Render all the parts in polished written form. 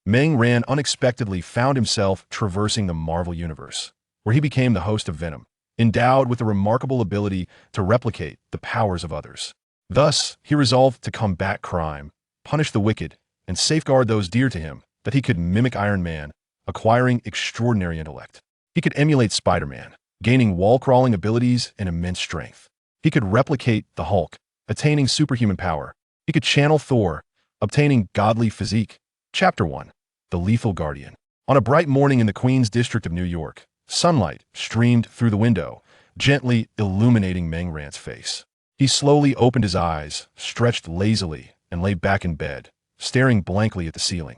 Meng Ran unexpectedly found himself traversing the Marvel Universe, where he became the host of Venom, endowed with the remarkable ability to replicate the powers of others. Thus, he resolved to combat crime, punish the wicked, and safeguard those dear to him, that he could mimic Iron Man, acquiring extraordinary intellect. He could emulate Spider-Man, gaining wall-crawling abilities and immense strength. He could replicate the Hulk, attaining superhuman power. He could channel Thor, obtaining godly physique. Chapter 1. The Lethal Guardian. On a bright morning in the Queens District of New York, sunlight streamed through the window, gently illuminating Meng Ran's face. He slowly opened his eyes, stretched lazily, and lay back in bed, staring blankly at the ceiling.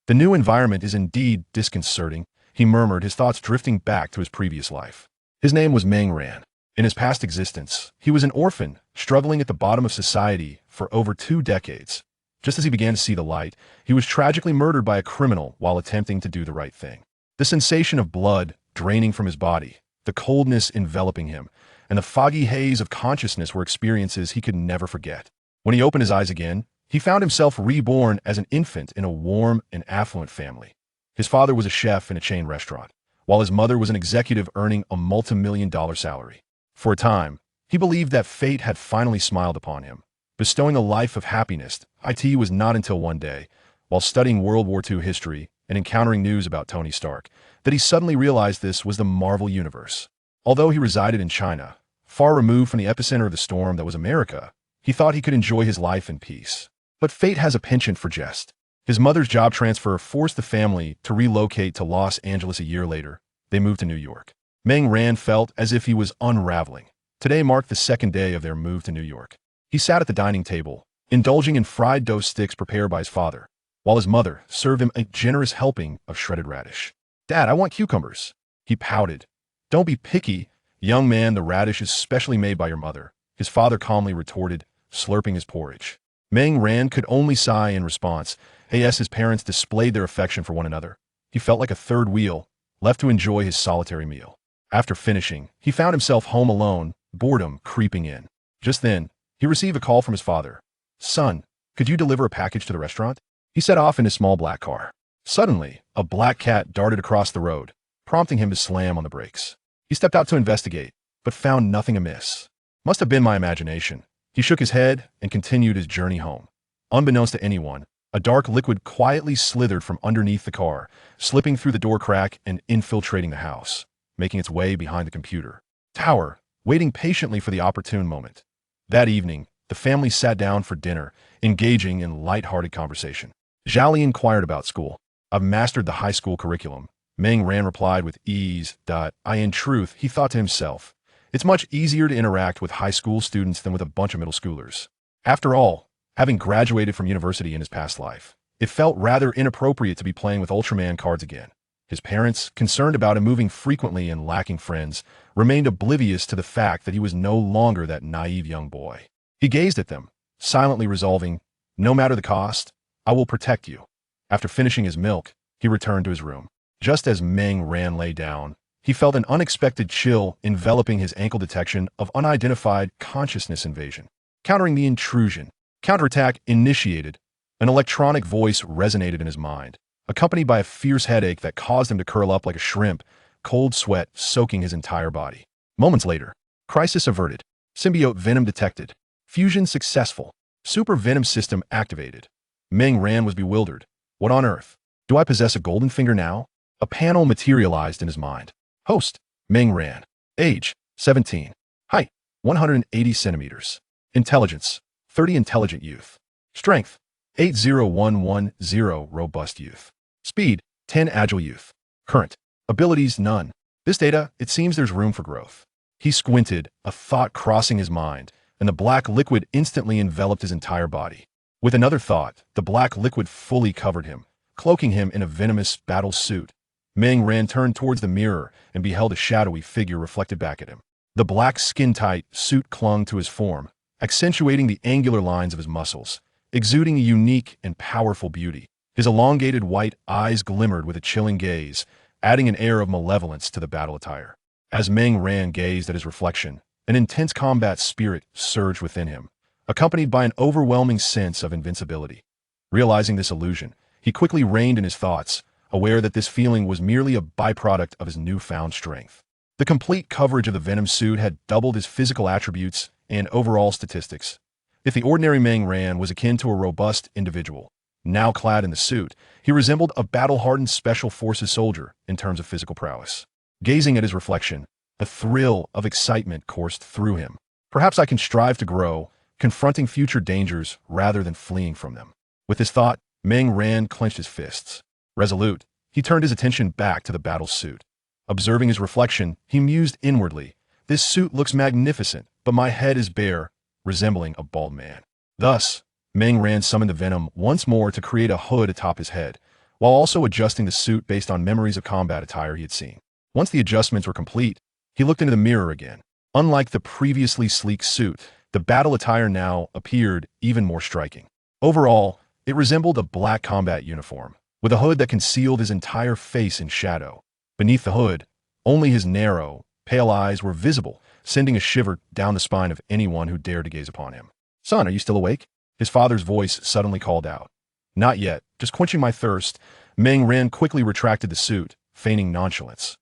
The new environment is indeed disconcerting, he murmured, his thoughts drifting back to his previous life. His name was Meng Ran. In his past existence, he was an orphan, struggling at the bottom of society for over 2 decades. Just as he began to see the light, he was tragically murdered by a criminal while attempting to do the right thing. The sensation of blood draining from his body, the coldness enveloping him, and the foggy haze of consciousness were experiences he could never forget. When he opened his eyes again, he found himself reborn as an infant in a warm and affluent family. His father was a chef in a chain restaurant, while his mother was an executive earning a multi-million-dollar salary. For a time, he believed that fate had finally smiled upon him, bestowing a life of happiness. It was not until one day, while studying World War II history and encountering news about Tony Stark, that he suddenly realized this was the Marvel Universe. Although he resided in China, far removed from the epicenter of the storm that was America, he thought he could enjoy his life in peace. But fate has a penchant for jest. His mother's job transfer forced the family to relocate to Los Angeles a year later. They moved to New York. Meng Ran felt as if he was unraveling. Today marked the second day of their move to New York. He sat at the dining table, indulging in fried dough sticks prepared by his father, while his mother served him a generous helping of shredded radish. "Dad, I want cucumbers." He pouted. "Don't be picky, young man, the radish is specially made by your mother," his father calmly retorted, slurping his porridge. Meng Ran could only sigh in response. As his parents displayed their affection for one another, he felt like a third wheel, left to enjoy his solitary meal. After finishing, he found himself home alone, boredom creeping in. Just then, he received a call from his father. "Son, could you deliver a package to the restaurant?" He set off in his small black car. Suddenly, a black cat darted across the road, prompting him to slam on the brakes. He stepped out to investigate, but found nothing amiss. "Must have been my imagination." He shook his head and continued his journey home. Unbeknownst to anyone, a dark liquid quietly slithered from underneath the car, slipping through the door crack and infiltrating the house, making its way behind the computer tower, waiting patiently for the opportune moment. That evening, the family sat down for dinner, engaging in light-hearted conversation. Zhali inquired about school. "I've mastered the high school curriculum," Meng Ran replied with ease. In truth, he thought to himself, it's much easier to interact with high school students than with a bunch of middle schoolers. After all, having graduated from university in his past life, it felt rather inappropriate to be playing with Ultraman cards again. His parents, concerned about him moving frequently and lacking friends, remained oblivious to the fact that he was no longer that naive young boy. He gazed at them, silently resolving, "No matter the cost, I will protect you." After finishing his milk, he returned to his room. Just as Meng Ran lay down, he felt an unexpected chill enveloping his ankle. Detection of unidentified consciousness invasion. Countering the intrusion. Counterattack initiated. An electronic voice resonated in his mind, accompanied by a fierce headache that caused him to curl up like a shrimp, cold sweat soaking his entire body. Moments later, crisis averted. Symbiote Venom detected. Fusion successful. Super Venom system activated. Meng Ran was bewildered. What on earth? Do I possess a golden finger now? A panel materialized in his mind. Host, Meng Ran. Age, 17. Height, 180 centimeters. Intelligence, 30 intelligent youth. Strength, 80110 robust youth. Speed, 10 agile youth. Current, abilities none. This data, it seems there's room for growth. He squinted, a thought crossing his mind, and the black liquid instantly enveloped his entire body. With another thought, the black liquid fully covered him, cloaking him in a venomous battle suit. Meng Ran turned towards the mirror and beheld a shadowy figure reflected back at him. The black skin-tight suit clung to his form, accentuating the angular lines of his muscles, exuding a unique and powerful beauty. His elongated white eyes glimmered with a chilling gaze, adding an air of malevolence to the battle attire. As Meng Ran gazed at his reflection, an intense combat spirit surged within him, accompanied by an overwhelming sense of invincibility. Realizing this illusion, He quickly reined in his thoughts, aware that this feeling was merely a byproduct of his newfound strength. The complete coverage of the Venom suit had doubled his physical attributes and overall statistics. If the ordinary Meng Ran was akin to a robust individual, now clad in the suit, he resembled a battle-hardened Special Forces soldier in terms of physical prowess. Gazing at his reflection, a thrill of excitement coursed through him. Perhaps I can strive to grow, confronting future dangers rather than fleeing from them. With this thought, Meng Ran clenched his fists. Resolute, he turned his attention back to the battle suit. Observing his reflection, he mused inwardly, "This suit looks magnificent, but my head is bare, resembling a bald man." Thus, Meng Ran summoned the Venom once more to create a hood atop his head, while also adjusting the suit based on memories of combat attire he had seen. Once the adjustments were complete, he looked into the mirror again. Unlike the previously sleek suit, the battle attire now appeared even more striking. Overall, it resembled a black combat uniform, with a hood that concealed his entire face in shadow. Beneath the hood, only his narrow, pale eyes were visible, sending a shiver down the spine of anyone who dared to gaze upon him. "Son, are you still awake?" His father's voice suddenly called out. "Not yet, just quenching my thirst." Meng Ran quickly retracted the suit, feigning nonchalance.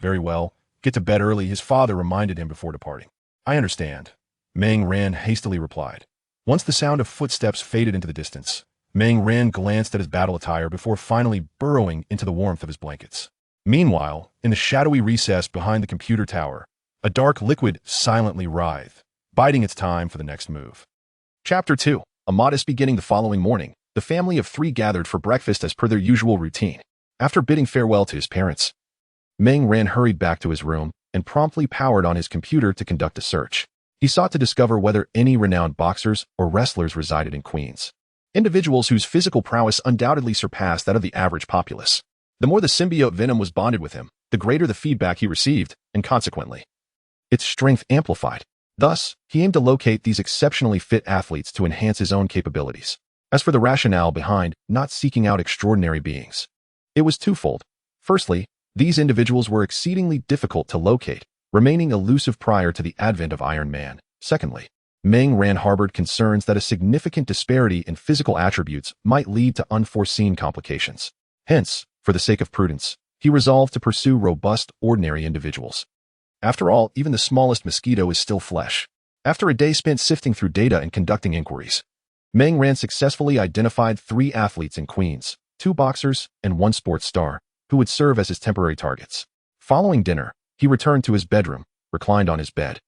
"Very well, get to bed early," his father reminded him before departing. "I understand," Meng Ran hastily replied. Once the sound of footsteps faded into the distance, Meng Ran glanced at his battle attire before finally burrowing into the warmth of his blankets. Meanwhile, in the shadowy recess behind the computer tower, a dark liquid silently writhed, biding its time for the next move. Chapter 2. A modest beginning. The following morning, the family of three gathered for breakfast as per their usual routine. After bidding farewell to his parents, Meng Ran hurried back to his room and promptly powered on his computer to conduct a search. He sought to discover whether any renowned boxers or wrestlers resided in Queens. Individuals whose physical prowess undoubtedly surpassed that of the average populace. The more the symbiote Venom was bonded with him, the greater the feedback he received, and consequently, its strength amplified. Thus, he aimed to locate these exceptionally fit athletes to enhance his own capabilities. As for the rationale behind not seeking out extraordinary beings, it was twofold. Firstly, these individuals were exceedingly difficult to locate, remaining elusive prior to the advent of Iron Man. Secondly, Meng Ran harbored concerns that a significant disparity in physical attributes might lead to unforeseen complications. Hence, for the sake of prudence, he resolved to pursue robust, ordinary individuals. After all, even the smallest mosquito is still flesh. After a day spent sifting through data and conducting inquiries, Meng Ran successfully identified 3 athletes in Queens, 2 boxers, and 1 sports star, who would serve as his temporary targets. Following dinner, he returned to his bedroom, reclined on his bed,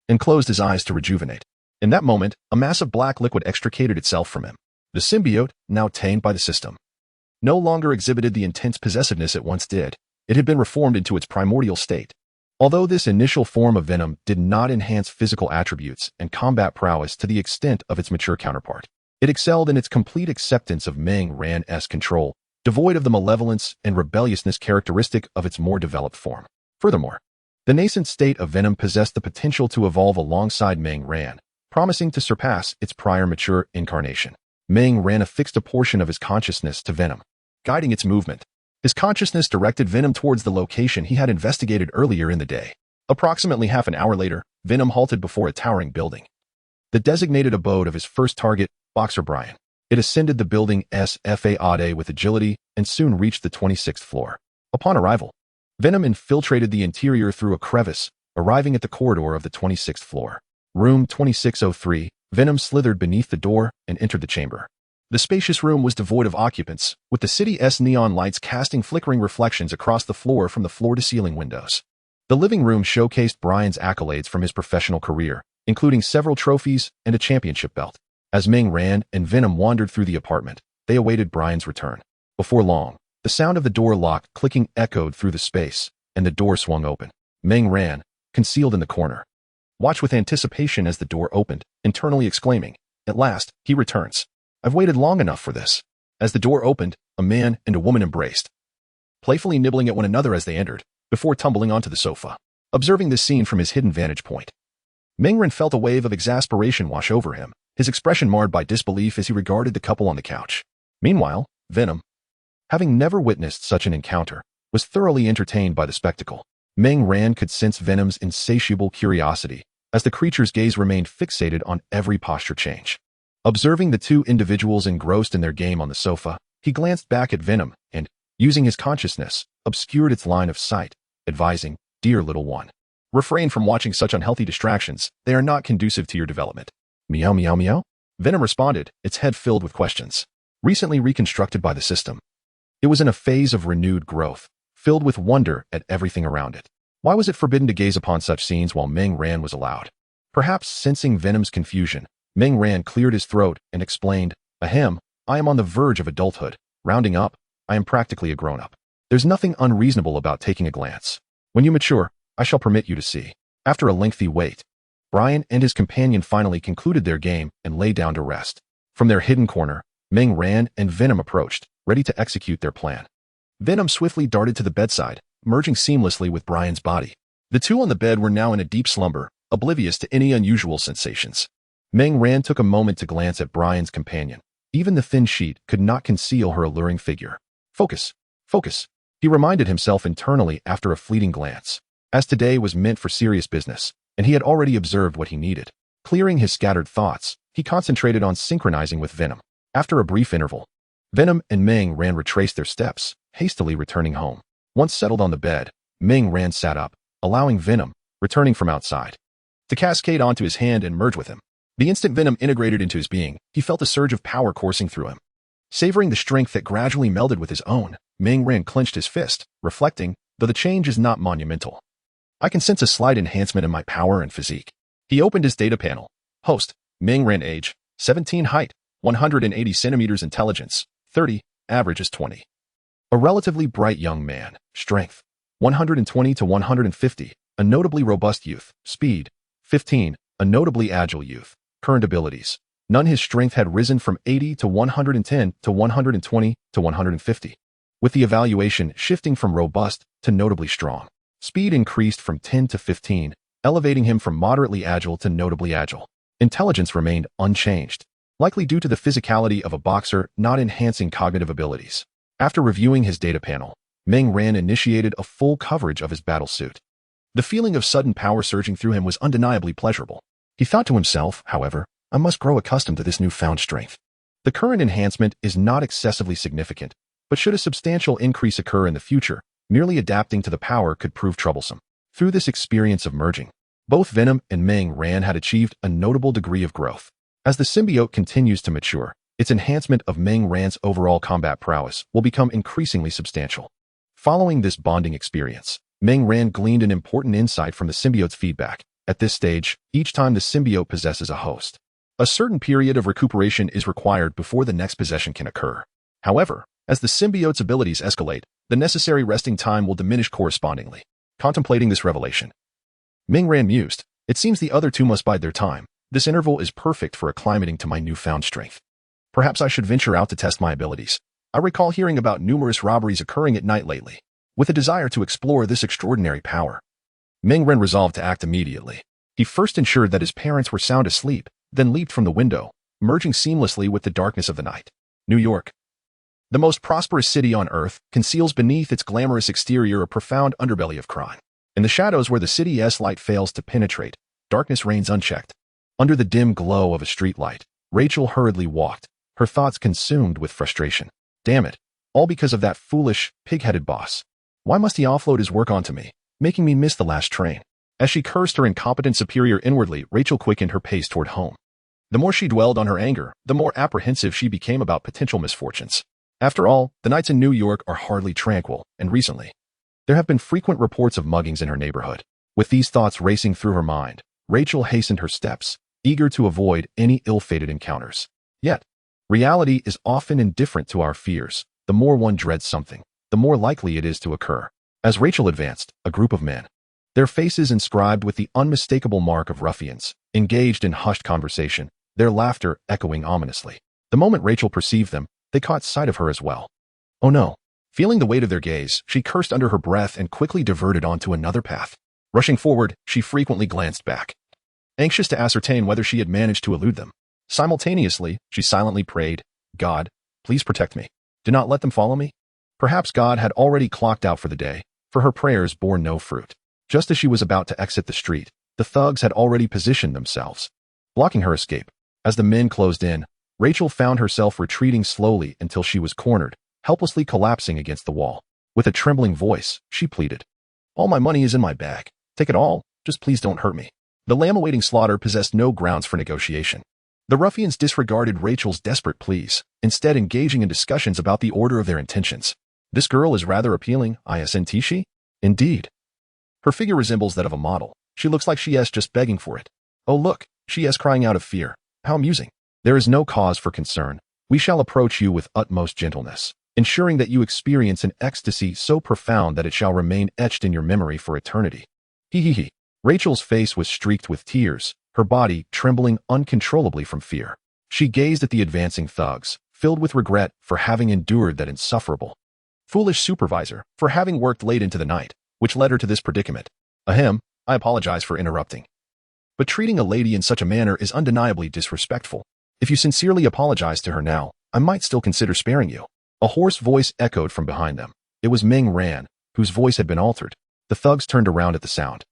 and closed his eyes to rejuvenate. In that moment, a mass of black liquid extricated itself from him. The symbiote, now tamed by the system, no longer exhibited the intense possessiveness it once did. It had been reformed into its primordial state. Although this initial form of Venom did not enhance physical attributes and combat prowess to the extent of its mature counterpart, it excelled in its complete acceptance of Meng Ran's control, devoid of the malevolence and rebelliousness characteristic of its more developed form. Furthermore, the nascent state of Venom possessed the potential to evolve alongside Meng Ran, promising to surpass its prior mature incarnation. Meng Ran affixed a portion of his consciousness to Venom, guiding its movement. His consciousness directed Venom towards the location he had investigated earlier in the day. Approximately half an hour later, Venom halted before a towering building, the designated abode of his first target, Boxer Brian. It ascended the building's facade with agility and soon reached the 26th floor. Upon arrival, Venom infiltrated the interior through a crevice, arriving at the corridor of the 26th floor. Room 2603, Venom slithered beneath the door and entered the chamber. The spacious room was devoid of occupants, with the city's neon lights casting flickering reflections across the floor from the floor-to-ceiling windows. The living room showcased Brian's accolades from his professional career, including several trophies and a championship belt. As Meng Ran and Venom wandered through the apartment, they awaited Brian's return. Before long, the sound of the door lock clicking echoed through the space, and the door swung open. Meng Ran, concealed in the corner, watched with anticipation as the door opened, internally exclaiming, "At last, he returns. I've waited long enough for this." As the door opened, a man and a woman embraced, playfully nibbling at one another as they entered, before tumbling onto the sofa. Observing this scene from his hidden vantage point, Meng Ran felt a wave of exasperation wash over him, his expression marred by disbelief as he regarded the couple on the couch. Meanwhile, Venom, having never witnessed such an encounter, was thoroughly entertained by the spectacle. Meng Ran could sense Venom's insatiable curiosity, as the creature's gaze remained fixated on every posture change. Observing the two individuals engrossed in their game on the sofa, He glanced back at Venom and, using his consciousness, obscured its line of sight, advising, "Dear little one, refrain from watching such unhealthy distractions. They are not conducive to your development." Meow meow meow? Venom responded, its head filled with questions. Recently reconstructed by the system, it was in a phase of renewed growth, filled with wonder at everything around it. Why was it forbidden to gaze upon such scenes while Meng Ran was allowed? Perhaps sensing Venom's confusion, Meng Ran cleared his throat and explained, "Ahem, I am on the verge of adulthood. Rounding up, I am practically a grown-up. There's nothing unreasonable about taking a glance. When you mature, I shall permit you to see." After a lengthy wait, Brian and his companion finally concluded their game and lay down to rest. From their hidden corner, Meng Ran and Venom approached, ready to execute their plan. Venom swiftly darted to the bedside, merging seamlessly with Brian's body. The two on the bed were now in a deep slumber, oblivious to any unusual sensations. Meng Ran took a moment to glance at Brian's companion. Even the thin sheet could not conceal her alluring figure. Focus, focus, he reminded himself internally after a fleeting glance. As today was meant for serious business, and he had already observed what he needed. Clearing his scattered thoughts, he concentrated on synchronizing with Venom. After a brief interval, Venom and Meng Ran retraced their steps, hastily returning home. Once settled on the bed, Meng Ran sat up, allowing Venom, returning from outside, to cascade onto his hand and merge with him. The instant Venom integrated into his being, he felt a surge of power coursing through him. Savoring the strength that gradually melded with his own, Meng Ran clenched his fist, reflecting, though the change is not monumental, I can sense a slight enhancement in my power and physique. He opened his data panel. Host, Meng Ran, age, 17, height, 180 centimeters, intelligence, 30, average is 20. A relatively bright young man, strength, 120 to 150, a notably robust youth, speed, 15, a notably agile youth. Current abilities, none. His strength had risen from 80 to 110 to 120 to 150, with the evaluation shifting from robust to notably strong. Speed increased from 10 to 15, elevating him from moderately agile to notably agile. Intelligence remained unchanged, likely due to the physicality of a boxer not enhancing cognitive abilities. After reviewing his data panel, Meng Ran initiated a full coverage of his battle suit. The feeling of sudden power surging through him was undeniably pleasurable. He thought to himself, however, I must grow accustomed to this newfound strength. The current enhancement is not excessively significant, but should a substantial increase occur in the future, merely adapting to the power could prove troublesome. Through this experience of merging, both Venom and Meng Ran had achieved a notable degree of growth. As the symbiote continues to mature, its enhancement of Meng Ran's overall combat prowess will become increasingly substantial. Following this bonding experience, Meng Ran gleaned an important insight from the symbiote's feedback. At this stage, each time the symbiote possesses a host, a certain period of recuperation is required before the next possession can occur. However, as the symbiote's abilities escalate, the necessary resting time will diminish correspondingly. Contemplating this revelation, Meng Ran mused, it seems the other two must bide their time. This interval is perfect for acclimating to my newfound strength. Perhaps I should venture out to test my abilities. I recall hearing about numerous robberies occurring at night lately. With a desire to explore this extraordinary power, Meng Ran resolved to act immediately. He first ensured that his parents were sound asleep, then leaped from the window, merging seamlessly with the darkness of the night. New York, the most prosperous city on earth, conceals beneath its glamorous exterior a profound underbelly of crime. In the shadows where the city's light fails to penetrate, darkness reigns unchecked. Under the dim glow of a streetlight, Rachel hurriedly walked, her thoughts consumed with frustration. Damn it, all because of that foolish, pig-headed boss. Why must he offload his work onto me, making me miss the last train? As she cursed her incompetent superior inwardly, Rachel quickened her pace toward home. The more she dwelled on her anger, the more apprehensive she became about potential misfortunes. After all, the nights in New York are hardly tranquil, and recently, there have been frequent reports of muggings in her neighborhood. With these thoughts racing through her mind, Rachel hastened her steps, eager to avoid any ill-fated encounters. Yet, reality is often indifferent to our fears. The more one dreads something, the more likely it is to occur. As Rachel advanced, a group of men, their faces inscribed with the unmistakable mark of ruffians, engaged in hushed conversation, their laughter echoing ominously. The moment Rachel perceived them, they caught sight of her as well. Oh no. Feeling the weight of their gaze, she cursed under her breath and quickly diverted onto another path. Rushing forward, she frequently glanced back, anxious to ascertain whether she had managed to elude them. Simultaneously, she silently prayed, God, please protect me. Do not let them follow me. Perhaps God had already clocked out for the day, for her prayers bore no fruit. Just as she was about to exit the street, the thugs had already positioned themselves, blocking her escape. As the men closed in, Rachel found herself retreating slowly until she was cornered, helplessly collapsing against the wall. With a trembling voice, she pleaded, "All my money is in my bag. Take it all, just please don't hurt me." The lamb awaiting slaughter possessed no grounds for negotiation. The ruffians disregarded Rachel's desperate pleas, instead engaging in discussions about the order of their intentions. "This girl is rather appealing, isn't she?" "Indeed. Her figure resembles that of a model. She looks like she is just begging for it. Oh look, she is crying out of fear. How amusing. There is no cause for concern. We shall approach you with utmost gentleness, ensuring that you experience an ecstasy so profound that it shall remain etched in your memory for eternity." He. Rachel's face was streaked with tears, her body trembling uncontrollably from fear. She gazed at the advancing thugs, filled with regret for having endured that insufferable, foolish supervisor, for having worked late into the night, which led her to this predicament. Ahem, I apologize for interrupting. But treating a lady in such a manner is undeniably disrespectful. If you sincerely apologize to her now, I might still consider sparing you. A hoarse voice echoed from behind them. It was Ming Ran, whose voice had been altered. The thugs turned around at the sound,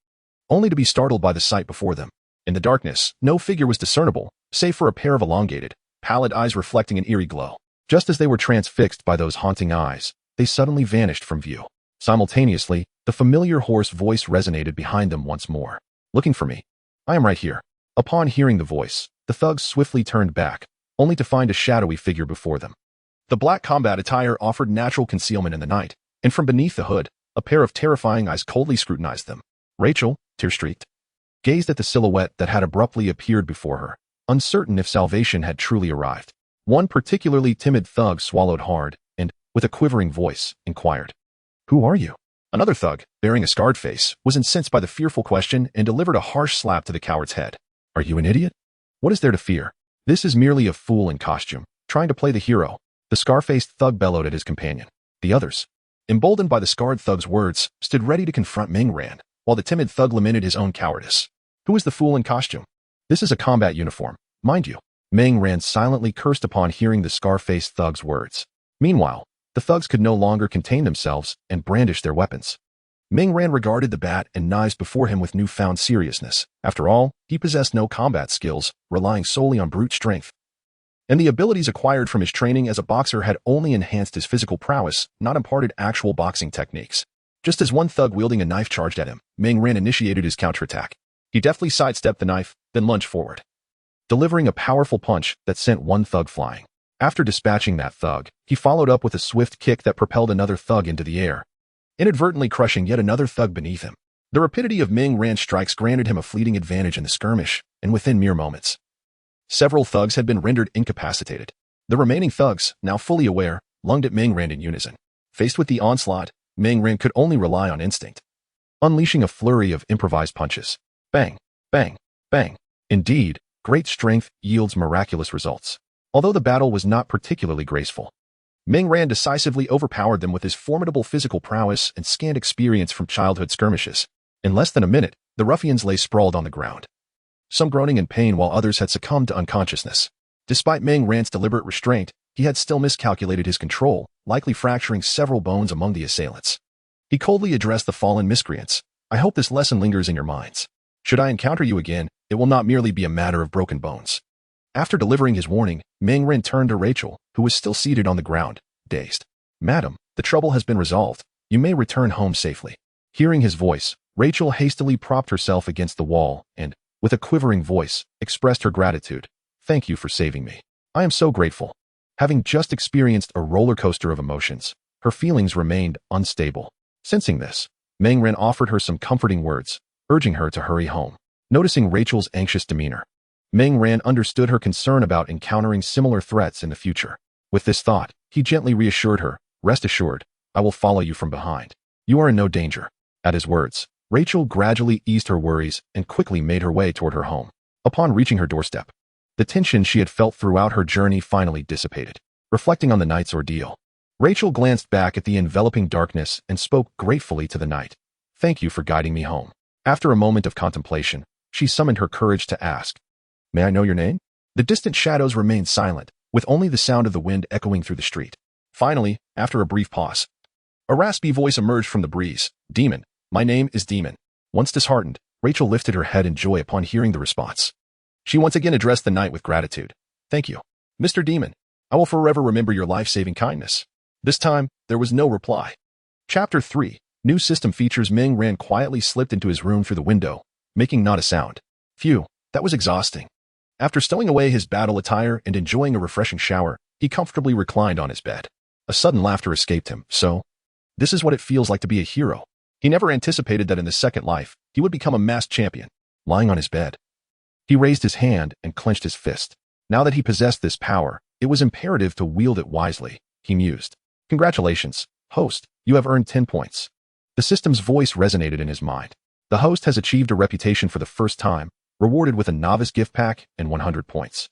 only to be startled by the sight before them. In the darkness, no figure was discernible, save for a pair of elongated, pallid eyes reflecting an eerie glow. Just as they were transfixed by those haunting eyes, they suddenly vanished from view. Simultaneously, the familiar hoarse voice resonated behind them once more. "Looking for me? I am right here." Upon hearing the voice, the thugs swiftly turned back, only to find a shadowy figure before them. The black combat attire offered natural concealment in the night, and from beneath the hood, a pair of terrifying eyes coldly scrutinized them. Rachel, tear-streaked, gazed at the silhouette that had abruptly appeared before her, uncertain if salvation had truly arrived. One particularly timid thug swallowed hard and, with a quivering voice, inquired, "Who are you?" Another thug, bearing a scarred face, was incensed by the fearful question and delivered a harsh slap to the coward's head. "Are you an idiot? What is there to fear? This is merely a fool in costume, trying to play the hero." The scar-faced thug bellowed at his companion. The others, emboldened by the scarred thug's words, stood ready to confront Ming Ran, while the timid thug lamented his own cowardice. "Who is the fool in costume? This is a combat uniform, mind you." Ming Ran silently cursed upon hearing the scar-faced thug's words. Meanwhile, the thugs could no longer contain themselves and brandished their weapons. Ming Ran regarded the bat and knives before him with newfound seriousness. After all, he possessed no combat skills, relying solely on brute strength. And the abilities acquired from his training as a boxer had only enhanced his physical prowess, not imparted actual boxing techniques. Just as one thug wielding a knife charged at him, Ming Ran initiated his counterattack. He deftly sidestepped the knife, then lunged forward, delivering a powerful punch that sent one thug flying. After dispatching that thug, he followed up with a swift kick that propelled another thug into the air, inadvertently crushing yet another thug beneath him. The rapidity of Ming Ran's strikes granted him a fleeting advantage in the skirmish, and within mere moments, several thugs had been rendered incapacitated. The remaining thugs, now fully aware, lunged at Ming Ran in unison. Faced with the onslaught, Ming Ran could only rely on instinct, unleashing a flurry of improvised punches. Bang, bang, bang. Indeed, great strength yields miraculous results. Although the battle was not particularly graceful, Ming Ran decisively overpowered them with his formidable physical prowess and scant experience from childhood skirmishes. In less than a minute, the ruffians lay sprawled on the ground, some groaning in pain while others had succumbed to unconsciousness. Despite Ming Ran's deliberate restraint, he had still miscalculated his control, likely fracturing several bones among the assailants. He coldly addressed the fallen miscreants. "I hope this lesson lingers in your minds. Should I encounter you again, it will not merely be a matter of broken bones." After delivering his warning, Ming Ran turned to Rachel, who was still seated on the ground, dazed. "Madam, the trouble has been resolved. You may return home safely." Hearing his voice, Rachel hastily propped herself against the wall and, with a quivering voice, expressed her gratitude. "Thank you for saving me. I am so grateful." Having just experienced a roller coaster of emotions, her feelings remained unstable. Sensing this, Ming Ran offered her some comforting words, urging her to hurry home. Noticing Rachel's anxious demeanor, Ming Ran understood her concern about encountering similar threats in the future. With this thought, he gently reassured her, "Rest assured, I will follow you from behind. You are in no danger." At his words, Rachel gradually eased her worries and quickly made her way toward her home. Upon reaching her doorstep, the tension she had felt throughout her journey finally dissipated. Reflecting on the night's ordeal, Rachel glanced back at the enveloping darkness and spoke gratefully to the night. "Thank you for guiding me home." After a moment of contemplation, she summoned her courage to ask, "May I know your name?" The distant shadows remained silent, with only the sound of the wind echoing through the street. Finally, after a brief pause, a raspy voice emerged from the breeze. "Demon. My name is Demon." Once disheartened, Rachel lifted her head in joy upon hearing the response. She once again addressed the night with gratitude. "Thank you. Mr. Demon, I will forever remember your life-saving kindness. This time, there was no reply. Chapter 3. New system features. Meng Ran quietly slipped into his room through the window, making not a sound. Phew, that was exhausting. After stowing away his battle attire and enjoying a refreshing shower, he comfortably reclined on his bed. A sudden laughter escaped him. So, this is what it feels like to be a hero. He never anticipated that in the second life, he would become a masked champion. Lying on his bed, he raised his hand and clenched his fist. Now that he possessed this power, it was imperative to wield it wisely, he mused. Congratulations, host, you have earned 10 points. The system's voice resonated in his mind. The host has achieved a reputation for the first time, rewarded with a novice gift pack and 100 points.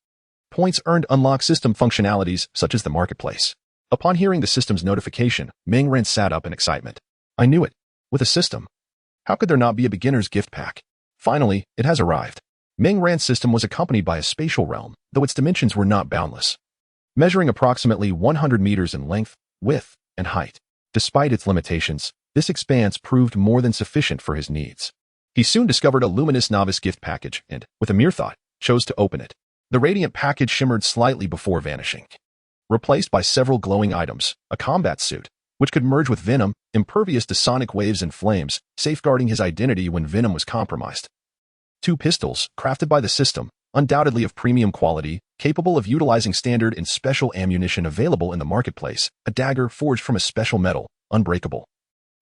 Points earned unlock system functionalities such as the marketplace. Upon hearing the system's notification, Meng Ran sat up in excitement. I knew it. With a system, how could there not be a beginner's gift pack? Finally, it has arrived. Meng Ran's system was accompanied by a spatial realm, though its dimensions were not boundless. Measuring approximately 100 meters in length, width, and height. Despite its limitations, this expanse proved more than sufficient for his needs. He soon discovered a luminous novice gift package and, with a mere thought, chose to open it. The radiant package shimmered slightly before vanishing. Replaced by several glowing items, a combat suit, which could merge with Venom, impervious to sonic waves and flames, safeguarding his identity when Venom was compromised. 2 pistols, crafted by the system, undoubtedly of premium quality, capable of utilizing standard and special ammunition available in the marketplace, a dagger forged from a special metal, unbreakable.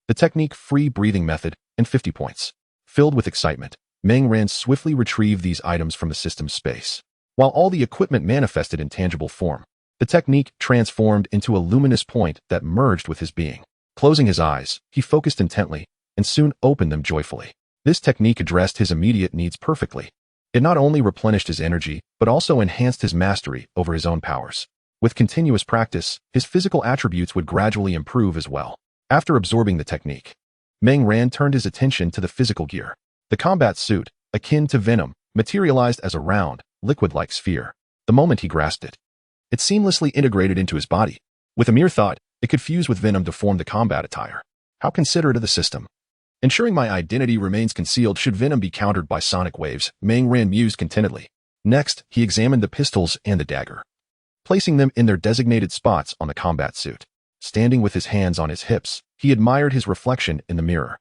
The technique free breathing method, and 50 points. Filled with excitement, Meng Ran swiftly retrieved these items from the system's space. While all the equipment manifested in tangible form, the technique transformed into a luminous point that merged with his being. Closing his eyes, he focused intently, and soon opened them joyfully. This technique addressed his immediate needs perfectly. It not only replenished his energy, but also enhanced his mastery over his own powers. With continuous practice, his physical attributes would gradually improve as well. After absorbing the technique, Meng Ran turned his attention to the physical gear. The combat suit, akin to Venom, materialized as a round, liquid-like sphere. The moment he grasped it, it seamlessly integrated into his body. With a mere thought, it could fuse with Venom to form the combat attire. How considerate of the system. Ensuring my identity remains concealed should Venom be countered by sonic waves, Meng Ran mused contentedly. Next, he examined the pistols and the dagger, placing them in their designated spots on the combat suit. Standing with his hands on his hips, he admired his reflection in the mirror.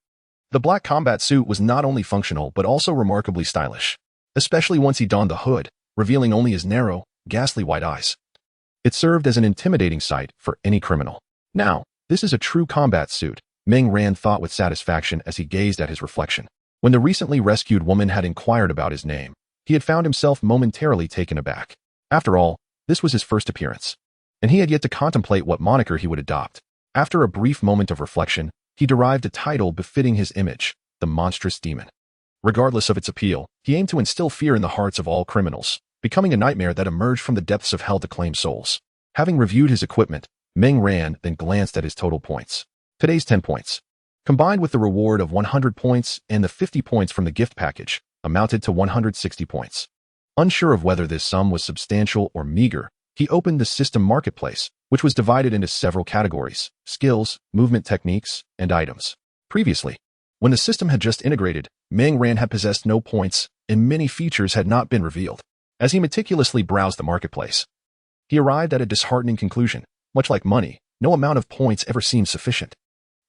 The black combat suit was not only functional but also remarkably stylish, especially once he donned the hood, revealing only his narrow, ghastly white eyes. It served as an intimidating sight for any criminal. Now, this is a true combat suit, Meng Ran thought with satisfaction as he gazed at his reflection. When the recently rescued woman had inquired about his name, he had found himself momentarily taken aback. After all, this was his first appearance, and he had yet to contemplate what moniker he would adopt. After a brief moment of reflection, he derived a title befitting his image, the monstrous demon. Regardless of its appeal, he aimed to instill fear in the hearts of all criminals, becoming a nightmare that emerged from the depths of hell to claim souls. Having reviewed his equipment, Meng Ran then glanced at his total points. Today's 10 points, combined with the reward of 100 points and the 50 points from the gift package, amounted to 160 points. Unsure of whether this sum was substantial or meager, he opened the system marketplace, which was divided into several categories: skills, movement techniques, and items. Previously, when the system had just integrated, Meng Ran had possessed no points, and many features had not been revealed. As he meticulously browsed the marketplace, he arrived at a disheartening conclusion. Much like money, no amount of points ever seemed sufficient.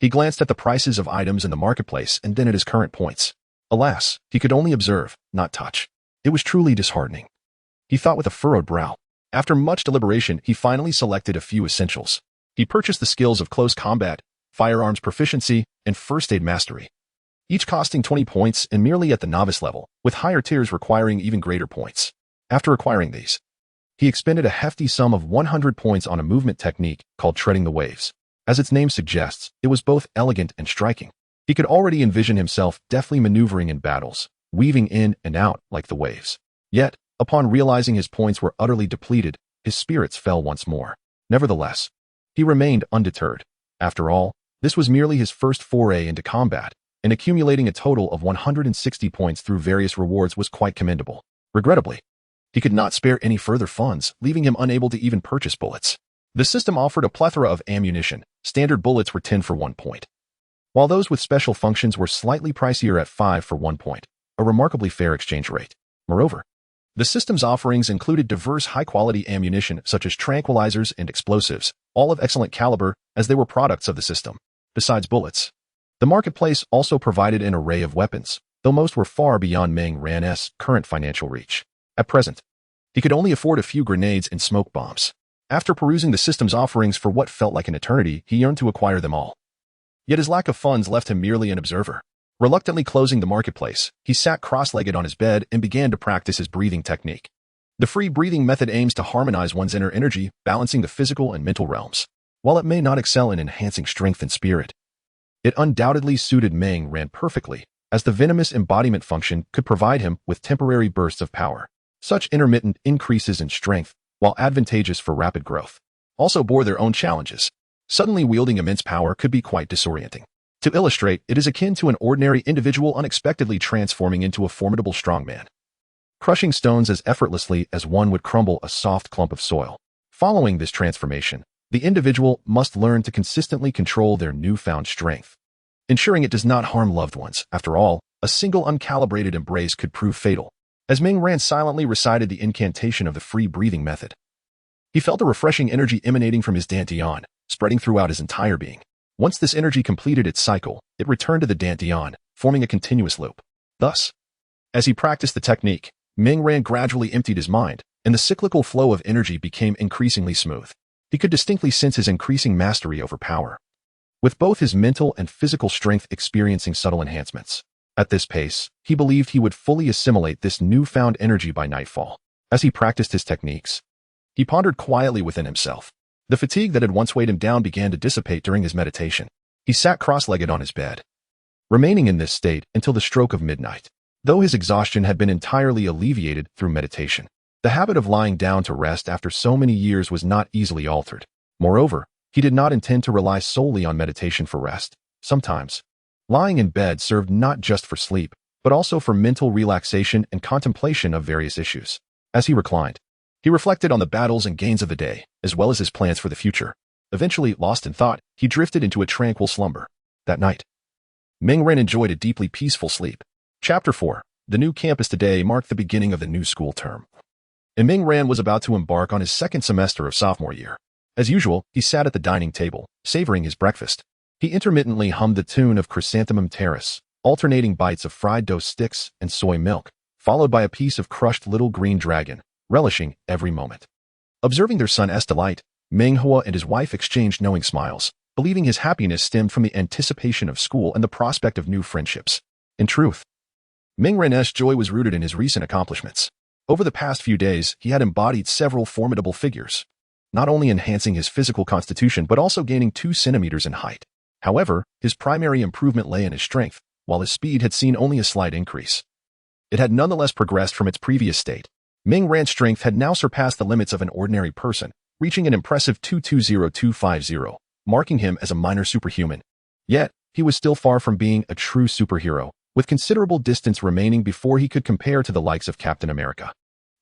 He glanced at the prices of items in the marketplace and then at his current points. Alas, he could only observe, not touch. It was truly disheartening. He thought with a furrowed brow. After much deliberation, he finally selected a few essentials. He purchased the skills of close combat, firearms proficiency, and first aid mastery, each costing 20 points and merely at the novice level, with higher tiers requiring even greater points. After acquiring these, he expended a hefty sum of 100 points on a movement technique called treading the waves. As its name suggests, it was both elegant and striking. He could already envision himself deftly maneuvering in battles, weaving in and out like the waves. Yet, upon realizing his points were utterly depleted, his spirits fell once more. Nevertheless, he remained undeterred. After all, this was merely his first foray into combat, and accumulating a total of 160 points through various rewards was quite commendable. Regrettably, he could not spare any further funds, leaving him unable to even purchase bullets. The system offered a plethora of ammunition. Standard bullets were 10 for 1 point, while those with special functions were slightly pricier at 5 for 1 point, a remarkably fair exchange rate. Moreover, The system's offerings included diverse high-quality ammunition such as tranquilizers and explosives, all of excellent caliber as they were products of the system. Besides bullets, the marketplace also provided an array of weapons, though most were far beyond Meng Ran's current financial reach. At present, he could only afford a few grenades and smoke bombs. After perusing the system's offerings for what felt like an eternity, he yearned to acquire them all. Yet his lack of funds left him merely an observer. Reluctantly closing the marketplace, he sat cross-legged on his bed and began to practice his breathing technique. The free breathing method aims to harmonize one's inner energy, balancing the physical and mental realms. While it may not excel in enhancing strength and spirit, it undoubtedly suited Meng Ran perfectly, as the venomous embodiment function could provide him with temporary bursts of power. Such intermittent increases in strength, while advantageous for rapid growth, also bore their own challenges. Suddenly wielding immense power could be quite disorienting. To illustrate, it is akin to an ordinary individual unexpectedly transforming into a formidable strongman, crushing stones as effortlessly as one would crumble a soft clump of soil. Following this transformation, the individual must learn to consistently control their newfound strength, ensuring it does not harm loved ones. After all, a single uncalibrated embrace could prove fatal. As Meng Ran silently recited the incantation of the free breathing method, he felt a refreshing energy emanating from his dantian, spreading throughout his entire being. Once this energy completed its cycle, it returned to the dantian, forming a continuous loop. Thus, as he practiced the technique, Meng Ran gradually emptied his mind, and the cyclical flow of energy became increasingly smooth. He could distinctly sense his increasing mastery over power, with both his mental and physical strength experiencing subtle enhancements. At this pace, he believed he would fully assimilate this newfound energy by nightfall. As he practiced his techniques, he pondered quietly within himself. The fatigue that had once weighed him down began to dissipate during his meditation. He sat cross-legged on his bed, remaining in this state until the stroke of midnight. Though his exhaustion had been entirely alleviated through meditation, the habit of lying down to rest after so many years was not easily altered. Moreover, he did not intend to rely solely on meditation for rest. Sometimes, lying in bed served not just for sleep, but also for mental relaxation and contemplation of various issues. As he reclined, he reflected on the battles and gains of the day, as well as his plans for the future. Eventually, lost in thought, he drifted into a tranquil slumber. That night, Meng Ran enjoyed a deeply peaceful sleep. Chapter 4. The new campus today marked the beginning of the new school term, and Meng Ran was about to embark on his second semester of sophomore year. As usual, he sat at the dining table, savoring his breakfast. He intermittently hummed the tune of Chrysanthemum Terrace, alternating bites of fried dough sticks and soy milk, followed by a piece of crushed little green dragon, relishing every moment. Observing their son's delight, Meng Hua and his wife exchanged knowing smiles, believing his happiness stemmed from the anticipation of school and the prospect of new friendships. In truth, Meng Ran's joy was rooted in his recent accomplishments. Over the past few days, he had embodied several formidable figures, not only enhancing his physical constitution but also gaining 2 centimeters in height. However, his primary improvement lay in his strength, while his speed had seen only a slight increase. It had nonetheless progressed from its previous state. Meng Ran's strength had now surpassed the limits of an ordinary person, reaching an impressive 220250, marking him as a minor superhuman. Yet, he was still far from being a true superhero, with considerable distance remaining before he could compare to the likes of Captain America.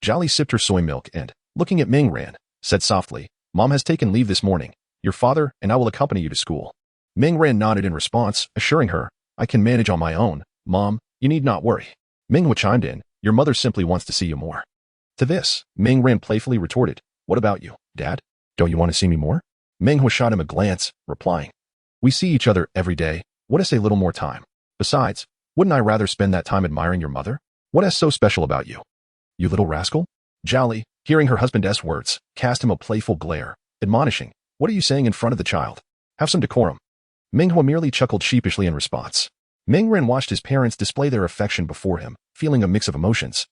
Jolly sipped her soy milk and, looking at Meng Ran, said softly, "Mom has taken leave this morning. Your father and I will accompany you to school." Meng Ran nodded in response, assuring her, "I can manage on my own, Mom. You need not worry." Meng Hua chimed in, "Your mother simply wants to see you more." To this, Meng Ran playfully retorted, "What about you, Dad? Don't you want to see me more?" Meng Hua shot him a glance, replying, "We see each other every day. What is a little more time? Besides, wouldn't I rather spend that time admiring your mother? What is so special about you? You little rascal?" Jolly, hearing her husband's words, cast him a playful glare, admonishing, "What are you saying in front of the child? Have some decorum." Meng Hua merely chuckled sheepishly in response. Meng Ran watched his parents display their affection before him, feeling a mix of emotions,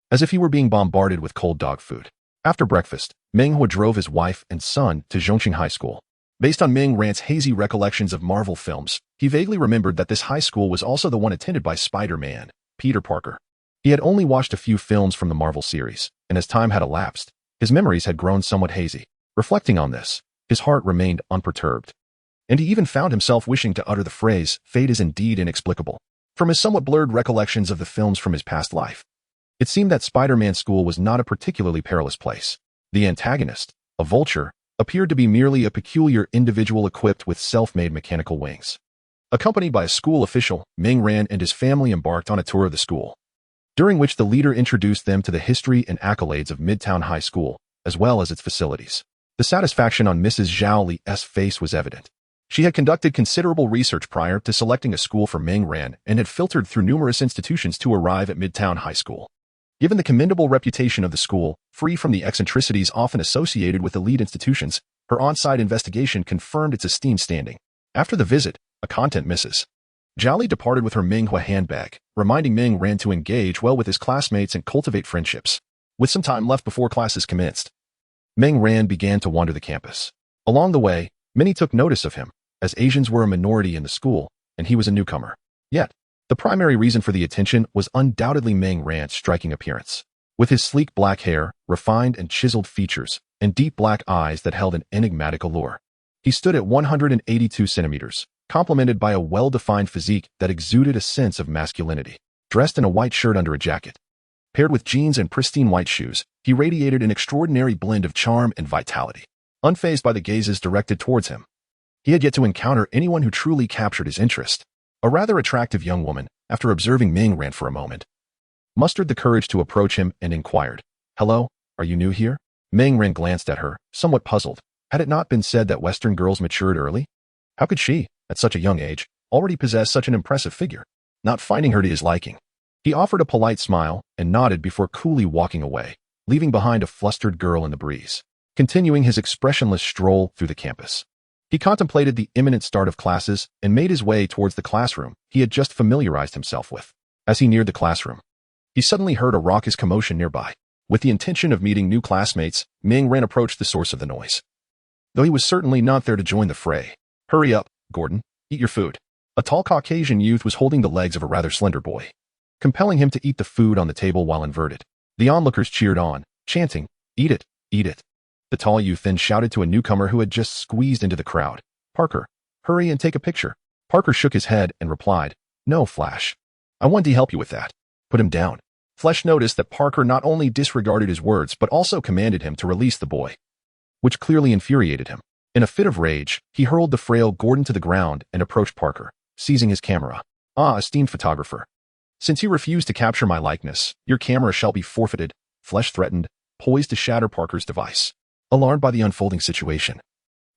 as if he were being bombarded with cold dog food. After breakfast, Meng Hua drove his wife and son to Zhongqing High School. Based on Meng Ran's hazy recollections of Marvel films, he vaguely remembered that this high school was also the one attended by Spider-Man, Peter Parker. He had only watched a few films from the Marvel series, and as time had elapsed, his memories had grown somewhat hazy. Reflecting on this, his heart remained unperturbed, and he even found himself wishing to utter the phrase, "Fate is indeed inexplicable," from his somewhat blurred recollections of the films from his past life. It seemed that Spider-Man's school was not a particularly perilous place. The antagonist, a vulture, appeared to be merely a peculiar individual equipped with self-made mechanical wings. Accompanied by a school official, Meng Ran and his family embarked on a tour of the school. during which the leader introduced them to the history and accolades of Midtown High School, as well as its facilities. The satisfaction on Mrs. Zhao Li's face was evident. She had conducted considerable research prior to selecting a school for Ming Ran and had filtered through numerous institutions to arrive at Midtown High School. Given the commendable reputation of the school, free from the eccentricities often associated with elite institutions, her on-site investigation confirmed its esteemed standing. After the visit, a content Mrs. Zhao Li departed with her Minghua handbag, reminding Ming Ran to engage well with his classmates and cultivate friendships. With some time left before classes commenced, Ming Ran began to wander the campus. Along the way, many took notice of him, as Asians were a minority in the school, and he was a newcomer. Yet, the primary reason for the attention was undoubtedly Ming Ran's striking appearance. With his sleek black hair, refined and chiseled features, and deep black eyes that held an enigmatic allure, he stood at 182 centimeters, complemented by a well-defined physique that exuded a sense of masculinity. Dressed in a white shirt under a jacket, paired with jeans and pristine white shoes, he radiated an extraordinary blend of charm and vitality. Unfazed by the gazes directed towards him, he had yet to encounter anyone who truly captured his interest. A rather attractive young woman, after observing Ming Ran for a moment, mustered the courage to approach him and inquired, "Hello, are you new here?" Ming Ran glanced at her, somewhat puzzled. Had it not been said that Western girls matured early? How could she, at such a young age, already possess such an impressive figure? Not finding her to his liking, he offered a polite smile and nodded before coolly walking away, leaving behind a flustered girl in the breeze. Continuing his expressionless stroll through the campus, he contemplated the imminent start of classes and made his way towards the classroom he had just familiarized himself with. As he neared the classroom, he suddenly heard a raucous commotion nearby. With the intention of meeting new classmates, Ming Ran approached the source of the noise, though he was certainly not there to join the fray. "Hurry up, Gordon, eat your food." A tall Caucasian youth was holding the legs of a rather slender boy, compelling him to eat the food on the table while inverted. The onlookers cheered on, chanting, "Eat it, eat it." The tall youth then shouted to a newcomer who had just squeezed into the crowd, "Parker, hurry and take a picture." Parker shook his head and replied, "No, Flash. I want to help you with that." "Put him down." Flash noticed that Parker not only disregarded his words but also commanded him to release the boy, which clearly infuriated him. In a fit of rage, he hurled the frail Gordon to the ground and approached Parker, seizing his camera. "Ah, esteemed photographer. Since you refuse to capture my likeness, your camera shall be forfeited," Flash threatened, poised to shatter Parker's device. Alarmed by the unfolding situation,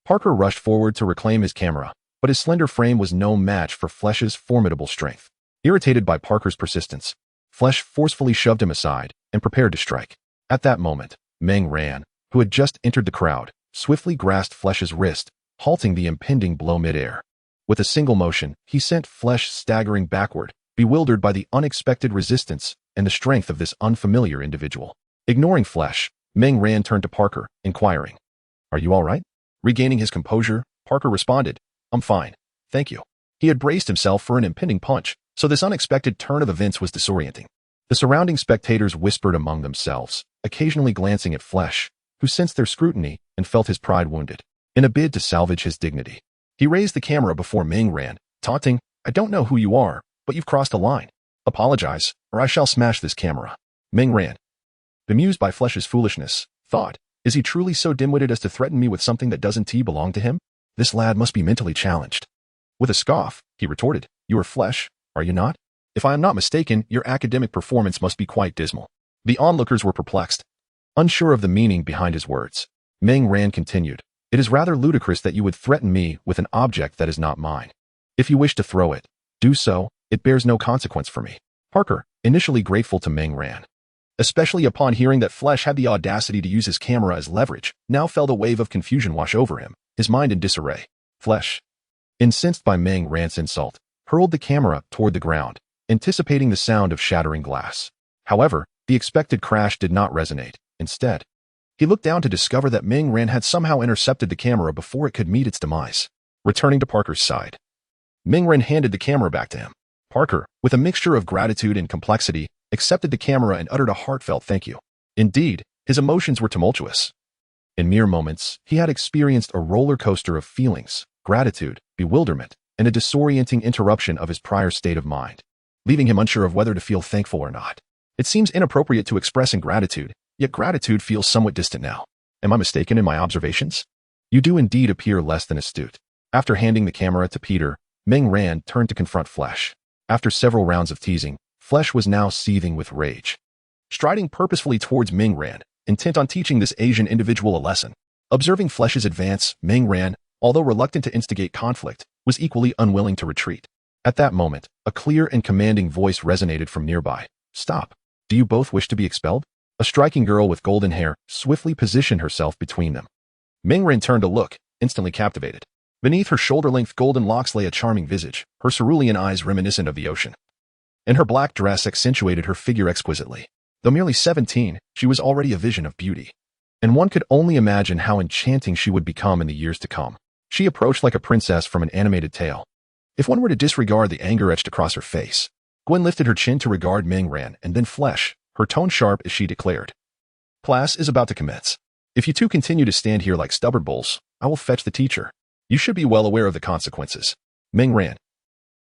Parker rushed forward to reclaim his camera, but his slender frame was no match for Flesh's formidable strength. Irritated by Parker's persistence, Flesh forcefully shoved him aside and prepared to strike. At that moment, Ming Ran, who had just entered the crowd, swiftly grasped Flesh's wrist, halting the impending blow midair. With a single motion, he sent Flesh staggering backward, bewildered by the unexpected resistance and the strength of this unfamiliar individual. Ignoring Flesh, Ming Ran turned to Parker, inquiring, "Are you all right?" Regaining his composure, Parker responded, "I'm fine, thank you." He had braced himself for an impending punch, so this unexpected turn of events was disorienting. The surrounding spectators whispered among themselves, occasionally glancing at Flesh, who sensed their scrutiny and felt his pride wounded. In a bid to salvage his dignity, he raised the camera before Ming Ran, taunting, "I don't know who you are, but you've crossed a line. Apologize, or I shall smash this camera." Ming Ran, bemused by Flesh's foolishness, thought, "Is he truly so dim-witted as to threaten me with something that doesn't belong to him? This lad must be mentally challenged." With a scoff, he retorted, "You are Flesh, are you not? If I am not mistaken, your academic performance must be quite dismal." The onlookers were perplexed, unsure of the meaning behind his words. Ming Ran continued, "It is rather ludicrous that you would threaten me with an object that is not mine. If you wish to throw it, do so, it bears no consequence for me." Parker, initially grateful to Ming Ran, especially upon hearing that Flesh had the audacity to use his camera as leverage, now felt a wave of confusion wash over him, his mind in disarray. Flesh, incensed by Ming Ran's insult, hurled the camera toward the ground, anticipating the sound of shattering glass. However, the expected crash did not resonate. Instead, he looked down to discover that Ming Ran had somehow intercepted the camera before it could meet its demise. Returning to Parker's side, Ming Ran handed the camera back to him. Parker, with a mixture of gratitude and complexity, accepted the camera and uttered a heartfelt thank you. Indeed, his emotions were tumultuous. In mere moments, he had experienced a roller coaster of feelings, gratitude, bewilderment, and a disorienting interruption of his prior state of mind, leaving him unsure of whether to feel thankful or not. It seems inappropriate to express ingratitude, yet gratitude feels somewhat distant now. Am I mistaken in my observations? You do indeed appear less than astute. After handing the camera to Peter, Ming Ran turned to confront Flesh. After several rounds of teasing, Flesh was now seething with rage. Striding purposefully towards Ming ran, intent on teaching this Asian individual a lesson. Observing Flesh's advance, Ming ran, although reluctant to instigate conflict, was equally unwilling to retreat. At that moment, a clear and commanding voice resonated from nearby. "Stop. Do you both wish to be expelled?" A striking girl with golden hair swiftly positioned herself between them. Ming ran turned to look, instantly captivated. Beneath her shoulder-length golden locks lay a charming visage, her cerulean eyes reminiscent of the ocean. And her black dress accentuated her figure exquisitely. Though merely 17, she was already a vision of beauty. And one could only imagine how enchanting she would become in the years to come. She approached like a princess from an animated tale. If one were to disregard the anger etched across her face, Gwen lifted her chin to regard Ming ran and then Flesh, her tone sharp as she declared. "Class is about to commence. If you two continue to stand here like stubborn bulls, I will fetch the teacher. You should be well aware of the consequences." Ming ran,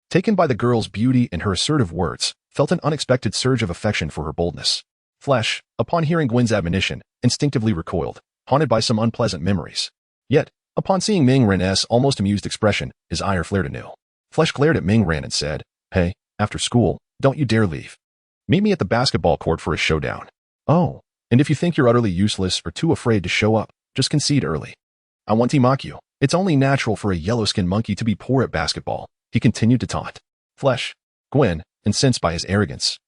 taken by the girl's beauty and her assertive words, felt an unexpected surge of affection for her boldness. Flesh, upon hearing Gwen's admonition, instinctively recoiled, haunted by some unpleasant memories. Yet, upon seeing Ming Ran's almost amused expression, his ire flared anew. Flesh glared at Ming Ran and said, "Hey, after school, don't you dare leave. Meet me at the basketball court for a showdown. Oh, and if you think you're utterly useless or too afraid to show up, just concede early. I want to mock you. It's only natural for a yellow-skinned monkey to be poor at basketball," he continued to taunt. Flesh, Gwen, incensed by his arrogance,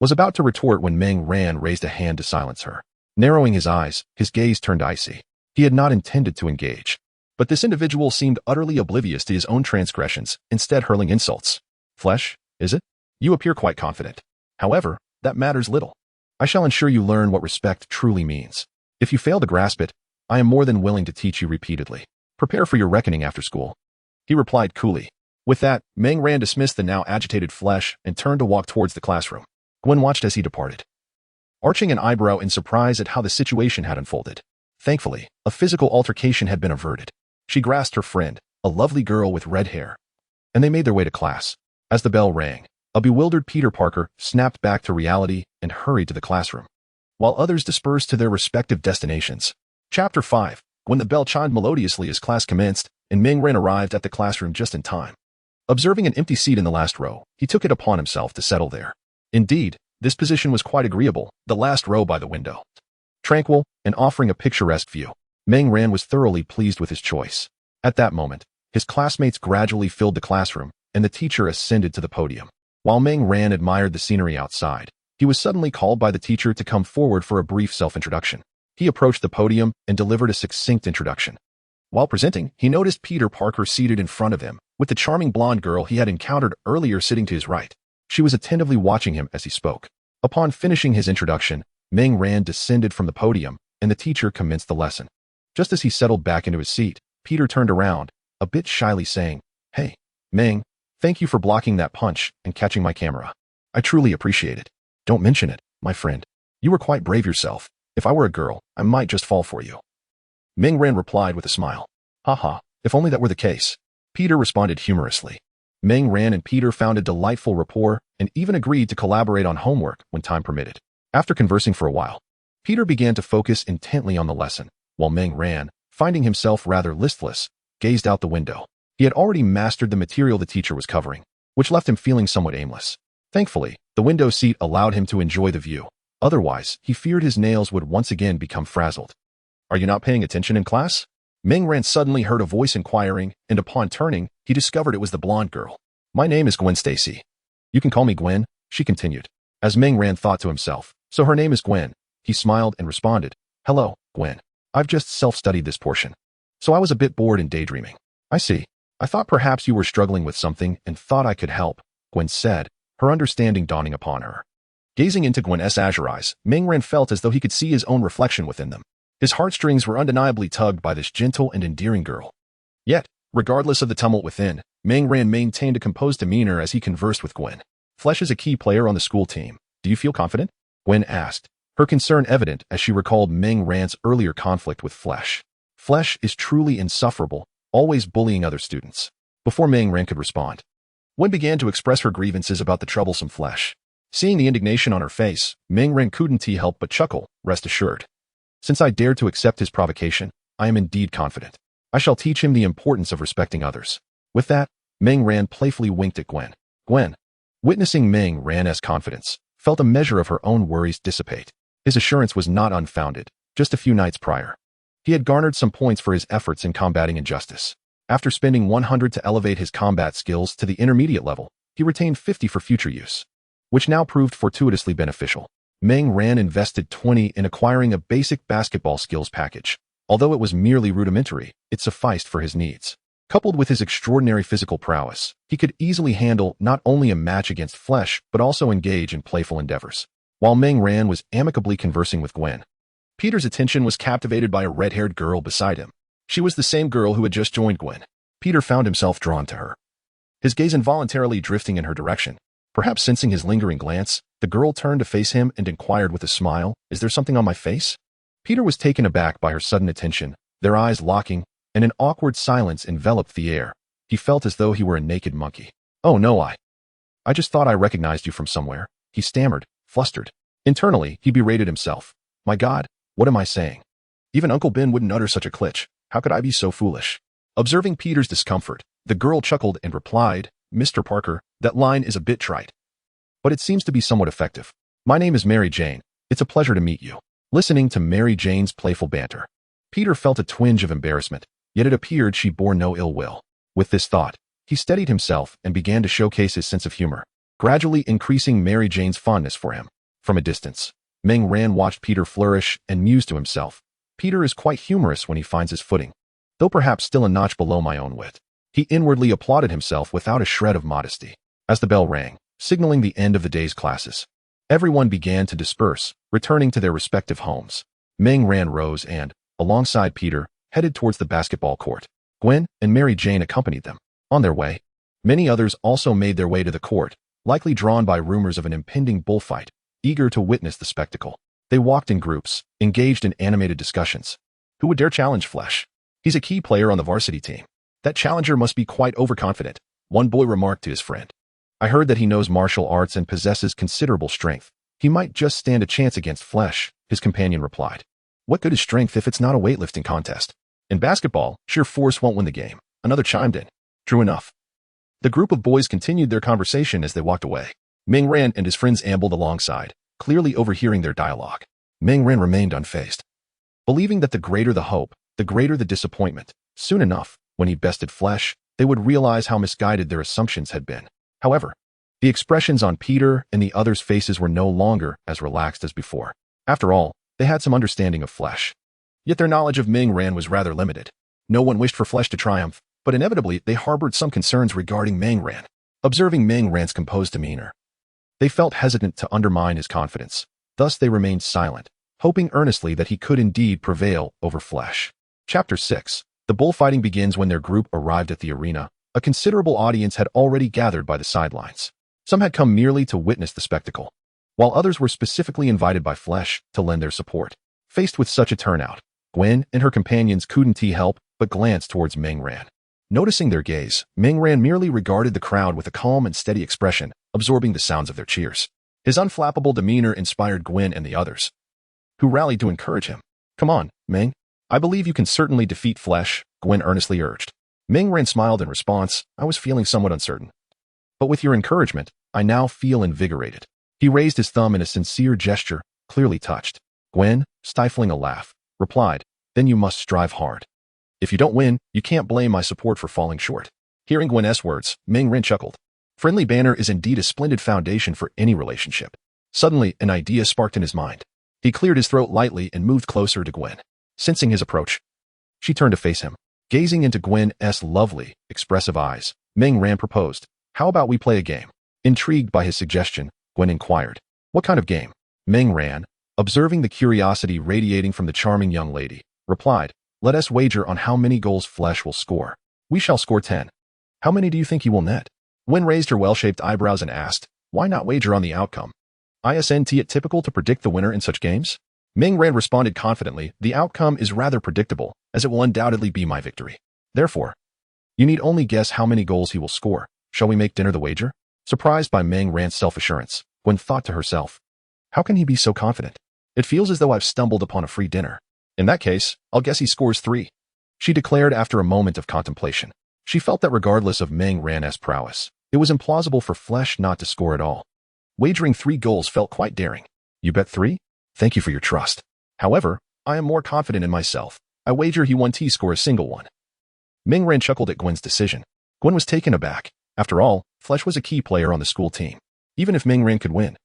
was about to retort when Ming Ran raised a hand to silence her. Narrowing his eyes, his gaze turned icy. He had not intended to engage. But this individual seemed utterly oblivious to his own transgressions, instead hurling insults. "Flesh, is it? You appear quite confident. However, that matters little. I shall ensure you learn what respect truly means. If you fail to grasp it, I am more than willing to teach you repeatedly. Prepare for your reckoning after school," he replied coolly. With that, Ming Ran dismissed the now agitated Flesh and turned to walk towards the classroom. Gwen watched as he departed, arching an eyebrow in surprise at how the situation had unfolded. Thankfully, a physical altercation had been averted. She grasped her friend, a lovely girl with red hair, and they made their way to class. As the bell rang, a bewildered Peter Parker snapped back to reality and hurried to the classroom, while others dispersed to their respective destinations. Chapter 5. When the bell chimed melodiously as class commenced, and Ming Ran arrived at the classroom just in time. Observing an empty seat in the last row, he took it upon himself to settle there. Indeed, this position was quite agreeable, the last row by the window. Tranquil and offering a picturesque view, Ming Ran was thoroughly pleased with his choice. At that moment, his classmates gradually filled the classroom, and the teacher ascended to the podium. While Ming Ran admired the scenery outside, he was suddenly called by the teacher to come forward for a brief self-introduction. He approached the podium and delivered a succinct introduction. While presenting, he noticed Peter Parker seated in front of him, with the charming blonde girl he had encountered earlier sitting to his right. She was attentively watching him as he spoke. Upon finishing his introduction, Ming Ran descended from the podium, and the teacher commenced the lesson. Just as he settled back into his seat, Peter turned around, a bit shyly saying, "Hey, Ming, thank you for blocking that punch and catching my camera. I truly appreciate it. Don't mention it, my friend. You were quite brave yourself. If I were a girl, I might just fall for you." Ming Ran replied with a smile. "Haha, if only that were the case." Peter responded humorously. Ming Ran and Peter found a delightful rapport and even agreed to collaborate on homework when time permitted. After conversing for a while, Peter began to focus intently on the lesson, while Ming Ran, finding himself rather listless, gazed out the window. He had already mastered the material the teacher was covering, which left him feeling somewhat aimless. Thankfully, the window seat allowed him to enjoy the view. Otherwise, he feared his nails would once again become frazzled. "Are you not paying attention in class?" Ming Ran suddenly heard a voice inquiring, and upon turning, he discovered it was the blonde girl. "My name is Gwen Stacy. You can call me Gwen," she continued. As Ming Ran thought to himself, "So her name is Gwen." He smiled and responded, "Hello, Gwen. I've just self-studied this portion, so I was a bit bored and daydreaming." "I see. I thought perhaps you were struggling with something and thought I could help," Gwen said, her understanding dawning upon her. Gazing into Gwen's azure eyes, Ming Ran felt as though he could see his own reflection within them. His heartstrings were undeniably tugged by this gentle and endearing girl. Yet, regardless of the tumult within, Ming Ran maintained a composed demeanor as he conversed with Gwen. "Flesh is a key player on the school team. Do you feel confident?" Gwen asked, her concern evident as she recalled Ming Ran's earlier conflict with Flesh. Flesh is truly insufferable, always bullying other students. Before Ming Ran could respond, Gwen began to express her grievances about the troublesome Flesh. Seeing the indignation on her face, Ming Ran couldn't help but chuckle, rest assured. "Since I dared to accept his provocation, I am indeed confident. I shall teach him the importance of respecting others." With that, Ming Ran playfully winked at Gwen. "Gwen, Witnessing Meng Ran's confidence, felt a measure of her own worries dissipate. His assurance was not unfounded. Just a few nights prior, he had garnered some points for his efforts in combating injustice. After spending 100 to elevate his combat skills to the intermediate level, he retained 50 for future use, which now proved fortuitously beneficial. Meng Ran invested 20 in acquiring a basic basketball skills package. Although it was merely rudimentary, it sufficed for his needs. Coupled with his extraordinary physical prowess, he could easily handle not only a match against Flesh, but also engage in playful endeavors. While Meng Ran was amicably conversing with Gwen, Peter's attention was captivated by a red-haired girl beside him. She was the same girl who had just joined Gwen. Peter found himself drawn to her, his gaze involuntarily drifting in her direction. Perhaps sensing his lingering glance, the girl turned to face him and inquired with a smile, "Is there something on my face?" Peter was taken aback by her sudden attention, their eyes locking, and an awkward silence enveloped the air. He felt as though he were a naked monkey. "Oh no, I just thought I recognized you from somewhere," he stammered, flustered. Internally, he berated himself. "My God, what am I saying? Even Uncle Ben wouldn't utter such a klitsch. How could I be so foolish?" Observing Peter's discomfort, the girl chuckled and replied, "Mr. Parker, that line is a bit trite, but it seems to be somewhat effective. My name is Mary Jane. It's a pleasure to meet you." Listening to Mary Jane's playful banter, Peter felt a twinge of embarrassment, yet it appeared she bore no ill will. With this thought, he steadied himself and began to showcase his sense of humor, gradually increasing Mary Jane's fondness for him. From a distance, Meng Ran watched Peter flourish and mused to himself, "Peter is quite humorous when he finds his footing, though perhaps still a notch below my own wit." He inwardly applauded himself without a shred of modesty. As the bell rang, signaling the end of the day's classes, everyone began to disperse, returning to their respective homes. Meng Ran rose and, alongside Peter, headed towards the basketball court. Gwen and Mary Jane accompanied them. On their way, many others also made their way to the court, likely drawn by rumors of an impending bullfight, eager to witness the spectacle. They walked in groups, engaged in animated discussions. Who would dare challenge Flesh? He's a key player on the varsity team. That challenger must be quite overconfident, one boy remarked to his friend. I heard that he knows martial arts and possesses considerable strength. He might just stand a chance against Flesh, his companion replied. What good is strength if it's not a weightlifting contest? In basketball, sheer force won't win the game. Another chimed in. True enough. The group of boys continued their conversation as they walked away. Meng Ran and his friends ambled alongside, clearly overhearing their dialogue. Meng Ran remained unfazed, believing that the greater the hope, the greater the disappointment. Soon enough, when he bested Flesh, they would realize how misguided their assumptions had been. However, the expressions on Peter and the others' faces were no longer as relaxed as before. After all, they had some understanding of Flesh. Yet their knowledge of Meng Ran was rather limited. No one wished for Flesh to triumph, but inevitably they harbored some concerns regarding Meng Ran. Observing Meng Ran's composed demeanor, they felt hesitant to undermine his confidence. Thus they remained silent, hoping earnestly that he could indeed prevail over Flesh. Chapter 6. The bullfighting begins. When their group arrived at the arena, a considerable audience had already gathered by the sidelines. Some had come merely to witness the spectacle, while others were specifically invited by Flesh to lend their support. Faced with such a turnout, Gwen and her companions couldn't help but glance towards Meng Ran. Noticing their gaze, Meng Ran merely regarded the crowd with a calm and steady expression, absorbing the sounds of their cheers. His unflappable demeanor inspired Gwen and the others, who rallied to encourage him. Come on, Meng. I believe you can certainly defeat Flesh, Gwen earnestly urged. Meng Ran smiled in response. I was feeling somewhat uncertain, but with your encouragement, I now feel invigorated. He raised his thumb in a sincere gesture, clearly touched. Gwen, stifling a laugh, replied, Then you must strive hard. If you don't win, you can't blame my support for falling short. Hearing Gwen's words, Meng Ran chuckled. Friendly banter is indeed a splendid foundation for any relationship. Suddenly, an idea sparked in his mind. He cleared his throat lightly and moved closer to Gwen. Sensing his approach, she turned to face him. Gazing into Gwen's lovely, expressive eyes, Meng Ran proposed, How about we play a game? Intrigued by his suggestion, Gwen inquired, What kind of game? Meng Ran, observing the curiosity radiating from the charming young lady, replied, Let us wager on how many goals Flesh will score. We shall score 10. How many do you think he will net? Gwen raised her well-shaped eyebrows and asked, Why not wager on the outcome? Isn't it typical to predict the winner in such games? Meng Ran responded confidently, The outcome is rather predictable, as it will undoubtedly be my victory. Therefore, you need only guess how many goals he will score. Shall we make dinner the wager? Surprised by Meng Ran's self-assurance, Gwen thought to herself, How can he be so confident? It feels as though I've stumbled upon a free dinner. In that case, I'll guess he scores 3. She declared after a moment of contemplation. She felt that regardless of Meng Ran's prowess, It was implausible for Flesh not to score at all. Wagering 3 goals felt quite daring. You bet 3? Thank you for your trust. However, I am more confident in myself. I wager he won't score a single one. Ming Ran chuckled at Gwen's decision. Gwen was taken aback. After all, Flesh was a key player on the school team. Even if Ming Ran could win,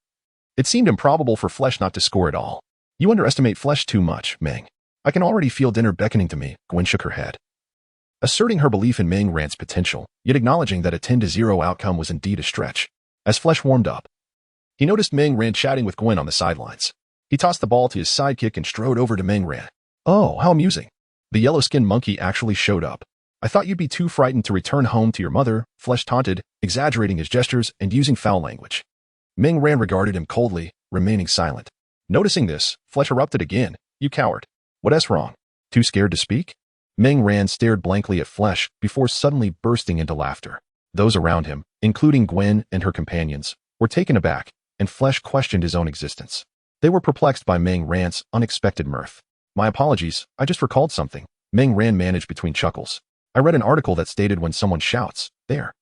it seemed improbable for Flesh not to score at all. You underestimate Flesh too much, Ming. I can already feel dinner beckoning to me. Gwen shook her head, asserting her belief in Ming Ran's potential, yet acknowledging that a 10-0 outcome was indeed a stretch. As Flesh warmed up, he noticed Ming Ran chatting with Gwen on the sidelines. He tossed the ball to his sidekick and strode over to Ming Ran. Oh, how amusing. The yellow-skinned monkey actually showed up. I thought you'd be too frightened to return home to your mother, Flesh taunted, exaggerating his gestures and using foul language. Ming Ran regarded him coldly, remaining silent. Noticing this, Flesh erupted again. You coward. What's wrong? Too scared to speak? Ming Ran stared blankly at Flesh before suddenly bursting into laughter. Those around him, including Gwen and her companions, were taken aback, and Flesh questioned his own existence. They were perplexed by Ming Ran's unexpected mirth. My apologies, I just recalled something. Ming Ran managed between chuckles. I read an article that stated when someone shouts, there.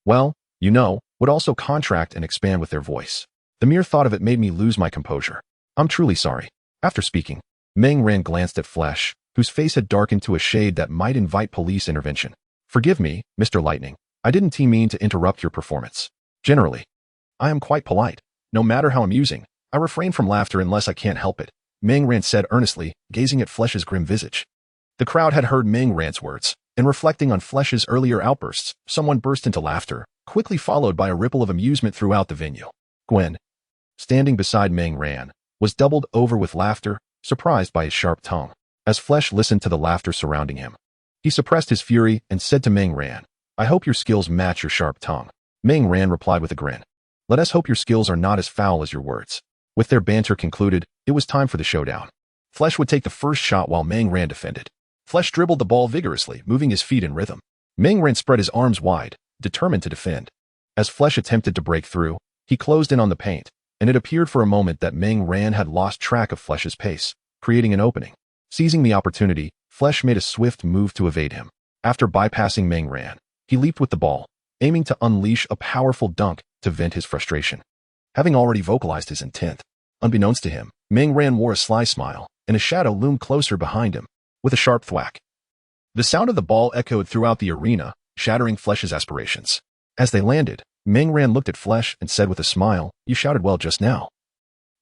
Well, you know, would also contract and expand with their voice. The mere thought of it made me lose my composure. I'm truly sorry. After speaking, Ming Ran glanced at Flesh, whose face had darkened to a shade that might invite police intervention. Forgive me, Mr. Lightning. I didn't mean to interrupt your performance. Generally, I am quite polite. No matter how amusing, I refrain from laughter unless I can't help it, Ming Ran said earnestly, gazing at Flesh's grim visage. The crowd had heard Ming Ran's words, and reflecting on Flesh's earlier outbursts, someone burst into laughter, quickly followed by a ripple of amusement throughout the venue. Gwen, standing beside Ming Ran, was doubled over with laughter, surprised by his sharp tone. As Flesh listened to the laughter surrounding him, he suppressed his fury and said to Ming Ran, I hope your skills match your sharp tongue. Ming Ran replied with a grin. Let us hope your skills are not as foul as your words. With their banter concluded, it was time for the showdown. Flesh would take the first shot while Ming Ran defended. Flesh dribbled the ball vigorously, moving his feet in rhythm. Ming Ran spread his arms wide, determined to defend. As Flesh attempted to break through, he closed in on the paint, and it appeared for a moment that Ming Ran had lost track of Flesh's pace, creating an opening. Seizing the opportunity, Flesh made a swift move to evade him. After bypassing Ming Ran, he leaped with the ball, aiming to unleash a powerful dunk to vent his frustration. Having already vocalized his intent, unbeknownst to him, Ming Ran wore a sly smile, and a shadow loomed closer behind him, with a sharp thwack. The sound of the ball echoed throughout the arena, shattering Flesh's aspirations. As they landed, Ming Ran looked at Flesh and said with a smile, You shouted well just now.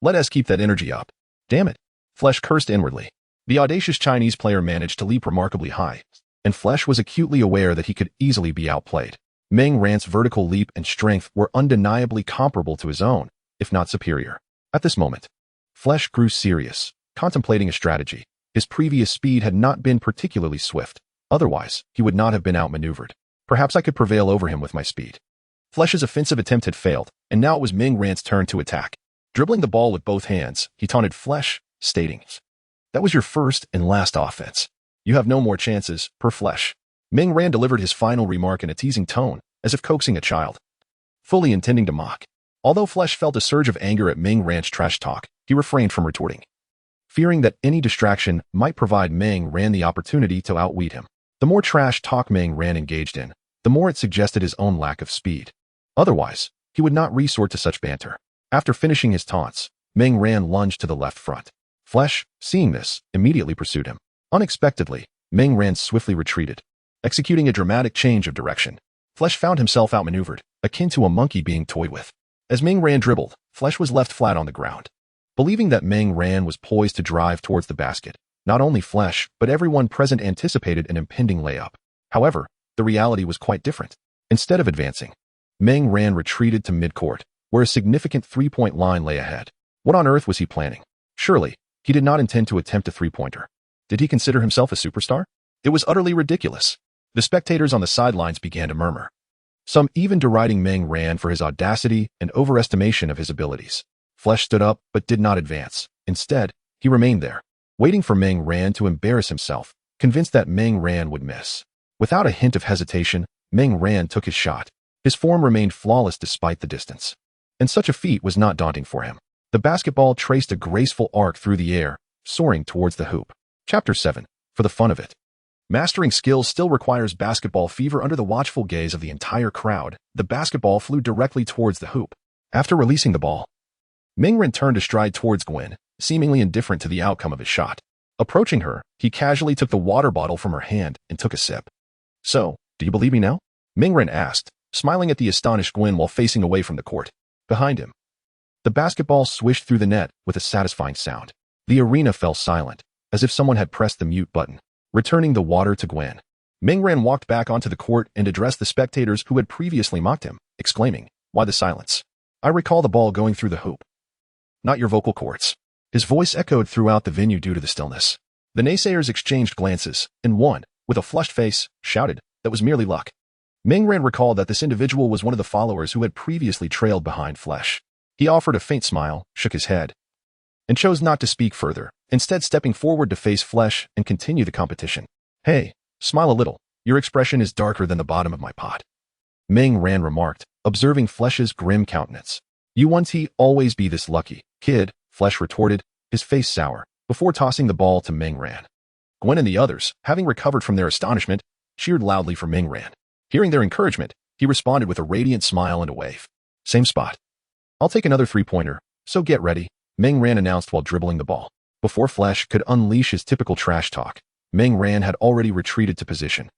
Let us keep that energy up. Damn it. Flesh cursed inwardly. The audacious Chinese player managed to leap remarkably high, and Flesh was acutely aware that he could easily be outplayed. Ming Ran's vertical leap and strength were undeniably comparable to his own, if not superior. At this moment, Flesh grew serious, contemplating a strategy. His previous speed had not been particularly swift. Otherwise, he would not have been outmaneuvered. Perhaps I could prevail over him with my speed. Flesh's offensive attempt had failed, and now it was Ming Ran's turn to attack. Dribbling the ball with both hands, he taunted Flesh, stating, That was your first and last offense. You have no more chances, per Flesh. Ming Ran delivered his final remark in a teasing tone, as if coaxing a child, fully intending to mock. Although Flesh felt a surge of anger at Ming Ran's trash talk, he refrained from retorting, fearing that any distraction might provide Ming Ran the opportunity to outwit him. The more trash talk Ming Ran engaged in, the more it suggested his own lack of speed. Otherwise, he would not resort to such banter. After finishing his taunts, Ming Ran lunged to the left front. Flesh, seeing this, immediately pursued him. Unexpectedly, Ming Ran swiftly retreated, executing a dramatic change of direction. Flesh found himself outmaneuvered, akin to a monkey being toyed with. As Ming Ran dribbled, Flesh was left flat on the ground. Believing that Ming Ran was poised to drive towards the basket, not only Flesh, but everyone present anticipated an impending layup. However, the reality was quite different. Instead of advancing, Ming Ran retreated to midcourt, where a significant three-point line lay ahead. What on earth was he planning? Surely, he did not intend to attempt a three-pointer. Did he consider himself a superstar? It was utterly ridiculous. The spectators on the sidelines began to murmur, some even deriding Ming Ran for his audacity and overestimation of his abilities. Flesh stood up but did not advance. Instead, he remained there, waiting for Ming Ran to embarrass himself, convinced that Ming Ran would miss. Without a hint of hesitation, Ming Ran took his shot. His form remained flawless despite the distance, and such a feat was not daunting for him. The basketball traced a graceful arc through the air, soaring towards the hoop. Chapter 7. For the fun of it. Mastering skills still requires basketball fever. Under the watchful gaze of the entire crowd, the basketball flew directly towards the hoop. After releasing the ball, Mingren turned a stride towards Gwen, seemingly indifferent to the outcome of his shot. Approaching her, he casually took the water bottle from her hand and took a sip. "So, do you believe me now?" Mingren asked, smiling at the astonished Gwen while facing away from the court. Behind him, the basketball swished through the net with a satisfying sound. The arena fell silent, as if someone had pressed the mute button. Returning the water to Gwen, Mingren walked back onto the court and addressed the spectators who had previously mocked him, exclaiming, "Why the silence? I recall the ball going through the hoop, not your vocal cords." His voice echoed throughout the venue due to the stillness. The naysayers exchanged glances, and one, with a flushed face, shouted, "That was merely luck." Mingren recalled that this individual was one of the followers who had previously trailed behind Flesh. He offered a faint smile, shook his head, and chose not to speak further, instead stepping forward to face Flesh and continue the competition. "Hey, smile a little. Your expression is darker than the bottom of my pot," Mingren remarked, observing Flesh's grim countenance. "You won't always be this lucky, kid," Flesh retorted, his face sour, before tossing the ball to Mingren. Gwen and the others, having recovered from their astonishment, cheered loudly for Mingren. Hearing their encouragement, he responded with a radiant smile and a wave. "Same spot. I'll take another three-pointer, so get ready," Mingren announced while dribbling the ball. Before Flesh could unleash his typical trash talk, Mingren had already retreated to position,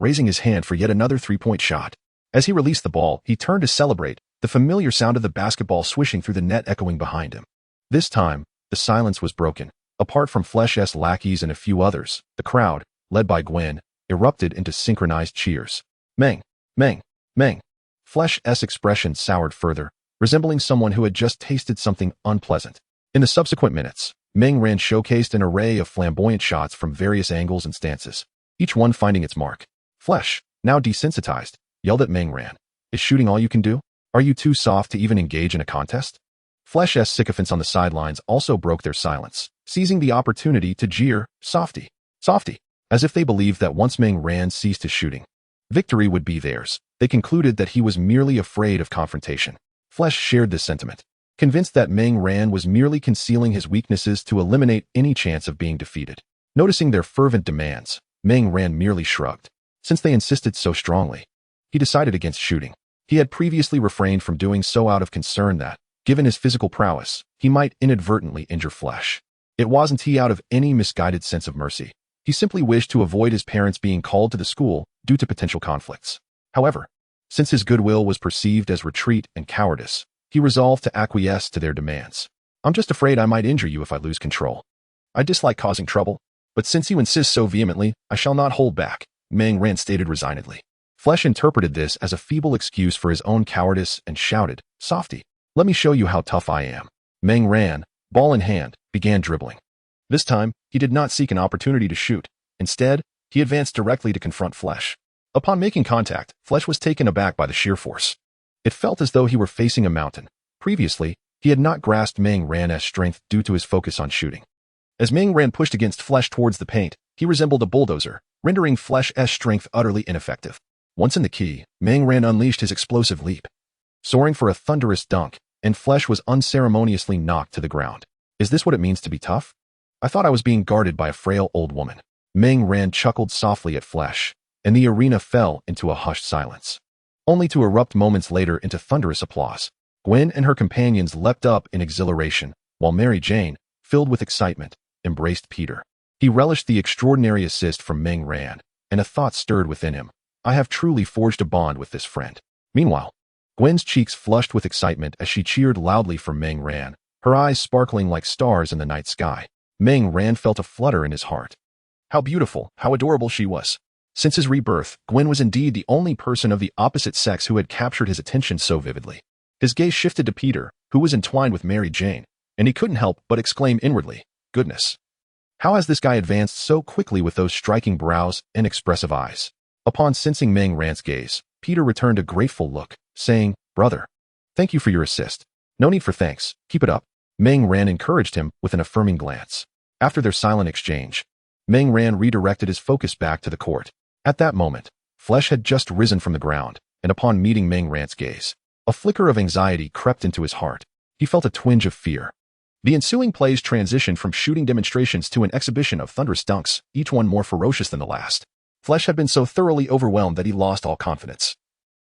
raising his hand for yet another three-point shot. As he released the ball, he turned to celebrate, the familiar sound of the basketball swishing through the net echoing behind him. This time, the silence was broken. Apart from Flesh's lackeys and a few others, the crowd, led by Gwen, erupted into synchronized cheers. "Meng! Meng! Meng!" Flesh's expression soured further, resembling someone who had just tasted something unpleasant. In the subsequent minutes, Mingren showcased an array of flamboyant shots from various angles and stances, each one finding its mark. Flesh, now desensitized, yelled at Mingren, "Is shooting all you can do? Are you too soft to even engage in a contest?" Flesh's sycophants on the sidelines also broke their silence, seizing the opportunity to jeer, "Softy! Softy!" as if they believed that once Mingren ceased his shooting, victory would be theirs. They concluded that he was merely afraid of confrontation. Flesh shared this sentiment, convinced that Mingren was merely concealing his weaknesses to eliminate any chance of being defeated. Noticing their fervent demands, Mingren merely shrugged. Since they insisted so strongly, he decided against shooting. He had previously refrained from doing so out of concern that, given his physical prowess, he might inadvertently injure Flesh. It wasn't out of any misguided sense of mercy. He simply wished to avoid his parents being called to the school due to potential conflicts. However, since his goodwill was perceived as retreat and cowardice, he resolved to acquiesce to their demands. "I'm just afraid I might injure you if I lose control. I dislike causing trouble, but since you insist so vehemently, I shall not hold back," Mingren stated resignedly. Flesh interpreted this as a feeble excuse for his own cowardice and shouted, "Softy, let me show you how tough I am." Mingren, ball in hand, began dribbling. This time, he did not seek an opportunity to shoot. Instead, he advanced directly to confront Flesh. Upon making contact, Flesh was taken aback by the sheer force. It felt as though he were facing a mountain. Previously, he had not grasped Mingren's strength due to his focus on shooting. As Mingren pushed against Flesh towards the paint, he resembled a bulldozer, rendering Flesh's strength utterly ineffective. Once in the key, Mingren unleashed his explosive leap, soaring for a thunderous dunk, and Flesh was unceremoniously knocked to the ground. "Is this what it means to be tough? I thought I was being guarded by a frail old woman." Mingren chuckled softly at Flesh, and the arena fell into a hushed silence, only to erupt moments later into thunderous applause. Gwen and her companions leapt up in exhilaration, while Mary Jane, filled with excitement, embraced Peter. He relished the extraordinary assist from Mingren, and a thought stirred within him. "I have truly forged a bond with this friend." Meanwhile, Gwen's cheeks flushed with excitement as she cheered loudly for Mingren, her eyes sparkling like stars in the night sky. Mingren felt a flutter in his heart. How beautiful, how adorable she was. Since his rebirth, Gwen was indeed the only person of the opposite sex who had captured his attention so vividly. His gaze shifted to Peter, who was entwined with Mary Jane, and he couldn't help but exclaim inwardly, "Goodness! How has this guy advanced so quickly with those striking brows and expressive eyes?" Upon sensing Mingren's gaze, Peter returned a grateful look, saying, "Brother, thank you for your assist." "No need for thanks, keep it up." Mingren encouraged him with an affirming glance. After their silent exchange, Mingren redirected his focus back to the court. At that moment, Flesh had just risen from the ground, and upon meeting Mingren's gaze, a flicker of anxiety crept into his heart. He felt a twinge of fear. The ensuing plays transitioned from shooting demonstrations to an exhibition of thunderous dunks, each one more ferocious than the last. Flesh had been so thoroughly overwhelmed that he lost all confidence,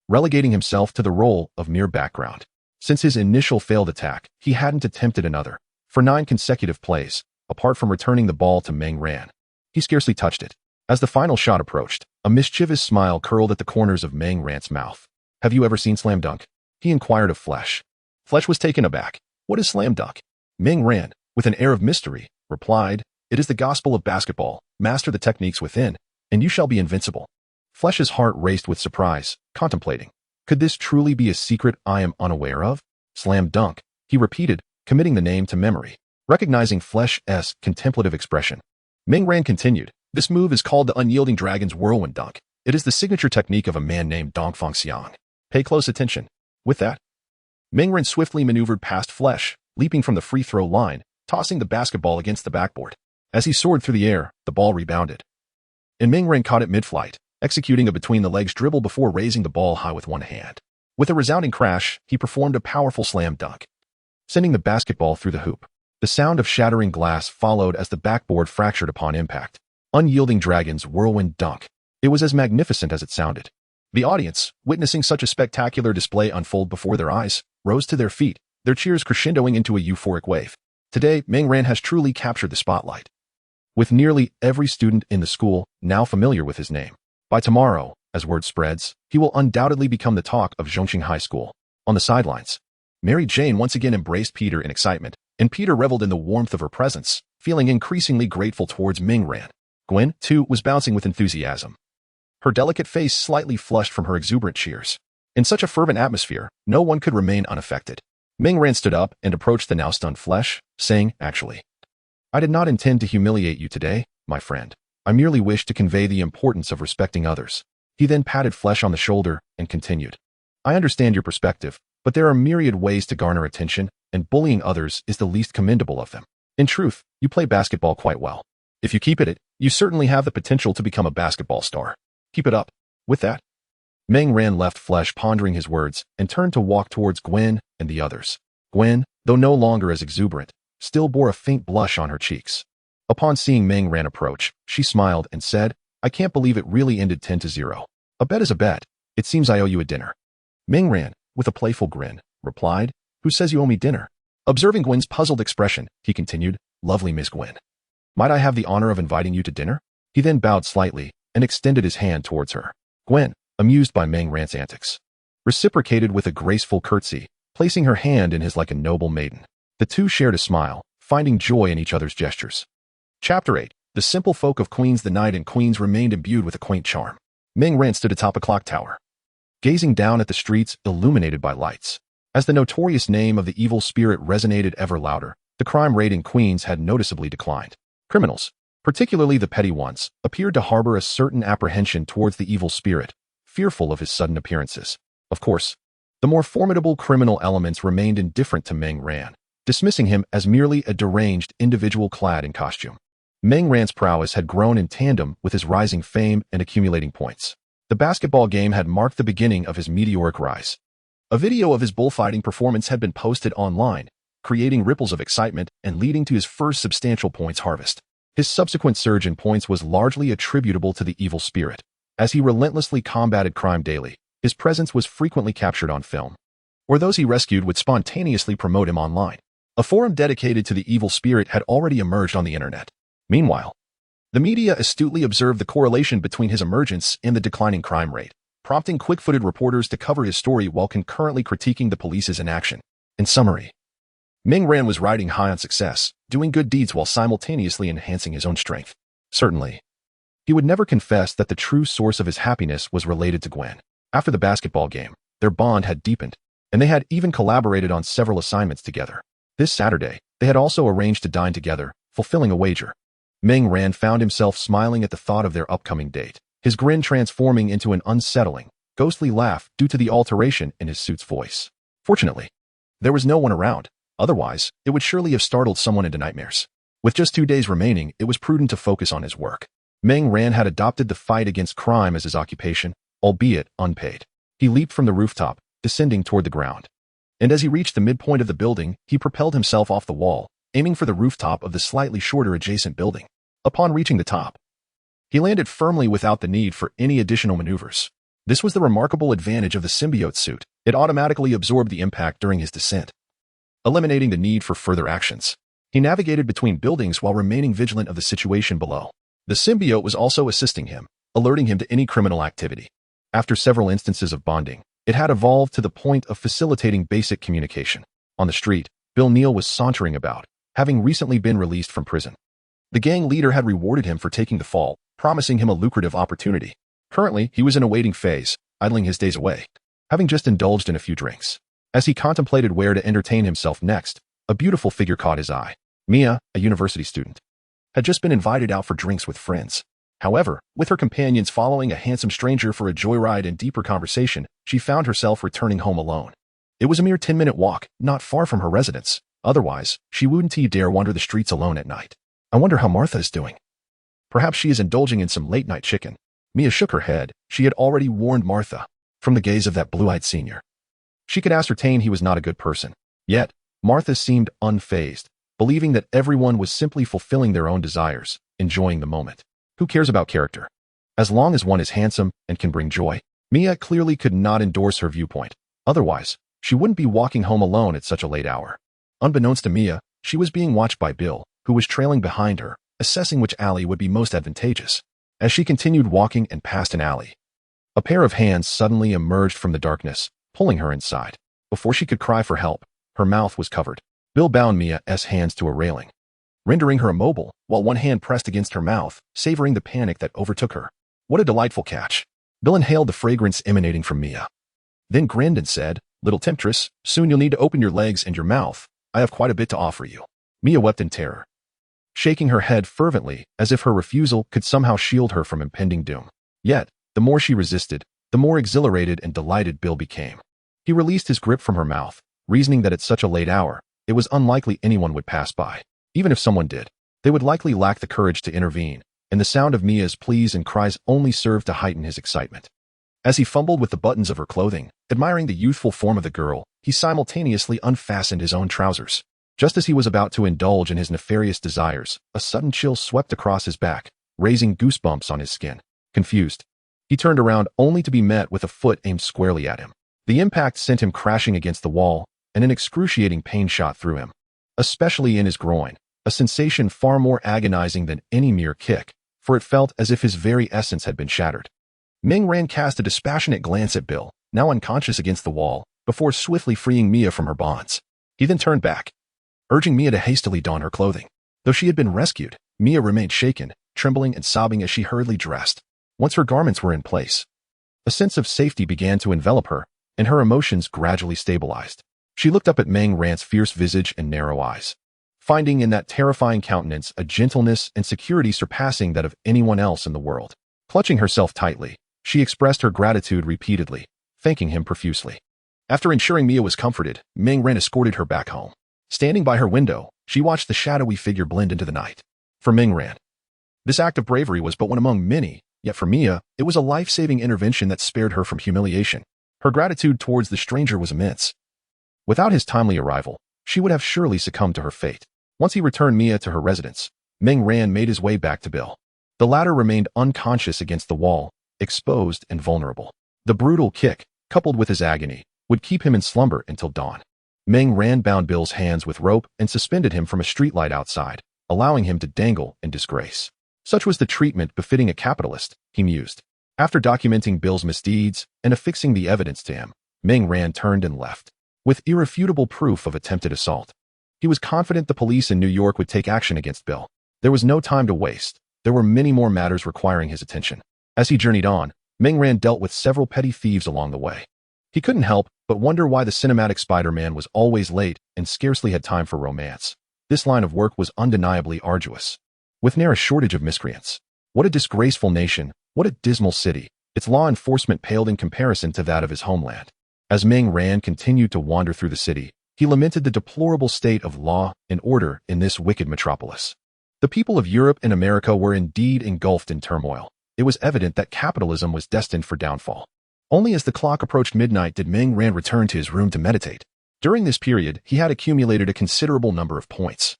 relegating himself to the role of mere background. Since his initial failed attack, he hadn't attempted another. For 9 consecutive plays, apart from returning the ball to Meng Ran, he scarcely touched it. As the final shot approached, a mischievous smile curled at the corners of Meng Ran's mouth. "Have you ever seen slam dunk?" he inquired of Flesh. Flesh was taken aback. "What is slam dunk?" Meng Ran, with an air of mystery, replied, "It is the gospel of basketball. Master the techniques within, and you shall be invincible." Flesh's heart raced with surprise, contemplating, could this truly be a secret I am unaware of? Slam dunk, he repeated, committing the name to memory, recognizing Flesh's contemplative expression. Meng Ran continued, "This move is called the unyielding dragon's whirlwind dunk. It is the signature technique of a man named Dong Fengxiang. Pay close attention." With that, Meng Ran swiftly maneuvered past Flesh, leaping from the free throw line, tossing the basketball against the backboard. As he soared through the air, the ball rebounded, and Meng Ran caught it mid-flight, executing a between-the-legs dribble before raising the ball high with one hand. With a resounding crash, he performed a powerful slam dunk, sending the basketball through the hoop. The sound of shattering glass followed as the backboard fractured upon impact. Unyielding dragon's whirlwind dunk. It was as magnificent as it sounded. The audience, witnessing such a spectacular display unfold before their eyes, rose to their feet, their cheers crescendoing into a euphoric wave. Today, Meng Ran has truly captured the spotlight, with nearly every student in the school now familiar with his name. By tomorrow, as word spreads, he will undoubtedly become the talk of Zhongqing High School. On the sidelines, Mary Jane once again embraced Peter in excitement, and Peter reveled in the warmth of her presence, feeling increasingly grateful towards Meng Ran. Gwen, too, was bouncing with enthusiasm, her delicate face slightly flushed from her exuberant cheers. In such a fervent atmosphere, no one could remain unaffected. Meng Ran stood up and approached the now stunned Flesh, saying, "Actually, I did not intend to humiliate you today, my friend. I merely wished to convey the importance of respecting others." He then patted Flesh on the shoulder and continued, "I understand your perspective, but there are myriad ways to garner attention, and bullying others is the least commendable of them. In truth, you play basketball quite well. If you keep at it, you certainly have the potential to become a basketball star. Keep it up." With that, Meng Ran left Flesh pondering his words and turned to walk towards Gwen and the others. Gwen, though no longer as exuberant, still bore a faint blush on her cheeks. Upon seeing Meng Ran approach, she smiled and said, "I can't believe it really ended 10-0. A bet is a bet. It seems I owe you a dinner." Meng Ran, with a playful grin, replied, "Who says you owe me dinner?" Observing Gwen's puzzled expression, he continued, "Lovely Miss Gwen. Might I have the honor of inviting you to dinner?" He then bowed slightly and extended his hand towards her. Gwen, amused by Meng Ran's antics, reciprocated with a graceful curtsy, placing her hand in his like a noble maiden. The two shared a smile, finding joy in each other's gestures. Chapter 8. The simple folk of Queens. The knight and queens remained imbued with a quaint charm. Meng Ran stood atop a clock tower, gazing down at the streets illuminated by lights. As the notorious name of the evil spirit resonated ever louder, the crime rate in Queens had noticeably declined. Criminals, particularly the petty ones, appeared to harbor a certain apprehension towards the evil spirit, fearful of his sudden appearances. Of course, the more formidable criminal elements remained indifferent to Meng Ran, dismissing him as merely a deranged individual clad in costume. Meng Ran's prowess had grown in tandem with his rising fame and accumulating points. The basketball game had marked the beginning of his meteoric rise. A video of his bullfighting performance had been posted online, creating ripples of excitement and leading to his first substantial points harvest. His subsequent surge in points was largely attributable to the evil spirit. As he relentlessly combated crime daily, his presence was frequently captured on film, or those he rescued would spontaneously promote him online. A forum dedicated to the evil spirit had already emerged on the internet. Meanwhile, the media astutely observed the correlation between his emergence and the declining crime rate, prompting quick-footed reporters to cover his story while concurrently critiquing the police's inaction. In summary, Meng Ran was riding high on success, doing good deeds while simultaneously enhancing his own strength. Certainly, he would never confess that the true source of his happiness was related to Gwen. After the basketball game, their bond had deepened, and they had even collaborated on several assignments together. This Saturday, they had also arranged to dine together, fulfilling a wager. Meng Ran found himself smiling at the thought of their upcoming date, his grin transforming into an unsettling, ghostly laugh due to the alteration in his suit's voice. Fortunately, there was no one around. Otherwise, it would surely have startled someone into nightmares. With just 2 days remaining, it was prudent to focus on his work. Meng Ran had adopted the fight against crime as his occupation, albeit unpaid. He leaped from the rooftop, descending toward the ground. And as he reached the midpoint of the building, he propelled himself off the wall, aiming for the rooftop of the slightly shorter adjacent building. Upon reaching the top, he landed firmly without the need for any additional maneuvers. This was the remarkable advantage of the symbiote suit. It automatically absorbed the impact during his descent, eliminating the need for further actions. He navigated between buildings while remaining vigilant of the situation below. The symbiote was also assisting him, alerting him to any criminal activity. After several instances of bonding, it had evolved to the point of facilitating basic communication. On the street, Bill Neal was sauntering about, having recently been released from prison. The gang leader had rewarded him for taking the fall, promising him a lucrative opportunity. Currently, he was in a waiting phase, idling his days away, having just indulged in a few drinks. As he contemplated where to entertain himself next, a beautiful figure caught his eye. Mia, a university student, had just been invited out for drinks with friends. However, with her companions following a handsome stranger for a joyride and deeper conversation, she found herself returning home alone. It was a mere 10-minute walk, not far from her residence. Otherwise, she wouldn't dare wander the streets alone at night. I wonder how Martha is doing. Perhaps she is indulging in some late-night chicken. Mia shook her head. She had already warned Martha from the gaze of that blue-eyed senior. She could ascertain he was not a good person. Yet, Martha seemed unfazed, believing that everyone was simply fulfilling their own desires, enjoying the moment. Who cares about character? As long as one is handsome and can bring joy. Mia clearly could not endorse her viewpoint. Otherwise, she wouldn't be walking home alone at such a late hour. Unbeknownst to Mia, she was being watched by Bill, who was trailing behind her, assessing which alley would be most advantageous. As she continued walking and passed an alley, a pair of hands suddenly emerged from the darkness, pulling her inside. Before she could cry for help, her mouth was covered. Bill bound Mia's hands to a railing, rendering her immobile, while one hand pressed against her mouth, savoring the panic that overtook her. What a delightful catch. Bill inhaled the fragrance emanating from Mia, then grinned and said, "Little temptress, soon you'll need to open your legs and your mouth. I have quite a bit to offer you." Mia wept in terror, shaking her head fervently as if her refusal could somehow shield her from impending doom. Yet, the more she resisted, the more exhilarated and delighted Bill became. He released his grip from her mouth, reasoning that at such a late hour, it was unlikely anyone would pass by. Even if someone did, they would likely lack the courage to intervene, and the sound of Mia's pleas and cries only served to heighten his excitement. As he fumbled with the buttons of her clothing, admiring the youthful form of the girl, he simultaneously unfastened his own trousers. Just as he was about to indulge in his nefarious desires, a sudden chill swept across his back, raising goosebumps on his skin. Confused, he turned around only to be met with a foot aimed squarely at him. The impact sent him crashing against the wall, and an excruciating pain shot through him, especially in his groin, a sensation far more agonizing than any mere kick, for it felt as if his very essence had been shattered. Ming Ran cast a dispassionate glance at Bill, now unconscious against the wall, before swiftly freeing Mia from her bonds. He then turned back, urging Mia to hastily don her clothing. Though she had been rescued, Mia remained shaken, trembling and sobbing as she hurriedly dressed. Once her garments were in place, a sense of safety began to envelop her, and her emotions gradually stabilized. She looked up at Meng Ran's fierce visage and narrow eyes, finding in that terrifying countenance a gentleness and security surpassing that of anyone else in the world. Clutching herself tightly, she expressed her gratitude repeatedly, thanking him profusely. After ensuring Mia was comforted, Meng Ran escorted her back home. Standing by her window, she watched the shadowy figure blend into the night. For Meng Ran, this act of bravery was but one among many, yet for Mia, it was a life-saving intervention that spared her from humiliation. Her gratitude towards the stranger was immense. Without his timely arrival, she would have surely succumbed to her fate. Once he returned Mia to her residence, Meng Ran made his way back to Bill. The latter remained unconscious against the wall, exposed and vulnerable. The brutal kick, coupled with his agony, would keep him in slumber until dawn. Meng Ran bound Bill's hands with rope and suspended him from a streetlight outside, allowing him to dangle in disgrace. Such was the treatment befitting a capitalist, he mused. After documenting Bill's misdeeds and affixing the evidence to him, Meng Ran turned and left, with irrefutable proof of attempted assault. He was confident the police in New York would take action against Bill. There was no time to waste. There were many more matters requiring his attention. As he journeyed on, Meng Ran dealt with several petty thieves along the way. He couldn't help but wonder why the cinematic Spider-Man was always late and scarcely had time for romance. This line of work was undeniably arduous, with ne'er a shortage of miscreants. What a disgraceful nation, what a dismal city. Its law enforcement paled in comparison to that of his homeland. As Meng Ran continued to wander through the city, he lamented the deplorable state of law and order in this wicked metropolis. The people of Europe and America were indeed engulfed in turmoil. It was evident that capitalism was destined for downfall. Only as the clock approached midnight did Meng Ran return to his room to meditate. During this period, he had accumulated a considerable number of points.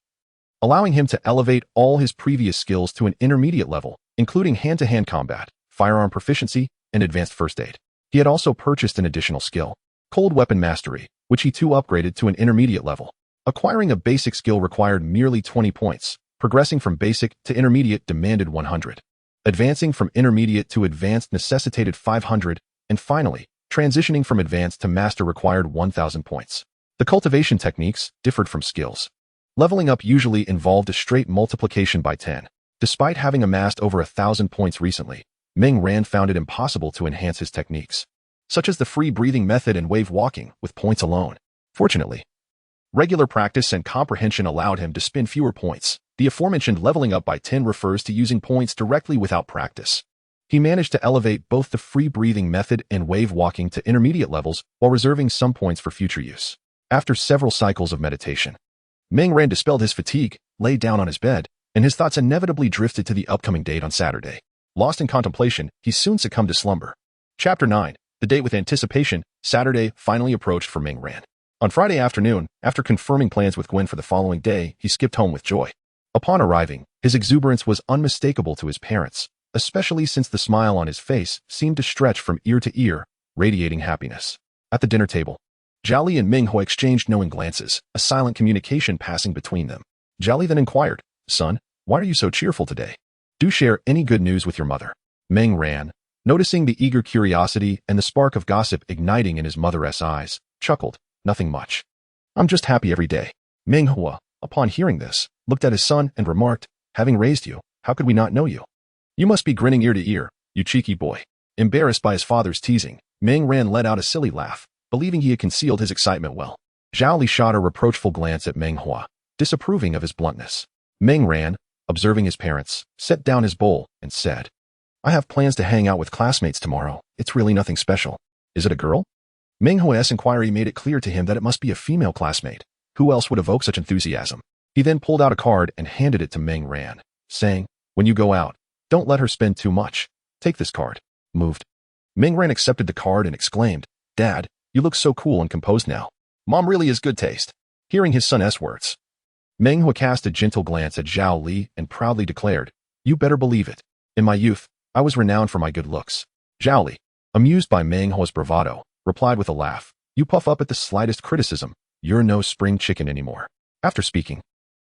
allowing him to elevate all his previous skills to an intermediate level, including hand-to-hand combat, firearm proficiency, and advanced first aid. He had also purchased an additional skill, cold weapon mastery, which he too upgraded to an intermediate level. Acquiring a basic skill required merely 20 points, progressing from basic to intermediate demanded 100. Advancing from intermediate to advanced necessitated 500, and finally, transitioning from advanced to master required 1,000 points. The cultivation techniques differed from skills. Leveling up usually involved a straight multiplication by 10. Despite having amassed over 1,000 points recently, Ming Ran found it impossible to enhance his techniques, such as the free breathing method and wave walking, with points alone. Fortunately, regular practice and comprehension allowed him to spend fewer points. The aforementioned leveling up by 10 refers to using points directly without practice. He managed to elevate both the free breathing method and wave walking to intermediate levels while reserving some points for future use. After several cycles of meditation, Ming Ran dispelled his fatigue, lay down on his bed, and his thoughts inevitably drifted to the upcoming date on Saturday. Lost in contemplation, he soon succumbed to slumber. Chapter 9. The date with anticipation. Saturday finally approached for Ming Ran. On Friday afternoon, after confirming plans with Gwen for the following day, he skipped home with joy. Upon arriving, his exuberance was unmistakable to his parents, especially since the smile on his face seemed to stretch from ear to ear, radiating happiness. At the dinner table, Zhao Li and Ming Hua exchanged knowing glances, a silent communication passing between them. Zhao Li then inquired, "Son, why are you so cheerful today? Do share any good news with your mother." Ming Ran, noticing the eager curiosity and the spark of gossip igniting in his mother's eyes, chuckled, "Nothing much. I'm just happy every day." Ming Hua, upon hearing this, looked at his son and remarked, "Having raised you, how could we not know you? You must be grinning ear to ear, you cheeky boy." Embarrassed by his father's teasing, Ming Ran let out a silly laugh, believing he had concealed his excitement well. Zhao Li shot a reproachful glance at Ming Hua, disapproving of his bluntness. Ming Ran, observing his parents, set down his bowl and said, "I have plans to hang out with classmates tomorrow. It's really nothing special." "Is it a girl?" Ming Hua's inquiry made it clear to him that it must be a female classmate. Who else would evoke such enthusiasm? He then pulled out a card and handed it to Ming Ran, saying, "When you go out, don't let her spend too much. Take this card." Moved. Ming Ran accepted the card and exclaimed, "Dad, you look so cool and composed now. Mom really is good taste." Hearing his son's words, Ming Hua cast a gentle glance at Zhao Li and proudly declared, "You better believe it. In my youth, I was renowned for my good looks." Zhao Li, amused by Ming Hua's bravado, replied with a laugh, "You puff up at the slightest criticism. You're no spring chicken anymore." After speaking,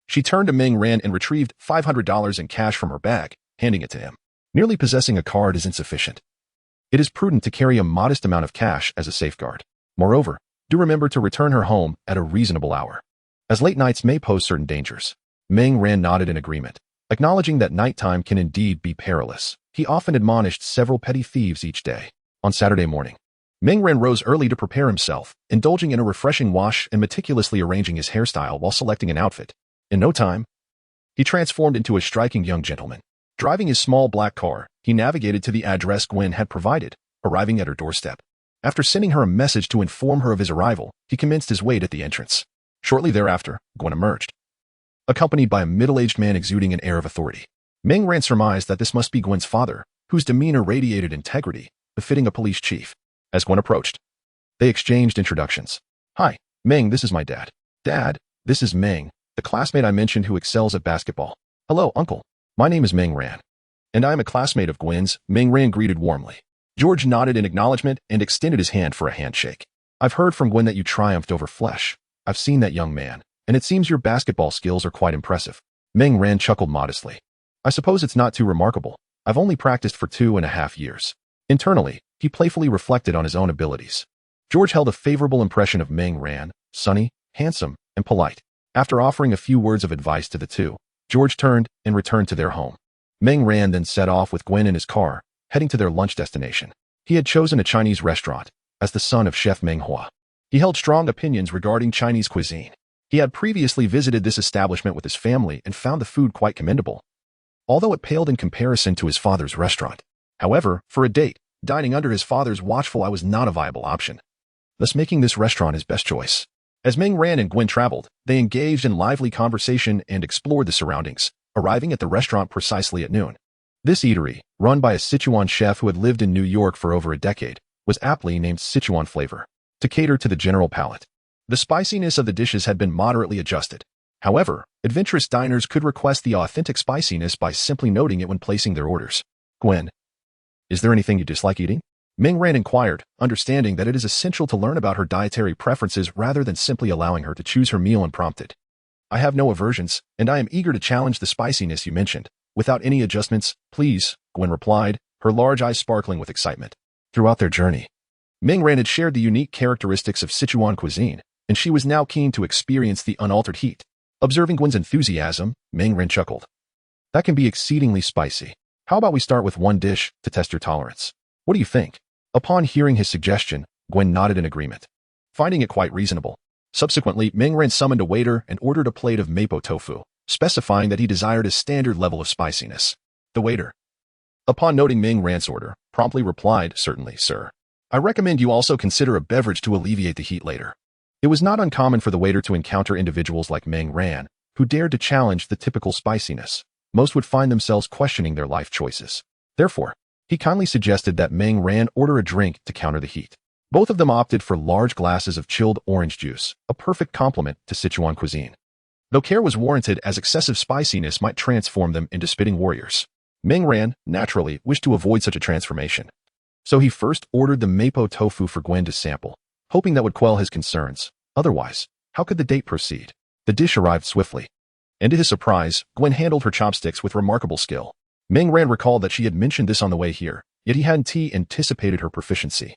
she turned to Ming Ran and retrieved $500 in cash from her bag, handing it to him. Merely possessing a card is insufficient. It is prudent to carry a modest amount of cash as a safeguard. Moreover, do remember to return her home at a reasonable hour, as late nights may pose certain dangers. Ming Ran nodded in agreement, acknowledging that nighttime can indeed be perilous. He often admonished several petty thieves each day. On Saturday morning, Ming Ran rose early to prepare himself, indulging in a refreshing wash and meticulously arranging his hairstyle while selecting an outfit. In no time, he transformed into a striking young gentleman. Driving his small black car, he navigated to the address Gwen had provided, arriving at her doorstep. After sending her a message to inform her of his arrival, he commenced his wait at the entrance. Shortly thereafter, Gwen emerged, accompanied by a middle-aged man exuding an air of authority. Ming Ran surmised that this must be Gwen's father, whose demeanor radiated integrity, befitting a police chief. As Gwen approached, they exchanged introductions. "Hi, Ming, this is my dad." "Dad, this is Ming, the classmate I mentioned who excels at basketball." "Hello, uncle. My name is Ming Ran. And I am a classmate of Gwen's." Ming Ran greeted warmly. George nodded in acknowledgement and extended his hand for a handshake. "I've heard from Gwen that you triumphed over Flesh. I've seen that young man, and it seems your basketball skills are quite impressive." Ming Ran chuckled modestly. "I suppose it's not too remarkable. I've only practiced for 2.5 years. Internally, he playfully reflected on his own abilities. George held a favorable impression of Ming Ran, sunny, handsome, and polite. After offering a few words of advice to the two, George turned and returned to their home. Ming Ran then set off with Gwen in his car, heading to their lunch destination. He had chosen a Chinese restaurant, as the son of Chef Ming Hua. He held strong opinions regarding Chinese cuisine. He had previously visited this establishment with his family and found the food quite commendable, although it paled in comparison to his father's restaurant. However, for a date, dining under his father's watchful eye was not a viable option, thus making this restaurant his best choice. As Ming Ran and Gwen traveled, they engaged in lively conversation and explored the surroundings, arriving at the restaurant precisely at noon. This eatery, run by a Sichuan chef who had lived in New York for over a decade, was aptly named Sichuan Flavor, to cater to the general palate. The spiciness of the dishes had been moderately adjusted. However, adventurous diners could request the authentic spiciness by simply noting it when placing their orders. Gwen, is there anything you dislike eating? Ming Ran inquired, understanding that it is essential to learn about her dietary preferences rather than simply allowing her to choose her meal unprompted. I have no aversions, and I am eager to challenge the spiciness you mentioned. Without any adjustments, please, Gwen replied, her large eyes sparkling with excitement. Throughout their journey, Ming Ran had shared the unique characteristics of Sichuan cuisine, and she was now keen to experience the unaltered heat. Observing Gwen's enthusiasm, Ming Ran chuckled. That can be exceedingly spicy. How about we start with one dish to test your tolerance? What do you think? Upon hearing his suggestion, Gwen nodded in agreement, finding it quite reasonable. Subsequently, Ming Ran summoned a waiter and ordered a plate of mapo tofu, specifying that he desired a standard level of spiciness. The waiter, upon noting Ming Ran's order, promptly replied, "Certainly, sir. I recommend you also consider a beverage to alleviate the heat later." It was not uncommon for the waiter to encounter individuals like Ming Ran, who dared to challenge the typical spiciness. Most would find themselves questioning their life choices. Therefore, he kindly suggested that Ming Ran order a drink to counter the heat. Both of them opted for large glasses of chilled orange juice, a perfect complement to Sichuan cuisine. Though care was warranted as excessive spiciness might transform them into spitting warriors, Ming Ran, naturally, wished to avoid such a transformation. So he first ordered the mapo tofu for Gwen to sample, hoping that would quell his concerns. Otherwise, how could the date proceed? The dish arrived swiftly, and to his surprise, Gwen handled her chopsticks with remarkable skill. Ming Ran recalled that she had mentioned this on the way here, yet he hadn't anticipated her proficiency.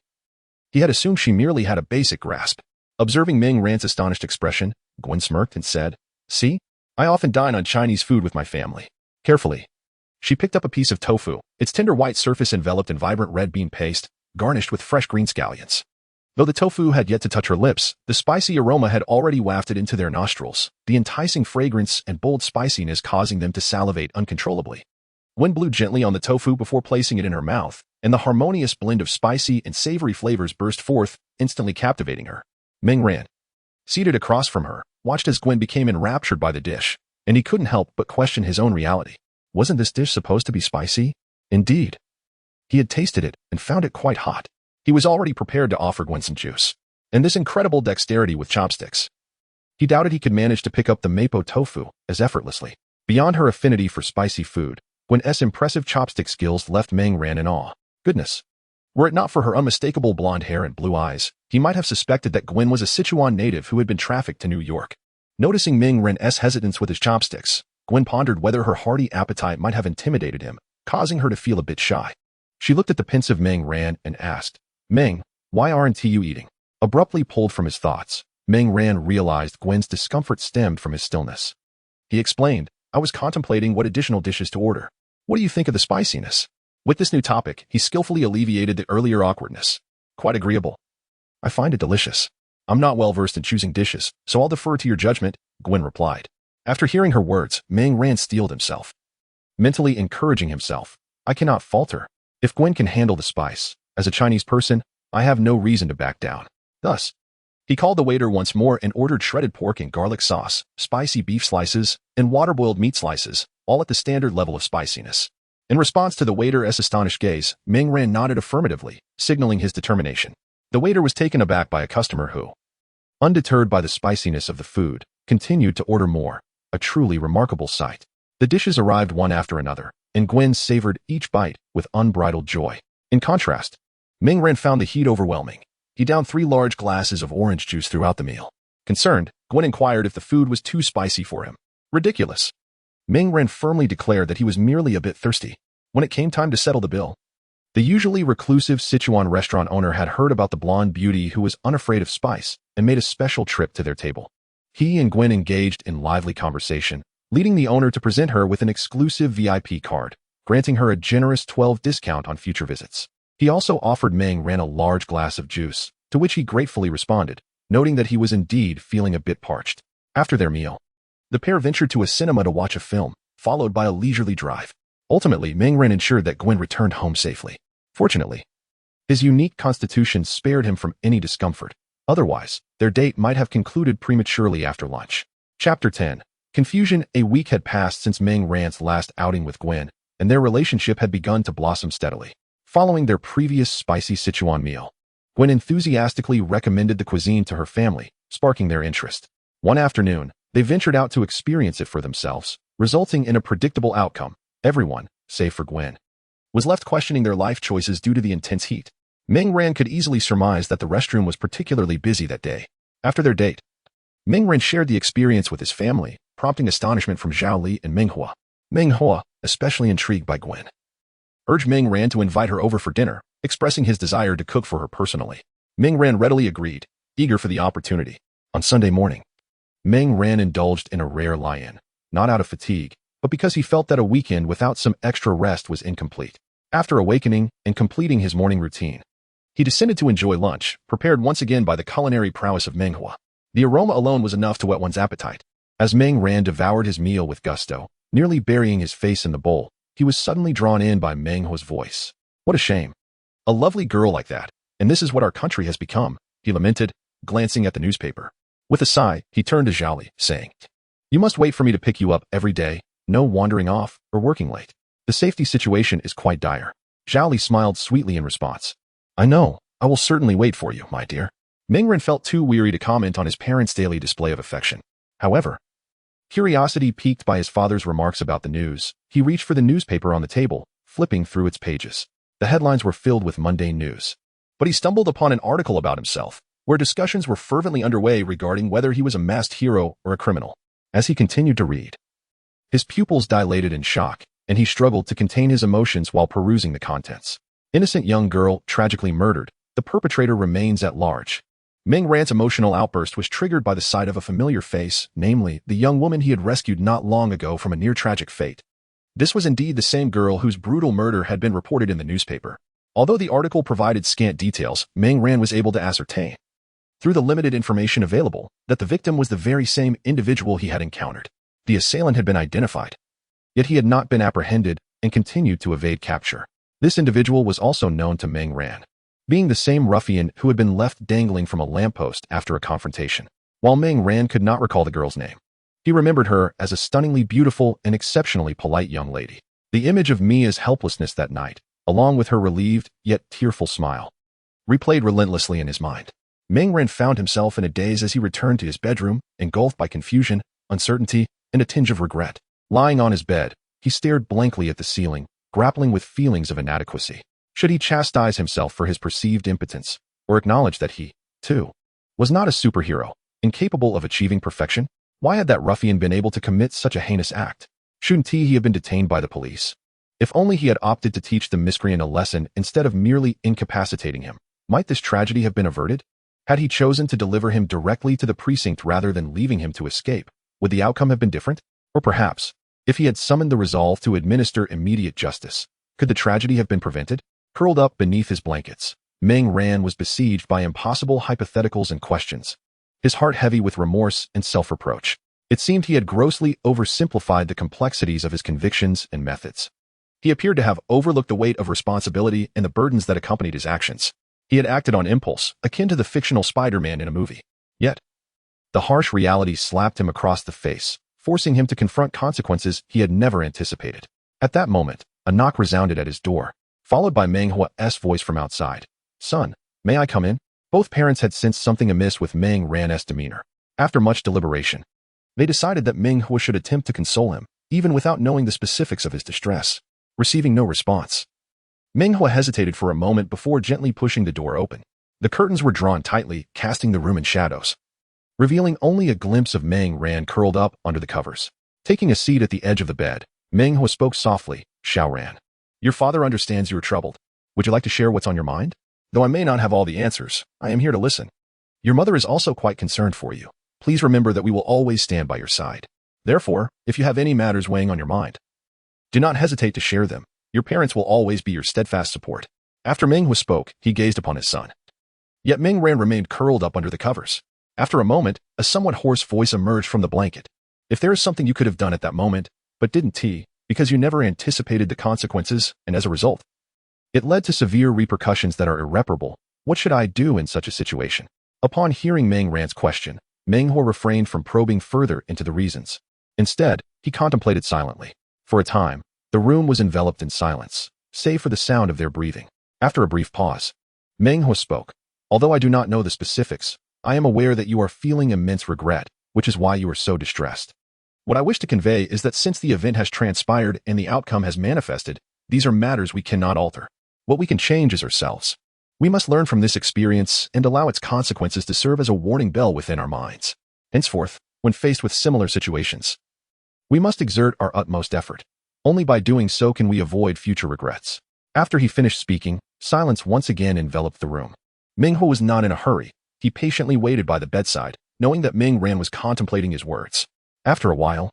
He had assumed she merely had a basic grasp. Observing Ming Ran's astonished expression, Gwen smirked and said, "See, I often dine on Chinese food with my family." Carefully, she picked up a piece of tofu, its tender white surface enveloped in vibrant red bean paste, garnished with fresh green scallions. Though the tofu had yet to touch her lips, the spicy aroma had already wafted into their nostrils, the enticing fragrance and bold spiciness causing them to salivate uncontrollably. Gwen blew gently on the tofu before placing it in her mouth, and the harmonious blend of spicy and savory flavors burst forth, instantly captivating her. Ming Ran, seated across from her, watched as Gwen became enraptured by the dish, and he couldn't help but question his own reality. Wasn't this dish supposed to be spicy? Indeed. He had tasted it and found it quite hot. He was already prepared to offer Gwen some juice, and this incredible dexterity with chopsticks. He doubted he could manage to pick up the mapo tofu as effortlessly. Beyond her affinity for spicy food, Gwen's impressive chopstick skills left Ming Ran in awe. Goodness. Were it not for her unmistakable blonde hair and blue eyes, he might have suspected that Gwen was a Sichuan native who had been trafficked to New York. Noticing Ming Ran's hesitance with his chopsticks, Gwen pondered whether her hearty appetite might have intimidated him, causing her to feel a bit shy. She looked at the pensive Ming Ran and asked, "Ming, why aren't you eating?" Abruptly pulled from his thoughts, Ming Ran realized Gwen's discomfort stemmed from his stillness. He explained, "I was contemplating what additional dishes to order. What do you think of the spiciness?" With this new topic, he skillfully alleviated the earlier awkwardness. "Quite agreeable. I find it delicious. I'm not well versed in choosing dishes, so I'll defer to your judgment," Gwen replied. After hearing her words, Ming Ran steeled himself, mentally encouraging himself. "I cannot falter. If Gwen can handle the spice, as a Chinese person, I have no reason to back down." Thus, he called the waiter once more and ordered shredded pork and garlic sauce, spicy beef slices, and water-boiled meat slices, all at the standard level of spiciness. In response to the waiter's astonished gaze, Ming Ran nodded affirmatively, signaling his determination. The waiter was taken aback by a customer who, undeterred by the spiciness of the food, continued to order more, a truly remarkable sight. The dishes arrived one after another, and Gwen savored each bite with unbridled joy. In contrast, Ming Ran found the heat overwhelming. He downed 3 large glasses of orange juice throughout the meal. Concerned, Gwen inquired if the food was too spicy for him. Ridiculous. Ming Ran firmly declared that he was merely a bit thirsty. When it came time to settle the bill, the usually reclusive Sichuan restaurant owner had heard about the blonde beauty who was unafraid of spice and made a special trip to their table. He and Gwen engaged in lively conversation, leading the owner to present her with an exclusive VIP card, granting her a generous 12% discount on future visits. He also offered Ming Ran a large glass of juice, to which he gratefully responded, noting that he was indeed feeling a bit parched. After their meal, the pair ventured to a cinema to watch a film, followed by a leisurely drive. Ultimately, Ming Ran ensured that Gwen returned home safely. Fortunately, his unique constitution spared him from any discomfort. Otherwise, their date might have concluded prematurely after lunch. Chapter 10. Confusion. A week had passed since Ming Ran's last outing with Gwen, and their relationship had begun to blossom steadily. Following their previous spicy Sichuan meal, Gwen enthusiastically recommended the cuisine to her family, sparking their interest. One afternoon, They ventured out to experience it for themselves, resulting in a predictable outcome. Everyone, save for Gwen, was left questioning their life choices due to the intense heat. Ming Ran could easily surmise that the restroom was particularly busy that day. After their date, Ming Ran shared the experience with his family, prompting astonishment from Zhao Li and Ming Hua. Ming Hua, especially intrigued by Gwen, urged Ming Ran to invite her over for dinner, expressing his desire to cook for her personally. Ming Ran readily agreed, eager for the opportunity. On Sunday morning, Ming Ran indulged in a rare lie-in, not out of fatigue, but because he felt that a weekend without some extra rest was incomplete. After awakening and completing his morning routine, he descended to enjoy lunch, prepared once again by the culinary prowess of Ming Hua. The aroma alone was enough to whet one's appetite. As Ming Ran devoured his meal with gusto, nearly burying his face in the bowl, he was suddenly drawn in by Ming Hua's voice. What a shame. A lovely girl like that, and this is what our country has become, he lamented, glancing at the newspaper. With a sigh, he turned to Zhao Li, saying, You must wait for me to pick you up every day, no wandering off or working late. The safety situation is quite dire. Zhao Li smiled sweetly in response. I know, I will certainly wait for you, my dear. Ming Ran felt too weary to comment on his parents' daily display of affection. However, curiosity piqued by his father's remarks about the news, he reached for the newspaper on the table, flipping through its pages. The headlines were filled with mundane news. But he stumbled upon an article about himself, where discussions were fervently underway regarding whether he was a masked hero or a criminal. As he continued to read, his pupils dilated in shock, and he struggled to contain his emotions while perusing the contents. Innocent young girl tragically murdered. The perpetrator remains at large. Ming Ran's emotional outburst was triggered by the sight of a familiar face, namely, the young woman he had rescued not long ago from a near-tragic fate. This was indeed the same girl whose brutal murder had been reported in the newspaper. Although the article provided scant details, Ming Ran was able to ascertain, through the limited information available, that the victim was the very same individual he had encountered. The assailant had been identified, yet he had not been apprehended and continued to evade capture. This individual was also known to Ming Ran, being the same ruffian who had been left dangling from a lamppost after a confrontation. While Ming Ran could not recall the girl's name, he remembered her as a stunningly beautiful and exceptionally polite young lady. The image of Mia's helplessness that night, along with her relieved yet tearful smile, replayed relentlessly in his mind. Ming Ran found himself in a daze as he returned to his bedroom, engulfed by confusion, uncertainty, and a tinge of regret. Lying on his bed, he stared blankly at the ceiling, grappling with feelings of inadequacy. Should he chastise himself for his perceived impotence, or acknowledge that he, too, was not a superhero, incapable of achieving perfection? Why had that ruffian been able to commit such a heinous act? Shouldn't he have been detained by the police? If only he had opted to teach the miscreant a lesson instead of merely incapacitating him, might this tragedy have been averted? Had he chosen to deliver him directly to the precinct rather than leaving him to escape, would the outcome have been different? Or perhaps, if he had summoned the resolve to administer immediate justice, could the tragedy have been prevented? Curled up beneath his blankets, Ming Ran was besieged by impossible hypotheticals and questions, his heart heavy with remorse and self-reproach. It seemed he had grossly oversimplified the complexities of his convictions and methods. He appeared to have overlooked the weight of responsibility and the burdens that accompanied his actions. He had acted on impulse, akin to the fictional Spider-Man in a movie. Yet, the harsh reality slapped him across the face, forcing him to confront consequences he had never anticipated. At that moment, a knock resounded at his door, followed by Meng Hua's voice from outside. Son, may I come in? Both parents had sensed something amiss with Meng Ran's demeanor. After much deliberation, they decided that Meng Hua should attempt to console him, even without knowing the specifics of his distress. Receiving no response, Meng Hua hesitated for a moment before gently pushing the door open. The curtains were drawn tightly, casting the room in shadows, revealing only a glimpse of Meng Ran curled up under the covers. Taking a seat at the edge of the bed, Meng Hua spoke softly. Xiao Ran, your father understands you are troubled. Would you like to share what's on your mind? Though I may not have all the answers, I am here to listen. Your mother is also quite concerned for you. Please remember that we will always stand by your side. Therefore, if you have any matters weighing on your mind, do not hesitate to share them. Your parents will always be your steadfast support. After Meng Hua spoke, he gazed upon his son. Yet Meng Ran remained curled up under the covers. After a moment, a somewhat hoarse voice emerged from the blanket. If there is something you could have done at that moment, but didn't, because you never anticipated the consequences, and as a result, it led to severe repercussions that are irreparable, what should I do in such a situation? Upon hearing Meng Ran's question, Meng Hua refrained from probing further into the reasons. Instead, he contemplated silently. For a time, the room was enveloped in silence, save for the sound of their breathing. After a brief pause, Meng Hua spoke. Although I do not know the specifics, I am aware that you are feeling immense regret, which is why you are so distressed. What I wish to convey is that since the event has transpired and the outcome has manifested, these are matters we cannot alter. What we can change is ourselves. We must learn from this experience and allow its consequences to serve as a warning bell within our minds. Henceforth, when faced with similar situations, we must exert our utmost effort. Only by doing so can we avoid future regrets. After he finished speaking, silence once again enveloped the room. Ming-Ho was not in a hurry. He patiently waited by the bedside, knowing that Ming Ran was contemplating his words. After a while,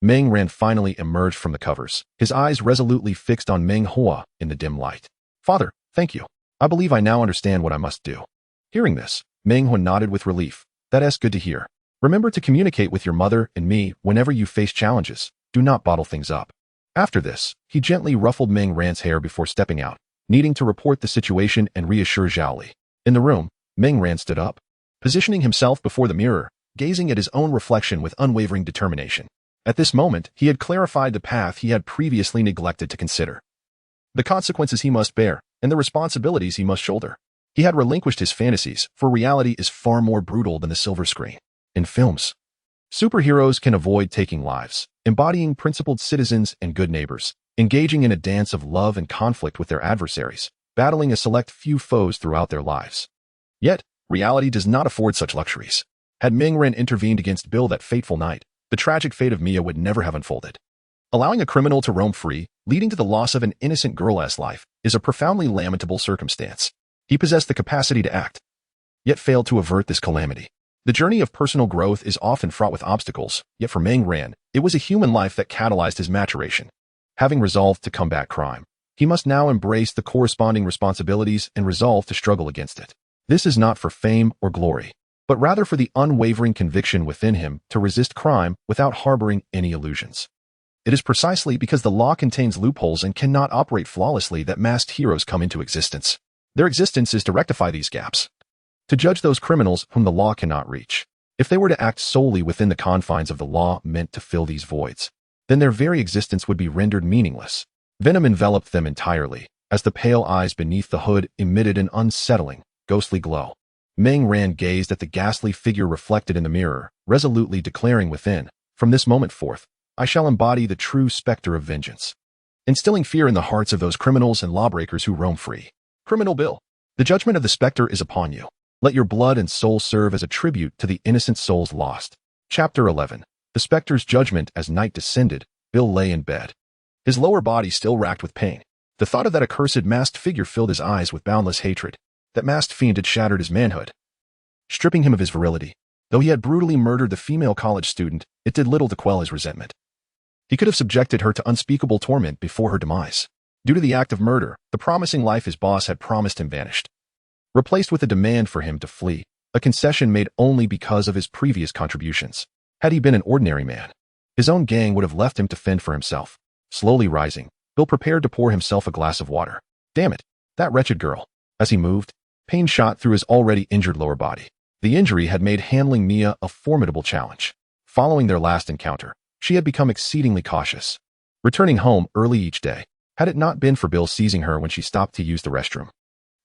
Ming Ran finally emerged from the covers, his eyes resolutely fixed on Ming Hua in the dim light. "Father, thank you. I believe I now understand what I must do." Hearing this, Ming Hua nodded with relief. "That's good to hear. Remember to communicate with your mother and me whenever you face challenges. Do not bottle things up." After this, he gently ruffled Ming Ran's hair before stepping out, needing to report the situation and reassure Zhao Li. In the room, Ming Ran stood up, positioning himself before the mirror, gazing at his own reflection with unwavering determination. At this moment, he had clarified the path he had previously neglected to consider, the consequences he must bear, and the responsibilities he must shoulder. He had relinquished his fantasies, for reality is far more brutal than the silver screen. In films, superheroes can avoid taking lives, embodying principled citizens and good neighbors, engaging in a dance of love and conflict with their adversaries, battling a select few foes throughout their lives. Yet, reality does not afford such luxuries. Had Ming Ran intervened against Bill that fateful night, the tragic fate of Mia would never have unfolded. Allowing a criminal to roam free, leading to the loss of an innocent girl's life, is a profoundly lamentable circumstance. He possessed the capacity to act, yet failed to avert this calamity. The journey of personal growth is often fraught with obstacles, yet for Ming Ran, it was a human life that catalyzed his maturation. Having resolved to combat crime, he must now embrace the corresponding responsibilities and resolve to struggle against it. This is not for fame or glory, but rather for the unwavering conviction within him to resist crime without harboring any illusions. It is precisely because the law contains loopholes and cannot operate flawlessly that masked heroes come into existence. Their existence is to rectify these gaps, to judge those criminals whom the law cannot reach. If they were to act solely within the confines of the law meant to fill these voids, then their very existence would be rendered meaningless. Venom enveloped them entirely, as the pale eyes beneath the hood emitted an unsettling, ghostly glow. Ming Ran gazed at the ghastly figure reflected in the mirror, resolutely declaring within, "From this moment forth, I shall embody the true specter of vengeance, instilling fear in the hearts of those criminals and lawbreakers who roam free." Criminal Bill, the judgment of the specter is upon you. Let your blood and soul serve as a tribute to the innocent souls lost. Chapter 11. The specter's judgment. As night descended, Bill lay in bed, his lower body still racked with pain. The thought of that accursed masked figure filled his eyes with boundless hatred. That masked fiend had shattered his manhood, stripping him of his virility. Though he had brutally murdered the female college student, it did little to quell his resentment. He could have subjected her to unspeakable torment before her demise. Due to the act of murder, the promising life his boss had promised him vanished, replaced with a demand for him to flee, a concession made only because of his previous contributions. Had he been an ordinary man, his own gang would have left him to fend for himself. Slowly rising, Bill prepared to pour himself a glass of water. Damn it, that wretched girl. As he moved, pain shot through his already injured lower body. The injury had made handling Mia a formidable challenge. Following their last encounter, she had become exceedingly cautious, returning home early each day. Had it not been for Bill seizing her when she stopped to use the restroom,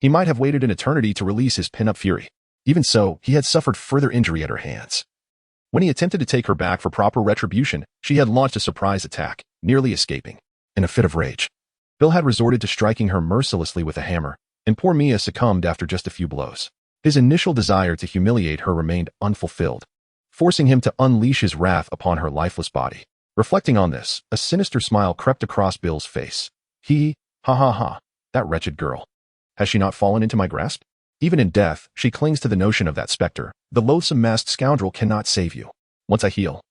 he might have waited an eternity to release his pent-up fury. Even so, he had suffered further injury at her hands. When he attempted to take her back for proper retribution, she had launched a surprise attack, nearly escaping. In a fit of rage, Bill had resorted to striking her mercilessly with a hammer, and poor Mia succumbed after just a few blows. His initial desire to humiliate her remained unfulfilled, forcing him to unleash his wrath upon her lifeless body. Reflecting on this, a sinister smile crept across Bill's face. Ha ha ha, that wretched girl. Has she not fallen into my grasp? Even in death, she clings to the notion of that specter. The loathsome masked scoundrel cannot save you. Once I heal,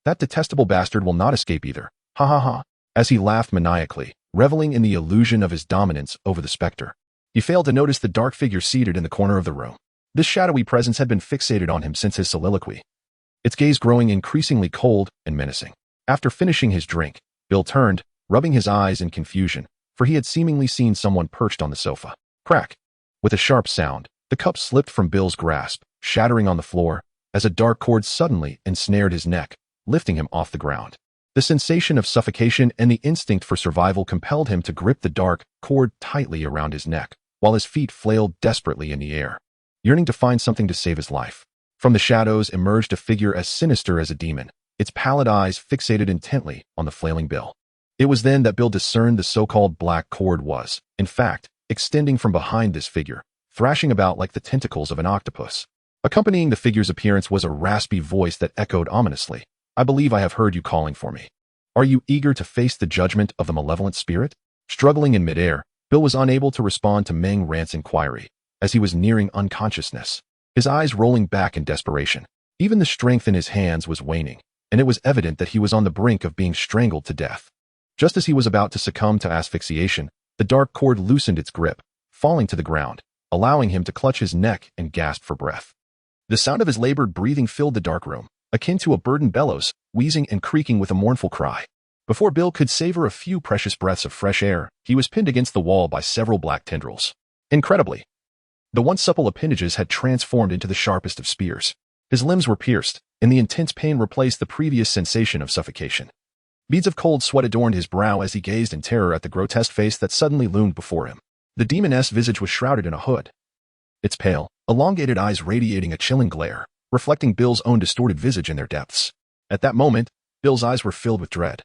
that detestable bastard will not escape either. Ha ha ha. As he laughed maniacally, reveling in the illusion of his dominance over the specter, he failed to notice the dark figure seated in the corner of the room. This shadowy presence had been fixated on him since his soliloquy, its gaze growing increasingly cold and menacing. After finishing his drink, Bill turned, rubbing his eyes in confusion, for he had seemingly seen someone perched on the sofa. Crack! With a sharp sound, the cup slipped from Bill's grasp, shattering on the floor, as a dark cord suddenly ensnared his neck, lifting him off the ground. The sensation of suffocation and the instinct for survival compelled him to grip the dark cord tightly around his neck, while his feet flailed desperately in the air, yearning to find something to save his life. From the shadows emerged a figure as sinister as a demon, its pallid eyes fixated intently on the flailing Bill. It was then that Bill discerned the so-called black cord was, in fact, extending from behind this figure, thrashing about like the tentacles of an octopus. Accompanying the figure's appearance was a raspy voice that echoed ominously. "I believe I have heard you calling for me. Are you eager to face the judgment of the malevolent spirit?" Struggling in midair, Bill was unable to respond to Meng Rant's inquiry, as he was nearing unconsciousness, his eyes rolling back in desperation. Even the strength in his hands was waning, and it was evident that he was on the brink of being strangled to death. Just as he was about to succumb to asphyxiation, the dark cord loosened its grip, falling to the ground, allowing him to clutch his neck and gasp for breath. The sound of his labored breathing filled the dark room, akin to a burdened bellows, wheezing and creaking with a mournful cry. Before Bill could savor a few precious breaths of fresh air, he was pinned against the wall by several black tendrils. Incredibly, the once supple appendages had transformed into the sharpest of spears. His limbs were pierced, and the intense pain replaced the previous sensation of suffocation. Beads of cold sweat adorned his brow as he gazed in terror at the grotesque face that suddenly loomed before him. The demoness visage was shrouded in a hood, its pale, elongated eyes radiating a chilling glare, reflecting Bill's own distorted visage in their depths. At that moment, Bill's eyes were filled with dread,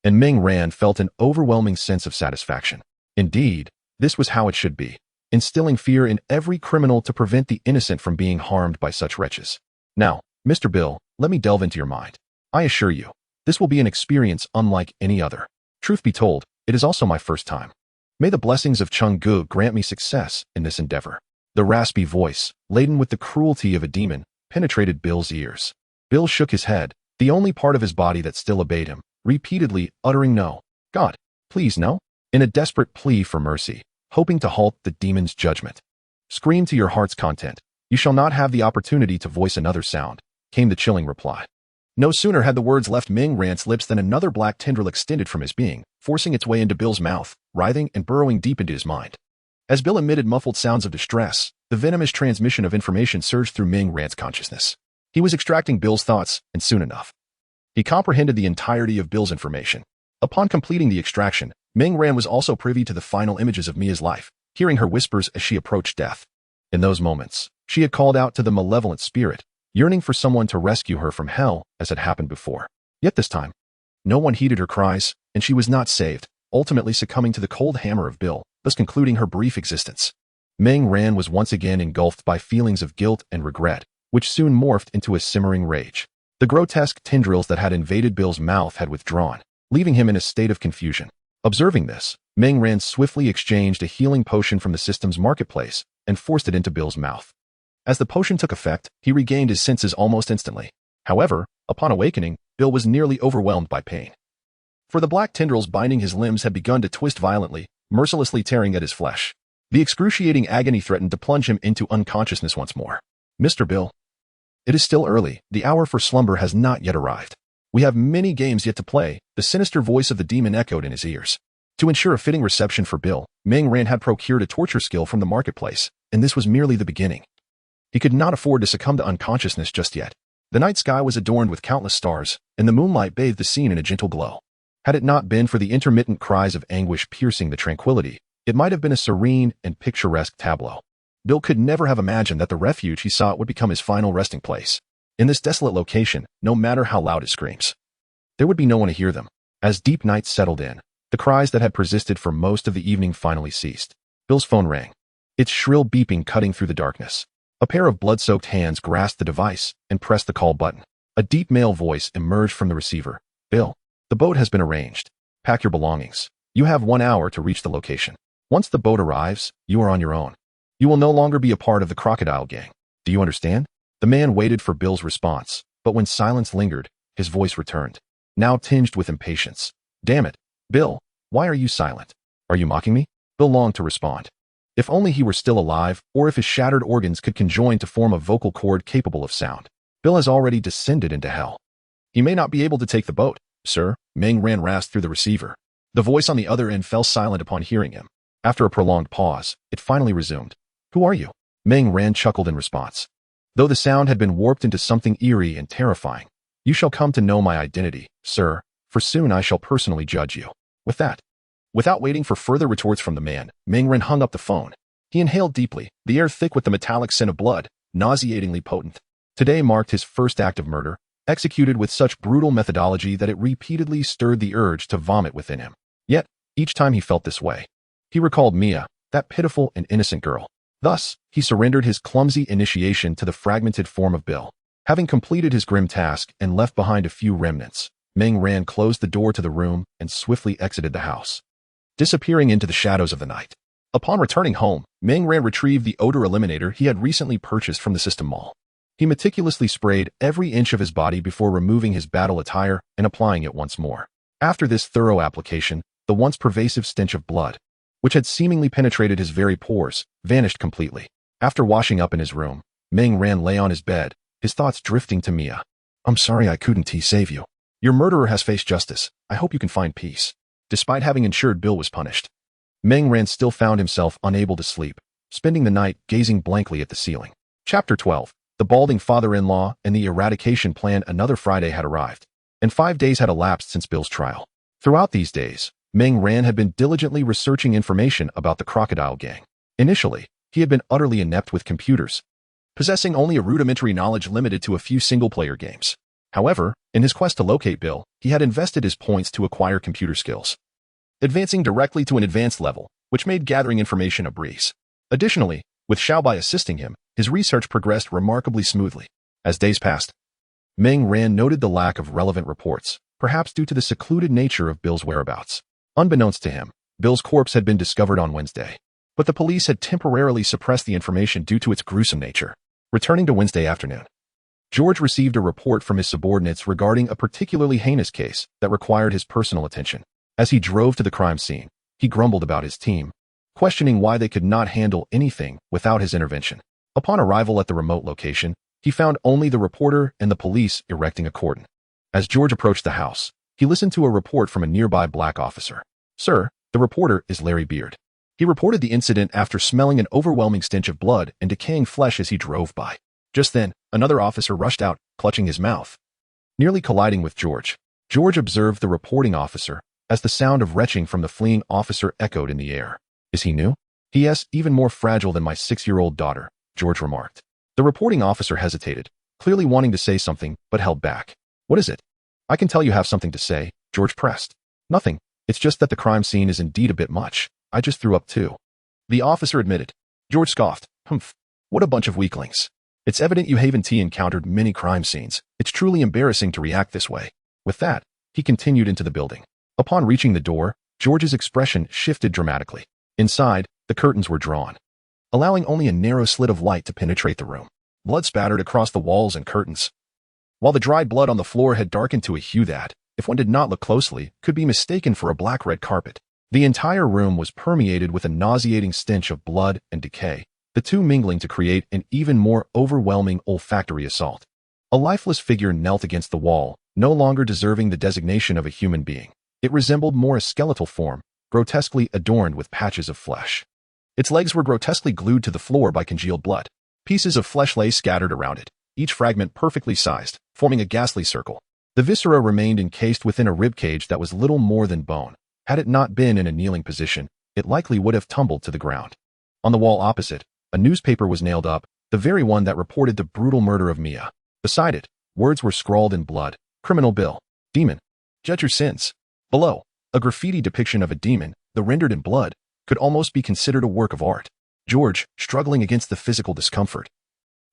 and Meng Ran felt an overwhelming sense of satisfaction. Indeed, this was how it should be, instilling fear in every criminal to prevent the innocent from being harmed by such wretches. Now, Mr. Bill, let me delve into your mind. I assure you, this will be an experience unlike any other. Truth be told, it is also my first time. May the blessings of Chang'e grant me success in this endeavor. The raspy voice, laden with the cruelty of a demon, penetrated Bill's ears. Bill shook his head, the only part of his body that still obeyed him, repeatedly uttering no. "God, please no," in a desperate plea for mercy, hoping to halt the demon's judgment. "Scream to your heart's content. You shall not have the opportunity to voice another sound," came the chilling reply. No sooner had the words left Meng Rant's lips than another black tendril extended from his being, forcing its way into Bill's mouth, writhing and burrowing deep into his mind. As Bill emitted muffled sounds of distress, the venomous transmission of information surged through Meng Rant's consciousness. He was extracting Bill's thoughts, and soon enough, he comprehended the entirety of Bill's information. Upon completing the extraction, Meng Ran was also privy to the final images of Mia's life, hearing her whispers as she approached death. In those moments, she had called out to the malevolent spirit, yearning for someone to rescue her from hell as had happened before. Yet this time, no one heeded her cries, and she was not saved, ultimately succumbing to the cold hammer of Bill, thus concluding her brief existence. Meng Ran was once again engulfed by feelings of guilt and regret, which soon morphed into a simmering rage. The grotesque tendrils that had invaded Bill's mouth had withdrawn, leaving him in a state of confusion. Observing this, Meng Ran swiftly exchanged a healing potion from the system's marketplace and forced it into Bill's mouth. As the potion took effect, he regained his senses almost instantly. However, upon awakening, Bill was nearly overwhelmed by pain. For the black tendrils binding his limbs had begun to twist violently, mercilessly tearing at his flesh. The excruciating agony threatened to plunge him into unconsciousness once more. "Mr. Bill, it is still early. The hour for slumber has not yet arrived. We have many games yet to play," the sinister voice of the demon echoed in his ears. To ensure a fitting reception for Bill, Meng Ran had procured a torture skill from the marketplace, and this was merely the beginning. He could not afford to succumb to unconsciousness just yet. The night sky was adorned with countless stars, and the moonlight bathed the scene in a gentle glow. Had it not been for the intermittent cries of anguish piercing the tranquility, it might have been a serene and picturesque tableau. Bill could never have imagined that the refuge he sought would become his final resting place. In this desolate location, no matter how loud his screams, there would be no one to hear them. As deep night settled in, the cries that had persisted for most of the evening finally ceased. Bill's phone rang, its shrill beeping cutting through the darkness. A pair of blood-soaked hands grasped the device and pressed the call button. A deep male voice emerged from the receiver. "Bill, the boat has been arranged. Pack your belongings. You have 1 hour to reach the location. Once the boat arrives, you are on your own. You will no longer be a part of the crocodile gang. Do you understand?" The man waited for Bill's response, but when silence lingered, his voice returned, now tinged with impatience. "Damn it, Bill, why are you silent? Are you mocking me?" Bill longed to respond. If only he were still alive, or if his shattered organs could conjoin to form a vocal cord capable of sound. Bill has already descended into hell. "He may not be able to take the boat, sir," Meng Ran rasped through the receiver. The voice on the other end fell silent upon hearing him. After a prolonged pause, it finally resumed. "Who are you?" Meng Ran chuckled in response, though the sound had been warped into something eerie and terrifying. "You shall come to know my identity, sir, for soon I shall personally judge you." With that, without waiting for further retorts from the man, Meng Ran hung up the phone. He inhaled deeply, the air thick with the metallic scent of blood, nauseatingly potent. Today marked his first act of murder, executed with such brutal methodology that it repeatedly stirred the urge to vomit within him. Yet, each time he felt this way, he recalled Mia, that pitiful and innocent girl. Thus, he surrendered his clumsy initiation to the fragmented form of Bill. Having completed his grim task and left behind a few remnants, Meng Ran closed the door to the room and swiftly exited the house, disappearing into the shadows of the night. Upon returning home, Meng Ran retrieved the odor eliminator he had recently purchased from the system mall. He meticulously sprayed every inch of his body before removing his battle attire and applying it once more. After this thorough application, the once pervasive stench of blood, which had seemingly penetrated his very pores, vanished completely. After washing up in his room, Meng Ran lay on his bed, his thoughts drifting to Mia. "I'm sorry I couldn't save you. Your murderer has faced justice. I hope you can find peace." Despite having ensured Bill was punished, Meng Ran still found himself unable to sleep, spending the night gazing blankly at the ceiling. Chapter 12. The balding father-in-law and the eradication plan. Another Friday had arrived, and 5 days had elapsed since Bill's trial. Throughout these days, Meng Ran had been diligently researching information about the Crocodile Gang. Initially, he had been utterly inept with computers, possessing only a rudimentary knowledge limited to a few single-player games. However, in his quest to locate Bill, he had invested his points to acquire computer skills, advancing directly to an advanced level, which made gathering information a breeze. Additionally, with Xiaobai assisting him, his research progressed remarkably smoothly. As days passed, Meng Ran noted the lack of relevant reports, perhaps due to the secluded nature of Bill's whereabouts. Unbeknownst to him, Bill's corpse had been discovered on Wednesday, but the police had temporarily suppressed the information due to its gruesome nature. Returning to Wednesday afternoon, George received a report from his subordinates regarding a particularly heinous case that required his personal attention. As he drove to the crime scene, he grumbled about his team, questioning why they could not handle anything without his intervention. Upon arrival at the remote location, he found only the reporter and the police erecting a cordon. As George approached the house, he listened to a report from a nearby black officer. "Sir, the reporter is Larry Beard. He reported the incident after smelling an overwhelming stench of blood and decaying flesh as he drove by." Just then, another officer rushed out, clutching his mouth, nearly colliding with George. George observed the reporting officer as the sound of retching from the fleeing officer echoed in the air. "Is he new?" "Yes, even more fragile than my 6-year-old daughter," George remarked. The reporting officer hesitated, clearly wanting to say something, but held back. "What is it?" "I can tell you have something to say," George pressed. "Nothing. It's just that the crime scene is indeed a bit much. I just threw up too," the officer admitted. George scoffed. "Humph. What a bunch of weaklings. It's evident you haven't encountered many crime scenes. It's truly embarrassing to react this way." With that, he continued into the building. Upon reaching the door, George's expression shifted dramatically. Inside, the curtains were drawn, allowing only a narrow slit of light to penetrate the room. Blood spattered across the walls and curtains, while the dried blood on the floor had darkened to a hue that, if one did not look closely, could be mistaken for a black-red carpet. The entire room was permeated with a nauseating stench of blood and decay, the two mingling to create an even more overwhelming olfactory assault. A lifeless figure knelt against the wall, no longer deserving the designation of a human being. It resembled more a skeletal form, grotesquely adorned with patches of flesh. Its legs were grotesquely glued to the floor by congealed blood. Pieces of flesh lay scattered around it, each fragment perfectly sized, forming a ghastly circle. The viscera remained encased within a ribcage that was little more than bone. Had it not been in a kneeling position, it likely would have tumbled to the ground. On the wall opposite, a newspaper was nailed up, the very one that reported the brutal murder of Mia. Beside it, words were scrawled in blood. "Criminal Bill. Demon. Judge your sins." Below, a graffiti depiction of a demon, though rendered in blood, could almost be considered a work of art. George, struggling against the physical discomfort,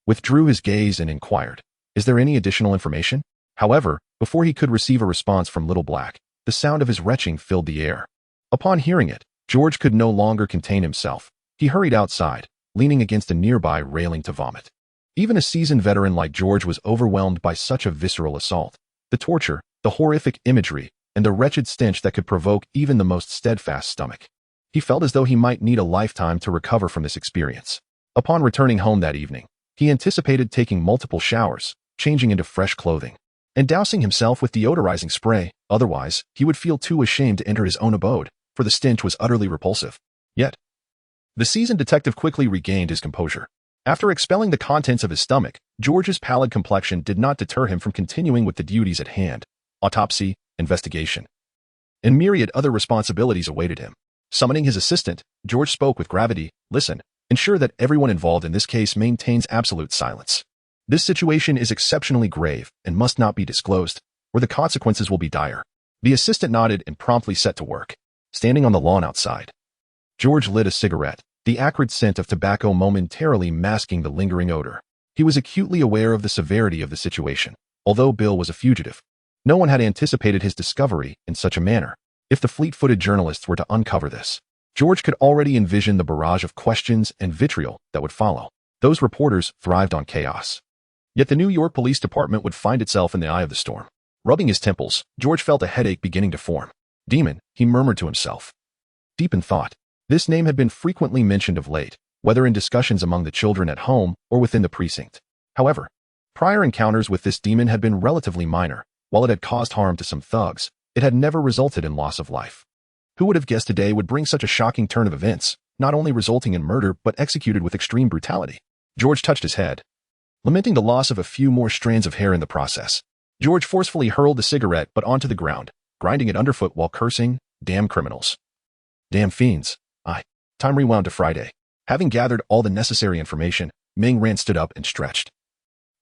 withdrew his gaze and inquired, "Is there any additional information?" However, before he could receive a response from Little Black, the sound of his retching filled the air. Upon hearing it, George could no longer contain himself. He hurried outside, leaning against a nearby railing to vomit. Even a seasoned veteran like George was overwhelmed by such a visceral assault. The torture, the horrific imagery, and the wretched stench that could provoke even the most steadfast stomach. He felt as though he might need a lifetime to recover from this experience. Upon returning home that evening, he anticipated taking multiple showers, changing into fresh clothing, and dousing himself with deodorizing spray. Otherwise, he would feel too ashamed to enter his own abode, for the stench was utterly repulsive. Yet, the seasoned detective quickly regained his composure. After expelling the contents of his stomach, George's pallid complexion did not deter him from continuing with the duties at hand. Autopsy, investigation, and myriad other responsibilities awaited him. Summoning his assistant, George spoke with gravity. "Listen, ensure that everyone involved in this case maintains absolute silence. This situation is exceptionally grave and must not be disclosed, or the consequences will be dire. The assistant nodded and promptly set to work, standing on the lawn outside. George lit a cigarette, the acrid scent of tobacco momentarily masking the lingering odor. He was acutely aware of the severity of the situation. Although Bill was a fugitive, no one had anticipated his discovery in such a manner. If the fleet-footed journalists were to uncover this, George could already envision the barrage of questions and vitriol that would follow. Those reporters thrived on chaos. Yet the New York Police Department would find itself in the eye of the storm. Rubbing his temples, George felt a headache beginning to form. Demon, he murmured to himself. Deep in thought, this name had been frequently mentioned of late, whether in discussions among the children at home or within the precinct. However, prior encounters with this demon had been relatively minor. While it had caused harm to some thugs, it had never resulted in loss of life. Who would have guessed today would bring such a shocking turn of events, not only resulting in murder but executed with extreme brutality? George touched his head, lamenting the loss of a few more strands of hair in the process. George forcefully hurled the cigarette but onto the ground, grinding it underfoot while cursing, "Damn criminals. Damn fiends." Time rewound to Friday. Having gathered all the necessary information, Ming Ran stood up and stretched.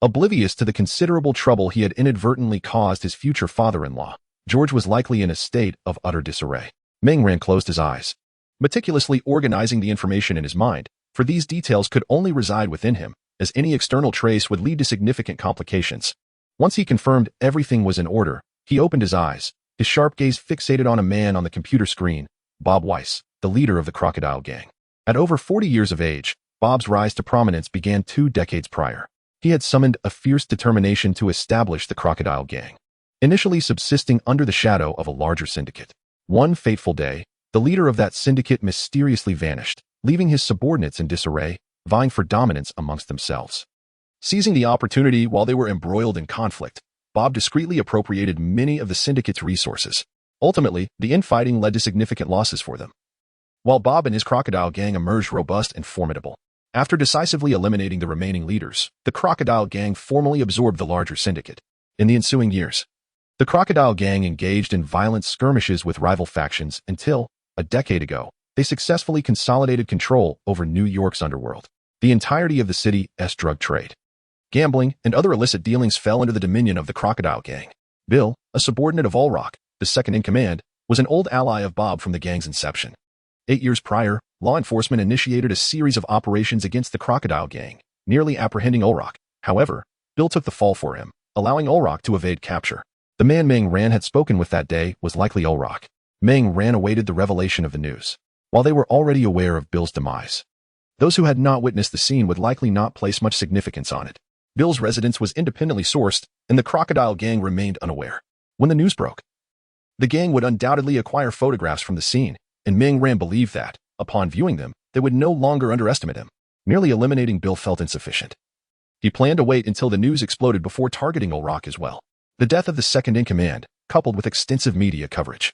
Oblivious to the considerable trouble he had inadvertently caused his future father-in-law, George was likely in a state of utter disarray. Ming Ran closed his eyes, meticulously organizing the information in his mind, for these details could only reside within him, as any external trace would lead to significant complications. Once he confirmed everything was in order, he opened his eyes, his sharp gaze fixated on a man on the computer screen, Bob Weiss, the leader of the Crocodile Gang. At over 40 years of age, Bob's rise to prominence began 2 decades prior. He had summoned a fierce determination to establish the Crocodile Gang, initially subsisting under the shadow of a larger syndicate. One fateful day, the leader of that syndicate mysteriously vanished, leaving his subordinates in disarray, vying for dominance amongst themselves. Seizing the opportunity while they were embroiled in conflict, Bob discreetly appropriated many of the syndicate's resources. Ultimately, the infighting led to significant losses for them, while Bob and his Crocodile Gang emerged robust and formidable. After decisively eliminating the remaining leaders, the Crocodile Gang formally absorbed the larger syndicate. In the ensuing years, the Crocodile Gang engaged in violent skirmishes with rival factions until, a decade ago, they successfully consolidated control over New York's underworld. The entirety of the city's drug trade, gambling, and other illicit dealings fell under the dominion of the Crocodile Gang. Bill, a subordinate of Allrock, the second-in-command, was an old ally of Bob from the gang's inception. 8 years prior, law enforcement initiated a series of operations against the Crocodile Gang, nearly apprehending Allrock. However, Bill took the fall for him, allowing Allrock to evade capture. The man Ming Ran had spoken with that day was likely Allrock. Ming Ran awaited the revelation of the news, while they were already aware of Bill's demise. Those who had not witnessed the scene would likely not place much significance on it. Bill's residence was independently sourced, and the Crocodile Gang remained unaware. When the news broke, the gang would undoubtedly acquire photographs from the scene, and Ming Ran believed that, upon viewing them, they would no longer underestimate him. Merely eliminating Bill felt insufficient. He planned to wait until the news exploded before targeting Allrock as well. The death of the second-in-command, coupled with extensive media coverage,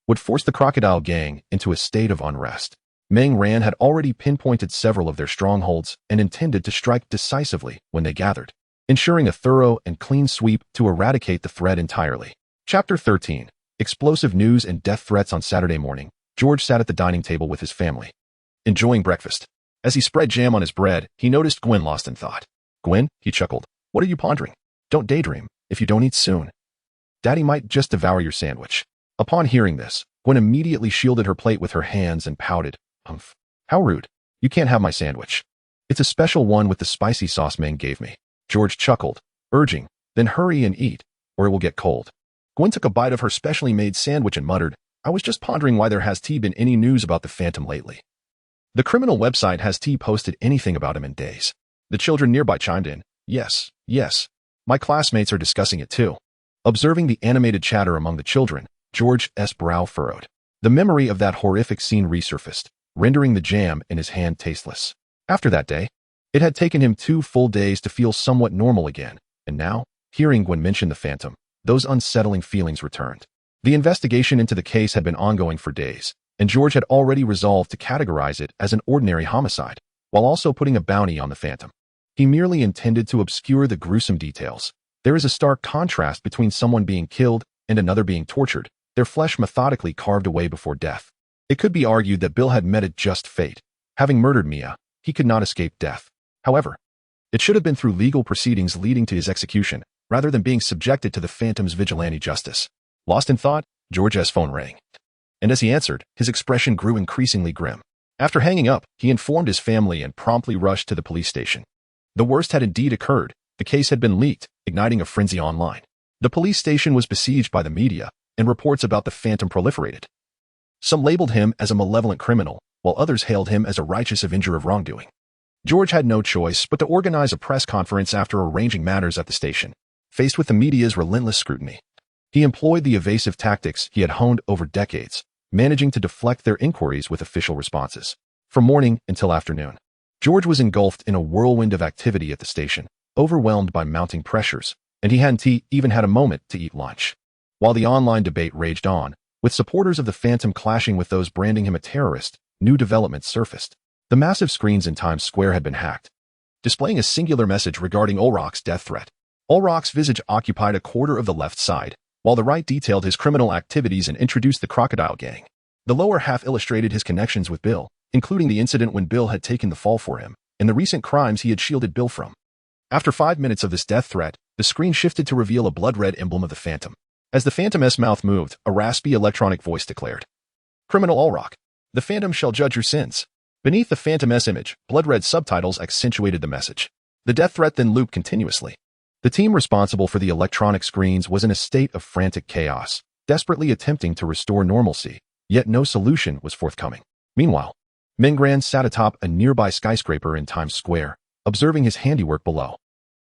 would force the Crocodile Gang into a state of unrest. Ming Ran had already pinpointed several of their strongholds and intended to strike decisively when they gathered, ensuring a thorough and clean sweep to eradicate the threat entirely. Chapter 13. Explosive news and death threats. On Saturday morning, George sat at the dining table with his family, enjoying breakfast. As he spread jam on his bread, he noticed Gwen lost in thought. "Gwen," he chuckled, "what are you pondering? Don't daydream. If you don't eat soon, Daddy might just devour your sandwich." Upon hearing this, Gwen immediately shielded her plate with her hands and pouted. "Humph. How rude. You can't have my sandwich. It's a special one with the spicy sauce Ming gave me." George chuckled, urging, "Then hurry and eat, or it will get cold." Gwen took a bite of her specially made sandwich and muttered, "I was just pondering why there hasn't been any news about the Phantom lately. The criminal website hasn't posted anything about him in days." The children nearby chimed in, "Yes, yes. My classmates are discussing it too." Observing the animated chatter among the children, George's brow furrowed. The memory of that horrific scene resurfaced, rendering the jam in his hand tasteless. After that day, it had taken him 2 full days to feel somewhat normal again, and now, hearing Gwen mention the Phantom, those unsettling feelings returned. The investigation into the case had been ongoing for days, and George had already resolved to categorize it as an ordinary homicide, while also putting a bounty on the Phantom. He merely intended to obscure the gruesome details. There is a stark contrast between someone being killed and another being tortured, their flesh methodically carved away before death. It could be argued that Bill had met a just fate. Having murdered Mia, he could not escape death. However, It should have been through legal proceedings leading to his execution, rather than being subjected to the Phantom's vigilante justice. Lost in thought, George's phone rang. And as he answered, his expression grew increasingly grim. After hanging up, he informed his family and promptly rushed to the police station. The worst had indeed occurred. The case had been leaked, igniting a frenzy online. The police station was besieged by the media, and reports about the Phantom proliferated. Some labeled him as a malevolent criminal, while others hailed him as a righteous avenger of wrongdoing. George had no choice but to organize a press conference after arranging matters at the station. Faced with the media's relentless scrutiny, he employed the evasive tactics he had honed over decades, managing to deflect their inquiries with official responses. From morning until afternoon, George was engulfed in a whirlwind of activity at the station, overwhelmed by mounting pressures, and he hadn't even had a moment to eat lunch. While the online debate raged on, with supporters of the Phantom clashing with those branding him a terrorist, new developments surfaced. The massive screens in Times Square had been hacked, displaying a singular message regarding Ulrich's death threat. Ulrich's visage occupied a quarter of the left side, while the right detailed his criminal activities and introduced the Crocodile Gang. The lower half illustrated his connections with Bill, including the incident when Bill had taken the fall for him, and the recent crimes he had shielded Bill from. After 5 minutes of this death threat, the screen shifted to reveal a blood-red emblem of the Phantom. As the Phantom's mouth moved, a raspy electronic voice declared, "Criminal Ulrich, the Phantom shall judge your sins." Beneath the Phantom's image, blood-red subtitles accentuated the message. The death threat then looped continuously. The team responsible for the electronic screens was in a state of frantic chaos, desperately attempting to restore normalcy, yet no solution was forthcoming. Meanwhile, Ming Ran sat atop a nearby skyscraper in Times Square, observing his handiwork below.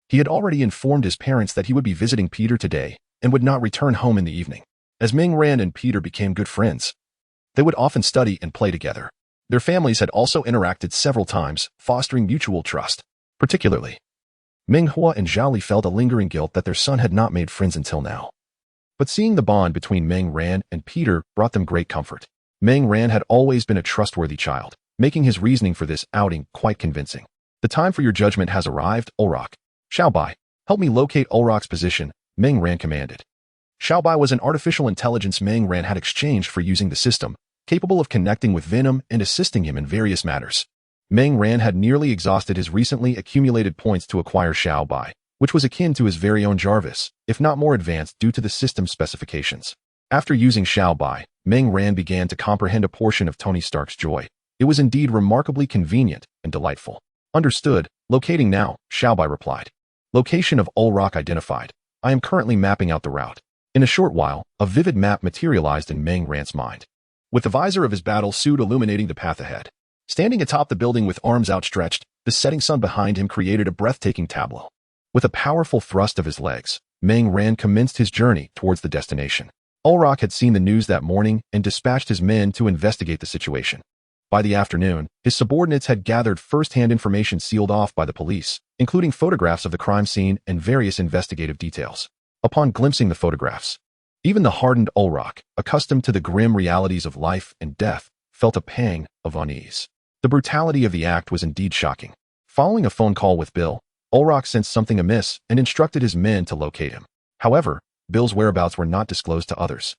He had already informed his parents that he would be visiting Peter today and would not return home in the evening. As Ming Ran and Peter became good friends, they would often study and play together. Their families had also interacted several times, fostering mutual trust. Particularly, Ming Hua and Zhao Li felt a lingering guilt that their son had not made friends until now. But seeing the bond between Ming Ran and Peter brought them great comfort. Ming Ran had always been a trustworthy child, making his reasoning for this outing quite convincing. "The time for your judgment has arrived, Ulrich. Xiaobai, help me locate Ulrich's position," Ming Ran commanded. Xiaobai was an artificial intelligence Ming Ran had exchanged for using the system, capable of connecting with Venom and assisting him in various matters. Ming Ran had nearly exhausted his recently accumulated points to acquire Xiaobai, which was akin to his very own Jarvis, if not more advanced due to the system's specifications. After using Xiaobai, Ming Ran began to comprehend a portion of Tony Stark's joy. It was indeed remarkably convenient and delightful. "Understood. Locating now," Xiaobai replied. "Location of Ulrich identified. I am currently mapping out the route." In a short while, a vivid map materialized in Ming Ran's mind, with the visor of his battle suit illuminating the path ahead. Standing atop the building with arms outstretched, the setting sun behind him created a breathtaking tableau. With a powerful thrust of his legs, Ming Ran commenced his journey towards the destination. Ulrich had seen the news that morning and dispatched his men to investigate the situation. By the afternoon, his subordinates had gathered first-hand information sealed off by the police, including photographs of the crime scene and various investigative details. Upon glimpsing the photographs, even the hardened Ulrich, accustomed to the grim realities of life and death, felt a pang of unease. The brutality of the act was indeed shocking. Following a phone call with Bill, Ulrich sensed something amiss and instructed his men to locate him. However, Bill's whereabouts were not disclosed to others,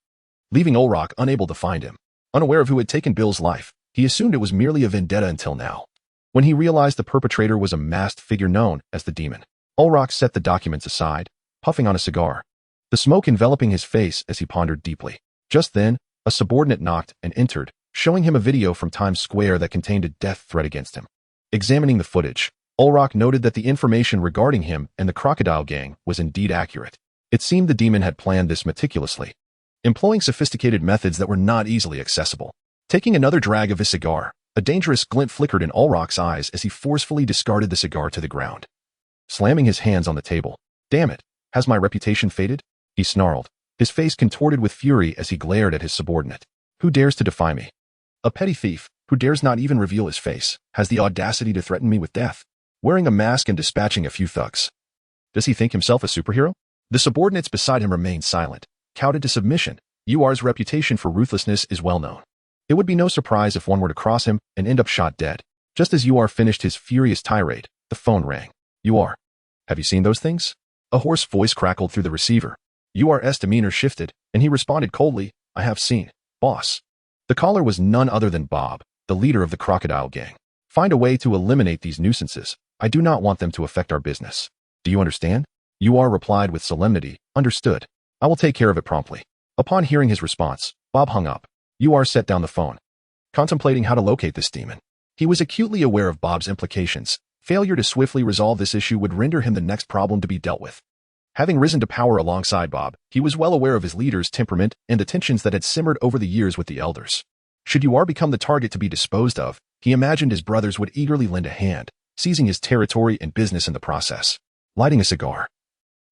leaving Ulrich unable to find him. Unaware of who had taken Bill's life, he assumed it was merely a vendetta until now. When he realized the perpetrator was a masked figure known as the Demon, Ulrich set the documents aside, puffing on a cigar, the smoke enveloping his face as he pondered deeply. Just then, a subordinate knocked and entered, showing him a video from Times Square that contained a death threat against him. Examining the footage, Ulrich noted that the information regarding him and the Crocodile Gang was indeed accurate. It seemed the Demon had planned this meticulously, employing sophisticated methods that were not easily accessible. Taking another drag of his cigar, a dangerous glint flickered in Ulrich's eyes as he forcefully discarded the cigar to the ground. Slamming his hands on the table, "Damn it, has my reputation faded?" he snarled, his face contorted with fury as he glared at his subordinate. "Who dares to defy me? A petty thief, who dares not even reveal his face, has the audacity to threaten me with death, wearing a mask and dispatching a few thugs. Does he think himself a superhero?" The subordinates beside him remained silent, cowed to submission. UR's reputation for ruthlessness is well known. It would be no surprise if one were to cross him and end up shot dead. Just as UR finished his furious tirade, the phone rang. "UR, have you seen those things?" A hoarse voice crackled through the receiver. UR's demeanor shifted, and he responded coldly, "I have seen, boss." The caller was none other than Bob, the leader of the Crocodile Gang. "Find a way to eliminate these nuisances," I do not want them to affect our business. Do you understand? Yuar replied with solemnity, understood. I will take care of it promptly. Upon hearing his response, Bob hung up. Yuar set down the phone, contemplating how to locate this demon. He was acutely aware of Bob's implications. Failure to swiftly resolve this issue would render him the next problem to be dealt with. Having risen to power alongside Bob, he was well aware of his leader's temperament and the tensions that had simmered over the years with the elders. Should Yuar become the target to be disposed of, he imagined his brothers would eagerly lend a hand, seizing his territory and business in the process. Lighting a cigar,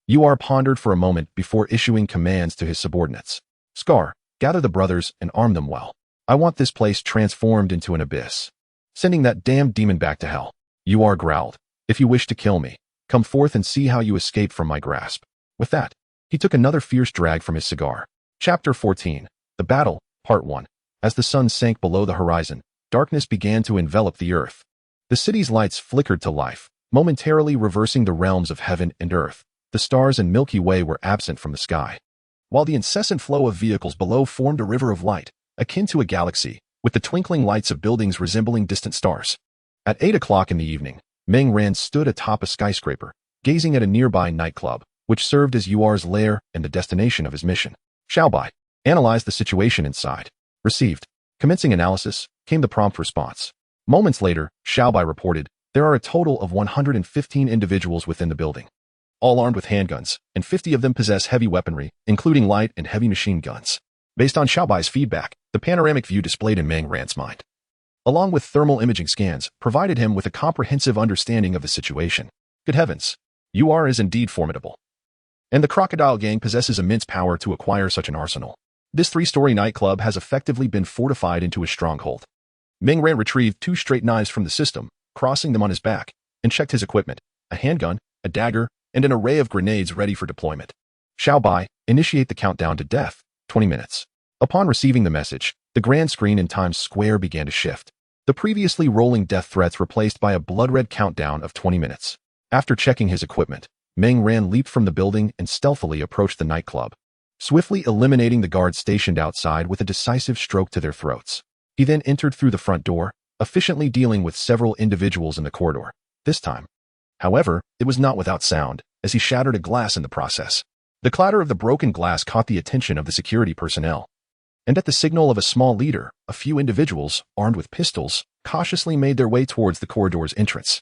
Yuar pondered for a moment before issuing commands to his subordinates. Scar, gather the brothers and arm them well. I want this place transformed into an abyss. Sending that damned demon back to hell. Yuar growled. If you wish to kill me, come forth and see how you escape from my grasp. With that, he took another fierce drag from his cigar. Chapter 14. The Battle, Part 1. As the sun sank below the horizon, darkness began to envelop the earth. The city's lights flickered to life, momentarily reversing the realms of heaven and earth. The stars and Milky Way were absent from the sky, while the incessant flow of vehicles below formed a river of light, akin to a galaxy, with the twinkling lights of buildings resembling distant stars. At 8 o'clock in the evening, Meng Ran stood atop a skyscraper, gazing at a nearby nightclub, which served as Yuar's lair and the destination of his mission. Xiaobai analyzed the situation inside. Received. Commencing analysis, came the prompt response. Moments later, Xiaobai reported, there are a total of 115 individuals within the building, all armed with handguns, and 50 of them possess heavy weaponry, including light and heavy machine guns. Based on Xiaobai's feedback, the panoramic view displayed in Meng Ran's mind, along with thermal imaging scans, provided him with a comprehensive understanding of the situation. Good heavens, Yuar is indeed formidable. And the Crocodile Gang possesses immense power to acquire such an arsenal. This 3-story nightclub has effectively been fortified into a stronghold. Meng Ran retrieved 2 straight knives from the system, crossing them on his back, and checked his equipment, a handgun, a dagger, and an array of grenades ready for deployment. Xiaobai, initiate the countdown to death, 20 minutes. Upon receiving the message, the grand screen in Times Square began to shift. The previously rolling death threats replaced by a blood-red countdown of 20 minutes. After checking his equipment, Meng Ran leaped from the building and stealthily approached the nightclub, swiftly eliminating the guards stationed outside with a decisive stroke to their throats. He then entered through the front door, efficiently dealing with several individuals in the corridor. This time, however, it was not without sound, as he shattered a glass in the process. The clatter of the broken glass caught the attention of the security personnel, and at the signal of a small leader, a few individuals, armed with pistols, cautiously made their way towards the corridor's entrance.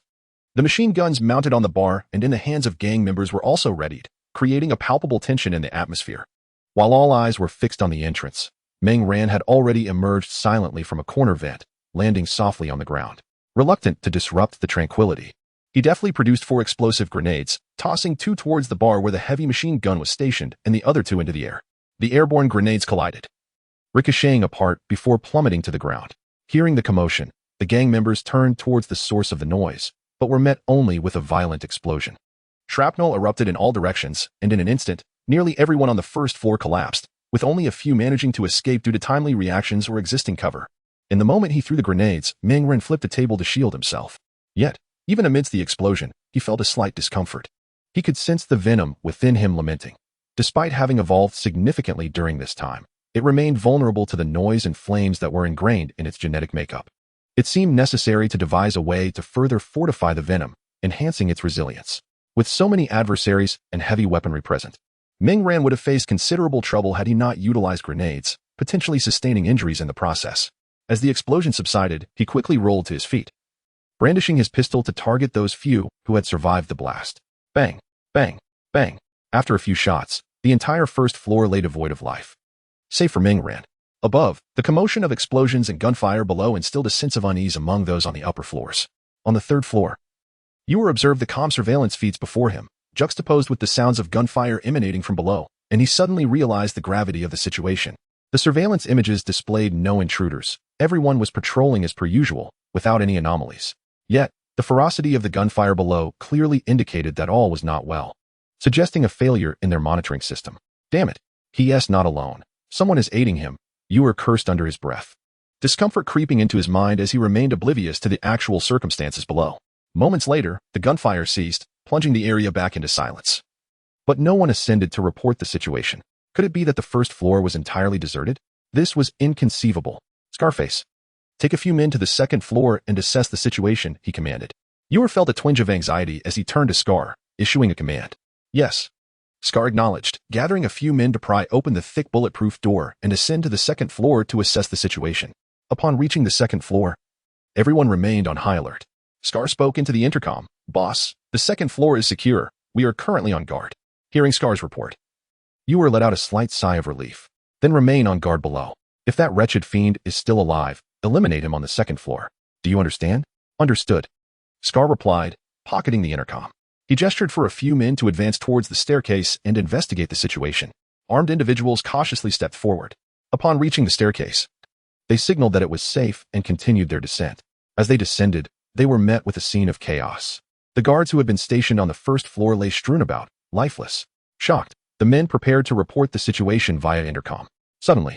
The machine guns mounted on the bar and in the hands of gang members were also readied, creating a palpable tension in the atmosphere. While all eyes were fixed on the entrance, Meng Ran had already emerged silently from a corner vent, landing softly on the ground. Reluctant to disrupt the tranquility, he deftly produced 4 explosive grenades, tossing 2 towards the bar where the heavy machine gun was stationed and the other 2 into the air. The airborne grenades collided, ricocheting apart before plummeting to the ground. Hearing the commotion, the gang members turned towards the source of the noise, but were met only with a violent explosion. Shrapnel erupted in all directions, and in an instant, nearly everyone on the first floor collapsed, with only a few managing to escape due to timely reactions or existing cover. In the moment he threw the grenades, Meng Ran flipped a table to shield himself. Yet, even amidst the explosion, he felt a slight discomfort. He could sense the venom within him lamenting. Despite having evolved significantly during this time, it remained vulnerable to the noise and flames that were ingrained in its genetic makeup. It seemed necessary to devise a way to further fortify the venom, enhancing its resilience. With so many adversaries and heavy weaponry present, Meng Ran would have faced considerable trouble had he not utilized grenades, potentially sustaining injuries in the process. As the explosion subsided, he quickly rolled to his feet, brandishing his pistol to target those few who had survived the blast. Bang, bang, bang. After a few shots, the entire first floor lay devoid of life, save for Meng Ran. Above, the commotion of explosions and gunfire below instilled a sense of unease among those on the upper floors. On the 3rd floor, Yuar observed the comm surveillance feeds before him, juxtaposed with the sounds of gunfire emanating from below, and he suddenly realized the gravity of the situation. The surveillance images displayed no intruders. Everyone was patrolling as per usual, without any anomalies. Yet, the ferocity of the gunfire below clearly indicated that all was not well, suggesting a failure in their monitoring system. Damn it, he.s. not alone. Someone is aiding him. Yuar cursed under his breath, discomfort creeping into his mind as he remained oblivious to the actual circumstances below. Moments later, the gunfire ceased, plunging the area back into silence. But no one ascended to report the situation. Could it be that the first floor was entirely deserted? This was inconceivable. Scarface, take a few men to the 2nd floor and assess the situation, he commanded. Yor felt a twinge of anxiety as he turned to Scar, issuing a command. Yes. Scar acknowledged, gathering a few men to pry open the thick bulletproof door and ascend to the second floor to assess the situation. Upon reaching the second floor, everyone remained on high alert. Scar spoke into the intercom. Boss, the second floor is secure. We are currently on guard. Hearing Scar's report, Yor let out a slight sigh of relief. Then remain on guard below. If that wretched fiend is still alive, eliminate him on the second floor. Do you understand? Understood. Scar replied, pocketing the intercom. He gestured for a few men to advance towards the staircase and investigate the situation. Armed individuals cautiously stepped forward. Upon reaching the staircase, they signaled that it was safe and continued their descent. As they descended, they were met with a scene of chaos. The guards who had been stationed on the first floor lay strewn about, lifeless. Shocked, the men prepared to report the situation via intercom. Suddenly,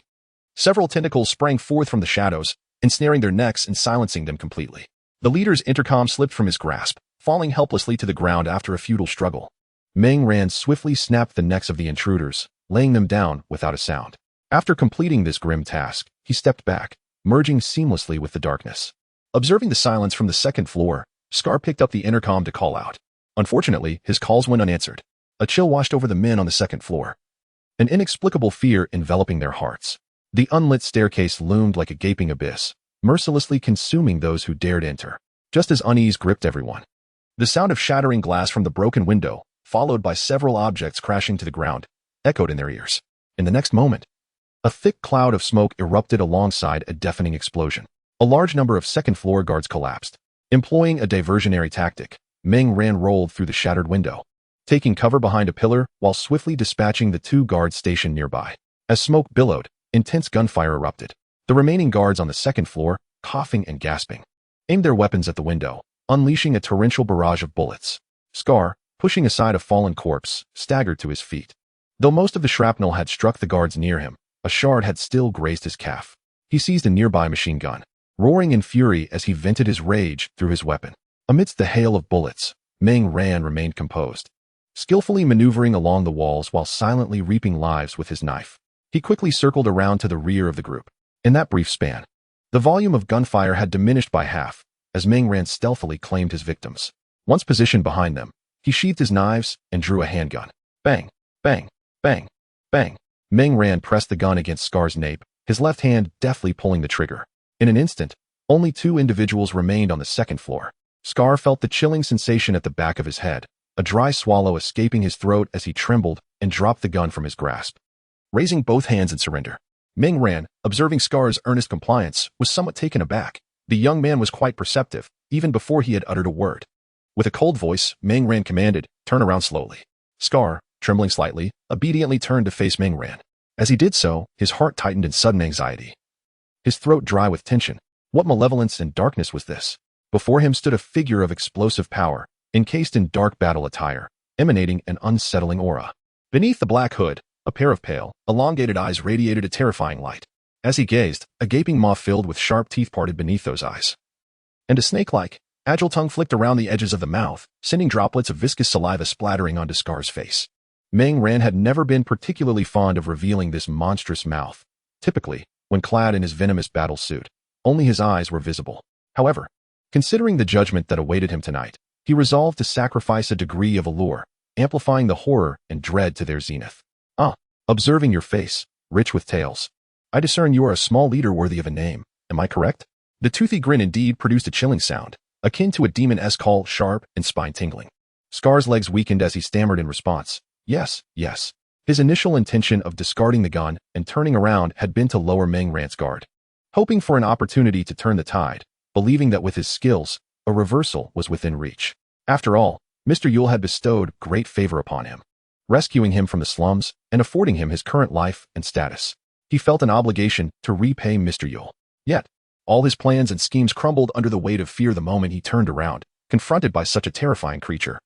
several tentacles sprang forth from the shadows, ensnaring their necks and silencing them completely. The leader's intercom slipped from his grasp, falling helplessly to the ground after a futile struggle. Meng Ran swiftly snapped the necks of the intruders, laying them down without a sound. After completing this grim task, he stepped back, merging seamlessly with the darkness. Observing the silence from the second floor, Scar picked up the intercom to call out. Unfortunately, his calls went unanswered. A chill washed over the men on the second floor, an inexplicable fear enveloping their hearts. The unlit staircase loomed like a gaping abyss, mercilessly consuming those who dared enter. Just as unease gripped everyone, the sound of shattering glass from the broken window, followed by several objects crashing to the ground, echoed in their ears. In the next moment, a thick cloud of smoke erupted alongside a deafening explosion. A large number of second-floor guards collapsed. Employing a diversionary tactic, Meng Ran rolled through the shattered window, taking cover behind a pillar while swiftly dispatching the two guards stationed nearby. As smoke billowed, intense gunfire erupted. The remaining guards on the second floor, coughing and gasping, aimed their weapons at the window, unleashing a torrential barrage of bullets. Scar, pushing aside a fallen corpse, staggered to his feet. Though most of the shrapnel had struck the guards near him, a shard had still grazed his calf. He seized a nearby machine gun, roaring in fury as he vented his rage through his weapon. Amidst the hail of bullets, Meng Ran remained composed, skillfully maneuvering along the walls while silently reaping lives with his knife. He quickly circled around to the rear of the group. In that brief span, the volume of gunfire had diminished by half, as Meng Ran stealthily claimed his victims. Once positioned behind them, he sheathed his knives and drew a handgun. Bang, bang, bang, bang. Meng Ran pressed the gun against Scar's nape, his left hand deftly pulling the trigger. In an instant, only two individuals remained on the second floor. Scar felt the chilling sensation at the back of his head, a dry swallow escaping his throat as he trembled and dropped the gun from his grasp. Raising both hands in surrender, Meng Ran, observing Scar's earnest compliance, was somewhat taken aback. The young man was quite perceptive, even before he had uttered a word. With a cold voice, Meng Ran commanded, "Turn around slowly." Scar, trembling slightly, obediently turned to face Meng Ran. As he did so, his heart tightened in sudden anxiety, his throat dry with tension. What malevolence and darkness was this? Before him stood a figure of explosive power, encased in dark battle attire, emanating an unsettling aura. Beneath the black hood, a pair of pale, elongated eyes radiated a terrifying light. As he gazed, a gaping maw filled with sharp teeth parted beneath those eyes, and a snake-like, agile tongue flicked around the edges of the mouth, sending droplets of viscous saliva splattering onto Scar's face. Meng Ran had never been particularly fond of revealing this monstrous mouth. Typically, when clad in his venomous battle suit, only his eyes were visible. However, considering the judgment that awaited him tonight, he resolved to sacrifice a degree of allure, amplifying the horror and dread to their zenith. Observing your face, rich with tales, I discern you are a small leader worthy of a name. Am I correct? The toothy grin indeed produced a chilling sound, akin to a demon-esque call, sharp and spine-tingling. Scar's legs weakened as he stammered in response. Yes, yes. His initial intention of discarding the gun and turning around had been to lower Meng Ran's guard, hoping for an opportunity to turn the tide, believing that with his skills, a reversal was within reach. After all, Mr. Yule had bestowed great favor upon him, rescuing him from the slums and affording him his current life and status. He felt an obligation to repay Mr. Yule. Yet, all his plans and schemes crumbled under the weight of fear the moment he turned around, confronted by such a terrifying creature.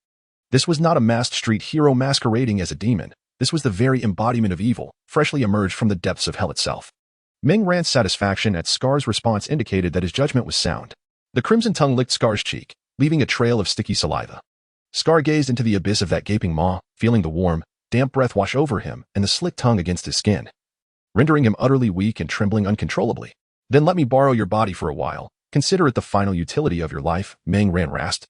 This was not a masked street hero masquerading as a demon. This was the very embodiment of evil, freshly emerged from the depths of hell itself. Meng Ran's satisfaction at Scar's response indicated that his judgment was sound. The crimson tongue licked Scar's cheek, leaving a trail of sticky saliva. Scar gazed into the abyss of that gaping maw, feeling the warm, damp breath wash over him and the slick tongue against his skin, rendering him utterly weak and trembling uncontrollably. Then let me borrow your body for a while. Consider it the final utility of your life, Meng Ran rasped.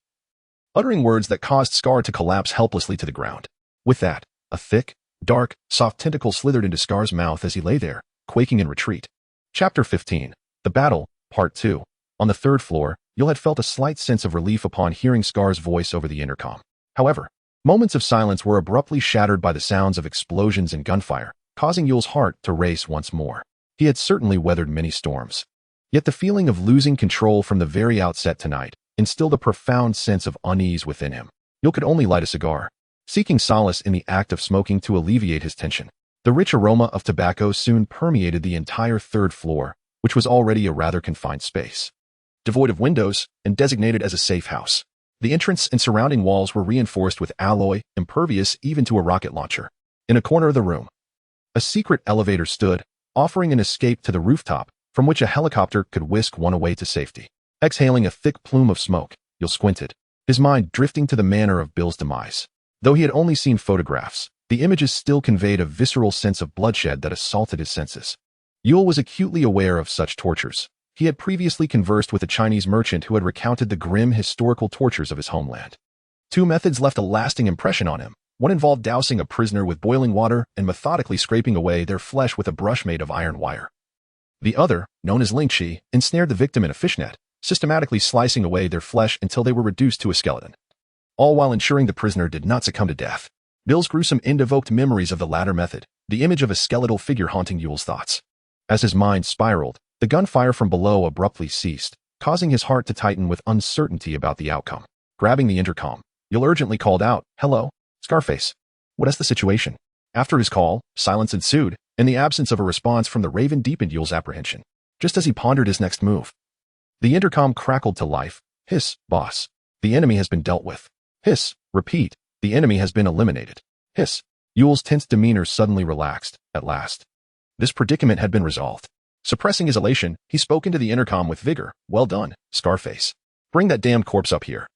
uttering words that caused Scar to collapse helplessly to the ground. With that, a thick, dark, soft tentacle slithered into Scar's mouth as he lay there, quaking in retreat. Chapter 15. The Battle, Part 2. On the third floor, Yul had felt a slight sense of relief upon hearing Scar's voice over the intercom. However, moments of silence were abruptly shattered by the sounds of explosions and gunfire, causing Yul's heart to race once more. He had certainly weathered many storms. Yet the feeling of losing control from the very outset tonight instilled a profound sense of unease within him. Yul could only light a cigar, seeking solace in the act of smoking to alleviate his tension. The rich aroma of tobacco soon permeated the entire third floor, which was already a rather confined space. Devoid of windows and designated as a safe house, the entrance and surrounding walls were reinforced with alloy, impervious even to a rocket launcher. In a corner of the room, a secret elevator stood, offering an escape to the rooftop, from which a helicopter could whisk one away to safety. Exhaling a thick plume of smoke, Yul squinted, his mind drifting to the manner of Bill's demise. Though he had only seen photographs, the images still conveyed a visceral sense of bloodshed that assaulted his senses. Yul was acutely aware of such tortures. He had previously conversed with a Chinese merchant who had recounted the grim historical tortures of his homeland. Two methods left a lasting impression on him. One involved dousing a prisoner with boiling water and methodically scraping away their flesh with a brush made of iron wire. The other, known as lingqi, ensnared the victim in a fishnet, systematically slicing away their flesh until they were reduced to a skeleton, all while ensuring the prisoner did not succumb to death. Bill's gruesome end evoked memories of the latter method, the image of a skeletal figure haunting Yul's thoughts. As his mind spiraled, the gunfire from below abruptly ceased, causing his heart to tighten with uncertainty about the outcome. Grabbing the intercom, Yul urgently called out, "Hello, Scarface. What is the situation?" After his call, silence ensued, and the absence of a response from the Raven deepened Yul's apprehension. Just as he pondered his next move, the intercom crackled to life. "Hiss, boss. The enemy has been dealt with." "Hiss, repeat. The enemy has been eliminated." "Hiss." Yul's tense demeanor suddenly relaxed, at last. This predicament had been resolved. Suppressing his elation, he spoke into the intercom with vigor. "Well done, Scarface. Bring that damned corpse up here.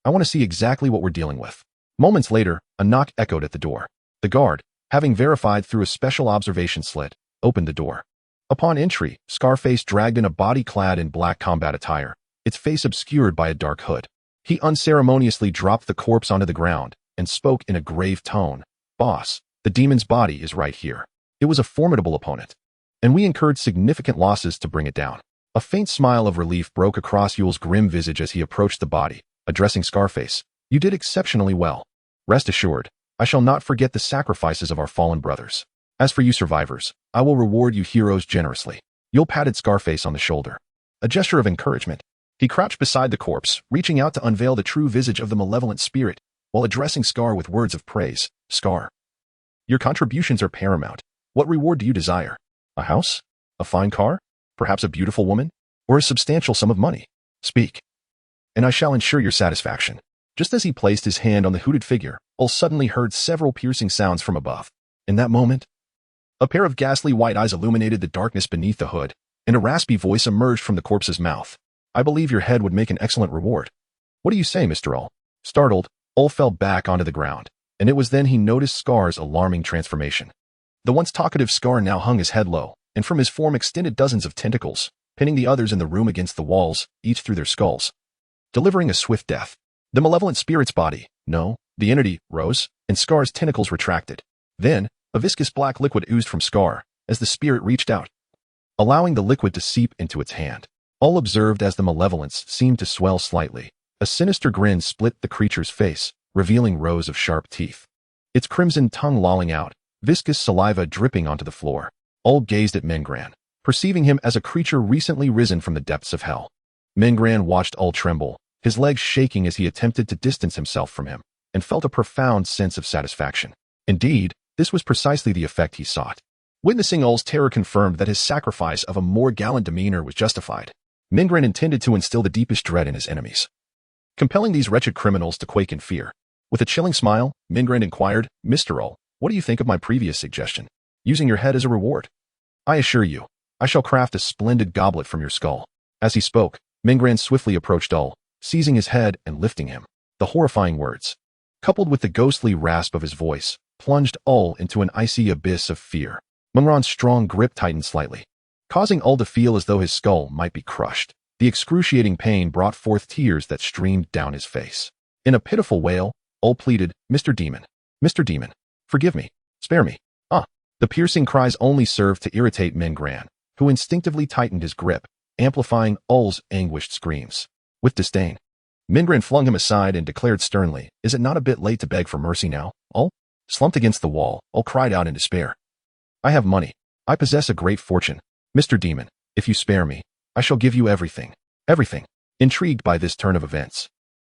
I want to see exactly what we're dealing with." Moments later, a knock echoed at the door. The guard, having verified through a special observation slit, opened the door. Upon entry, Scarface dragged in a body clad in black combat attire, its face obscured by a dark hood. He unceremoniously dropped the corpse onto the ground and spoke in a grave tone. "Boss, the demon's body is right here. It was a formidable opponent, and we incurred significant losses to bring it down." A faint smile of relief broke across Yul's grim visage as he approached the body, addressing Scarface. "You did exceptionally well. Rest assured, I shall not forget the sacrifices of our fallen brothers. As for you survivors, I will reward you heroes generously." Yul patted Scarface on the shoulder, a gesture of encouragement. He crouched beside the corpse, reaching out to unveil the true visage of the malevolent spirit, while addressing Scar with words of praise. "Scar, your contributions are paramount. What reward do you desire? A house? A fine car? Perhaps a beautiful woman? Or a substantial sum of money? Speak, and I shall ensure your satisfaction." Just as he placed his hand on the hooded figure, Ul suddenly heard several piercing sounds from above. In that moment, a pair of ghastly white eyes illuminated the darkness beneath the hood, and a raspy voice emerged from the corpse's mouth. "I believe your head would make an excellent reward. What do you say, Mr. Ul?" Startled, Ul fell back onto the ground, and it was then he noticed Scar's alarming transformation. The once talkative Scar now hung his head low, and from his form extended dozens of tentacles, pinning the others in the room against the walls, each through their skulls, delivering a swift death. The malevolent spirit's body, no, the entity, rose, and Scar's tentacles retracted. Then, a viscous black liquid oozed from Scar as the spirit reached out, allowing the liquid to seep into its hand. All observed as the malevolence seemed to swell slightly. A sinister grin split the creature's face, revealing rows of sharp teeth. Its crimson tongue lolling out, viscous saliva dripping onto the floor. All gazed at Mengran, perceiving him as a creature recently risen from the depths of hell. Mengran watched Ul tremble, his legs shaking as he attempted to distance himself from him, and felt a profound sense of satisfaction. Indeed, this was precisely the effect he sought. Witnessing Ul's terror confirmed that his sacrifice of a more gallant demeanor was justified. Mengran intended to instill the deepest dread in his enemies, compelling these wretched criminals to quake in fear. With a chilling smile, Mengran inquired, "Mr. Ul, what do you think of my previous suggestion? Using your head as a reward? I assure you, I shall craft a splendid goblet from your skull." As he spoke, Mengran swiftly approached Ul, seizing his head and lifting him. The horrifying words, coupled with the ghostly rasp of his voice, plunged Ul into an icy abyss of fear. Mengran's strong grip tightened slightly, causing Ul to feel as though his skull might be crushed. The excruciating pain brought forth tears that streamed down his face. In a pitiful wail, Ul pleaded, Mr. Demon. Mr. Demon. Forgive me. Spare me. Ah. The piercing cries only served to irritate Mingran, who instinctively tightened his grip, amplifying Ul's anguished screams. With disdain, Mingran flung him aside and declared sternly, Is it not a bit late to beg for mercy now, Ul? Slumped against the wall, Ul cried out in despair. I have money. I possess a great fortune. Mr. Demon, if you spare me, I shall give you everything. Everything. Intrigued by this turn of events,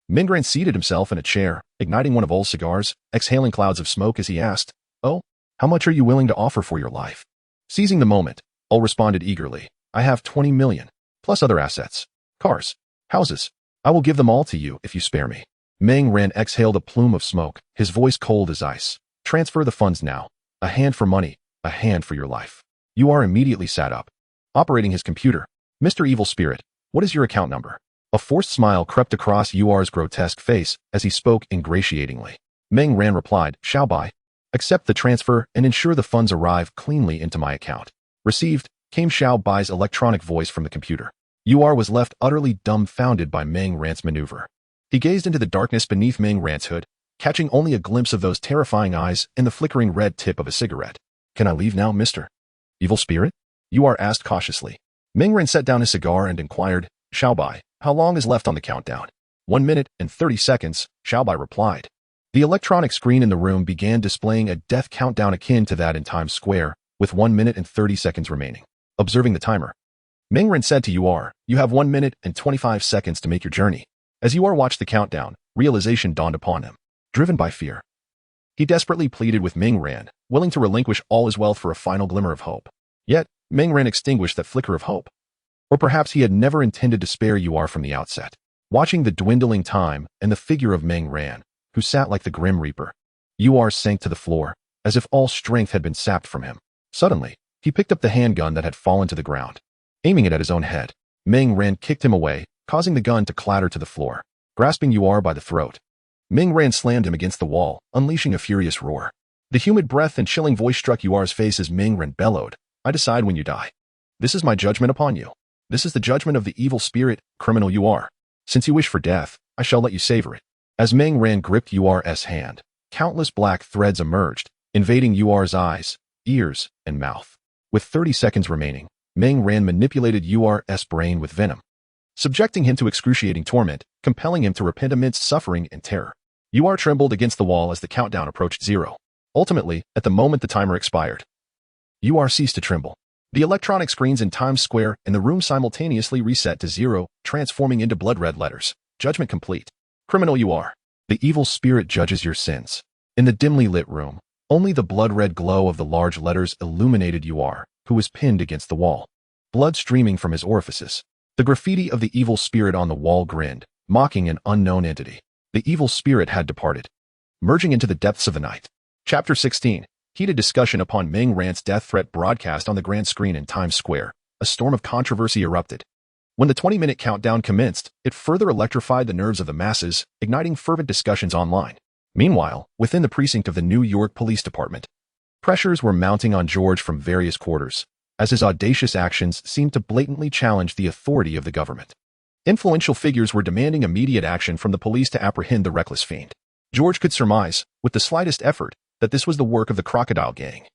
Mingran seated himself in a chair, igniting one of Ul's cigars, exhaling clouds of smoke as he asked, Oh, how much are you willing to offer for your life? Seizing the moment, Ul responded eagerly, I have 20 million, plus other assets, cars, houses. I will give them all to you if you spare me. Mingran exhaled a plume of smoke, his voice cold as ice. Transfer the funds now. A hand for money, a hand for your life. UR immediately sat up, operating his computer. Mr. Evil Spirit, what is your account number? A forced smile crept across UR's grotesque face as he spoke ingratiatingly. Mingran replied, Xiaobai. Accept the transfer and ensure the funds arrive cleanly into my account. Received, came Xiaobai's electronic voice from the computer. UR was left utterly dumbfounded by Mingran's maneuver. He gazed into the darkness beneath Mingran's hood, catching only a glimpse of those terrifying eyes and the flickering red tip of a cigarette. Can I leave now, Mr. Evil Spirit? UR asked cautiously. Mingran set down his cigar and inquired, Xiaobai, how long is left on the countdown? 1 minute and 30 seconds, Xiaobai replied. The electronic screen in the room began displaying a death countdown akin to that in Times Square, with 1 minute and 30 seconds remaining. Observing the timer, Mingran said to UR, You have 1 minute and 25 seconds to make your journey. As UR watched the countdown, realization dawned upon him. Driven by fear, he desperately pleaded with Mingran, willing to relinquish all his wealth for a final glimmer of hope. Yet, Mingran extinguished that flicker of hope. Or perhaps he had never intended to spare UR from the outset. Watching the dwindling time and the figure of Mingran, who sat like the Grim Reaper, UR sank to the floor, as if all strength had been sapped from him. Suddenly, he picked up the handgun that had fallen to the ground. Aiming it at his own head, Mingran kicked him away, causing the gun to clatter to the floor. Grasping UR by the throat, Mingran slammed him against the wall, unleashing a furious roar. The humid breath and chilling voice struck UR's face as Mingran bellowed, I decide when you die. This is my judgment upon you. This is the judgment of the evil spirit, criminal UR. Since you wish for death, I shall let you savor it. As Mingran gripped UR's hand, countless black threads emerged, invading UR's eyes, ears, and mouth. With 30 seconds remaining, Mingran manipulated UR's brain with venom, subjecting him to excruciating torment, compelling him to repent amidst suffering and terror. UR trembled against the wall as the countdown approached 0. Ultimately, at the moment the timer expired, UR ceased to tremble. The electronic screens in Times Square and the room simultaneously reset to 0, transforming into blood-red letters. Judgment complete. Criminal UR. The evil spirit judges your sins. In the dimly lit room, only the blood-red glow of the large letters illuminated UR, who was pinned against the wall. Blood streaming from his orifices. The graffiti of the evil spirit on the wall grinned, mocking an unknown entity. The evil spirit had departed, merging into the depths of the night. Chapter 16. Heated discussion upon Mingran's death threat broadcast on the grand screen in Times Square. A storm of controversy erupted. When the 20-minute countdown commenced, it further electrified the nerves of the masses, igniting fervent discussions online. Meanwhile, within the precinct of the New York Police Department, pressures were mounting on George from various quarters, as his audacious actions seemed to blatantly challenge the authority of the government. Influential figures were demanding immediate action from the police to apprehend the reckless fiend. George could surmise, with the slightest effort, that this was the work of the Crocodile Gang,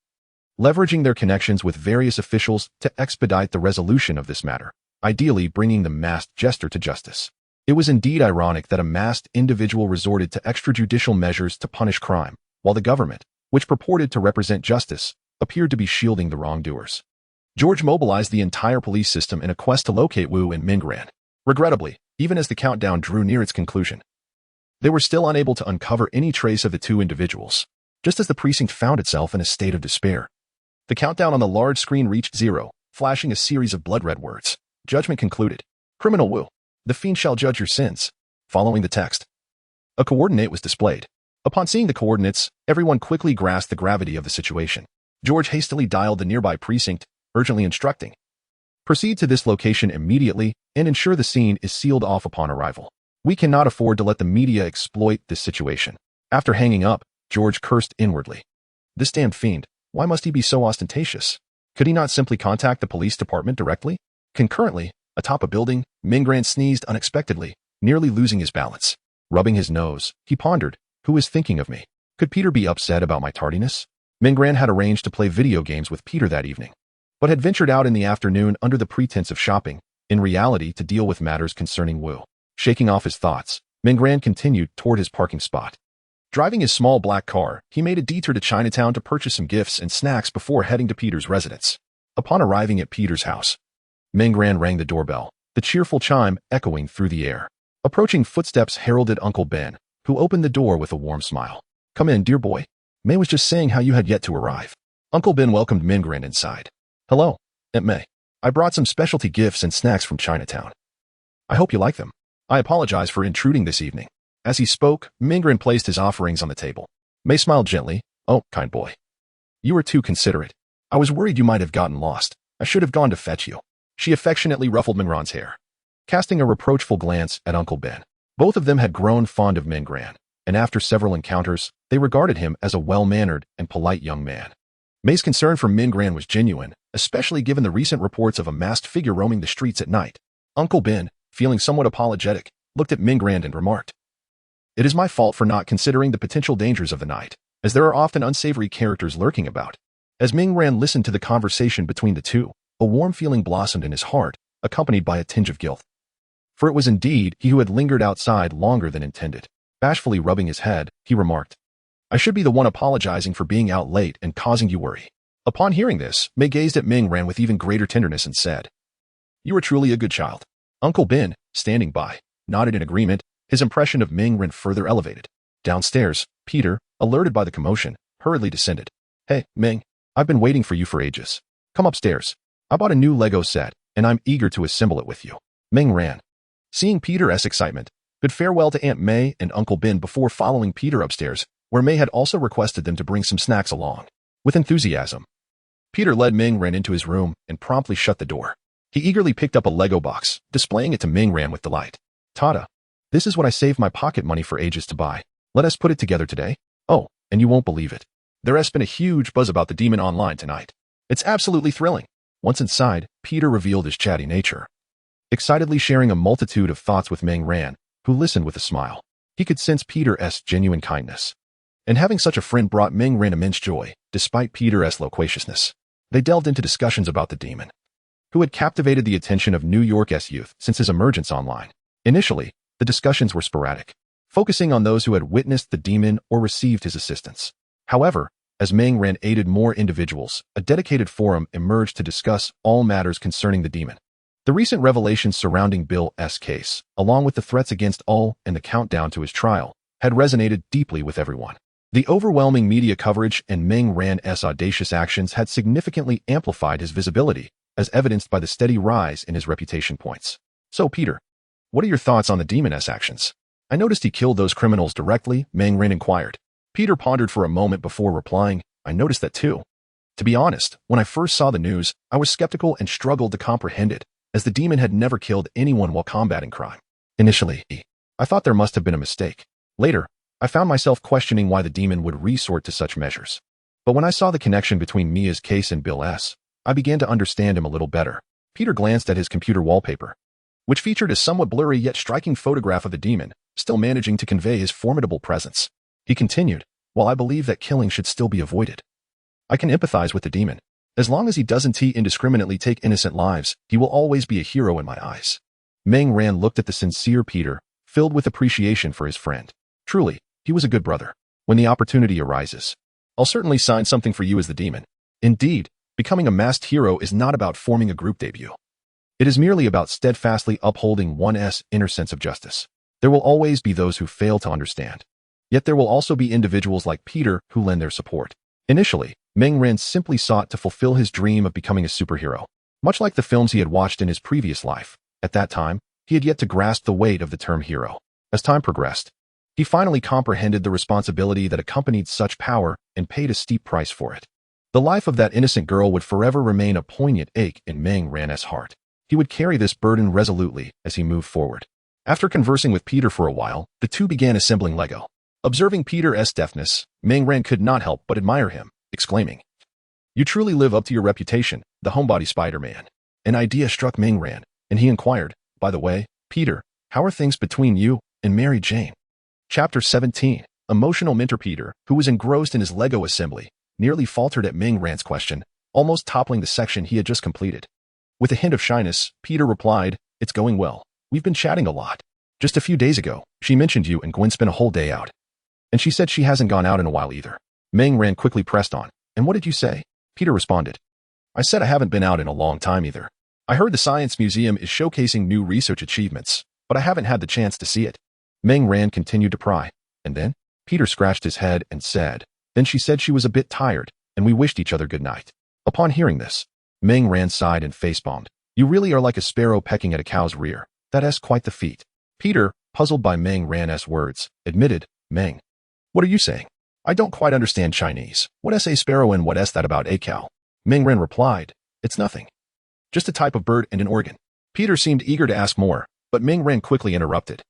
leveraging their connections with various officials to expedite the resolution of this matter, ideally bringing the masked jester to justice. It was indeed ironic that a masked individual resorted to extrajudicial measures to punish crime, while the government, which purported to represent justice, appeared to be shielding the wrongdoers. George mobilized the entire police system in a quest to locate Wu and Mingran. Regrettably, even as the countdown drew near its conclusion, they were still unable to uncover any trace of the two individuals. Just as the precinct found itself in a state of despair, the countdown on the large screen reached 0, flashing a series of blood-red words. Judgment concluded. Criminal Wu. The fiend shall judge your sins. Following the text, a coordinate was displayed. Upon seeing the coordinates, everyone quickly grasped the gravity of the situation. George hastily dialed the nearby precinct, urgently instructing, proceed to this location immediately and ensure the scene is sealed off upon arrival. We cannot afford to let the media exploit this situation. After hanging up, George cursed inwardly. This damned fiend, why must he be so ostentatious? Could he not simply contact the police department directly? Concurrently, atop a building, Mingran sneezed unexpectedly, nearly losing his balance. Rubbing his nose, he pondered, who is thinking of me? Could Peter be upset about my tardiness? Mingran had arranged to play video games with Peter that evening, but had ventured out in the afternoon under the pretense of shopping, in reality to deal with matters concerning Wu. Shaking off his thoughts, Mingran continued toward his parking spot. Driving his small black car, he made a detour to Chinatown to purchase some gifts and snacks before heading to Peter's residence. Upon arriving at Peter's house, Mingran rang the doorbell, the cheerful chime echoing through the air. Approaching footsteps heralded Uncle Ben, who opened the door with a warm smile. Come in, dear boy. May was just saying how you had yet to arrive. Uncle Ben welcomed Mingran inside. Hello, Aunt May. I brought some specialty gifts and snacks from Chinatown. I hope you like them. I apologize for intruding this evening. As he spoke, Mingran placed his offerings on the table. May smiled gently. Oh, kind boy. You were too considerate. I was worried you might have gotten lost. I should have gone to fetch you. She affectionately ruffled Mingran's hair, casting a reproachful glance at Uncle Ben. Both of them had grown fond of Mingran, and after several encounters, they regarded him as a well-mannered and polite young man. May's concern for Mingran was genuine, especially given the recent reports of a masked figure roaming the streets at night. Uncle Ben, feeling somewhat apologetic, looked at Mingran and remarked, It is my fault for not considering the potential dangers of the night, as there are often unsavory characters lurking about. As Mingran listened to the conversation between the two, a warm feeling blossomed in his heart, accompanied by a tinge of guilt. For it was indeed he who had lingered outside longer than intended. Bashfully rubbing his head, he remarked, I should be the one apologizing for being out late and causing you worry. Upon hearing this, May gazed at Mingran with even greater tenderness and said, You are truly a good child. Uncle Ben, standing by, nodded in agreement, his impression of Mingran further elevated. Downstairs, Peter, alerted by the commotion, hurriedly descended. Hey, Ming, I've been waiting for you for ages. Come upstairs. I bought a new Lego set, and I'm eager to assemble it with you. Ming ran. Seeing Peter's excitement, bid farewell to Aunt May and Uncle Ben before following Peter upstairs, where May had also requested them to bring some snacks along. With enthusiasm, Peter led Mingran into his room and promptly shut the door. He eagerly picked up a Lego box, displaying it to Mingran with delight. Tada! This is what I saved my pocket money for ages to buy. Let us put it together today. Oh, and you won't believe it. There has been a huge buzz about the demon online tonight. It's absolutely thrilling. Once inside, Peter revealed his chatty nature, excitedly sharing a multitude of thoughts with Mingran, who listened with a smile. He could sense Peter's genuine kindness, and having such a friend brought Mingran immense joy, despite Peter's loquaciousness. They delved into discussions about the demon, who had captivated the attention of New York's youth since his emergence online. Initially, the discussions were sporadic, focusing on those who had witnessed the demon or received his assistance. However, as Mingran aided more individuals, a dedicated forum emerged to discuss all matters concerning the demon. The recent revelations surrounding Bill's case, along with the threats against Ul and the countdown to his trial, had resonated deeply with everyone. The overwhelming media coverage and Mingran's audacious actions had significantly amplified his visibility, as evidenced by the steady rise in his reputation points. So, Peter, what are your thoughts on the demon's actions? I noticed he killed those criminals directly, Mingran inquired. Peter pondered for a moment before replying, I noticed that too. To be honest, when I first saw the news, I was skeptical and struggled to comprehend it, as the demon had never killed anyone while combating crime. Initially, I thought there must have been a mistake. Later, I found myself questioning why the demon would resort to such measures. But when I saw the connection between Mia's case and Bill's, I began to understand him a little better. Peter glanced at his computer wallpaper, which featured a somewhat blurry yet striking photograph of the demon, still managing to convey his formidable presence. He continued, while I believe that killing should still be avoided, I can empathize with the demon. As long as he doesn't indiscriminately take innocent lives, he will always be a hero in my eyes. Mingran looked at the sincere Peter, filled with appreciation for his friend. Truly, he was a good brother. When the opportunity arises, I'll certainly sign something for you as the demon. Indeed, becoming a masked hero is not about forming a group debut. It is merely about steadfastly upholding one's inner sense of justice. There will always be those who fail to understand. Yet there will also be individuals like Peter who lend their support. Initially, Mingran simply sought to fulfill his dream of becoming a superhero. Much like the films he had watched in his previous life, at that time, he had yet to grasp the weight of the term hero. As time progressed, he finally comprehended the responsibility that accompanied such power and paid a steep price for it. The life of that innocent girl would forever remain a poignant ache in Mingran's heart. He would carry this burden resolutely as he moved forward. After conversing with Peter for a while, the two began assembling Lego. Observing Peter's deftness, Mingran could not help but admire him, exclaiming, You truly live up to your reputation, the homebody Spider-Man. An idea struck Mingran, and he inquired, By the way, Peter, how are things between you and Mary Jane? Chapter 17. Emotional mentor Peter, who was engrossed in his Lego assembly, nearly faltered at Ming Ran's question, almost toppling the section he had just completed. With a hint of shyness, Peter replied, "It's going well. We've been chatting a lot. Just a few days ago, she mentioned you and Gwen spent a whole day out. And she said she hasn't gone out in a while either." Ming Ran quickly pressed on. "And what did you say?" Peter responded, "I said I haven't been out in a long time either. I heard the Science Museum is showcasing new research achievements, but I haven't had the chance to see it." Ming Ran continued to pry. "And then?" Peter scratched his head and said, "Then she said she was a bit tired, and we wished each other good night." Upon hearing this, Ming Ran sighed and facepalmed. "You really are like a sparrow pecking at a cow's rear. That's quite the feat." Peter, puzzled by Ming Ran's words, admitted, "Ming, what are you saying? I don't quite understand Chinese. What's a sparrow and what's that about a cow?" Ming Ran replied, "It's nothing. Just a type of bird and an organ." Peter seemed eager to ask more, but Ming Ran quickly interrupted,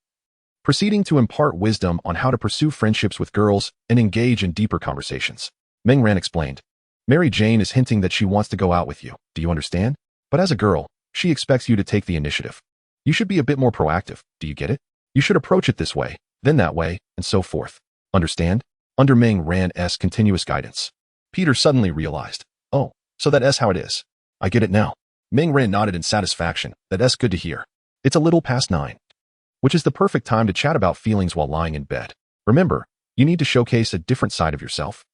proceeding to impart wisdom on how to pursue friendships with girls and engage in deeper conversations. Ming Ran explained, "Mary Jane is hinting that she wants to go out with you. Do you understand? But as a girl, she expects you to take the initiative. You should be a bit more proactive. Do you get it? You should approach it this way, then that way, and so forth. Understand?" Under Ming Ran's continuous guidance, Peter suddenly realized, "Oh, so that's how it is. I get it now." Ming Ran nodded in satisfaction. "That's good to hear. It's a little past 9. Which is the perfect time to chat about feelings while lying in bed. Remember, you need to showcase a different side of yourself.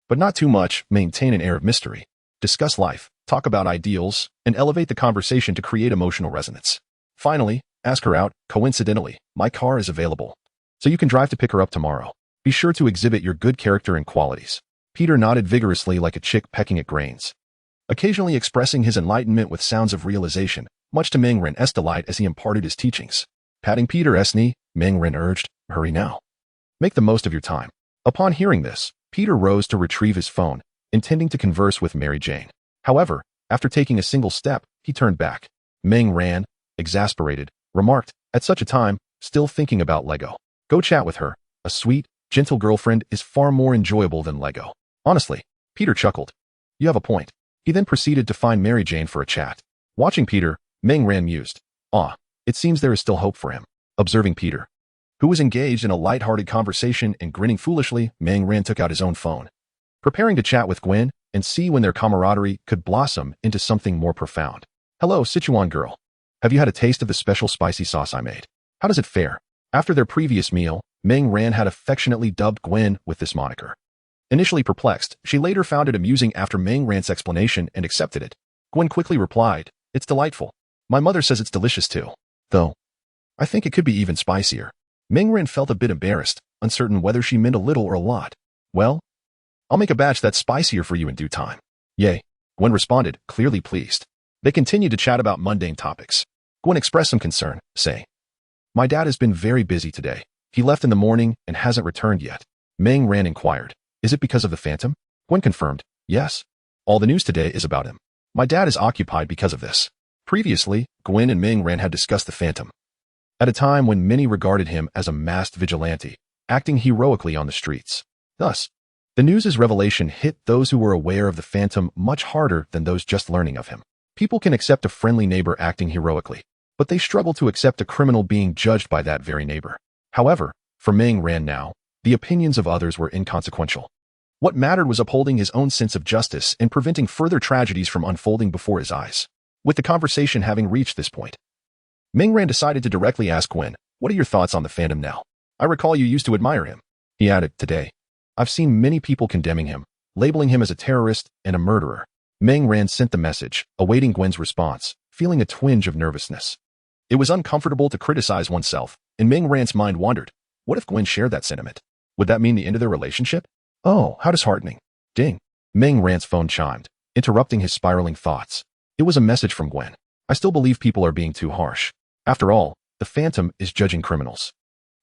But not too much, maintain an air of mystery. Discuss life, talk about ideals, and elevate the conversation to create emotional resonance. Finally, ask her out. Coincidentally, my car is available, so you can drive to pick her up tomorrow. Be sure to exhibit your good character and qualities." Peter nodded vigorously like a chick pecking at grains, occasionally expressing his enlightenment with sounds of realization, much to Ming Ran's delight as he imparted his teachings. Patting Peter's knee, Ming Ran urged, "Hurry now. Make the most of your time." Upon hearing this, Peter rose to retrieve his phone, intending to converse with Mary Jane. However, after taking a single step, he turned back. Ming Ran, exasperated, remarked, "At such a time, still thinking about Lego. Go chat with her. A sweet, gentle girlfriend is far more enjoyable than Lego." Honestly, Peter chuckled. "You have a point." He then proceeded to find Mary Jane for a chat. Watching Peter, Ming Ran mused, "Ah, it seems there is still hope for him." Observing Peter, who was engaged in a light-hearted conversation and grinning foolishly, Ming Ran took out his own phone, preparing to chat with Gwen and see when their camaraderie could blossom into something more profound. "Hello, Sichuan girl. Have you had a taste of the special spicy sauce I made? How does it fare?" After their previous meal, Ming Ran had affectionately dubbed Gwen with this moniker. Initially perplexed, she later found it amusing after Ming Ran's explanation and accepted it. Gwen quickly replied, "It's delightful. My mother says it's delicious too. Though, I think it could be even spicier." Ming Ran felt a bit embarrassed, uncertain whether she meant a little or a lot. "Well, I'll make a batch that's spicier for you in due time." "Yay," Gwen responded, clearly pleased. They continued to chat about mundane topics. Gwen expressed some concern, saying, "My dad has been very busy today. He left in the morning and hasn't returned yet." Ming Ran inquired, "Is it because of the Phantom?" Gwen confirmed, "Yes. All the news today is about him. My dad is occupied because of this." Previously, Gwen and Ming Ran had discussed the Phantom, at a time when many regarded him as a masked vigilante, acting heroically on the streets. Thus, the news' revelation hit those who were aware of the Phantom much harder than those just learning of him. People can accept a friendly neighbor acting heroically, but they struggle to accept a criminal being judged by that very neighbor. However, for Ming Ran now, the opinions of others were inconsequential. What mattered was upholding his own sense of justice and preventing further tragedies from unfolding before his eyes. With the conversation having reached this point, Ming Ran decided to directly ask Gwen, "What are your thoughts on the Phantom now? I recall you used to admire him." He added, "Today, I've seen many people condemning him, labeling him as a terrorist and a murderer." Ming Ran sent the message, awaiting Gwen's response, feeling a twinge of nervousness. It was uncomfortable to criticize oneself, and Ming Ran's mind wandered. What if Gwen shared that sentiment? Would that mean the end of their relationship? Oh, how disheartening. Ding. Ming Ran's phone chimed, interrupting his spiraling thoughts. It was a message from Gwen. "I still believe people are being too harsh. After all, the Phantom is judging criminals,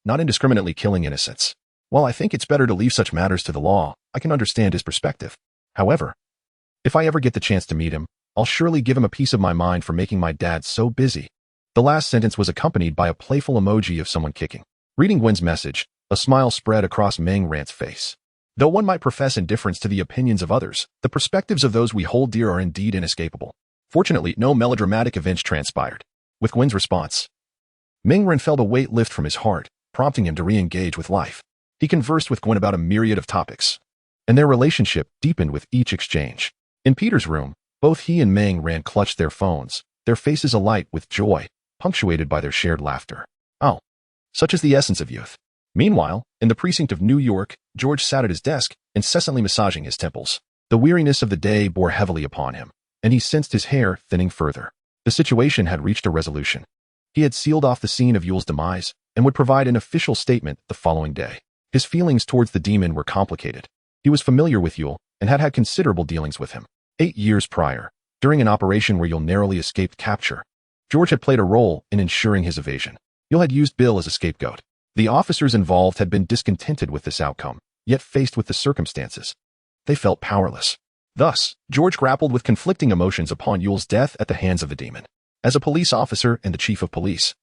not indiscriminately killing innocents. While I think it's better to leave such matters to the law, I can understand his perspective. However, if I ever get the chance to meet him, I'll surely give him a piece of my mind for making my dad so busy." The last sentence was accompanied by a playful emoji of someone kicking. Reading Gwen's message, a smile spread across Ming Ran's face. Though one might profess indifference to the opinions of others, the perspectives of those we hold dear are indeed inescapable. Fortunately, no melodramatic events transpired. With Gwen's response, Ming Ran felt a weight lift from his heart, prompting him to re-engage with life. He conversed with Gwen about a myriad of topics, and their relationship deepened with each exchange. In Peter's room, both he and Meng Ran clutched their phones, their faces alight with joy, punctuated by their shared laughter. Oh, such is the essence of youth. Meanwhile, in the precinct of New York, George sat at his desk, incessantly massaging his temples. The weariness of the day bore heavily upon him, and he sensed his hair thinning further. The situation had reached a resolution. He had sealed off the scene of Yule's demise and would provide an official statement the following day. His feelings towards the demon were complicated. He was familiar with Yule and had had considerable dealings with him. 8 years prior, during an operation where Yule narrowly escaped capture, George had played a role in ensuring his evasion. Yule had used Bill as a scapegoat. The officers involved had been discontented with this outcome, yet faced with the circumstances, they felt powerless. Thus, George grappled with conflicting emotions upon Yule's death at the hands of the demon. As a police officer and the chief of police,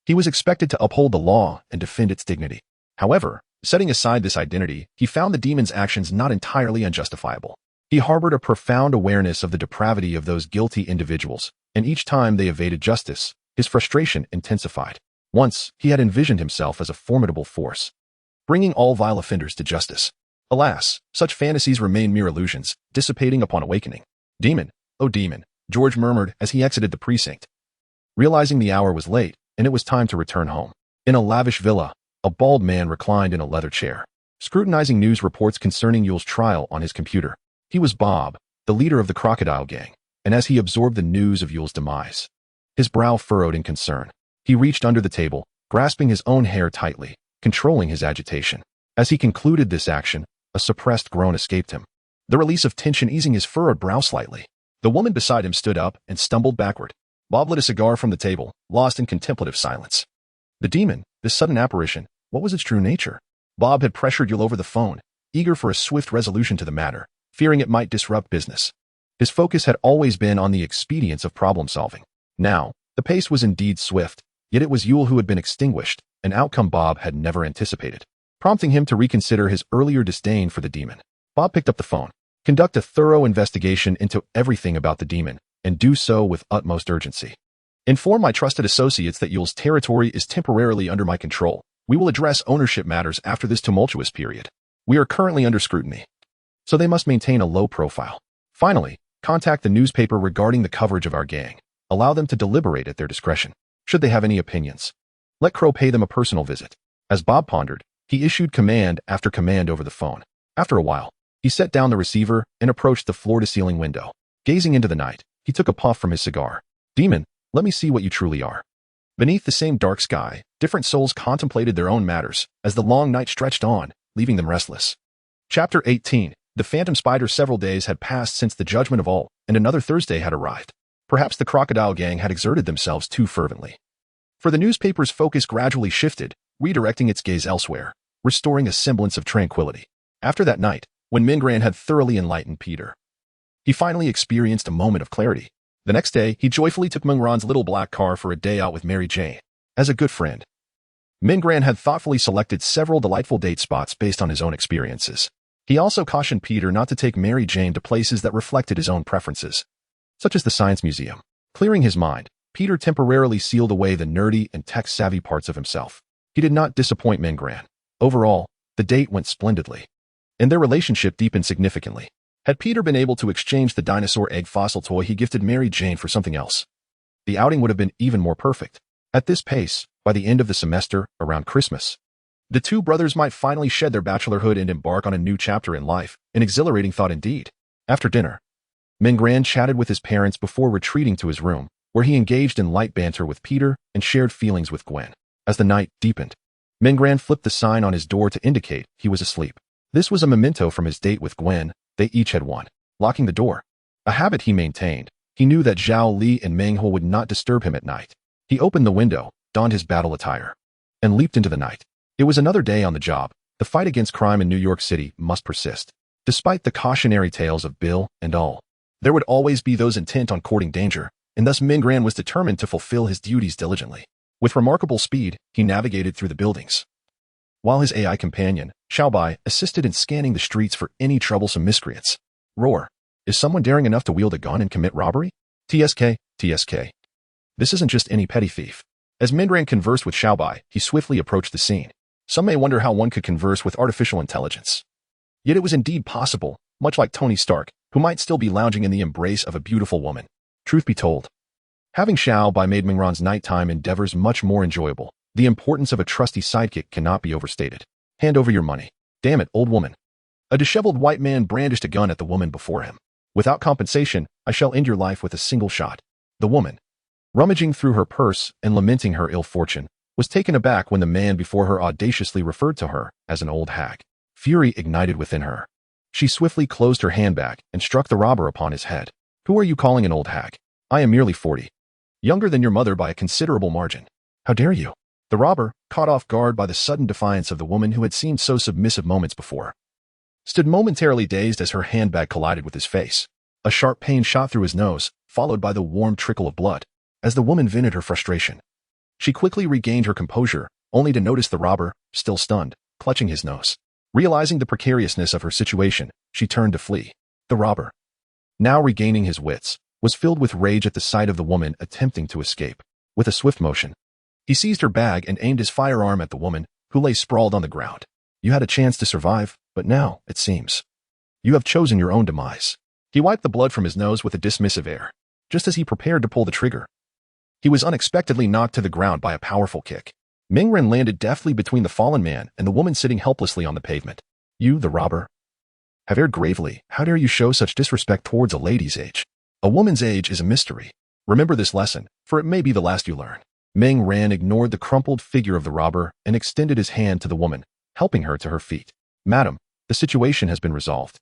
he was expected to uphold the law and defend its dignity. However, setting aside this identity, he found the demon's actions not entirely unjustifiable. He harbored a profound awareness of the depravity of those guilty individuals, and each time they evaded justice, his frustration intensified. Once, he had envisioned himself as a formidable force, bringing all vile offenders to justice. Alas, such fantasies remain mere illusions, dissipating upon awakening. Demon, oh demon, George murmured as he exited the precinct, realizing the hour was late and it was time to return home. In a lavish villa, a bald man reclined in a leather chair, scrutinizing news reports concerning Yule's trial on his computer. He was Bob, the leader of the Crocodile Gang, and as he absorbed the news of Yule's demise, his brow furrowed in concern. He reached under the table, grasping his own hair tightly, controlling his agitation. As he concluded this action, a suppressed groan escaped him, the release of tension easing his furrowed brow slightly. The woman beside him stood up and stumbled backward. Bob lit a cigar from the table, lost in contemplative silence. The demon, this sudden apparition, what was its true nature? Bob had pressured Yule over the phone, eager for a swift resolution to the matter, fearing it might disrupt business. His focus had always been on the expedience of problem-solving. Now, the pace was indeed swift, yet it was Yule who had been extinguished, an outcome Bob had never anticipated, prompting him to reconsider his earlier disdain for the demon. Bob picked up the phone. Conduct a thorough investigation into everything about the demon, and do so with utmost urgency. Inform my trusted associates that Yule's territory is temporarily under my control. We will address ownership matters after this tumultuous period. We are currently under scrutiny, so they must maintain a low profile. Finally, contact the newspaper regarding the coverage of our gang. Allow them to deliberate at their discretion, should they have any opinions. Let Crow pay them a personal visit. As Bob pondered, he issued command after command over the phone. After a while, he set down the receiver and approached the floor-to-ceiling window. Gazing into the night, he took a puff from his cigar. Demon, let me see what you truly are. Beneath the same dark sky, different souls contemplated their own matters as the long night stretched on, leaving them restless. Chapter 18. The Phantom Spider. Several days had passed since the judgment of all, and another Thursday had arrived. Perhaps the Crocodile Gang had exerted themselves too fervently, for the newspaper's focus gradually shifted, redirecting its gaze elsewhere, restoring a semblance of tranquility. After that night, when Mingran had thoroughly enlightened Peter, he finally experienced a moment of clarity. The next day, he joyfully took Mingran's little black car for a day out with Mary Jane. As a good friend, Mingran had thoughtfully selected several delightful date spots based on his own experiences. He also cautioned Peter not to take Mary Jane to places that reflected his own preferences, such as the Science Museum. Clearing his mind, Peter temporarily sealed away the nerdy and tech-savvy parts of himself. He did not disappoint Mingran. Overall, the date went splendidly, and their relationship deepened significantly. Had Peter been able to exchange the dinosaur egg fossil toy he gifted Mary Jane for something else, the outing would have been even more perfect. At this pace, by the end of the semester, around Christmas, the two brothers might finally shed their bachelorhood and embark on a new chapter in life, an exhilarating thought indeed. After dinner, Mingran chatted with his parents before retreating to his room, where he engaged in light banter with Peter and shared feelings with Gwen. As the night deepened, Mingran flipped the sign on his door to indicate he was asleep. This was a memento from his date with Gwen. They each had one. Locking the door, a habit he maintained, he knew that Zhao Li and Meng He would not disturb him at night. He opened the window, donned his battle attire, and leaped into the night. It was another day on the job. The fight against crime in New York City must persist. Despite the cautionary tales of Bill and all, there would always be those intent on courting danger, and thus Mingran was determined to fulfill his duties diligently. With remarkable speed, he navigated through the buildings, while his AI companion, Xiaobai, assisted in scanning the streets for any troublesome miscreants. Roar. Is someone daring enough to wield a gun and commit robbery? TSK. This isn't just any petty thief. As Mingran conversed with Xiaobai, he swiftly approached the scene. Some may wonder how one could converse with artificial intelligence. Yet it was indeed possible, much like Tony Stark, who might still be lounging in the embrace of a beautiful woman. Truth be told, having Xiaobai made Mingran's nighttime endeavors much more enjoyable. The importance of a trusty sidekick cannot be overstated. Hand over your money. Damn it, old woman. A disheveled white man brandished a gun at the woman before him. Without compensation, I shall end your life with a single shot. The woman, rummaging through her purse and lamenting her ill fortune, was taken aback when the man before her audaciously referred to her as an old hag. Fury ignited within her. She swiftly closed her handbag and struck the robber upon his head. Who are you calling an old hag? I am merely 40. Younger than your mother by a considerable margin. How dare you? The robber, caught off guard by the sudden defiance of the woman who had seemed so submissive moments before, stood momentarily dazed as her handbag collided with his face. A sharp pain shot through his nose, followed by the warm trickle of blood. As the woman vented her frustration, she quickly regained her composure, only to notice the robber, still stunned, clutching his nose. Realizing the precariousness of her situation, she turned to flee. The robber, now regaining his wits, was filled with rage at the sight of the woman attempting to escape. With a swift motion, he seized her bag and aimed his firearm at the woman, who lay sprawled on the ground. You had a chance to survive, but now, it seems, you have chosen your own demise. He wiped the blood from his nose with a dismissive air. Just as he prepared to pull the trigger, he was unexpectedly knocked to the ground by a powerful kick. Mingran landed deftly between the fallen man and the woman sitting helplessly on the pavement. You, the robber, have erred gravely. How dare you show such disrespect towards a lady's age? A woman's age is a mystery. Remember this lesson, for it may be the last you learn. Mingran ignored the crumpled figure of the robber and extended his hand to the woman, helping her to her feet. Madam, the situation has been resolved.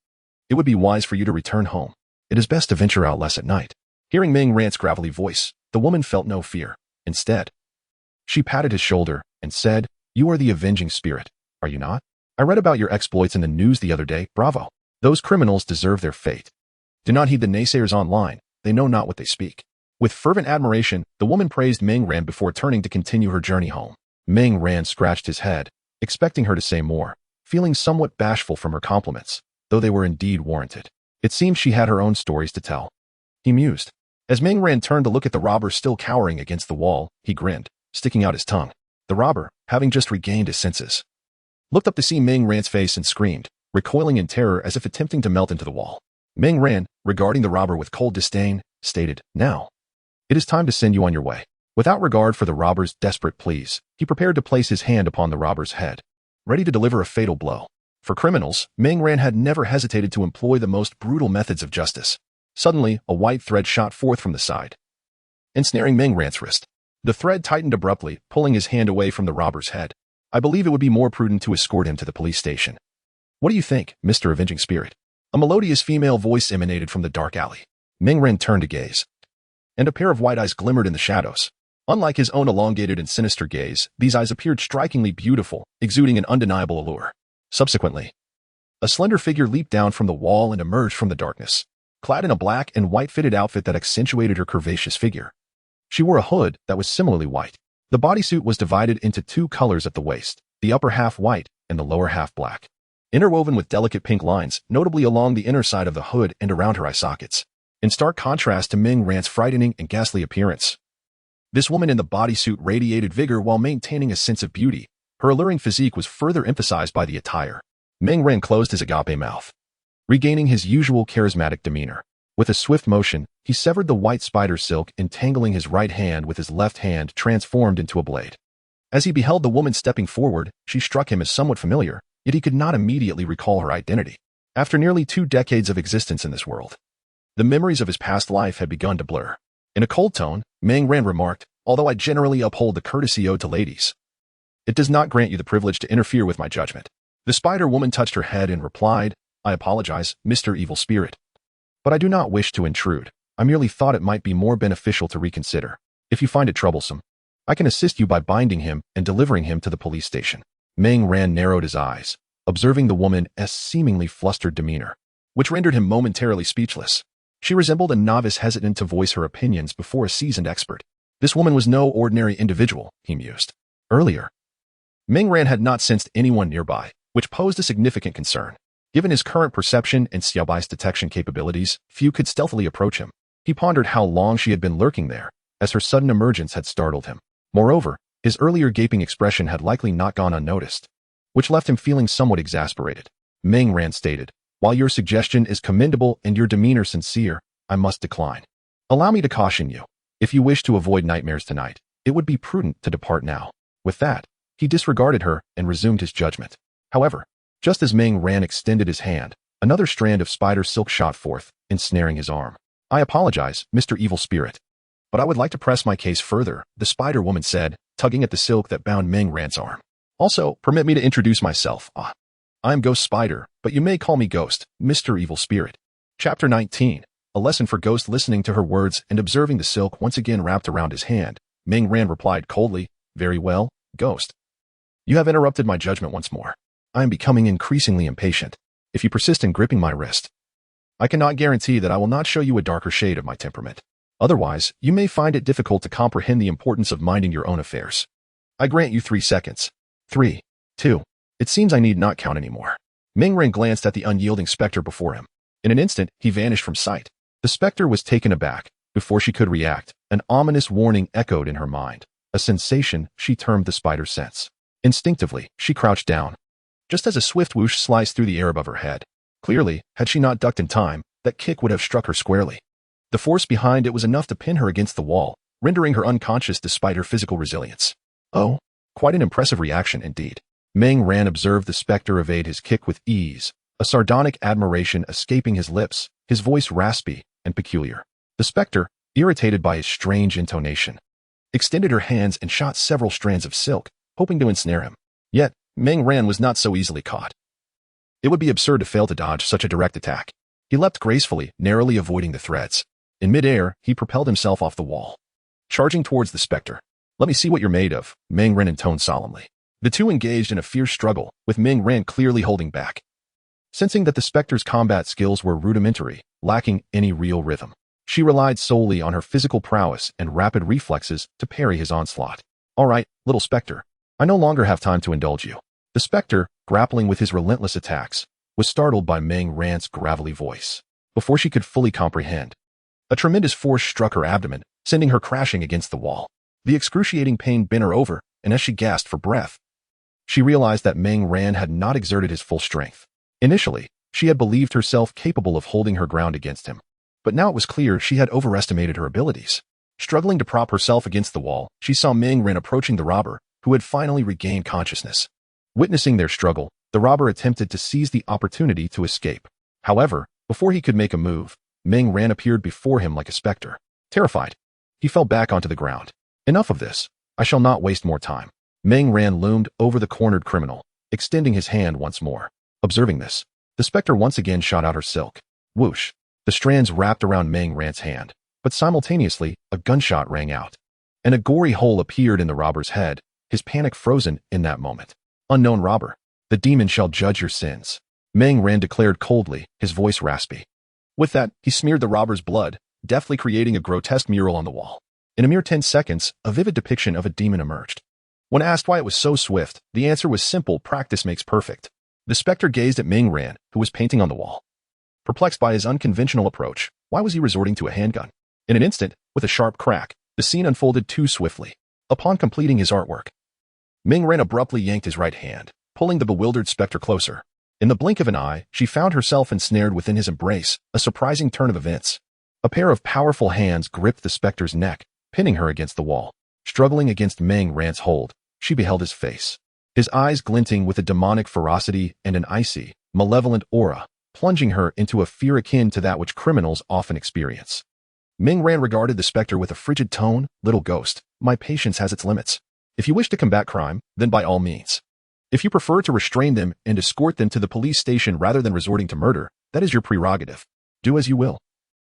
It would be wise for you to return home. It is best to venture out less at night. Hearing Mingran's gravelly voice, the woman felt no fear. Instead, she patted his shoulder and said, You are the avenging spirit, are you not? I read about your exploits in the news the other day. Bravo. Those criminals deserve their fate. Do not heed the naysayers online. They know not what they speak. With fervent admiration, the woman praised Mingran before turning to continue her journey home. Mingran scratched his head, expecting her to say more, feeling somewhat bashful from her compliments, though they were indeed warranted. It seemed she had her own stories to tell. He mused. As Mingran turned to look at the robber still cowering against the wall, he grinned, sticking out his tongue. The robber, having just regained his senses, looked up to see Mingran's face and screamed, recoiling in terror as if attempting to melt into the wall. Mingran, regarding the robber with cold disdain, stated, Now, it is time to send you on your way. Without regard for the robber's desperate pleas, he prepared to place his hand upon the robber's head, ready to deliver a fatal blow. For criminals, Mingran had never hesitated to employ the most brutal methods of justice. Suddenly, a white thread shot forth from the side, ensnaring Mingran's wrist. The thread tightened abruptly, pulling his hand away from the robber's head. I believe it would be more prudent to escort him to the police station. What do you think, Mr. Avenging Spirit? A melodious female voice emanated from the dark alley. Mingran turned to gaze, and a pair of white eyes glimmered in the shadows. Unlike his own elongated and sinister gaze, these eyes appeared strikingly beautiful, exuding an undeniable allure. Subsequently, a slender figure leaped down from the wall and emerged from the darkness, clad in a black and white fitted outfit that accentuated her curvaceous figure. She wore a hood that was similarly white. The bodysuit was divided into two colors at the waist, the upper half white and the lower half black, interwoven with delicate pink lines, notably along the inner side of the hood and around her eye sockets, in stark contrast to Mingran's frightening and ghastly appearance. This woman in the bodysuit radiated vigor while maintaining a sense of beauty. Her alluring physique was further emphasized by the attire. Mingran closed his agape mouth, regaining his usual charismatic demeanor. With a swift motion, he severed the white spider silk, entangling his right hand with his left hand transformed into a blade. As he beheld the woman stepping forward, she struck him as somewhat familiar, yet he could not immediately recall her identity. After nearly 2 decades of existence in this world, the memories of his past life had begun to blur. In a cold tone, Mingran remarked, Although I generally uphold the courtesy owed to ladies, it does not grant you the privilege to interfere with my judgment. The spider woman touched her head and replied, I apologize, Mr. Evil Spirit, but I do not wish to intrude. I merely thought it might be more beneficial to reconsider. If you find it troublesome, I can assist you by binding him and delivering him to the police station. Mingran narrowed his eyes, observing the woman's seemingly flustered demeanor, which rendered him momentarily speechless. She resembled a novice hesitant to voice her opinions before a seasoned expert. This woman was no ordinary individual, he mused. Earlier, Mingran had not sensed anyone nearby, which posed a significant concern. Given his current perception and Xiaobai's detection capabilities, few could stealthily approach him. He pondered how long she had been lurking there, as her sudden emergence had startled him. Moreover, his earlier gaping expression had likely not gone unnoticed, which left him feeling somewhat exasperated. Meng Ran stated, "While your suggestion is commendable and your demeanor sincere, I must decline. Allow me to caution you. If you wish to avoid nightmares tonight, it would be prudent to depart now." With that, he disregarded her and resumed his judgment. However, just as Meng Ran extended his hand, another strand of spider silk shot forth, ensnaring his arm. "I apologize, Mr. Evil Spirit, but I would like to press my case further," the spider woman said, tugging at the silk that bound Meng Ran's arm. "Also, permit me to introduce myself. I am Ghost Spider, but you may call me Ghost, Mr. Evil Spirit." Chapter 19. A lesson for Ghost. Listening to her words and observing the silk once again wrapped around his hand, Meng Ran replied coldly, "Very well, Ghost. You have interrupted my judgment once more. I am becoming increasingly impatient. If you persist in gripping my wrist, I cannot guarantee that I will not show you a darker shade of my temperament. Otherwise, you may find it difficult to comprehend the importance of minding your own affairs. I grant you 3 seconds. 3, 2. It seems I need not count anymore." Meng Ran glanced at the unyielding specter before him. In an instant, he vanished from sight. The specter was taken aback. Before she could react, an ominous warning echoed in her mind, a sensation she termed the spider sense. Instinctively, she crouched down, just as a swift whoosh sliced through the air above her head. Clearly, had she not ducked in time, that kick would have struck her squarely. The force behind it was enough to pin her against the wall, rendering her unconscious despite her physical resilience. Oh, quite an impressive reaction indeed. Meng Ran observed the specter evade his kick with ease, a sardonic admiration escaping his lips, his voice raspy and peculiar. The specter, irritated by his strange intonation, extended her hands and shot several strands of silk, hoping to ensnare him. Yet, Meng Ran was not so easily caught. It would be absurd to fail to dodge such a direct attack. He leapt gracefully, narrowly avoiding the threads. In midair, he propelled himself off the wall, charging towards the specter. "Let me see what you're made of," Meng Ran intoned solemnly. The two engaged in a fierce struggle, with Meng Ran clearly holding back. Sensing that the specter's combat skills were rudimentary, lacking any real rhythm, she relied solely on her physical prowess and rapid reflexes to parry his onslaught. "All right, little specter. I no longer have time to indulge you." The specter, grappling with his relentless attacks, was startled by Meng Ran's gravelly voice. Before she could fully comprehend, a tremendous force struck her abdomen, sending her crashing against the wall. The excruciating pain bent her over, and as she gasped for breath, she realized that Meng Ran had not exerted his full strength. Initially, she had believed herself capable of holding her ground against him, but now it was clear she had overestimated her abilities. Struggling to prop herself against the wall, she saw Meng Ran approaching the robber, who had finally regained consciousness. Witnessing their struggle, the robber attempted to seize the opportunity to escape. However, before he could make a move, Meng Ran appeared before him like a specter. Terrified, he fell back onto the ground. "Enough of this. I shall not waste more time." Meng Ran loomed over the cornered criminal, extending his hand once more. Observing this, the specter once again shot out her silk. Whoosh! The strands wrapped around Meng Ran's hand, but simultaneously, a gunshot rang out, and a gory hole appeared in the robber's head, his panic frozen in that moment. "Unknown robber, the demon shall judge your sins," Meng Ran declared coldly, his voice raspy. With that, he smeared the robber's blood, deftly creating a grotesque mural on the wall. In a mere 10 seconds, a vivid depiction of a demon emerged. When asked why it was so swift, the answer was simple: practice makes perfect. The specter gazed at Meng Ran, who was painting on the wall. Perplexed by his unconventional approach, why was he resorting to a handgun? In an instant, with a sharp crack, the scene unfolded too swiftly. Upon completing his artwork, Meng Ran abruptly yanked his right hand, pulling the bewildered specter closer. In the blink of an eye, she found herself ensnared within his embrace, a surprising turn of events. A pair of powerful hands gripped the specter's neck, pinning her against the wall. Struggling against Meng Ran's hold, she beheld his face. His eyes glinting with a demonic ferocity and an icy, malevolent aura, plunging her into a fear akin to that which criminals often experience. Meng Ran regarded the specter with a frigid tone. "Little ghost, my patience has its limits. If you wish to combat crime, then by all means. If you prefer to restrain them and escort them to the police station rather than resorting to murder, that is your prerogative. Do as you will.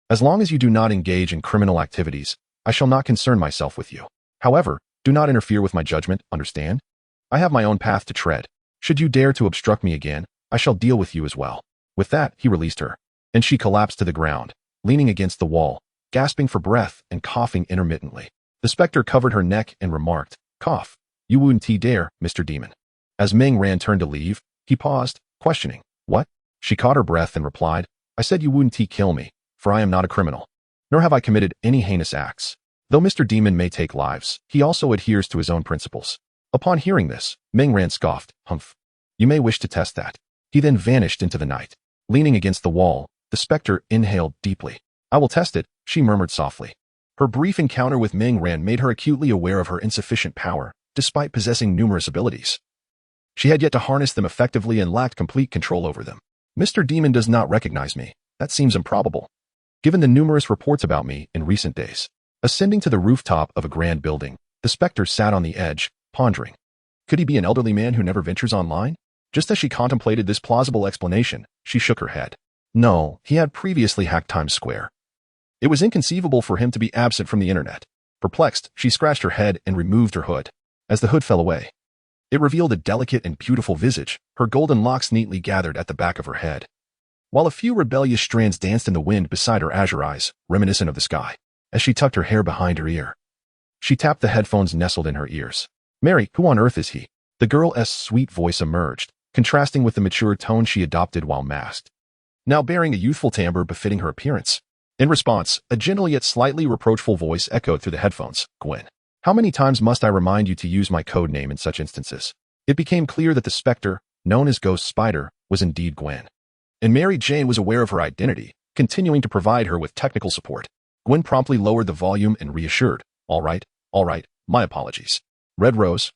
As long as you do not engage in criminal activities, I shall not concern myself with you. However, do not interfere with my judgment, understand? I have my own path to tread. Should you dare to obstruct me again, I shall deal with you as well." With that, he released her, and she collapsed to the ground, leaning against the wall, gasping for breath and coughing intermittently. The specter covered her neck and remarked, "Cough. You wouldn't dare, Mr. Demon." As Meng Ran turned to leave, he paused, questioning, "What?" She caught her breath and replied, "I said you wouldn't kill me, for I am not a criminal, nor have I committed any heinous acts. Though Mr. Demon may take lives, he also adheres to his own principles. Upon hearing this, Ming Ran scoffed, "Humph. You may wish to test that." He then vanished into the night. Leaning against the wall, the specter inhaled deeply. "I will test it," she murmured softly. Her brief encounter with Ming Ran made her acutely aware of her insufficient power, despite possessing numerous abilities. She had yet to harness them effectively and lacked complete control over them. "Mr. Demon does not recognize me. That seems improbable, given the numerous reports about me in recent days." Ascending to the rooftop of a grand building, the specter sat on the edge, pondering. Could he be an elderly man who never ventures online? Just as she contemplated this plausible explanation, she shook her head. No, he had previously hacked Times Square. It was inconceivable for him to be absent from the internet. Perplexed, she scratched her head and removed her hood. As the hood fell away, it revealed a delicate and beautiful visage, her golden locks neatly gathered at the back of her head, while a few rebellious strands danced in the wind beside her azure eyes, reminiscent of the sky. As she tucked her hair behind her ear, she tapped the headphones nestled in her ears. "Mary, who on earth is he?" The girl's sweet voice emerged, contrasting with the mature tone she adopted while masked, now bearing a youthful timbre befitting her appearance. In response, a gentle yet slightly reproachful voice echoed through the headphones. "Gwen. How many times must I remind you to use my code name in such instances?" It became clear that the specter, known as Ghost Spider, was indeed Gwen. And Mary Jane was aware of her identity, continuing to provide her with technical support. Gwen promptly lowered the volume and reassured, all right, my apologies. Red Rose.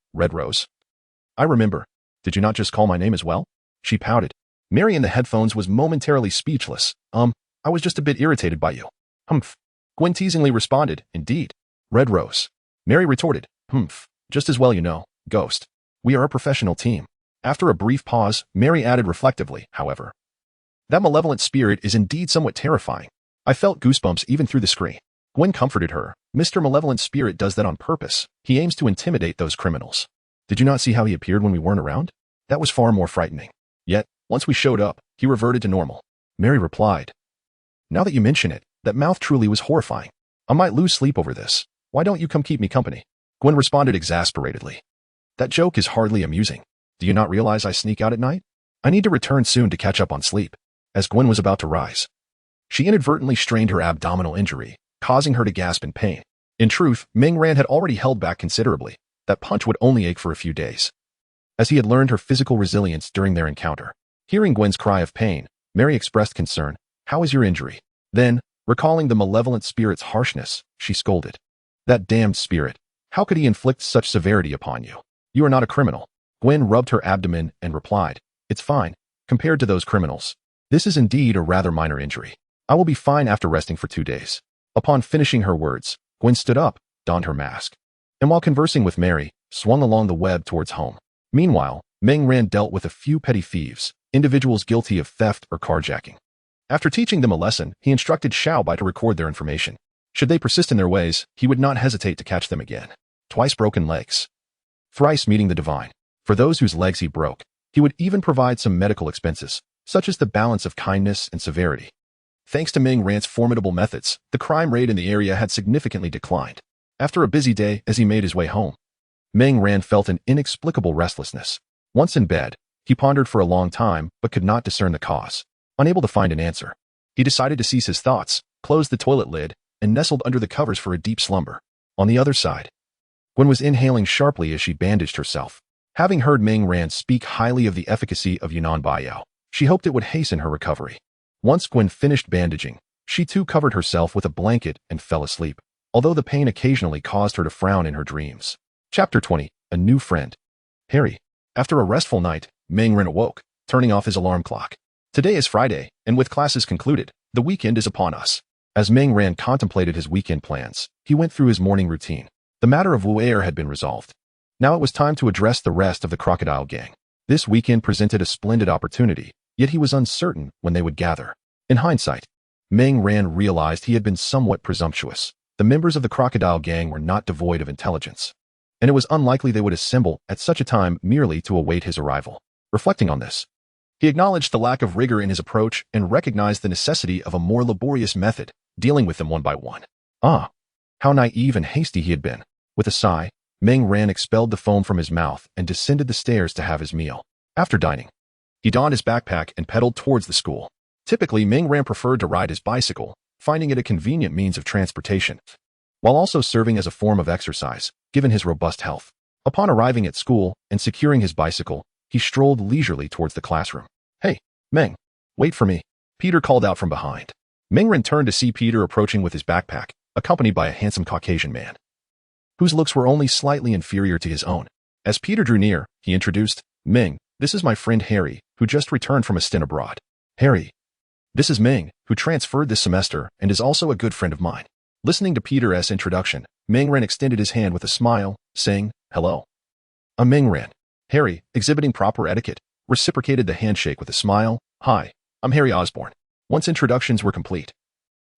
I remember. Did you not just call my name as well?" She pouted. Mary in the headphones was momentarily speechless. I was just a bit irritated by you." "Humph." Gwen teasingly responded, "Indeed. Red Rose." Mary retorted, "Humph. Just as well you know, Ghost. We are a professional team." After a brief pause, Mary added reflectively, however, "That malevolent spirit is indeed somewhat terrifying. I felt goosebumps even through the screen." Gwen comforted her. "Mr. Malevolent Spirit does that on purpose. He aims to intimidate those criminals. Did you not see how he appeared when we weren't around? That was far more frightening. Yet, once we showed up, he reverted to normal." Mary replied, "Now that you mention it, that mouth truly was horrifying. I might lose sleep over this. Why don't you come keep me company?" Gwen responded exasperatedly. "That joke is hardly amusing. Do you not realize I sneak out at night? I need to return soon to catch up on sleep." As Gwen was about to rise, she inadvertently strained her abdominal injury, causing her to gasp in pain. In truth, Ming Ran had already held back considerably. That punch would only ache for a few days, as he had learned her physical resilience during their encounter. Hearing Gwen's cry of pain, Mary expressed concern. "How is your injury?" Then, recalling the malevolent spirit's harshness, she scolded. "That damned spirit. How could he inflict such severity upon you? You are not a criminal." Gwen rubbed her abdomen and replied, "It's fine, compared to those criminals. This is indeed a rather minor injury. I will be fine after resting for 2 days." Upon finishing her words, Gwen stood up, donned her mask, and while conversing with Mary, swung along the web towards home. Meanwhile, Ming Ran dealt with a few petty thieves, individuals guilty of theft or carjacking. After teaching them a lesson, he instructed Xiao Bai to record their information. Should they persist in their ways, he would not hesitate to catch them again. Twice broken legs, thrice meeting the divine. For those whose legs he broke, he would even provide some medical expenses, such as the balance of kindness and severity. Thanks to Ming Ran's formidable methods, the crime rate in the area had significantly declined. After a busy day as he made his way home, Ming Ran felt an inexplicable restlessness. Once in bed, he pondered for a long time but could not discern the cause. Unable to find an answer, he decided to cease his thoughts, closed the toilet lid, and nestled under the covers for a deep slumber. On the other side, Gwen was inhaling sharply as she bandaged herself. Having heard Ming Ran speak highly of the efficacy of Yunnan Baiyao, she hoped it would hasten her recovery. Once Gwen finished bandaging, she too covered herself with a blanket and fell asleep, although the pain occasionally caused her to frown in her dreams. Chapter 20. A New Friend. Harry. After a restful night, Ming Ran awoke, turning off his alarm clock. Today is Friday, and with classes concluded, the weekend is upon us. As Ming Ran contemplated his weekend plans, he went through his morning routine. The matter of Wu Air had been resolved. Now it was time to address the rest of the crocodile gang. This weekend presented a splendid opportunity, yet he was uncertain when they would gather. In hindsight, Ming Ran realized he had been somewhat presumptuous. The members of the crocodile gang were not devoid of intelligence, and it was unlikely they would assemble at such a time merely to await his arrival. Reflecting on this, he acknowledged the lack of rigor in his approach and recognized the necessity of a more laborious method, dealing with them one by one. Ah, how naive and hasty he had been. With a sigh, Ming Ran expelled the foam from his mouth and descended the stairs to have his meal. After dining, he donned his backpack and pedaled towards the school. Typically, Ming Ran preferred to ride his bicycle, finding it a convenient means of transportation. while also serving as a form of exercise, given his robust health. Upon arriving at school and securing his bicycle, he strolled leisurely towards the classroom. "Hey, Meng, wait for me," Peter called out from behind. Meng turned to see Peter approaching with his backpack, accompanied by a handsome Caucasian man, whose looks were only slightly inferior to his own. As Peter drew near, he introduced, "Meng, this is my friend Harry, who just returned from a stint abroad." "Harry, this is Meng, who transferred this semester and is also a good friend of mine." Listening to Peter's introduction, Meng extended his hand with a smile, saying, "Hello. I'm Meng." Harry, exhibiting proper etiquette, reciprocated the handshake with a smile. "Hi, I'm Harry Osborne." Once introductions were complete,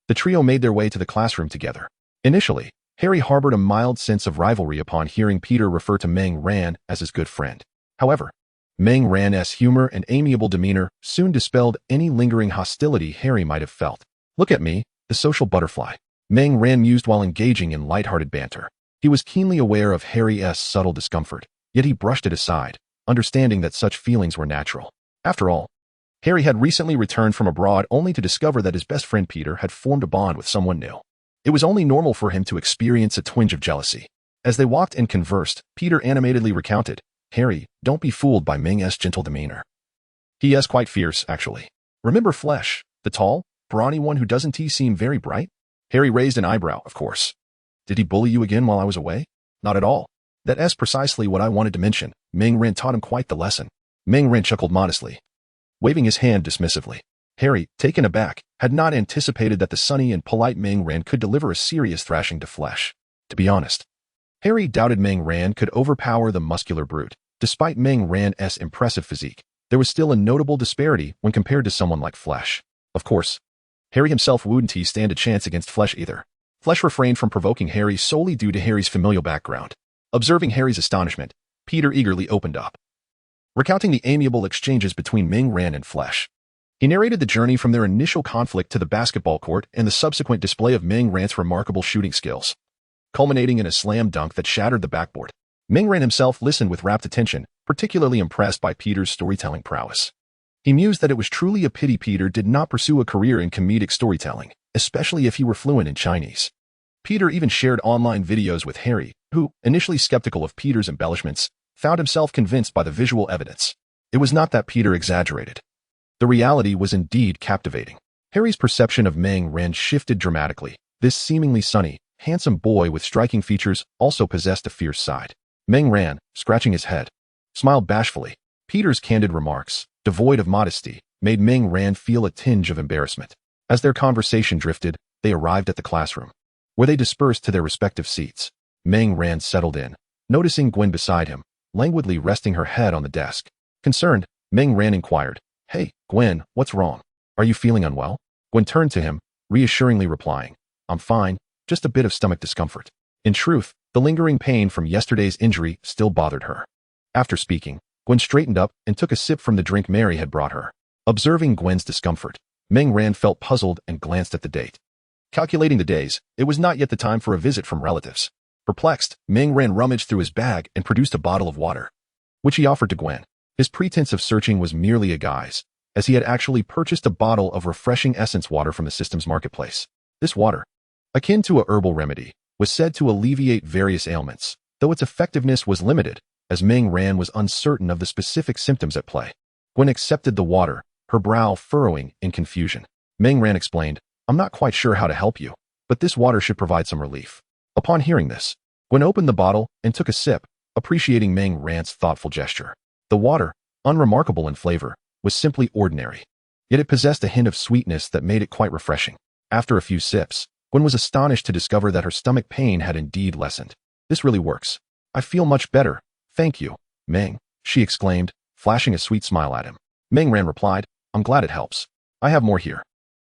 the trio made their way to the classroom together. Initially, Harry harbored a mild sense of rivalry upon hearing Peter refer to Meng as his good friend. However, Meng's humor and amiable demeanor soon dispelled any lingering hostility Harry might have felt. "Look at me, the social butterfly," Meng mused while engaging in lighthearted banter. He was keenly aware of Harry's subtle discomfort, yet he brushed it aside, understanding that such feelings were natural. After all, Harry had recently returned from abroad only to discover that his best friend Peter had formed a bond with someone new. It was only normal for him to experience a twinge of jealousy. As they walked and conversed, Peter animatedly recounted, "Harry, don't be fooled by Meng's gentle demeanor. He is quite fierce, actually. Remember Flesh, the tall, brawny one who doesn't he seem very bright?" Harry raised an eyebrow, of course. "Did he bully you again while I was away?" "Not at all. That's precisely what I wanted to mention." Meng taught him quite the lesson. Meng chuckled modestly, waving his hand dismissively. Harry, taken aback, had not anticipated that the sunny and polite Meng could deliver a serious thrashing to Flesh. To be honest, Harry doubted Meng could overpower the muscular brute. Despite Meng's impressive physique, there was still a notable disparity when compared to someone like Flesh. Of course, Harry himself wouldn't stand a chance against Flesh either. Flesh refrained from provoking Harry solely due to Harry's familial background. Observing Harry's astonishment, Peter eagerly opened up, recounting the amiable exchanges between Meng and Flesh. He narrated the journey from their initial conflict to the basketball court and the subsequent display of Meng's remarkable shooting skills, culminating in a slam dunk that shattered the backboard. Meng himself listened with rapt attention, particularly impressed by Peter's storytelling prowess. He mused that it was truly a pity Peter did not pursue a career in comedic storytelling, especially if he were fluent in Chinese. Peter even shared online videos with Harry, who, initially skeptical of Peter's embellishments, found himself convinced by the visual evidence. It was not that Peter exaggerated. The reality was indeed captivating. Harry's perception of Meng shifted dramatically. This seemingly sunny, handsome boy with striking features also possessed a fierce side. Meng scratching his head, smiled bashfully. Peter's candid remarks, devoid of modesty, made Meng feel a tinge of embarrassment. As their conversation drifted, they arrived at the classroom, where they dispersed to their respective seats. Meng settled in, noticing Gwen beside him, languidly resting her head on the desk. Concerned, Meng inquired, "Hey, Gwen, what's wrong? Are you feeling unwell?" Gwen turned to him, reassuringly replying, "I'm fine, just a bit of stomach discomfort." In truth, the lingering pain from yesterday's injury still bothered her. After speaking, Gwen straightened up and took a sip from the drink Mary had brought her. Observing Gwen's discomfort, Meng felt puzzled and glanced at the date. Calculating the days, it was not yet the time for a visit from relatives. Perplexed, Meng rummaged through his bag and produced a bottle of water, which he offered to Gwen. His pretense of searching was merely a guise, as he had actually purchased a bottle of refreshing essence water from the system's marketplace. This water, akin to a herbal remedy, was said to alleviate various ailments, though its effectiveness was limited, as Meng was uncertain of the specific symptoms at play. Gwen accepted the water, her brow furrowing in confusion. Meng explained, "I'm not quite sure how to help you, but this water should provide some relief." Upon hearing this, Gwen opened the bottle and took a sip, appreciating Meng's thoughtful gesture. The water, unremarkable in flavor, was simply ordinary, yet it possessed a hint of sweetness that made it quite refreshing. After a few sips, Gwen was astonished to discover that her stomach pain had indeed lessened. "This really works. I feel much better, thank you, Meng," she exclaimed, flashing a sweet smile at him. Meng replied, "I'm glad it helps. I have more here."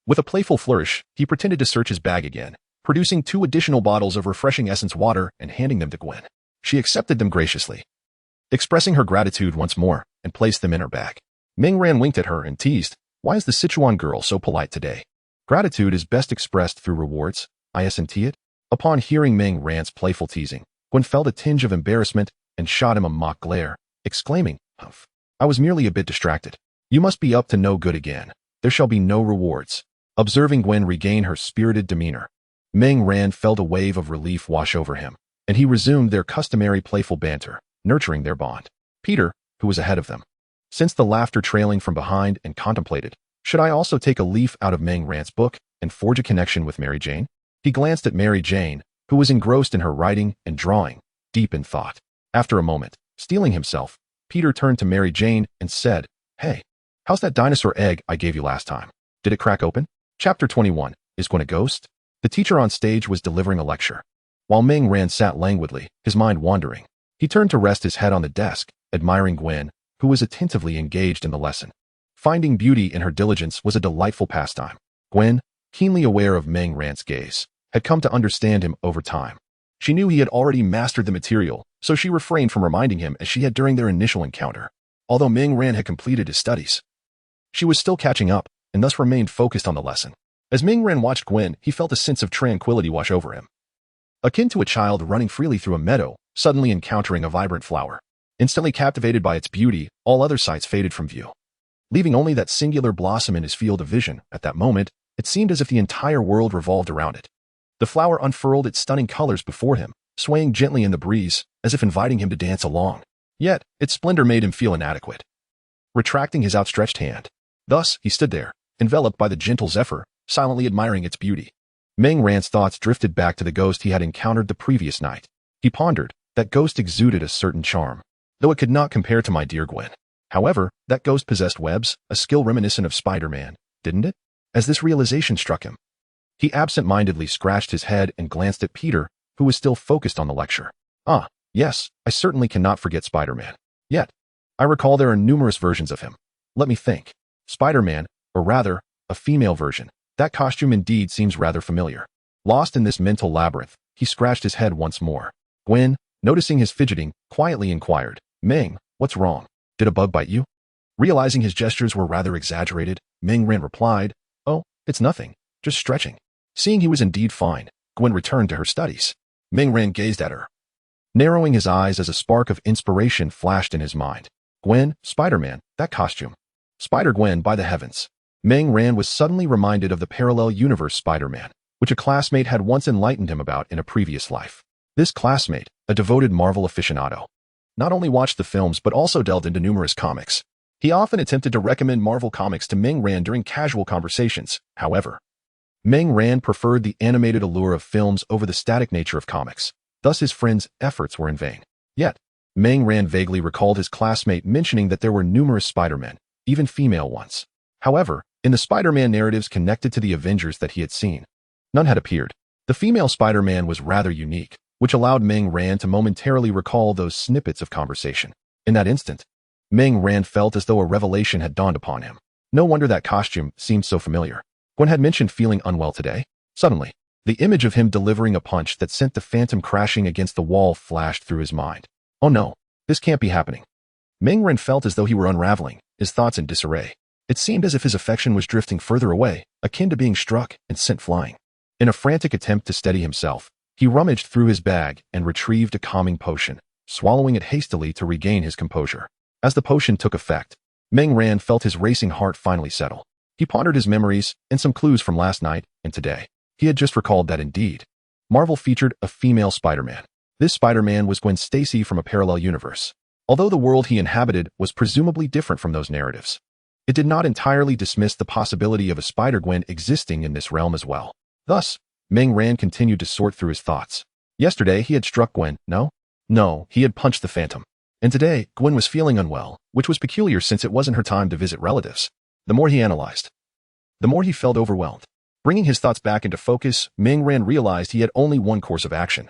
With a playful flourish, he pretended to search his bag again, producing 2 additional bottles of refreshing essence water and handing them to Gwen. She accepted them graciously, expressing her gratitude once more, and placed them in her bag. Meng winked at her and teased, "Why is the Sichuan girl so polite today?" Gratitude is best expressed through rewards, isn't it? Upon hearing Meng's playful teasing, Gwen felt a tinge of embarrassment and shot him a mock glare, exclaiming, "Humph, I was merely a bit distracted. You must be up to no good again. There shall be no rewards." Observing Gwen regain her spirited demeanor, Meng Ran felt a wave of relief wash over him, and he resumed their customary playful banter, nurturing their bond. Peter, who was ahead of them, sensed the laughter trailing from behind and contemplated, should I also take a leaf out of Meng Ran's book and forge a connection with Mary Jane? He glanced at Mary Jane, who was engrossed in her writing and drawing, deep in thought. After a moment, steeling himself, Peter turned to Mary Jane and said, "Hey, how's that dinosaur egg I gave you last time? Did it crack open?" Chapter 21, Is Gwen a Ghost? The teacher on stage was delivering a lecture. While Meng Ran sat languidly, his mind wandering, he turned to rest his head on the desk, admiring Gwen, who was attentively engaged in the lesson. Finding beauty in her diligence was a delightful pastime. Gwen, keenly aware of Meng Ran's gaze, had come to understand him over time. She knew he had already mastered the material, so she refrained from reminding him as she had during their initial encounter. Although Meng Ran had completed his studies, she was still catching up, and thus remained focused on the lesson. As Meng Ran watched Gwen, he felt a sense of tranquility wash over him, akin to a child running freely through a meadow, suddenly encountering a vibrant flower. Instantly captivated by its beauty, all other sights faded from view, leaving only that singular blossom in his field of vision. At that moment, it seemed as if the entire world revolved around it. The flower unfurled its stunning colors before him, swaying gently in the breeze, as if inviting him to dance along. Yet, its splendor made him feel inadequate. Retracting his outstretched hand, thus he stood there, enveloped by the gentle zephyr, silently admiring its beauty. Meng Ran's thoughts drifted back to the ghost he had encountered the previous night. He pondered, that ghost exuded a certain charm, though it could not compare to my dear Gwen. However, that ghost possessed webs, a skill reminiscent of Spider-Man, didn't it? As this realization struck him, he absent-mindedly scratched his head and glanced at Peter, who was still focused on the lecture. Ah, yes, I certainly cannot forget Spider-Man. Yet, I recall there are numerous versions of him. Let me think. Spider-Man, or rather, a female version. That costume indeed seems rather familiar. Lost in this mental labyrinth, he scratched his head once more. Gwen, noticing his fidgeting, quietly inquired, "Meng, what's wrong? Did a bug bite you?" Realizing his gestures were rather exaggerated, Meng Ran replied, "Oh, it's nothing, just stretching." Seeing he was indeed fine, Gwen returned to her studies. Meng Ran gazed at her, narrowing his eyes as a spark of inspiration flashed in his mind. Gwen, Spider-Man, that costume. Spider-Gwen, by the heavens. Meng Ran was suddenly reminded of the parallel universe Spider-Man, which a classmate had once enlightened him about in a previous life. This classmate, a devoted Marvel aficionado, not only watched the films but also delved into numerous comics. He often attempted to recommend Marvel comics to Meng Ran during casual conversations. However, Meng Ran preferred the animated allure of films over the static nature of comics. Thus his friend's efforts were in vain. Yet, Meng Ran vaguely recalled his classmate mentioning that there were numerous Spider-Men, even female ones. However, in the Spider-Man narratives connected to the Avengers that he had seen, none had appeared. The female Spider-Man was rather unique, which allowed Meng Ran to momentarily recall those snippets of conversation. In that instant, Meng Ran felt as though a revelation had dawned upon him. No wonder that costume seemed so familiar. Gwen had mentioned feeling unwell today. Suddenly, the image of him delivering a punch that sent the phantom crashing against the wall flashed through his mind. Oh no, this can't be happening. Meng Ran felt as though he were unraveling, his thoughts in disarray. It seemed as if his affection was drifting further away, akin to being struck and sent flying. In a frantic attempt to steady himself, he rummaged through his bag and retrieved a calming potion, swallowing it hastily to regain his composure. As the potion took effect, Meng Ran felt his racing heart finally settle. He pondered his memories and some clues from last night and today. He had just recalled that indeed, Marvel featured a female Spider-Man. This Spider-Man was Gwen Stacy from a parallel universe. Although the world he inhabited was presumably different from those narratives, it did not entirely dismiss the possibility of a Spider-Gwen existing in this realm as well. Thus, Meng Ran continued to sort through his thoughts. Yesterday, he had struck Gwen. No, he had punched the Phantom. And today, Gwen was feeling unwell, which was peculiar since it wasn't her time to visit relatives. The more he analyzed, the more he felt overwhelmed. Bringing his thoughts back into focus, Meng Ran realized he had only one course of action.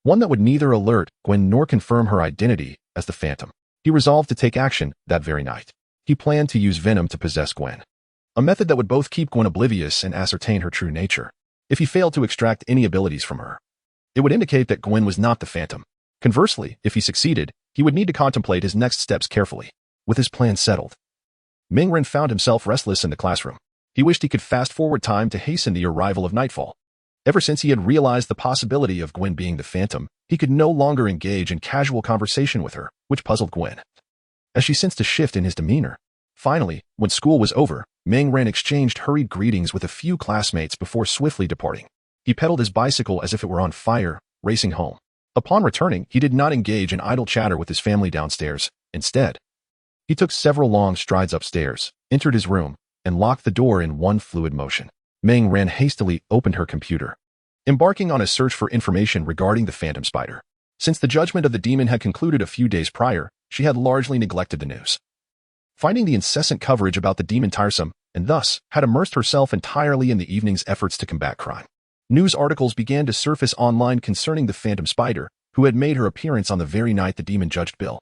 One that would neither alert Gwen nor confirm her identity as the Phantom. He resolved to take action that very night. He planned to use Venom to possess Gwen, a method that would both keep Gwen oblivious and ascertain her true nature. If he failed to extract any abilities from her, it would indicate that Gwen was not the Phantom. Conversely, if he succeeded, he would need to contemplate his next steps carefully. With his plan settled, Meng Ran found himself restless in the classroom. He wished he could fast-forward time to hasten the arrival of nightfall. Ever since he had realized the possibility of Gwen being the Phantom, he could no longer engage in casual conversation with her, which puzzled Gwen, as she sensed a shift in his demeanor. Finally, when school was over, Meng Ran exchanged hurried greetings with a few classmates before swiftly departing. He pedaled his bicycle as if it were on fire, racing home. Upon returning, he did not engage in idle chatter with his family downstairs. Instead, he took several long strides upstairs, entered his room, and locked the door in one fluid motion. Meng ran hastily, opened her computer, embarking on a search for information regarding the Phantom Spider. Since the judgment of the demon had concluded a few days prior, she had largely neglected the news, finding the incessant coverage about the demon tiresome, and thus had immersed herself entirely in the evening's efforts to combat crime. News articles began to surface online concerning the Phantom Spider, who had made her appearance on the very night the demon judged Bill.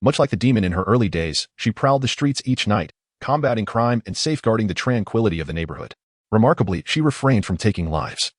Much like the demon in her early days, she prowled the streets each night, combating crime and safeguarding the tranquility of the neighborhood. Remarkably, she refrained from taking lives.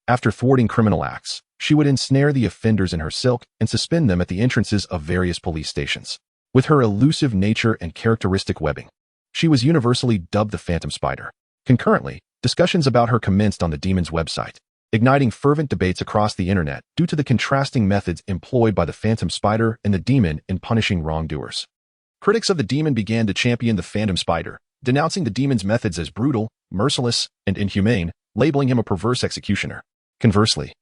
After thwarting criminal acts, she would ensnare the offenders in her silk and suspend them at the entrances of various police stations. With her elusive nature and characteristic webbing, she was universally dubbed the Phantom Spider. Concurrently, discussions about her commenced on the demon's website, igniting fervent debates across the internet due to the contrasting methods employed by the Phantom Spider and the demon in punishing wrongdoers. Critics of the demon began to champion the Phantom Spider, denouncing the demon's methods as brutal, merciless, and inhumane, labeling him a perverse executioner. Conversely,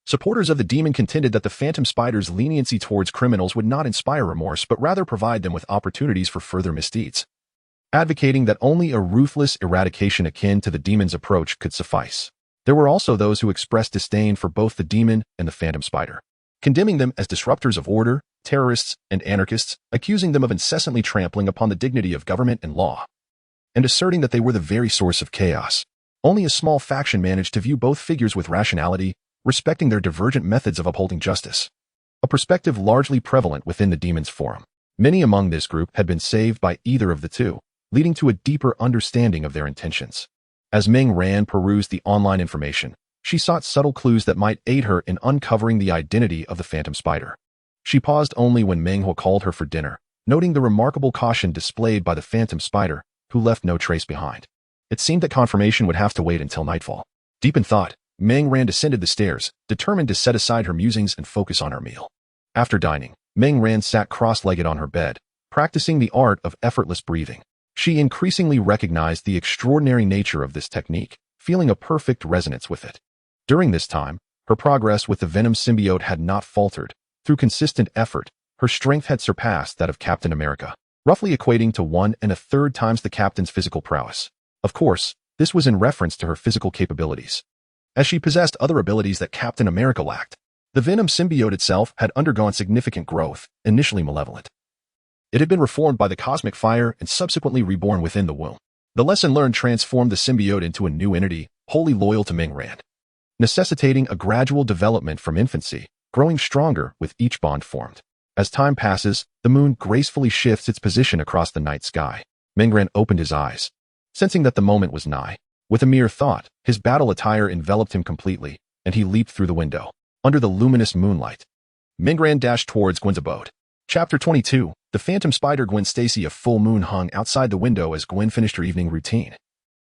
supporters of the demon contended that the Phantom Spider's leniency towards criminals would not inspire remorse but rather provide them with opportunities for further misdeeds, advocating that only a ruthless eradication akin to the demon's approach could suffice. There were also those who expressed disdain for both the demon and the Phantom Spider, condemning them as disruptors of order, terrorists, and anarchists, accusing them of incessantly trampling upon the dignity of government and law, and asserting that they were the very source of chaos. Only a small faction managed to view both figures with rationality, respecting their divergent methods of upholding justice, a perspective largely prevalent within the demon's forum. Many among this group had been saved by either of the two, leading to a deeper understanding of their intentions. As Ming Ran perused the online information, she sought subtle clues that might aid her in uncovering the identity of the Phantom Spider. She paused only when Meng Huo called her for dinner, noting the remarkable caution displayed by the Phantom Spider, who left no trace behind. It seemed that confirmation would have to wait until nightfall. Deep in thought, Meng Ran descended the stairs, determined to set aside her musings and focus on her meal. After dining, Meng Ran sat cross-legged on her bed, practicing the art of effortless breathing. She increasingly recognized the extraordinary nature of this technique, feeling a perfect resonance with it. During this time, her progress with the Venom symbiote had not faltered. Through consistent effort, her strength had surpassed that of Captain America, roughly equating to 1.33 times the Captain's physical prowess. Of course, this was in reference to her physical capabilities, as she possessed other abilities that Captain America lacked. The Venom symbiote itself had undergone significant growth, initially malevolent. It had been reformed by the cosmic fire and subsequently reborn within the womb. The lesson learned transformed the symbiote into a new entity, wholly loyal to Ming Ran, necessitating a gradual development from infancy, growing stronger with each bond formed. As time passes, the moon gracefully shifts its position across the night sky. Ming Ran opened his eyes, sensing that the moment was nigh. With a mere thought, his battle attire enveloped him completely, and he leaped through the window. Under the luminous moonlight, Ming Ran dashed towards Gwen's abode. Chapter 22. The Phantom Spider. Gwen Stacy. A full moon hung outside the window as Gwen finished her evening routine.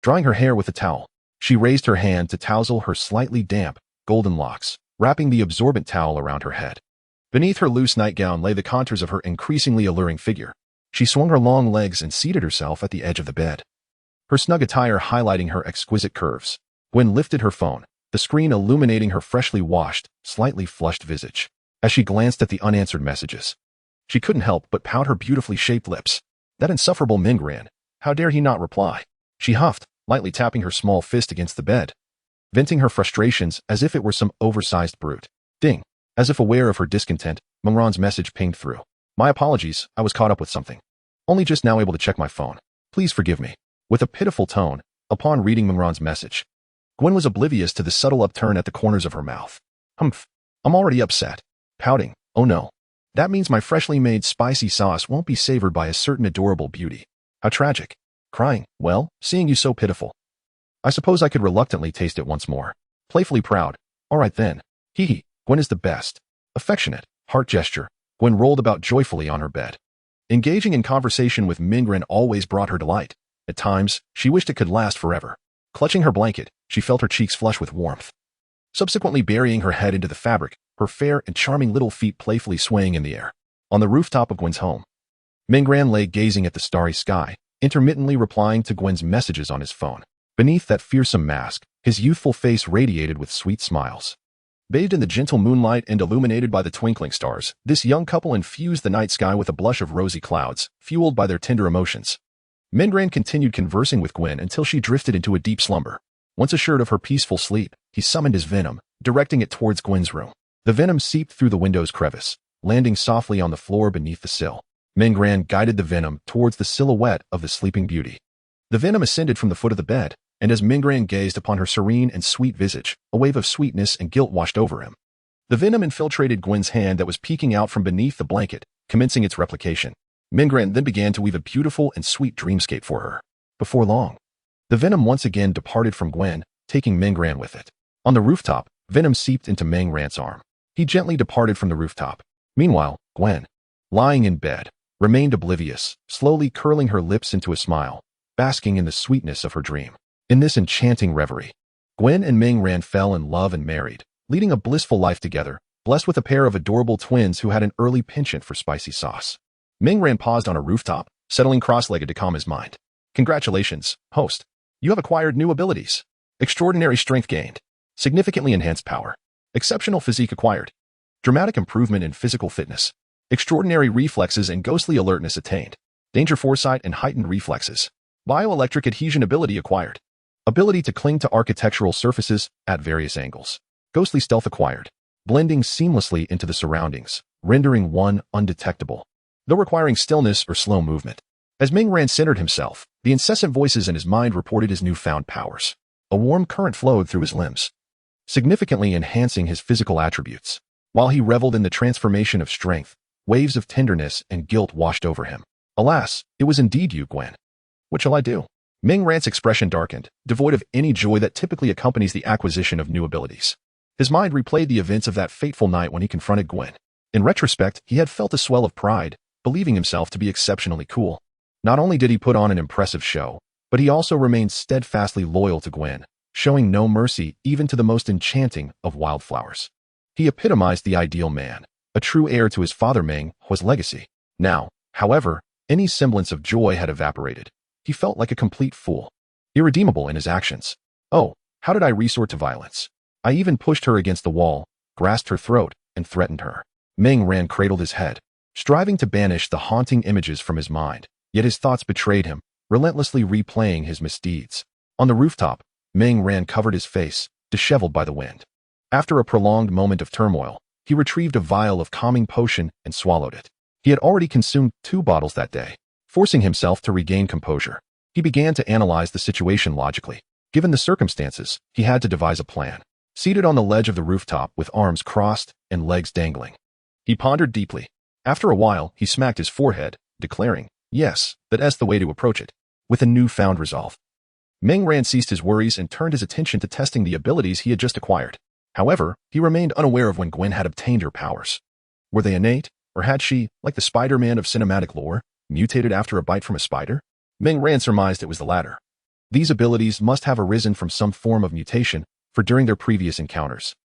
Drying her hair with a towel, she raised her hand to tousle her slightly damp, golden locks, wrapping the absorbent towel around her head. Beneath her loose nightgown lay the contours of her increasingly alluring figure. She swung her long legs and seated herself at the edge of the bed, her snug attire highlighting her exquisite curves. Gwen lifted her phone, the screen illuminating her freshly washed, slightly flushed visage. As she glanced at the unanswered messages, she couldn't help but pout her beautifully shaped lips. That insufferable Ming Ran, how dare he not reply? She huffed, lightly tapping her small fist against the bed, venting her frustrations as if it were some oversized brute. Ding! As if aware of her discontent, Ming Ran's message pinged through. My apologies, I was caught up with something. Only just now able to check my phone. Please forgive me. With a pitiful tone, upon reading Ming Ran's message, Gwen was oblivious to the subtle upturn at the corners of her mouth. Humph. I'm already upset. Pouting. Oh no. That means my freshly made spicy sauce won't be savored by a certain adorable beauty. How tragic. Crying. Well, seeing you so pitiful, I suppose I could reluctantly taste it once more. Playfully proud. All right then. Hee hee. Gwen is the best. Affectionate. Heart gesture. Gwen rolled about joyfully on her bed. Engaging in conversation with Ming Ran always brought her delight. At times, she wished it could last forever. Clutching her blanket, she felt her cheeks flush with warmth. Subsequently burying her head into the fabric, her fair and charming little feet playfully swaying in the air. On the rooftop of Gwen's home, Ming Ran lay gazing at the starry sky, intermittently replying to Gwen's messages on his phone. Beneath that fearsome mask, His youthful face radiated with sweet smiles. Bathed in the gentle moonlight and illuminated by the twinkling stars, this young couple infused the night sky with a blush of rosy clouds, fueled by their tender emotions. Mingran continued conversing with Gwen until she drifted into a deep slumber. Once assured of her peaceful sleep, he summoned his venom, directing it towards Gwen's room. The venom seeped through the window's crevice, landing softly on the floor beneath the sill. Mingran guided the venom towards the silhouette of the sleeping beauty. The venom ascended from the foot of the bed, and as Mingran gazed upon her serene and sweet visage, a wave of sweetness and guilt washed over him. The venom infiltrated Gwen's hand that was peeking out from beneath the blanket, commencing its replication. Mingran then began to weave a beautiful and sweet dreamscape for her. Before long, the venom once again departed from Gwen, taking Mingran with it. On the rooftop, venom seeped into Mingran's arm. He gently departed from the rooftop. Meanwhile, Gwen, lying in bed, remained oblivious, slowly curling her lips into a smile, basking in the sweetness of her dream. In this enchanting reverie, Gwen and Mingran fell in love and married, leading a blissful life together, blessed with a pair of adorable twins who had an early penchant for spicy sauce. Mingran paused on a rooftop, settling cross-legged to calm his mind. Congratulations, host. You have acquired new abilities. Extraordinary strength gained. Significantly enhanced power. Exceptional physique acquired. Dramatic improvement in physical fitness. Extraordinary reflexes and ghostly alertness attained. Danger foresight and heightened reflexes. Bioelectric adhesion ability acquired. Ability to cling to architectural surfaces at various angles. Ghostly stealth acquired. Blending seamlessly into the surroundings, rendering one undetectable, though requiring stillness or slow movement. As Mingran centered himself, the incessant voices in his mind reported his newfound powers. A warm current flowed through his limbs, significantly enhancing his physical attributes. While he reveled in the transformation of strength, waves of tenderness and guilt washed over him. Alas, it was indeed you, Gwen. What shall I do? Mingran's expression darkened, devoid of any joy that typically accompanies the acquisition of new abilities. His mind replayed the events of that fateful night when he confronted Gwen. In retrospect, he had felt a swell of pride, believing himself to be exceptionally cool. Not only did he put on an impressive show, but he also remained steadfastly loyal to Gwen, showing no mercy even to the most enchanting of wildflowers. He epitomized the ideal man, a true heir to his father Ming's legacy. Now, however, any semblance of joy had evaporated. He felt like a complete fool, irredeemable in his actions. Oh, how did I resort to violence? I even pushed her against the wall, grasped her throat, and threatened her. Mingran cradled his head, striving to banish the haunting images from his mind, yet his thoughts betrayed him, relentlessly replaying his misdeeds. On the rooftop, Mingran covered his face, disheveled by the wind. After a prolonged moment of turmoil, he retrieved a vial of calming potion and swallowed it. He had already consumed 2 bottles that day. Forcing himself to regain composure, he began to analyze the situation logically. Given the circumstances, he had to devise a plan. Seated on the ledge of the rooftop with arms crossed and legs dangling, he pondered deeply. After a while, he smacked his forehead, declaring, yes, that's the way to approach it, with a newfound resolve. Mingran ceased his worries and turned his attention to testing the abilities he had just acquired. However, he remained unaware of when Gwen had obtained her powers. Were they innate, or had she, like the Spider-Man of cinematic lore, mutated after a bite from a spider? Mingran surmised it was the latter. These abilities must have arisen from some form of mutation, for during their previous encounters,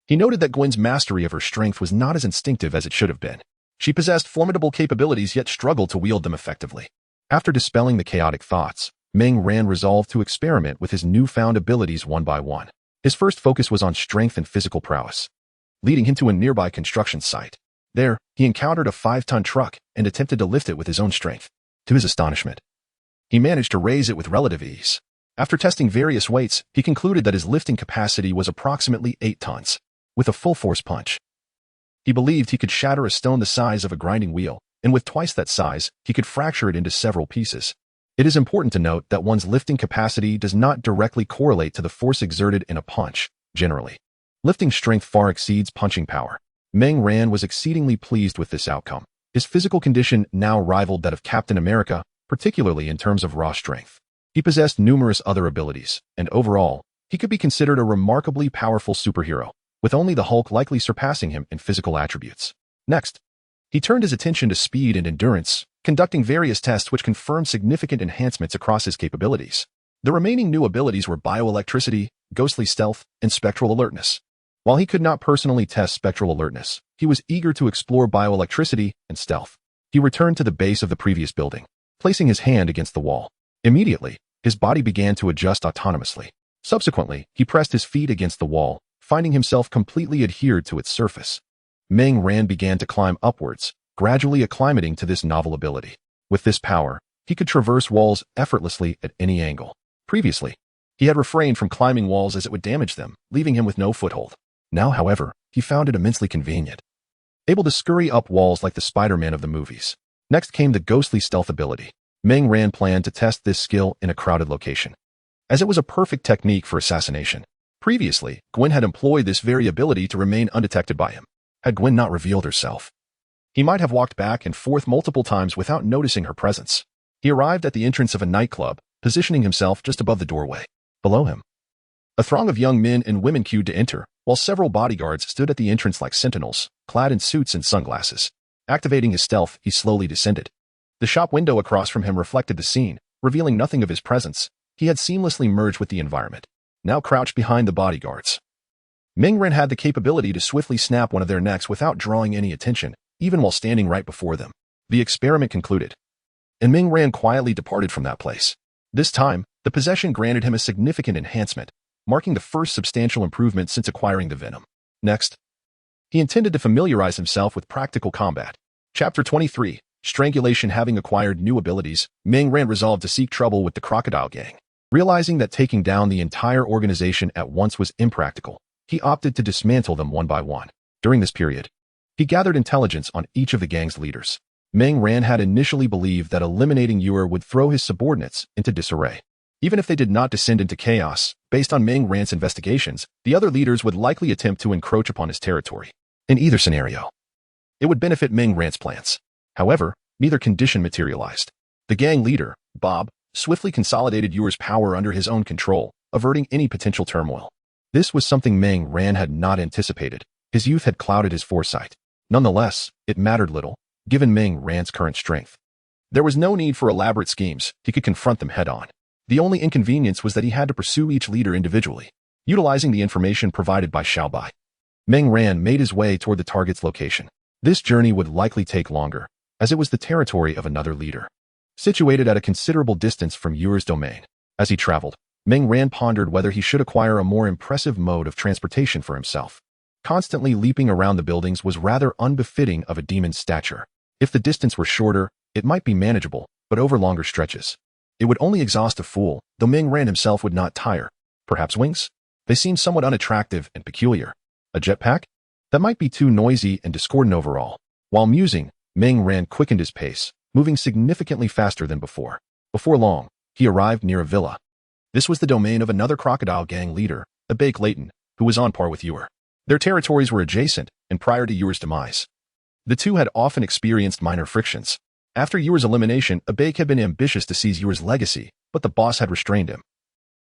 he noted that Gwen's mastery of her strength was not as instinctive as it should have been. She possessed formidable capabilities yet struggled to wield them effectively. After dispelling the chaotic thoughts, Mingran resolved to experiment with his newfound abilities one by one. His first focus was on strength and physical prowess, leading him to a nearby construction site. There, he encountered a 5-ton truck and attempted to lift it with his own strength. To his astonishment, he managed to raise it with relative ease. After testing various weights, he concluded that his lifting capacity was approximately 8 tons. With a full-force punch, he believed he could shatter a stone the size of a grinding wheel, and with twice that size, he could fracture it into several pieces. It is important to note that one's lifting capacity does not directly correlate to the force exerted in a punch, generally. Lifting strength far exceeds punching power. Mingran was exceedingly pleased with this outcome. His physical condition now rivaled that of Captain America, particularly in terms of raw strength. He possessed numerous other abilities, and overall, he could be considered a remarkably powerful superhero, with only the Hulk likely surpassing him in physical attributes. Next, he turned his attention to speed and endurance, conducting various tests which confirmed significant enhancements across his capabilities. The remaining new abilities were bioelectricity, ghostly stealth, and spectral alertness. While he could not personally test spectral alertness, he was eager to explore bioelectricity and stealth. He returned to the base of the previous building, placing his hand against the wall. Immediately, his body began to adjust autonomously. Subsequently, he pressed his feet against the wall, finding himself completely adhered to its surface. Meng Ran began to climb upwards, gradually acclimating to this novel ability. With this power, he could traverse walls effortlessly at any angle. Previously, he had refrained from climbing walls as it would damage them, leaving him with no foothold. Now, however, he found it immensely convenient, able to scurry up walls like the Spider-Man of the movies. Next came the ghostly stealth ability. Meng Ran planned to test this skill in a crowded location, as it was a perfect technique for assassination. Previously, Gwen had employed this very ability to remain undetected by him. Had Gwen not revealed herself, he might have walked back and forth multiple times without noticing her presence. He arrived at the entrance of a nightclub, positioning himself just above the doorway. Below him, a throng of young men and women queued to enter, while several bodyguards stood at the entrance like sentinels, clad in suits and sunglasses. Activating his stealth, he slowly descended. The shop window across from him reflected the scene, revealing nothing of his presence. He had seamlessly merged with the environment, now crouched behind the bodyguards. Meng Ran had the capability to swiftly snap one of their necks without drawing any attention, even while standing right before them. The experiment concluded, and Meng Ran quietly departed from that place. This time, the possession granted him a significant enhancement, marking the first substantial improvement since acquiring the Venom. Next, he intended to familiarize himself with practical combat. Chapter 23, Strangulation. Having acquired new abilities, Meng Ran resolved to seek trouble with the Crocodile Gang. Realizing that taking down the entire organization at once was impractical, he opted to dismantle them one by one. During this period, he gathered intelligence on each of the gang's leaders. Meng Ran had initially believed that eliminating Yor would throw his subordinates into disarray. Even if they did not descend into chaos, based on Meng Ran's investigations, the other leaders would likely attempt to encroach upon his territory. In either scenario, it would benefit Meng Ran's plans. However, neither condition materialized. The gang leader, Bob, swiftly consolidated Yor's power under his own control, averting any potential turmoil. This was something Meng Ran had not anticipated. His youth had clouded his foresight. Nonetheless, it mattered little, given Meng Ran's current strength. There was no need for elaborate schemes. He could confront them head-on. The only inconvenience was that he had to pursue each leader individually, utilizing the information provided by Xiaobai. Meng Ran made his way toward the target's location. This journey would likely take longer, as it was the territory of another leader, situated at a considerable distance from Yor's domain. As he traveled, Meng Ran pondered whether he should acquire a more impressive mode of transportation for himself. Constantly leaping around the buildings was rather unbefitting of a demon's stature. If the distance were shorter, it might be manageable, but over longer stretches, it would only exhaust a fool, though Meng Ran himself would not tire. Perhaps wings? They seemed somewhat unattractive and peculiar. A jetpack? That might be too noisy and discordant overall. While musing, Meng Ran quickened his pace, moving significantly faster than before. Before long, he arrived near a villa. This was the domain of another Crocodile Gang leader, Abake Layton, who was on par with Yor. Their territories were adjacent, and prior to Yor's demise, the two had often experienced minor frictions. After Yor's elimination, Abake had been ambitious to seize Yor's legacy, but the boss had restrained him,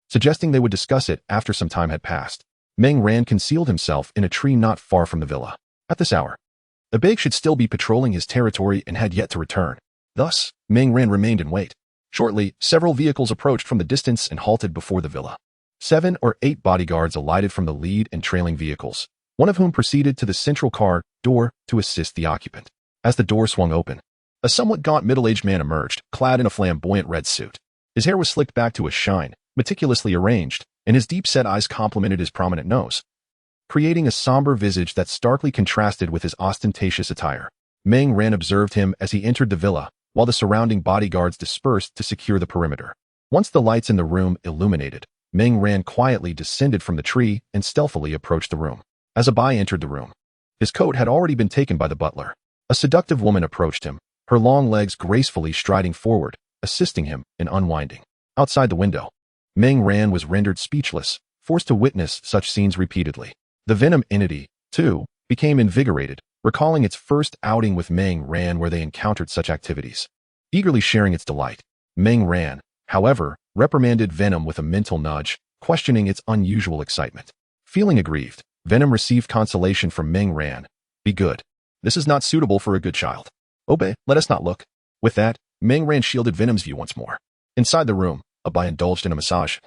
suggesting they would discuss it after some time had passed. Meng Ran concealed himself in a tree not far from the villa. At this hour, Abake should still be patrolling his territory and had yet to return. Thus, Meng Ran remained in wait. Shortly, several vehicles approached from the distance and halted before the villa. 7 or 8 bodyguards alighted from the lead and trailing vehicles, one of whom proceeded to the central car door to assist the occupant. As the door swung open, a somewhat gaunt middle-aged man emerged, clad in a flamboyant red suit. His hair was slicked back to a shine, meticulously arranged, and his deep-set eyes complemented his prominent nose, creating a somber visage that starkly contrasted with his ostentatious attire. Meng Ran observed him as he entered the villa, while the surrounding bodyguards dispersed to secure the perimeter. Once the lights in the room illuminated, Meng Ran quietly descended from the tree and stealthily approached the room. As Abai entered the room, his coat had already been taken by the butler. A seductive woman approached him, her long legs gracefully striding forward, assisting him in unwinding. Outside the window, Meng Ran was rendered speechless, forced to witness such scenes repeatedly. The Venom entity, too, became invigorated, recalling its first outing with Meng Ran where they encountered such activities. Eagerly sharing its delight, Meng Ran, however, reprimanded Venom with a mental nudge, questioning its unusual excitement. Feeling aggrieved, Venom received consolation from Meng Ran. Be good. This is not suitable for a good child. Obey, let us not look. With that, Meng Ran shielded Venom's view once more. Inside the room, Abai indulged in a massage.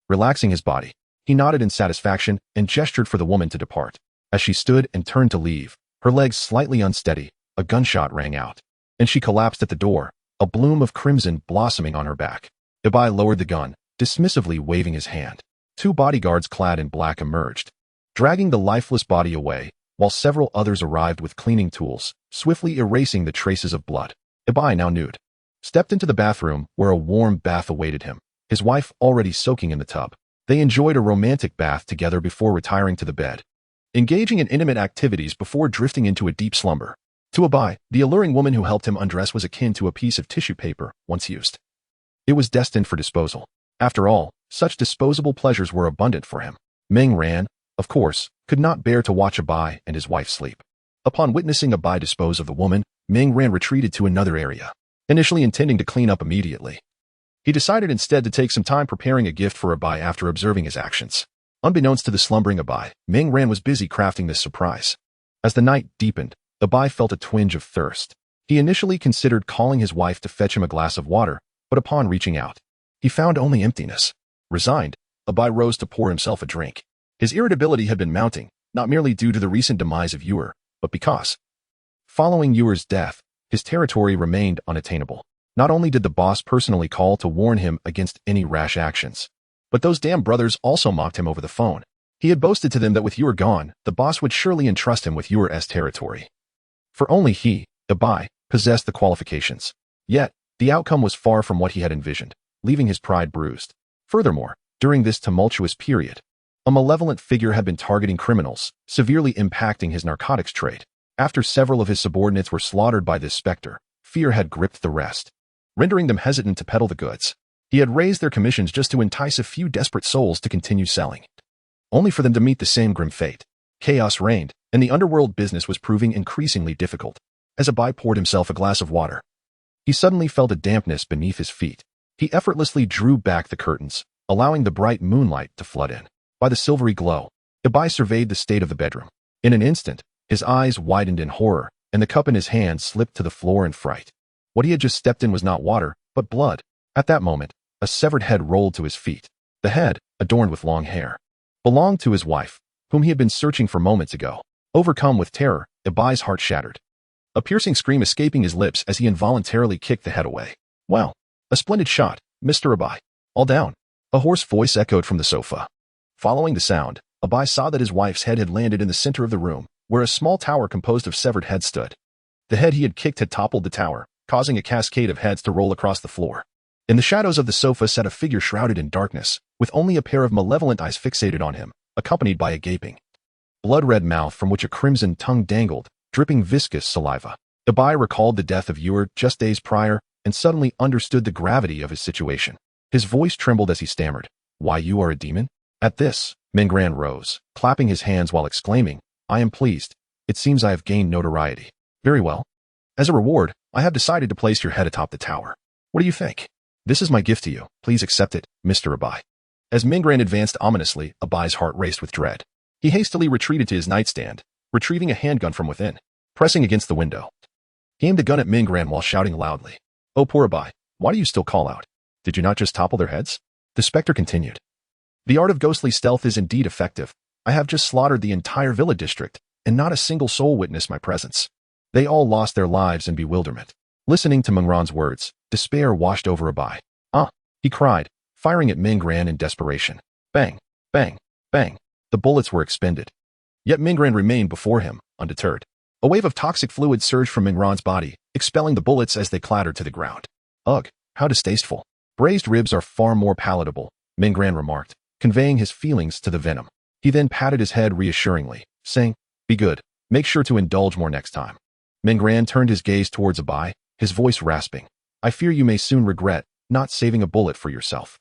Relaxing his body, he nodded in satisfaction and gestured for the woman to depart. As she stood and turned to leave, her legs slightly unsteady, a gunshot rang out, and she collapsed at the door, a bloom of crimson blossoming on her back. Abai lowered the gun, dismissively waving his hand. 2 bodyguards clad in black emerged, dragging the lifeless body away, while several others arrived with cleaning tools, swiftly erasing the traces of blood. Ibai, now nude, stepped into the bathroom where a warm bath awaited him, his wife already soaking in the tub. They enjoyed a romantic bath together before retiring to the bed, engaging in intimate activities before drifting into a deep slumber. To Ibai, the alluring woman who helped him undress was akin to a piece of tissue paper once used. It was destined for disposal. After all, such disposable pleasures were abundant for him. Ming Ran, of course, could not bear to watch Ibai and his wife sleep. Upon witnessing Ibai dispose of the woman, Ming Ran retreated to another area, initially intending to clean up immediately. He decided instead to take some time preparing a gift for Ibai after observing his actions. Unbeknownst to the slumbering Ibai, Ming Ran was busy crafting this surprise. As the night deepened, Ibai felt a twinge of thirst. He initially considered calling his wife to fetch him a glass of water, but upon reaching out, he found only emptiness. Resigned, Ibai rose to pour himself a drink. His irritability had been mounting, not merely due to the recent demise of Yor, but because, following Yor's death, his territory remained unattainable. Not only did the boss personally call to warn him against any rash actions, but those damn brothers also mocked him over the phone. He had boasted to them that with Yor gone, the boss would surely entrust him with Yor's territory. For only he, Ibai, possessed the qualifications. Yet, the outcome was far from what he had envisioned, leaving his pride bruised. Furthermore, during this tumultuous period, a malevolent figure had been targeting criminals, severely impacting his narcotics trade. After several of his subordinates were slaughtered by this specter, fear had gripped the rest, rendering them hesitant to peddle the goods. He had raised their commissions just to entice a few desperate souls to continue selling, only for them to meet the same grim fate. Chaos reigned, and the underworld business was proving increasingly difficult. As Ibai poured himself a glass of water, he suddenly felt a dampness beneath his feet. He effortlessly drew back the curtains, allowing the bright moonlight to flood in. By the silvery glow, Ibai surveyed the state of the bedroom. In an instant, his eyes widened in horror, and the cup in his hand slipped to the floor in fright. What he had just stepped in was not water, but blood. At that moment, a severed head rolled to his feet. The head, adorned with long hair, belonged to his wife, whom he had been searching for moments ago. Overcome with terror, Ibai's heart shattered, a piercing scream escaping his lips as he involuntarily kicked the head away. "Wow, a splendid shot, Mr. Ibai. All down." A hoarse voice echoed from the sofa. Following the sound, Ibai saw that his wife's head had landed in the center of the room, where a small tower composed of severed heads stood. The head he had kicked had toppled the tower, causing a cascade of heads to roll across the floor. In the shadows of the sofa sat a figure shrouded in darkness, with only a pair of malevolent eyes fixated on him, accompanied by a gaping, blood-red mouth from which a crimson tongue dangled, dripping viscous saliva. Ibai recalled the death of Yor just days prior and suddenly understood the gravity of his situation. His voice trembled as he stammered, "Why, you are a demon?" At this, Ming Ran rose, clapping his hands while exclaiming, "I am pleased. It seems I have gained notoriety. Very well. As a reward, I have decided to place your head atop the tower. What do you think? This is my gift to you. Please accept it, Mr. Ibai." As Ming Ran advanced ominously, Ibai's heart raced with dread. He hastily retreated to his nightstand, retrieving a handgun from within. Pressing against the window, he aimed a gun at Ming Ran while shouting loudly, "Oh, poor Ibai, why do you still call out? Did you not just topple their heads?" The specter continued, "The art of ghostly stealth is indeed effective. I have just slaughtered the entire villa district, and not a single soul witnessed my presence. They all lost their lives in bewilderment." Listening to Ming Ran's words, despair washed over Ibai. "Ah!" he cried, firing at Ming Ran in desperation. Bang, bang, bang. The bullets were expended. Yet Ming Ran remained before him, undeterred. A wave of toxic fluid surged from Ming Ran's body, expelling the bullets as they clattered to the ground. "Ugh, how distasteful. Braised ribs are far more palatable," Ming Ran remarked, conveying his feelings to the Venom. He then patted his head reassuringly, saying, "Be good. Make sure to indulge more next time." Ming Ran turned his gaze towards Ibai, his voice rasping, "I fear you may soon regret not saving a bullet for yourself."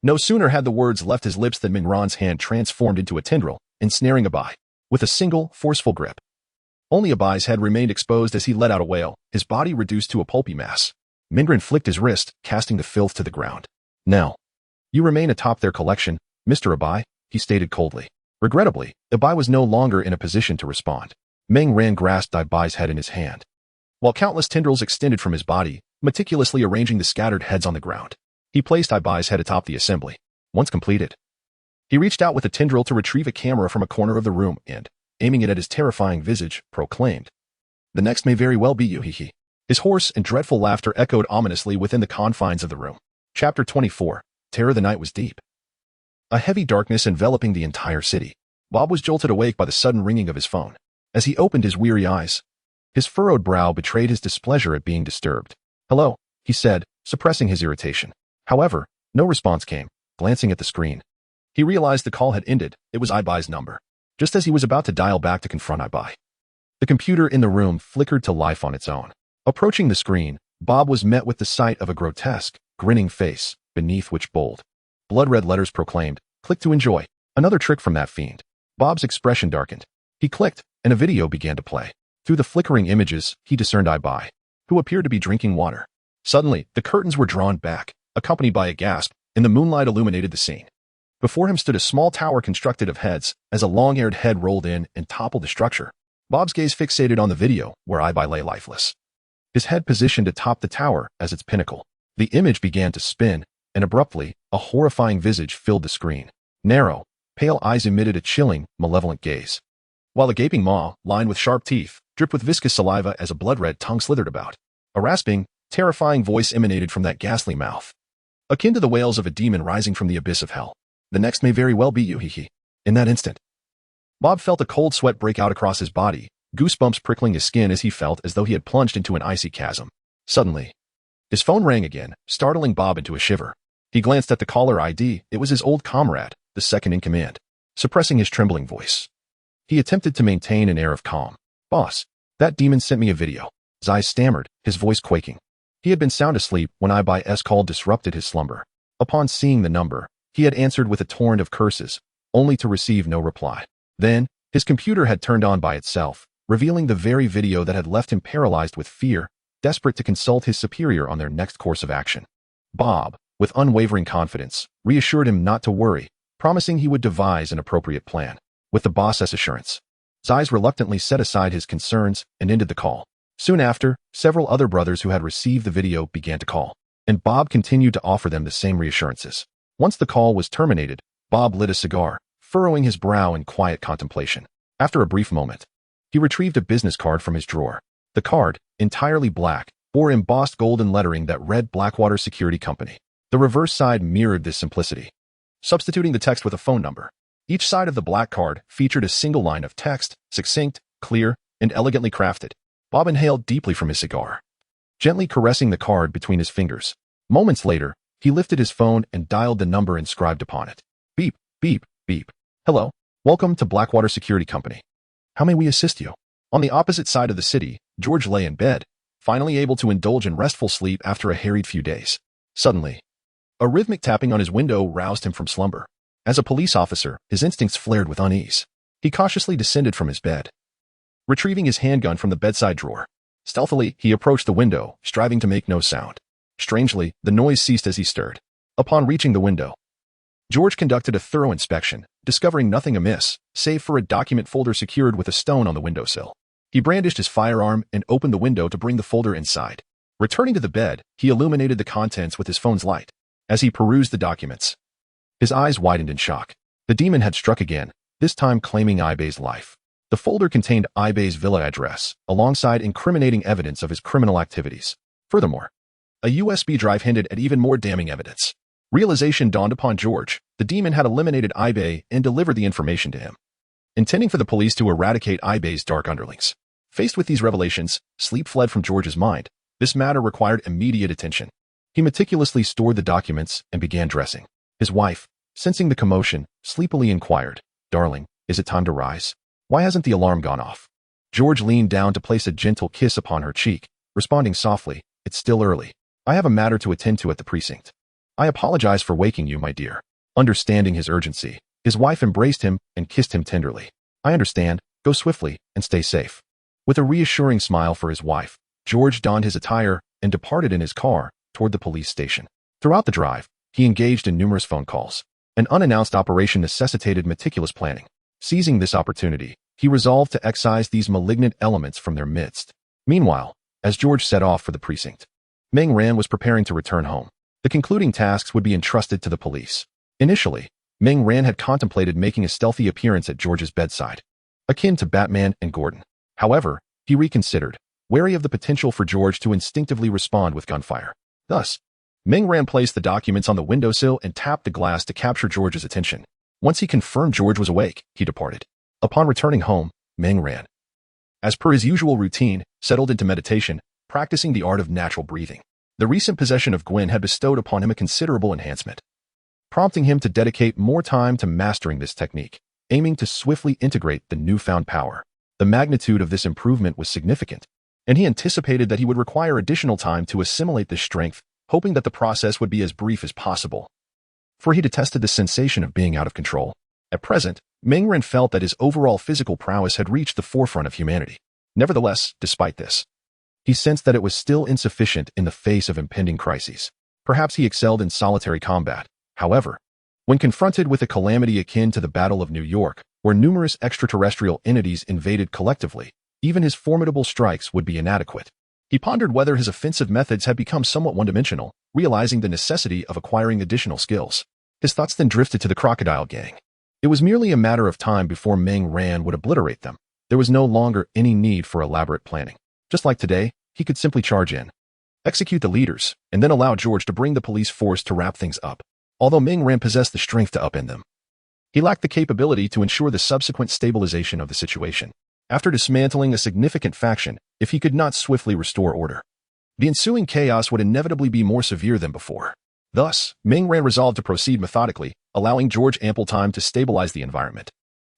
No sooner had the words left his lips than Ming Ran's hand transformed into a tendril, ensnaring Ibai with a single, forceful grip. Only Ibai's head remained exposed as he let out a wail, his body reduced to a pulpy mass. Ming Ran flicked his wrist, casting the filth to the ground. "Now, you remain atop their collection, Mr. Ibai," he stated coldly. Regrettably, Ibai was no longer in a position to respond. Ming Ran grasped Ibai's head in his hand, while countless tendrils extended from his body, meticulously arranging the scattered heads on the ground. He placed Ibai's head atop the assembly. Once completed, he reached out with a tendril to retrieve a camera from a corner of the room and, aiming it at his terrifying visage, proclaimed, "The next may very well be you, hee." His hoarse and dreadful laughter echoed ominously within the confines of the room. Chapter 24. Terror. The night was deep, a heavy darkness enveloping the entire city. Bob was jolted awake by the sudden ringing of his phone. As he opened his weary eyes, his furrowed brow betrayed his displeasure at being disturbed. "Hello," he said, suppressing his irritation. However, no response came. Glancing at the screen, he realized the call had ended. It was Ibai's number. Just as he was about to dial back to confront Ibai, the computer in the room flickered to life on its own. Approaching the screen, Bob was met with the sight of a grotesque, grinning face, beneath which bold, blood-red letters proclaimed, "Click to enjoy." Another trick from that fiend. Bob's expression darkened. He clicked, and a video began to play. Through the flickering images, he discerned Ibai, who appeared to be drinking water. Suddenly, the curtains were drawn back, accompanied by a gasp, and the moonlight illuminated the scene. Before him stood a small tower constructed of heads. As a long-haired head rolled in and toppled the structure, Bob's gaze fixated on the video, where Ibai lay lifeless, his head positioned atop the tower as its pinnacle. The image began to spin, and abruptly, a horrifying visage filled the screen. Narrow, pale eyes emitted a chilling, malevolent gaze, while a gaping maw, lined with sharp teeth, dripped with viscous saliva as a blood-red tongue slithered about. A rasping, terrifying voice emanated from that ghastly mouth, akin to the wails of a demon rising from the abyss of hell. "The next may very well be you, he." In that instant, Bob felt a cold sweat break out across his body, goosebumps prickling his skin as he felt as though he had plunged into an icy chasm. Suddenly, his phone rang again, startling Bob into a shiver. He glanced at the caller ID. It was his old comrade, the second in command. Suppressing his trembling voice, he attempted to maintain an air of calm. "Boss, that demon sent me a video." Zai stammered, his voice quaking. He had been sound asleep when Ibai's call disrupted his slumber. Upon seeing the number, he had answered with a torrent of curses, only to receive no reply. Then, his computer had turned on by itself, revealing the very video that had left him paralyzed with fear, desperate to consult his superior on their next course of action. Bob, with unwavering confidence, reassured him not to worry, promising he would devise an appropriate plan. With the boss's assurance, Zai reluctantly set aside his concerns and ended the call. Soon after, several other brothers who had received the video began to call, and Bob continued to offer them the same reassurances. Once the call was terminated, Bob lit a cigar, furrowing his brow in quiet contemplation. After a brief moment, he retrieved a business card from his drawer. The card, entirely black, bore embossed golden lettering that read Blackwater Security Company. The reverse side mirrored this simplicity, substituting the text with a phone number. Each side of the black card featured a single line of text, succinct, clear, and elegantly crafted. Bob inhaled deeply from his cigar, gently caressing the card between his fingers. Moments later, he lifted his phone and dialed the number inscribed upon it. Beep, beep, beep. "Hello, welcome to Blackwater Security Company. How may we assist you?" On the opposite side of the city, George lay in bed, finally able to indulge in restful sleep after a harried few days. Suddenly, a rhythmic tapping on his window roused him from slumber. As a police officer, his instincts flared with unease. He cautiously descended from his bed, retrieving his handgun from the bedside drawer. Stealthily, he approached the window, striving to make no sound. Strangely, the noise ceased as he stirred. Upon reaching the window, George conducted a thorough inspection, discovering nothing amiss, save for a document folder secured with a stone on the windowsill. He brandished his firearm and opened the window to bring the folder inside. Returning to the bed, he illuminated the contents with his phone's light. As he perused the documents, his eyes widened in shock. The demon had struck again, this time claiming Ibai's life. The folder contained Ibai's villa address, alongside incriminating evidence of his criminal activities. Furthermore, a USB drive hinted at even more damning evidence. Realization dawned upon George. The demon had eliminated Ibai and delivered the information to him, intending for the police to eradicate Ibai's dark underlings. Faced with these revelations, sleep fled from George's mind. This matter required immediate attention. He meticulously stored the documents and began dressing. His wife, sensing the commotion, sleepily inquired, "Darling, is it time to rise? Why hasn't the alarm gone off?" George leaned down to place a gentle kiss upon her cheek, responding softly, "It's still early. I have a matter to attend to at the precinct. I apologize for waking you, my dear." Understanding his urgency, his wife embraced him and kissed him tenderly. "I understand. Go swiftly and stay safe." With a reassuring smile for his wife, George donned his attire and departed in his car toward the police station. Throughout the drive, he engaged in numerous phone calls. An unannounced operation necessitated meticulous planning. Seizing this opportunity, he resolved to excise these malignant elements from their midst. Meanwhile, as George set off for the precinct, Meng Ran was preparing to return home. The concluding tasks would be entrusted to the police. Initially, Meng Ran had contemplated making a stealthy appearance at George's bedside, akin to Batman and Gordon. However, he reconsidered, wary of the potential for George to instinctively respond with gunfire. Thus, Meng Ran placed the documents on the windowsill and tapped the glass to capture George's attention. Once he confirmed George was awake, he departed. Upon returning home, Meng Ran, as per his usual routine, settled into meditation, practicing the art of natural breathing. The recent possession of Gwen had bestowed upon him a considerable enhancement, prompting him to dedicate more time to mastering this technique, aiming to swiftly integrate the newfound power. The magnitude of this improvement was significant, and he anticipated that he would require additional time to assimilate this strength, hoping that the process would be as brief as possible, for he detested the sensation of being out of control. At present, Meng Ran felt that his overall physical prowess had reached the forefront of humanity. Nevertheless, despite this, he sensed that it was still insufficient in the face of impending crises. Perhaps he excelled in solitary combat. However, when confronted with a calamity akin to the Battle of New York, where numerous extraterrestrial entities invaded collectively, even his formidable strikes would be inadequate. He pondered whether his offensive methods had become somewhat one-dimensional, realizing the necessity of acquiring additional skills. His thoughts then drifted to the Crocodile Gang. It was merely a matter of time before Meng Ran would obliterate them. There was no longer any need for elaborate planning. Just like today, he could simply charge in, execute the leaders, and then allow George to bring the police force to wrap things up. Although Meng Ran possessed the strength to upend them, he lacked the capability to ensure the subsequent stabilization of the situation. After dismantling a significant faction, if he could not swiftly restore order, the ensuing chaos would inevitably be more severe than before. Thus, Meng Ran resolved to proceed methodically, allowing George ample time to stabilize the environment.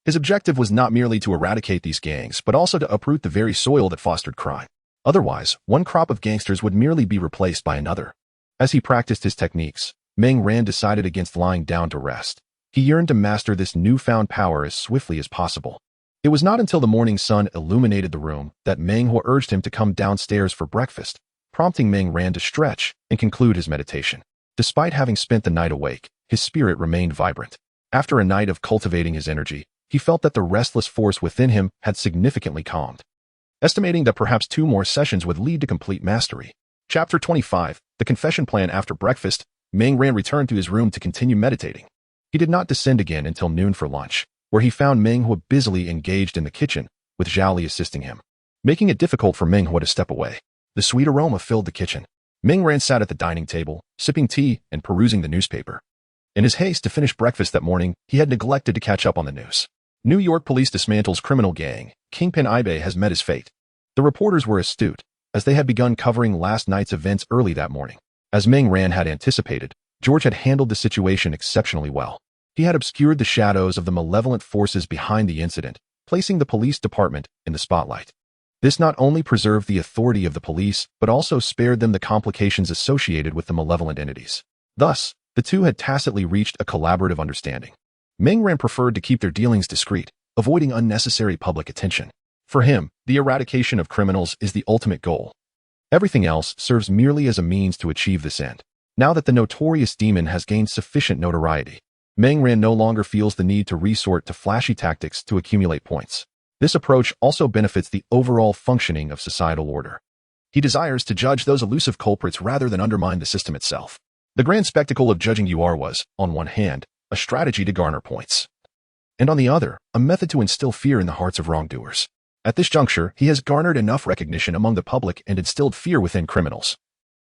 His objective was not merely to eradicate these gangs, but also to uproot the very soil that fostered crime. Otherwise, one crop of gangsters would merely be replaced by another. As he practiced his techniques, Meng Ran decided against lying down to rest. He yearned to master this newfound power as swiftly as possible. It was not until the morning sun illuminated the room that Meng Huo urged him to come downstairs for breakfast, prompting Meng Ran to stretch and conclude his meditation. Despite having spent the night awake, his spirit remained vibrant. After a night of cultivating his energy, he felt that the restless force within him had significantly calmed, estimating that perhaps 2 more sessions would lead to complete mastery. Chapter 25, The Confession Plan. After breakfast, Meng Ran returned to his room to continue meditating. He did not descend again until noon for lunch, where he found Meng Huo busily engaged in the kitchen, with Zhao Li assisting him, making it difficult for Meng Huo to step away. The sweet aroma filled the kitchen. Meng Ran sat at the dining table, sipping tea and perusing the newspaper. In his haste to finish breakfast that morning, he had neglected to catch up on the news. New York police dismantles criminal gang. Kingpin Ibe has met his fate. The reporters were astute, as they had begun covering last night's events early that morning. As Meng Ran had anticipated, George had handled the situation exceptionally well. He had obscured the shadows of the malevolent forces behind the incident, placing the police department in the spotlight. This not only preserved the authority of the police, but also spared them the complications associated with the malevolent entities. Thus, the two had tacitly reached a collaborative understanding. Meng Ran preferred to keep their dealings discreet, avoiding unnecessary public attention. For him, the eradication of criminals is the ultimate goal. Everything else serves merely as a means to achieve this end. Now that the notorious demon has gained sufficient notoriety, Meng Ran no longer feels the need to resort to flashy tactics to accumulate points. This approach also benefits the overall functioning of societal order. He desires to judge those elusive culprits rather than undermine the system itself. The grand spectacle of judging UR was, on one hand, a strategy to garner points, and on the other, a method to instill fear in the hearts of wrongdoers. At this juncture, he has garnered enough recognition among the public and instilled fear within criminals,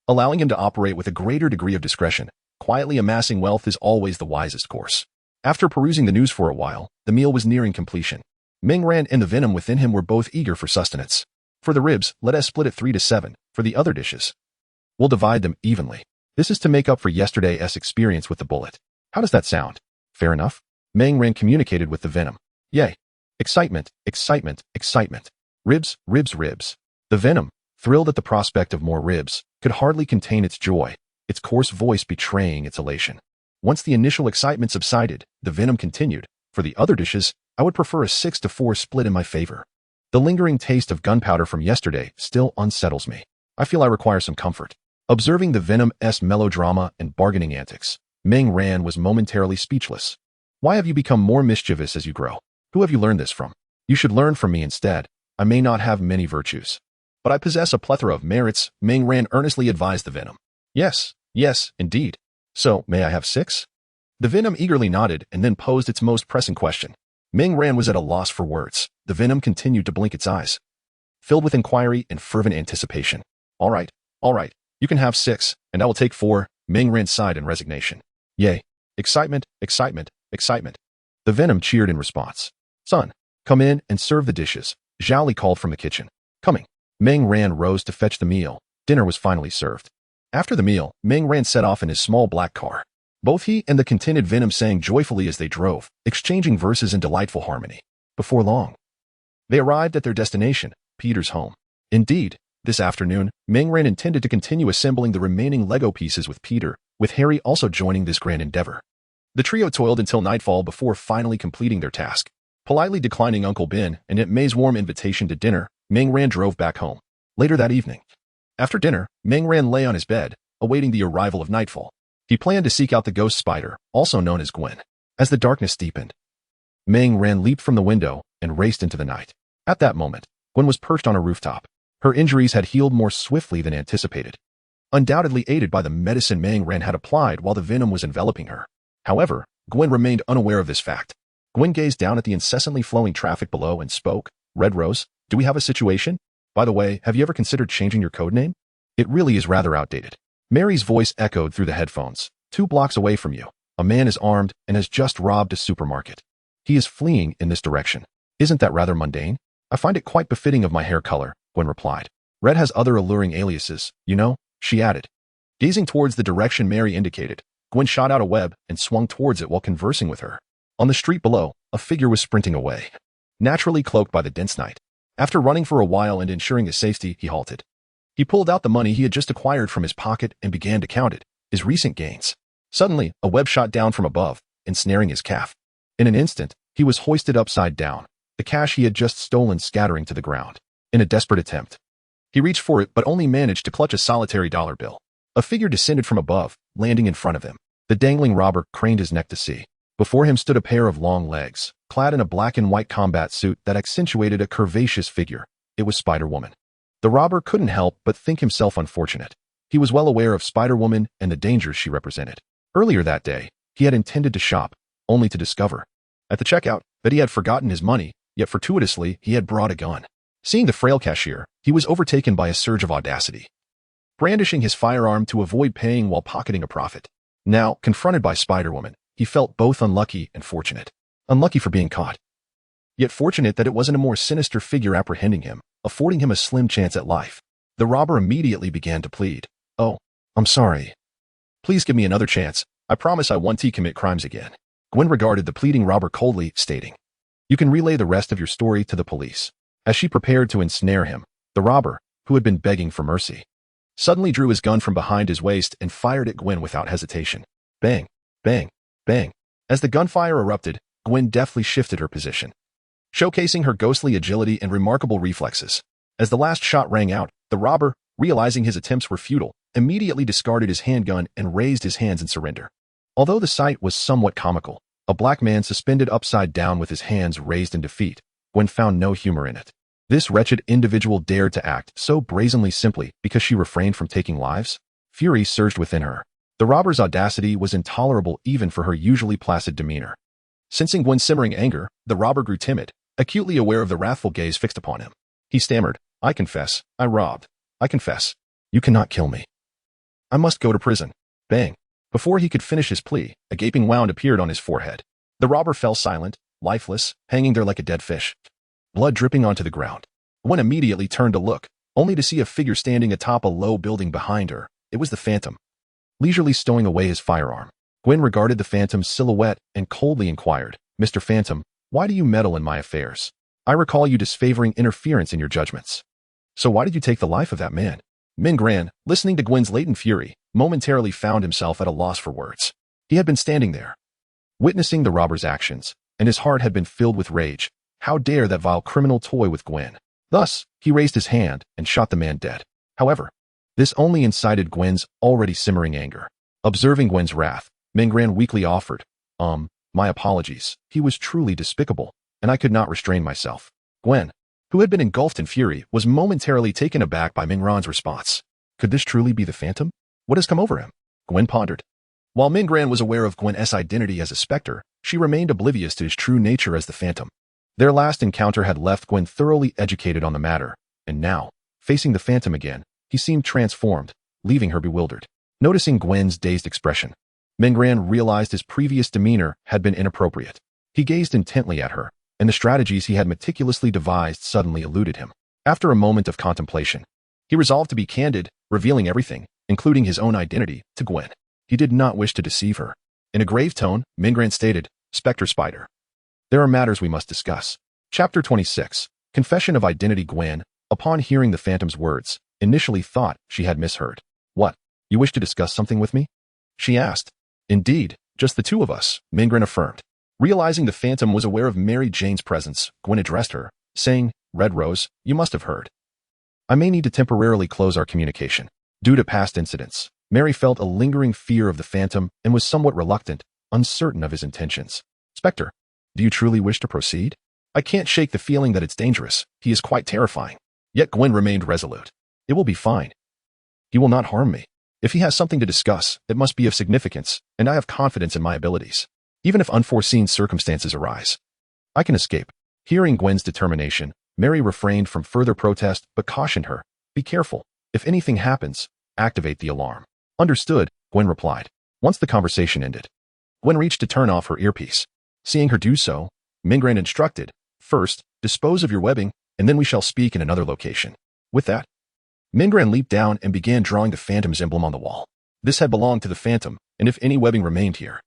allowing him to operate with a greater degree of discretion. Quietly amassing wealth is always the wisest course. After perusing the news for a while, the meal was nearing completion. Meng Ran and the Venom within him were both eager for sustenance. For the ribs, let us split it 3 to 7. For the other dishes, we'll divide them evenly. This is to make up for yesterday's experience with the bullet. How does that sound? Fair enough? Meng Ran communicated with the Venom. Yay. Excitement, excitement, excitement. Ribs, ribs, ribs. The Venom, thrilled at the prospect of more ribs, could hardly contain its joy, its coarse voice betraying its elation. Once the initial excitement subsided, the Venom continued. For the other dishes, I would prefer a 6 to 4 split in my favor. The lingering taste of gunpowder from yesterday still unsettles me. I feel I require some comfort. Observing the Venom's melodrama and bargaining antics, Meng Ran was momentarily speechless. Why have you become more mischievous as you grow? Who have you learned this from? You should learn from me instead. I may not have many virtues, but I possess a plethora of merits, Meng Ran earnestly advised the Venom. Yes, yes, indeed. So, may I have 6? The Venom eagerly nodded and then posed its most pressing question. Meng Ran was at a loss for words. The Venom continued to blink its eyes, filled with inquiry and fervent anticipation. All right, you can have 6, and I will take 4. Ming Ran sighed in resignation. Yay. Excitement, excitement, excitement. The Venom cheered in response. Son, come in and serve the dishes, Zhao Li called from the kitchen. Coming. Ming Ran rose to fetch the meal. Dinner was finally served. After the meal, Ming Ran set off in his small black car. Both he and the contented Venom sang joyfully as they drove, exchanging verses in delightful harmony. Before long, they arrived at their destination, Peter's home. Indeed, this afternoon, Ming Ran intended to continue assembling the remaining Lego pieces with Peter, with Harry also joining this grand endeavor. The trio toiled until nightfall before finally completing their task. Politely declining Uncle Ben and Aunt May's warm invitation to dinner, Ming Ran drove back home. Later that evening, after dinner, Ming Ran lay on his bed, awaiting the arrival of nightfall. He planned to seek out the ghost spider, also known as Gwen. As the darkness deepened, Ming Ran leaped from the window and raced into the night. At that moment, Gwen was perched on a rooftop. Her injuries had healed more swiftly than anticipated, undoubtedly aided by the medicine Ming Ran had applied while the venom was enveloping her. However, Gwen remained unaware of this fact. Gwen gazed down at the incessantly flowing traffic below and spoke. Red Rose, do we have a situation? By the way, have you ever considered changing your code name? It really is rather outdated. Mary's voice echoed through the headphones. 2 blocks away from you, a man is armed and has just robbed a supermarket. He is fleeing in this direction. Isn't that rather mundane? I find it quite befitting of my hair color, Gwen replied. Red has other alluring aliases, you know, she added. Gazing towards the direction Mary indicated, Gwen shot out a web and swung towards it while conversing with her. On the street below, a figure was sprinting away, naturally cloaked by the dense night. After running for a while and ensuring his safety, he halted. He pulled out the money he had just acquired from his pocket and began to count it, his recent gains. Suddenly, a web shot down from above, ensnaring his calf. In an instant, he was hoisted upside down, the cash he had just stolen scattering to the ground. In a desperate attempt, he reached for it but only managed to clutch a solitary dollar bill. A figure descended from above, landing in front of him. The dangling robber craned his neck to see. Before him stood a pair of long legs, clad in a black and white combat suit that accentuated a curvaceous figure. It was Spider-Woman. The robber couldn't help but think himself unfortunate. He was well aware of Spider-Woman and the dangers she represented. Earlier that day, he had intended to shop, only to discover, at the checkout, that he had forgotten his money, yet fortuitously he had brought a gun. Seeing the frail cashier, he was overtaken by a surge of audacity, brandishing his firearm to avoid paying while pocketing a profit. Now, confronted by Spider-Woman, he felt both unlucky and fortunate. Unlucky for being caught, yet fortunate that it wasn't a more sinister figure apprehending him, affording him a slim chance at life. The robber immediately began to plead. Oh, I'm sorry. Please give me another chance. I promise I won't commit crimes again. Gwen regarded the pleading robber coldly, stating, You can relay the rest of your story to the police. As she prepared to ensnare him, the robber, who had been begging for mercy, suddenly drew his gun from behind his waist and fired at Gwen without hesitation. Bang, bang, bang. As the gunfire erupted, Gwen deftly shifted her position, showcasing her ghostly agility and remarkable reflexes. As the last shot rang out, the robber, realizing his attempts were futile, immediately discarded his handgun and raised his hands in surrender. Although the sight was somewhat comical, a black man suspended upside down with his hands raised in defeat, Gwen found no humor in it. This wretched individual dared to act so brazenly simply because she refrained from taking lives? Fury surged within her. The robber's audacity was intolerable even for her usually placid demeanor. Sensing Gwen's simmering anger, the robber grew timid, acutely aware of the wrathful gaze fixed upon him. He stammered, I confess, I robbed. I confess. You cannot kill me. I must go to prison. Bang. Before he could finish his plea, a gaping wound appeared on his forehead. The robber fell silent, lifeless, hanging there like a dead fish, blood dripping onto the ground. Gwen immediately turned to look, only to see a figure standing atop a low building behind her. It was the Phantom, leisurely stowing away his firearm. Gwen regarded the Phantom's silhouette and coldly inquired, Mr. Phantom, why do you meddle in my affairs? I recall you disfavoring interference in your judgments. So why did you take the life of that man? Ming Ran, listening to Gwen's latent fury, momentarily found himself at a loss for words. He had been standing there, witnessing the robber's actions, and his heart had been filled with rage. How dare that vile criminal toy with Gwen? Thus, he raised his hand and shot the man dead. However, this only incited Gwen's already simmering anger. Observing Gwen's wrath, Ming Ran weakly offered, my apologies. He was truly despicable, and I could not restrain myself. Gwen, who had been engulfed in fury, was momentarily taken aback by Ming Ran's response. Could this truly be the Phantom? What has come over him? Gwen pondered. While Ming Ran was aware of Gwen's identity as a specter, she remained oblivious to his true nature as the Phantom. Their last encounter had left Gwen thoroughly educated on the matter, and now, facing the Phantom again, he seemed transformed, leaving her bewildered. Noticing Gwen's dazed expression, Mingran realized his previous demeanor had been inappropriate. He gazed intently at her, and the strategies he had meticulously devised suddenly eluded him. After a moment of contemplation, he resolved to be candid, revealing everything, including his own identity, to Gwen. He did not wish to deceive her. In a grave tone, Mingran stated, "Spectre Spider, there are matters we must discuss." Chapter 26. Confession of Identity. Gwen, upon hearing the Phantom's words, initially thought she had misheard. "What? You wish to discuss something with me?" she asked. "Indeed, just the two of us," Mingran affirmed. Realizing the Phantom was aware of Mary Jane's presence, Gwen addressed her, saying, "Red Rose, you must have heard. I may need to temporarily close our communication. Due to past incidents, Mary felt a lingering fear of the Phantom and was somewhat reluctant, uncertain of his intentions. "Spectre, do you truly wish to proceed? I can't shake the feeling that it's dangerous. He is quite terrifying." Yet Gwen remained resolute. "It will be fine. He will not harm me. If he has something to discuss, it must be of significance, and I have confidence in my abilities. Even if unforeseen circumstances arise, I can escape." Hearing Gwen's determination, Mary refrained from further protest but cautioned her, "Be careful. If anything happens, activate the alarm." "Understood," Gwen replied. Once the conversation ended, Gwen reached to turn off her earpiece. Seeing her do so, Mingran instructed, "First, dispose of your webbing, and then we shall speak in another location." With that, Mingran leaped down and began drawing the Phantom's emblem on the wall. This had belonged to the Phantom, and if any webbing remained here,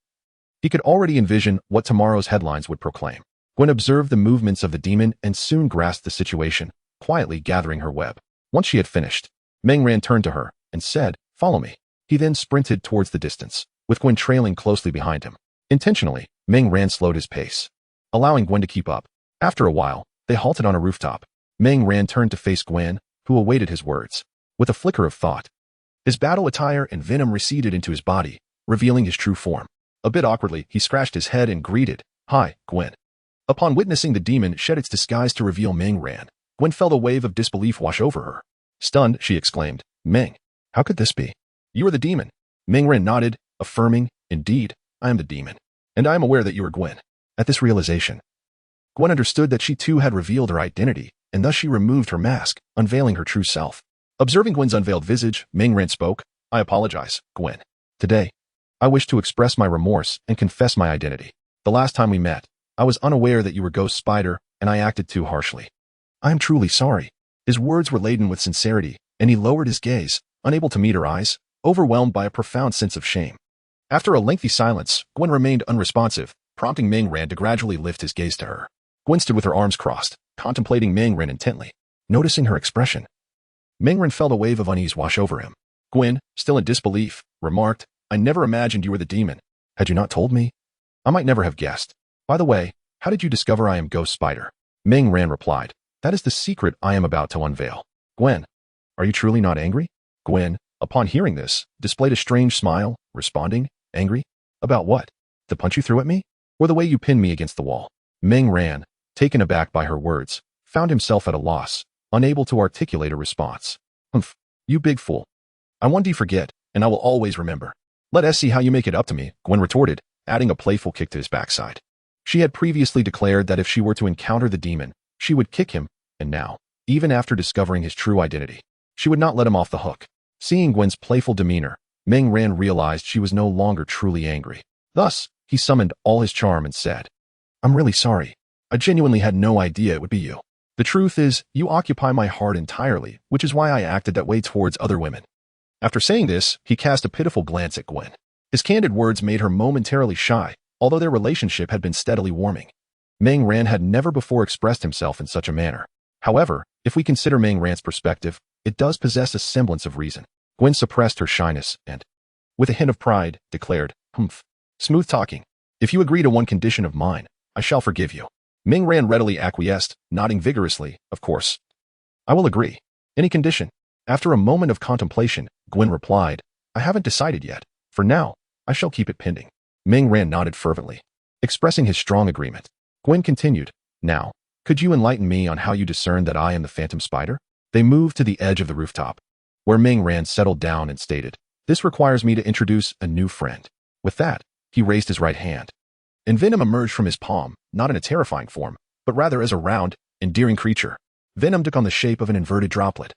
he could already envision what tomorrow's headlines would proclaim. Gwen observed the movements of the demon and soon grasped the situation, quietly gathering her web. Once she had finished, Mingran turned to her and said, "Follow me." He then sprinted towards the distance, with Gwen trailing closely behind him. Intentionally, Mingran slowed his pace, allowing Gwen to keep up. After a while, they halted on a rooftop. Mingran turned to face Gwen, who awaited his words. With a flicker of thought, his battle attire and venom receded into his body, revealing his true form. A bit awkwardly, he scratched his head and greeted, "Hi, Gwen." Upon witnessing the demon shed its disguise to reveal Mingran, Gwen felt a wave of disbelief wash over her. Stunned, she exclaimed, "Ming, how could this be? You are the demon." Mingran nodded, affirming, "Indeed, I am the demon, and I am aware that you are Gwen." At this realization, Gwen understood that she too had revealed her identity, and thus she removed her mask, unveiling her true self. Observing Gwen's unveiled visage, Mingran spoke, "I apologize, Gwen. Today, I wish to express my remorse and confess my identity. The last time we met, I was unaware that you were Ghost Spider, and I acted too harshly. I am truly sorry." His words were laden with sincerity, and he lowered his gaze, unable to meet her eyes, overwhelmed by a profound sense of shame. After a lengthy silence, Gwen remained unresponsive, prompting Mingran to gradually lift his gaze to her. Gwen stood with her arms crossed, contemplating Mingran intently. Noticing her expression, Mingran felt a wave of unease wash over him. Gwen, still in disbelief, remarked, "I never imagined you were the demon. Had you not told me, I might never have guessed. By the way, how did you discover I am Ghost Spider?" Mingran replied, "That is the secret I am about to unveil." "Gwen, are you truly not angry?" Gwen, upon hearing this, displayed a strange smile, responding, "Angry? About what? The punch you threw at me? Or the way you pinned me against the wall?" Mingran, taken aback by her words, found himself at a loss, unable to articulate a response. "Humph, you big fool. I won't forget, and I will always remember. Let us see how you make it up to me," Gwen retorted, adding a playful kick to his backside. She had previously declared that if she were to encounter the demon, she would kick him, and now, even after discovering his true identity, she would not let him off the hook. Seeing Gwen's playful demeanor, Mingran realized she was no longer truly angry. Thus, he summoned all his charm and said, "I'm really sorry. I genuinely had no idea it would be you. The truth is, you occupy my heart entirely, which is why I acted that way towards other women." After saying this, he cast a pitiful glance at Gwen. His candid words made her momentarily shy, although their relationship had been steadily warming. Mingran had never before expressed himself in such a manner. However, if we consider Mingran's perspective, it does possess a semblance of reason. Gwen suppressed her shyness and, with a hint of pride, declared, "Humph. Smooth talking. If you agree to one condition of mine, I shall forgive you." Mingran readily acquiesced, nodding vigorously, "Of course. I will agree. Any condition?" After a moment of contemplation, Gwen replied, "I haven't decided yet. For now, I shall keep it pending." Mingran nodded fervently, expressing his strong agreement. Gwen continued, "Now, could you enlighten me on how you discern that I am the Phantom Spider?" They moved to the edge of the rooftop, where Mingran settled down and stated, "This requires me to introduce a new friend." With that, he raised his right hand, and Venom emerged from his palm, not in a terrifying form, but rather as a round, endearing creature. Venom took on the shape of an inverted droplet.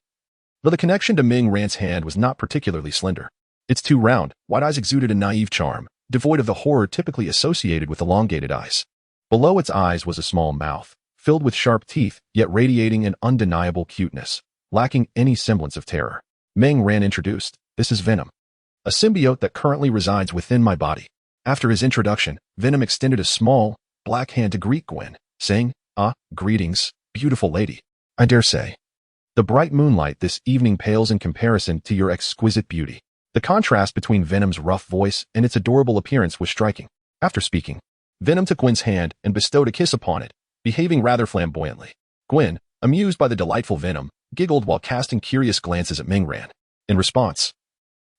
Though the connection to Mingran's hand was not particularly slender, Its two round, wide eyes exuded a naive charm, devoid of the horror typically associated with elongated eyes. Below its eyes was a small mouth, filled with sharp teeth, yet radiating an undeniable cuteness, lacking any semblance of terror. Meng Ran introduced, "This is Venom, a symbiote that currently resides within my body." After his introduction, Venom extended a small, black hand to greet Gwen, saying, "Greetings, beautiful lady. I dare say the bright moonlight this evening pales in comparison to your exquisite beauty." The contrast between Venom's rough voice and its adorable appearance was striking. After speaking, Venom took Gwen's hand and bestowed a kiss upon it, behaving rather flamboyantly. Gwen, amused by the delightful Venom, giggled while casting curious glances at Meng Ran. In response,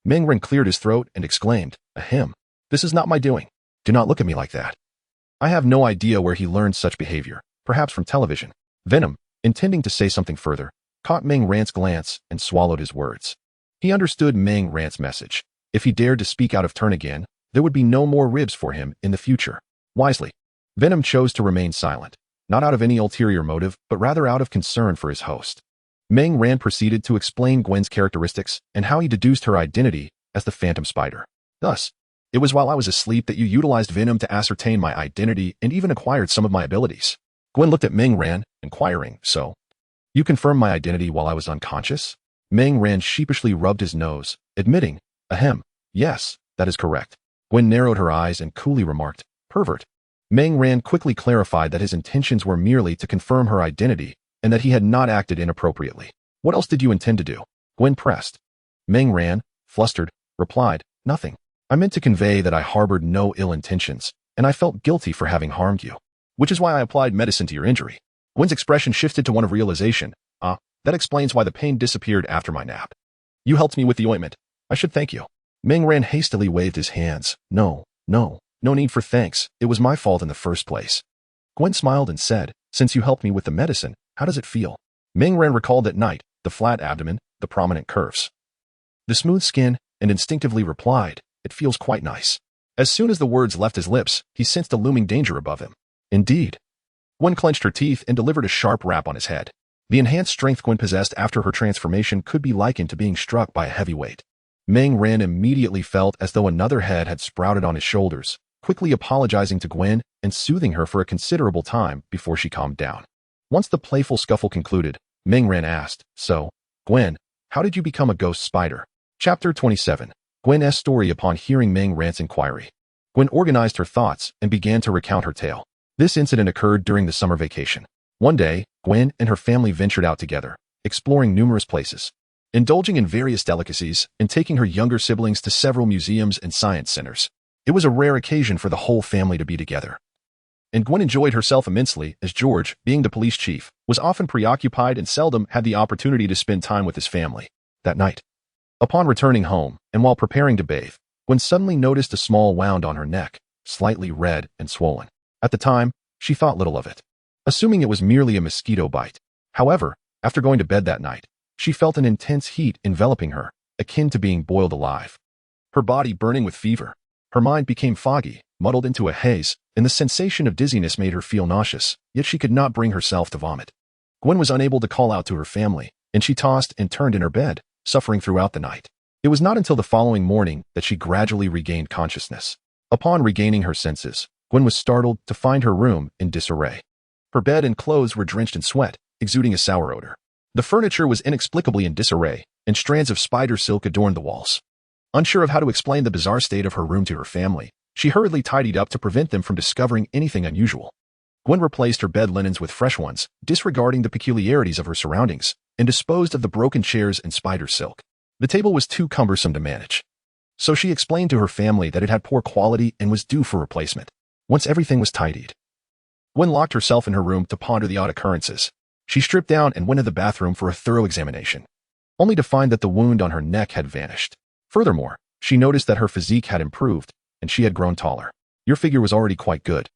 Meng Ran cleared his throat and exclaimed, "Ahem. This is not my doing. Do not look at me like that." I have no idea where he learned such behavior, perhaps from television. Venom, intending to say something further, caught Meng Ran's glance and swallowed his words. He understood Meng Ran's message. If he dared to speak out of turn again, there would be no more ribs for him in the future. Wisely, Venom chose to remain silent, not out of any ulterior motive, but rather out of concern for his host. Meng Ran proceeded to explain Gwen's characteristics and how he deduced her identity as the Phantom Spider. Thus, "It was while I was asleep that you utilized Venom to ascertain my identity and even acquired some of my abilities." Gwen looked at Meng Ran, inquiring, "So, you confirmed my identity while I was unconscious?" Meng Ran sheepishly rubbed his nose, admitting, "Ahem, yes, that is correct." Gwen narrowed her eyes and coolly remarked, "Pervert." Meng Ran quickly clarified that his intentions were merely to confirm her identity and that he had not acted inappropriately. "What else did you intend to do?" Gwen pressed. Meng Ran, flustered, replied, "Nothing. I meant to convey that I harbored no ill intentions, and I felt guilty for having harmed you, which is why I applied medicine to your injury." Gwen's expression shifted to one of realization. That explains why the pain disappeared after my nap. "You helped me with the ointment. I should thank you." Meng Ran hastily waved his hands. No need for thanks. It was my fault in the first place." Gwen smiled and said, "Since you helped me with the medicine, how does it feel?" Meng Ran recalled at night, the flat abdomen, the prominent curves, the smooth skin, and instinctively replied, "It feels quite nice." As soon as the words left his lips, he sensed a looming danger above him. Indeed. Gwen clenched her teeth and delivered a sharp rap on his head. The enhanced strength Gwen possessed after her transformation could be likened to being struck by a heavy weight. Meng Ran immediately felt as though another head had sprouted on his shoulders, quickly apologizing to Gwen and soothing her for a considerable time before she calmed down. Once the playful scuffle concluded, Meng Ran asked, "So, Gwen, how did you become a ghost spider?" Chapter 27. Gwen's story. Upon hearing Meng Ran's inquiry, Gwen organized her thoughts and began to recount her tale. This incident occurred during the summer vacation. One day, Gwen and her family ventured out together, exploring numerous places, indulging in various delicacies, and taking her younger siblings to several museums and science centers. It was a rare occasion for the whole family to be together, and Gwen enjoyed herself immensely, as George, being the police chief, was often preoccupied and seldom had the opportunity to spend time with his family. That night, upon returning home, and while preparing to bathe, Gwen suddenly noticed a small wound on her neck, slightly red and swollen. At the time, she thought little of it, assuming it was merely a mosquito bite. However, after going to bed that night, she felt an intense heat enveloping her, akin to being boiled alive. Her body burning with fever. Her mind became foggy, muddled into a haze, and the sensation of dizziness made her feel nauseous, yet she could not bring herself to vomit. Gwen was unable to call out to her family, and she tossed and turned in her bed, suffering throughout the night. It was not until the following morning that she gradually regained consciousness. Upon regaining her senses, Gwen was startled to find her room in disarray. Her bed and clothes were drenched in sweat, exuding a sour odor. The furniture was inexplicably in disarray, and strands of spider silk adorned the walls. Unsure of how to explain the bizarre state of her room to her family, she hurriedly tidied up to prevent them from discovering anything unusual. Gwen replaced her bed linens with fresh ones, disregarding the peculiarities of her surroundings, and disposed of the broken chairs and spider silk. The table was too cumbersome to manage, so she explained to her family that it had poor quality and was due for replacement. Once everything was tidied, Gwen locked herself in her room to ponder the odd occurrences. She stripped down and went to the bathroom for a thorough examination, only to find that the wound on her neck had vanished. Furthermore, she noticed that her physique had improved, and she had grown taller. "Your figure was already quite good."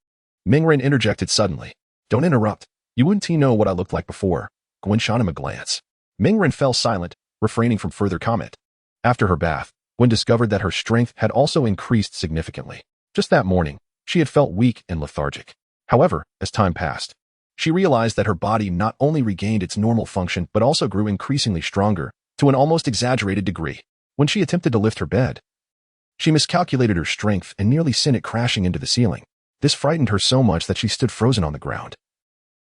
Meng Ran interjected suddenly. "Don't interrupt. You wouldn't know what I looked like before." Gwen shot him a glance. Meng Ran fell silent, refraining from further comment. After her bath, Gwen discovered that her strength had also increased significantly. Just that morning, she had felt weak and lethargic. However, as time passed, she realized that her body not only regained its normal function but also grew increasingly stronger, to an almost exaggerated degree. When she attempted to lift her bed, she miscalculated her strength and nearly sent it crashing into the ceiling. This frightened her so much that she stood frozen on the ground,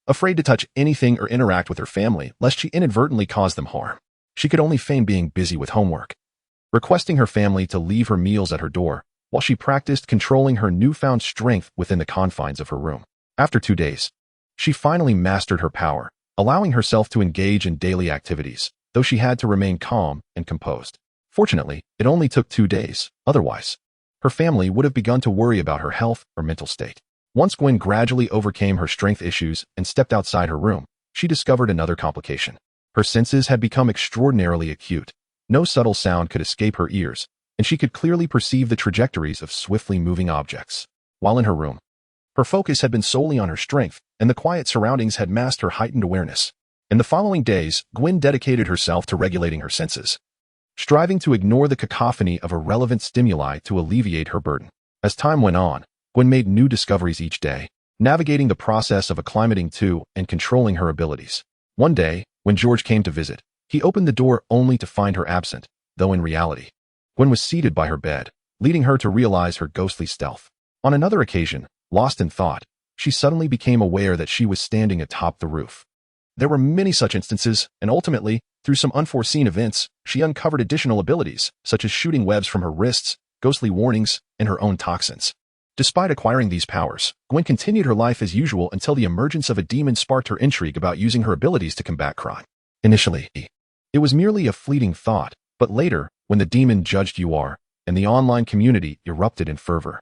afraid to touch anything or interact with her family lest she inadvertently cause them harm. She could only feign being busy with homework, requesting her family to leave her meals at her door while she practiced controlling her newfound strength within the confines of her room. After 2 days, she finally mastered her power, allowing herself to engage in daily activities, though she had to remain calm and composed. Fortunately, it only took 2 days. Otherwise, her family would have begun to worry about her health or mental state. Once Gwen gradually overcame her strength issues and stepped outside her room, she discovered another complication. Her senses had become extraordinarily acute. No subtle sound could escape her ears, and she could clearly perceive the trajectories of swiftly moving objects. While in her room, her focus had been solely on her strength, and the quiet surroundings had masked her heightened awareness. In the following days, Gwen dedicated herself to regulating her senses, striving to ignore the cacophony of irrelevant stimuli to alleviate her burden. As time went on, Gwen made new discoveries each day, navigating the process of acclimating to and controlling her abilities. One day, when George came to visit, he opened the door only to find her absent, though in reality, Gwen was seated by her bed, leading her to realize her ghostly stealth. On another occasion, lost in thought, she suddenly became aware that she was standing atop the roof. There were many such instances, and ultimately, through some unforeseen events, she uncovered additional abilities, such as shooting webs from her wrists, ghostly warnings, and her own toxins. Despite acquiring these powers, Gwen continued her life as usual until the emergence of a demon sparked her intrigue about using her abilities to combat crime. Initially, it was merely a fleeting thought, but later, when the demon judged UR, and the online community erupted in fervor,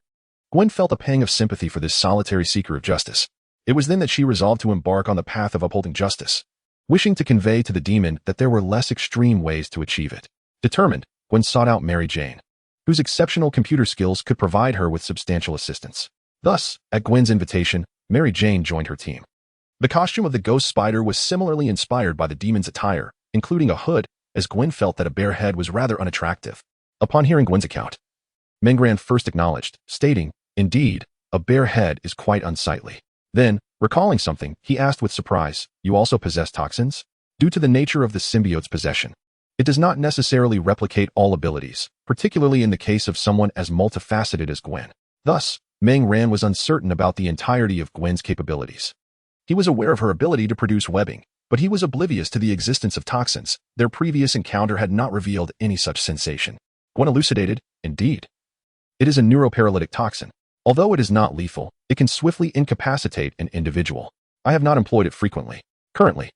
Gwen felt a pang of sympathy for this solitary seeker of justice. It was then that she resolved to embark on the path of upholding justice, wishing to convey to the demon that there were less extreme ways to achieve it. Determined, Gwen sought out Mary Jane, whose exceptional computer skills could provide her with substantial assistance. Thus, at Gwen's invitation, Mary Jane joined her team. The costume of the ghost spider was similarly inspired by the demon's attire, including a hood, as Gwen felt that a bare head was rather unattractive. Upon hearing Gwen's account, Mengran first acknowledged, stating, "Indeed, a bare head is quite unsightly." Then, recalling something, he asked with surprise, "You also possess toxins?" Due to the nature of the symbiote's possession, it does not necessarily replicate all abilities, particularly in the case of someone as multifaceted as Gwen. Thus, Meng Ran was uncertain about the entirety of Gwen's capabilities. He was aware of her ability to produce webbing, but he was oblivious to the existence of toxins. Their previous encounter had not revealed any such sensation. Gwen elucidated, "Indeed. It is a neuroparalytic toxin. Although it is not lethal, it can swiftly incapacitate an individual. I have not employed it frequently. Currently,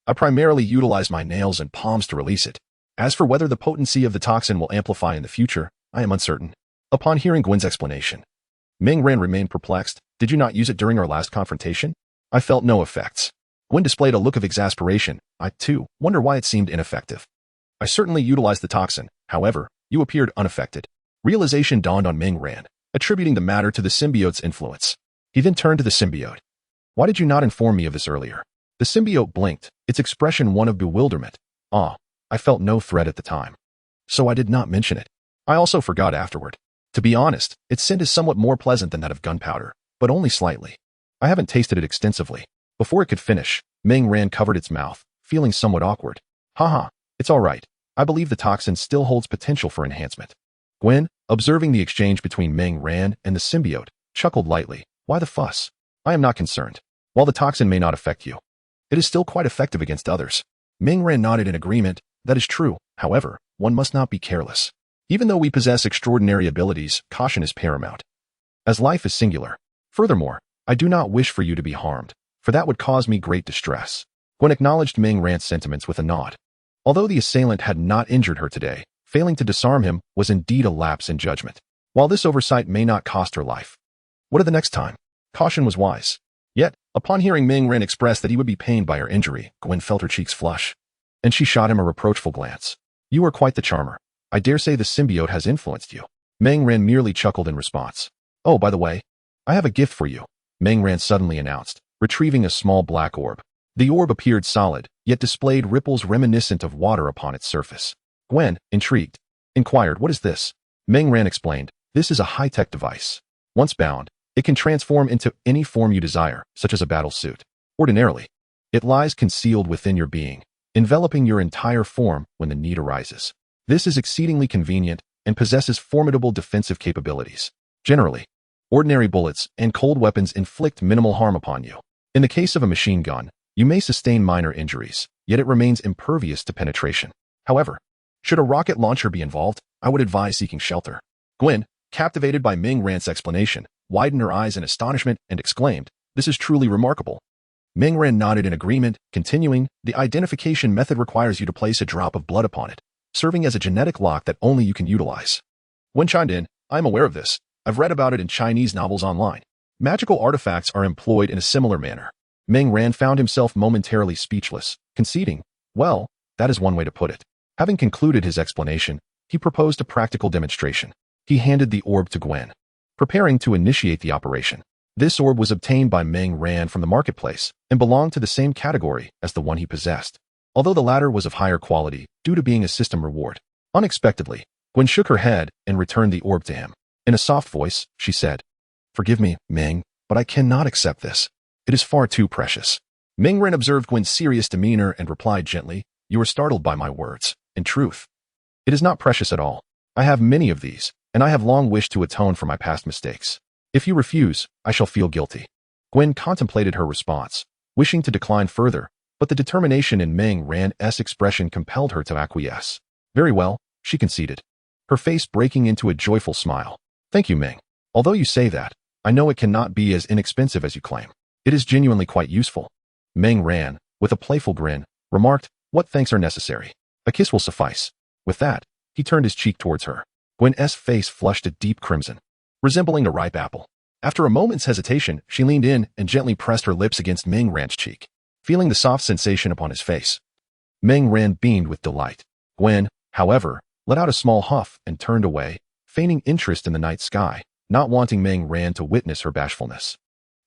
I primarily utilize my nails and palms to release it. As for whether the potency of the toxin will amplify in the future, I am uncertain." Upon hearing Gwen's explanation, Meng Ran remained perplexed. "Did you not use it during our last confrontation?" "I felt no effects." Gwen displayed a look of exasperation. "I, too, wonder why it seemed ineffective. I certainly utilized the toxin. However, you appeared unaffected." Realization dawned on Meng Ran, attributing the matter to the symbiote's influence. He then turned to the symbiote. "Why did you not inform me of this earlier?" The symbiote blinked, its expression one of bewilderment. I felt no threat at the time, so I did not mention it. I also forgot afterward. To be honest, its scent is somewhat more pleasant than that of gunpowder, but only slightly. I haven't tasted it extensively." Before it could finish, Meng Ran covered its mouth, feeling somewhat awkward. "Haha, it's all right. I believe the toxin still holds potential for enhancement." Gwen, observing the exchange between Meng Ran and the symbiote, chuckled lightly. "Why the fuss? I am not concerned. While the toxin may not affect you, it is still quite effective against others." Meng Ran nodded in agreement. "That is true. However, one must not be careless. Even though we possess extraordinary abilities, caution is paramount, as life is singular. Furthermore, I do not wish for you to be harmed, for that would cause me great distress." Gwen acknowledged Meng Ran's sentiments with a nod. Although the assailant had not injured her today, failing to disarm him was indeed a lapse in judgment. While this oversight may not cost her life, what of the next time? Caution was wise. Yet, upon hearing Meng Ran express that he would be pained by her injury, Gwen felt her cheeks flush, and she shot him a reproachful glance. "You are quite the charmer. I dare say the symbiote has influenced you." Meng Ran merely chuckled in response. "Oh, by the way, I have a gift for you," Meng Ran suddenly announced, retrieving a small black orb. The orb appeared solid, yet displayed ripples reminiscent of water upon its surface. Gwen, intrigued, inquired, "What is this?" Meng Ran explained, "This is a high-tech device. Once bound, it can transform into any form you desire, such as a battle suit. Ordinarily, it lies concealed within your being, enveloping your entire form when the need arises. This is exceedingly convenient and possesses formidable defensive capabilities. Generally, ordinary bullets and cold weapons inflict minimal harm upon you. In the case of a machine gun, you may sustain minor injuries, yet it remains impervious to penetration. However, should a rocket launcher be involved, I would advise seeking shelter. Gwen, captivated by Ming Ran's explanation, widened her eyes in astonishment and exclaimed, "This is truly remarkable." Ming Ran nodded in agreement, continuing, "The identification method requires you to place a drop of blood upon it, serving as a genetic lock that only you can utilize." Gwen chimed in, "I am aware of this. I've read about it in Chinese novels online. Magical artifacts are employed in a similar manner." Ming Ran found himself momentarily speechless, conceding, "Well, that is one way to put it." Having concluded his explanation, he proposed a practical demonstration. He handed the orb to Gwen, preparing to initiate the operation. This orb was obtained by Ming Ran from the marketplace and belonged to the same category as the one he possessed, although the latter was of higher quality due to being a system reward. Unexpectedly, Gwen shook her head and returned the orb to him. In a soft voice, she said, "Forgive me, Ming, but I cannot accept this. It is far too precious." Ming Ran observed Gwen's serious demeanor and replied gently, "You are startled by my words. In truth, it is not precious at all. I have many of these, and I have long wished to atone for my past mistakes. If you refuse, I shall feel guilty." Gwen contemplated her response, wishing to decline further, but the determination in Ming Ran's expression compelled her to acquiesce. "Very well," she conceded, her face breaking into a joyful smile. "Thank you, Ming. Although you say that, I know it cannot be as inexpensive as you claim. It is genuinely quite useful." Ming Ran, with a playful grin, remarked, "What thanks are necessary? A kiss will suffice." With that, he turned his cheek towards her. Gwen's face flushed a deep crimson, resembling a ripe apple. After a moment's hesitation, she leaned in and gently pressed her lips against Ming Ran's cheek, feeling the soft sensation upon his face. Ming Ran beamed with delight. Gwen, however, let out a small huff and turned away, feigning interest in the night sky, not wanting Ming Ran to witness her bashfulness.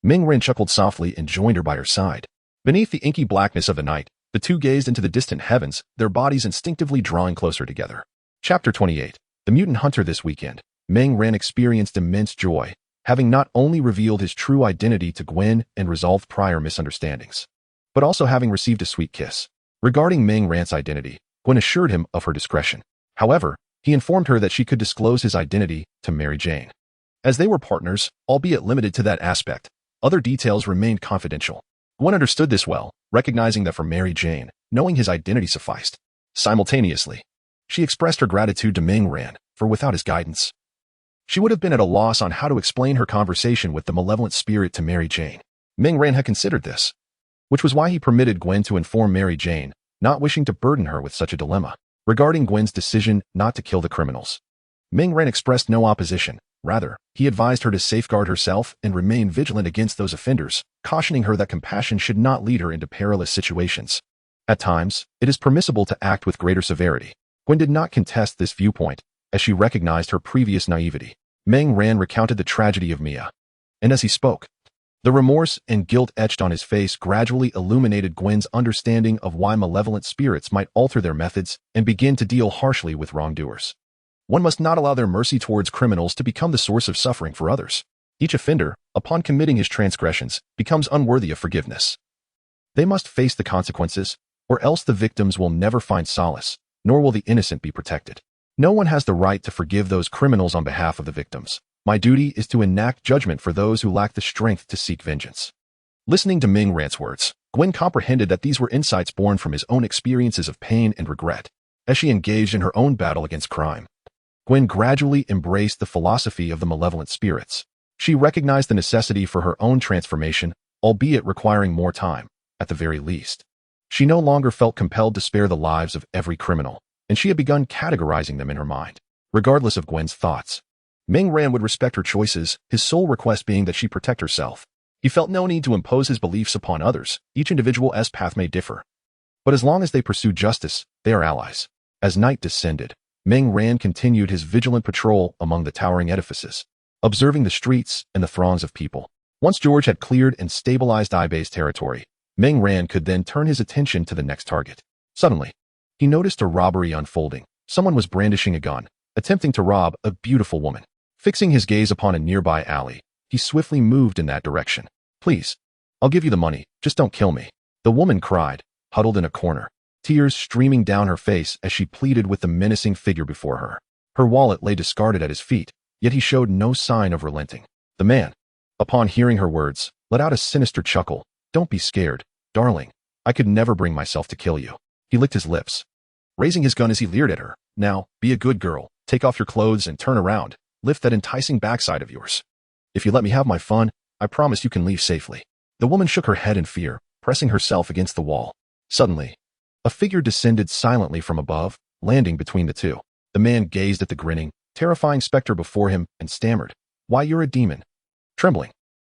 Ming Ran chuckled softly and joined her by her side. Beneath the inky blackness of the night, the two gazed into the distant heavens, their bodies instinctively drawing closer together. Chapter 28. The Mutant Hunter. This weekend, Ming Ran experienced immense joy, having not only revealed his true identity to Gwen and resolved prior misunderstandings, but also having received a sweet kiss. Regarding Ming Ran's identity, Gwen assured him of her discretion. However, he informed her that she could disclose his identity to Mary Jane. As they were partners, albeit limited to that aspect, other details remained confidential. Gwen understood this well, recognizing that for Mary Jane, knowing his identity sufficed. Simultaneously, she expressed her gratitude to Ming Ran, for without his guidance, she would have been at a loss on how to explain her conversation with the malevolent spirit to Mary Jane. Ming Ran had considered this, which was why he permitted Gwen to inform Mary Jane, not wishing to burden her with such a dilemma. Regarding Gwen's decision not to kill the criminals, Ming Ran expressed no opposition. Rather, he advised her to safeguard herself and remain vigilant against those offenders, cautioning her that compassion should not lead her into perilous situations. At times, it is permissible to act with greater severity. Gwen did not contest this viewpoint, as she recognized her previous naivety. Ming Ran recounted the tragedy of Mia, and as he spoke, the remorse and guilt etched on his face gradually illuminated Gwen's understanding of why malevolent spirits might alter their methods and begin to deal harshly with wrongdoers. One must not allow their mercy towards criminals to become the source of suffering for others. Each offender, upon committing his transgressions, becomes unworthy of forgiveness. They must face the consequences, or else the victims will never find solace, nor will the innocent be protected. No one has the right to forgive those criminals on behalf of the victims. My duty is to enact judgment for those who lack the strength to seek vengeance. Listening to Ming Ran's words, Gwen comprehended that these were insights born from his own experiences of pain and regret. As she engaged in her own battle against crime, Gwen gradually embraced the philosophy of the malevolent spirits. She recognized the necessity for her own transformation, albeit requiring more time, at the very least. She no longer felt compelled to spare the lives of every criminal, and she had begun categorizing them in her mind. Regardless of Gwen's thoughts, Ming Ran would respect her choices, his sole request being that she protect herself. He felt no need to impose his beliefs upon others. Each individual's path may differ, but as long as they pursue justice, they are allies. As night descended, Ming Ran continued his vigilant patrol among the towering edifices, observing the streets and the throngs of people. Once George had cleared and stabilized Ibay's territory, Ming Ran could then turn his attention to the next target. Suddenly, he noticed a robbery unfolding. Someone was brandishing a gun, attempting to rob a beautiful woman. Fixing his gaze upon a nearby alley, he swiftly moved in that direction. "Please, I'll give you the money, just don't kill me," the woman cried, huddled in a corner. tears streaming down her face as she pleaded with the menacing figure before her. Her wallet lay discarded at his feet, yet he showed no sign of relenting. The man, upon hearing her words, let out a sinister chuckle. Don't be scared, darling. I could never bring myself to kill you. He licked his lips, raising his gun as he leered at her. Now, be a good girl. Take off your clothes and turn around. Lift that enticing backside of yours. If you let me have my fun, I promise you can leave safely. The woman shook her head in fear, pressing herself against the wall. Suddenly, a figure descended silently from above, landing between the two. The man gazed at the grinning, terrifying specter before him and stammered, "Why, you're a demon." Trembling,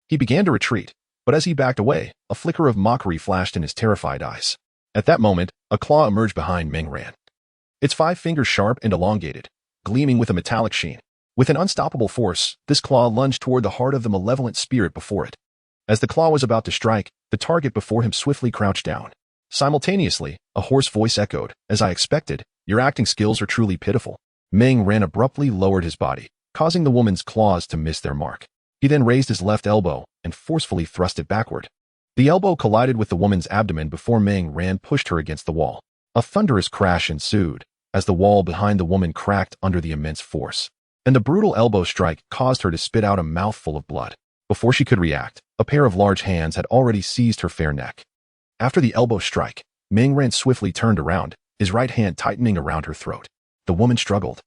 he began to retreat, but as he backed away, a flicker of mockery flashed in his terrified eyes. At that moment, a claw emerged behind Meng Ran. Its 5 fingers sharp and elongated, gleaming with a metallic sheen. With an unstoppable force, this claw lunged toward the heart of the malevolent spirit before it. As the claw was about to strike, the target before him swiftly crouched down. Simultaneously, a hoarse voice echoed, "As I expected, your acting skills are truly pitiful." Meng Ran abruptly lowered his body, causing the woman's claws to miss their mark. He then raised his left elbow and forcefully thrust it backward. The elbow collided with the woman's abdomen before Meng Ran pushed her against the wall. A thunderous crash ensued, as the wall behind the woman cracked under the immense force, and the brutal elbow strike caused her to spit out a mouthful of blood. Before she could react, a pair of large hands had already seized her fair neck. After the elbow strike, Meng Ran swiftly turned around, his right hand tightening around her throat. The woman struggled,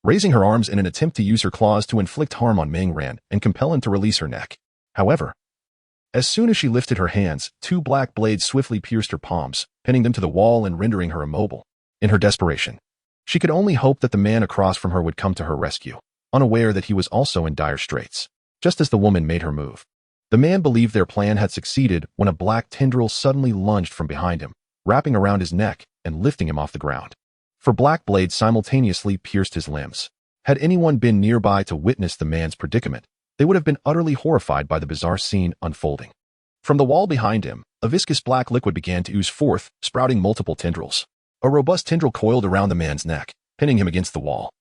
raising her arms in an attempt to use her claws to inflict harm on Meng Ran and compel him to release her neck. However, as soon as she lifted her hands, 2 black blades swiftly pierced her palms, pinning them to the wall and rendering her immobile. In her desperation, she could only hope that the man across from her would come to her rescue, unaware that he was also in dire straits. Just as the woman made her move, the man believed their plan had succeeded when a black tendril suddenly lunged from behind him, wrapping around his neck and lifting him off the ground. 4 black blades simultaneously pierced his limbs. Had anyone been nearby to witness the man's predicament, they would have been utterly horrified by the bizarre scene unfolding. From the wall behind him, a viscous black liquid began to ooze forth, sprouting multiple tendrils. A robust tendril coiled around the man's neck, pinning him against the wall,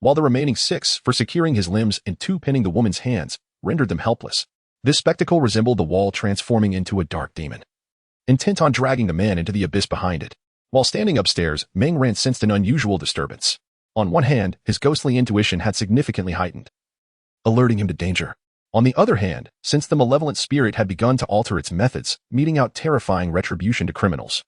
while the remaining 6 for securing his limbs and 2 pinning the woman's hands rendered them helpless. This spectacle resembled the wall transforming into a dark demon, intent on dragging the man into the abyss behind it. While standing upstairs, Meng Ran sensed an unusual disturbance. On one hand, his ghostly intuition had significantly heightened, alerting him to danger. On the other hand, since the malevolent spirit had begun to alter its methods, meting out terrifying retribution to criminals.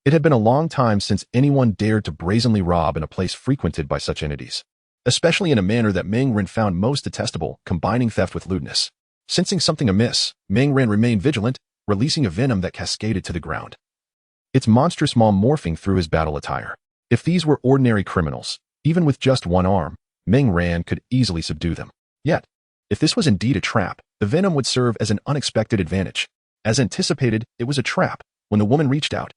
It had been a long time since anyone dared to brazenly rob in a place frequented by such entities, especially in a manner that Meng Ran found most detestable, combining theft with lewdness. Sensing something amiss, Meng Ran remained vigilant, releasing a venom that cascaded to the ground, its monstrous maw morphing through his battle attire. If these were ordinary criminals, even with just one arm, Meng Ran could easily subdue them. Yet, if this was indeed a trap, the venom would serve as an unexpected advantage. As anticipated, it was a trap. When the woman reached out,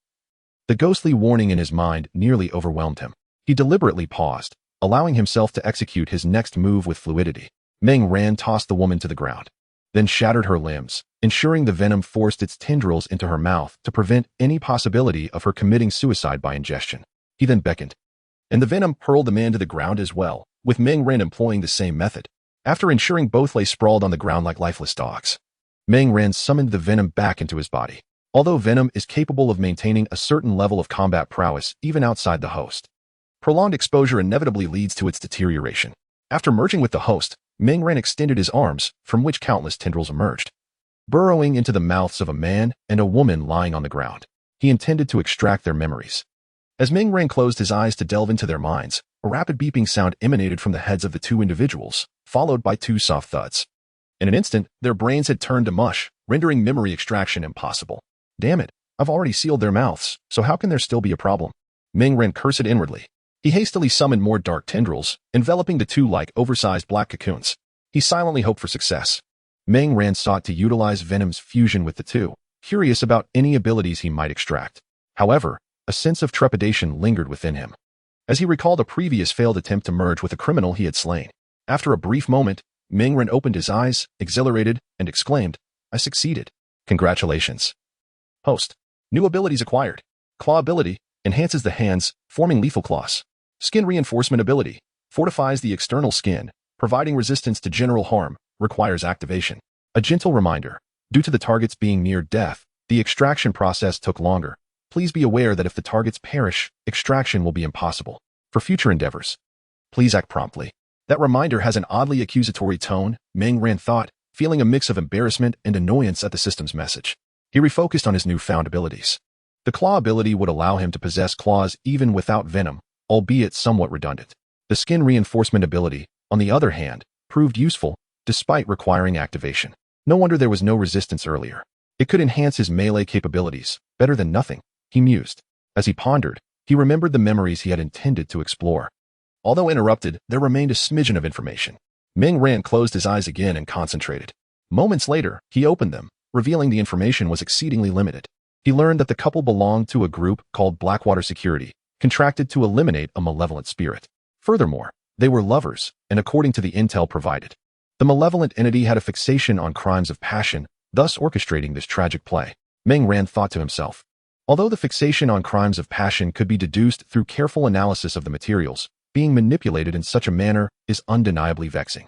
the ghostly warning in his mind nearly overwhelmed him. He deliberately paused, allowing himself to execute his next move with fluidity. Meng Ran tossed the woman to the ground, then shattered her limbs, ensuring the venom forced its tendrils into her mouth to prevent any possibility of her committing suicide by ingestion. He then beckoned, and the venom hurled the man to the ground as well, with Meng Ran employing the same method. After ensuring both lay sprawled on the ground like lifeless dogs, Meng Ran summoned the venom back into his body. Although venom is capable of maintaining a certain level of combat prowess even outside the host, prolonged exposure inevitably leads to its deterioration. After merging with the host, Meng Ran extended his arms, from which countless tendrils emerged, burrowing into the mouths of a man and a woman lying on the ground. He intended to extract their memories. As Meng Ran closed his eyes to delve into their minds, a rapid beeping sound emanated from the heads of the 2 individuals, followed by 2 soft thuds. In an instant, their brains had turned to mush, rendering memory extraction impossible. Damn it, I've already sealed their mouths, so how can there still be a problem? Meng Ran cursed inwardly. He hastily summoned more dark tendrils, enveloping the 2 like oversized black cocoons. He silently hoped for success. Meng Ran sought to utilize Venom's fusion with the 2, curious about any abilities he might extract. However, a sense of trepidation lingered within him, as he recalled a previous failed attempt to merge with a criminal he had slain. After a brief moment, Meng Ran opened his eyes, exhilarated, and exclaimed, "I succeeded. Congratulations." Host. New abilities acquired. Claw ability, enhances the hands, forming lethal claws. Skin reinforcement ability, fortifies the external skin, providing resistance to general harm, requires activation. A gentle reminder, due to the targets being near death, the extraction process took longer. Please be aware that if the targets perish, extraction will be impossible. For future endeavors, please act promptly. That reminder has an oddly accusatory tone, Meng Ran thought, feeling a mix of embarrassment and annoyance at the system's message. He refocused on his newfound abilities. The claw ability would allow him to possess claws even without venom, albeit somewhat redundant. The skin reinforcement ability, on the other hand, proved useful, despite requiring activation. No wonder there was no resistance earlier. It could enhance his melee capabilities, better than nothing, he mused. As he pondered, he remembered the memories he had intended to explore. Although interrupted, there remained a smidgen of information. Meng Ran closed his eyes again and concentrated. Moments later, he opened them, revealing the information was exceedingly limited. He learned that the couple belonged to a group called Blackwater Security, contracted to eliminate a malevolent spirit. Furthermore, they were lovers, and according to the intel provided, the malevolent entity had a fixation on crimes of passion, thus orchestrating this tragic play. Meng Ran thought to himself. Although the fixation on crimes of passion could be deduced through careful analysis of the materials, being manipulated in such a manner is undeniably vexing.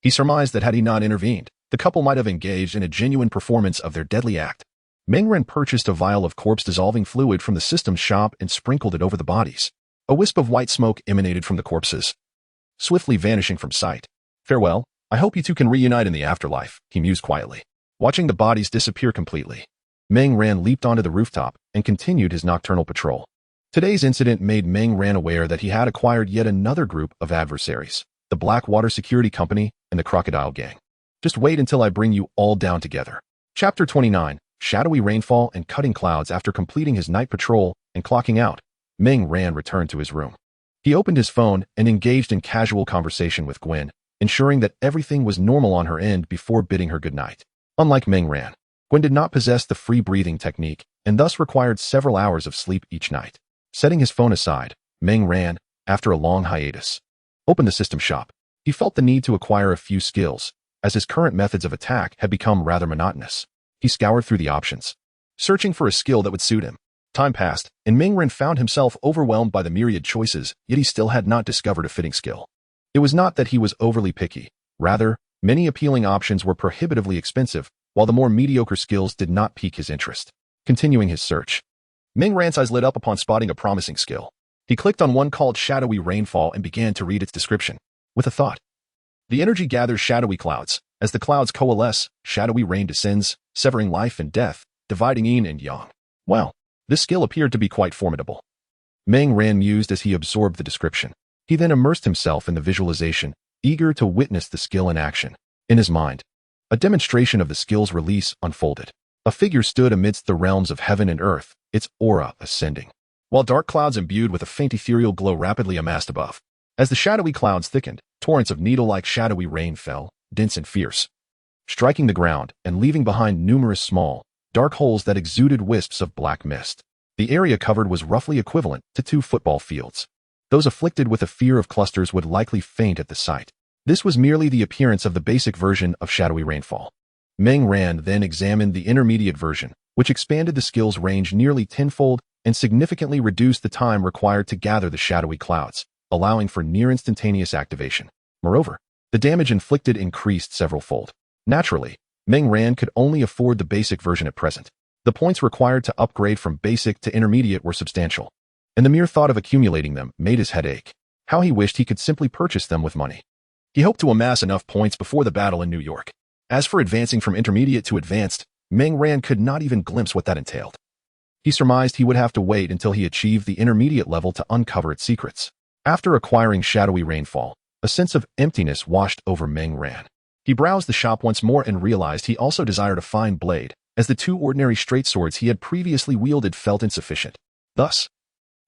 He surmised that had he not intervened, the couple might have engaged in a genuine performance of their deadly act. Meng Ran purchased a vial of corpse-dissolving fluid from the system's shop and sprinkled it over the bodies. A wisp of white smoke emanated from the corpses, swiftly vanishing from sight. Farewell, I hope you two can reunite in the afterlife, he mused quietly. Watching the bodies disappear completely, Meng Ran leaped onto the rooftop and continued his nocturnal patrol. Today's incident made Meng Ran aware that he had acquired yet another group of adversaries, the Blackwater Security Company and the Crocodile Gang. Just wait until I bring you all down together. Chapter 29, Shadowy Rainfall and Cutting Clouds. After completing his night patrol and clocking out, Meng Ran returned to his room. He opened his phone and engaged in casual conversation with Gwen, ensuring that everything was normal on her end before bidding her goodnight. Unlike Meng Ran, Gwen did not possess the free breathing technique and thus required several hours of sleep each night. Setting his phone aside, Meng Ran, after a long hiatus, opened the system shop. He felt the need to acquire a few skills, as his current methods of attack had become rather monotonous. He scoured through the options, searching for a skill that would suit him. Time passed, and Meng Ran found himself overwhelmed by the myriad choices, yet he still had not discovered a fitting skill. It was not that he was overly picky. Rather, many appealing options were prohibitively expensive, while the more mediocre skills did not pique his interest. Continuing his search, Meng Ran's eyes lit up upon spotting a promising skill. He clicked on one called Shadowy Rainfall and began to read its description. With a thought. The energy gathers shadowy clouds. As the clouds coalesce, shadowy rain descends, severing life and death, dividing yin and yang. Well, this skill appeared to be quite formidable. Meng Ran mused as he absorbed the description. He then immersed himself in the visualization, eager to witness the skill in action. In his mind, a demonstration of the skill's release unfolded. A figure stood amidst the realms of heaven and earth, its aura ascending, while dark clouds imbued with a faint ethereal glow rapidly amassed above. As the shadowy clouds thickened, torrents of needle-like shadowy rain fell, dense and fierce, striking the ground and leaving behind numerous small, dark holes that exuded wisps of black mist. The area covered was roughly equivalent to 2 football fields. Those afflicted with a fear of clusters would likely faint at the sight. This was merely the appearance of the basic version of shadowy rainfall. Meng Ran then examined the intermediate version, which expanded the skill's range nearly tenfold and significantly reduced the time required to gather the shadowy clouds, allowing for near-instantaneous activation. Moreover, the damage inflicted increased several-fold. Naturally, Meng Ran could only afford the basic version at present. The points required to upgrade from basic to intermediate were substantial, and the mere thought of accumulating them made his head ache. How he wished he could simply purchase them with money. He hoped to amass enough points before the battle in New York. As for advancing from intermediate to advanced, Meng Ran could not even glimpse what that entailed. He surmised he would have to wait until he achieved the intermediate level to uncover its secrets. After acquiring Shadowy Rainfall, a sense of emptiness washed over Meng Ran. He browsed the shop once more and realized he also desired a fine blade, as the 2 ordinary straight swords he had previously wielded felt insufficient. Thus,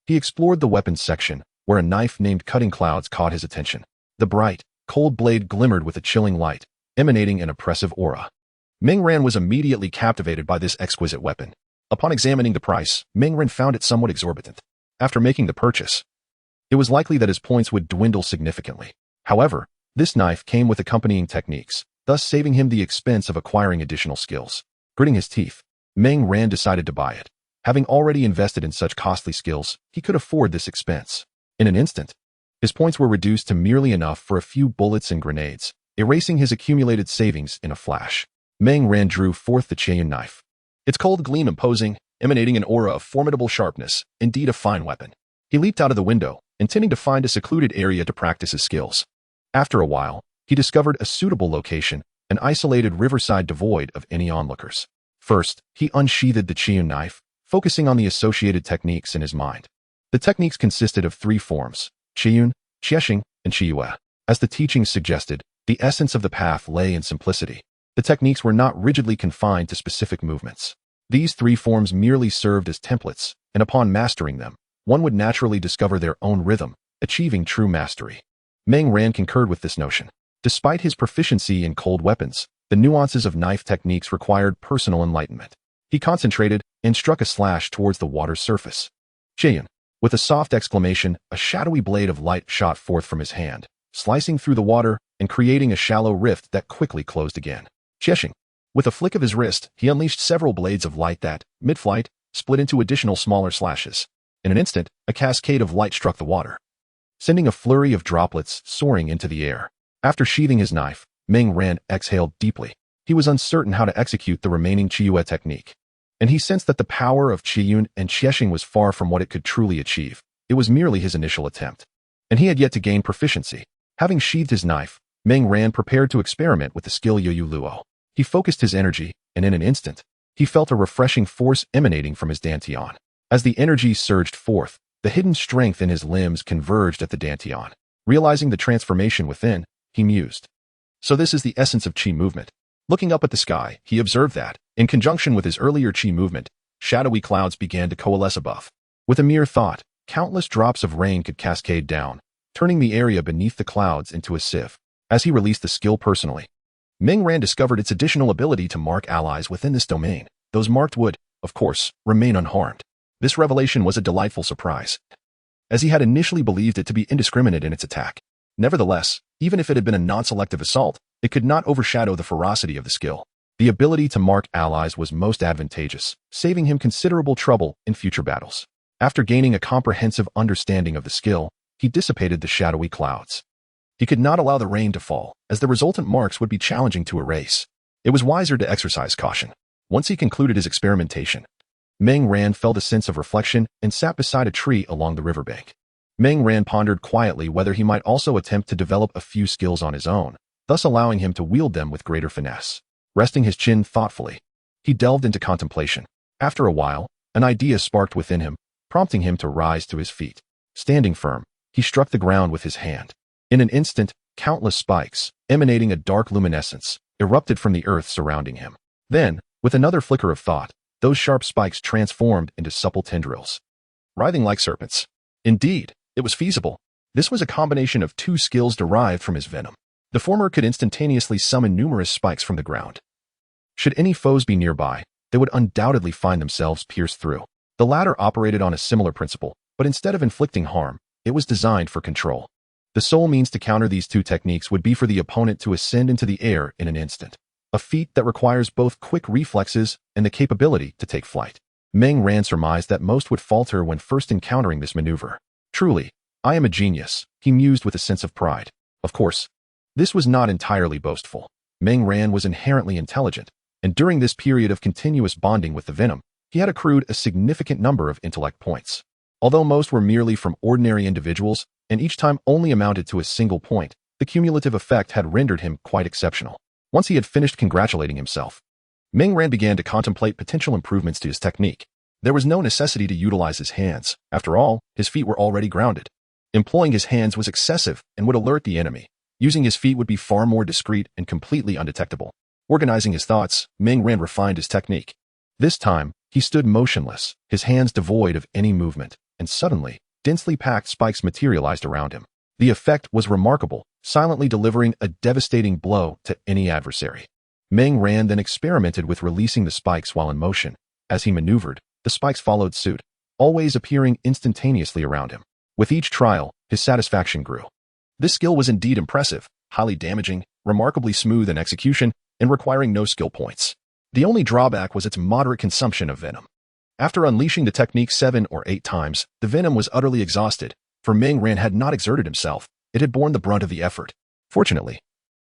he explored the weapons section, where a knife named Cutting Clouds caught his attention. The bright, cold blade glimmered with a chilling light, emanating an oppressive aura. Meng Ran was immediately captivated by this exquisite weapon. Upon examining the price, Meng Ran found it somewhat exorbitant. After making the purchase, it was likely that his points would dwindle significantly. However, this knife came with accompanying techniques, thus saving him the expense of acquiring additional skills. Gritting his teeth, Meng Ran decided to buy it. Having already invested in such costly skills, he could afford this expense. In an instant, his points were reduced to merely enough for a few bullets and grenades, erasing his accumulated savings in a flash. Meng Ran drew forth the Cheyenne knife. Its cold gleam imposing, emanating an aura of formidable sharpness, indeed a fine weapon. He leaped out of the window, intending to find a secluded area to practice his skills. After a while, he discovered a suitable location, an isolated riverside devoid of any onlookers. First, he unsheathed the Qiyun knife, focusing on the associated techniques in his mind. The techniques consisted of 3 forms: Qiyun, Qiexing, and Qiyue. As the teachings suggested, the essence of the path lay in simplicity. The techniques were not rigidly confined to specific movements. These 3 forms merely served as templates, and upon mastering them, one would naturally discover their own rhythm, achieving true mastery. Meng Ran concurred with this notion. Despite his proficiency in cold weapons, the nuances of knife techniques required personal enlightenment. He concentrated and struck a slash towards the water's surface. Qiyan. With a soft exclamation, a shadowy blade of light shot forth from his hand, slicing through the water and creating a shallow rift that quickly closed again. Qiexing. With a flick of his wrist, he unleashed several blades of light that, mid-flight, split into additional smaller slashes. In an instant, a cascade of light struck the water, sending a flurry of droplets soaring into the air. After sheathing his knife, Meng Ran exhaled deeply. He was uncertain how to execute the remaining Qiyue technique, and he sensed that the power of Qiyun and Qiexing was far from what it could truly achieve. It was merely his initial attempt, and he had yet to gain proficiency. Having sheathed his knife, Meng Ran prepared to experiment with the skill Yoyu Luo. He focused his energy, and in an instant, he felt a refreshing force emanating from his dantian. As the energy surged forth, the hidden strength in his limbs converged at the dantian. Realizing the transformation within, he mused. So this is the essence of Qi movement. Looking up at the sky, he observed that, in conjunction with his earlier Qi movement, shadowy clouds began to coalesce above. With a mere thought, countless drops of rain could cascade down, turning the area beneath the clouds into a sieve. As he released the skill personally, Meng Ran discovered its additional ability to mark allies within this domain. Those marked would, of course, remain unharmed. This revelation was a delightful surprise, as he had initially believed it to be indiscriminate in its attack. Nevertheless, even if it had been a non-selective assault, it could not overshadow the ferocity of the skill. The ability to mark allies was most advantageous, saving him considerable trouble in future battles. After gaining a comprehensive understanding of the skill, he dissipated the shadowy clouds. He could not allow the rain to fall, as the resultant marks would be challenging to erase. It was wiser to exercise caution. Once he concluded his experimentation, Meng Ran felt a sense of reflection and sat beside a tree along the riverbank. Meng Ran pondered quietly whether he might also attempt to develop a few skills on his own, thus allowing him to wield them with greater finesse. Resting his chin thoughtfully, he delved into contemplation. After a while, an idea sparked within him, prompting him to rise to his feet. Standing firm, he struck the ground with his hand. In an instant, countless spikes, emanating a dark luminescence, erupted from the earth surrounding him. Then, with another flicker of thought, those sharp spikes transformed into supple tendrils, writhing like serpents. Indeed, it was feasible. This was a combination of 2 skills derived from his venom. The former could instantaneously summon numerous spikes from the ground. Should any foes be nearby, they would undoubtedly find themselves pierced through. The latter operated on a similar principle, but instead of inflicting harm, it was designed for control. The sole means to counter these 2 techniques would be for the opponent to ascend into the air in an instant, a feat that requires both quick reflexes and the capability to take flight. Meng Ran surmised that most would falter when first encountering this maneuver. Truly, I am a genius, he mused with a sense of pride. Of course, this was not entirely boastful. Meng Ran was inherently intelligent, and during this period of continuous bonding with the venom, he had accrued a significant number of intellect points. Although most were merely from ordinary individuals, and each time only amounted to a single point, the cumulative effect had rendered him quite exceptional. Once he had finished congratulating himself, Meng Ran began to contemplate potential improvements to his technique. There was no necessity to utilize his hands. After all, his feet were already grounded. Employing his hands was excessive and would alert the enemy. Using his feet would be far more discreet and completely undetectable. Organizing his thoughts, Meng Ran refined his technique. This time, he stood motionless, his hands devoid of any movement, and suddenly, densely packed spikes materialized around him. The effect was remarkable, silently delivering a devastating blow to any adversary. Meng Ran then experimented with releasing the spikes while in motion. As he maneuvered, the spikes followed suit, always appearing instantaneously around him. With each trial, his satisfaction grew. This skill was indeed impressive, highly damaging, remarkably smooth in execution, and requiring no skill points. The only drawback was its moderate consumption of venom. After unleashing the technique 7 or 8 times, the venom was utterly exhausted, for Meng Ran had not exerted himself. It had borne the brunt of the effort. Fortunately,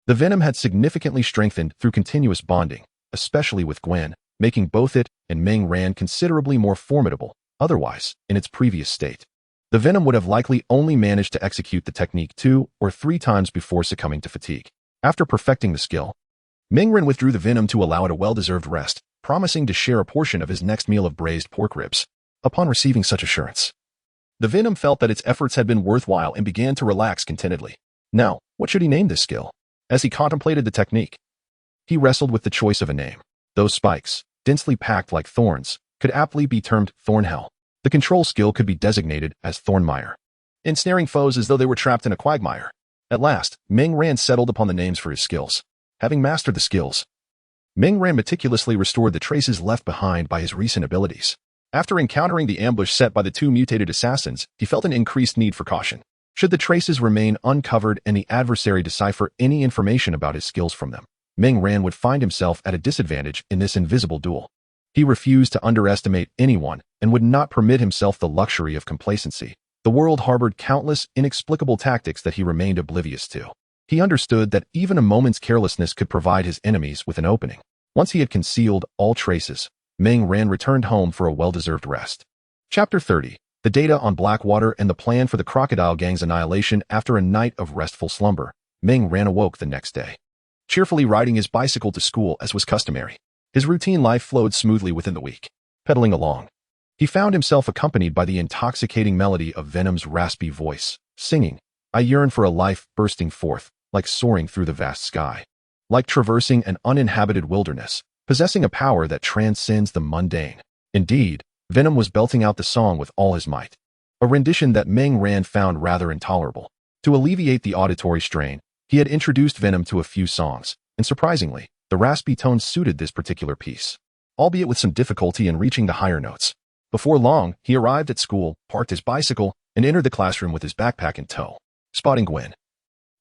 the venom had significantly strengthened through continuous bonding, especially with Gwen, making both it and Ming Ran considerably more formidable, otherwise, in its previous state. The Venom would have likely only managed to execute the technique 2 or 3 times before succumbing to fatigue. After perfecting the skill, Ming Ran withdrew the Venom to allow it a well-deserved rest, promising to share a portion of his next meal of braised pork ribs. Upon receiving such assurance, the Venom felt that its efforts had been worthwhile and began to relax contentedly. Now, what should he name this skill? As he contemplated the technique, he wrestled with the choice of a name. Those spikes, densely packed like thorns, could aptly be termed Thornhell. The control skill could be designated as Thornmire, ensnaring foes as though they were trapped in a quagmire. At last, Ming Ran settled upon the names for his skills. Having mastered the skills, Ming Ran meticulously restored the traces left behind by his recent abilities. After encountering the ambush set by the 2 mutated assassins, he felt an increased need for caution. Should the traces remain uncovered and the adversary decipher any information about his skills from them, Ming Ran would find himself at a disadvantage in this invisible duel. He refused to underestimate anyone and would not permit himself the luxury of complacency. The world harbored countless inexplicable tactics that he remained oblivious to. He understood that even a moment's carelessness could provide his enemies with an opening. Once he had concealed all traces, Ming Ran returned home for a well-deserved rest. Chapter 30. The data on Blackwater and the plan for the Crocodile Gang's annihilation. After a night of restful slumber, Ming Ran awoke the next day, cheerfully riding his bicycle to school as was customary. His routine life flowed smoothly within the week. Pedaling along, he found himself accompanied by the intoxicating melody of Venom's raspy voice, singing, "I yearn for a life bursting forth, like soaring through the vast sky, like traversing an uninhabited wilderness, possessing a power that transcends the mundane." Indeed, Venom was belting out the song with all his might, a rendition that Ming Ran found rather intolerable. To alleviate the auditory strain, he had introduced Venom to a few songs, and surprisingly, the raspy tones suited this particular piece, albeit with some difficulty in reaching the higher notes. Before long, he arrived at school, parked his bicycle, and entered the classroom with his backpack in tow. Spotting Gwen,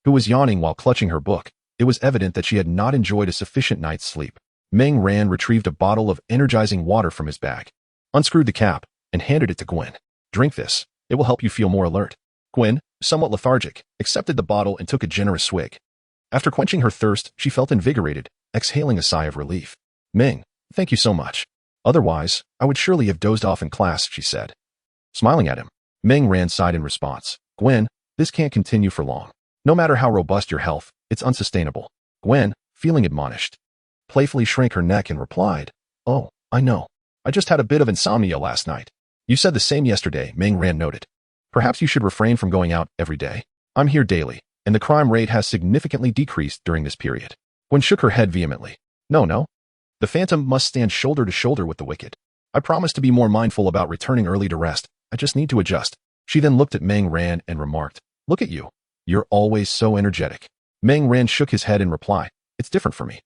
who was yawning while clutching her book, it was evident that she had not enjoyed a sufficient night's sleep. Ming Ran retrieved a bottle of energizing water from his bag, unscrewed the cap, and handed it to Gwen. "Drink this. It will help you feel more alert." Gwen, somewhat lethargic, accepted the bottle and took a generous swig. After quenching her thirst, she felt invigorated, exhaling a sigh of relief. "Ming, thank you so much. Otherwise, I would surely have dozed off in class," she said. Smiling at him, Ming Ran sighed in response. "Gwen, this can't continue for long. No matter how robust your health, it's unsustainable." Gwen, feeling admonished, playfully shrank her neck and replied, "Oh, I know. I just had a bit of insomnia last night." "You said the same yesterday," Ming Ran noted. "Perhaps you should refrain from going out every day. I'm here daily, and the crime rate has significantly decreased during this period." Gwen shook her head vehemently. No. The Phantom must stand shoulder to shoulder with the wicked. I promise to be more mindful about returning early to rest. I just need to adjust." She then looked at Ming Ran and remarked, "Look at you. You're always so energetic." Ming Ran shook his head in reply, "It's different for me.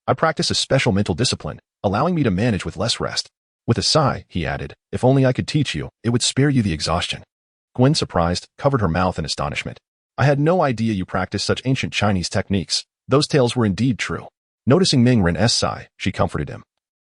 I practice a special mental discipline, allowing me to manage with less rest." With a sigh, he added, "If only I could teach you, it would spare you the exhaustion." Gwen, surprised, covered her mouth in astonishment. "I had no idea you practiced such ancient Chinese techniques. Those tales were indeed true." Noticing Ming Ran's sigh, she comforted him.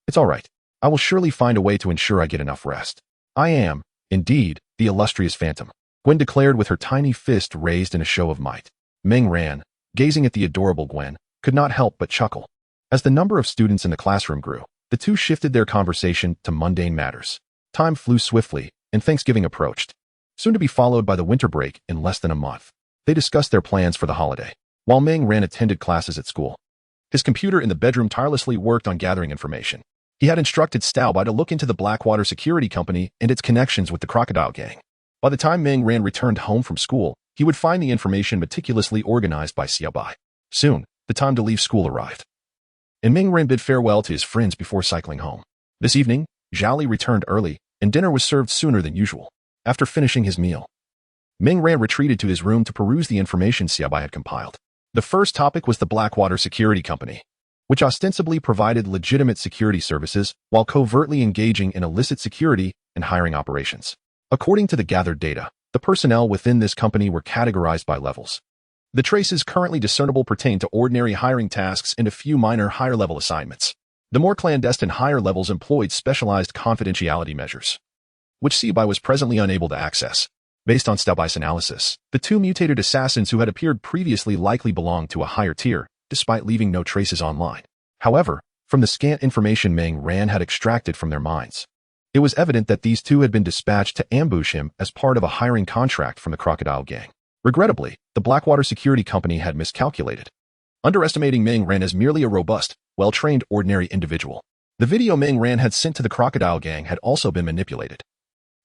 "It's all right. I will surely find a way to ensure I get enough rest. I am, indeed, the illustrious Phantom," Gwen declared with her tiny fist raised in a show of might. Ming Ran, gazing at the adorable Gwen, could not help but chuckle. As the number of students in the classroom grew, the two shifted their conversation to mundane matters. Time flew swiftly, and Thanksgiving approached, soon to be followed by the winter break in less than a month. They discussed their plans for the holiday, while Ming Ran attended classes at school. His computer in the bedroom tirelessly worked on gathering information. He had instructed Xiaobai to look into the Blackwater Security Company and its connections with the Crocodile Gang. By the time Ming Ran returned home from school, he would find the information meticulously organized by Xiaobai. Soon, the time to leave school arrived, and Ming Ran bid farewell to his friends before cycling home. This evening, Zhao Li returned early, and dinner was served sooner than usual. After finishing his meal, Ming Ran retreated to his room to peruse the information Xiaobai had compiled. The first topic was the Blackwater Security Company, which ostensibly provided legitimate security services while covertly engaging in illicit security and hiring operations. According to the gathered data, the personnel within this company were categorized by levels. The traces currently discernible pertain to ordinary hiring tasks and a few minor higher-level assignments. The more clandestine higher levels employed specialized confidentiality measures, which Xiaobai was presently unable to access. Based on Xiaobai's analysis, the 2 mutated assassins who had appeared previously likely belonged to a higher tier, despite leaving no traces online. However, from the scant information Meng Ran had extracted from their minds. It was evident that these two had been dispatched to ambush him as part of a hiring contract from the Crocodile Gang. Regrettably, the Blackwater Security Company had miscalculated, underestimating Meng Ran as merely a robust, well-trained ordinary individual. The video Meng Ran had sent to the Crocodile Gang had also been manipulated,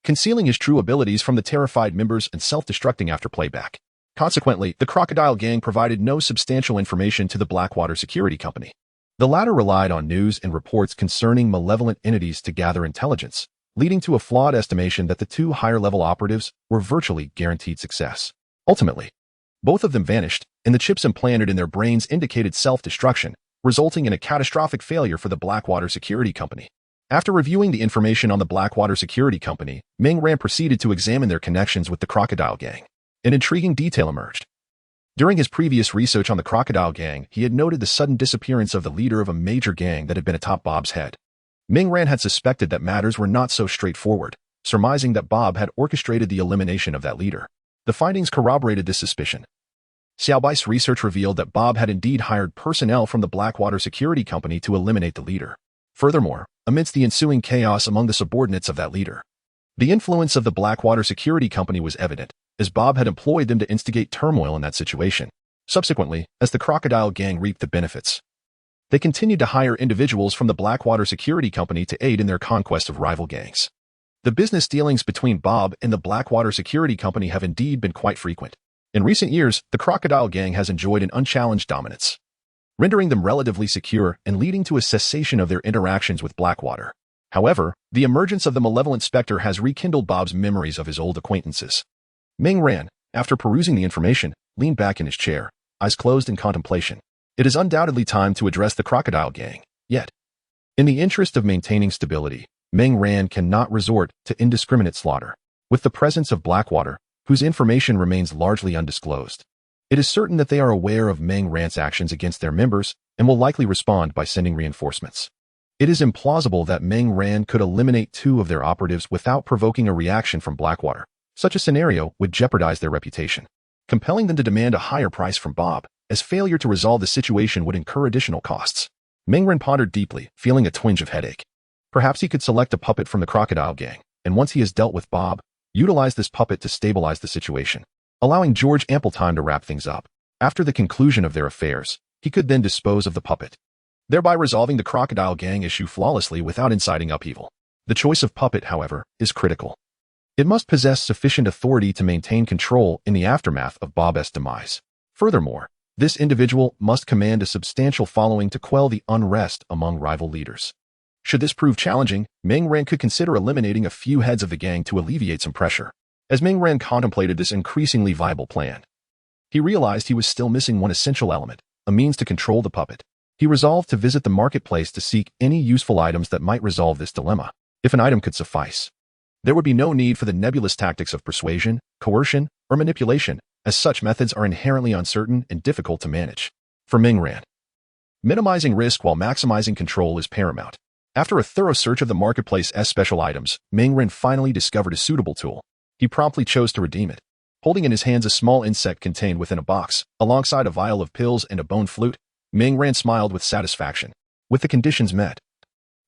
concealing his true abilities from the terrified members and self-destructing after playback. Consequently, the Crocodile Gang provided no substantial information to the Blackwater Security Company. The latter relied on news and reports concerning malevolent entities to gather intelligence, leading to a flawed estimation that the two higher-level operatives were virtually guaranteed success. Ultimately, both of them vanished, and the chips implanted in their brains indicated self-destruction, resulting in a catastrophic failure for the Blackwater Security Company. After reviewing the information on the Blackwater Security Company, Meng Ran proceeded to examine their connections with the Crocodile Gang. An intriguing detail emerged. During his previous research on the Crocodile Gang, he had noted the sudden disappearance of the leader of a major gang that had been atop Bob's head. Meng Ran had suspected that matters were not so straightforward, surmising that Bob had orchestrated the elimination of that leader. The findings corroborated this suspicion. Xiaobai's research revealed that Bob had indeed hired personnel from the Blackwater Security Company to eliminate the leader. Furthermore, amidst the ensuing chaos among the subordinates of that leader, the influence of the Blackwater Security Company was evident, as Bob had employed them to instigate turmoil in that situation. Subsequently, as the Crocodile Gang reaped the benefits, they continued to hire individuals from the Blackwater Security Company to aid in their conquest of rival gangs. The business dealings between Bob and the Blackwater Security Company have indeed been quite frequent. In recent years, the Crocodile Gang has enjoyed an unchallenged dominance, rendering them relatively secure and leading to a cessation of their interactions with Blackwater. However, the emergence of the malevolent specter has rekindled Bob's memories of his old acquaintances. Meng Ran, after perusing the information, leaned back in his chair, eyes closed in contemplation. It is undoubtedly time to address the Crocodile Gang, yet, in the interest of maintaining stability, Meng Ran cannot resort to indiscriminate slaughter. With the presence of Blackwater, whose information remains largely undisclosed, it is certain that they are aware of Meng Ran's actions against their members and will likely respond by sending reinforcements. It is implausible that Meng Ran could eliminate two of their operatives without provoking a reaction from Blackwater. Such a scenario would jeopardize their reputation, compelling them to demand a higher price from Bob, as failure to resolve the situation would incur additional costs. Meng Ran pondered deeply, feeling a twinge of headache. Perhaps he could select a puppet from the Crocodile Gang, and once he has dealt with Bob, utilize this puppet to stabilize the situation, allowing George ample time to wrap things up. After the conclusion of their affairs, he could then dispose of the puppet, thereby resolving the Crocodile Gang issue flawlessly without inciting upheaval. The choice of puppet, however, is critical. It must possess sufficient authority to maintain control in the aftermath of Bob's demise. Furthermore, this individual must command a substantial following to quell the unrest among rival leaders. Should this prove challenging, Meng Ran could consider eliminating a few heads of the gang to alleviate some pressure. As Meng Ran contemplated this increasingly viable plan, he realized he was still missing one essential element, a means to control the puppet. He resolved to visit the marketplace to seek any useful items that might resolve this dilemma. If an item could suffice, there would be no need for the nebulous tactics of persuasion, coercion, or manipulation, as such methods are inherently uncertain and difficult to manage. For Meng Ran, minimizing risk while maximizing control is paramount. After a thorough search of the marketplace's special items, Meng Ran finally discovered a suitable tool. He promptly chose to redeem it. Holding in his hands a small insect contained within a box, alongside a vial of pills and a bone flute, Meng Ran smiled with satisfaction. With the conditions met,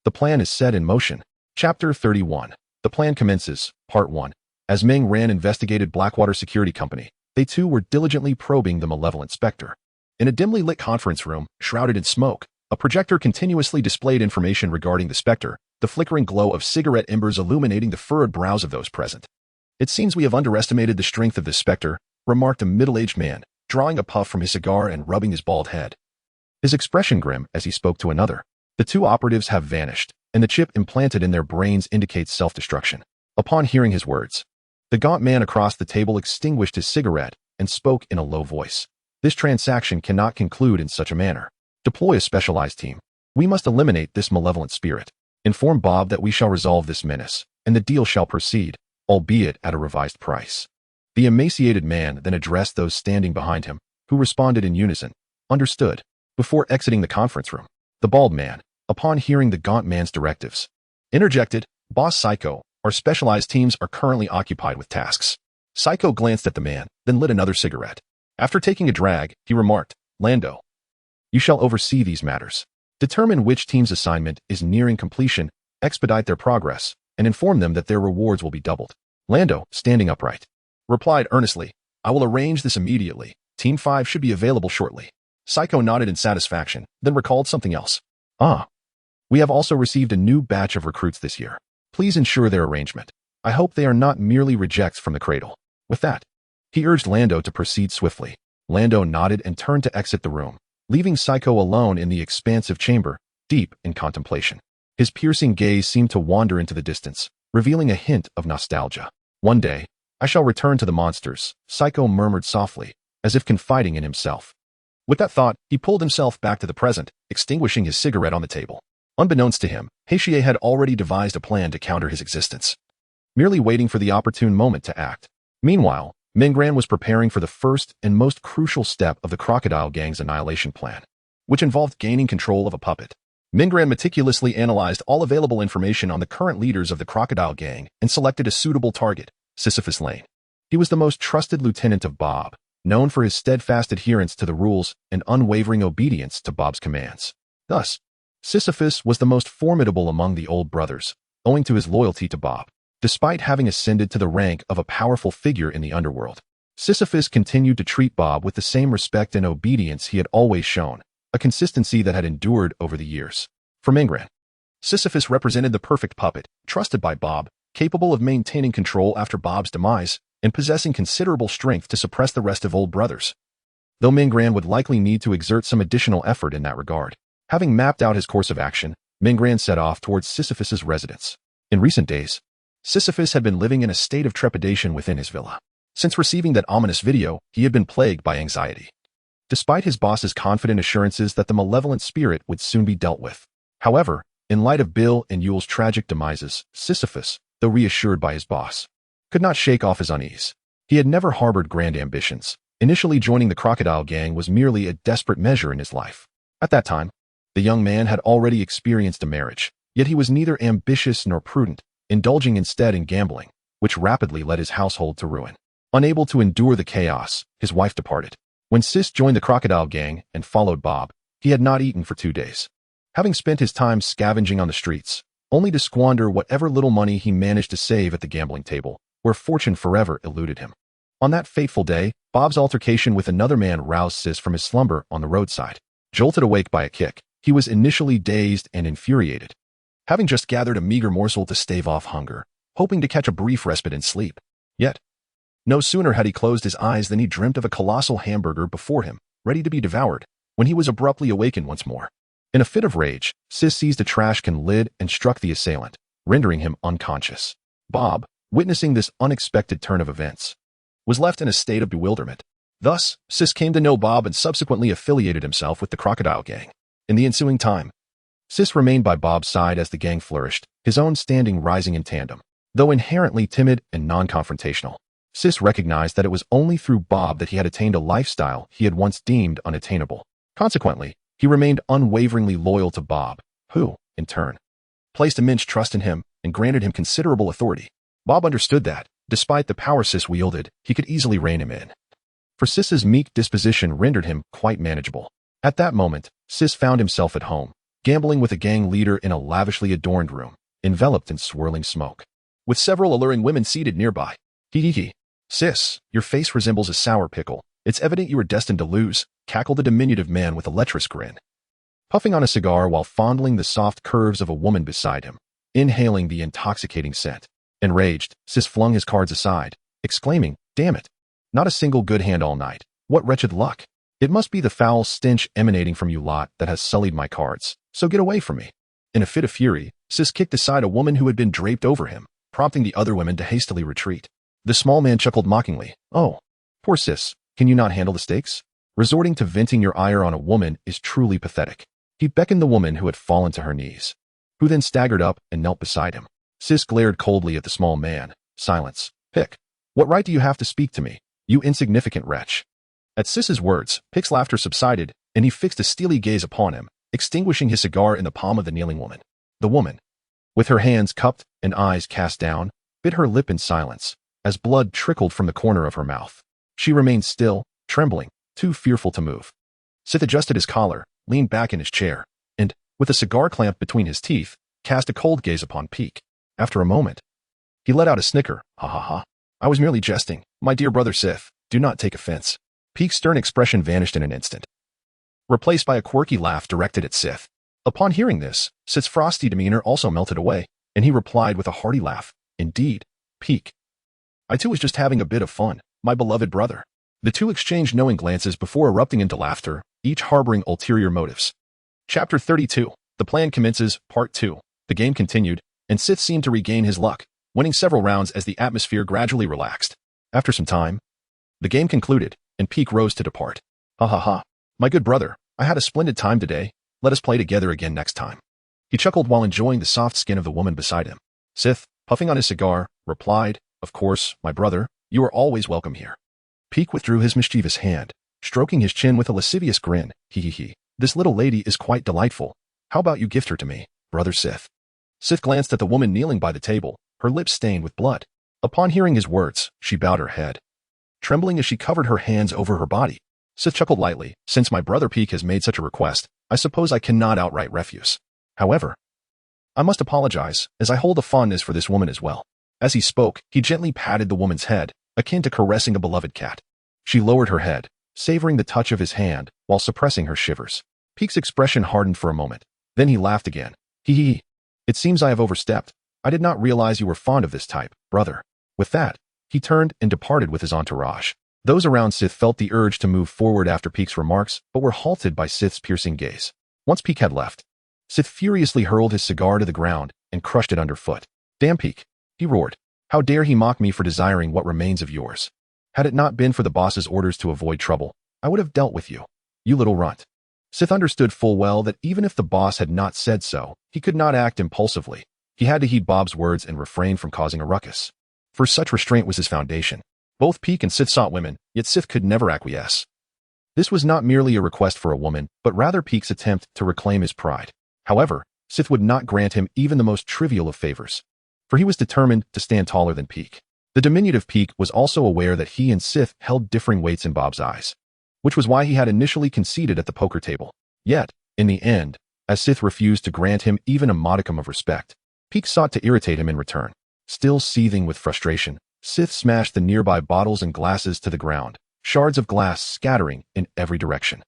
the plan is set in motion. Chapter 31. The plan commences, Part 1. As Meng Ran investigated Blackwater Security Company, they too were diligently probing the malevolent specter. In a dimly lit conference room, shrouded in smoke, a projector continuously displayed information regarding the specter, the flickering glow of cigarette embers illuminating the furrowed brows of those present. "It seems we have underestimated the strength of this specter," remarked a middle-aged man, drawing a puff from his cigar and rubbing his bald head. His expression grim as he spoke to another. The two operatives have vanished, and the chip implanted in their brains indicates self-destruction. Upon hearing his words, the gaunt man across the table extinguished his cigarette and spoke in a low voice. "This transaction cannot conclude in such a manner. Deploy a specialized team. We must eliminate this malevolent spirit. Inform Bob that we shall resolve this menace, and the deal shall proceed, albeit at a revised price." The emaciated man then addressed those standing behind him, who responded in unison, "Understood." Before exiting the conference room, the bald man, upon hearing the gaunt man's directives, interjected, "Boss Psycho, our specialized teams are currently occupied with tasks." Psycho glanced at the man, then lit another cigarette. After taking a drag, he remarked, "Lando, you shall oversee these matters." Determine which team's assignment is nearing completion, expedite their progress, and inform them that their rewards will be doubled. Lando, standing upright, replied earnestly, I will arrange this immediately. Team 5 should be available shortly. Psycho nodded in satisfaction, then recalled something else. We have also received a new batch of recruits this year. Please ensure their arrangement. I hope they are not merely rejects from the cradle. With that, he urged Lando to proceed swiftly. Lando nodded and turned to exit the room, leaving Psycho alone in the expansive chamber, deep in contemplation. His piercing gaze seemed to wander into the distance, revealing a hint of nostalgia. One day, I shall return to the monsters, Psycho murmured softly, as if confiding in himself. With that thought, he pulled himself back to the present, extinguishing his cigarette on the table. Unbeknownst to him, Heishiei had already devised a plan to counter his existence, merely waiting for the opportune moment to act. Meanwhile, Mingran was preparing for the first and most crucial step of the Crocodile Gang's annihilation plan, which involved gaining control of a puppet. Mingran meticulously analyzed all available information on the current leaders of the Crocodile Gang and selected a suitable target, Sisyphus Lane. He was the most trusted lieutenant of Bob, known for his steadfast adherence to the rules and unwavering obedience to Bob's commands. Thus, Sisyphus was the most formidable among the old brothers, owing to his loyalty to Bob. Despite having ascended to the rank of a powerful figure in the underworld, Sisyphus continued to treat Bob with the same respect and obedience he had always shown, a consistency that had endured over the years. For Mingran, Sisyphus represented the perfect puppet, trusted by Bob, capable of maintaining control after Bob's demise, and possessing considerable strength to suppress the rest of old brothers. Though Mingran would likely need to exert some additional effort in that regard. Having mapped out his course of action, Mingran set off towards Sisyphus's residence. In recent days, Sisyphus had been living in a state of trepidation within his villa. Since receiving that ominous video, he had been plagued by anxiety. Despite his boss's confident assurances that the malevolent spirit would soon be dealt with. However, in light of Bill and Yule's tragic demises, Sisyphus, though reassured by his boss, could not shake off his unease. He had never harbored grand ambitions. Initially joining the Crocodile Gang was merely a desperate measure in his life. At that time, the young man had already experienced a marriage, yet he was neither ambitious nor prudent, indulging instead in gambling, which rapidly led his household to ruin. Unable to endure the chaos, his wife departed. When Sis joined the Crocodile Gang and followed Bob, he had not eaten for 2 days. Having spent his time scavenging on the streets, only to squander whatever little money he managed to save at the gambling table, where fortune forever eluded him. On that fateful day, Bob's altercation with another man roused Sis from his slumber on the roadside. Jolted awake by a kick, he was initially dazed and infuriated, having just gathered a meager morsel to stave off hunger, hoping to catch a brief respite in sleep. Yet, no sooner had he closed his eyes than he dreamt of a colossal hamburger before him, ready to be devoured, when he was abruptly awakened once more. In a fit of rage, Sis seized a trash can lid and struck the assailant, rendering him unconscious. Bob, witnessing this unexpected turn of events, was left in a state of bewilderment. Thus, Sis came to know Bob and subsequently affiliated himself with the Crocodile Gang. In the ensuing time, Sis remained by Bob's side as the gang flourished, his own standing rising in tandem. Though inherently timid and non-confrontational, Sis recognized that it was only through Bob that he had attained a lifestyle he had once deemed unattainable. Consequently, he remained unwaveringly loyal to Bob, who, in turn, placed immense trust in him and granted him considerable authority. Bob understood that, despite the power Sis wielded, he could easily rein him in. For Sis's meek disposition rendered him quite manageable. At that moment, Sis found himself at home, gambling with a gang leader in a lavishly adorned room, enveloped in swirling smoke, with several alluring women seated nearby. Hee. Sis, your face resembles a sour pickle. It's evident you are destined to lose, cackled the diminutive man with a lecherous grin, puffing on a cigar while fondling the soft curves of a woman beside him, inhaling the intoxicating scent. Enraged, Sis flung his cards aside, exclaiming, "Damn it! Not a single good hand all night. What wretched luck! It must be the foul stench emanating from you lot that has sullied my cards, so get away from me." In a fit of fury, Sis kicked aside a woman who had been draped over him, prompting the other women to hastily retreat. The small man chuckled mockingly. "Oh, poor Sis, can you not handle the stakes? Resorting to venting your ire on a woman is truly pathetic." He beckoned the woman who had fallen to her knees, who then staggered up and knelt beside him. Sis glared coldly at the small man. "Silence. Pick. What right do you have to speak to me, you insignificant wretch?" At Sis's words, Pick's laughter subsided, and he fixed a steely gaze upon him, extinguishing his cigar in the palm of the kneeling woman. The woman, with her hands cupped and eyes cast down, bit her lip in silence, as blood trickled from the corner of her mouth. She remained still, trembling, too fearful to move. Sith adjusted his collar, leaned back in his chair, and, with a cigar clamped between his teeth, cast a cold gaze upon Peak. After a moment, he let out a snicker. Ha ha ha. I was merely jesting. My dear brother Sith, do not take offense. Peak's stern expression vanished in an instant, replaced by a quirky laugh directed at Sith. Upon hearing this, Sith's frosty demeanor also melted away, and he replied with a hearty laugh. Indeed, Peak. I too was just having a bit of fun, my beloved brother. The two exchanged knowing glances before erupting into laughter, each harboring ulterior motives. Chapter 32. The plan commences, Part 2. The game continued, and Sith seemed to regain his luck, winning several rounds as the atmosphere gradually relaxed. After some time, the game concluded, and Peak rose to depart. Ha ha ha. My good brother, I had a splendid time today. Let us play together again next time. He chuckled while enjoying the soft skin of the woman beside him. Sith, puffing on his cigar, replied, Of course, my brother, you are always welcome here. Peak withdrew his mischievous hand, stroking his chin with a lascivious grin. He. This little lady is quite delightful. How about you gift her to me, brother Sith? Sith glanced at the woman kneeling by the table, her lips stained with blood. Upon hearing his words, she bowed her head, trembling as she covered her hands over her body. Sith chuckled lightly. Since my brother Peak has made such a request, I suppose I cannot outright refuse. However, I must apologize, as I hold a fondness for this woman as well. As he spoke, he gently patted the woman's head, akin to caressing a beloved cat. She lowered her head, savoring the touch of his hand, while suppressing her shivers. Peak's expression hardened for a moment. Then he laughed again. He. It seems I have overstepped. I did not realize you were fond of this type, brother. With that, he turned and departed with his entourage. Those around Sith felt the urge to move forward after Peak's remarks, but were halted by Sith's piercing gaze. Once Peak had left, Sith furiously hurled his cigar to the ground and crushed it underfoot. Damn Peak, he roared. How dare he mock me for desiring what remains of yours? Had it not been for the boss's orders to avoid trouble, I would have dealt with you, you little runt. Sith understood full well that even if the boss had not said so, he could not act impulsively. He had to heed Bob's words and refrain from causing a ruckus. For such restraint was his foundation. Both Peak and Sith sought women, yet Sith could never acquiesce. This was not merely a request for a woman, but rather Peak's attempt to reclaim his pride. However, Sith would not grant him even the most trivial of favors, for he was determined to stand taller than Peak. The diminutive Peak was also aware that he and Sith held differing weights in Bob's eyes, which was why he had initially conceded at the poker table. Yet, in the end, as Sith refused to grant him even a modicum of respect, Peak sought to irritate him in return. Still seething with frustration, Sith smashed the nearby bottles and glasses to the ground, shards of glass scattering in every direction.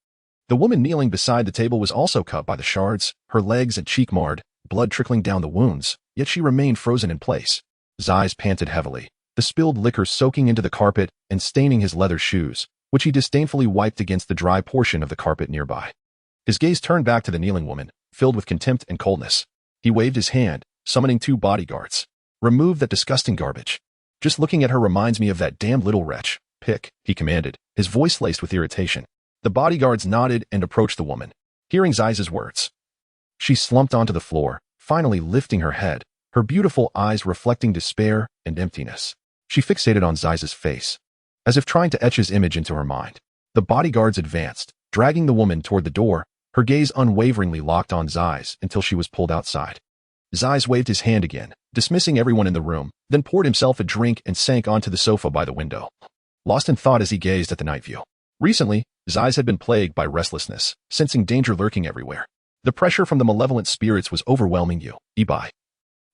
The woman kneeling beside the table was also cut by the shards, her legs and cheek marred, blood trickling down the wounds, yet she remained frozen in place. Zeiss panted heavily, the spilled liquor soaking into the carpet and staining his leather shoes, which he disdainfully wiped against the dry portion of the carpet nearby. His gaze turned back to the kneeling woman, filled with contempt and coldness. He waved his hand, summoning 2 bodyguards. Remove that disgusting garbage. Just looking at her reminds me of that damned little wretch. Pick, he commanded, his voice laced with irritation. The bodyguards nodded and approached the woman. Hearing Zeiss's words, she slumped onto the floor, finally lifting her head, her beautiful eyes reflecting despair and emptiness. She fixated on Zeiss's face, as if trying to etch his image into her mind. The bodyguards advanced, dragging the woman toward the door, her gaze unwaveringly locked on Zeiss until she was pulled outside. Zeiss waved his hand again, dismissing everyone in the room, then poured himself a drink and sank onto the sofa by the window, lost in thought as he gazed at the night view. Recently, Zeiss had been plagued by restlessness, sensing danger lurking everywhere. The pressure from the malevolent spirits was overwhelming you, Ibai,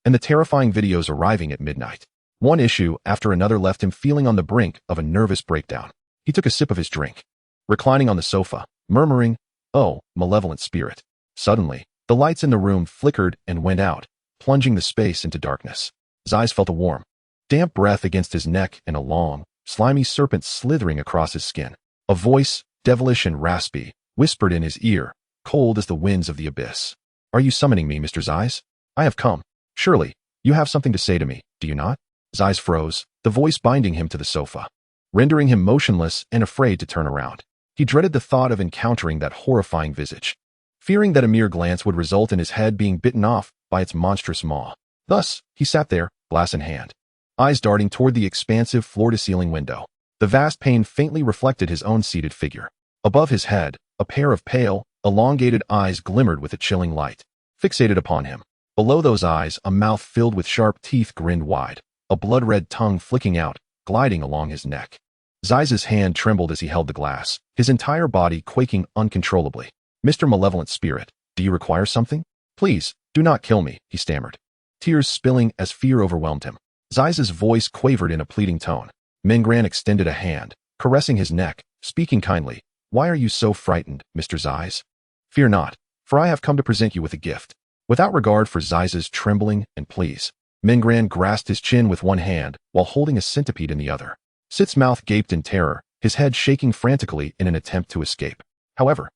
and the terrifying videos arriving at midnight. One issue after another left him feeling on the brink of a nervous breakdown. He took a sip of his drink, reclining on the sofa, murmuring, "Oh, malevolent spirit." Suddenly, the lights in the room flickered and went out, plunging the space into darkness. Zeiss felt a warm, damp breath against his neck and a long, slimy serpent slithering across his skin. A voice, devilish and raspy, whispered in his ear, cold as the winds of the abyss. "Are you summoning me, Mr. Zeiss? I have come. Surely, you have something to say to me, do you not?" Zeiss froze, the voice binding him to the sofa, rendering him motionless and afraid to turn around. He dreaded the thought of encountering that horrifying visage, fearing that a mere glance would result in his head being bitten off by its monstrous maw. Thus, he sat there, glass in hand, eyes darting toward the expansive floor-to-ceiling window. The vast pane faintly reflected his own seated figure. Above his head, a pair of pale, elongated eyes glimmered with a chilling light, fixated upon him. Below those eyes, a mouth filled with sharp teeth grinned wide, a blood-red tongue flicking out, gliding along his neck. Zeiss's hand trembled as he held the glass, his entire body quaking uncontrollably. "Mr. Malevolent Spirit," Do you require something? Please, do not kill me, he stammered, tears spilling as fear overwhelmed him. Zeise's voice quavered in a pleading tone. Mingran extended a hand, caressing his neck, speaking kindly. Why are you so frightened, Mr. Zeiss? Fear not, for I have come to present you with a gift. Without regard for Zeise's trembling and pleas, Mingran grasped his chin with one hand while holding a centipede in the other. Sith's mouth gaped in terror, his head shaking frantically in an attempt to escape. However,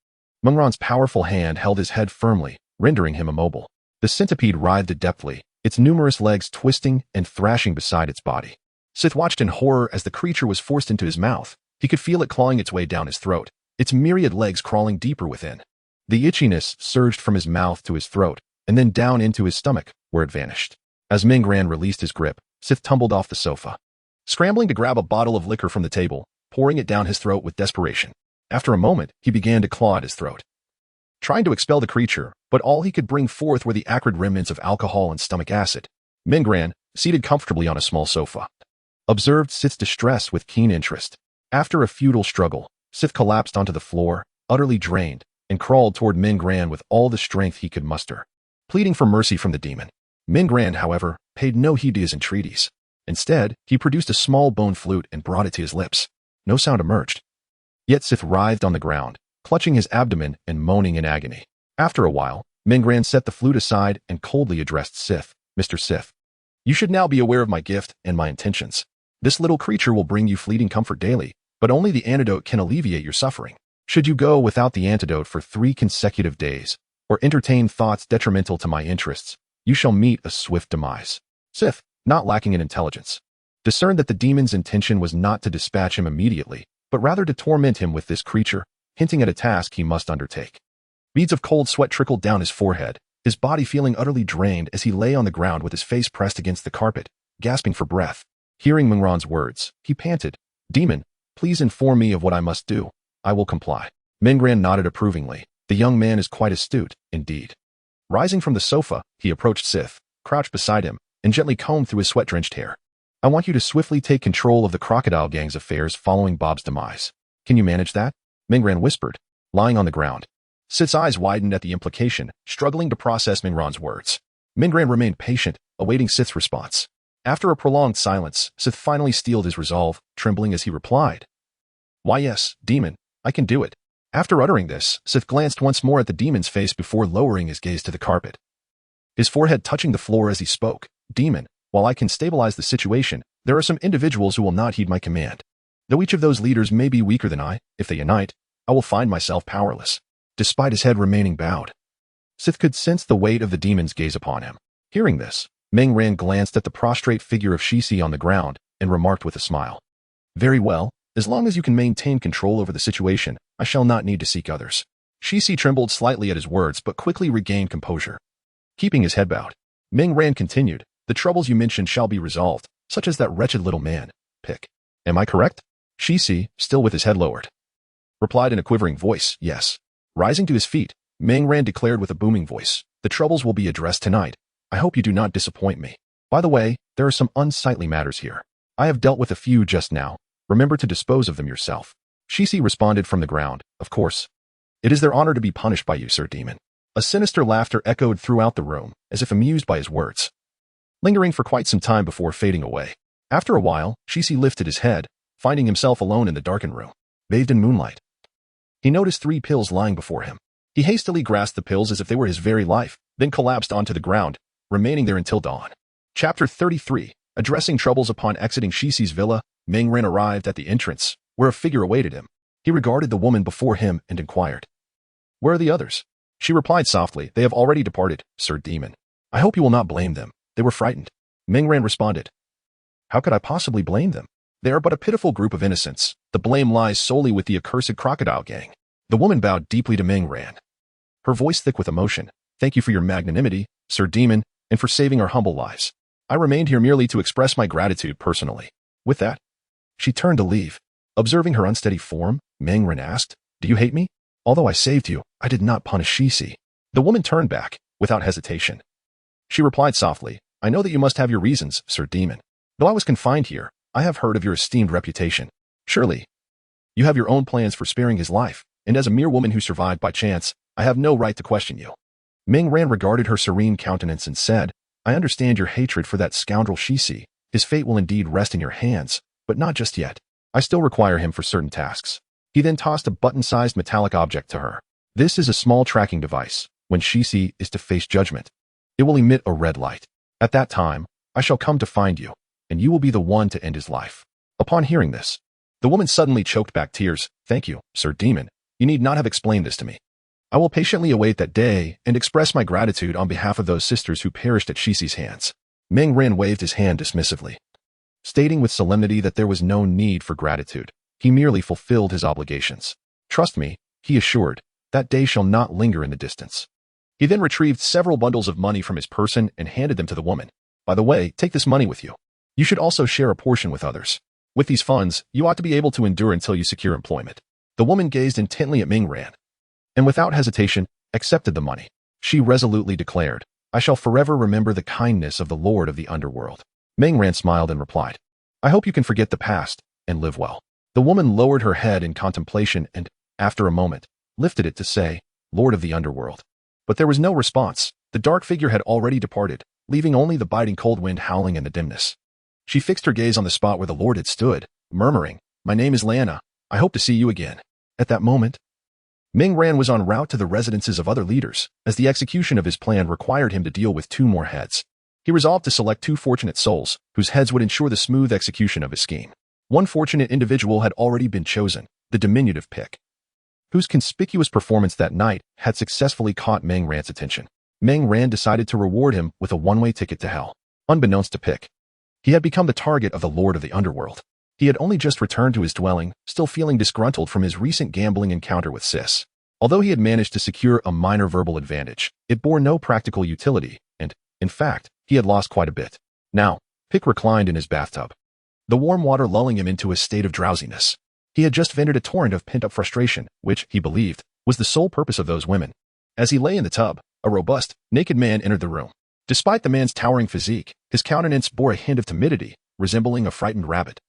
Mingran's powerful hand held his head firmly, rendering him immobile. The centipede writhed adeptly, its numerous legs twisting and thrashing beside its body. Sith watched in horror as the creature was forced into his mouth. He could feel it clawing its way down his throat, its myriad legs crawling deeper within. The itchiness surged from his mouth to his throat, and then down into his stomach, where it vanished. As Mingran released his grip, Sith tumbled off the sofa, scrambling to grab a bottle of liquor from the table, pouring it down his throat with desperation. After a moment, he began to claw at his throat, trying to expel the creature, but all he could bring forth were the acrid remnants of alcohol and stomach acid. Mingran, seated comfortably on a small sofa, observed Sith's distress with keen interest. After a futile struggle, Sith collapsed onto the floor, utterly drained, and crawled toward Mingran with all the strength he could muster, pleading for mercy from the demon. Mingran, however, paid no heed to his entreaties. Instead, he produced a small bone flute and brought it to his lips. No sound emerged. Yet Sith writhed on the ground, clutching his abdomen and moaning in agony. After a while, Mingran set the flute aside and coldly addressed Sith. Mr. Sith, you should now be aware of my gift and my intentions. This little creature will bring you fleeting comfort daily, but only the antidote can alleviate your suffering. Should you go without the antidote for 3 consecutive days, or entertain thoughts detrimental to my interests, you shall meet a swift demise. Sith, not lacking in intelligence, discerned that the demon's intention was not to dispatch him immediately, but rather to torment him with this creature, hinting at a task he must undertake. Beads of cold sweat trickled down his forehead, his body feeling utterly drained as he lay on the ground with his face pressed against the carpet, gasping for breath. Hearing Mingran's words, he panted, Demon, please inform me of what I must do. I will comply. Mingran nodded approvingly. The young man is quite astute, indeed. Rising from the sofa, he approached Sith, crouched beside him, and gently combed through his sweat-drenched hair. I want you to swiftly take control of the crocodile gang's affairs following Bob's demise. Can you manage that? Mingran whispered, lying on the ground. Sith's eyes widened at the implication, struggling to process Mingran's words. Mingran remained patient, awaiting Sith's response. After a prolonged silence, Sith finally steeled his resolve, trembling as he replied. Why yes, demon, I can do it. After uttering this, Sith glanced once more at the demon's face before lowering his gaze to the carpet, his forehead touching the floor as he spoke. Demon, while I can stabilize the situation, there are some individuals who will not heed my command. Though each of those leaders may be weaker than I, if they unite, I will find myself powerless. Despite his head remaining bowed, Sith could sense the weight of the demon's gaze upon him. Hearing this, Mingran glanced at the prostrate figure of Shishi on the ground and remarked with a smile. Very well, as long as you can maintain control over the situation, I shall not need to seek others. Shishi trembled slightly at his words but quickly regained composure. Keeping his head bowed, Mingran continued, the troubles you mentioned shall be resolved, such as that wretched little man, Pick. Am I correct? Shishi, still with his head lowered, replied in a quivering voice, yes. Rising to his feet, Mingran declared with a booming voice, the troubles will be addressed tonight. I hope you do not disappoint me. By the way, there are some unsightly matters here. I have dealt with a few just now. Remember to dispose of them yourself. Shishi responded from the ground, of course. It is their honor to be punished by you, Sir Demon. A sinister laughter echoed throughout the room, as if amused by his words, lingering for quite some time before fading away. After a while, Shishi lifted his head, finding himself alone in the darkened room, bathed in moonlight. He noticed 3 pills lying before him. He hastily grasped the pills as if they were his very life, then collapsed onto the ground, remaining there until dawn. Chapter 33. Addressing troubles upon exiting Shishi's villa, Mingran arrived at the entrance, where a figure awaited him. He regarded the woman before him and inquired, where are the others? She replied softly, they have already departed, Sir Demon. I hope you will not blame them. They were frightened. Mingran responded, how could I possibly blame them? They are but a pitiful group of innocents. The blame lies solely with the accursed crocodile gang. The woman bowed deeply to Mingran, her voice thick with emotion. Thank you for your magnanimity, Sir Demon, and for saving our humble lives. I remained here merely to express my gratitude personally. With that, she turned to leave. Observing her unsteady form, Mingran asked, do you hate me? Although I saved you, I did not punish Shishi. The woman turned back, without hesitation. She replied softly, I know that you must have your reasons, Sir Demon. Though I was confined here, I have heard of your esteemed reputation. Surely, you have your own plans for sparing his life, and as a mere woman who survived by chance, I have no right to question you. Ming Ran regarded her serene countenance and said, I understand your hatred for that scoundrel Shisi. His fate will indeed rest in your hands, but not just yet. I still require him for certain tasks. He then tossed a button-sized metallic object to her. This is a small tracking device. When Shisi is to face judgment, it will emit a red light. At that time, I shall come to find you, and you will be the one to end his life. Upon hearing this, the woman suddenly choked back tears. Thank you, Sir Demon. You need not have explained this to me. I will patiently await that day and express my gratitude on behalf of those sisters who perished at Shisi's hands. Ming Ran waved his hand dismissively, stating with solemnity that there was no need for gratitude. He merely fulfilled his obligations. Trust me, he assured, that day shall not linger in the distance. He then retrieved several bundles of money from his person and handed them to the woman. By the way, take this money with you. You should also share a portion with others. With these funds, you ought to be able to endure until you secure employment. The woman gazed intently at Ming Ran, and without hesitation, accepted the money. She resolutely declared, I shall forever remember the kindness of the Lord of the Underworld. Ming Ran smiled and replied, I hope you can forget the past and live well. The woman lowered her head in contemplation and, after a moment, lifted it to say, Lord of the Underworld. But there was no response. The dark figure had already departed, leaving only the biting cold wind howling in the dimness. She fixed her gaze on the spot where the Lord had stood, murmuring, My name is Lana. I hope to see you again. At that moment, Ming Ran was en route to the residences of other leaders, as the execution of his plan required him to deal with 2 more heads. He resolved to select 2 fortunate souls, whose heads would ensure the smooth execution of his scheme. One fortunate individual had already been chosen, the diminutive Pick, whose conspicuous performance that night had successfully caught Ming Ran's attention. Ming Ran decided to reward him with a one-way ticket to hell. Unbeknownst to Pick, he had become the target of the Lord of the Underworld. He had only just returned to his dwelling, still feeling disgruntled from his recent gambling encounter with Sis. Although he had managed to secure a minor verbal advantage, it bore no practical utility, and, in fact, he had lost quite a bit. Now, Pick reclined in his bathtub, the warm water lulling him into a state of drowsiness. He had just vented a torrent of pent-up frustration, which, he believed, was the sole purpose of those women. As he lay in the tub, a robust, naked man entered the room. Despite the man's towering physique, his countenance bore a hint of timidity, resembling a frightened rabbit,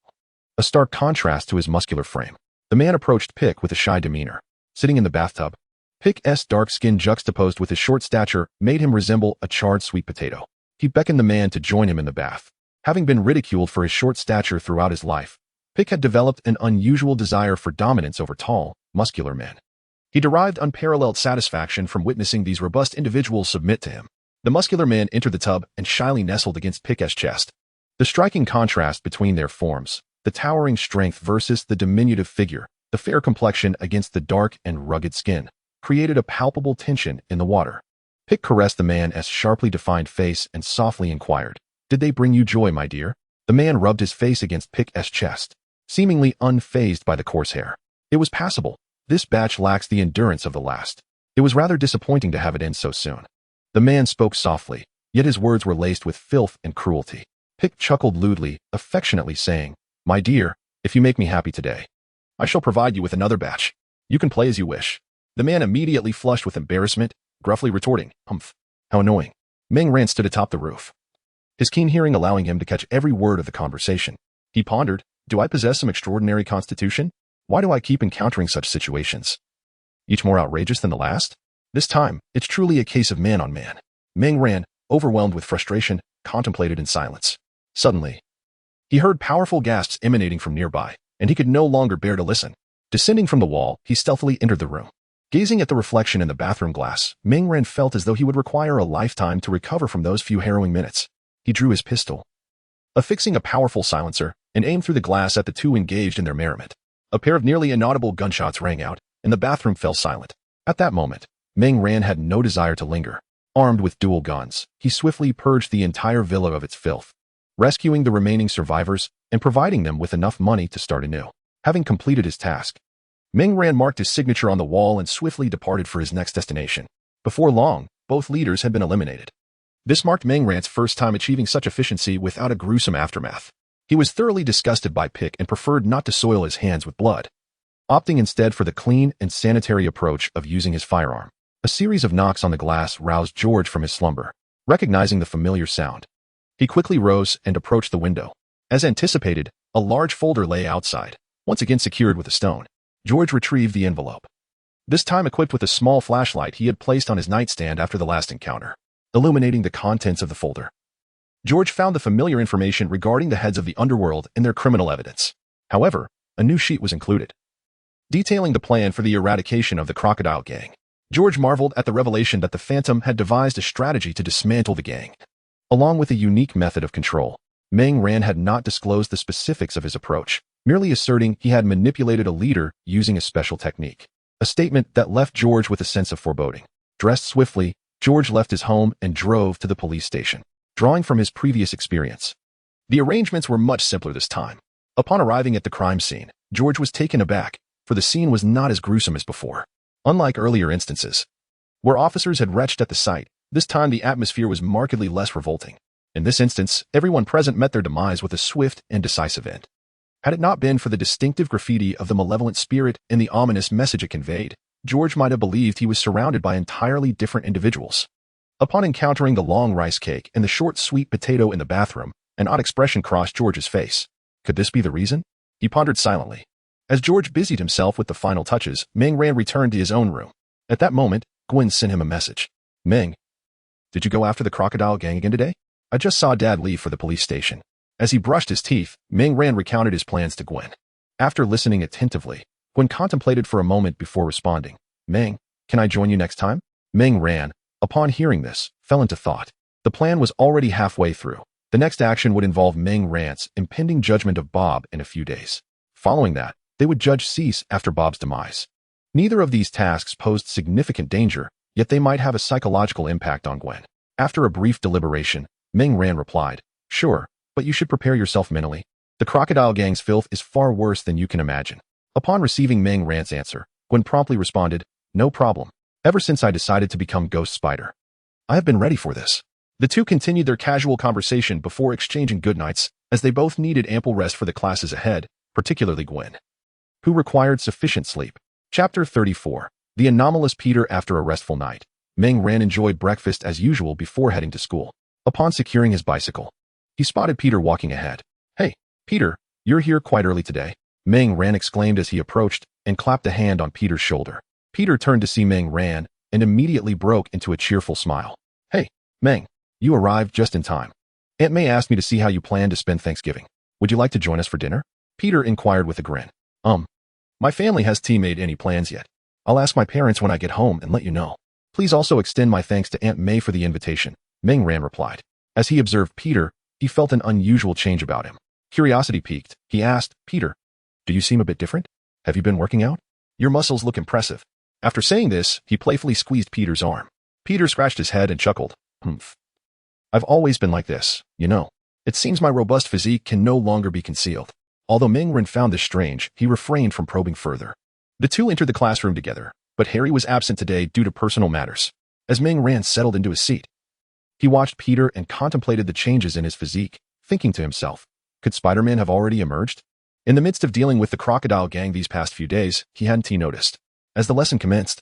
a stark contrast to his muscular frame. The man approached Pick with a shy demeanor. Sitting in the bathtub, Pick's dark skin juxtaposed with his short stature made him resemble a charred sweet potato. He beckoned the man to join him in the bath. Having been ridiculed for his short stature throughout his life, Pick had developed an unusual desire for dominance over tall, muscular men. He derived unparalleled satisfaction from witnessing these robust individuals submit to him. The muscular man entered the tub and shyly nestled against Pick's chest. The striking contrast between their forms, the towering strength versus the diminutive figure, the fair complexion against the dark and rugged skin, created a palpable tension in the water. Pick caressed the man's sharply defined face and softly inquired, Did they bring you joy, my dear? The man rubbed his face against Pick's chest, seemingly unfazed by the coarse hair. It was passable. This batch lacks the endurance of the last. It was rather disappointing to have it end so soon. The man spoke softly, yet his words were laced with filth and cruelty. Pick chuckled lewdly, affectionately saying, My dear, if you make me happy today, I shall provide you with another batch. You can play as you wish. The man immediately flushed with embarrassment, gruffly retorting, Humph. How annoying. Ming Ran stood atop the roof, his keen hearing allowing him to catch every word of the conversation. He pondered, Do I possess some extraordinary constitution? Why do I keep encountering such situations, each more outrageous than the last? This time, it's truly a case of man on man. Ming Ran, overwhelmed with frustration, contemplated in silence. Suddenly, he heard powerful gasps emanating from nearby, and he could no longer bear to listen. Descending from the wall, he stealthily entered the room. Gazing at the reflection in the bathroom glass, Ming Ran felt as though he would require a lifetime to recover from those few harrowing minutes. He drew his pistol, affixing a powerful silencer, and aimed through the glass at the 2 engaged in their merriment. A pair of nearly inaudible gunshots rang out, and the bathroom fell silent. At that moment, Ming Ran had no desire to linger. Armed with dual guns, he swiftly purged the entire villa of its filth, rescuing the remaining survivors and providing them with enough money to start anew. Having completed his task, Ming Ran marked his signature on the wall and swiftly departed for his next destination. Before long, both leaders had been eliminated. This marked Ming Ran's first time achieving such efficiency without a gruesome aftermath. He was thoroughly disgusted by Pick and preferred not to soil his hands with blood, opting instead for the clean and sanitary approach of using his firearm. A series of knocks on the glass roused George from his slumber. Recognizing the familiar sound, he quickly rose and approached the window. As anticipated, a large folder lay outside, once again secured with a stone. George retrieved the envelope. this time equipped with a small flashlight he had placed on his nightstand after the last encounter, illuminating the contents of the folder. George found the familiar information regarding the heads of the underworld in their criminal evidence. However, a new sheet was included, detailing the plan for the eradication of the Crocodile Gang. George marveled at the revelation that the Phantom had devised a strategy to dismantle the gang, along with a unique method of control. Meng Ran had not disclosed the specifics of his approach, merely asserting he had manipulated a leader using a special technique, a statement that left George with a sense of foreboding. Dressed swiftly, George left his home and drove to the police station, drawing from his previous experience. The arrangements were much simpler this time. Upon arriving at the crime scene, George was taken aback, for the scene was not as gruesome as before. Unlike earlier instances, where officers had retched at the site, this time the atmosphere was markedly less revolting. In this instance, everyone present met their demise with a swift and decisive end. Had it not been for the distinctive graffiti of the malevolent spirit and the ominous message it conveyed, George might have believed he was surrounded by entirely different individuals. Upon encountering the long rice cake and the short sweet potato in the bathroom, an odd expression crossed George's face. Could this be the reason? He pondered silently. As George busied himself with the final touches, Meng Ran returned to his own room. At that moment, Gwen sent him a message. Meng, did you go after the Crocodile Gang again today? I just saw Dad leave for the police station. As he brushed his teeth, Meng Ran recounted his plans to Gwen. After listening attentively, Gwen contemplated for a moment before responding. Meng, can I join you next time? Meng Ran, upon hearing this, fell into thought. The plan was already halfway through. The next action would involve Meng Ran's impending judgment of Bob in a few days. Following that, they would judge Cease after Bob's demise. Neither of these tasks posed significant danger, yet they might have a psychological impact on Gwen. After a brief deliberation, Meng Ran replied, Sure, but you should prepare yourself mentally. The Crocodile Gang's filth is far worse than you can imagine. Upon receiving Meng Ran's answer, Gwen promptly responded, No problem. Ever since I decided to become Ghost Spider, I have been ready for this. The two continued their casual conversation before exchanging goodnights, as they both needed ample rest for the classes ahead, particularly Gwen, who required sufficient sleep. Chapter 34. The Anomalous Peter After a Restful Night. Meng Ran enjoyed breakfast as usual before heading to school. Upon securing his bicycle, he spotted Peter walking ahead. Hey, Peter, you're here quite early today. Meng Ran exclaimed as he approached and clapped a hand on Peter's shoulder. Peter turned to see Meng Ran and immediately broke into a cheerful smile. Hey, Meng, you arrived just in time. Aunt May asked me to see how you plan to spend Thanksgiving. Would you like to join us for dinner? Peter inquired with a grin. My family hasn't made any plans yet. I'll ask my parents when I get home and let you know. Please also extend my thanks to Aunt May for the invitation, Meng Ran replied. As he observed Peter, he felt an unusual change about him. Curiosity piqued. He asked, Peter, do you seem a bit different? Have you been working out? Your muscles look impressive. After saying this, he playfully squeezed Peter's arm. Peter scratched his head and chuckled. I've always been like this, you know. It seems my robust physique can no longer be concealed. Although Meng Ran found this strange, he refrained from probing further. The two entered the classroom together, but Harry was absent today due to personal matters. As Meng Ran settled into his seat, he watched Peter and contemplated the changes in his physique, thinking to himself, could Spider-Man have already emerged? In the midst of dealing with the Crocodile Gang these past few days, he hadn't noticed. As the lesson commenced,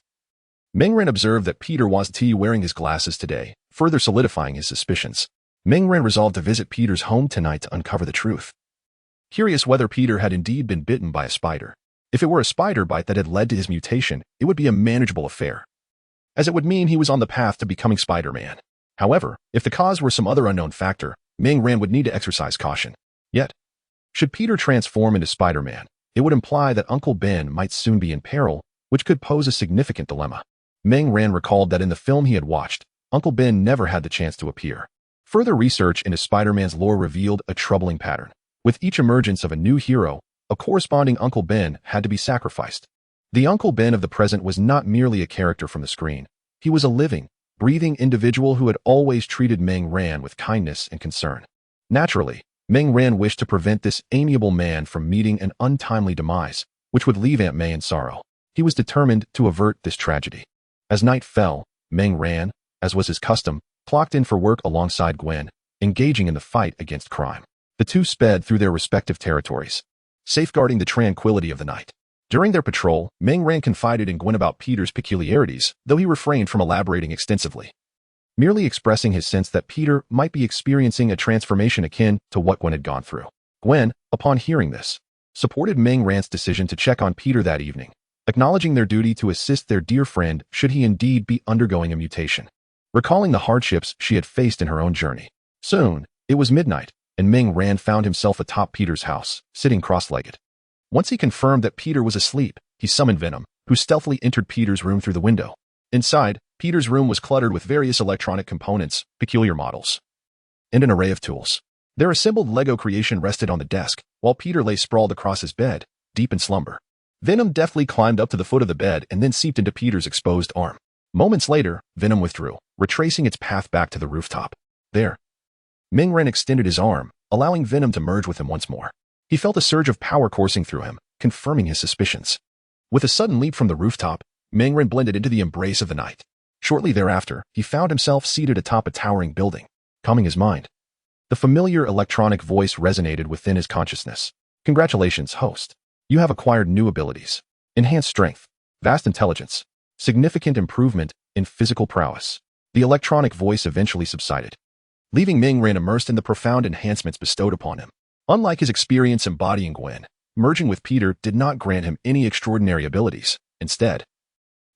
Meng Ran observed that Peter wasn't wearing his glasses today, further solidifying his suspicions. Meng Ran resolved to visit Peter's home tonight to uncover the truth. Curious whether Peter had indeed been bitten by a spider. If it were a spider bite that had led to his mutation, it would be a manageable affair, as it would mean he was on the path to becoming Spider-Man. However, if the cause were some other unknown factor, Meng Ran would need to exercise caution. Yet, should Peter transform into Spider-Man, it would imply that Uncle Ben might soon be in peril, which could pose a significant dilemma. Meng Ran recalled that in the film he had watched, Uncle Ben never had the chance to appear. Further research into Spider-Man's lore revealed a troubling pattern. With each emergence of a new hero, a corresponding Uncle Ben had to be sacrificed. The Uncle Ben of the present was not merely a character from the screen. He was a living, breathing individual who had always treated Meng Ran with kindness and concern. Naturally, Meng Ran wished to prevent this amiable man from meeting an untimely demise, which would leave Aunt May in sorrow. He was determined to avert this tragedy. As night fell, Meng Ran, as was his custom, clocked in for work alongside Gwen, engaging in the fight against crime. The two sped through their respective territories, safeguarding the tranquility of the night. During their patrol, Meng Ran confided in Gwen about Peter's peculiarities, though he refrained from elaborating extensively, merely expressing his sense that Peter might be experiencing a transformation akin to what Gwen had gone through. Gwen, upon hearing this, supported Meng Ran's decision to check on Peter that evening. acknowledging their duty to assist their dear friend should he indeed be undergoing a mutation. Recalling the hardships she had faced in her own journey. Soon, it was midnight, and Ming Ran found himself atop Peter's house, sitting cross-legged. Once he confirmed that Peter was asleep, he summoned Venom, who stealthily entered Peter's room through the window. Inside, Peter's room was cluttered with various electronic components, peculiar models, and an array of tools. Their assembled Lego creation rested on the desk, while Peter lay sprawled across his bed, deep in slumber. Venom deftly climbed up to the foot of the bed and then seeped into Peter's exposed arm. Moments later, Venom withdrew, retracing its path back to the rooftop. There, Ming Ren extended his arm, allowing Venom to merge with him once more. He felt a surge of power coursing through him, confirming his suspicions. With a sudden leap from the rooftop, Ming Ren blended into the embrace of the night. Shortly thereafter, he found himself seated atop a towering building, calming his mind. The familiar electronic voice resonated within his consciousness. Congratulations, host. You have acquired new abilities. Enhanced strength, vast intelligence, significant improvement in physical prowess. The electronic voice eventually subsided, leaving Ming Ren immersed in the profound enhancements bestowed upon him. Unlike his experience embodying Gwen, merging with Peter did not grant him any extraordinary abilities. Instead,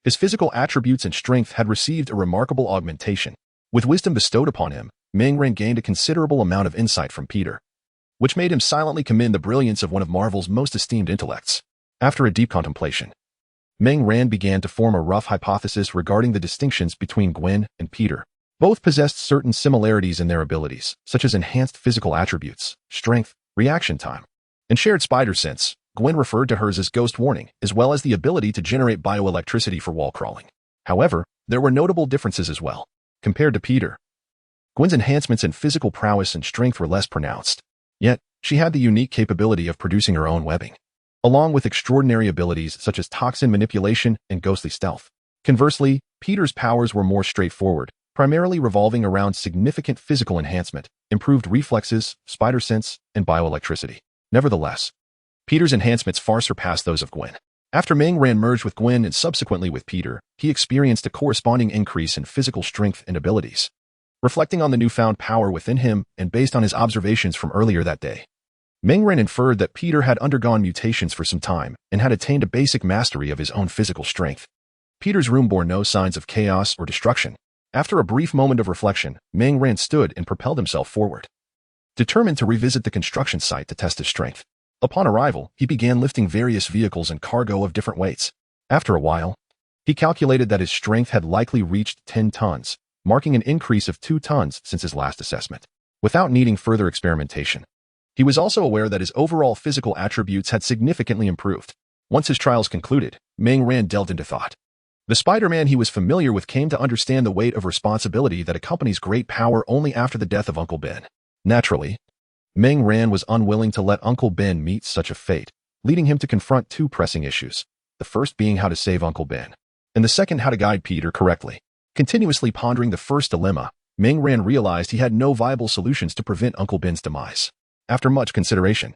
his physical attributes and strength had received a remarkable augmentation. With wisdom bestowed upon him, Ming Ren gained a considerable amount of insight from Peter, which made him silently commend the brilliance of one of Marvel's most esteemed intellects. After a deep contemplation, Ming Ren began to form a rough hypothesis regarding the distinctions between Gwen and Peter. Both possessed certain similarities in their abilities, such as enhanced physical attributes, strength, reaction time, and shared spider sense. Gwen referred to hers as ghost warning, as well as the ability to generate bioelectricity for wall crawling. However, there were notable differences as well. Compared to Peter, Gwen's enhancements in physical prowess and strength were less pronounced. Yet, she had the unique capability of producing her own webbing, along with extraordinary abilities such as toxin manipulation and ghostly stealth. Conversely, Peter's powers were more straightforward, primarily revolving around significant physical enhancement, improved reflexes, spider sense, and bioelectricity. Nevertheless, Peter's enhancements far surpassed those of Gwen. After Ming Ran merged with Gwen and subsequently with Peter, he experienced a corresponding increase in physical strength and abilities. Reflecting on the newfound power within him and based on his observations from earlier that day, Ming Ren inferred that Peter had undergone mutations for some time and had attained a basic mastery of his own physical strength. Peter's room bore no signs of chaos or destruction. After a brief moment of reflection, Ming Ran stood and propelled himself forward, determined to revisit the construction site to test his strength. Upon arrival, he began lifting various vehicles and cargo of different weights. After a while, he calculated that his strength had likely reached 10 tons, marking an increase of 2 tons since his last assessment. Without needing further experimentation, he was also aware that his overall physical attributes had significantly improved. Once his trials concluded, Ming Ran delved into thought. The Spider-Man he was familiar with came to understand the weight of responsibility that accompanies great power only after the death of Uncle Ben. Naturally, Ming Ran was unwilling to let Uncle Ben meet such a fate, leading him to confront 2 pressing issues, the first being how to save Uncle Ben, and the second how to guide Peter correctly. Continuously pondering the first dilemma, Ming Ran realized he had no viable solutions to prevent Uncle Ben's demise. After much consideration,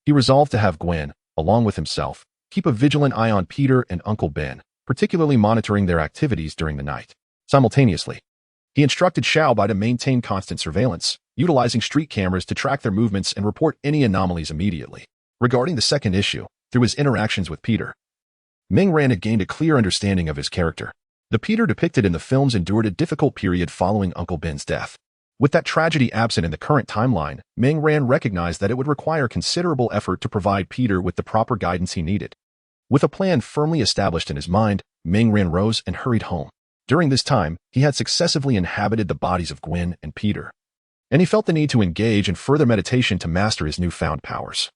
he resolved to have Gwen, along with himself, keep a vigilant eye on Peter and Uncle Ben, particularly monitoring their activities during the night. Simultaneously, he instructed Xiao Bai to maintain constant surveillance, utilizing street cameras to track their movements and report any anomalies immediately. Regarding the second issue, through his interactions with Peter, Ming Ran had gained a clear understanding of his character. The Peter depicted in the films endured a difficult period following Uncle Ben's death. With that tragedy absent in the current timeline, Ming Ran recognized that it would require considerable effort to provide Peter with the proper guidance he needed. With a plan firmly established in his mind, Ming Ran rose and hurried home. During this time, he had successively inhabited the bodies of Gwen and Peter, and he felt the need to engage in further meditation to master his newfound powers.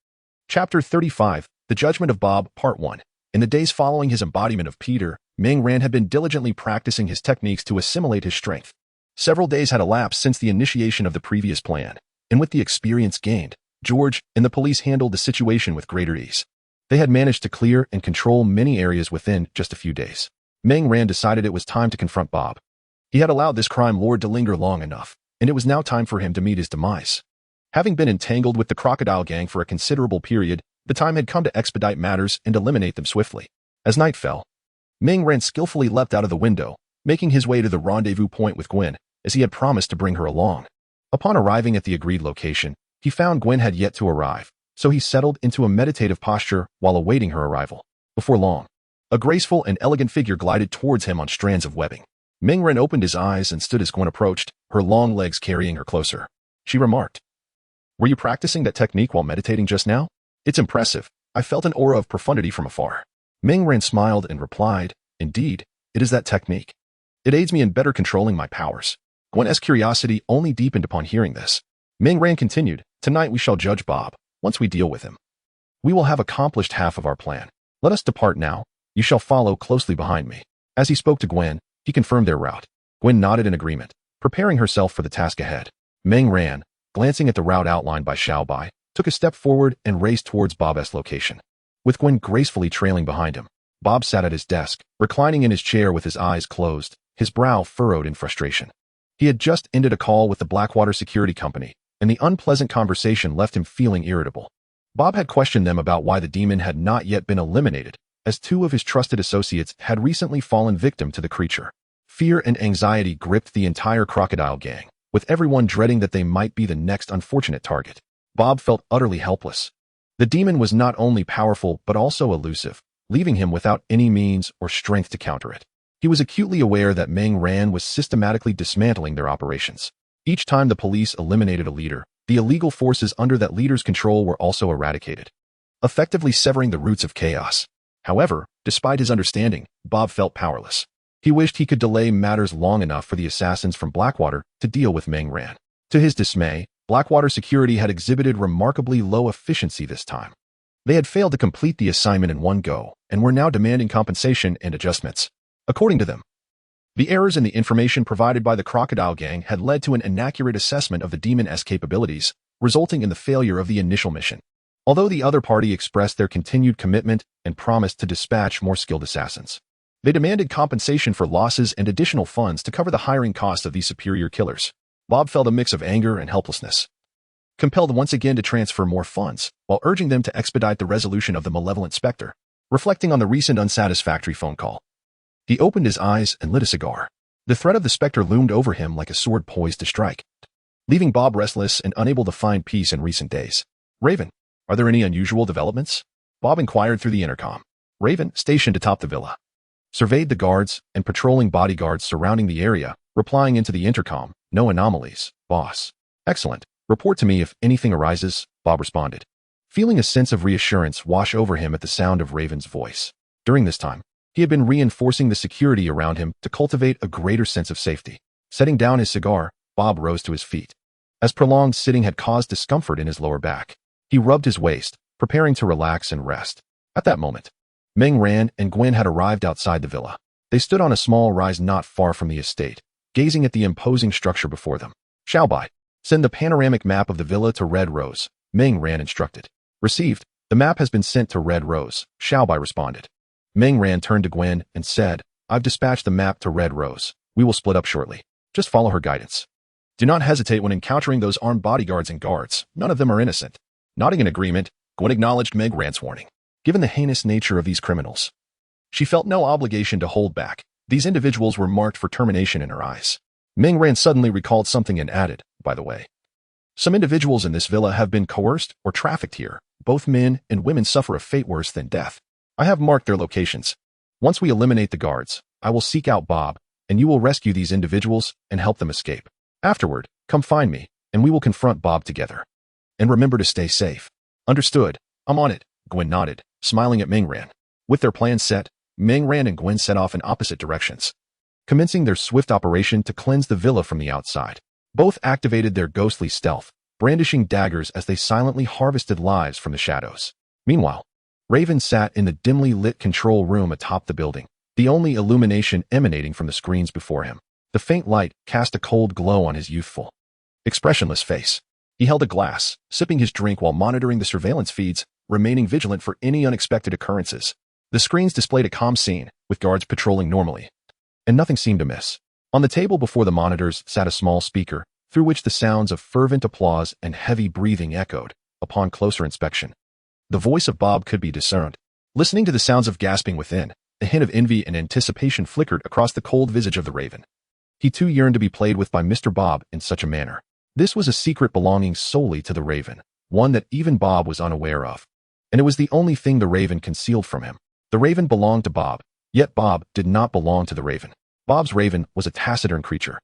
Chapter 35, The Judgment of Bob, Part 1. In the days following his embodiment of Peter, Ming Ran had been diligently practicing his techniques to assimilate his strength. Several days had elapsed since the initiation of the previous plan, and with the experience gained, George and the police handled the situation with greater ease. They had managed to clear and control many areas within just a few days. Ming Ran decided it was time to confront Bob. He had allowed this crime lord to linger long enough, and it was now time for him to meet his demise. Having been entangled with the Crocodile Gang for a considerable period, the time had come to expedite matters and eliminate them swiftly. As night fell, Ming Ran skillfully leapt out of the window, making his way to the rendezvous point with Gwen, as he had promised to bring her along. Upon arriving at the agreed location, he found Gwen had yet to arrive, so he settled into a meditative posture while awaiting her arrival. Before long, A graceful and elegant figure glided towards him on strands of webbing. Ming Ren opened his eyes and stood as Gwen approached, her long legs carrying her closer. She remarked, "Were you practicing that technique while meditating just now? It's impressive. I felt an aura of profundity from afar." Ming Ren smiled and replied, "Indeed, it is that technique. It aids me in better controlling my powers." Gwen's curiosity only deepened upon hearing this. Ming Ren continued, "Tonight we shall judge Bob. Once we deal with him, we will have accomplished half of our plan. Let us depart now. You shall follow closely behind me." As he spoke to Gwen, he confirmed their route. Gwen nodded in agreement, preparing herself for the task ahead. Ming Ren, glancing at the route outlined by Xiao Bai, took a step forward and raced towards Bob's location. With Gwen gracefully trailing behind him, Bob sat at his desk, reclining in his chair with his eyes closed, his brow furrowed in frustration. He had just ended a call with the Blackwater Security Company, and the unpleasant conversation left him feeling irritable. Bob had questioned them about why the demon had not yet been eliminated, as two of his trusted associates had recently fallen victim to the creature. Fear and anxiety gripped the entire crocodile gang, with everyone dreading that they might be the next unfortunate target. Bob felt utterly helpless. The demon was not only powerful but also elusive, leaving him without any means or strength to counter it. He was acutely aware that Ming Ren was systematically dismantling their operations. Each time the police eliminated a leader, the illegal forces under that leader's control were also eradicated, effectively severing the roots of chaos. However, despite his understanding, Bob felt powerless. He wished he could delay matters long enough for the assassins from Blackwater to deal with Ming Ren. To his dismay, Blackwater Security had exhibited remarkably low efficiency this time. They had failed to complete the assignment in one go and were now demanding compensation and adjustments. According to them, the errors in the information provided by the Crocodile Gang had led to an inaccurate assessment of the demon's capabilities, resulting in the failure of the initial mission. Although the other party expressed their continued commitment and promised to dispatch more skilled assassins, they demanded compensation for losses and additional funds to cover the hiring costs of these superior killers. Bob felt a mix of anger and helplessness, compelled once again to transfer more funds, while urging them to expedite the resolution of the malevolent specter. Reflecting on the recent unsatisfactory phone call, he opened his eyes and lit a cigar. The threat of the specter loomed over him like a sword poised to strike, leaving Bob restless and unable to find peace in recent days. "Raven, are there any unusual developments?" Bob inquired through the intercom. Raven, stationed atop the villa, surveyed the guards and patrolling bodyguards surrounding the area, replying into the intercom, "No anomalies, boss." "Excellent. Report to me if anything arises," Bob responded, feeling a sense of reassurance wash over him at the sound of Raven's voice. During this time, he had been reinforcing the security around him to cultivate a greater sense of safety. Setting down his cigar, Bob rose to his feet. As prolonged sitting had caused discomfort in his lower back, he rubbed his waist, preparing to relax and rest. At that moment, Ming Ren and Gwen had arrived outside the villa. They stood on a small rise not far from the estate, gazing at the imposing structure before them. "Xiao Bai, send the panoramic map of the villa to Red Rose," Ming Ren instructed. "Received. The map has been sent to Red Rose," Xiao Bai responded. Ming Ren turned to Gwen and said, "I've dispatched the map to Red Rose. We will split up shortly. Just follow her guidance. Do not hesitate when encountering those armed bodyguards and guards. None of them are innocent." Nodding in agreement, Gwen acknowledged Ming Ren's warning. Given the heinous nature of these criminals, she felt no obligation to hold back. These individuals were marked for termination in her eyes. Ming Ren suddenly recalled something and added, "By the way, some individuals in this villa have been coerced or trafficked here. Both men and women suffer a fate worse than death. I have marked their locations. Once we eliminate the guards, I will seek out Bob, and you will rescue these individuals and help them escape. Afterward, come find me, and we will confront Bob together. And remember to stay safe." "Understood. I'm on it," Gwen nodded, smiling at Ming Ren. With their plans set, Ming Ren and Gwen set off in opposite directions, commencing their swift operation to cleanse the villa from the outside. Both activated their ghostly stealth, brandishing daggers as they silently harvested lives from the shadows. Meanwhile, Raven sat in the dimly lit control room atop the building, the only illumination emanating from the screens before him. The faint light cast a cold glow on his youthful, expressionless face. He held a glass, sipping his drink while monitoring the surveillance feeds, remaining vigilant for any unexpected occurrences. The screens displayed a calm scene, with guards patrolling normally, and nothing seemed amiss. On the table before the monitors sat a small speaker, through which the sounds of fervent applause and heavy breathing echoed. Upon closer inspection, the voice of Bob could be discerned. Listening to the sounds of gasping within, a hint of envy and anticipation flickered across the cold visage of the Raven. He too yearned to be played with by Mr. Bob in such a manner. This was a secret belonging solely to the Raven, one that even Bob was unaware of, and it was the only thing the Raven concealed from him. The raven belonged to Bob, yet Bob did not belong to the raven. Bob's raven was a taciturn creature,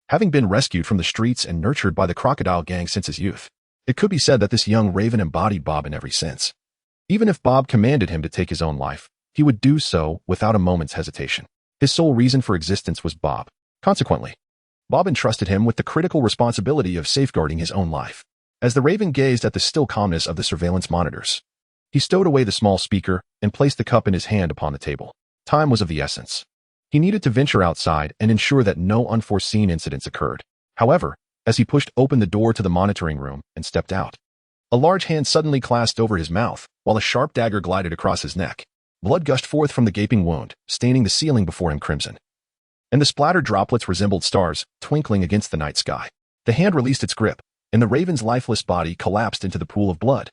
having been rescued from the streets and nurtured by the crocodile gang since his youth. It could be said that this young raven embodied Bob in every sense. Even if Bob commanded him to take his own life, he would do so without a moment's hesitation. His sole reason for existence was Bob. Consequently, Bob entrusted him with the critical responsibility of safeguarding his own life. As the raven gazed at the still calmness of the surveillance monitors, he stowed away the small speaker and placed the cup in his hand upon the table. Time was of the essence. He needed to venture outside and ensure that no unforeseen incidents occurred. However, as he pushed open the door to the monitoring room and stepped out, a large hand suddenly clasped over his mouth, while a sharp dagger glided across his neck. Blood gushed forth from the gaping wound, staining the ceiling before him crimson, and the splattered droplets resembled stars, twinkling against the night sky. The hand released its grip, and the raven's lifeless body collapsed into the pool of blood.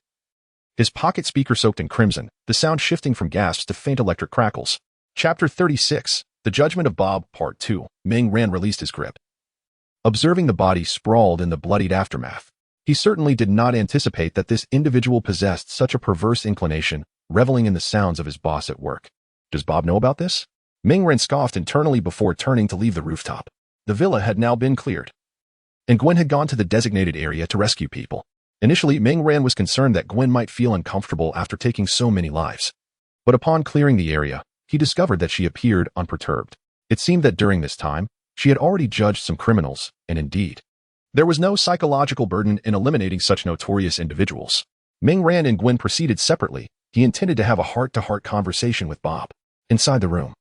His pocket speaker soaked in crimson, the sound shifting from gasps to faint electric crackles. Chapter 36, The Judgment of Bob, Part 2. Ming Ran released his grip. Observing the body sprawled in the bloodied aftermath, he certainly did not anticipate that this individual possessed such a perverse inclination, reveling in the sounds of his boss at work. Does Bob know about this? Ming Ran scoffed internally before turning to leave the rooftop. The villa had now been cleared, and Gwen had gone to the designated area to rescue people. Initially, Ming Ran was concerned that Gwen might feel uncomfortable after taking so many lives. But upon clearing the area, he discovered that she appeared unperturbed. It seemed that during this time, she had already judged some criminals, and indeed, there was no psychological burden in eliminating such notorious individuals. Ming Ran and Gwen proceeded separately. He intended to have a heart-to-heart conversation with Bob. Inside the room,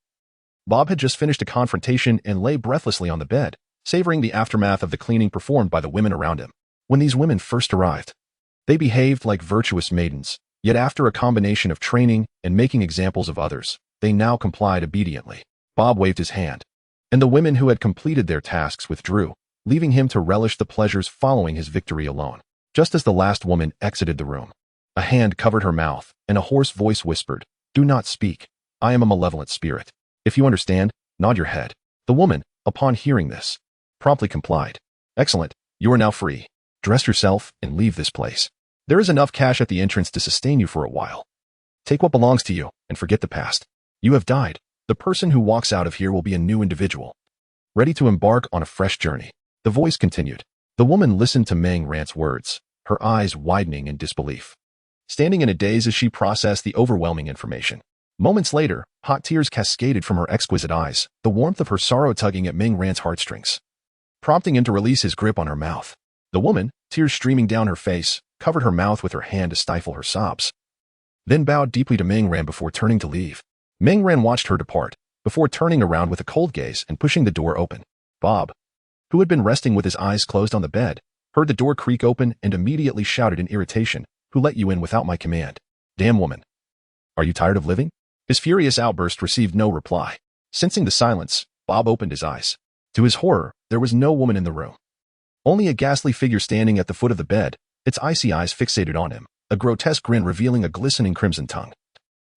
Bob had just finished a confrontation and lay breathlessly on the bed, savoring the aftermath of the cleaning performed by the women around him. When these women first arrived, they behaved like virtuous maidens, yet after a combination of training and making examples of others, they now complied obediently. Bob waved his hand, and the women who had completed their tasks withdrew, leaving him to relish the pleasures following his victory alone. Just as the last woman exited the room, a hand covered her mouth, and a hoarse voice whispered, "Do not speak. I am a malevolent spirit. If you understand, nod your head." The woman, upon hearing this, promptly complied. "Excellent. You are now free. Dress yourself and leave this place. There is enough cash at the entrance to sustain you for a while. Take what belongs to you and forget the past. You have died. The person who walks out of here will be a new individual, ready to embark on a fresh journey." The voice continued. The woman listened to Ming Ran's words, her eyes widening in disbelief, standing in a daze as she processed the overwhelming information. Moments later, hot tears cascaded from her exquisite eyes, the warmth of her sorrow tugging at Ming Ran's heartstrings, prompting him to release his grip on her mouth. The woman, tears streaming down her face, covered her mouth with her hand to stifle her sobs, then bowed deeply to Ming Ran before turning to leave. Ming Ran watched her depart, before turning around with a cold gaze and pushing the door open. Bob, who had been resting with his eyes closed on the bed, heard the door creak open and immediately shouted in irritation, "Who let you in without my command? Damn woman. Are you tired of living?" His furious outburst received no reply. Sensing the silence, Bob opened his eyes. To his horror, there was no woman in the room. Only a ghastly figure standing at the foot of the bed, its icy eyes fixated on him, a grotesque grin revealing a glistening crimson tongue,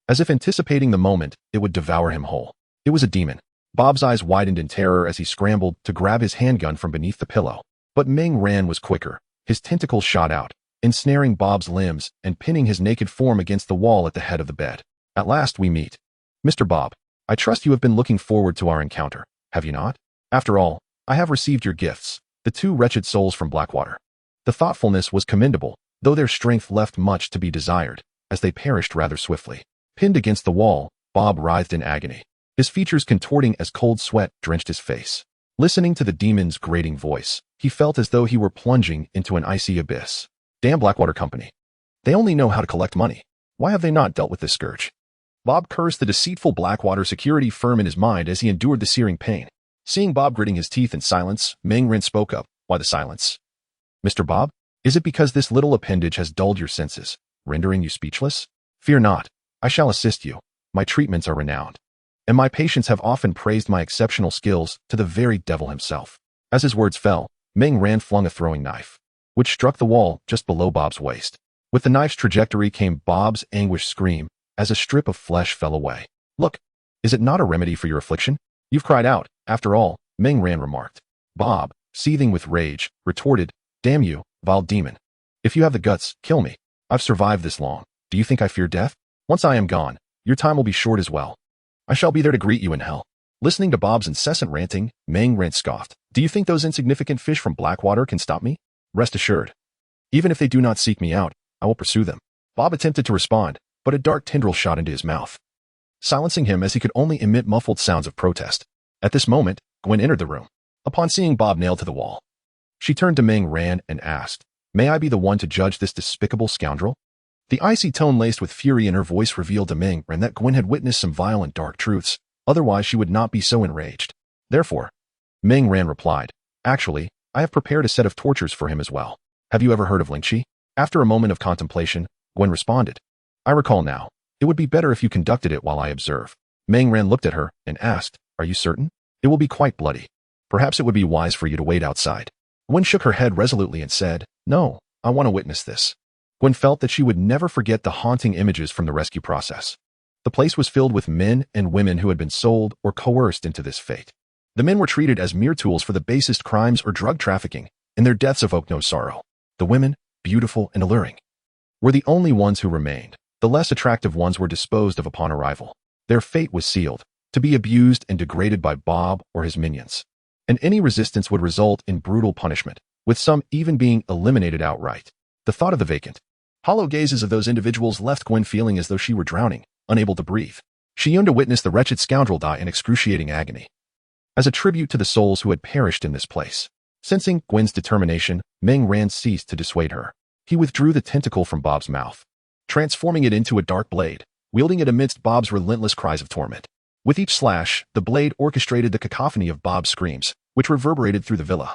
as if anticipating the moment it would devour him whole. It was a demon. Bob's eyes widened in terror as he scrambled to grab his handgun from beneath the pillow. But Ming Ran was quicker. His tentacles shot out, ensnaring Bob's limbs and pinning his naked form against the wall at the head of the bed. "At last we meet. Mr. Bob, I trust you have been looking forward to our encounter, have you not? After all, I have received your gifts, the two wretched souls from Blackwater." The thoughtfulness was commendable, though their strength left much to be desired, as they perished rather swiftly. Pinned against the wall, Bob writhed in agony, his features contorting as cold sweat drenched his face. Listening to the demon's grating voice, he felt as though he were plunging into an icy abyss. Damn Blackwater Company. They only know how to collect money. Why have they not dealt with this scourge? Bob cursed the deceitful Blackwater security firm in his mind as he endured the searing pain. Seeing Bob gritting his teeth in silence, Ming Ran spoke up. "Why the silence? Mr. Bob, is it because this little appendage has dulled your senses, rendering you speechless? Fear not. I shall assist you. My treatments are renowned, and my patients have often praised my exceptional skills to the very devil himself." As his words fell, Ming Ran flung a throwing knife, which struck the wall just below Bob's waist. With the knife's trajectory came Bob's anguished scream as a strip of flesh fell away. "Look, is it not a remedy for your affliction? You've cried out, after all," Ming Ran remarked. Bob, seething with rage, retorted, "Damn you, vile demon. If you have the guts, kill me. I've survived this long. Do you think I fear death? Once I am gone, Your time will be short as well. I shall be there to greet you in hell. Listening to Bob's incessant ranting, Meng Ran scoffed. Do you think those insignificant fish from Blackwater can stop me? Rest assured. Even if they do not seek me out, I will pursue them. Bob attempted to respond, but a dark tendril shot into his mouth, silencing him as he could only emit muffled sounds of protest. At this moment, Gwen entered the room. Upon seeing Bob nailed to the wall, she turned to Meng Ran and asked, "May I be the one to judge this despicable scoundrel?" The icy tone laced with fury in her voice revealed to Meng Ran that Gwen had witnessed some vile and dark truths, otherwise she would not be so enraged. Therefore, Meng Ran replied, "Actually, I have prepared a set of tortures for him as well. Have you ever heard of Lingqi?" After a moment of contemplation, Gwen responded, "I recall now. It would be better if you conducted it while I observe." Meng Ran looked at her and asked, "Are you certain? It will be quite bloody. Perhaps it would be wise for you to wait outside." Gwen shook her head resolutely and said, "No, I want to witness this." Gwen felt that she would never forget the haunting images from the rescue process. The place was filled with men and women who had been sold or coerced into this fate. The men were treated as mere tools for the basest crimes or drug trafficking, and their deaths evoked no sorrow. The women, beautiful and alluring, were the only ones who remained. The less attractive ones were disposed of upon arrival. Their fate was sealed, to be abused and degraded by Bob or his minions. And any resistance would result in brutal punishment, with some even being eliminated outright. The thought of the vacant, hollow gazes of those individuals left Gwen feeling as though she were drowning, unable to breathe. She yearned to witness the wretched scoundrel die in excruciating agony, as a tribute to the souls who had perished in this place. Sensing Gwen's determination, Meng Ran ceased to dissuade her. He withdrew the tentacle from Bob's mouth, transforming it into a dark blade, wielding it amidst Bob's relentless cries of torment. With each slash, the blade orchestrated the cacophony of Bob's screams, which reverberated through the villa,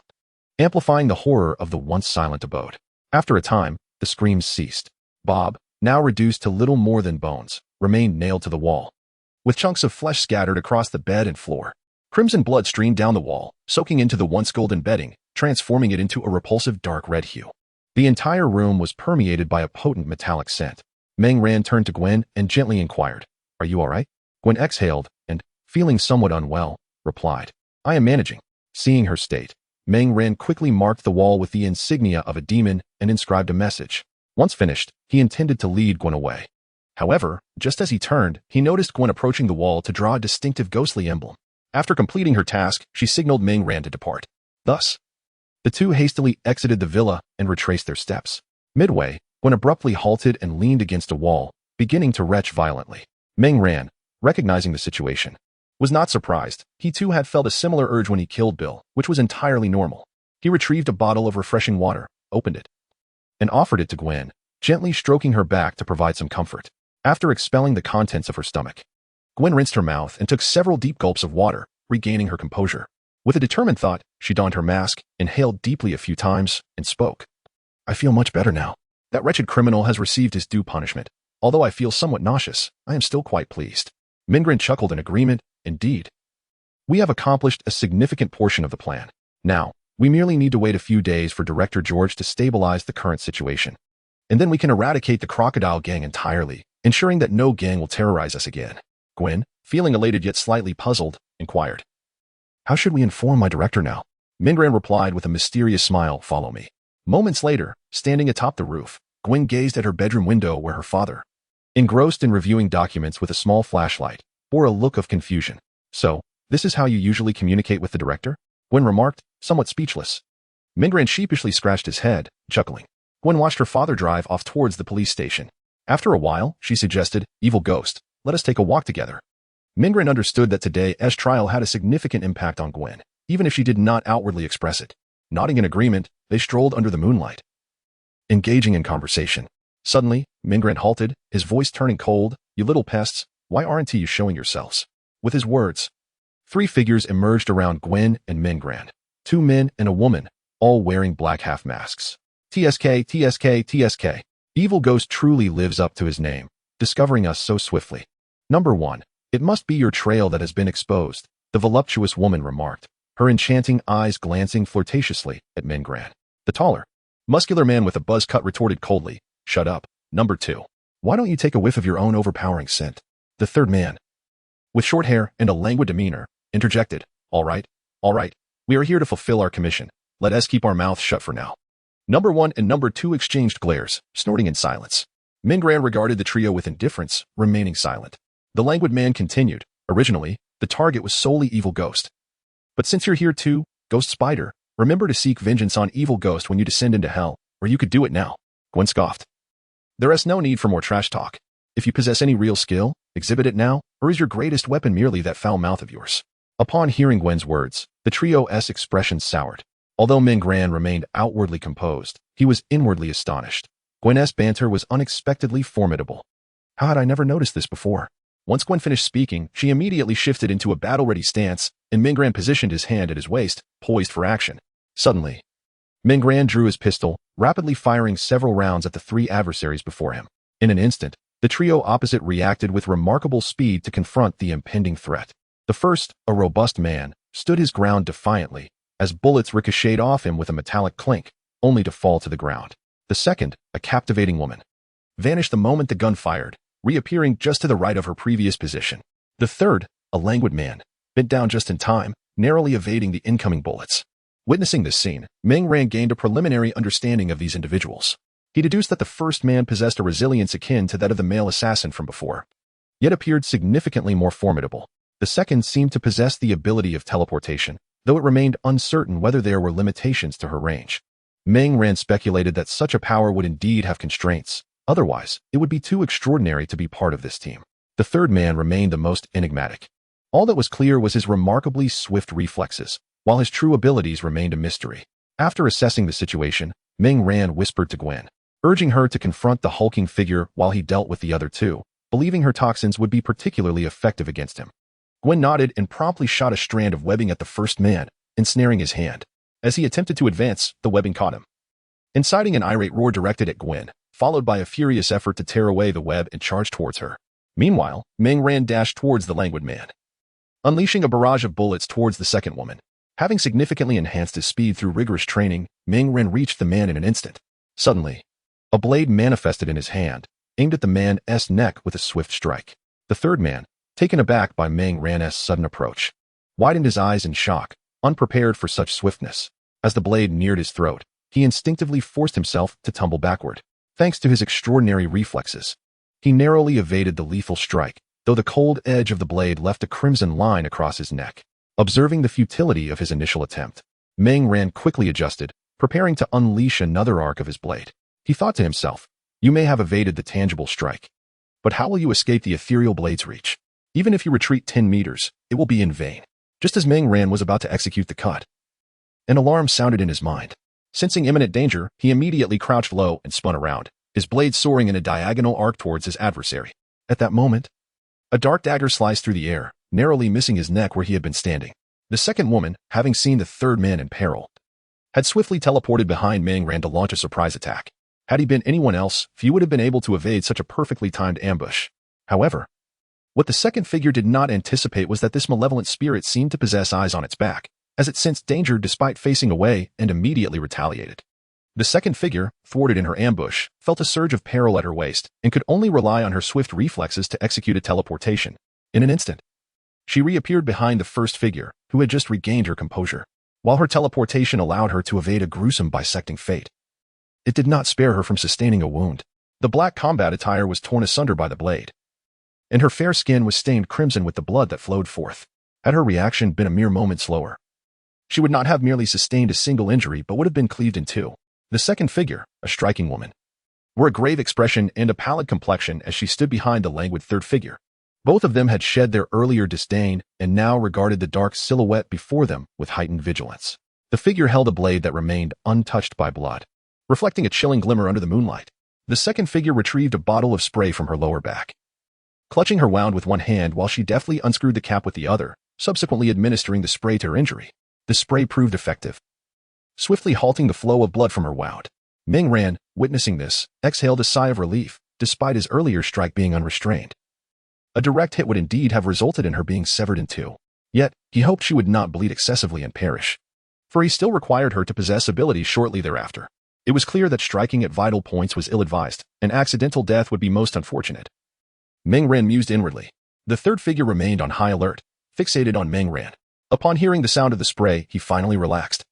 amplifying the horror of the once silent abode. After a time, the screams ceased. Bob, now reduced to little more than bones, remained nailed to the wall, with chunks of flesh scattered across the bed and floor. Crimson blood streamed down the wall, soaking into the once golden bedding, transforming it into a repulsive dark red hue. The entire room was permeated by a potent metallic scent. Meng Ran turned to Gwen and gently inquired, "Are you all right?" Gwen exhaled and, feeling somewhat unwell, replied, "I am managing." Seeing her state, Meng Ran quickly marked the wall with the insignia of a demon and inscribed a message. Once finished, he intended to lead Gwen away. However, just as he turned, he noticed Gwen approaching the wall to draw a distinctive ghostly emblem. After completing her task, she signaled Meng Ran to depart. Thus, the two hastily exited the villa and retraced their steps. Midway, Gwen abruptly halted and leaned against a wall, beginning to retch violently. Meng Ran, recognizing the situation, was not surprised. He too had felt a similar urge when he killed Bill, which was entirely normal. He retrieved a bottle of refreshing water, opened it, and offered it to Gwen, gently stroking her back to provide some comfort. After expelling the contents of her stomach, Gwen rinsed her mouth and took several deep gulps of water, regaining her composure. With a determined thought, she donned her mask, inhaled deeply a few times, and spoke. "I feel much better now. That wretched criminal has received his due punishment. Although I feel somewhat nauseous, I am still quite pleased." Meng Ran chuckled in agreement. "Indeed. We have accomplished a significant portion of the plan. Now, we merely need to wait a few days for Director George to stabilize the current situation. And then we can eradicate the Crocodile Gang entirely, ensuring that no gang will terrorize us again." Gwen, feeling elated yet slightly puzzled, inquired, "How should we inform my director now?" Meng Ran replied with a mysterious smile, "Follow me." Moments later, standing atop the roof, Gwen gazed at her bedroom window where her father, engrossed in reviewing documents with a small flashlight, bore a look of confusion. "So, this is how you usually communicate with the director?" Gwen remarked, somewhat speechless. Meng Ran sheepishly scratched his head, chuckling. Gwen watched her father drive off towards the police station. After a while, she suggested, "Evil ghost, let us take a walk together." Meng Ran understood that today's trial had a significant impact on Gwen, even if she did not outwardly express it. Nodding in agreement, they strolled under the moonlight, engaging in conversation. Suddenly, Meng Ran halted, his voice turning cold. "You little pests, why aren't you showing yourselves?" With his words, three figures emerged around Gwen and Meng Ran. Two men and a woman, all wearing black half masks. "TSK, TSK, TSK. Evil Ghost truly lives up to his name, discovering us so swiftly. Number one, it must be your trail that has been exposed," the voluptuous woman remarked, her enchanting eyes glancing flirtatiously at Meng Ran. The taller, muscular man with a buzz cut retorted coldly, "Shut up. Number two, why don't you take a whiff of your own overpowering scent?" The third man, with short hair and a languid demeanor, interjected, all right, we are here to fulfill our commission. Let us keep our mouths shut for now." Number one and number two exchanged glares, snorting in silence. Meng Ran regarded the trio with indifference, remaining silent. The languid man continued. Originally, the target was solely evil ghost. But since you're here too, Ghost Spider, remember to seek vengeance on evil ghost when you descend into hell, or you could do it now. Gwen scoffed. There is no need for more trash talk. If you possess any real skill, exhibit it now, or is your greatest weapon merely that foul mouth of yours? Upon hearing Gwen's words, the trio's expression soured. Although Ming Ran remained outwardly composed, he was inwardly astonished. Gwen's banter was unexpectedly formidable. How had I never noticed this before? Once Gwen finished speaking, she immediately shifted into a battle-ready stance, and Ming Ran positioned his hand at his waist, poised for action. Suddenly, Ming Ran drew his pistol, rapidly firing several rounds at the three adversaries before him. In an instant, the trio opposite reacted with remarkable speed to confront the impending threat. The first, a robust man, stood his ground defiantly, as bullets ricocheted off him with a metallic clink, only to fall to the ground. The second, a captivating woman, vanished the moment the gun fired, reappearing just to the right of her previous position. The third, a languid man, bent down just in time, narrowly evading the incoming bullets. Witnessing this scene, Ming Ran gained a preliminary understanding of these individuals. He deduced that the first man possessed a resilience akin to that of the male assassin from before, yet appeared significantly more formidable. The second seemed to possess the ability of teleportation, though it remained uncertain whether there were limitations to her range. Ming Ran speculated that such a power would indeed have constraints. Otherwise, it would be too extraordinary to be part of this team. The third man remained the most enigmatic. All that was clear was his remarkably swift reflexes, while his true abilities remained a mystery. After assessing the situation, Ming Ran whispered to Gwen, urging her to confront the hulking figure while he dealt with the other two, believing her toxins would be particularly effective against him. Gwen nodded and promptly shot a strand of webbing at the first man, ensnaring his hand. As he attempted to advance, the webbing caught him, inciting an irate roar directed at Gwen, followed by a furious effort to tear away the web and charge towards her. Meanwhile, Ming Ran dashed towards the languid man, unleashing a barrage of bullets towards the second woman. Having significantly enhanced his speed through rigorous training, Ming Ran reached the man in an instant. Suddenly, a blade manifested in his hand, aimed at the man's neck with a swift strike. The third man, taken aback by Ming Ran's sudden approach, widened his eyes in shock, unprepared for such swiftness. As the blade neared his throat, he instinctively forced himself to tumble backward. Thanks to his extraordinary reflexes, he narrowly evaded the lethal strike, though the cold edge of the blade left a crimson line across his neck. Observing the futility of his initial attempt, Ming Ran quickly adjusted, preparing to unleash another arc of his blade. He thought to himself, you may have evaded the tangible strike, but how will you escape the ethereal blade's reach? Even if you retreat 10 meters, it will be in vain. Just as Ming Ran was about to execute the cut, an alarm sounded in his mind. Sensing imminent danger, he immediately crouched low and spun around, his blade soaring in a diagonal arc towards his adversary. At that moment, a dark dagger sliced through the air, narrowly missing his neck where he had been standing. The second woman, having seen the third man in peril, had swiftly teleported behind Ming Ran to launch a surprise attack. Had he been anyone else, few would have been able to evade such a perfectly timed ambush. However, what the second figure did not anticipate was that this malevolent spirit seemed to possess eyes on its back, as it sensed danger despite facing away and immediately retaliated. The second figure, thwarted in her ambush, felt a surge of peril at her waist and could only rely on her swift reflexes to execute a teleportation. In an instant, she reappeared behind the first figure, who had just regained her composure, while her teleportation allowed her to evade a gruesome bisecting fate. It did not spare her from sustaining a wound. The black combat attire was torn asunder by the blade, and her fair skin was stained crimson with the blood that flowed forth. Had her reaction been a mere moment slower, she would not have merely sustained a single injury but would have been cleaved in two. The second figure, a striking woman, wore a grave expression and a pallid complexion as she stood behind the languid third figure. Both of them had shed their earlier disdain and now regarded the dark silhouette before them with heightened vigilance. The figure held a blade that remained untouched by blood, reflecting a chilling glimmer under the moonlight. The second figure retrieved a bottle of spray from her lower back, clutching her wound with one hand while she deftly unscrewed the cap with the other, subsequently administering the spray to her injury. The spray proved effective, swiftly halting the flow of blood from her wound. Ming Ran, witnessing this, exhaled a sigh of relief, despite his earlier strike being unrestrained. A direct hit would indeed have resulted in her being severed in two. Yet, he hoped she would not bleed excessively and perish, for he still required her to possess abilities shortly thereafter. It was clear that striking at vital points was ill-advised, and accidental death would be most unfortunate. Ming Ran mused inwardly. The third figure remained on high alert, fixated on Ming Ran. Upon hearing the sound of the spray, he finally relaxed,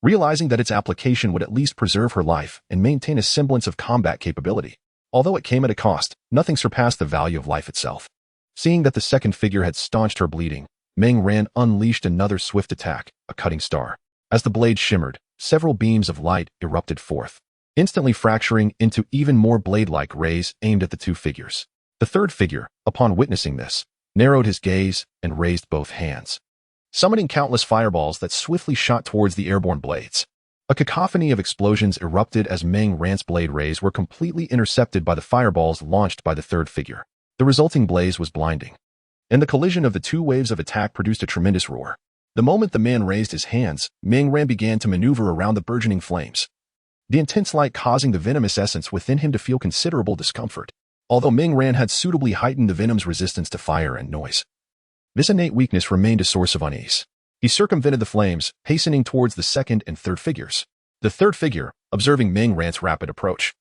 realizing that its application would at least preserve her life and maintain a semblance of combat capability. Although it came at a cost, nothing surpassed the value of life itself. Seeing that the second figure had staunched her bleeding, Meng Ran unleashed another swift attack, a cutting star. As the blade shimmered, several beams of light erupted forth, instantly fracturing into even more blade-like rays aimed at the two figures. The third figure, upon witnessing this, narrowed his gaze and raised both hands, summoning countless fireballs that swiftly shot towards the airborne blades. A cacophony of explosions erupted as Meng Ran's blade rays were completely intercepted by the fireballs launched by the third figure. The resulting blaze was blinding, and the collision of the two waves of attack produced a tremendous roar. The moment the man raised his hands, Meng Ran began to maneuver around the burgeoning flames, the intense light causing the venomous essence within him to feel considerable discomfort. Although Meng Ran had suitably heightened the venom's resistance to fire and noise, this innate weakness remained a source of unease. He circumvented the flames, hastening towards the second and third figures. The third figure, observing Meng Ran's rapid approach,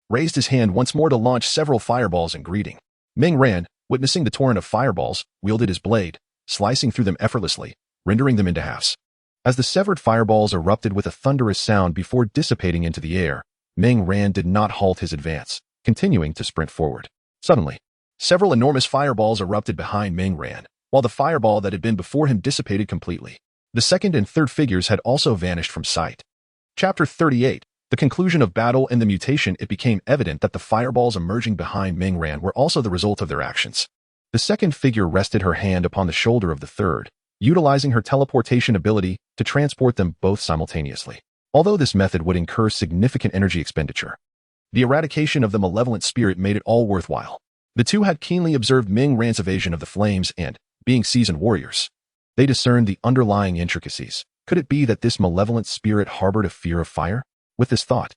raised his hand once more to launch several fireballs in greeting. Meng Ran, witnessing the torrent of fireballs, wielded his blade, slicing through them effortlessly, rendering them into halves. As the severed fireballs erupted with a thunderous sound before dissipating into the air, Meng Ran did not halt his advance, continuing to sprint forward. Suddenly, several enormous fireballs erupted behind Meng Ran, while the fireball that had been before him dissipated completely. The second and third figures had also vanished from sight. Chapter 38. The conclusion of battle and the mutation. It became evident that the fireballs emerging behind Meng Ran were also the result of their actions. The second figure rested her hand upon the shoulder of the third, utilizing her teleportation ability to transport them both simultaneously. Although this method would incur significant energy expenditure, the eradication of the malevolent spirit made it all worthwhile. The two had keenly observed Meng Ran's evasion of the flames and, being seasoned warriors, they discerned the underlying intricacies. Could it be that this malevolent spirit harbored a fear of fire? With this thought,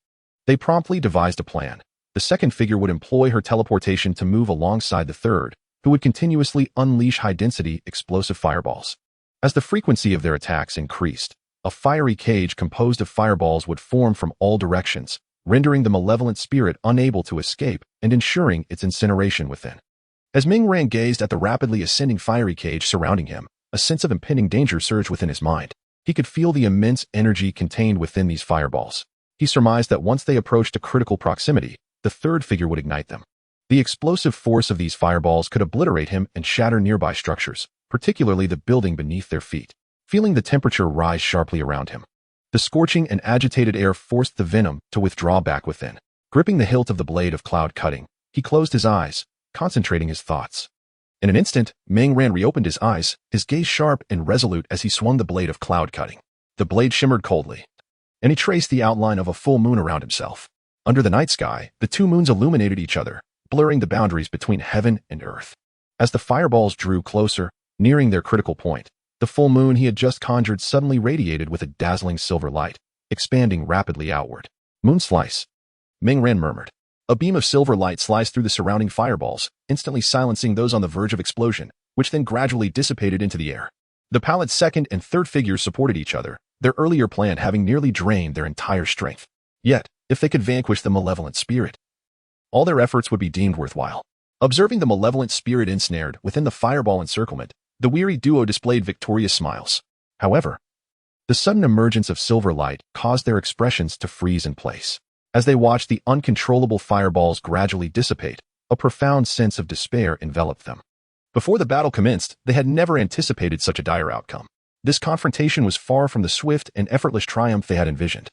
they promptly devised a plan. The second figure would employ her teleportation to move alongside the third, who would continuously unleash high-density, explosive fireballs. As the frequency of their attacks increased, a fiery cage composed of fireballs would form from all directions, rendering the malevolent spirit unable to escape and ensuring its incineration within. As Meng Ran gazed at the rapidly ascending fiery cage surrounding him, a sense of impending danger surged within his mind. He could feel the immense energy contained within these fireballs. He surmised that once they approached a critical proximity, the third figure would ignite them. The explosive force of these fireballs could obliterate him and shatter nearby structures, particularly the building beneath their feet. Feeling the temperature rise sharply around him, the scorching and agitated air forced the Venom to withdraw back within. Gripping the hilt of the blade of cloud cutting, he closed his eyes, concentrating his thoughts. In an instant, Meng Ran reopened his eyes, his gaze sharp and resolute as he swung the blade of cloud cutting. The blade shimmered coldly, and he traced the outline of a full moon around himself. Under the night sky, the two moons illuminated each other, blurring the boundaries between heaven and earth. As the fireballs drew closer, nearing their critical point, the full moon he had just conjured suddenly radiated with a dazzling silver light, expanding rapidly outward. Moon slice, Meng Ran murmured. A beam of silver light sliced through the surrounding fireballs, instantly silencing those on the verge of explosion, which then gradually dissipated into the air. The pallid second and third figures supported each other, their earlier plan having nearly drained their entire strength. Yet, if they could vanquish the malevolent spirit, all their efforts would be deemed worthwhile. Observing the malevolent spirit ensnared within the fireball encirclement, the weary duo displayed victorious smiles. However, the sudden emergence of silver light caused their expressions to freeze in place. As they watched the uncontrollable fireballs gradually dissipate, a profound sense of despair enveloped them. Before the battle commenced, they had never anticipated such a dire outcome. This confrontation was far from the swift and effortless triumph they had envisioned.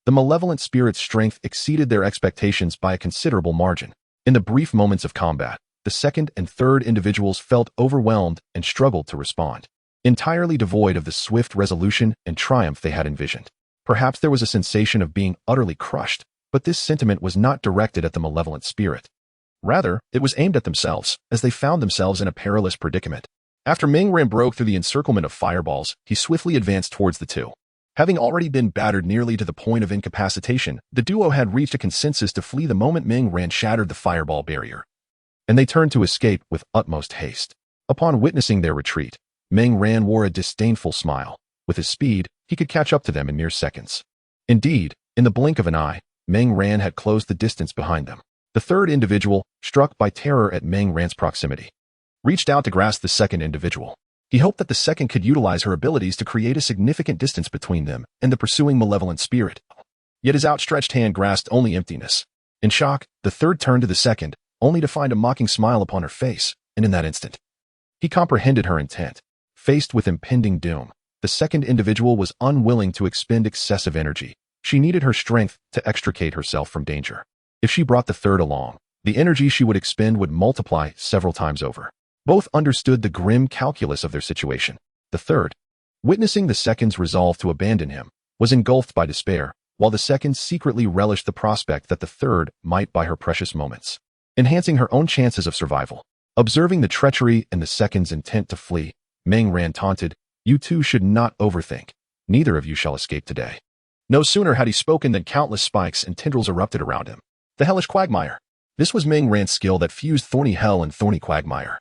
The malevolent spirit's strength exceeded their expectations by a considerable margin. In the brief moments of combat, the second and third individuals felt overwhelmed and struggled to respond, entirely devoid of the swift resolution and triumph they had envisioned. Perhaps there was a sensation of being utterly crushed, but this sentiment was not directed at the malevolent spirit. Rather, it was aimed at themselves, as they found themselves in a perilous predicament. After Meng Ran broke through the encirclement of fireballs, he swiftly advanced towards the two. Having already been battered nearly to the point of incapacitation, the duo had reached a consensus to flee the moment Meng Ran shattered the fireball barrier, and they turned to escape with utmost haste. Upon witnessing their retreat, Meng Ran wore a disdainful smile. With his speed, he could catch up to them in mere seconds. Indeed, in the blink of an eye, Meng Ran had closed the distance behind them. The third individual, struck by terror at Meng Ran's proximity, reached out to grasp the second individual. He hoped that the second could utilize her abilities to create a significant distance between them and the pursuing malevolent spirit. Yet his outstretched hand grasped only emptiness. In shock, the third turned to the second, only to find a mocking smile upon her face, and in that instant, he comprehended her intent. Faced with impending doom, the second individual was unwilling to expend excessive energy. She needed her strength to extricate herself from danger. If she brought the third along, the energy she would expend would multiply several times over. Both understood the grim calculus of their situation. The third, witnessing the second's resolve to abandon him, was engulfed by despair, while the second secretly relished the prospect that the third might buy her precious moments, enhancing her own chances of survival. Observing the treachery and the second's intent to flee, Meng Ran taunted, "You two should not overthink. Neither of you shall escape today." No sooner had he spoken than countless spikes and tendrils erupted around him. The hellish quagmire. This was Meng Ran's skill that fused thorny hell and thorny quagmire,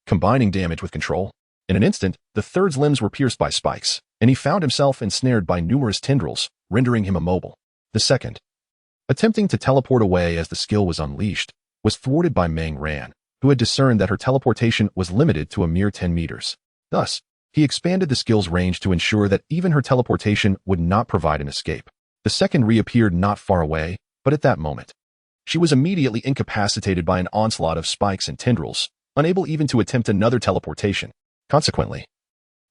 combining damage with control. In an instant, the third's limbs were pierced by spikes, and he found himself ensnared by numerous tendrils, rendering him immobile. The second, attempting to teleport away as the skill was unleashed, was thwarted by Meng Ran, who had discerned that her teleportation was limited to a mere 10 meters. Thus, he expanded the skill's range to ensure that even her teleportation would not provide an escape. The second reappeared not far away, but at that moment, she was immediately incapacitated by an onslaught of spikes and tendrils, unable even to attempt another teleportation. Consequently,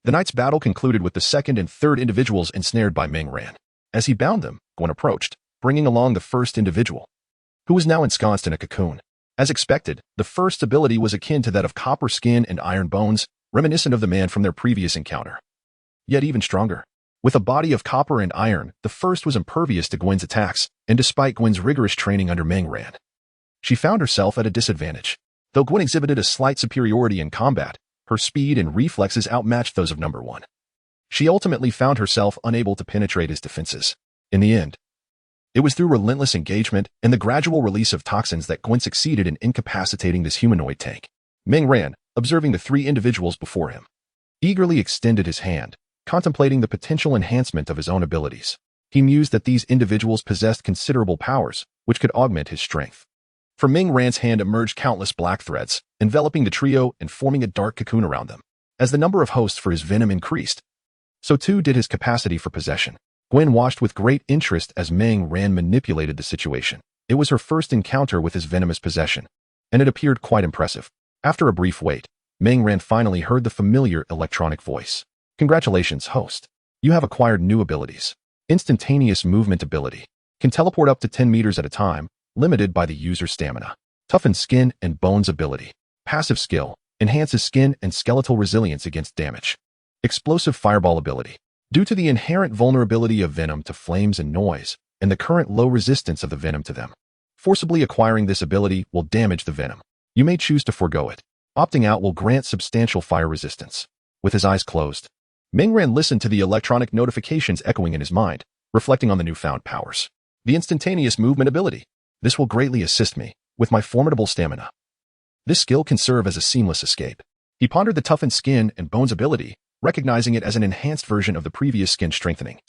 the night's battle concluded with the second and third individuals ensnared by Meng Ran. As he bound them, Gwen approached, bringing along the first individual, who was now ensconced in a cocoon. As expected, the first ability was akin to that of copper skin and iron bones, reminiscent of the man from their previous encounter. Yet even stronger. With a body of copper and iron, the first was impervious to Gwen's attacks, and despite Gwen's rigorous training under Meng Ran, she found herself at a disadvantage. Though Gwen exhibited a slight superiority in combat, her speed and reflexes outmatched those of number one. She ultimately found herself unable to penetrate his defenses. In the end, it was through relentless engagement and the gradual release of toxins that Gwen succeeded in incapacitating this humanoid tank. Meng Ran, observing the three individuals before him, eagerly extended his hand, contemplating the potential enhancement of his own abilities. He mused that these individuals possessed considerable powers, which could augment his strength. From Meng Ran's hand emerged countless black threads, enveloping the trio and forming a dark cocoon around them. As the number of hosts for his venom increased, so too did his capacity for possession. Gwen watched with great interest as Meng Ran manipulated the situation. It was her first encounter with his venomous possession, and it appeared quite impressive. After a brief wait, Meng Ran finally heard the familiar electronic voice. "Congratulations, host. You have acquired new abilities. Instantaneous movement ability. Can teleport up to 10 meters at a time, limited by the user's stamina. Toughen skin and bones ability. Passive skill. Enhances skin and skeletal resilience against damage. Explosive fireball ability. Due to the inherent vulnerability of venom to flames and noise, and the current low resistance of the venom to them, forcibly acquiring this ability will damage the venom. You may choose to forego it. Opting out will grant substantial fire resistance." With his eyes closed, Meng Ran listened to the electronic notifications echoing in his mind, reflecting on the newfound powers. The instantaneous movement ability. This will greatly assist me with my formidable stamina. This skill can serve as a seamless escape. He pondered the toughened skin and bones ability, recognizing it as an enhanced version of the previous skin strengthening,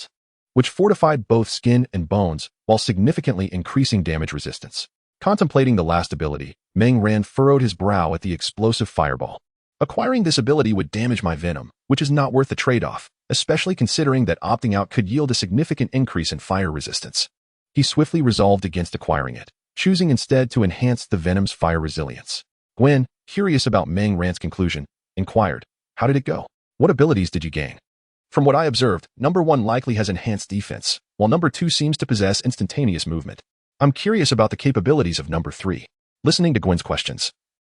which fortified both skin and bones while significantly increasing damage resistance. Contemplating the last ability, Meng Ran furrowed his brow at the explosive fireball. Acquiring this ability would damage my venom, which is not worth the trade-off, especially considering that opting out could yield a significant increase in fire resistance. He swiftly resolved against acquiring it, choosing instead to enhance the venom's fire resilience. Gwen, curious about Meng Ran's conclusion, inquired, "How did it go? What abilities did you gain?" "From what I observed, number 1 likely has enhanced defense, while number 2 seems to possess instantaneous movement. I'm curious about the capabilities of number 3. Listening to Gwen's questions,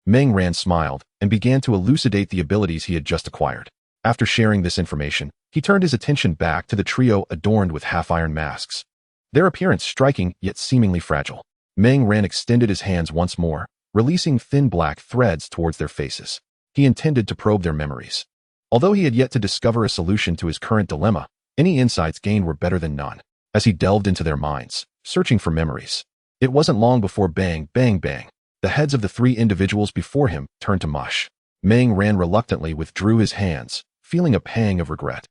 Meng Ran smiled and began to elucidate the abilities he had just acquired. After sharing this information, he turned his attention back to the trio adorned with half-iron masks, their appearance striking yet seemingly fragile. Meng Ran extended his hands once more, releasing thin black threads towards their faces. He intended to probe their memories. Although he had yet to discover a solution to his current dilemma, any insights gained were better than none. As he delved into their minds, searching for memories, it wasn't long before bang, bang, bang, the heads of the 3 individuals before him turned to mush. Meng Ran reluctantly withdrew his hands, feeling a pang of regret,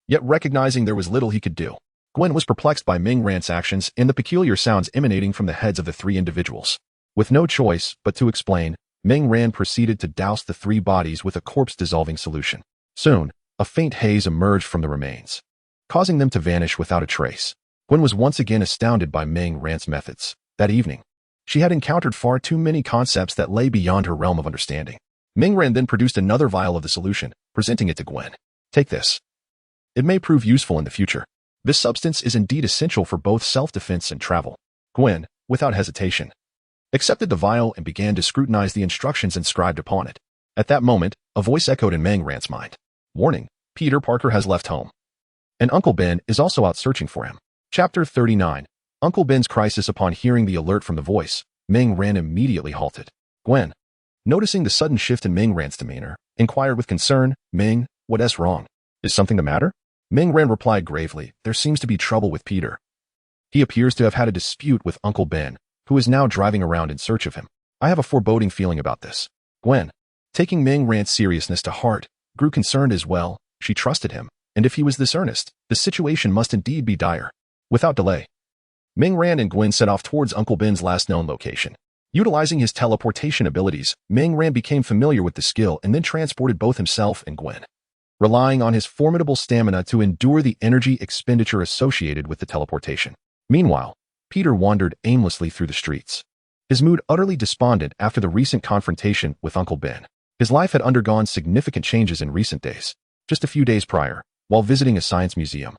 yet recognizing there was little he could do. Gwen was perplexed by Meng Ran's actions and the peculiar sounds emanating from the heads of the 3 individuals. With no choice but to explain, Meng Ran proceeded to douse the 3 bodies with a corpse-dissolving solution. Soon, a faint haze emerged from the remains, causing them to vanish without a trace. Gwen was once again astounded by Meng Ran's methods. That evening, she had encountered far too many concepts that lay beyond her realm of understanding. Ming-Ran then produced another vial of the solution, presenting it to Gwen. Take this. It may prove useful in the future. This substance is indeed essential for both self-defense and travel. Gwen, without hesitation, accepted the vial and began to scrutinize the instructions inscribed upon it. At that moment, a voice echoed in Ming-Ran's mind. Warning, Peter Parker has left home. And Uncle Ben is also out searching for him. Chapter 39. Uncle Ben's crisis. Upon hearing the alert from the voice, Ming-Ran immediately halted. Gwen, noticing the sudden shift in Ming-Ran's demeanor, inquired with concern, Ming, what's wrong? Is something the matter? Ming-Ran replied gravely, there seems to be trouble with Peter. He appears to have had a dispute with Uncle Ben, who is now driving around in search of him. I have a foreboding feeling about this. Gwen, taking Ming-Ran's seriousness to heart, grew concerned as well. She trusted him, and if he was this earnest, the situation must indeed be dire. Without delay, Ming-Ran and Gwen set off towards Uncle Ben's last known location. Utilizing his teleportation abilities, Ming-Ran became familiar with the skill and then transported both himself and Gwen, relying on his formidable stamina to endure the energy expenditure associated with the teleportation. Meanwhile, Peter wandered aimlessly through the streets, his mood utterly despondent after the recent confrontation with Uncle Ben. His life had undergone significant changes in recent days. Just a few days prior, while visiting a science museum,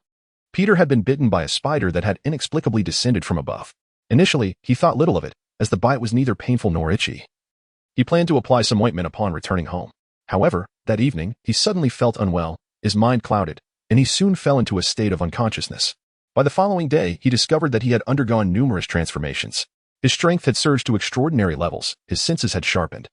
Peter had been bitten by a spider that had inexplicably descended from above. Initially, he thought little of it, as the bite was neither painful nor itchy. He planned to apply some ointment upon returning home. However, that evening, he suddenly felt unwell, his mind clouded, and he soon fell into a state of unconsciousness. By the following day, he discovered that he had undergone numerous transformations. His strength had surged to extraordinary levels, his senses had sharpened,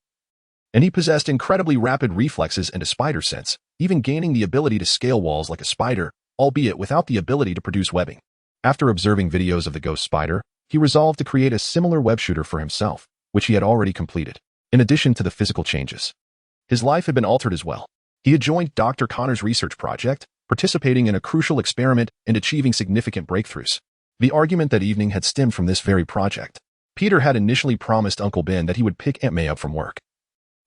and he possessed incredibly rapid reflexes and a spider sense, even gaining the ability to scale walls like a spider, albeit without the ability to produce webbing. After observing videos of the ghost spider, he resolved to create a similar web shooter for himself, which he had already completed. In addition to the physical changes, his life had been altered as well. He had joined Dr. Connor's research project, participating in a crucial experiment and achieving significant breakthroughs. The argument that evening had stemmed from this very project. Peter had initially promised Uncle Ben that he would pick Aunt May up from work,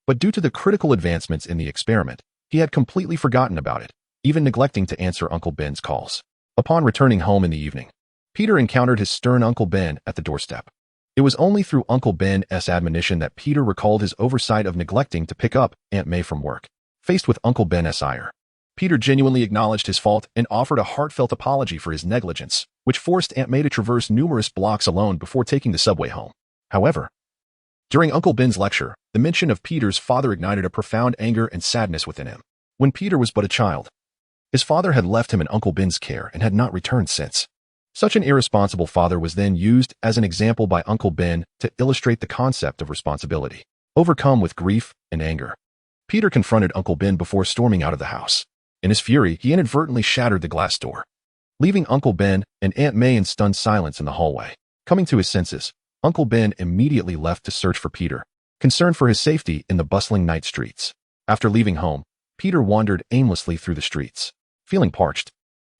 but due to the critical advancements in the experiment, he had completely forgotten about it, even neglecting to answer Uncle Ben's calls. Upon returning home in the evening, Peter encountered his stern Uncle Ben at the doorstep. It was only through Uncle Ben's admonition that Peter recalled his oversight of neglecting to pick up Aunt May from work. Faced with Uncle Ben's ire, Peter genuinely acknowledged his fault and offered a heartfelt apology for his negligence, which forced Aunt May to traverse numerous blocks alone before taking the subway home. However, during Uncle Ben's lecture, the mention of Peter's father ignited a profound anger and sadness within him. When Peter was but a child, his father had left him in Uncle Ben's care and had not returned since. Such an irresponsible father was then used as an example by Uncle Ben to illustrate the concept of responsibility. Overcome with grief and anger, Peter confronted Uncle Ben before storming out of the house. In his fury, he inadvertently shattered the glass door, leaving Uncle Ben and Aunt May in stunned silence in the hallway. Coming to his senses, Uncle Ben immediately left to search for Peter, concerned for his safety in the bustling night streets. After leaving home, Peter wandered aimlessly through the streets. Feeling parched,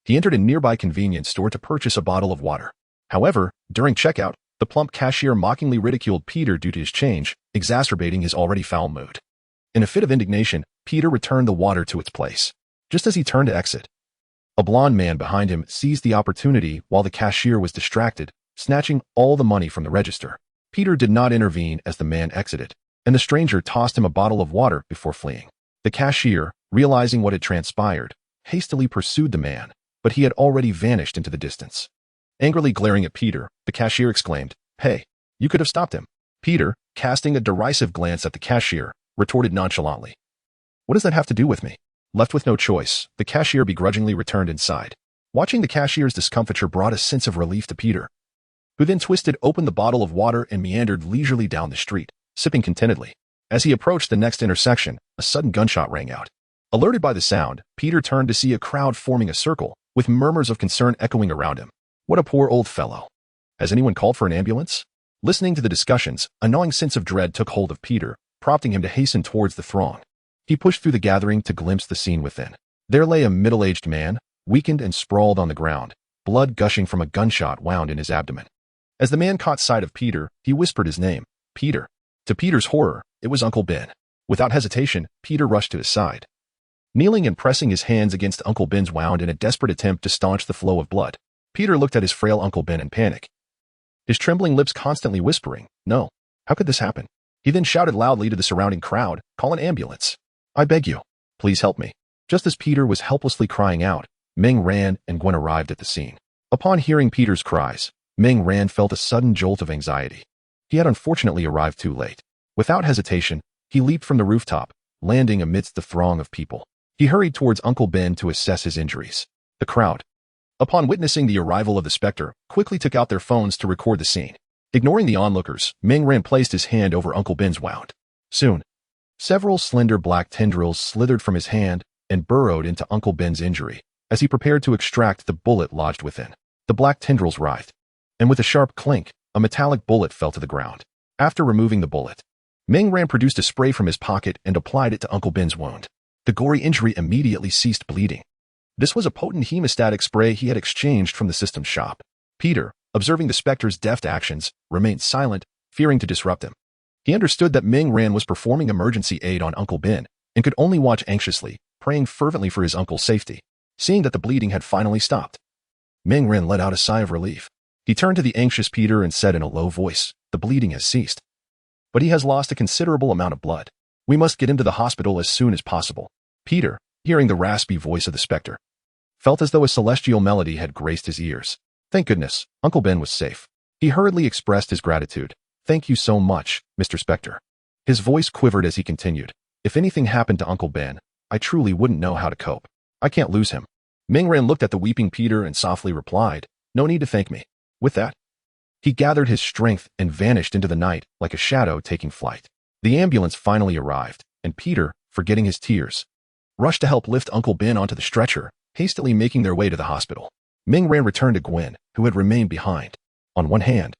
he entered a nearby convenience store to purchase a bottle of water. However, during checkout, the plump cashier mockingly ridiculed Peter due to his change, exacerbating his already foul mood. In a fit of indignation, Peter returned the water to its place. Just as he turned to exit, a blond man behind him seized the opportunity while the cashier was distracted, snatching all the money from the register. Peter did not intervene as the man exited, and the stranger tossed him a bottle of water before fleeing. The cashier, realizing what had transpired, hastily pursued the man, but he had already vanished into the distance. Angrily glaring at Peter, the cashier exclaimed, "Hey, you could have stopped him." Peter, casting a derisive glance at the cashier, retorted nonchalantly, "What does that have to do with me?" Left with no choice, the cashier begrudgingly returned inside. Watching the cashier's discomfiture brought a sense of relief to Peter, who then twisted open the bottle of water and meandered leisurely down the street, sipping contentedly. As he approached the next intersection, a sudden gunshot rang out. Alerted by the sound, Peter turned to see a crowd forming a circle, with murmurs of concern echoing around him. What a poor old fellow. Has anyone called for an ambulance? Listening to the discussions, a gnawing sense of dread took hold of Peter, prompting him to hasten towards the throng. He pushed through the gathering to glimpse the scene within. There lay a middle-aged man, weakened and sprawled on the ground, blood gushing from a gunshot wound in his abdomen. As the man caught sight of Peter, he whispered his name, Peter. To Peter's horror, it was Uncle Ben. Without hesitation, Peter rushed to his side, kneeling and pressing his hands against Uncle Ben's wound in a desperate attempt to staunch the flow of blood. Peter looked at his frail Uncle Ben in panic, his trembling lips constantly whispering, "No, how could this happen?" He then shouted loudly to the surrounding crowd, "Call an ambulance. I beg you. Please help me." Just as Peter was helplessly crying out, Ming Ran and Gwen arrived at the scene. Upon hearing Peter's cries, Ming Ran felt a sudden jolt of anxiety. He had unfortunately arrived too late. Without hesitation, he leaped from the rooftop, landing amidst the throng of people. He hurried towards Uncle Ben to assess his injuries. The crowd, upon witnessing the arrival of the Spectre, quickly took out their phones to record the scene. Ignoring the onlookers, Ming Ran placed his hand over Uncle Ben's wound. Soon, several slender black tendrils slithered from his hand and burrowed into Uncle Ben's injury as he prepared to extract the bullet lodged within. The black tendrils writhed, and with a sharp clink, a metallic bullet fell to the ground. After removing the bullet, Ming Ran produced a spray from his pocket and applied it to Uncle Ben's wound. The gory injury immediately ceased bleeding. This was a potent hemostatic spray he had exchanged from the system's shop. Peter, observing the Spectre's deft actions, remained silent, fearing to disrupt him. He understood that Ming Ran was performing emergency aid on Uncle Ben and could only watch anxiously, praying fervently for his uncle's safety. Seeing that the bleeding had finally stopped, Ming Ran let out a sigh of relief. He turned to the anxious Peter and said in a low voice, "The bleeding has ceased. But he has lost a considerable amount of blood. We must get him to the hospital as soon as possible." Peter, hearing the raspy voice of the Spectre, felt as though a celestial melody had graced his ears. Thank goodness, Uncle Ben was safe. He hurriedly expressed his gratitude. "Thank you so much, Mr. Spectre." His voice quivered as he continued. "If anything happened to Uncle Ben, I truly wouldn't know how to cope. I can't lose him." Ming Ran looked at the weeping Peter and softly replied, "No need to thank me." With that, he gathered his strength and vanished into the night like a shadow taking flight. The ambulance finally arrived, and Peter, forgetting his tears, rushed to help lift Uncle Ben onto the stretcher, hastily making their way to the hospital. Ming Ran returned to Gwen, who had remained behind. On one hand,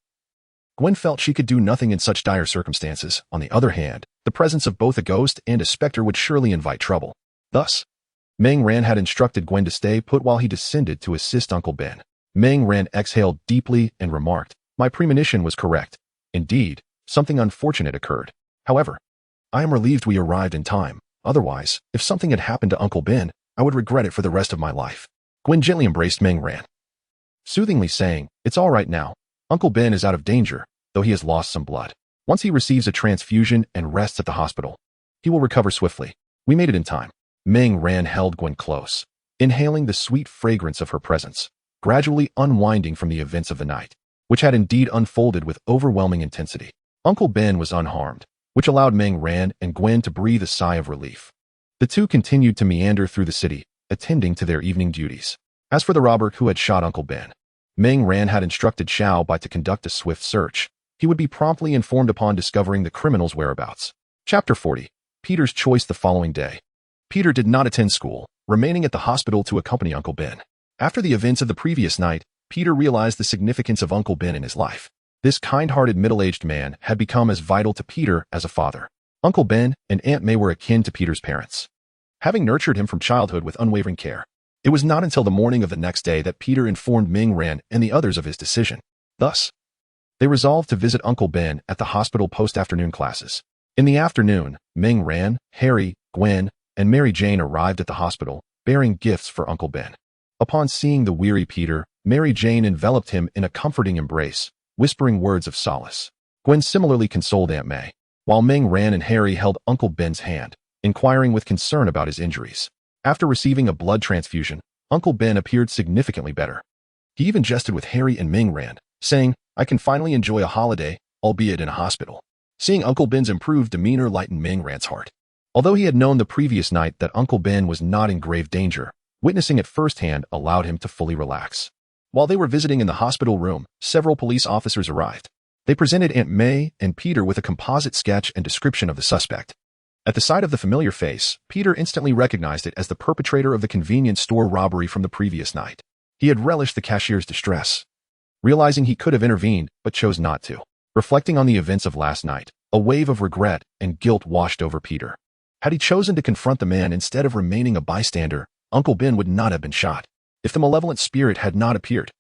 Gwen felt she could do nothing in such dire circumstances. On the other hand, the presence of both a ghost and a specter would surely invite trouble. Thus, Ming Ran had instructed Gwen to stay put while he descended to assist Uncle Ben. Ming Ran exhaled deeply and remarked, "My premonition was correct. Indeed, something unfortunate occurred. However, I am relieved we arrived in time. Otherwise, if something had happened to Uncle Ben, I would regret it for the rest of my life." Gwen gently embraced Ming Ran, soothingly saying, "It's all right now. Uncle Ben is out of danger, though he has lost some blood. Once he receives a transfusion and rests at the hospital, he will recover swiftly. We made it in time." Ming Ran held Gwen close, inhaling the sweet fragrance of her presence, gradually unwinding from the events of the night, which had indeed unfolded with overwhelming intensity. Uncle Ben was unharmed, which allowed Ming Ran and Gwen to breathe a sigh of relief. The two continued to meander through the city, attending to their evening duties. As for the robber who had shot Uncle Ben, Ming Ran had instructed Xiao Bai to conduct a swift search. He would be promptly informed upon discovering the criminal's whereabouts. Chapter 40. Peter's choice the following day. Peter did not attend school, remaining at the hospital to accompany Uncle Ben. After the events of the previous night, Peter realized the significance of Uncle Ben in his life. This kind-hearted middle-aged man had become as vital to Peter as a father. Uncle Ben and Aunt May were akin to Peter's parents, having nurtured him from childhood with unwavering care. It was not until the morning of the next day that Peter informed Ming Ran and the others of his decision. Thus, they resolved to visit Uncle Ben at the hospital post-afternoon classes. In the afternoon, Ming Ran, Harry, Gwen, and Mary Jane arrived at the hospital, bearing gifts for Uncle Ben. Upon seeing the weary Peter, Mary Jane enveloped him in a comforting embrace, whispering words of solace. Gwen similarly consoled Aunt May, while Ming Ran and Harry held Uncle Ben's hand, inquiring with concern about his injuries. After receiving a blood transfusion, Uncle Ben appeared significantly better. He even jested with Harry and Ming Ran, saying, "I can finally enjoy a holiday, albeit in a hospital." Seeing Uncle Ben's improved demeanor lightened Ming Ran's heart. Although he had known the previous night that Uncle Ben was not in grave danger, witnessing it firsthand allowed him to fully relax. While they were visiting in the hospital room, several police officers arrived. They presented Aunt May and Peter with a composite sketch and description of the suspect. At the sight of the familiar face, Peter instantly recognized it as the perpetrator of the convenience store robbery from the previous night. He had relished the cashier's distress, realizing he could have intervened but chose not to. Reflecting on the events of last night, a wave of regret and guilt washed over Peter. Had he chosen to confront the man instead of remaining a bystander, Uncle Ben would not have been shot. If the malevolent spirit had not appeared,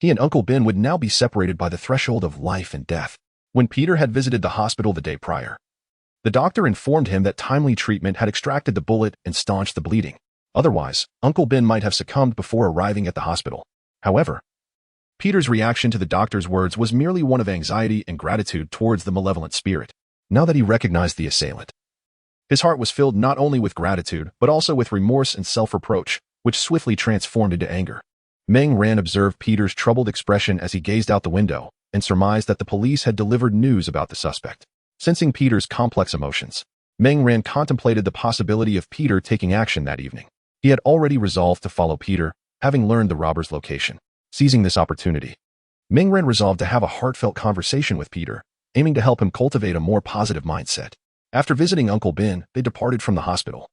he and Uncle Ben would now be separated by the threshold of life and death. When Peter had visited the hospital the day prior, the doctor informed him that timely treatment had extracted the bullet and staunched the bleeding. Otherwise, Uncle Ben might have succumbed before arriving at the hospital. However, Peter's reaction to the doctor's words was merely one of anxiety and gratitude towards the malevolent spirit. now that he recognized the assailant. His heart was filled not only with gratitude, but also with remorse and self-reproach, which swiftly transformed into anger. Meng Ran observed Peter's troubled expression as he gazed out the window, and surmised that the police had delivered news about the suspect. Sensing Peter's complex emotions, Meng Ran contemplated the possibility of Peter taking action that evening. He had already resolved to follow Peter, having learned the robber's location. Seizing this opportunity, Meng Ran resolved to have a heartfelt conversation with Peter, aiming to help him cultivate a more positive mindset. After visiting Uncle Ben, they departed from the hospital,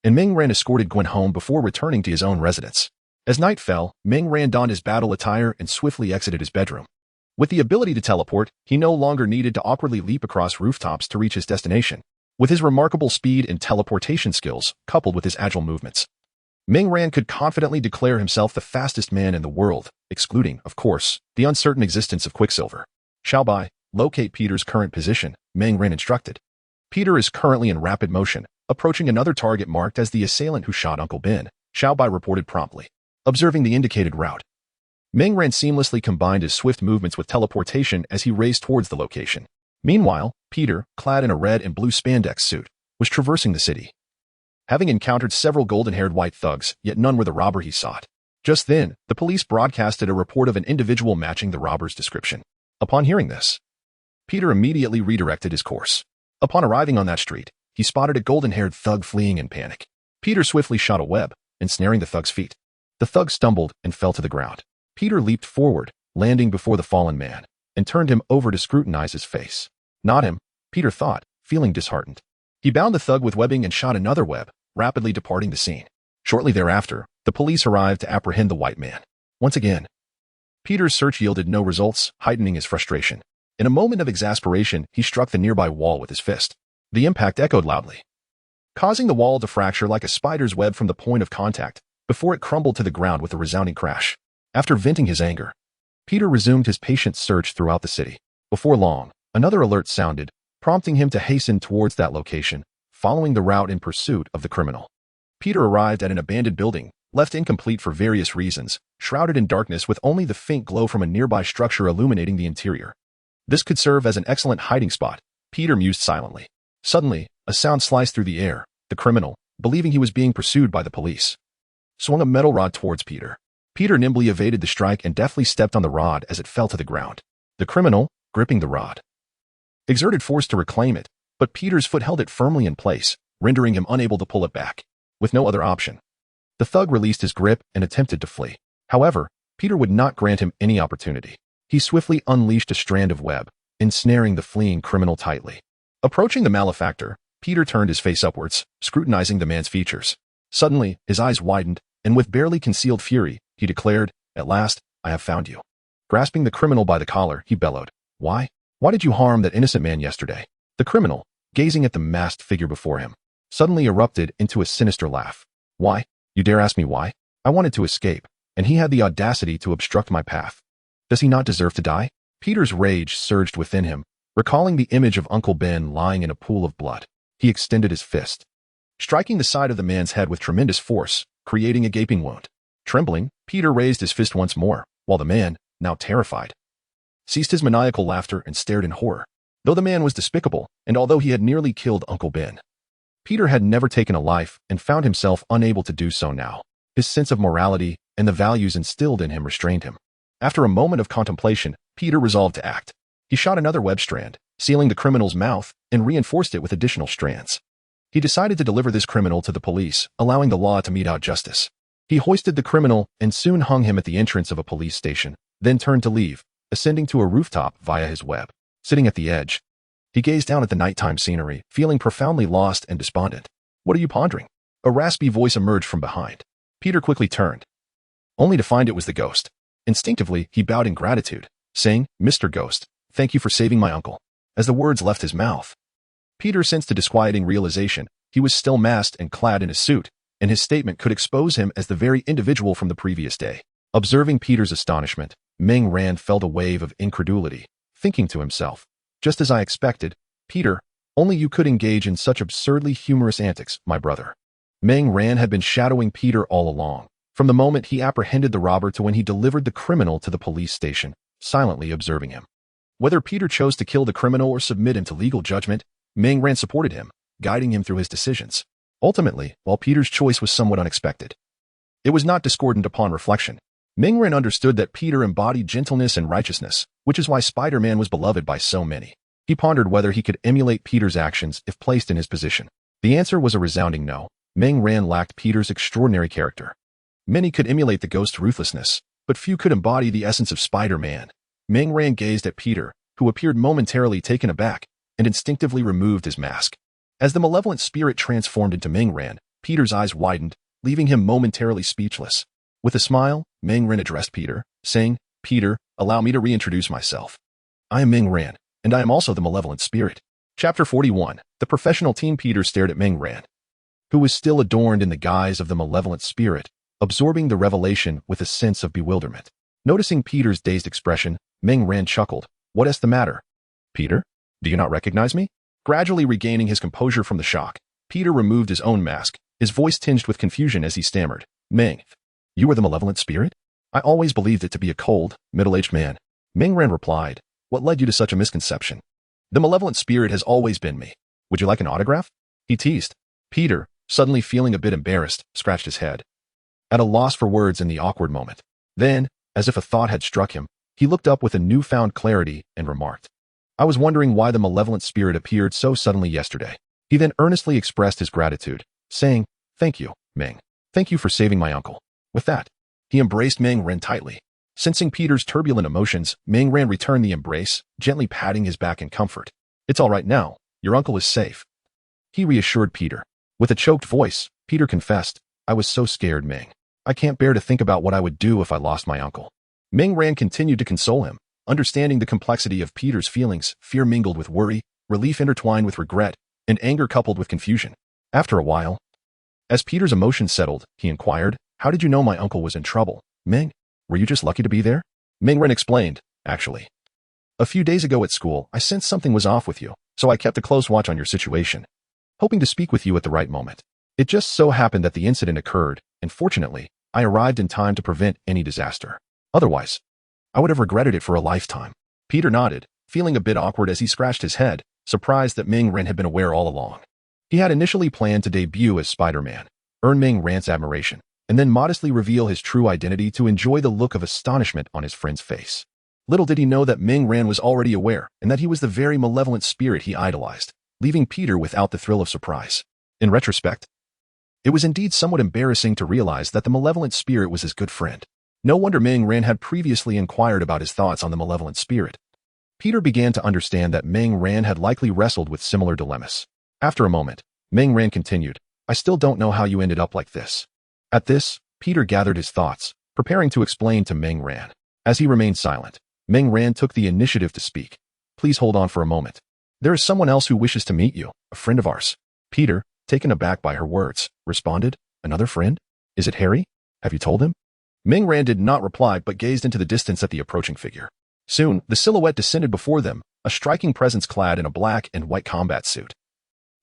and Meng Ran escorted Gwen home before returning to his own residence. As night fell, Meng Ran donned his battle attire and swiftly exited his bedroom. With the ability to teleport, he no longer needed to awkwardly leap across rooftops to reach his destination. With his remarkable speed and teleportation skills, coupled with his agile movements, Meng Ran could confidently declare himself the fastest man in the world, excluding, of course, the uncertain existence of Quicksilver. Xiaobai, locate Peter's current position, Meng Ran instructed. Peter is currently in rapid motion, approaching another target marked as the assailant who shot Uncle Ben, Xiaobai reported promptly. Observing the indicated route, Meng Ran seamlessly combined his swift movements with teleportation as he raced towards the location. Meanwhile, Peter, clad in a red and blue spandex suit, was traversing the city. Having encountered several golden-haired white thugs, yet none were the robber he sought. Just then, the police broadcasted a report of an individual matching the robber's description. Upon hearing this, Peter immediately redirected his course. Upon arriving on that street, he spotted a golden-haired thug fleeing in panic. Peter swiftly shot a web, ensnaring the thug's feet. The thug stumbled and fell to the ground. Peter leaped forward, landing before the fallen man, and turned him over to scrutinize his face. Not him, Peter thought, feeling disheartened. He bound the thug with webbing and shot another web, rapidly departing the scene. Shortly thereafter, the police arrived to apprehend the white man. Once again, Peter's search yielded no results, heightening his frustration. In a moment of exasperation, he struck the nearby wall with his fist. The impact echoed loudly, causing the wall to fracture like a spider's web from the point of contact, before it crumbled to the ground with a resounding crash. After venting his anger, Peter resumed his patient search throughout the city. Before long, another alert sounded, prompting him to hasten towards that location, following the route in pursuit of the criminal. Peter arrived at an abandoned building, left incomplete for various reasons, shrouded in darkness with only the faint glow from a nearby structure illuminating the interior. This could serve as an excellent hiding spot, Peter mused silently. Suddenly, a sound sliced through the air. The criminal, believing he was being pursued by the police, swung a metal rod towards Peter. Peter nimbly evaded the strike and deftly stepped on the rod as it fell to the ground. The criminal, gripping the rod, exerted force to reclaim it, but Peter's foot held it firmly in place, rendering him unable to pull it back. With no other option, the thug released his grip and attempted to flee. However, Peter would not grant him any opportunity. He swiftly unleashed a strand of web, ensnaring the fleeing criminal tightly. Approaching the malefactor, Peter turned his face upwards, scrutinizing the man's features. Suddenly, his eyes widened, and with barely concealed fury, he declared, "At last, I have found you." Grasping the criminal by the collar, he bellowed, "Why? Why did you harm that innocent man yesterday?" The criminal, gazing at the masked figure before him, suddenly erupted into a sinister laugh. "Why? You dare ask me why? I wanted to escape, and he had the audacity to obstruct my path. Does he not deserve to die?" Peter's rage surged within him, recalling the image of Uncle Ben lying in a pool of blood. He extended his fist, striking the side of the man's head with tremendous force, creating a gaping wound. Trembling, Peter raised his fist once more, while the man, now terrified, ceased his maniacal laughter and stared in horror. Though the man was despicable, and although he had nearly killed Uncle Ben, Peter had never taken a life and found himself unable to do so now. His sense of morality and the values instilled in him restrained him. After a moment of contemplation, Peter resolved to act. He shot another web strand, sealing the criminal's mouth, and reinforced it with additional strands. He decided to deliver this criminal to the police, allowing the law to mete out justice. He hoisted the criminal and soon hung him at the entrance of a police station, then turned to leave, ascending to a rooftop via his web. Sitting at the edge, he gazed down at the nighttime scenery, feeling profoundly lost and despondent. "What are you pondering?" A raspy voice emerged from behind. Peter quickly turned, only to find it was the ghost. Instinctively, he bowed in gratitude, saying, "Mr. Ghost, thank you for saving my uncle." As the words left his mouth, Peter sensed a disquieting realization. He was still masked and clad in a suit, and his statement could expose him as the very individual from the previous day. Observing Peter's astonishment, Meng Ran felt a wave of incredulity, thinking to himself, "Just as I expected, Peter, only you could engage in such absurdly humorous antics, my brother." Meng Ran had been shadowing Peter all along, from the moment he apprehended the robber to when he delivered the criminal to the police station, silently observing him. Whether Peter chose to kill the criminal or submit him to legal judgment, Ming Ran supported him, guiding him through his decisions. Ultimately, while Peter's choice was somewhat unexpected, it was not discordant upon reflection. Ming Ran understood that Peter embodied gentleness and righteousness, which is why Spider-Man was beloved by so many. He pondered whether he could emulate Peter's actions if placed in his position. The answer was a resounding no. Ming Ran lacked Peter's extraordinary character. Many could emulate the ghost's ruthlessness, but few could embody the essence of Spider-Man. Ming Ran gazed at Peter, who appeared momentarily taken aback, and instinctively removed his mask. As the malevolent spirit transformed into Ming Ran, Peter's eyes widened, leaving him momentarily speechless. With a smile, Ming Ran addressed Peter, saying, "Peter, allow me to reintroduce myself. I am Ming Ran, and I am also the malevolent spirit." Chapter 41. The professional team. Peter stared at Ming Ran, who was still adorned in the guise of the malevolent spirit, absorbing the revelation with a sense of bewilderment. Noticing Peter's dazed expression, Ming Ran chuckled. "What is the matter? Peter, do you not recognize me?" Gradually regaining his composure from the shock, Peter removed his own mask, his voice tinged with confusion as he stammered, "Ming, you are the malevolent spirit? I always believed it to be a cold, middle-aged man." Ming Ran replied, "What led you to such a misconception? The malevolent spirit has always been me. Would you like an autograph?" He teased. Peter, suddenly feeling a bit embarrassed, scratched his head, at a loss for words in the awkward moment. Then, as if a thought had struck him, he looked up with a newfound clarity and remarked, "I was wondering why the malevolent spirit appeared so suddenly yesterday." He then earnestly expressed his gratitude, saying, "Thank you, Ming. Thank you for saving my uncle." With that, he embraced Ming Ran tightly. Sensing Peter's turbulent emotions, Ming Ran returned the embrace, gently patting his back in comfort. "It's all right now. Your uncle is safe," he reassured Peter. With a choked voice, Peter confessed, "I was so scared, Ming. I can't bear to think about what I would do if I lost my uncle." Ming Ran continued to console him, understanding the complexity of Peter's feelings. Fear mingled with worry, relief intertwined with regret, and anger coupled with confusion. After a while, as Peter's emotions settled, he inquired, "How did you know my uncle was in trouble, Ming? Were you just lucky to be there?" Ming Ran explained, "Actually, a few days ago at school, I sensed something was off with you, so I kept a close watch on your situation, hoping to speak with you at the right moment. It just so happened that the incident occurred, and fortunately, I arrived in time to prevent any disaster. Otherwise, I would have regretted it for a lifetime." Peter nodded, feeling a bit awkward as he scratched his head, surprised that Ming Ran had been aware all along. He had initially planned to debut as Spider-Man, earn Ming Ran's admiration, and then modestly reveal his true identity to enjoy the look of astonishment on his friend's face. Little did he know that Ming Ran was already aware and that he was the very malevolent spirit he idolized, leaving Peter without the thrill of surprise. In retrospect, it was indeed somewhat embarrassing to realize that the malevolent spirit was his good friend. No wonder Ming Ran had previously inquired about his thoughts on the malevolent spirit. Peter began to understand that Ming Ran had likely wrestled with similar dilemmas. After a moment, Ming Ran continued, "I still don't know how you ended up like this." At this, Peter gathered his thoughts, preparing to explain to Ming Ran. As he remained silent, Ming Ran took the initiative to speak. "Please hold on for a moment. There is someone else who wishes to meet you, a friend of ours." Peter, taken aback by her words, responded, "Another friend? Is it Harry? Have you told him?" Ming Ran did not reply but gazed into the distance at the approaching figure. Soon, the silhouette descended before them, a striking presence clad in a black and white combat suit,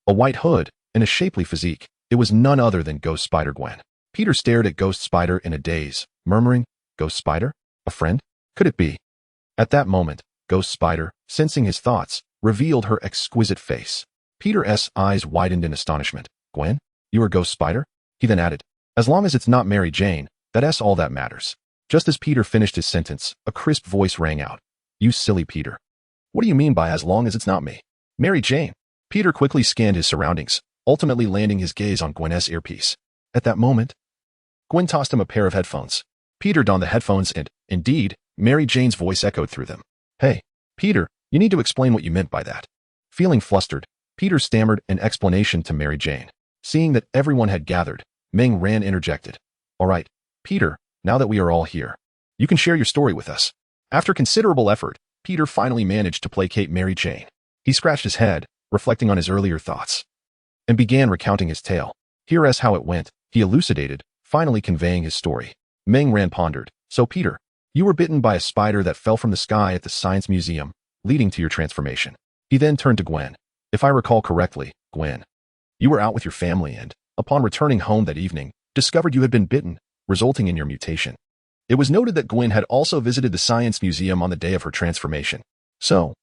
a white hood, and a shapely physique. It was none other than Ghost Spider-Gwen. Peter stared at Ghost Spider in a daze, murmuring, "Ghost Spider? A friend? Could it be?" At that moment, Ghost Spider, sensing his thoughts, revealed her exquisite face. Peter's eyes widened in astonishment. "Gwen? You are Ghost Spider?" He then added, "As long as it's not Mary Jane, that's all that matters." Just as Peter finished his sentence, a crisp voice rang out. "You silly Peter. What do you mean by as long as it's not me? Mary Jane?" Peter quickly scanned his surroundings, ultimately landing his gaze on Gwen's earpiece. At that moment, Gwen tossed him a pair of headphones. Peter donned the headphones and, indeed, Mary Jane's voice echoed through them. "Hey, Peter, you need to explain what you meant by that." Feeling flustered, Peter stammered an explanation to Mary Jane. Seeing that everyone had gathered, Ming Ran interjected, "All right, Peter, now that we are all here, you can share your story with us." After considerable effort, Peter finally managed to placate Mary Jane. He scratched his head, reflecting on his earlier thoughts, and began recounting his tale. Here's how it went, he elucidated, finally conveying his story. Ming Ran pondered, "So Peter, you were bitten by a spider that fell from the sky at the Science Museum, leading to your transformation." He then turned to Gwen. "If I recall correctly, Gwen, you were out with your family and, upon returning home that evening, discovered you had been bitten, resulting in your mutation." It was noted that Gwen had also visited the Science Museum on the day of her transformation. So,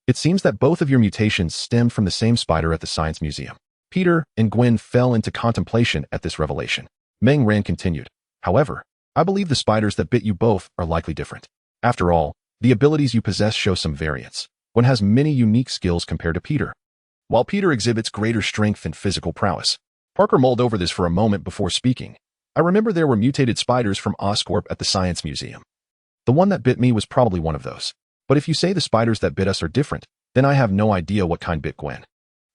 it seems that both of your mutations stemmed from the same spider at the Science Museum. Peter and Gwen fell into contemplation at this revelation. Meng Ran continued. However, I believe the spiders that bit you both are likely different. After all, the abilities you possess show some variance. Gwen has many unique skills compared to Peter, while Peter exhibits greater strength and physical prowess. Parker mulled over this for a moment before speaking. I remember there were mutated spiders from Oscorp at the Science Museum. The one that bit me was probably one of those. But if you say the spiders that bit us are different, then I have no idea what kind bit Gwen.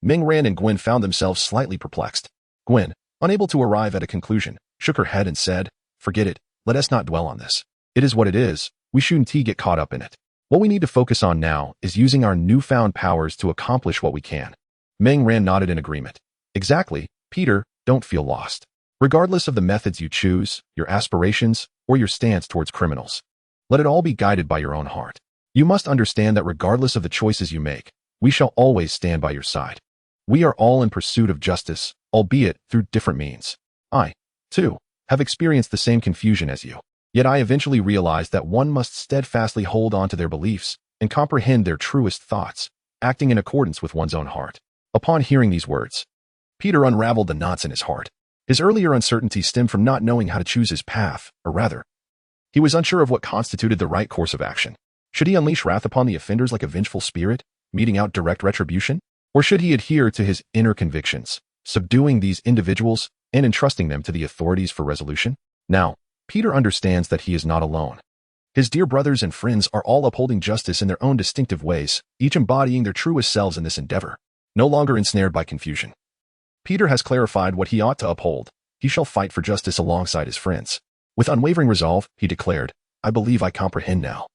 Meng Ran and Gwen found themselves slightly perplexed. Gwen, unable to arrive at a conclusion, shook her head and said, "Forget it, let us not dwell on this. It is what it is, we shouldn't get caught up in it. What we need to focus on now is using our newfound powers to accomplish what we can." Meng Ran nodded in agreement. Exactly, Peter, don't feel lost. Regardless of the methods you choose, your aspirations, or your stance towards criminals, let it all be guided by your own heart. You must understand that regardless of the choices you make, we shall always stand by your side. We are all in pursuit of justice, albeit through different means. I, too, have experienced the same confusion as you. Yet I eventually realized that one must steadfastly hold on to their beliefs and comprehend their truest thoughts, acting in accordance with one's own heart. Upon hearing these words, Peter unraveled the knots in his heart. His earlier uncertainty stemmed from not knowing how to choose his path, or rather, he was unsure of what constituted the right course of action. Should he unleash wrath upon the offenders like a vengeful spirit, meting out direct retribution? Or should he adhere to his inner convictions, subduing these individuals and entrusting them to the authorities for resolution? Now, Peter understands that he is not alone. His dear brothers and friends are all upholding justice in their own distinctive ways, each embodying their truest selves in this endeavor, no longer ensnared by confusion. Peter has clarified what he ought to uphold. He shall fight for justice alongside his friends. With unwavering resolve, he declared, "I believe I comprehend now.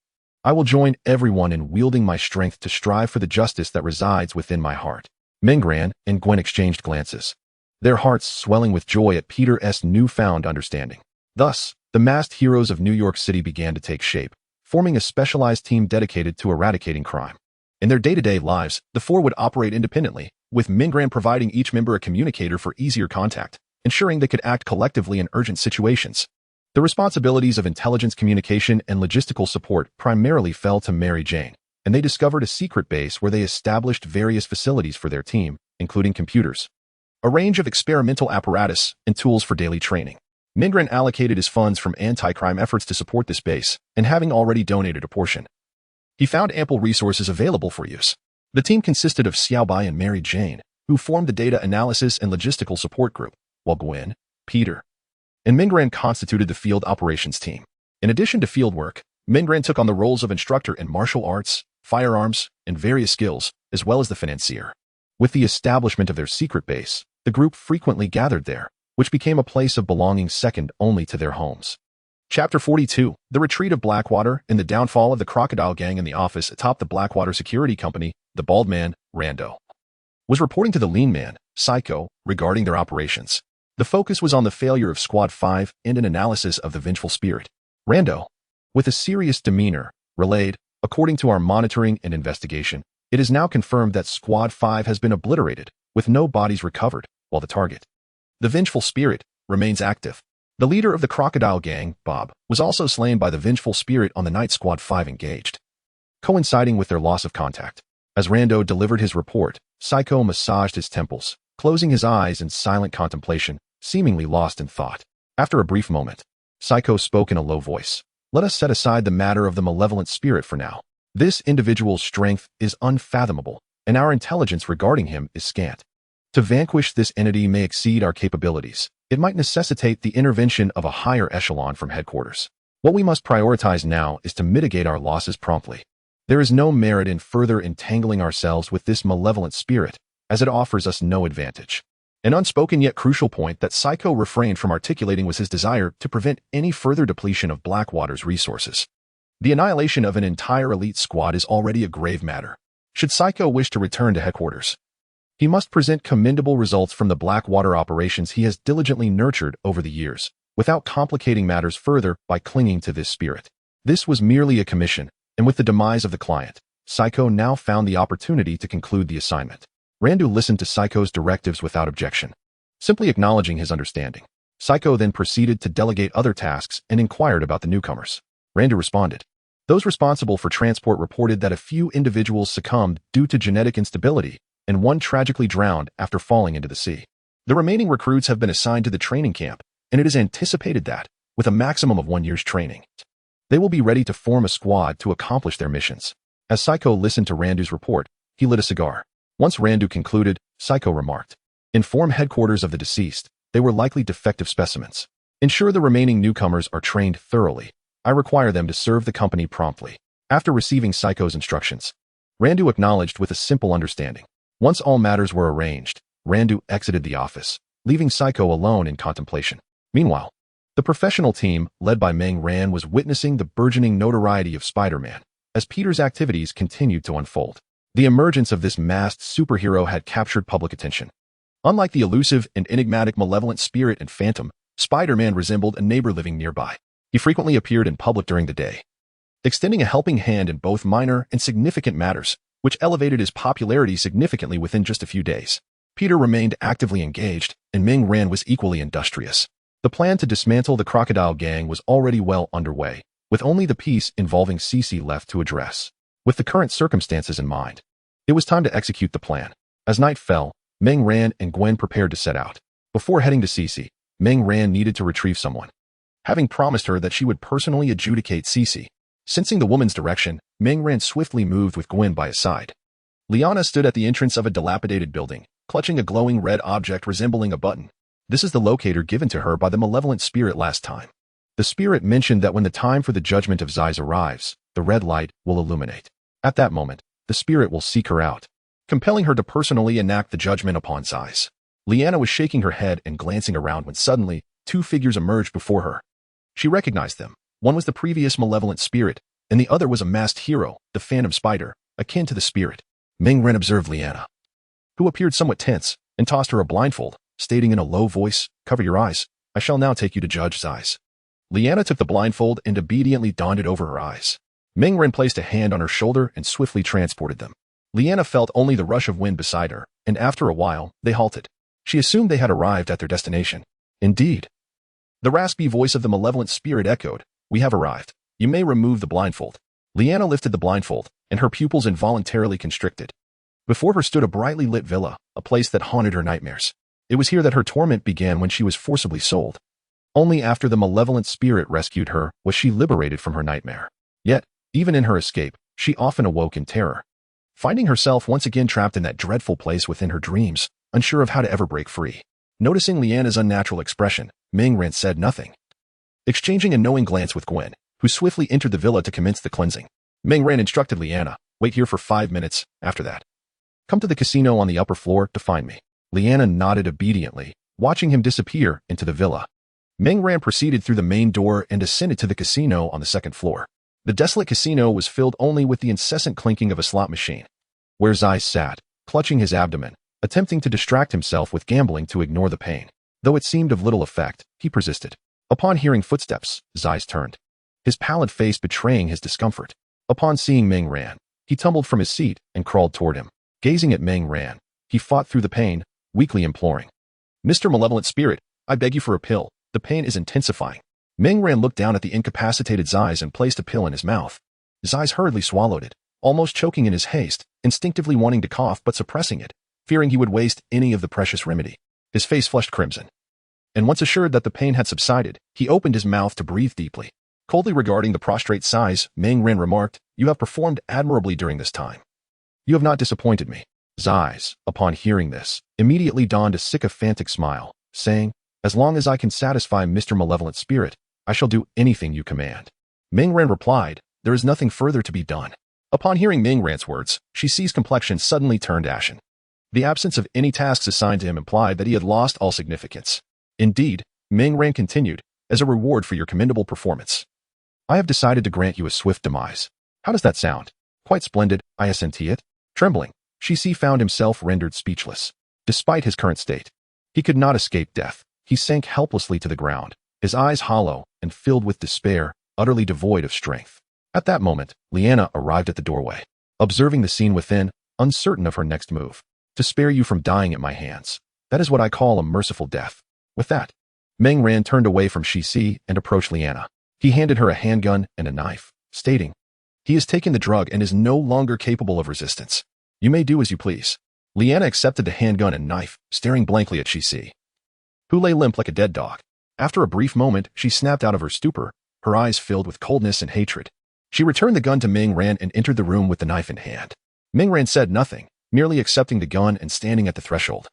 I will join everyone in wielding my strength to strive for the justice that resides within my heart." Meng Ran and Gwen exchanged glances, their hearts swelling with joy at Peter's newfound understanding. Thus, the masked heroes of New York City began to take shape, forming a specialized team dedicated to eradicating crime. In their day-to-day lives, the four would operate independently, with Meng Ran providing each member a communicator for easier contact, ensuring they could act collectively in urgent situations. The responsibilities of intelligence communication and logistical support primarily fell to Mary Jane, and they discovered a secret base where they established various facilities for their team, including computers, a range of experimental apparatus, and tools for daily training. Meng Ran allocated his funds from anti-crime efforts to support this base, and having already donated a portion, he found ample resources available for use. The team consisted of Xiaobai and Mary Jane, who formed the data analysis and logistical support group, while Gwen, Peter, and Meng Ran constituted the field operations team. In addition to field work, Meng Ran took on the roles of instructor in martial arts, firearms, and various skills, as well as the financier. With the establishment of their secret base, the group frequently gathered there, which became a place of belonging second only to their homes. Chapter 42, The Retreat of Blackwater and the Downfall of the Crocodile Gang. In the office atop the Blackwater Security Company, the bald man, Rando, was reporting to the lean man, Psycho, regarding their operations. The focus was on the failure of Squad 5 and an analysis of the vengeful spirit. Rando, with a serious demeanor, relayed, "According to our monitoring and investigation, it is now confirmed that Squad 5 has been obliterated, with no bodies recovered, while the target, the vengeful spirit, remains active. The leader of the Crocodile Gang, Bob, was also slain by the vengeful spirit on the night Squad 5 engaged, coinciding with their loss of contact." As Rando delivered his report, Psycho massaged his temples, closing his eyes in silent contemplation, seemingly lost in thought. After a brief moment, Psycho spoke in a low voice. "Let us set aside the matter of the malevolent spirit for now. This individual's strength is unfathomable, and our intelligence regarding him is scant. To vanquish this entity may exceed our capabilities. It might necessitate the intervention of a higher echelon from headquarters. What we must prioritize now is to mitigate our losses promptly. There is no merit in further entangling ourselves with this malevolent spirit, as it offers us no advantage." An unspoken yet crucial point that Psycho refrained from articulating was his desire to prevent any further depletion of Blackwater's resources. The annihilation of an entire elite squad is already a grave matter. Should Psycho wish to return to headquarters, he must present commendable results from the Blackwater operations he has diligently nurtured over the years, without complicating matters further by clinging to this spirit. This was merely a commission, and with the demise of the client, Psycho now found the opportunity to conclude the assignment. Randu listened to Psycho's directives without objection, simply acknowledging his understanding. Psycho then proceeded to delegate other tasks and inquired about the newcomers. Randu responded, Those responsible for transport reported that a few individuals succumbed due to genetic instability, and one tragically drowned after falling into the sea. The remaining recruits have been assigned to the training camp, and it is anticipated that, with a maximum of 1 year's training, they will be ready to form a squad to accomplish their missions. As Psycho listened to Randu's report, he lit a cigar. Once Randu concluded, Psycho remarked, "Inform headquarters of the deceased. They were likely defective specimens. Ensure the remaining newcomers are trained thoroughly. I require them to serve the company promptly." After receiving Psycho's instructions, Randu acknowledged with a simple understanding. Once all matters were arranged, Randu exited the office, leaving Psycho alone in contemplation. Meanwhile, the professional team, led by Meng Ran, was witnessing the burgeoning notoriety of Spider-Man as Peter's activities continued to unfold. The emergence of this masked superhero had captured public attention. Unlike the elusive and enigmatic malevolent spirit and Phantom, Spider-Man resembled a neighbor living nearby. He frequently appeared in public during the day, extending a helping hand in both minor and significant matters, which elevated his popularity significantly within just a few days. Peter remained actively engaged, and Meng Ran was equally industrious. The plan to dismantle the Crocodile Gang was already well underway, with only the piece involving Cece left to address. With the current circumstances in mind, it was time to execute the plan. As night fell, Meng Ran and Gwen prepared to set out. Before heading to Cece, Meng Ran needed to retrieve someone, having promised her that she would personally adjudicate Cece. Sensing the woman's direction, Meng Ran swiftly moved with Gwen by his side. Liana stood at the entrance of a dilapidated building, clutching a glowing red object resembling a button. This is the locator given to her by the malevolent spirit last time. The spirit mentioned that when the time for the judgment of Zeiss arrives, the red light will illuminate. At that moment, the spirit will seek her out, compelling her to personally enact the judgment upon Zeiss. Liana was shaking her head and glancing around when suddenly, two figures emerged before her. She recognized them. One was the previous malevolent spirit, and the other was a masked hero, the Phantom Spider, akin to the spirit. Meng Ran observed Liana, who appeared somewhat tense, and tossed her a blindfold, stating in a low voice, "Cover your eyes. I shall now take you to Judge Zeiss." Liana took the blindfold and obediently donned it over her eyes. Meng Ran placed a hand on her shoulder and swiftly transported them. Liana felt only the rush of wind beside her, and after a while, they halted. She assumed they had arrived at their destination. Indeed. The raspy voice of the malevolent spirit echoed, "We have arrived. You may remove the blindfold." Liana lifted the blindfold, and her pupils involuntarily constricted. Before her stood a brightly lit villa, a place that haunted her nightmares. It was here that her torment began when she was forcibly sold. Only after the malevolent spirit rescued her was she liberated from her nightmare. Yet, even in her escape, she often awoke in terror, finding herself once again trapped in that dreadful place within her dreams, unsure of how to ever break free. Noticing Liana's unnatural expression, Meng Ran said nothing, exchanging a knowing glance with Gwen, who swiftly entered the villa to commence the cleansing. Meng Ran instructed Liana, "Wait here for 5 minutes. After that, come to the casino on the upper floor to find me." Liana nodded obediently, watching him disappear into the villa. Meng Ran proceeded through the main door and ascended to the casino on the second floor. The desolate casino was filled only with the incessant clinking of a slot machine, where Zeiss sat, clutching his abdomen, attempting to distract himself with gambling to ignore the pain. Though it seemed of little effect, he persisted. Upon hearing footsteps, Zeiss turned, his pallid face betraying his discomfort. Upon seeing Meng Ran, he tumbled from his seat and crawled toward him. Gazing at Meng Ran, he fought through the pain, weakly imploring, "Mr. Malevolent Spirit, I beg you for a pill. The pain is intensifying." Meng Ran looked down at the incapacitated Zeiss and placed a pill in his mouth. Zeiss hurriedly swallowed it, almost choking in his haste, instinctively wanting to cough but suppressing it, fearing he would waste any of the precious remedy. His face flushed crimson, and once assured that the pain had subsided, he opened his mouth to breathe deeply. Coldly regarding the prostrate Zeiss, Meng Ran remarked, "You have performed admirably during this time. You have not disappointed me." Zeiss, upon hearing this, immediately donned a sycophantic smile, saying, "As long as I can satisfy Mr. Malevolent Spirit, I shall do anything you command." Meng Ran replied, "There is nothing further to be done." Upon hearing Meng Ran's words, Shixi's complexion suddenly turned ashen. The absence of any tasks assigned to him implied that he had lost all significance. Indeed, Meng Ran continued, "As a reward for your commendable performance, I have decided to grant you a swift demise. How does that sound?" "Quite splendid, I assent it." Trembling, Shixi found himself rendered speechless. Despite his current state, he could not escape death. He sank helplessly to the ground, his eyes hollow and filled with despair, utterly devoid of strength. At that moment, Liana arrived at the doorway, observing the scene within, uncertain of her next move. "To spare you from dying at my hands. That is what I call a merciful death." With that, Meng Ran turned away from Shixi and approached Liana. He handed her a handgun and a knife, stating, He has taken the drug and is no longer capable of resistance. You may do as you please. Leanna accepted the handgun and knife, staring blankly at Shi, who lay limp like a dead dog. After a brief moment, she snapped out of her stupor, her eyes filled with coldness and hatred. She returned the gun to Ming Ran and entered the room with the knife in hand. Ming Ran said nothing, merely accepting the gun and standing at the threshold.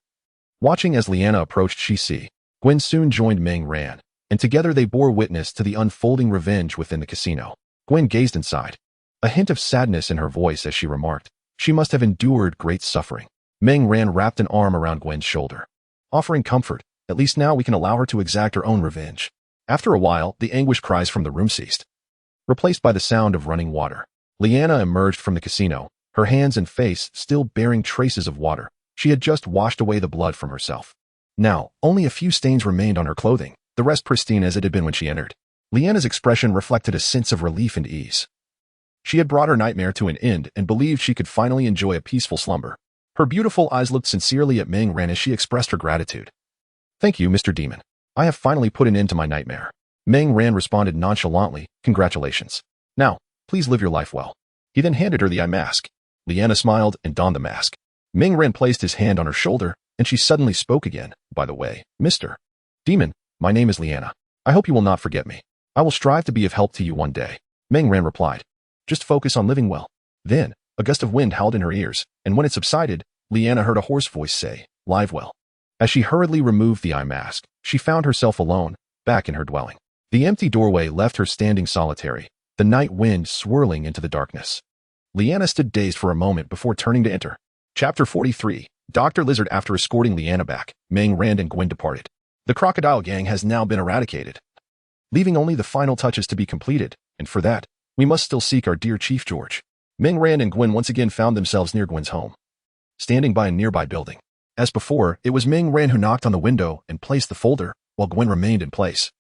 Watching as Leanna approached Shi, Gwen soon joined Ming Ran, and together they bore witness to the unfolding revenge within the casino. Gwen gazed inside, a hint of sadness in her voice as she remarked, "She must have endured great suffering." Ming Ran wrapped an arm around Gwen's shoulder, offering comfort. At least now we can allow her to exact her own revenge. After a while, the anguish cries from the room ceased, replaced by the sound of running water. Leanna emerged from the casino, her hands and face still bearing traces of water. She had just washed away the blood from herself. Now, only a few stains remained on her clothing, the rest pristine as it had been when she entered. Leanna's expression reflected a sense of relief and ease. She had brought her nightmare to an end and believed she could finally enjoy a peaceful slumber. Her beautiful eyes looked sincerely at Ming Ran as she expressed her gratitude. "Thank you, Mr. Demon. I have finally put an end to my nightmare." Ming Ran responded nonchalantly, "Congratulations. Now, please live your life well." He then handed her the eye mask. Leanna smiled and donned the mask. Ming Ran placed his hand on her shoulder, and she suddenly spoke again. "By the way, Mr. Demon, my name is Leanna. I hope you will not forget me. I will strive to be of help to you one day." Ming Ran replied, "Just focus on living well." Then, a gust of wind howled in her ears, and when it subsided, Leanna heard a hoarse voice say, "Live well." As she hurriedly removed the eye mask, she found herself alone, back in her dwelling. The empty doorway left her standing solitary, the night wind swirling into the darkness. Leanna stood dazed for a moment before turning to enter. Chapter 43, Dr. Lizard. After escorting Leanna back, Ming Ran and Gwen departed. The crocodile gang has now been eradicated, leaving only the final touches to be completed, and for that, we must still seek our dear Chief George. Ming Ran and Gwen once again found themselves near Gwen's home, standing by a nearby building. As before, it was Ming Ran who knocked on the window and placed the folder, while Gwen remained in place.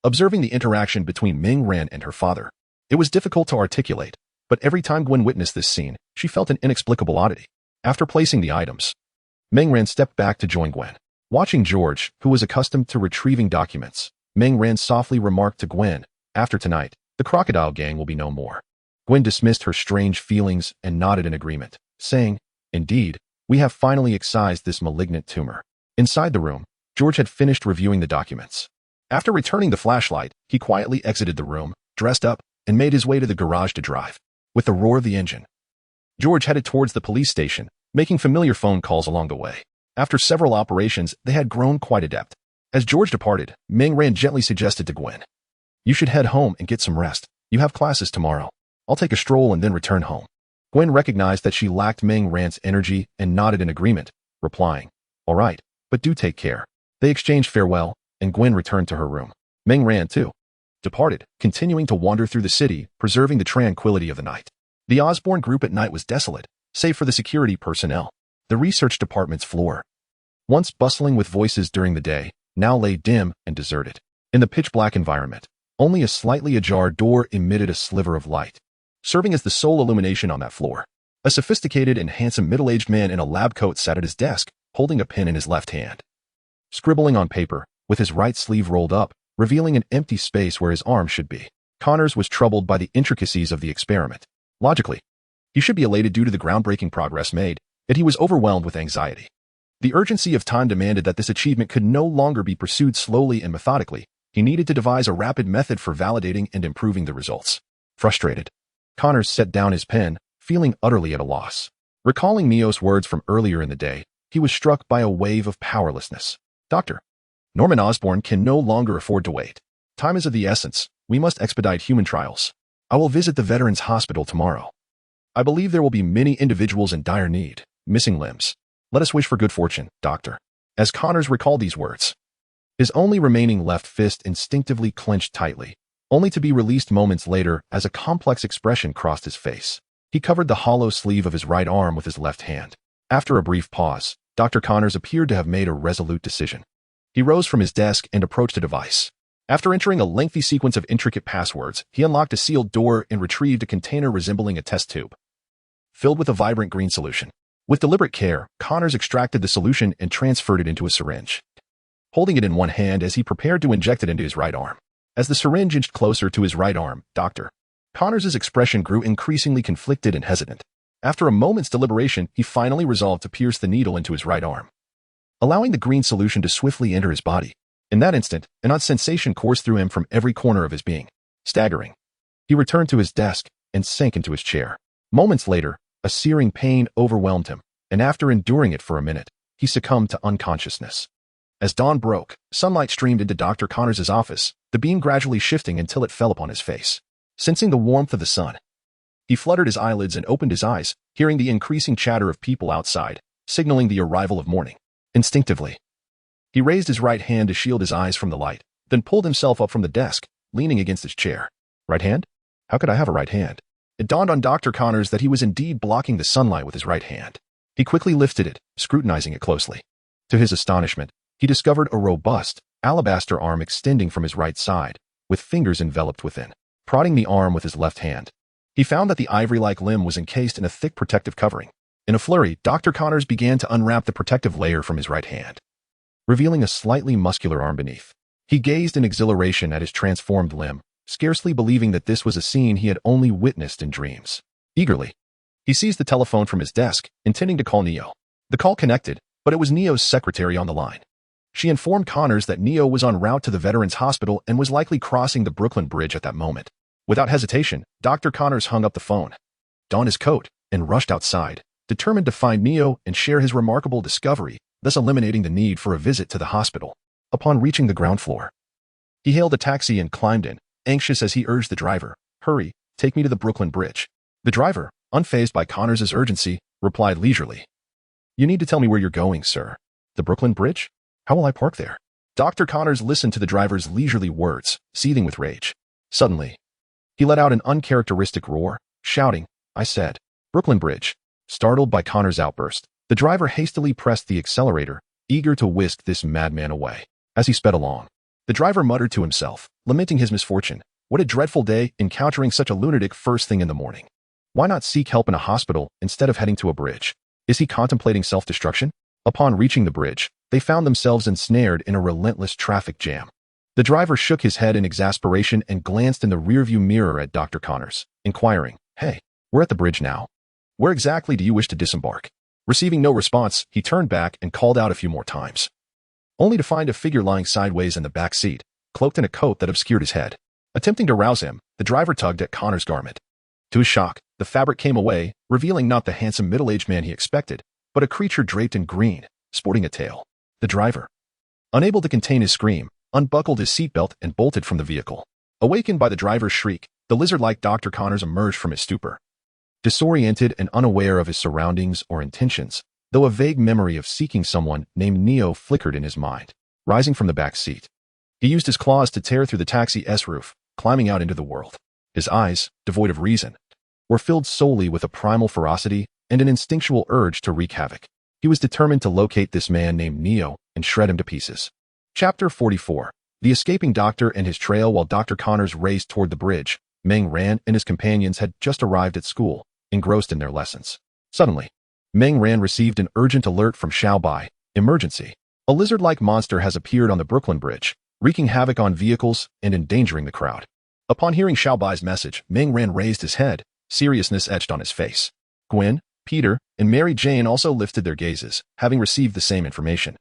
Observing the interaction between Ming Ran and her father, it was difficult to articulate, but every time Gwen witnessed this scene, she felt an inexplicable oddity. After placing the items, Ming Ran stepped back to join Gwen. Watching George, who was accustomed to retrieving documents, Ming Ran softly remarked to Gwen, "After tonight, the crocodile gang will be no more." Gwen dismissed her strange feelings and nodded in agreement, saying, "Indeed, we have finally excised this malignant tumor." Inside the room, George had finished reviewing the documents. After returning the flashlight, he quietly exited the room, dressed up, and made his way to the garage to drive. With the roar of the engine, George headed towards the police station, making familiar phone calls along the way. After several operations, they had grown quite adept. As George departed, Ming Ran gently suggested to Gwen, "You should head home and get some rest. You have classes tomorrow. I'll take a stroll and then return home." Gwen recognized that she lacked Ming Ran's energy and nodded in agreement, replying, "All right, but do take care." They exchanged farewell, and Gwen returned to her room. Ming Ran, too, departed, continuing to wander through the city, preserving the tranquility of the night. The Osborne group at night was desolate, save for the security personnel. The research department's floor, once bustling with voices during the day, now lay dim and deserted. In the pitch-black environment, only a slightly ajar door emitted a sliver of light, serving as the sole illumination on that floor. A sophisticated and handsome middle-aged man in a lab coat sat at his desk, holding a pen in his left hand, scribbling on paper, with his right sleeve rolled up, revealing an empty space where his arm should be. Connors was troubled by the intricacies of the experiment. Logically, he should be elated due to the groundbreaking progress made, yet he was overwhelmed with anxiety. The urgency of time demanded that this achievement could no longer be pursued slowly and methodically. He needed to devise a rapid method for validating and improving the results. Frustrated, Connors set down his pen, feeling utterly at a loss. Recalling Mio's words from earlier in the day, he was struck by a wave of powerlessness. "Dr. Norman Osborn can no longer afford to wait. Time is of the essence. We must expedite human trials. I will visit the Veterans Hospital tomorrow. I believe there will be many individuals in dire need, missing limbs. Let us wish for good fortune, Doctor." As Connors recalled these words, his only remaining left fist instinctively clenched tightly, only to be released moments later as a complex expression crossed his face. He covered the hollow sleeve of his right arm with his left hand. After a brief pause, Dr. Connors appeared to have made a resolute decision. He rose from his desk and approached a device. After entering a lengthy sequence of intricate passwords, he unlocked a sealed door and retrieved a container resembling a test tube, filled with a vibrant green solution. With deliberate care, Connors extracted the solution and transferred it into a syringe, holding it in one hand as he prepared to inject it into his right arm. As the syringe inched closer to his right arm, Dr. Connors's expression grew increasingly conflicted and hesitant. After a moment's deliberation, he finally resolved to pierce the needle into his right arm, allowing the green solution to swiftly enter his body. In that instant, an odd sensation coursed through him from every corner of his being. Staggering, he returned to his desk and sank into his chair. Moments later, a searing pain overwhelmed him, and after enduring it for a minute, he succumbed to unconsciousness. As dawn broke, sunlight streamed into Dr. Connors's office, the beam gradually shifting until it fell upon his face. Sensing the warmth of the sun, he fluttered his eyelids and opened his eyes, hearing the increasing chatter of people outside, signaling the arrival of morning. Instinctively, he raised his right hand to shield his eyes from the light, then pulled himself up from the desk, leaning against his chair. Right hand? How could I have a right hand? It dawned on Dr. Connors that he was indeed blocking the sunlight with his right hand. He quickly lifted it, scrutinizing it closely. To his astonishment, he discovered a robust, alabaster arm extending from his right side, with fingers enveloped within. Prodding the arm with his left hand, he found that the ivory-like limb was encased in a thick protective covering. In a flurry, Dr. Connors began to unwrap the protective layer from his right hand, revealing a slightly muscular arm beneath. He gazed in exhilaration at his transformed limb, scarcely believing that this was a scene he had only witnessed in dreams. Eagerly, he seized the telephone from his desk, intending to call Neo. The call connected, but it was Neo's secretary on the line. She informed Connors that Neo was en route to the Veterans Hospital and was likely crossing the Brooklyn Bridge at that moment. Without hesitation, Dr. Connors hung up the phone, donned his coat, and rushed outside, determined to find Neo and share his remarkable discovery, thus eliminating the need for a visit to the hospital. Upon reaching the ground floor, he hailed a taxi and climbed in, anxious as he urged the driver, "Hurry, take me to the Brooklyn Bridge." The driver, unfazed by Connors's urgency, replied leisurely, "You need to tell me where you're going, sir. The Brooklyn Bridge? How will I park there?" Dr. Connors listened to the driver's leisurely words, seething with rage. Suddenly, he let out an uncharacteristic roar, shouting, "I said, Brooklyn Bridge." Startled by Connor's outburst, the driver hastily pressed the accelerator, eager to whisk this madman away. As he sped along, the driver muttered to himself, lamenting his misfortune. What a dreadful day, encountering such a lunatic first thing in the morning. Why not seek help in a hospital instead of heading to a bridge? Is he contemplating self-destruction? Upon reaching the bridge, they found themselves ensnared in a relentless traffic jam. The driver shook his head in exasperation and glanced in the rearview mirror at Dr. Connors, inquiring, "Hey, we're at the bridge now. Where exactly do you wish to disembark?" Receiving no response, he turned back and called out a few more times, only to find a figure lying sideways in the back seat, cloaked in a coat that obscured his head. Attempting to rouse him, the driver tugged at Connors' garment. To his shock, the fabric came away, revealing not the handsome middle-aged man he expected, but a creature draped in green, sporting a tail. The driver, unable to contain his scream, unbuckled his seatbelt and bolted from the vehicle. Awakened by the driver's shriek, the lizard-like Dr. Connors emerged from his stupor. Disoriented and unaware of his surroundings or intentions, though a vague memory of seeking someone named Neo flickered in his mind. Rising from the back seat, he used his claws to tear through the taxi's roof, climbing out into the world. His eyes, devoid of reason, were filled solely with a primal ferocity and an instinctual urge to wreak havoc. He was determined to locate this man named Neo and shred him to pieces. Chapter 44. The escaping doctor and his trail. While Dr. Connors raced toward the bridge, Meng Ran and his companions had just arrived at school, engrossed in their lessons. Suddenly, Meng Ran received an urgent alert from Xiao Bai. Emergency. A lizard-like monster has appeared on the Brooklyn Bridge, wreaking havoc on vehicles and endangering the crowd. Upon hearing Xiao Bai's message, Meng Ran raised his head, seriousness etched on his face. Gwen, Peter, and Mary Jane also lifted their gazes, having received the same information,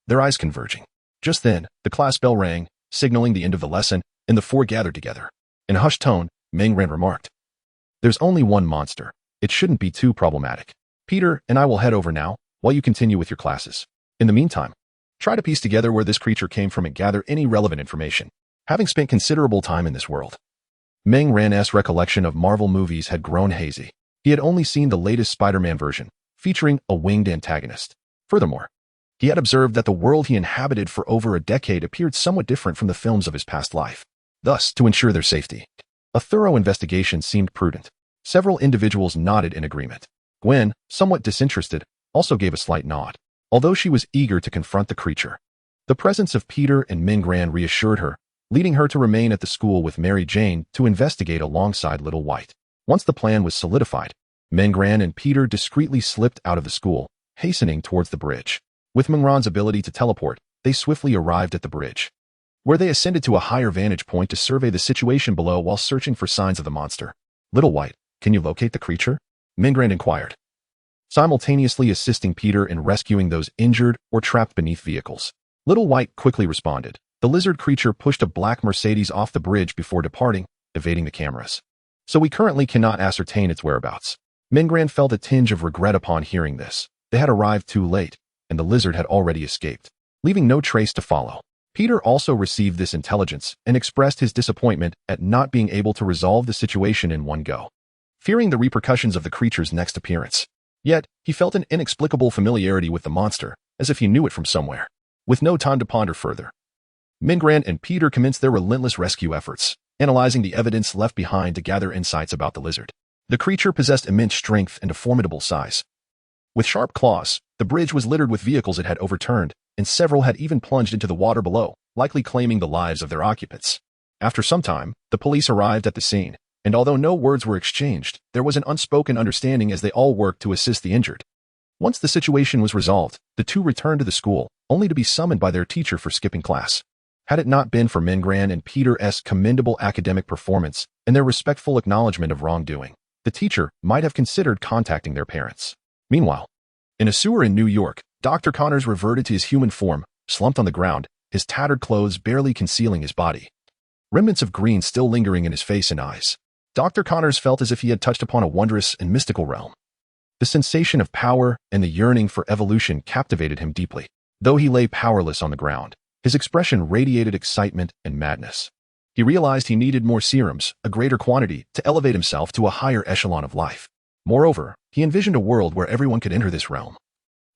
their eyes converging. Just then, the class bell rang, signaling the end of the lesson, and the four gathered together. In a hushed tone, Meng Ran remarked, "There's only one monster. It shouldn't be too problematic. Peter and I will head over now, while you continue with your classes. In the meantime, try to piece together where this creature came from and gather any relevant information." Having spent considerable time in this world, Meng Ran's recollection of Marvel movies had grown hazy. He had only seen the latest Spider-Man version, featuring a winged antagonist. Furthermore, he had observed that the world he inhabited for over a decade appeared somewhat different from the films of his past life. Thus, to ensure their safety, a thorough investigation seemed prudent. Several individuals nodded in agreement. Gwen, somewhat disinterested, also gave a slight nod, although she was eager to confront the creature. The presence of Peter and Meng Ran reassured her, leading her to remain at the school with Mary Jane to investigate alongside Little White. Once the plan was solidified, Meng Ran and Peter discreetly slipped out of the school, hastening towards the bridge. With Meng Ran's ability to teleport, they swiftly arrived at the bridge. where they ascended to a higher vantage point to survey the situation below while searching for signs of the monster. "Little White, can you locate the creature?" Mingrand inquired, simultaneously assisting Peter in rescuing those injured or trapped beneath vehicles. Little White quickly responded. The lizard creature pushed a black Mercedes off the bridge before departing, evading the cameras. "So we currently cannot ascertain its whereabouts." Mingrand felt a tinge of regret upon hearing this. They had arrived too late, and the lizard had already escaped, leaving no trace to follow. Peter also received this intelligence and expressed his disappointment at not being able to resolve the situation in one go, fearing the repercussions of the creature's next appearance. Yet, he felt an inexplicable familiarity with the monster, as if he knew it from somewhere. With no time to ponder further, Mingrand and Peter commenced their relentless rescue efforts, analyzing the evidence left behind to gather insights about the lizard. The creature possessed immense strength and a formidable size. With sharp claws, the bridge was littered with vehicles it had overturned, and several had even plunged into the water below, likely claiming the lives of their occupants. After some time, the police arrived at the scene, and although no words were exchanged, there was an unspoken understanding as they all worked to assist the injured. Once the situation was resolved, the two returned to the school, only to be summoned by their teacher for skipping class. Had it not been for Mingrand and Peter's commendable academic performance and their respectful acknowledgement of wrongdoing, the teacher might have considered contacting their parents. Meanwhile, in a sewer in New York, Dr. Connors reverted to his human form, slumped on the ground, his tattered clothes barely concealing his body. Remnants of green still lingering in his face and eyes. Dr. Connors felt as if he had touched upon a wondrous and mystical realm. The sensation of power and the yearning for evolution captivated him deeply. Though he lay powerless on the ground, his expression radiated excitement and madness. He realized he needed more serums, a greater quantity, to elevate himself to a higher echelon of life. Moreover, he envisioned a world where everyone could enter this realm,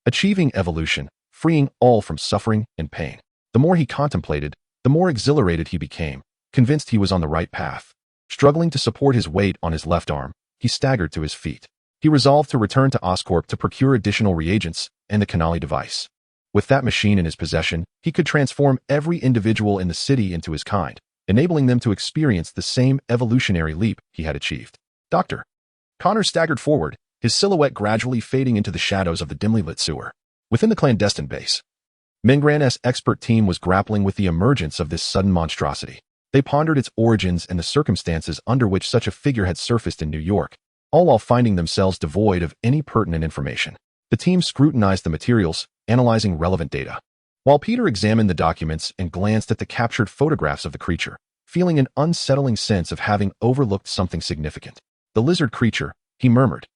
achieving evolution, freeing all from suffering and pain. The more he contemplated, the more exhilarated he became, convinced he was on the right path. Struggling to support his weight on his left arm, he staggered to his feet. He resolved to return to Oscorp to procure additional reagents and the Canali device. With that machine in his possession, he could transform every individual in the city into his kind, enabling them to experience the same evolutionary leap he had achieved. Dr. Connors staggered forward, his silhouette gradually fading into the shadows of the dimly lit sewer. Within the clandestine base, Mingrand's expert team was grappling with the emergence of this sudden monstrosity. They pondered its origins and the circumstances under which such a figure had surfaced in New York, all while finding themselves devoid of any pertinent information. The team scrutinized the materials, analyzing relevant data, while Peter examined the documents and glanced at the captured photographs of the creature, feeling an unsettling sense of having overlooked something significant. "The lizard creature," he murmured,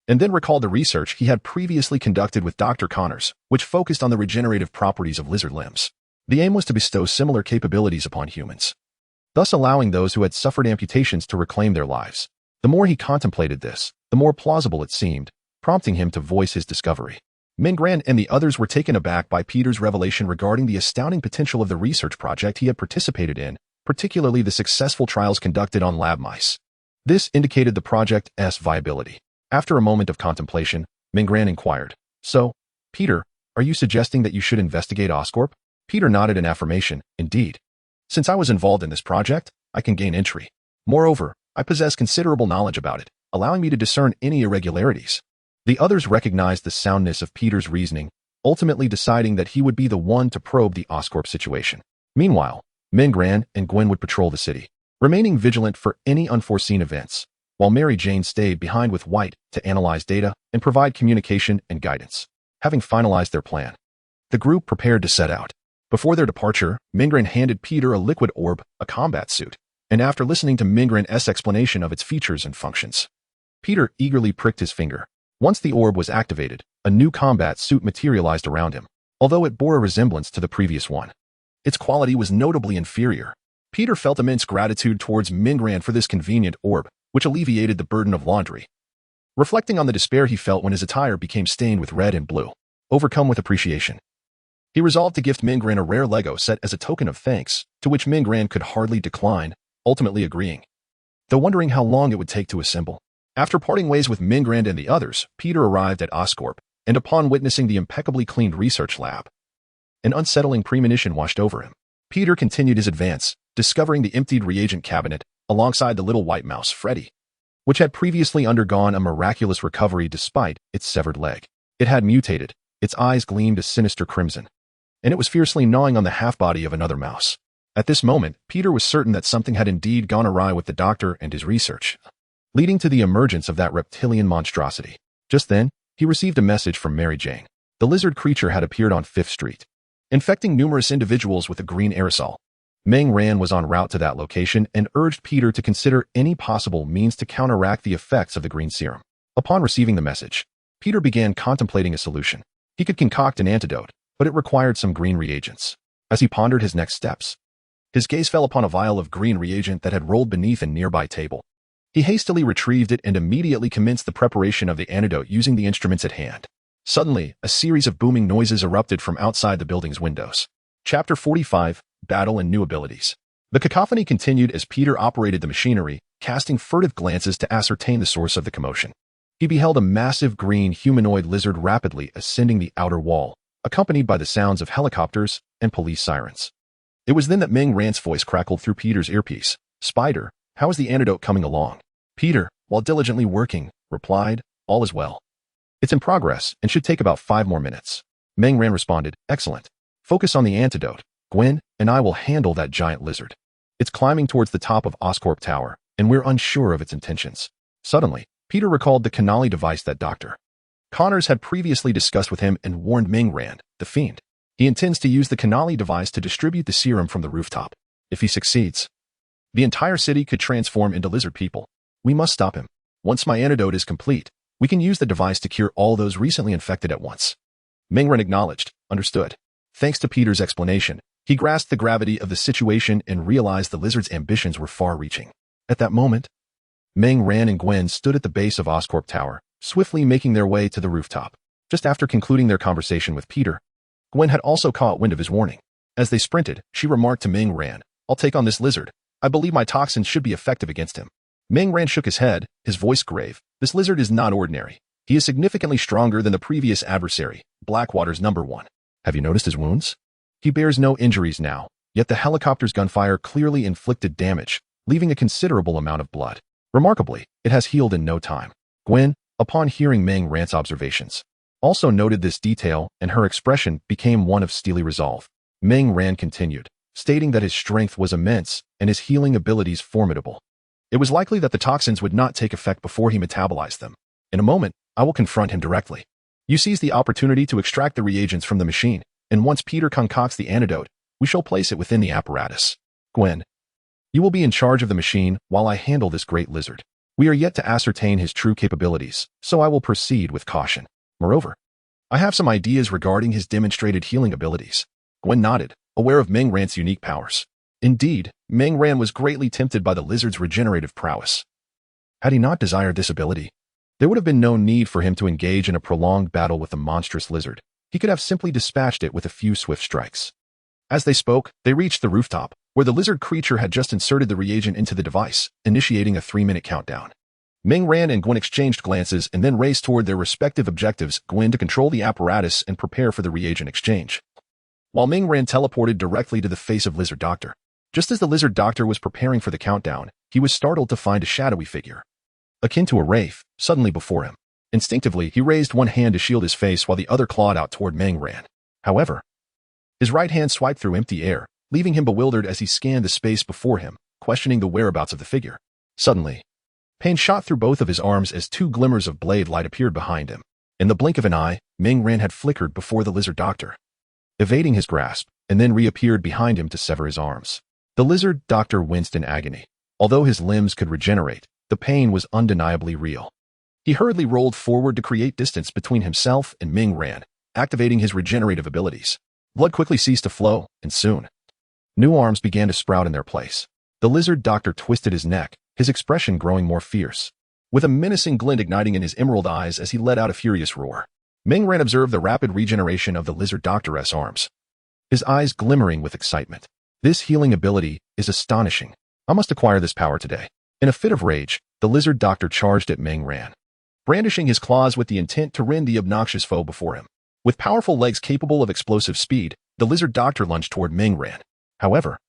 and then recalled the research he had previously conducted with Dr. Connors, which focused on the regenerative properties of lizard limbs. The aim was to bestow similar capabilities upon humans, thus allowing those who had suffered amputations to reclaim their lives. The more he contemplated this, the more plausible it seemed, prompting him to voice his discovery. Mingrand and the others were taken aback by Peter's revelation regarding the astounding potential of the research project he had participated in, particularly the successful trials conducted on lab mice. This indicated the project's viability. After a moment of contemplation, Mingrand inquired, "So, Peter, are you suggesting that you should investigate Oscorp?" Peter nodded in affirmation. "Indeed. Since I was involved in this project, I can gain entry. Moreover, I possess considerable knowledge about it, allowing me to discern any irregularities." The others recognized the soundness of Peter's reasoning, ultimately deciding that he would be the one to probe the Oscorp situation. Meanwhile, Mingrand and Gwen would patrol the city, remaining vigilant for any unforeseen events, while Mary Jane stayed behind with White to analyze data and provide communication and guidance. Having finalized their plan, the group prepared to set out. Before their departure, Mingrand handed Peter a liquid orb, a combat suit, and after listening to Mingrand's explanation of its features and functions, Peter eagerly pricked his finger. Once the orb was activated, a new combat suit materialized around him, although it bore a resemblance to the previous one. Its quality was notably inferior. Peter felt immense gratitude towards Mingrand for this convenient orb, which alleviated the burden of laundry. Reflecting on the despair he felt when his attire became stained with red and blue, overcome with appreciation, he resolved to gift Mingrand a rare Lego set as a token of thanks, to which Mingrand could hardly decline, ultimately agreeing, though wondering how long it would take to assemble. After parting ways with Mingrand and the others, Peter arrived at Oscorp, and upon witnessing the impeccably cleaned research lab, an unsettling premonition washed over him. Peter continued his advance, discovering the emptied reagent cabinet alongside the little white mouse, Freddy, which had previously undergone a miraculous recovery despite its severed leg. It had mutated, its eyes gleamed a sinister crimson, and it was fiercely gnawing on the half-body of another mouse. At this moment, Peter was certain that something had indeed gone awry with the doctor and his research, leading to the emergence of that reptilian monstrosity. Just then, he received a message from Mary Jane. The lizard creature had appeared on 5th Street, infecting numerous individuals with a green aerosol. Meng Ran was en route to that location and urged Peter to consider any possible means to counteract the effects of the green serum. Upon receiving the message, Peter began contemplating a solution. He could concoct an antidote, but it required some green reagents. As he pondered his next steps, his gaze fell upon a vial of green reagent that had rolled beneath a nearby table. He hastily retrieved it and immediately commenced the preparation of the antidote using the instruments at hand. Suddenly, a series of booming noises erupted from outside the building's windows. Chapter 45, Battle and New Abilities. The cacophony continued as Peter operated the machinery, casting furtive glances to ascertain the source of the commotion. He beheld a massive green humanoid lizard rapidly ascending the outer wall, accompanied by the sounds of helicopters and police sirens. It was then that Meng Ran's voice crackled through Peter's earpiece. "Spider, how is the antidote coming along?" Peter, while diligently working, replied, "All is well. It's in progress and should take about 5 more minutes." Meng Ran responded, "Excellent. Focus on the antidote. Gwen and I will handle that giant lizard. It's climbing towards the top of Oscorp Tower, and we're unsure of its intentions." Suddenly, Peter recalled the Canali device that Dr. Connors had previously discussed with him and warned Meng Ran, the fiend. He intends to use the Canali device to distribute the serum from the rooftop. If he succeeds, the entire city could transform into lizard people. We must stop him. Once my antidote is complete, we can use the device to cure all those recently infected at once. Meng Ran acknowledged, understood. Thanks to Peter's explanation, he grasped the gravity of the situation and realized the lizard's ambitions were far-reaching. At that moment, Meng Ran and Gwen stood at the base of Oscorp Tower, swiftly making their way to the rooftop. Just after concluding their conversation with Peter, Gwen had also caught wind of his warning. As they sprinted, she remarked to Meng Ran, "I'll take on this lizard. I believe my toxins should be effective against him." Meng Ran shook his head, his voice grave. "This lizard is not ordinary. He is significantly stronger than the previous adversary, Blackwater's #1. Have you noticed his wounds? He bears no injuries now, yet the helicopter's gunfire clearly inflicted damage, leaving a considerable amount of blood. Remarkably, it has healed in no time." Gwen, upon hearing Meng Ran's observations, also noted this detail, and her expression became one of steely resolve. Meng Ran continued, stating that his strength was immense and his healing abilities formidable. It was likely that the toxins would not take effect before he metabolized them. In a moment, I will confront him directly. You seize the opportunity to extract the reagents from the machine, and once Peter concocts the antidote, we shall place it within the apparatus. Gwen, you will be in charge of the machine while I handle this great lizard. We are yet to ascertain his true capabilities, so I will proceed with caution. Moreover, I have some ideas regarding his demonstrated healing abilities." Gwen nodded, aware of Meng Ran's unique powers. Indeed, Meng Ran was greatly tempted by the lizard's regenerative prowess. Had he not desired this ability, there would have been no need for him to engage in a prolonged battle with the monstrous lizard. He could have simply dispatched it with a few swift strikes. As they spoke, they reached the rooftop, where the lizard creature had just inserted the reagent into the device, initiating a 3-minute countdown. Meng Ran and Gwen exchanged glances and then raced toward their respective objectives, Gwen to control the apparatus and prepare for the reagent exchange, while Meng Ran teleported directly to the face of Lizard Doctor. Just as the Lizard Doctor was preparing for the countdown, he was startled to find a shadowy figure, akin to a wraith, suddenly before him. Instinctively, he raised one hand to shield his face while the other clawed out toward Meng Ran. However, his right hand swiped through empty air, leaving him bewildered as he scanned the space before him, questioning the whereabouts of the figure. Suddenly, pain shot through both of his arms as 2 glimmers of blade light appeared behind him. In the blink of an eye, Meng Ran had flickered before the Lizard Doctor, evading his grasp, and then reappeared behind him to sever his arms. The Lizard Doctor winced in agony. Although his limbs could regenerate, the pain was undeniably real. He hurriedly rolled forward to create distance between himself and Meng Ran, activating his regenerative abilities. Blood quickly ceased to flow, and soon, new arms began to sprout in their place. The Lizard Doctor twisted his neck, his expression growing more fierce, with a menacing glint igniting in his emerald eyes as he let out a furious roar. Meng Ran observed the rapid regeneration of the Lizard Doctor's arms, his eyes glimmering with excitement. This healing ability is astonishing. I must acquire this power today. In a fit of rage, the Lizard Doctor charged at Meng Ran, brandishing his claws with the intent to rend the obnoxious foe before him. With powerful legs capable of explosive speed, the Lizard Doctor lunged toward Meng Ran. However,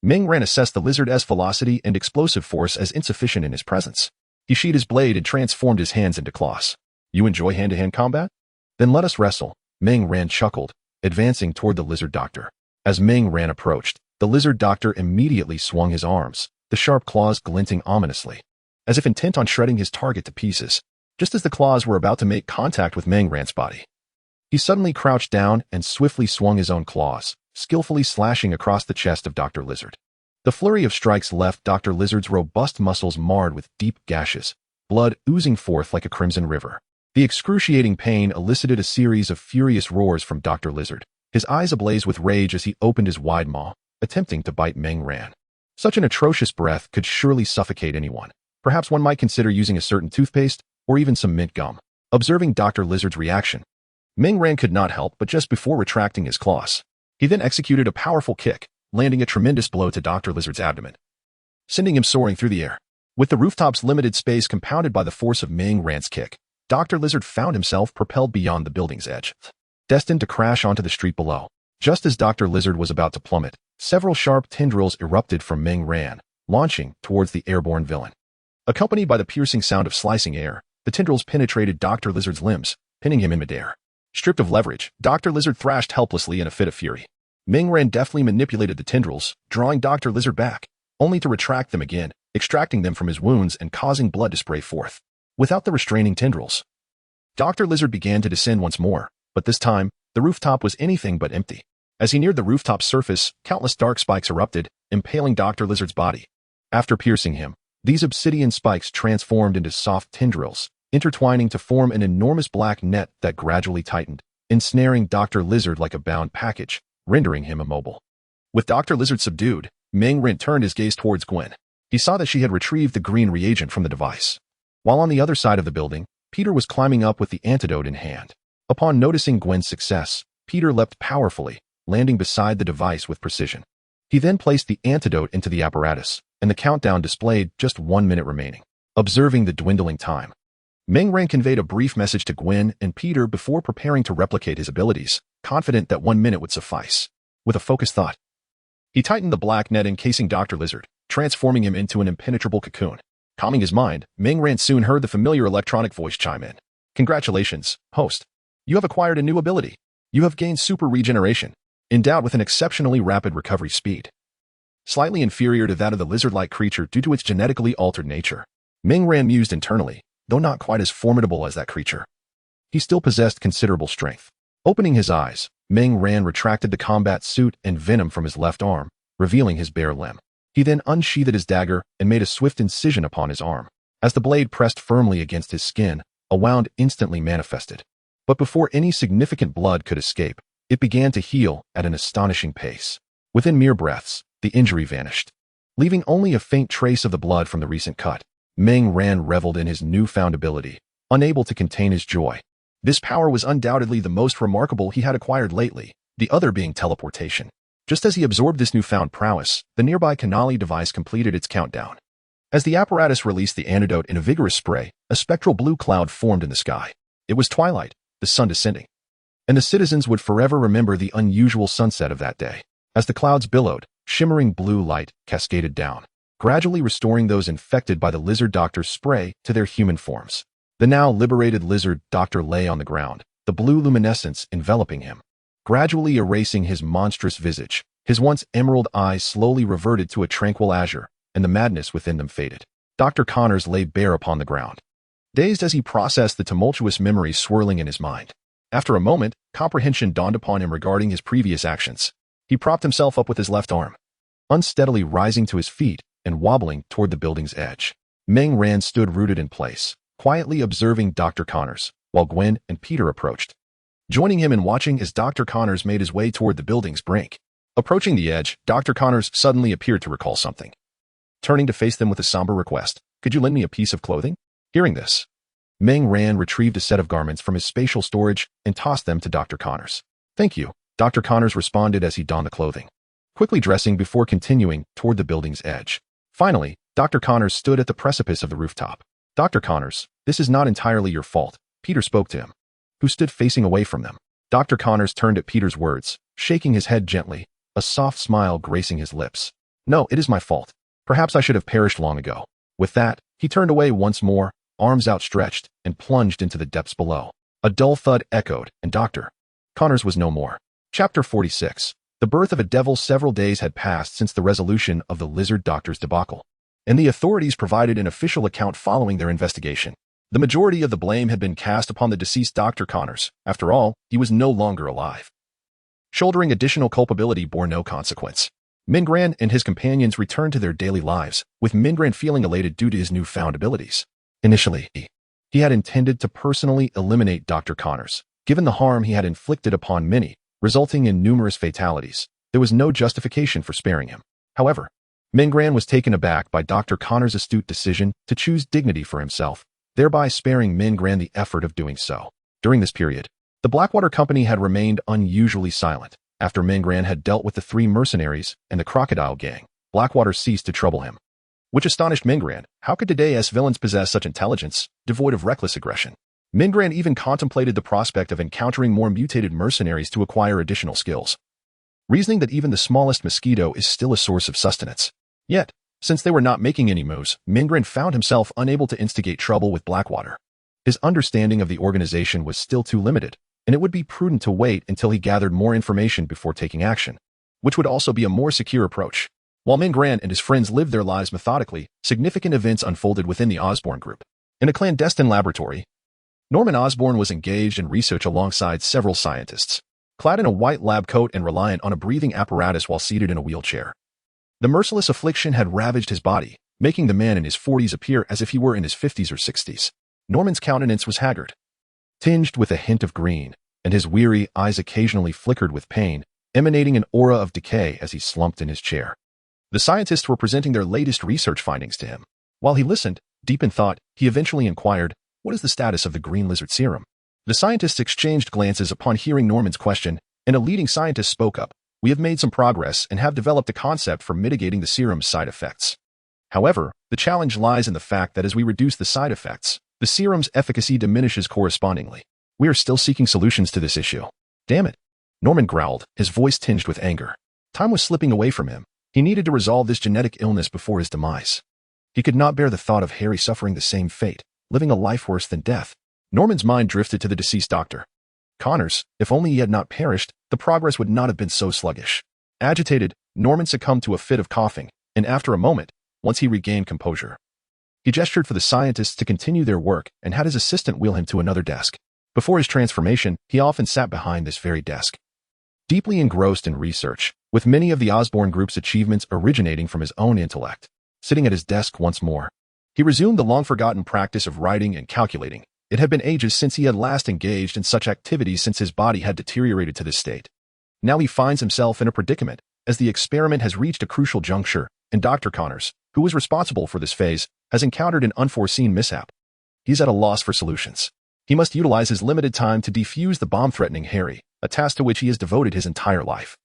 Meng Ran assessed the lizard's velocity and explosive force as insufficient in his presence. He sheathed his blade and transformed his hands into claws. You enjoy hand-to-hand combat? Then let us wrestle. Meng Ran chuckled, advancing toward the Lizard Doctor. As Meng Ran approached, The lizard doctor immediately swung his arms, the sharp claws glinting ominously, as if intent on shredding his target to pieces. Just as the claws were about to make contact with Meng Ran's body, he suddenly crouched down and swiftly swung his own claws, skillfully slashing across the chest of Dr. Lizard. The flurry of strikes left Dr. Lizard's robust muscles marred with deep gashes, blood oozing forth like a crimson river. The excruciating pain elicited a series of furious roars from Dr. Lizard, his eyes ablaze with rage as he opened his wide maw, attempting to bite Meng Ran. Such an atrocious breath could surely suffocate anyone. Perhaps one might consider using a certain toothpaste or even some mint gum. Observing Dr. Lizard's reaction, Meng Ran could not help but just before retracting his claws. He then executed a powerful kick, landing a tremendous blow to Dr. Lizard's abdomen, sending him soaring through the air. With the rooftop's limited space compounded by the force of Meng Ran's kick, Dr. Lizard found himself propelled beyond the building's edge, destined to crash onto the street below. Just as Dr. Lizard was about to plummet, several sharp tendrils erupted from Meng Ran, launching towards the airborne villain. Accompanied by the piercing sound of slicing air, the tendrils penetrated Dr. Lizard's limbs, pinning him in midair. Stripped of leverage, Dr. Lizard thrashed helplessly in a fit of fury. Meng Ran deftly manipulated the tendrils, drawing Dr. Lizard back, only to retract them again, extracting them from his wounds and causing blood to spray forth. Without the restraining tendrils, Dr. Lizard began to descend once more, but this time, the rooftop was anything but empty. As he neared the rooftop's surface, countless dark spikes erupted, impaling Dr. Lizard's body. After piercing him, these obsidian spikes transformed into soft tendrils, intertwining to form an enormous black net that gradually tightened, ensnaring Dr. Lizard like a bound package, rendering him immobile. With Dr. Lizard subdued, Meng Ran turned his gaze towards Gwen. He saw that she had retrieved the green reagent from the device. While on the other side of the building, Peter was climbing up with the antidote in hand. Upon noticing Gwen's success, Peter leapt powerfully, landing beside the device with precision. He then placed the antidote into the apparatus, and the countdown displayed just 1 minute remaining. Observing the dwindling time, Meng Ran conveyed a brief message to Gwen and Peter before preparing to replicate his abilities, confident that 1 minute would suffice. With a focused thought, he tightened the black net encasing Dr. Lizard, transforming him into an impenetrable cocoon. Calming his mind, Meng Ran soon heard the familiar electronic voice chime in. "Congratulations, host. You have acquired a new ability. You have gained super regeneration, endowed with an exceptionally rapid recovery speed, slightly inferior to that of the lizard-like creature due to its genetically altered nature." Meng Ran mused internally, though not quite as formidable as that creature, he still possessed considerable strength. Opening his eyes, Meng Ran retracted the combat suit and venom from his left arm, revealing his bare limb. He then unsheathed his dagger and made a swift incision upon his arm. As the blade pressed firmly against his skin, a wound instantly manifested. But before any significant blood could escape, it began to heal at an astonishing pace. Within mere breaths, the injury vanished, leaving only a faint trace of the blood from the recent cut. Meng Ran reveled in his newfound ability, unable to contain his joy. This power was undoubtedly the most remarkable he had acquired lately, the other being teleportation. Just as he absorbed this newfound prowess, the nearby Canali device completed its countdown. As the apparatus released the antidote in a vigorous spray, a spectral blue cloud formed in the sky. It was twilight, the sun descending, and the citizens would forever remember the unusual sunset of that day. As the clouds billowed, shimmering blue light cascaded down, gradually restoring those infected by the lizard doctor's spray to their human forms. The now liberated lizard doctor lay on the ground, the blue luminescence enveloping him, gradually erasing his monstrous visage. His once emerald eyes slowly reverted to a tranquil azure, and the madness within them faded. Dr. Connors lay bare upon the ground, dazed as he processed the tumultuous memories swirling in his mind. After a moment, comprehension dawned upon him regarding his previous actions. He propped himself up with his left arm, unsteadily rising to his feet and wobbling toward the building's edge. Meng Ran stood rooted in place, quietly observing Dr. Connors, while Gwen and Peter approached, joining him in watching as Dr. Connors made his way toward the building's brink. Approaching the edge, Dr. Connors suddenly appeared to recall something. Turning to face them with a somber request, "Could you lend me a piece of clothing?" Hearing this, Meng Ran retrieved a set of garments from his spatial storage and tossed them to Dr. Connors. "Thank you," Dr. Connors responded as he donned the clothing, quickly dressing before continuing toward the building's edge. Finally, Dr. Connors stood at the precipice of the rooftop. "Dr. Connors, this is not entirely your fault," Peter spoke to him, who stood facing away from them. Dr. Connors turned at Peter's words, shaking his head gently, a soft smile gracing his lips. "No, it is my fault. Perhaps I should have perished long ago." With that, he turned away once more, arms outstretched, and plunged into the depths below. A dull thud echoed, and Dr. Connors was no more. Chapter 46. The birth of a devil. Several days had passed since the resolution of the lizard doctor's debacle, and the authorities provided an official account following their investigation. The majority of the blame had been cast upon the deceased Dr. Connors. After all, he was no longer alive. Shouldering additional culpability bore no consequence. Mingran and his companions returned to their daily lives, with Mingran feeling elated due to his newfound abilities. Initially, he had intended to personally eliminate Dr. Connors. Given the harm he had inflicted upon many, resulting in numerous fatalities, there was no justification for sparing him. However, Mingran was taken aback by Dr. Connors' astute decision to choose dignity for himself, thereby sparing Mingran the effort of doing so. During this period, the Blackwater Company had remained unusually silent. After Mingran had dealt with the 3 mercenaries and the Crocodile Gang, Blackwater ceased to trouble him, which astonished Mingran. How could today's villains possess such intelligence, devoid of reckless aggression? Mingran even contemplated the prospect of encountering more mutated mercenaries to acquire additional skills, reasoning that even the smallest mosquito is still a source of sustenance. Yet, since they were not making any moves, Mingran found himself unable to instigate trouble with Blackwater. His understanding of the organization was still too limited, and it would be prudent to wait until he gathered more information before taking action, which would also be a more secure approach. While Mingran and his friends lived their lives methodically, significant events unfolded within the Osborn group. In a clandestine laboratory, Norman Osborn was engaged in research alongside several scientists, clad in a white lab coat and reliant on a breathing apparatus while seated in a wheelchair. The merciless affliction had ravaged his body, making the man in his 40s appear as if he were in his 50s or 60s. Norman's countenance was haggard, tinged with a hint of green, and his weary eyes occasionally flickered with pain, emanating an aura of decay as he slumped in his chair. The scientists were presenting their latest research findings to him. While he listened, deep in thought, he eventually inquired, "What is the status of the green lizard serum?" The scientists exchanged glances upon hearing Norman's question, and a leading scientist spoke up. "We have made some progress and have developed a concept for mitigating the serum's side effects. However, the challenge lies in the fact that as we reduce the side effects, the serum's efficacy diminishes correspondingly. We are still seeking solutions to this issue." "Damn it," Norman growled, his voice tinged with anger. Time was slipping away from him. He needed to resolve this genetic illness before his demise. He could not bear the thought of Harry suffering the same fate, living a life worse than death. Norman's mind drifted to the deceased doctor. Connors, if only he had not perished, the progress would not have been so sluggish. Agitated, Norman succumbed to a fit of coughing, and after a moment, once he regained composure, he gestured for the scientists to continue their work and had his assistant wheel him to another desk. Before his transformation, he often sat behind this very desk, deeply engrossed in research, with many of the Osborn group's achievements originating from his own intellect. Sitting at his desk once more, he resumed the long-forgotten practice of writing and calculating. It had been ages since he had last engaged in such activities since his body had deteriorated to this state. Now he finds himself in a predicament, as the experiment has reached a crucial juncture, and Dr. Connors, who was responsible for this phase, has encountered an unforeseen mishap. He's at a loss for solutions. He must utilize his limited time to defuse the bomb threatening Harry, a task to which he has devoted his entire life.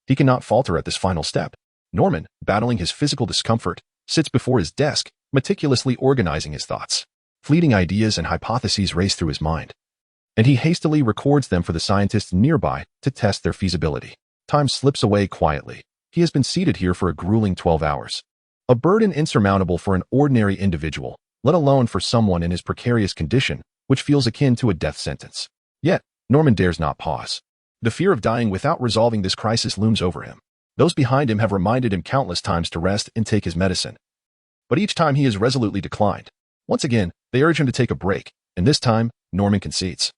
He cannot falter at this final step. Norman, battling his physical discomfort, sits before his desk, meticulously organizing his thoughts. Fleeting ideas and hypotheses race through his mind, and he hastily records them for the scientists nearby to test their feasibility. Time slips away quietly. He has been seated here for a grueling 12 hours. A burden insurmountable for an ordinary individual, let alone for someone in his precarious condition, which feels akin to a death sentence. Yet, Norman dares not pause. The fear of dying without resolving this crisis looms over him. Those behind him have reminded him countless times to rest and take his medicine, but each time he has resolutely declined. Once again, they urge him to take a break, and this time, Norman concedes,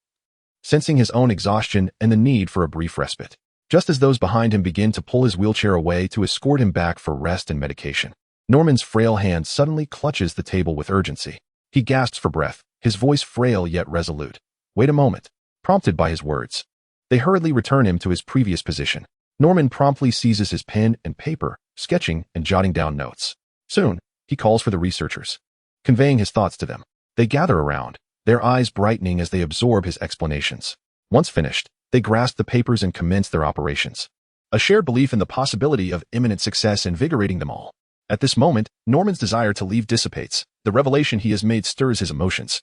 sensing his own exhaustion and the need for a brief respite. Just as those behind him begin to pull his wheelchair away to escort him back for rest and medication, Norman's frail hand suddenly clutches the table with urgency. He gasps for breath, his voice frail yet resolute. "Wait a moment," prompted by his words. They hurriedly return him to his previous position. Norman promptly seizes his pen and paper, sketching and jotting down notes. Soon, he calls for the researchers, conveying his thoughts to them. They gather around, their eyes brightening as they absorb his explanations. Once finished, they grasp the papers and commence their operations. A shared belief in the possibility of imminent success invigorating them all. At this moment, Norman's desire to leave dissipates. The revelation he has made stirs his emotions,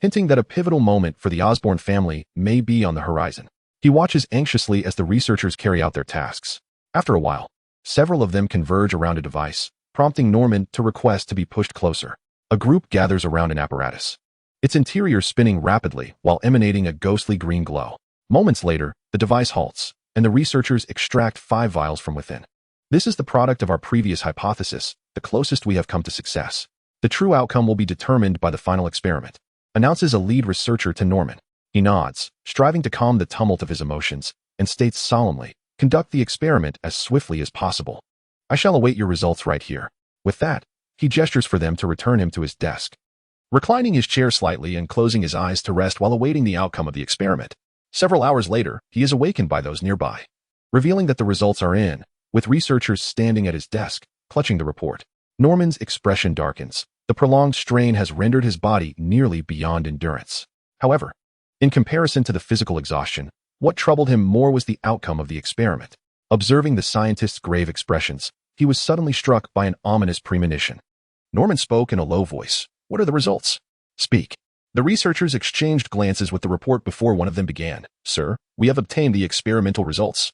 hinting that a pivotal moment for the Osborn family may be on the horizon. He watches anxiously as the researchers carry out their tasks. After a while, several of them converge around a device, prompting Norman to request to be pushed closer. A group gathers around an apparatus, its interior spinning rapidly while emanating a ghostly green glow. Moments later, the device halts, and the researchers extract 5 vials from within. This is the product of our previous hypothesis, the closest we have come to success. The true outcome will be determined by the final experiment, announces a lead researcher to Norman. He nods, striving to calm the tumult of his emotions, and states solemnly, "Conduct the experiment as swiftly as possible. I shall await your results right here." With that, he gestures for them to return him to his desk. Reclining his chair slightly and closing his eyes to rest while awaiting the outcome of the experiment, several hours later, he is awakened by those nearby, revealing that the results are in, with researchers standing at his desk, clutching the report. Norman's expression darkens. The prolonged strain has rendered his body nearly beyond endurance. However, in comparison to the physical exhaustion, what troubled him more was the outcome of the experiment. Observing the scientist's grave expressions, he was suddenly struck by an ominous premonition. Norman spoke in a low voice. "What are the results?" "Speak." The researchers exchanged glances with the report before one of them began. "Sir, we have obtained the experimental results,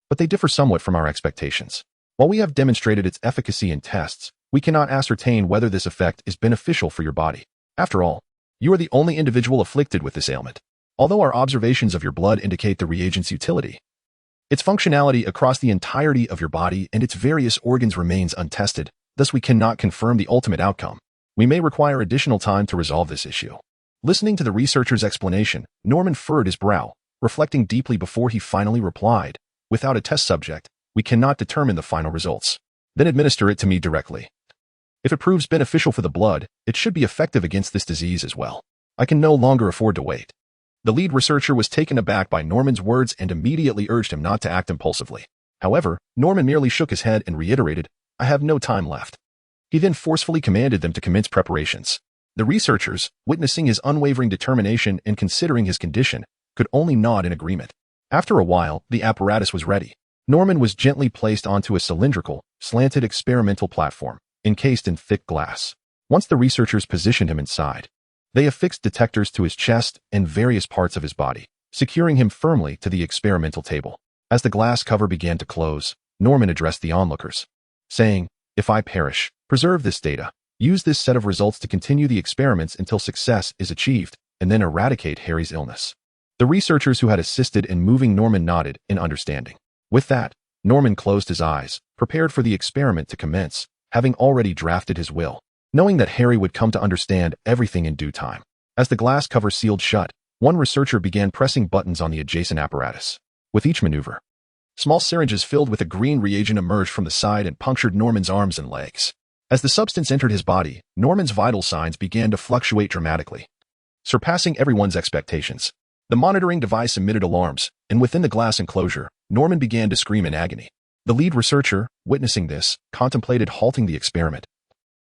but they differ somewhat from our expectations. While we have demonstrated its efficacy in tests, we cannot ascertain whether this effect is beneficial for your body. After all, you are the only individual afflicted with this ailment. Although our observations of your blood indicate the reagent's utility, its functionality across the entirety of your body and its various organs remains untested, thus we cannot confirm the ultimate outcome. We may require additional time to resolve this issue." Listening to the researcher's explanation, Norman furrowed his brow, reflecting deeply before he finally replied, "Without a test subject, we cannot determine the final results. Then administer it to me directly. If it proves beneficial for the blood, it should be effective against this disease as well. I can no longer afford to wait." The lead researcher was taken aback by Norman's words and immediately urged him not to act impulsively. However, Norman merely shook his head and reiterated, "I have no time left." He then forcefully commanded them to commence preparations. The researchers, witnessing his unwavering determination and considering his condition, could only nod in agreement. After a while, the apparatus was ready. Norman was gently placed onto a cylindrical, slanted experimental platform, encased in thick glass. Once the researchers positioned him inside, they affixed detectors to his chest and various parts of his body, securing him firmly to the experimental table. As the glass cover began to close, Norman addressed the onlookers, saying, "If I perish, preserve this data. Use this set of results to continue the experiments until success is achieved, and then eradicate Harry's illness." The researchers who had assisted in moving Norman nodded in understanding. With that, Norman closed his eyes, prepared for the experiment to commence, having already drafted his will, knowing that Harry would come to understand everything in due time. As the glass cover sealed shut, one researcher began pressing buttons on the adjacent apparatus. With each maneuver, small syringes filled with a green reagent emerged from the side and punctured Norman's arms and legs. As the substance entered his body, Norman's vital signs began to fluctuate dramatically, surpassing everyone's expectations. The monitoring device emitted alarms, and within the glass enclosure, Norman began to scream in agony. The lead researcher, witnessing this, contemplated halting the experiment.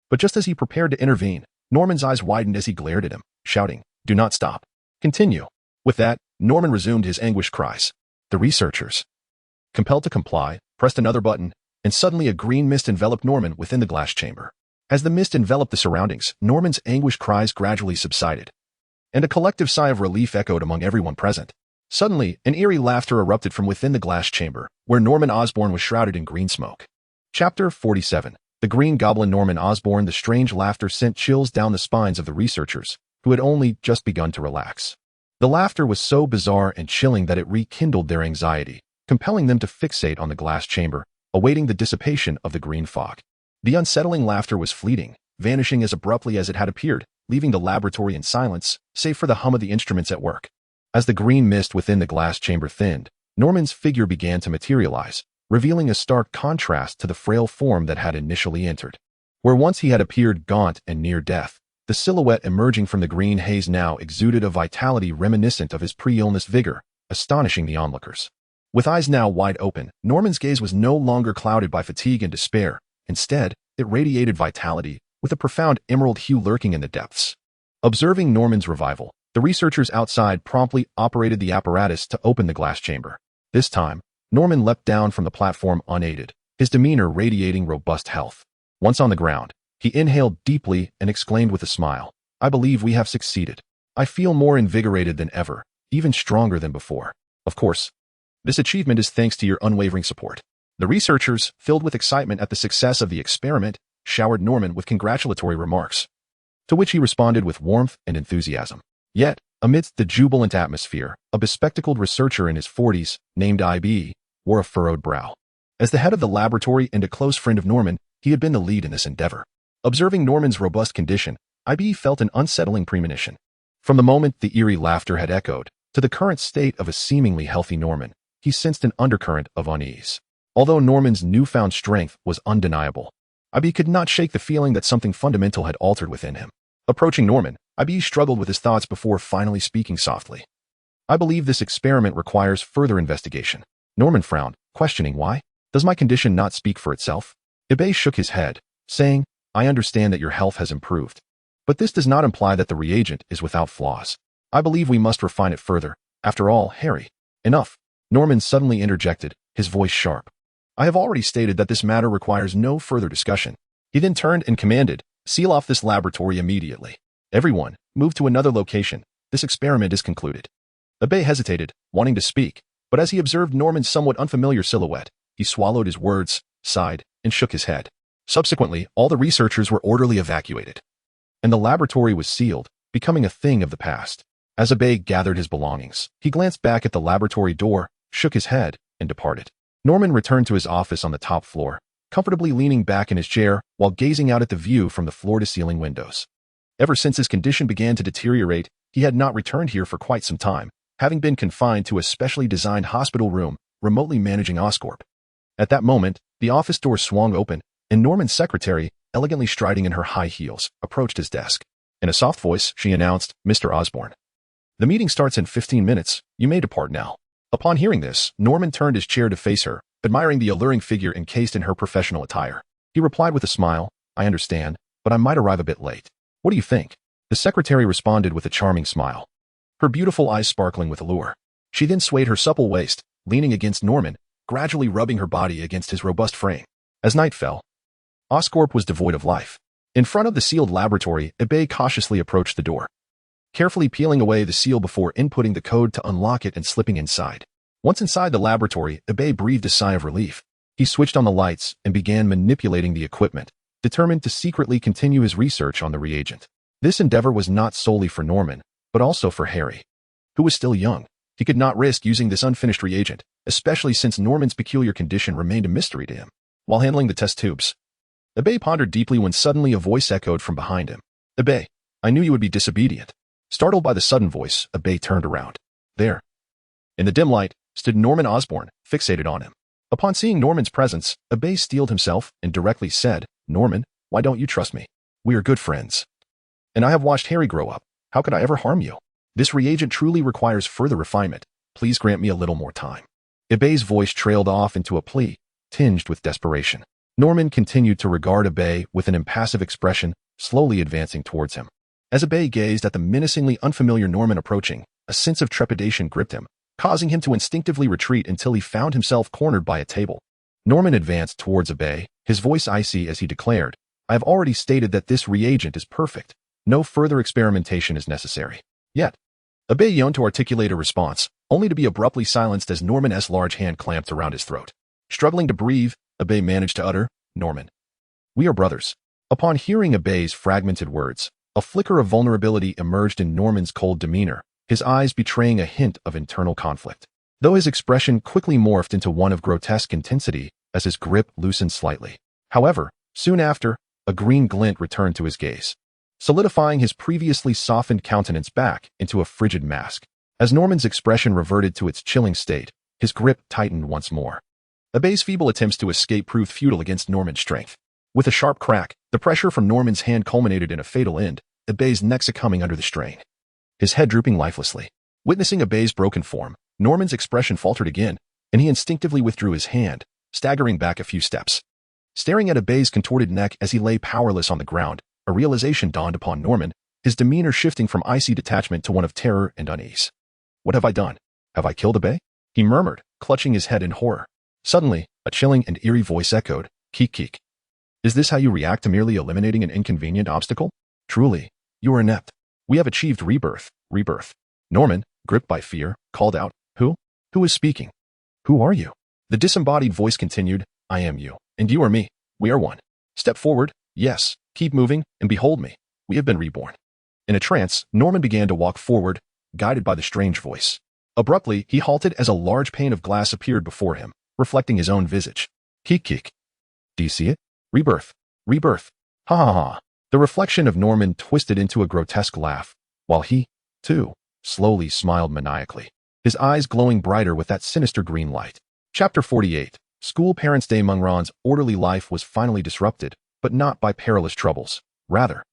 But just as he prepared to intervene, Norman's eyes widened as he glared at him, shouting, "Do not stop. Continue." With that, Norman resumed his anguished cries. The researchers, compelled to comply, pressed another button, and suddenly a green mist enveloped Norman within the glass chamber. As the mist enveloped the surroundings, Norman's anguished cries gradually subsided, and a collective sigh of relief echoed among everyone present. Suddenly, an eerie laughter erupted from within the glass chamber, where Norman Osborn was shrouded in green smoke. Chapter 47. The Green Goblin. Norman Osborn. The strange laughter sent chills down the spines of the researchers, who had only just begun to relax. The laughter was so bizarre and chilling that it rekindled their anxiety, compelling them to fixate on the glass chamber, awaiting the dissipation of the green fog. The unsettling laughter was fleeting, vanishing as abruptly as it had appeared, leaving the laboratory in silence, save for the hum of the instruments at work. As the green mist within the glass chamber thinned, Norman's figure began to materialize, revealing a stark contrast to the frail form that had initially entered. Where once he had appeared gaunt and near death, the silhouette emerging from the green haze now exuded a vitality reminiscent of his pre-illness vigor, astonishing the onlookers. With eyes now wide open, Norman's gaze was no longer clouded by fatigue and despair. Instead, it radiated vitality, with a profound emerald hue lurking in the depths. Observing Norman's revival, the researchers outside promptly operated the apparatus to open the glass chamber. This time, Norman leapt down from the platform unaided, his demeanor radiating robust health. Once on the ground, he inhaled deeply and exclaimed with a smile, "I believe we have succeeded. I feel more invigorated than ever, even stronger than before. Of course, this achievement is thanks to your unwavering support." The researchers, filled with excitement at the success of the experiment, showered Norman with congratulatory remarks, to which he responded with warmth and enthusiasm. Yet, Amidst the jubilant atmosphere, a bespectacled researcher in his 40s, named IB, wore a furrowed brow. As the head of the laboratory and a close friend of Norman, he had been the lead in this endeavor. Observing Norman's robust condition, IB felt an unsettling premonition. From the moment the eerie laughter had echoed, to the current state of a seemingly healthy Norman, he sensed an undercurrent of unease. Although Norman's newfound strength was undeniable, IB could not shake the feeling that something fundamental had altered within him. Approaching Norman, IB struggled with his thoughts before finally speaking softly. "I believe this experiment requires further investigation." Norman frowned, questioning why. "Does my condition not speak for itself?" IB shook his head, saying, "I understand that your health has improved, but this does not imply that the reagent is without flaws. I believe we must refine it further. After all, Harry." "Enough," Norman suddenly interjected, his voice sharp. "I have already stated that this matter requires no further discussion." He then turned and commanded, "Seal off this laboratory immediately. Everyone, move to another location. This experiment is concluded." IB hesitated, wanting to speak, but as he observed Norman's somewhat unfamiliar silhouette, he swallowed his words, sighed, and shook his head. Subsequently, all the researchers were orderly evacuated, and the laboratory was sealed, becoming a thing of the past. As IB gathered his belongings, he glanced back at the laboratory door, shook his head, and departed. Norman returned to his office on the top floor, comfortably leaning back in his chair while gazing out at the view from the floor-to-ceiling windows. Ever since his condition began to deteriorate, he had not returned here for quite some time, having been confined to a specially designed hospital room, remotely managing Oscorp. At that moment, the office door swung open, and Norman's secretary, elegantly striding in her high heels, approached his desk. In a soft voice, she announced, "Mr. Osborne, the meeting starts in 15 minutes. You may depart now." Upon hearing this, Norman turned his chair to face her, admiring the alluring figure encased in her professional attire. He replied with a smile, "I understand, but I might arrive a bit late. What do you think?" The secretary responded with a charming smile, her beautiful eyes sparkling with allure. She then swayed her supple waist, leaning against Norman, gradually rubbing her body against his robust frame. As night fell, Oscorp was devoid of life. In front of the sealed laboratory, IB cautiously approached the door, carefully peeling away the seal before inputting the code to unlock it and slipping inside. Once inside the laboratory, IB breathed a sigh of relief. He switched on the lights and began manipulating the equipment, determined to secretly continue his research on the reagent. This endeavor was not solely for Norman, but also for Harry, who was still young. He could not risk using this unfinished reagent, especially since Norman's peculiar condition remained a mystery to him. While handling the test tubes, IB pondered deeply when suddenly a voice echoed from behind him. "IB, I knew you would be disobedient." Startled by the sudden voice, IB turned around. There, in the dim light, stood Norman Osborne, fixated on him. Upon seeing Norman's presence, IB steeled himself and directly said, "Norman, why don't you trust me? We are good friends, and I have watched Harry grow up. How could I ever harm you? This reagent truly requires further refinement. Please grant me a little more time." IB's voice trailed off into a plea, tinged with desperation. Norman continued to regard IB with an impassive expression, slowly advancing towards him. As IB gazed at the menacingly unfamiliar Norman approaching, a sense of trepidation gripped him, causing him to instinctively retreat until he found himself cornered by a table. Norman advanced towards IB, his voice icy as he declared, "I have already stated that this reagent is perfect. No further experimentation is necessary." Yet, IB yearned to articulate a response, only to be abruptly silenced as Norman's large hand clamped around his throat. Struggling to breathe, IB managed to utter, "Norman, we are brothers." Upon hearing IB's fragmented words, a flicker of vulnerability emerged in Norman's cold demeanor, his eyes betraying a hint of internal conflict. Though his expression quickly morphed into one of grotesque intensity as his grip loosened slightly. However, soon after, a green glint returned to his gaze, solidifying his previously softened countenance back into a frigid mask. As Norman's expression reverted to its chilling state, his grip tightened once more. IB's feeble attempts to escape proved futile against Norman's strength. With a sharp crack, the pressure from Norman's hand culminated in a fatal end, IB's neck succumbing under the strain, his head drooping lifelessly. Witnessing IB's broken form, Norman's expression faltered again, and he instinctively withdrew his hand, staggering back a few steps. Staring at IB's contorted neck as he lay powerless on the ground, a realization dawned upon Norman, his demeanor shifting from icy detachment to one of terror and unease. "What have I done? Have I killed IB?" he murmured, clutching his head in horror. Suddenly, a chilling and eerie voice echoed, "Keek keek. Is this how you react to merely eliminating an inconvenient obstacle? Truly, you are inept. We have achieved rebirth." Norman, gripped by fear, called out, "Who? Who is speaking? Who are you?" The disembodied voice continued, "I am you, and you are me. We are one. Step forward, yes, keep moving, and behold me. We have been reborn." In a trance, Norman began to walk forward, guided by the strange voice. Abruptly, he halted as a large pane of glass appeared before him, reflecting his own visage. Kik. Do you see it? Rebirth. Rebirth. Ha ha ha. The reflection of Norman twisted into a grotesque laugh, while he, too, slowly smiled maniacally, his eyes glowing brighter with that sinister green light. Chapter 48. School Parents' Day. Mengran's orderly life was finally disrupted, but not by perilous troubles. Rather,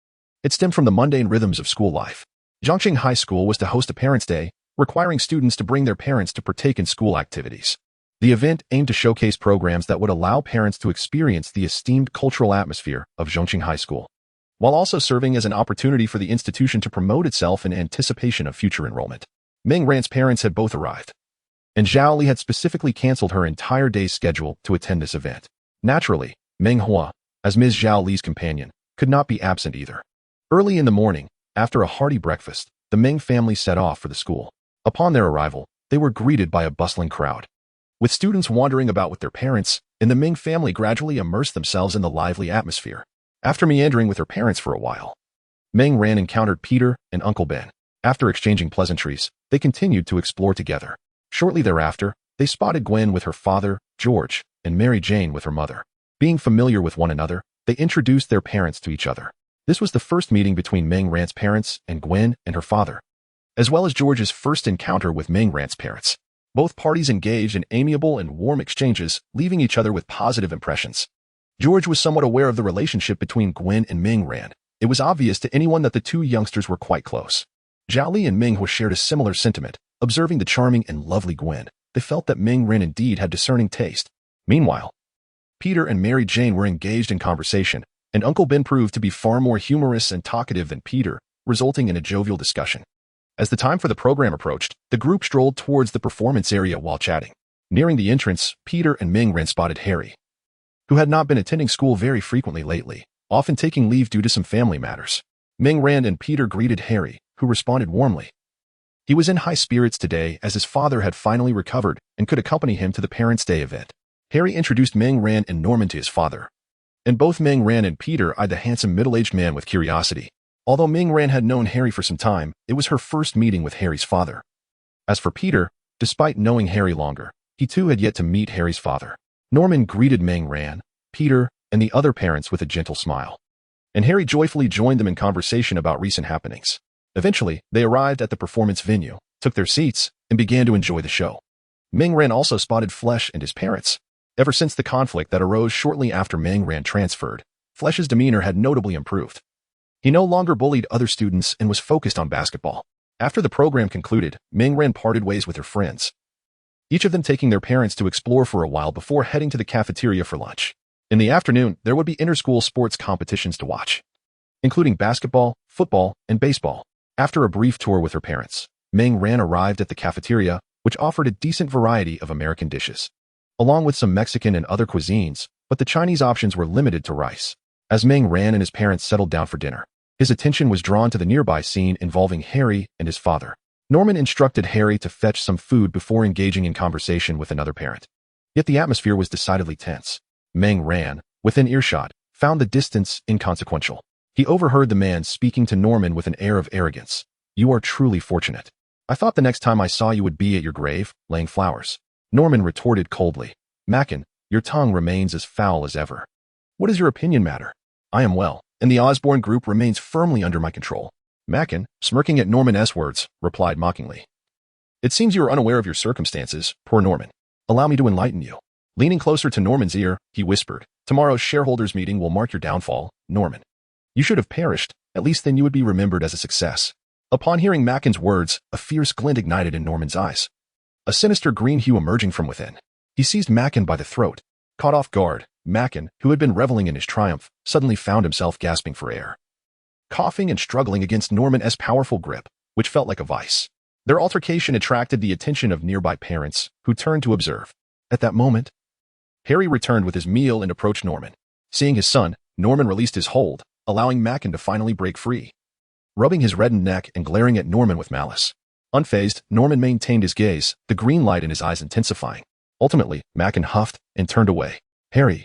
it stemmed from the mundane rhythms of school life. Zhongqing High School was to host a Parents' Day, requiring students to bring their parents to partake in school activities. The event aimed to showcase programs that would allow parents to experience the esteemed cultural atmosphere of Zhongqing High School, while also serving as an opportunity for the institution to promote itself in anticipation of future enrollment. Meng Ran's parents had both arrived, and Zhao Li had specifically canceled her entire day's schedule to attend this event. Naturally, Meng Hua, as Ms. Zhao Li's companion, could not be absent either. Early in the morning, after a hearty breakfast, the Meng family set off for the school. Upon their arrival, they were greeted by a bustling crowd, with students wandering about with their parents, and the Meng family gradually immersed themselves in the lively atmosphere. After meandering with her parents for a while, Meng Ran encountered Peter and Uncle Ben. After exchanging pleasantries, they continued to explore together. Shortly thereafter, they spotted Gwen with her father, George, and Mary Jane with her mother. Being familiar with one another, they introduced their parents to each other. This was the first meeting between Meng Ran's parents and Gwen and her father, as well as George's first encounter with Meng Ran's parents. Both parties engaged in amiable and warm exchanges, leaving each other with positive impressions. George was somewhat aware of the relationship between Gwen and Meng Ran. It was obvious to anyone that the two youngsters were quite close. Zhao Li and Meng Hua shared a similar sentiment. Observing the charming and lovely Gwen, they felt that Meng Ran indeed had discerning taste. Meanwhile, Peter and Mary Jane were engaged in conversation, and Uncle Ben proved to be far more humorous and talkative than Peter, resulting in a jovial discussion. As the time for the program approached, the group strolled towards the performance area while chatting. Nearing the entrance, Peter and Meng Ran spotted Harry, who had not been attending school very frequently lately, often taking leave due to some family matters. Meng Ran and Peter greeted Harry, who responded warmly. He was in high spirits today as his father had finally recovered and could accompany him to the Parents' Day event. Harry introduced Meng Ran and Norman to his father, and both Meng Ran and Peter eyed the handsome middle-aged man with curiosity. Although Meng Ran had known Harry for some time, it was her first meeting with Harry's father. As for Peter, despite knowing Harry longer, he too had yet to meet Harry's father. Norman greeted Meng Ran, Peter, and the other parents with a gentle smile, and Harry joyfully joined them in conversation about recent happenings. Eventually, they arrived at the performance venue, took their seats, and began to enjoy the show. Meng Ran also spotted Flesh and his parents. Ever since the conflict that arose shortly after Meng Ran transferred, Flesh's demeanor had notably improved. He no longer bullied other students and was focused on basketball. After the program concluded, Meng Ran parted ways with her friends, each of them taking their parents to explore for a while before heading to the cafeteria for lunch. In the afternoon, there would be inter-school sports competitions to watch, including basketball, football, and baseball. After a brief tour with her parents, Meng Ran arrived at the cafeteria, which offered a decent variety of American dishes, along with some Mexican and other cuisines, but the Chinese options were limited to rice. As Meng Ran and his parents settled down for dinner, his attention was drawn to the nearby scene involving Harry and his father. Norman instructed Harry to fetch some food before engaging in conversation with another parent. Yet the atmosphere was decidedly tense. Meng Ran, within earshot, found the distance inconsequential. He overheard the man speaking to Norman with an air of arrogance. "You are truly fortunate. I thought the next time I saw you would be at your grave, laying flowers." Norman retorted coldly. "Mackin, your tongue remains as foul as ever. What does your opinion matter? I am well, and the Osborne group remains firmly under my control." Mackin, smirking at Norman's words, replied mockingly. "It seems you are unaware of your circumstances, poor Norman. Allow me to enlighten you." Leaning closer to Norman's ear, he whispered, "Tomorrow's shareholders' meeting will mark your downfall, Norman. You should have perished, at least then you would be remembered as a success." Upon hearing Mackin's words, a fierce glint ignited in Norman's eyes, a sinister green hue emerging from within. He seized Mackin by the throat. Caught off guard, Mackin, who had been reveling in his triumph, suddenly found himself gasping for air, coughing and struggling against Norman's powerful grip, which felt like a vice. Their altercation attracted the attention of nearby parents, who turned to observe. At that moment, Harry returned with his meal and approached Norman. Seeing his son, Norman released his hold, allowing Mackin to finally break free, rubbing his reddened neck and glaring at Norman with malice. Unfazed, Norman maintained his gaze, the green light in his eyes intensifying. Ultimately, Mackin huffed and turned away. Harry,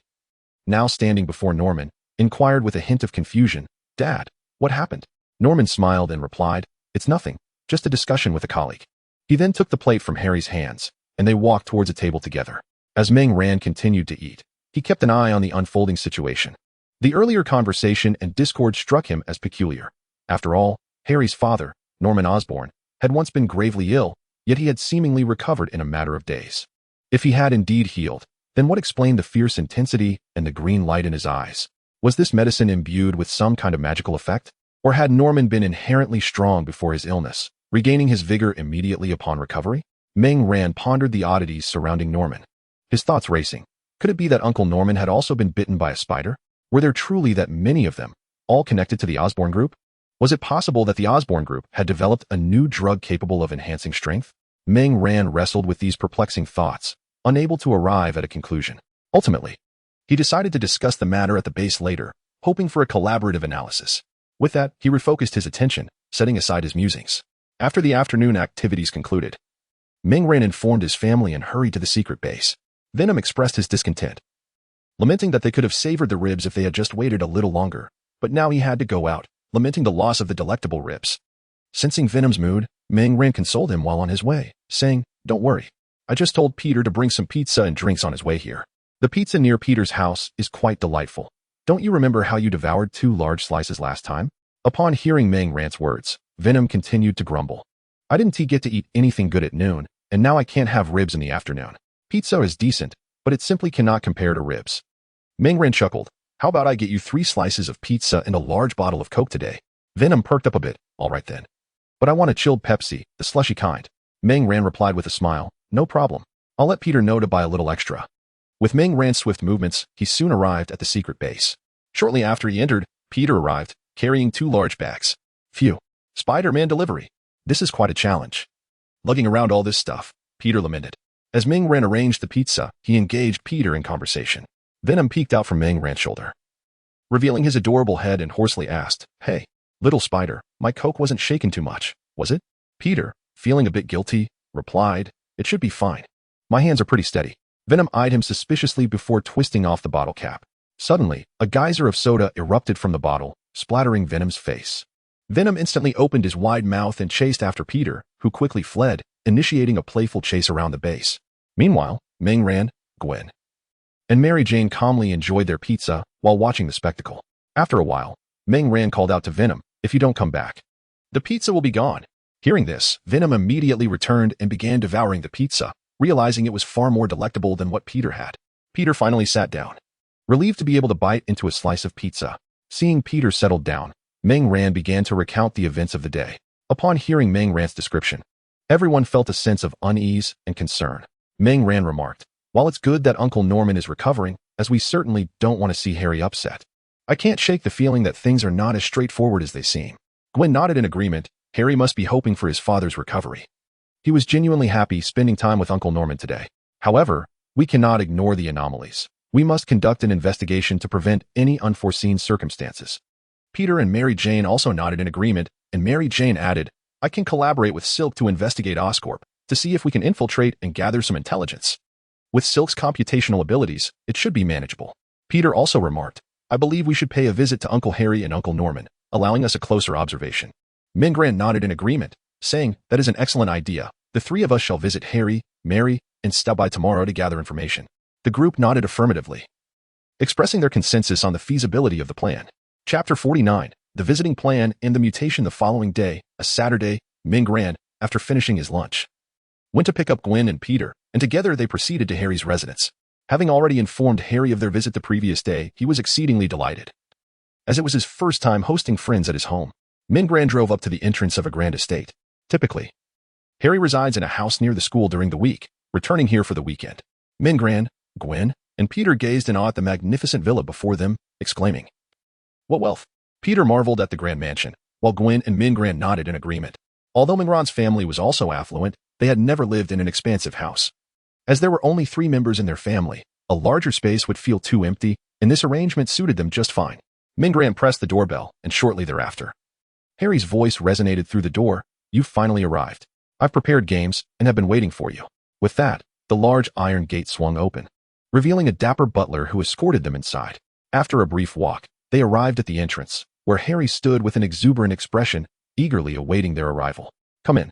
now standing before Norman, inquired with a hint of confusion, "Dad, what happened?" Norman smiled and replied, "It's nothing. just a discussion with a colleague. He then took the plate from Harry's hands, and they walked towards a table together. As Ming Ran continued to eat, he kept an eye on the unfolding situation. The earlier conversation and discord struck him as peculiar. After all, Harry's father, Norman Osborn, had once been gravely ill, yet he had seemingly recovered in a matter of days. If he had indeed healed, then what explained the fierce intensity and the green light in his eyes? Was this medicine imbued with some kind of magical effect? Or had Norman been inherently strong before his illness, regaining his vigor immediately upon recovery? Ming Ran pondered the oddities surrounding Norman, his thoughts racing. Could it be that Uncle Norman had also been bitten by a spider? Were there truly that many of them, all connected to the Osborn group? Was it possible that the Osborn group had developed a new drug capable of enhancing strength? Ming Ran wrestled with these perplexing thoughts, unable to arrive at a conclusion. Ultimately, he decided to discuss the matter at the base later, hoping for a collaborative analysis. With that, he refocused his attention, setting aside his musings. After the afternoon activities concluded, Ming Ran informed his family and hurried to the secret base. Venom expressed his discontent, lamenting that they could have savored the ribs if they had just waited a little longer, but now he had to go out, lamenting the loss of the delectable ribs. Sensing Venom's mood, Ming Ran consoled him while on his way, saying, "Don't worry. I just told Peter to bring some pizza and drinks on his way here. The pizza near Peter's house is quite delightful. Don't you remember how you devoured 2 large slices last time?" Upon hearing Ming Ran's words, Venom continued to grumble. "I didn't get to eat anything good at noon, and now I can't have ribs in the afternoon. Pizza is decent, but it simply cannot compare to ribs." Ming Ran chuckled. "How about I get you 3 slices of pizza and a large bottle of Coke today?" Venom perked up a bit. "All right then. But I want a chilled Pepsi, the slushy kind." Ming Ran replied with a smile. "No problem. I'll let Peter know to buy a little extra." With Ming Ran's swift movements, he soon arrived at the secret base. Shortly after he entered, Peter arrived, carrying 2 large bags. "Phew. Spider-Man delivery. This is quite a challenge. Lugging around all this stuff," Peter lamented. As Ming Ran arranged the pizza, he engaged Peter in conversation. Venom peeked out from Ming Ran's shoulder, revealing his adorable head, and hoarsely asked, "Hey, little spider, my Coke wasn't shaken too much, was it?" Peter, feeling a bit guilty, replied, "It should be fine. My hands are pretty steady." Venom eyed him suspiciously before twisting off the bottle cap. Suddenly, a geyser of soda erupted from the bottle, splattering Venom's face. Venom instantly opened his wide mouth and chased after Peter, who quickly fled, initiating a playful chase around the base. Meanwhile, Ming Ran, Gwen, and Mary Jane calmly enjoyed their pizza while watching the spectacle. After a while, Ming Ran called out to Venom, "If you don't come back, the pizza will be gone." Hearing this, Venom immediately returned and began devouring the pizza, realizing it was far more delectable than what Peter had. Peter finally sat down, relieved to be able to bite into a slice of pizza. Seeing Peter settled down, Ming Ran began to recount the events of the day. Upon hearing Ming Ran's description, everyone felt a sense of unease and concern. Ming Ran remarked, "While it's good that Uncle Norman is recovering, as we certainly don't want to see Harry upset, I can't shake the feeling that things are not as straightforward as they seem." Gwen nodded in agreement. Harry must be hoping for his father's recovery. He was genuinely happy spending time with Uncle Norman today. However, we cannot ignore the anomalies. We must conduct an investigation to prevent any unforeseen circumstances. Peter and Mary Jane also nodded in agreement, and Mary Jane added, "I can collaborate with Silk to investigate Oscorp, to see if we can infiltrate and gather some intelligence. With Silk's computational abilities, it should be manageable." Peter also remarked, "I believe we should pay a visit to Uncle Harry and Uncle Norman, allowing us a closer observation." Ming Ran nodded in agreement, saying, "That is an excellent idea. The 3 of us shall visit Harry, Mary, and Stub by tomorrow to gather information." The group nodded affirmatively, expressing their consensus on the feasibility of the plan. Chapter 49, The Visiting Plan and the Mutation. The following day, a Saturday, Ming Ran, after finishing his lunch, went to pick up Gwen and Peter, and together they proceeded to Harry's residence. Having already informed Harry of their visit the previous day, he was exceedingly delighted, as it was his first time hosting friends at his home. Ming Ran drove up to the entrance of a grand estate. Typically, Harry resides in a house near the school during the week, returning here for the weekend. Ming Ran, Gwen, and Peter gazed in awe at the magnificent villa before them, exclaiming, "What wealth!" Peter marveled at the grand mansion, while Gwen and Ming Ran nodded in agreement. Although Ming Ran's family was also affluent, they had never lived in an expansive house. As there were only 3 members in their family, a larger space would feel too empty, and this arrangement suited them just fine. Ming Ran pressed the doorbell, and shortly thereafter, Harry's voice resonated through the door. "You've finally arrived. I've prepared games and have been waiting for you." With that, the large iron gate swung open, revealing a dapper butler who escorted them inside. After a brief walk, they arrived at the entrance, where Harry stood with an exuberant expression, eagerly awaiting their arrival. Come in.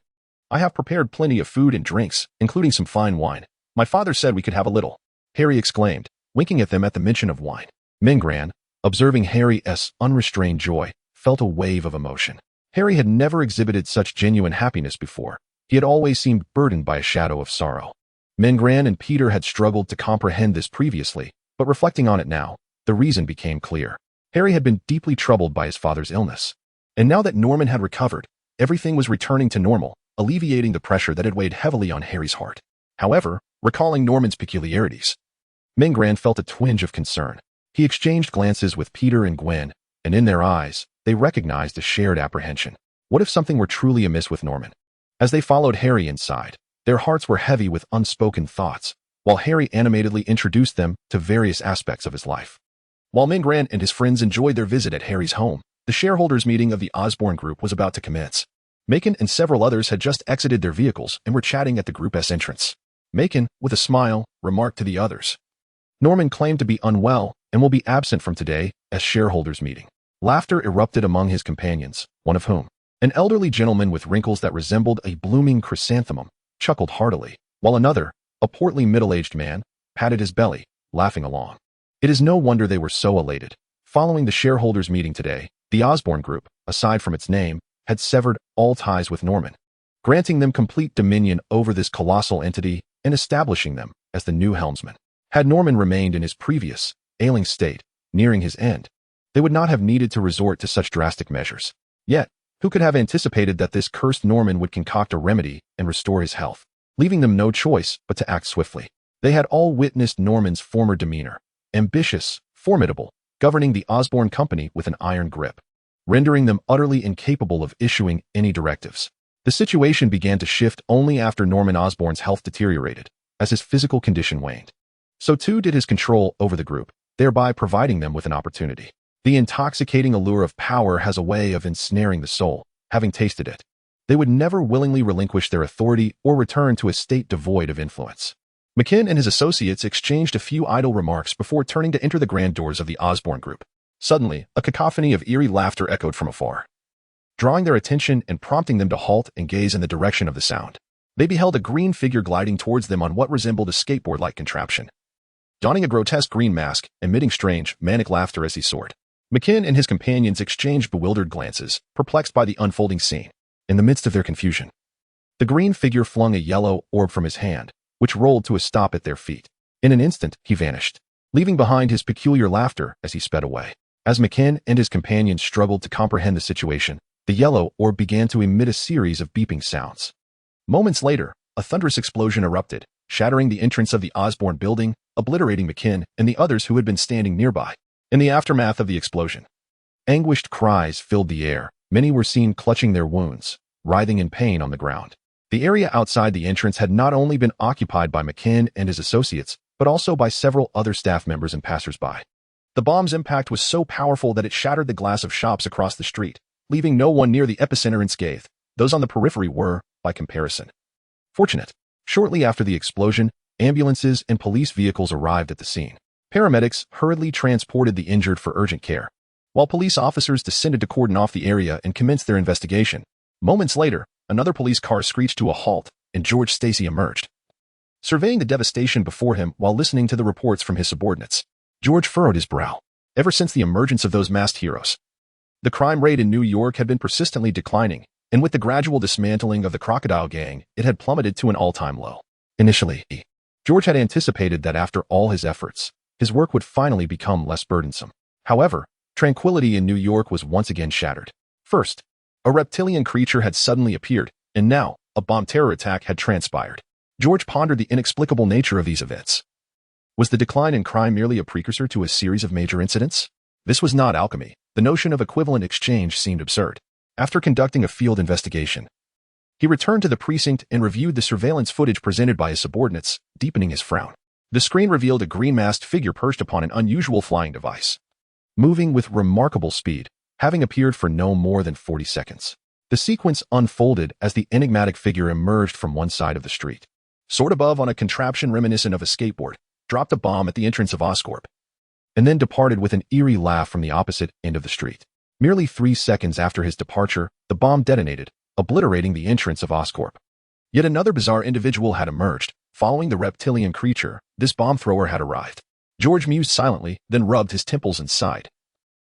I have prepared plenty of food and drinks, including some fine wine. My father said we could have a little, Harry exclaimed, winking at them at the mention of wine. Mingran, observing Harry's unrestrained joy, felt a wave of emotion. Harry had never exhibited such genuine happiness before. He had always seemed burdened by a shadow of sorrow. Mingran and Peter had struggled to comprehend this previously, but reflecting on it now, the reason became clear. Harry had been deeply troubled by his father's illness. And now that Norman had recovered, everything was returning to normal, alleviating the pressure that had weighed heavily on Harry's heart. However, recalling Norman's peculiarities, Mingran felt a twinge of concern. He exchanged glances with Peter and Gwen, and in their eyes, they recognized a shared apprehension. What if something were truly amiss with Norman? As they followed Harry inside, their hearts were heavy with unspoken thoughts, while Harry animatedly introduced them to various aspects of his life. While Mingran and his friends enjoyed their visit at Harry's home, the shareholders' meeting of the Osborn Group was about to commence. Macon and several others had just exited their vehicles and were chatting at the group's entrance. Macon, with a smile, remarked to the others, "Norman claimed to be unwell and will be absent from today's shareholders' meeting." Laughter erupted among his companions, one of whom, an elderly gentleman with wrinkles that resembled a blooming chrysanthemum, chuckled heartily, while another, a portly middle-aged man, patted his belly, laughing along. It is no wonder they were so elated. Following the shareholders' meeting today, the Osborn Group, aside from its name, had severed all ties with Norman, granting them complete dominion over this colossal entity and establishing them as the new helmsman. Had Norman remained in his previous, ailing state, nearing his end, they would not have needed to resort to such drastic measures. Yet, who could have anticipated that this cursed Norman would concoct a remedy and restore his health, leaving them no choice but to act swiftly? They had all witnessed Norman's former demeanor, ambitious, formidable, governing the Osborn Company with an iron grip, rendering them utterly incapable of issuing any directives. The situation began to shift only after Norman Osborn's health deteriorated, as his physical condition waned. So too did his control over the group, thereby providing them with an opportunity. The intoxicating allure of power has a way of ensnaring the soul. Having tasted it, they would never willingly relinquish their authority or return to a state devoid of influence. McKinn and his associates exchanged a few idle remarks before turning to enter the grand doors of the Osborn Group. Suddenly, a cacophony of eerie laughter echoed from afar, drawing their attention and prompting them to halt and gaze in the direction of the sound. They beheld a green figure gliding towards them on what resembled a skateboard-like contraption, donning a grotesque green mask, emitting strange, manic laughter as he soared. McKinn and his companions exchanged bewildered glances, perplexed by the unfolding scene. In the midst of their confusion, the green figure flung a yellow orb from his hand, which rolled to a stop at their feet. In an instant, he vanished, leaving behind his peculiar laughter as he sped away. As McKinn and his companions struggled to comprehend the situation, the yellow orb began to emit a series of beeping sounds. Moments later, a thunderous explosion erupted, shattering the entrance of the Osborn building, obliterating McKinn and the others who had been standing nearby. In the aftermath of the explosion, anguished cries filled the air. Many were seen clutching their wounds, writhing in pain on the ground. The area outside the entrance had not only been occupied by McKinn and his associates, but also by several other staff members and passers-by. The bomb's impact was so powerful that it shattered the glass of shops across the street, leaving no one near the epicenter unscathed. Those on the periphery were, by comparison, fortunate. Shortly after the explosion, ambulances and police vehicles arrived at the scene. Paramedics hurriedly transported the injured for urgent care, while police officers descended to cordon off the area and commenced their investigation. Moments later, another police car screeched to a halt, and George Stacy emerged, surveying the devastation before him while listening to the reports from his subordinates. George furrowed his brow. Ever since the emergence of those masked heroes, the crime rate in New York had been persistently declining, and with the gradual dismantling of the Crocodile Gang, it had plummeted to an all-time low. Initially, George had anticipated that after all his efforts, his work would finally become less burdensome. However, tranquility in New York was once again shattered. First, a reptilian creature had suddenly appeared, and now, a bomb terror attack had transpired. George pondered the inexplicable nature of these events. Was the decline in crime merely a precursor to a series of major incidents? This was not alchemy. The notion of equivalent exchange seemed absurd. After conducting a field investigation, he returned to the precinct and reviewed the surveillance footage presented by his subordinates, deepening his frown. The screen revealed a green-masked figure perched upon an unusual flying device, moving with remarkable speed, having appeared for no more than 40 seconds. The sequence unfolded as the enigmatic figure emerged from one side of the street, soared above on a contraption reminiscent of a skateboard, dropped a bomb at the entrance of Oscorp, and then departed with an eerie laugh from the opposite end of the street. Merely 3 seconds after his departure, the bomb detonated, obliterating the entrance of Oscorp. Yet another bizarre individual had emerged. Following the reptilian creature, this bomb thrower had arrived. George mused silently, then rubbed his temples and sighed,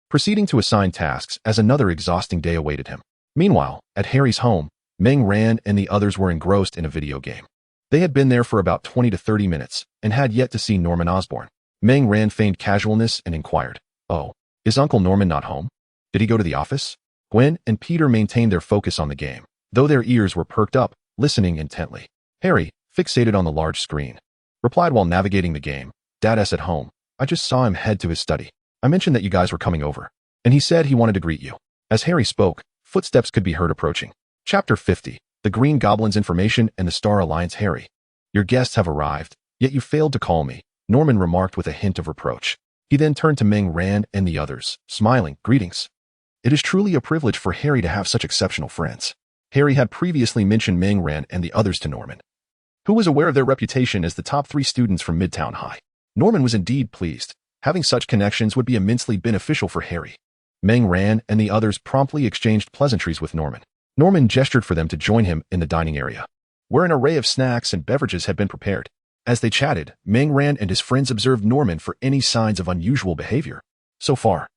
proceeding to assign tasks as another exhausting day awaited him. Meanwhile, at Harry's home, Meng Ran and the others were engrossed in a video game. They had been there for about 20 to 30 minutes and had yet to see Norman Osborn. Meng Ran feigned casualness and inquired, "Oh, is Uncle Norman not home? Did he go to the office?" Gwen and Peter maintained their focus on the game, though their ears were perked up, listening intently. Harry, fixated on the large screen, replied while navigating the game, "Dad's at home. I just saw him head to his study. I mentioned that you guys were coming over, and he said he wanted to greet you." As Harry spoke, footsteps could be heard approaching. Chapter 50, The Green Goblin's Information and the Star Alliance. Harry, your guests have arrived, yet you failed to call me, Norman remarked with a hint of reproach. He then turned to Meng Ran and the others, smiling, "Greetings." It is truly a privilege for Harry to have such exceptional friends. Harry had previously mentioned Meng Ran and the others to Norman, who was aware of their reputation as the top 3 students from Midtown High. Norman was indeed pleased. Having such connections would be immensely beneficial for Harry. Meng Ran and the others promptly exchanged pleasantries with Norman. Norman gestured for them to join him in the dining area, where an array of snacks and beverages had been prepared. As they chatted, Meng Ran and his friends observed Norman for any signs of unusual behavior. So far,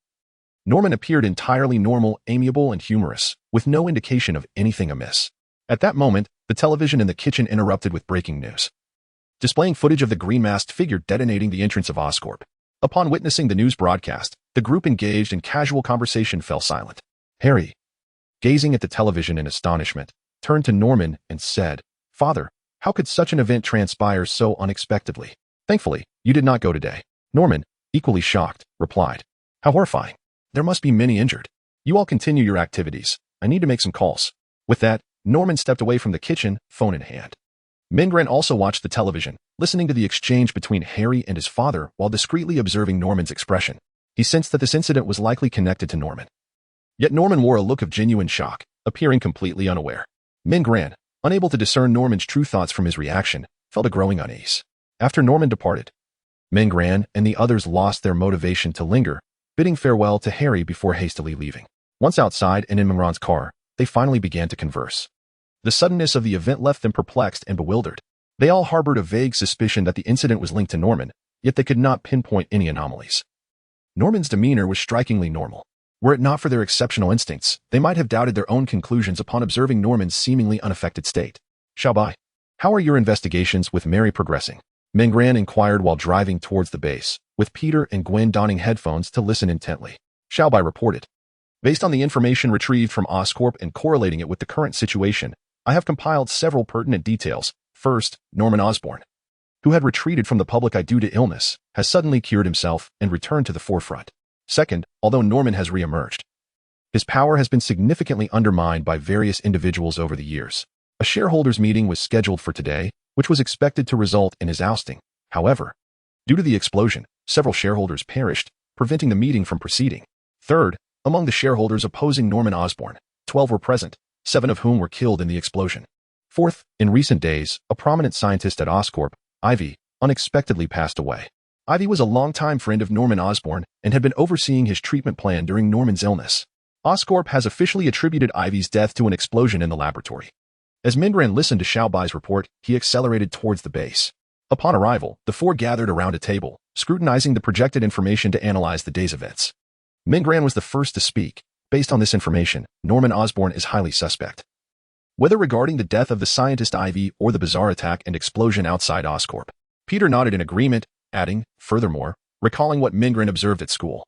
Norman appeared entirely normal, amiable, and humorous, with no indication of anything amiss. At that moment, the television in the kitchen interrupted with breaking news, displaying footage of the green-masked figure detonating the entrance of Oscorp. Upon witnessing the news broadcast, the group engaged in casual conversation fell silent. Harry, gazing at the television in astonishment, turned to Norman and said, "Father, how could such an event transpire so unexpectedly? Thankfully, you did not go today." Norman, equally shocked, replied, "How horrifying. There must be many injured. You all continue your activities. I need to make some calls." With that, Norman stepped away from the kitchen, phone in hand. Meng Ran also watched the television, listening to the exchange between Harry and his father while discreetly observing Norman's expression. He sensed that this incident was likely connected to Norman. Yet Norman wore a look of genuine shock, appearing completely unaware. Meng Ran, unable to discern Norman's true thoughts from his reaction, felt a growing unease. After Norman departed, Meng Ran and the others lost their motivation to linger, bidding farewell to Harry before hastily leaving. Once outside and in Meng Ran's car, they finally began to converse. The suddenness of the event left them perplexed and bewildered. They all harbored a vague suspicion that the incident was linked to Norman, yet they could not pinpoint any anomalies. Norman's demeanor was strikingly normal. Were it not for their exceptional instincts, they might have doubted their own conclusions upon observing Norman's seemingly unaffected state. "Xiaobai, how are your investigations with Mary progressing?" Meng Ran inquired while driving towards the base, with Peter and Gwen donning headphones to listen intently. Xiaobai reported, "Based on the information retrieved from Oscorp and correlating it with the current situation, I have compiled several pertinent details. First, Norman Osborn, who had retreated from the public eye due to illness, has suddenly cured himself and returned to the forefront. Second, although Norman has re-emerged, his power has been significantly undermined by various individuals over the years. A shareholders' meeting was scheduled for today, which was expected to result in his ousting. However, due to the explosion, several shareholders perished, preventing the meeting from proceeding. Third, among the shareholders opposing Norman Osborn, 12 were present, 7 of whom were killed in the explosion. Fourth, in recent days, a prominent scientist at Oscorp, Ivy, unexpectedly passed away. Ivy was a longtime friend of Norman Osborn and had been overseeing his treatment plan during Norman's illness. Oscorp has officially attributed Ivy's death to an explosion in the laboratory. As Meng Ran listened to Xiaobai's report, he accelerated towards the base. Upon arrival, the 4 gathered around a table, scrutinizing the projected information to analyze the day's events. Meng Ran was the first to speak. Based on this information, Norman Osborn is highly suspect. Whether regarding the death of the scientist Ivy or the bizarre attack and explosion outside Oscorp. Peter nodded in agreement, adding, furthermore, recalling what Meng Ran observed at school.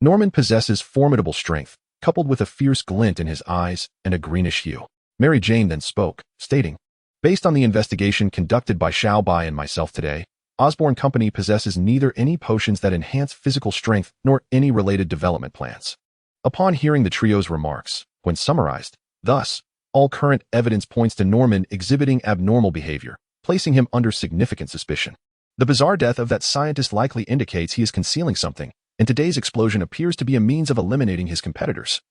Norman possesses formidable strength, coupled with a fierce glint in his eyes and a greenish hue. Mary Jane then spoke, stating, "Based on the investigation conducted by Xiaobai and myself today, Osborn Company possesses neither any potions that enhance physical strength nor any related development plans." Upon hearing the trio's remarks, when summarized, thus, all current evidence points to Norman exhibiting abnormal behavior, placing him under significant suspicion. The bizarre death of that scientist likely indicates he is concealing something, and today's explosion appears to be a means of eliminating his competitors,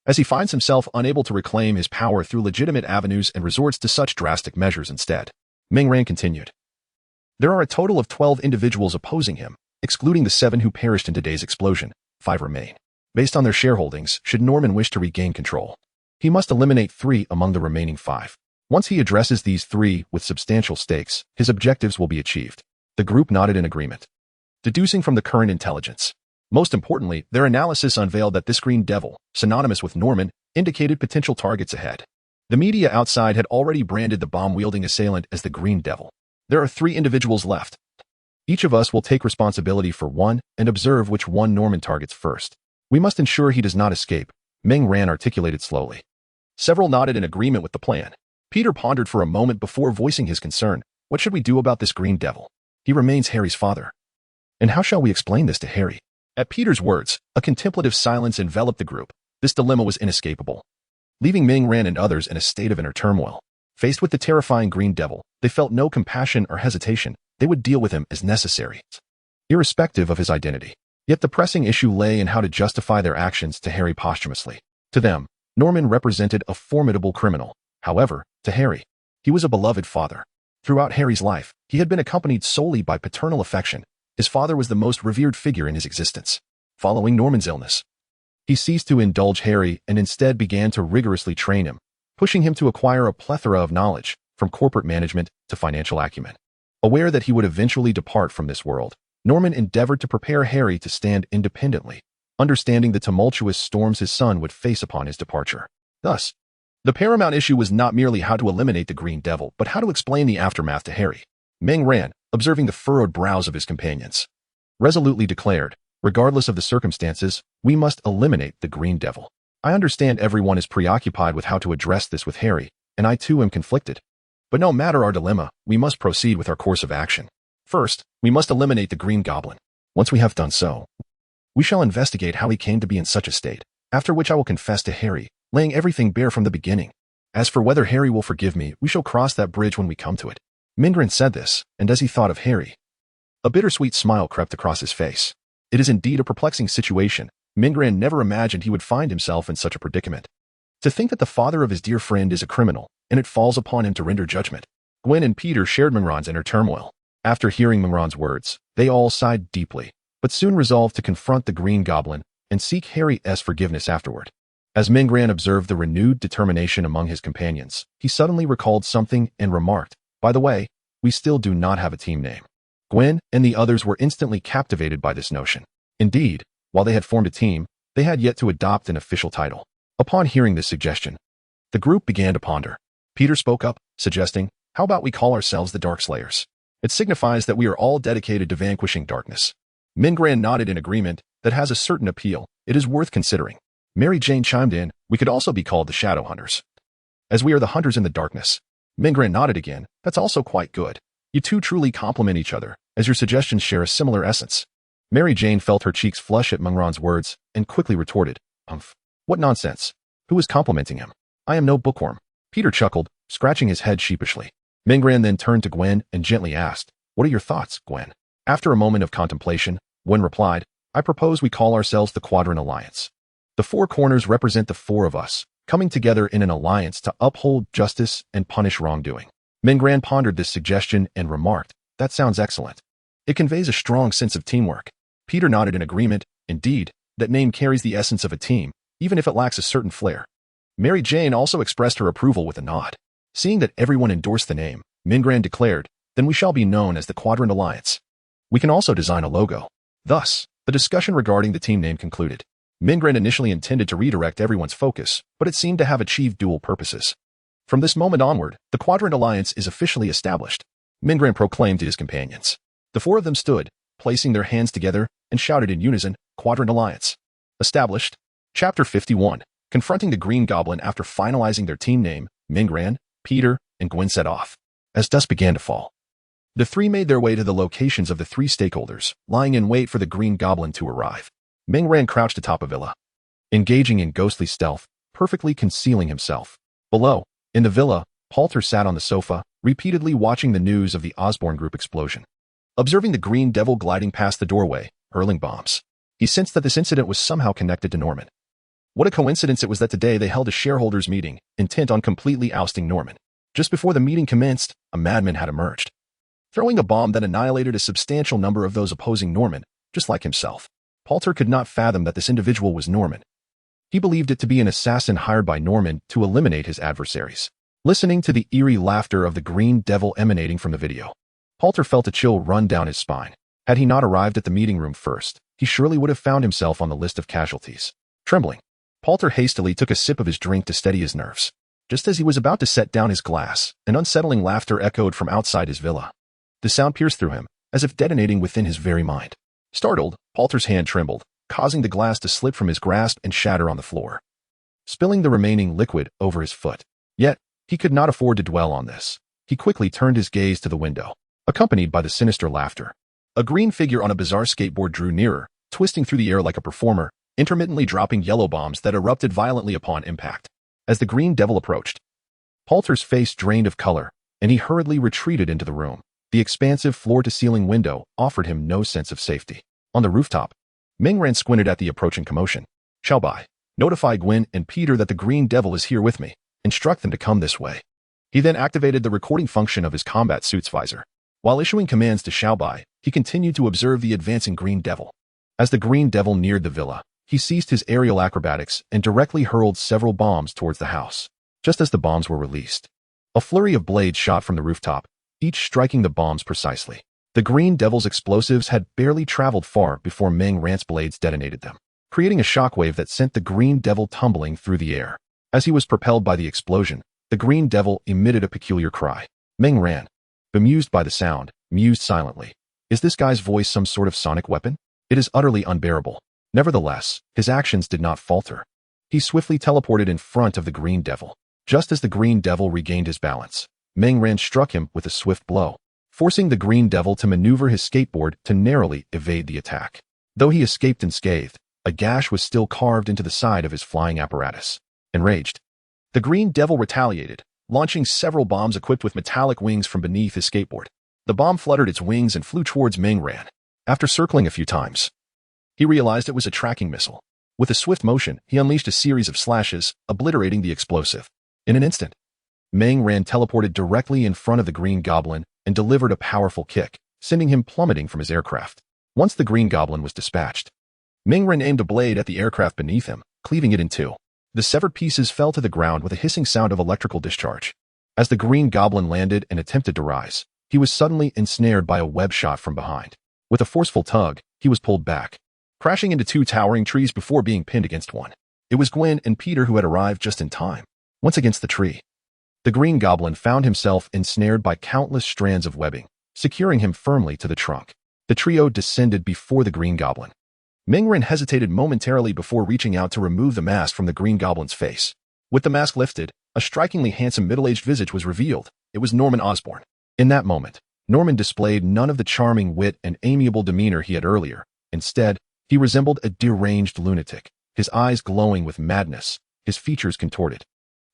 as he finds himself unable to reclaim his power through legitimate avenues and resorts to such drastic measures instead. Meng Ran continued, "There are a total of 12 individuals opposing him, excluding the 7 who perished in today's explosion. 5 remain. Based on their shareholdings, should Norman wish to regain control, He must eliminate 3 among the remaining 5. Once he addresses these 3 with substantial stakes, his objectives will be achieved. The group nodded in agreement. Deducing from the current intelligence. Most importantly, their analysis unveiled that this green devil, synonymous with Norman, indicated potential targets ahead. The media outside had already branded the bomb-wielding assailant as the Green Devil. There are 3 individuals left. Each of us will take responsibility for one and observe which one Norman targets first. We must ensure he does not escape, Ming Ran articulated slowly. Several nodded in agreement with the plan. Peter pondered for a moment before voicing his concern. What should we do about this Green Devil? He remains Harry's father. And how shall we explain this to Harry? At Peter's words, a contemplative silence enveloped the group. This dilemma was inescapable, leaving Ming Ran and others in a state of inner turmoil. Faced with the terrifying Green Devil, they felt no compassion or hesitation. They would deal with him as necessary, irrespective of his identity. Yet the pressing issue lay in how to justify their actions to Harry posthumously. To them, Norman represented a formidable criminal. However, to Harry, he was a beloved father. Throughout Harry's life, he had been accompanied solely by paternal affection. His father was the most revered figure in his existence. Following Norman's illness, he ceased to indulge Harry and instead began to rigorously train him, pushing him to acquire a plethora of knowledge, from corporate management to financial acumen. Aware that he would eventually depart from this world, Norman endeavored to prepare Harry to stand independently, understanding the tumultuous storms his son would face upon his departure. Thus, the paramount issue was not merely how to eliminate the Green Devil, but how to explain the aftermath to Harry. Ming Ran, observing the furrowed brows of his companions, resolutely declared, regardless of the circumstances, we must eliminate the Green Devil. I understand everyone is preoccupied with how to address this with Harry, and I too am conflicted. But no matter our dilemma, we must proceed with our course of action. First, we must eliminate the Green Goblin. Once we have done so, we shall investigate how he came to be in such a state, after which I will confess to Harry, laying everything bare from the beginning. As for whether Harry will forgive me, we shall cross that bridge when we come to it. Mingran said this, and as he thought of Harry, a bittersweet smile crept across his face. It is indeed a perplexing situation. Mingran never imagined he would find himself in such a predicament. To think that the father of his dear friend is a criminal, and it falls upon him to render judgment. Gwen and Peter shared Mingran's inner turmoil. After hearing Mingran's words, they all sighed deeply, but soon resolved to confront the Green Goblin and seek Harry's forgiveness afterward. As Mingran observed the renewed determination among his companions, he suddenly recalled something and remarked, by the way, we still do not have a team name. Gwen and the others were instantly captivated by this notion. Indeed, while they had formed a team, they had yet to adopt an official title. Upon hearing this suggestion, the group began to ponder. Peter spoke up, suggesting, how about we call ourselves the Darkslayers? It signifies that we are all dedicated to vanquishing darkness. Mingran nodded in agreement. That has a certain appeal. It is worth considering. Mary Jane chimed in, we could also be called the Shadow Hunters, as we are the hunters in the darkness. Mingran nodded again. That's also quite good. You two truly complement each other, as your suggestions share a similar essence. Mary Jane felt her cheeks flush at Mingran's words and quickly retorted, what nonsense. Who is complimenting him? I am no bookworm. Peter chuckled, scratching his head sheepishly. Mingran then turned to Gwen and gently asked, what are your thoughts, Gwen? After a moment of contemplation, Gwen replied, I propose we call ourselves the Quadrant Alliance. The 4 corners represent the 4 of us, coming together in an alliance to uphold justice and punish wrongdoing. Mingran pondered this suggestion and remarked, that sounds excellent. It conveys a strong sense of teamwork. Peter nodded in agreement. Indeed, that name carries the essence of a team, even if it lacks a certain flair. Mary Jane also expressed her approval with a nod. Seeing that everyone endorsed the name, Mingran declared, then we shall be known as the Quadrant Alliance. We can also design a logo. Thus, the discussion regarding the team name concluded. Mingran initially intended to redirect everyone's focus, but it seemed to have achieved dual purposes. From this moment onward, the Quadrant Alliance is officially established, Mingran proclaimed to his companions. The 4 of them stood, placing their hands together, and shouted in unison, Quadrant Alliance. Established. Chapter 51. Confronting the Green Goblin. After finalizing their team name, Mingran, Peter, and Gwen set off. As dusk began to fall, the 3 made their way to the locations of the 3 stakeholders, lying in wait for the Green Goblin to arrive. Mingran crouched atop a villa, engaging in ghostly stealth, perfectly concealing himself. Below, in the villa, Poulter sat on the sofa, repeatedly watching the news of the Osborne Group explosion. Observing the Green Devil gliding past the doorway, hurling bombs, he sensed that this incident was somehow connected to Norman. What a coincidence it was that today they held a shareholders' meeting, intent on completely ousting Norman. Just before the meeting commenced, a madman had emerged, throwing a bomb that annihilated a substantial number of those opposing Norman, just like himself. Poulter could not fathom that this individual was Norman. He believed it to be an assassin hired by Norman to eliminate his adversaries. Listening to the eerie laughter of the Green Devil emanating from the video, Poulter felt a chill run down his spine. Had he not arrived at the meeting room first, he surely would have found himself on the list of casualties. Trembling, Poulter hastily took a sip of his drink to steady his nerves. Just as he was about to set down his glass, an unsettling laughter echoed from outside his villa. The sound pierced through him, as if detonating within his very mind. Startled, Poulter's hand trembled, causing the glass to slip from his grasp and shatter on the floor, spilling the remaining liquid over his foot. Yet, he could not afford to dwell on this. He quickly turned his gaze to the window, accompanied by the sinister laughter. A green figure on a bizarre skateboard drew nearer, twisting through the air like a performer, intermittently dropping yellow bombs that erupted violently upon impact. As the Green Devil approached, Poulter's face drained of color, and he hurriedly retreated into the room. The expansive floor-to-ceiling window offered him no sense of safety. On the rooftop, Ming-Ran squinted at the approaching commotion. Xiaobai, notify Gwen and Peter that the Green Devil is here with me. Instruct them to come this way. He then activated the recording function of his combat suit's visor. While issuing commands to Xiaobai, he continued to observe the advancing Green Devil. As the Green Devil neared the villa, he ceased his aerial acrobatics and directly hurled several bombs towards the house. Just as the bombs were released, a flurry of blades shot from the rooftop, each striking the bombs precisely. The Green Devil's explosives had barely traveled far before Ming-Ran's blades detonated them, creating a shockwave that sent the Green Devil tumbling through the air. As he was propelled by the explosion, the Green Devil emitted a peculiar cry. Ming-Ran, bemused by the sound, mused silently. Is this guy's voice some sort of sonic weapon? It is utterly unbearable. Nevertheless, his actions did not falter. He swiftly teleported in front of the Green Devil. Just as the Green Devil regained his balance, Ming-Ran struck him with a swift blow, forcing the Green Devil to maneuver his skateboard to narrowly evade the attack. Though he escaped unscathed, a gash was still carved into the side of his flying apparatus. Enraged, the Green Devil retaliated, launching several bombs equipped with metallic wings from beneath his skateboard. The bomb fluttered its wings and flew towards Ming-Ran. After circling a few times, he realized it was a tracking missile. With a swift motion, he unleashed a series of slashes, obliterating the explosive. In an instant, Ming-Ran teleported directly in front of the Green Goblin and delivered a powerful kick, sending him plummeting from his aircraft. Once the Green Goblin was dispatched, Ming-Ran aimed a blade at the aircraft beneath him, cleaving it in two. The severed pieces fell to the ground with a hissing sound of electrical discharge. As the Green Goblin landed and attempted to rise, he was suddenly ensnared by a web shot from behind. With a forceful tug, he was pulled back, crashing into two towering trees before being pinned against one. It was Gwen and Peter who had arrived just in time. Once against the tree, the Green Goblin found himself ensnared by countless strands of webbing, securing him firmly to the trunk. The trio descended before the Green Goblin. Ming-Ran hesitated momentarily before reaching out to remove the mask from the Green Goblin's face. With the mask lifted, a strikingly handsome middle-aged visage was revealed. It was Norman Osborn. In that moment, Norman displayed none of the charming wit and amiable demeanor he had earlier. Instead, he resembled a deranged lunatic, his eyes glowing with madness, his features contorted,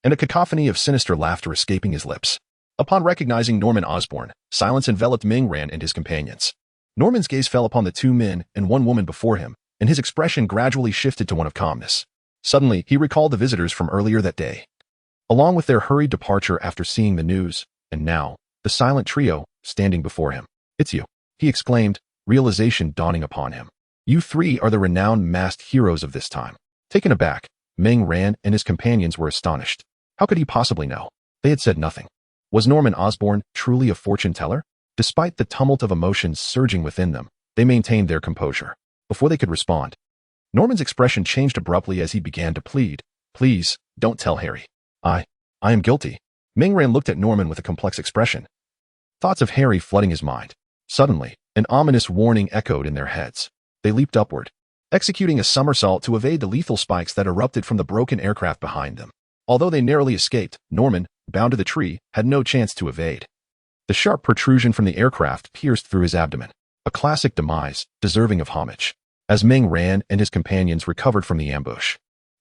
and a cacophony of sinister laughter escaping his lips. Upon recognizing Norman Osborn, silence enveloped Ming-Ran and his companions. Norman's gaze fell upon the two men and one woman before him, and his expression gradually shifted to one of calmness. Suddenly, he recalled the visitors from earlier that day, along with their hurried departure after seeing the news, and now, the silent trio, standing before him. It's you, he exclaimed, realization dawning upon him. You three are the renowned masked heroes of this time. Taken aback, Ming-Ran and his companions were astonished. How could he possibly know? They had said nothing. Was Norman Osborn truly a fortune-teller? Despite the tumult of emotions surging within them, they maintained their composure. Before they could respond, Norman's expression changed abruptly as he began to plead. Please, don't tell Harry. I am guilty. Ming-Ran looked at Norman with a complex expression, thoughts of Harry flooding his mind. Suddenly, an ominous warning echoed in their heads. They leaped upward, executing a somersault to evade the lethal spikes that erupted from the broken aircraft behind them. Although they narrowly escaped, Norman, bound to the tree, had no chance to evade. The sharp protrusion from the aircraft pierced through his abdomen, a classic demise, deserving of homage. As Ming-Ran and his companions recovered from the ambush,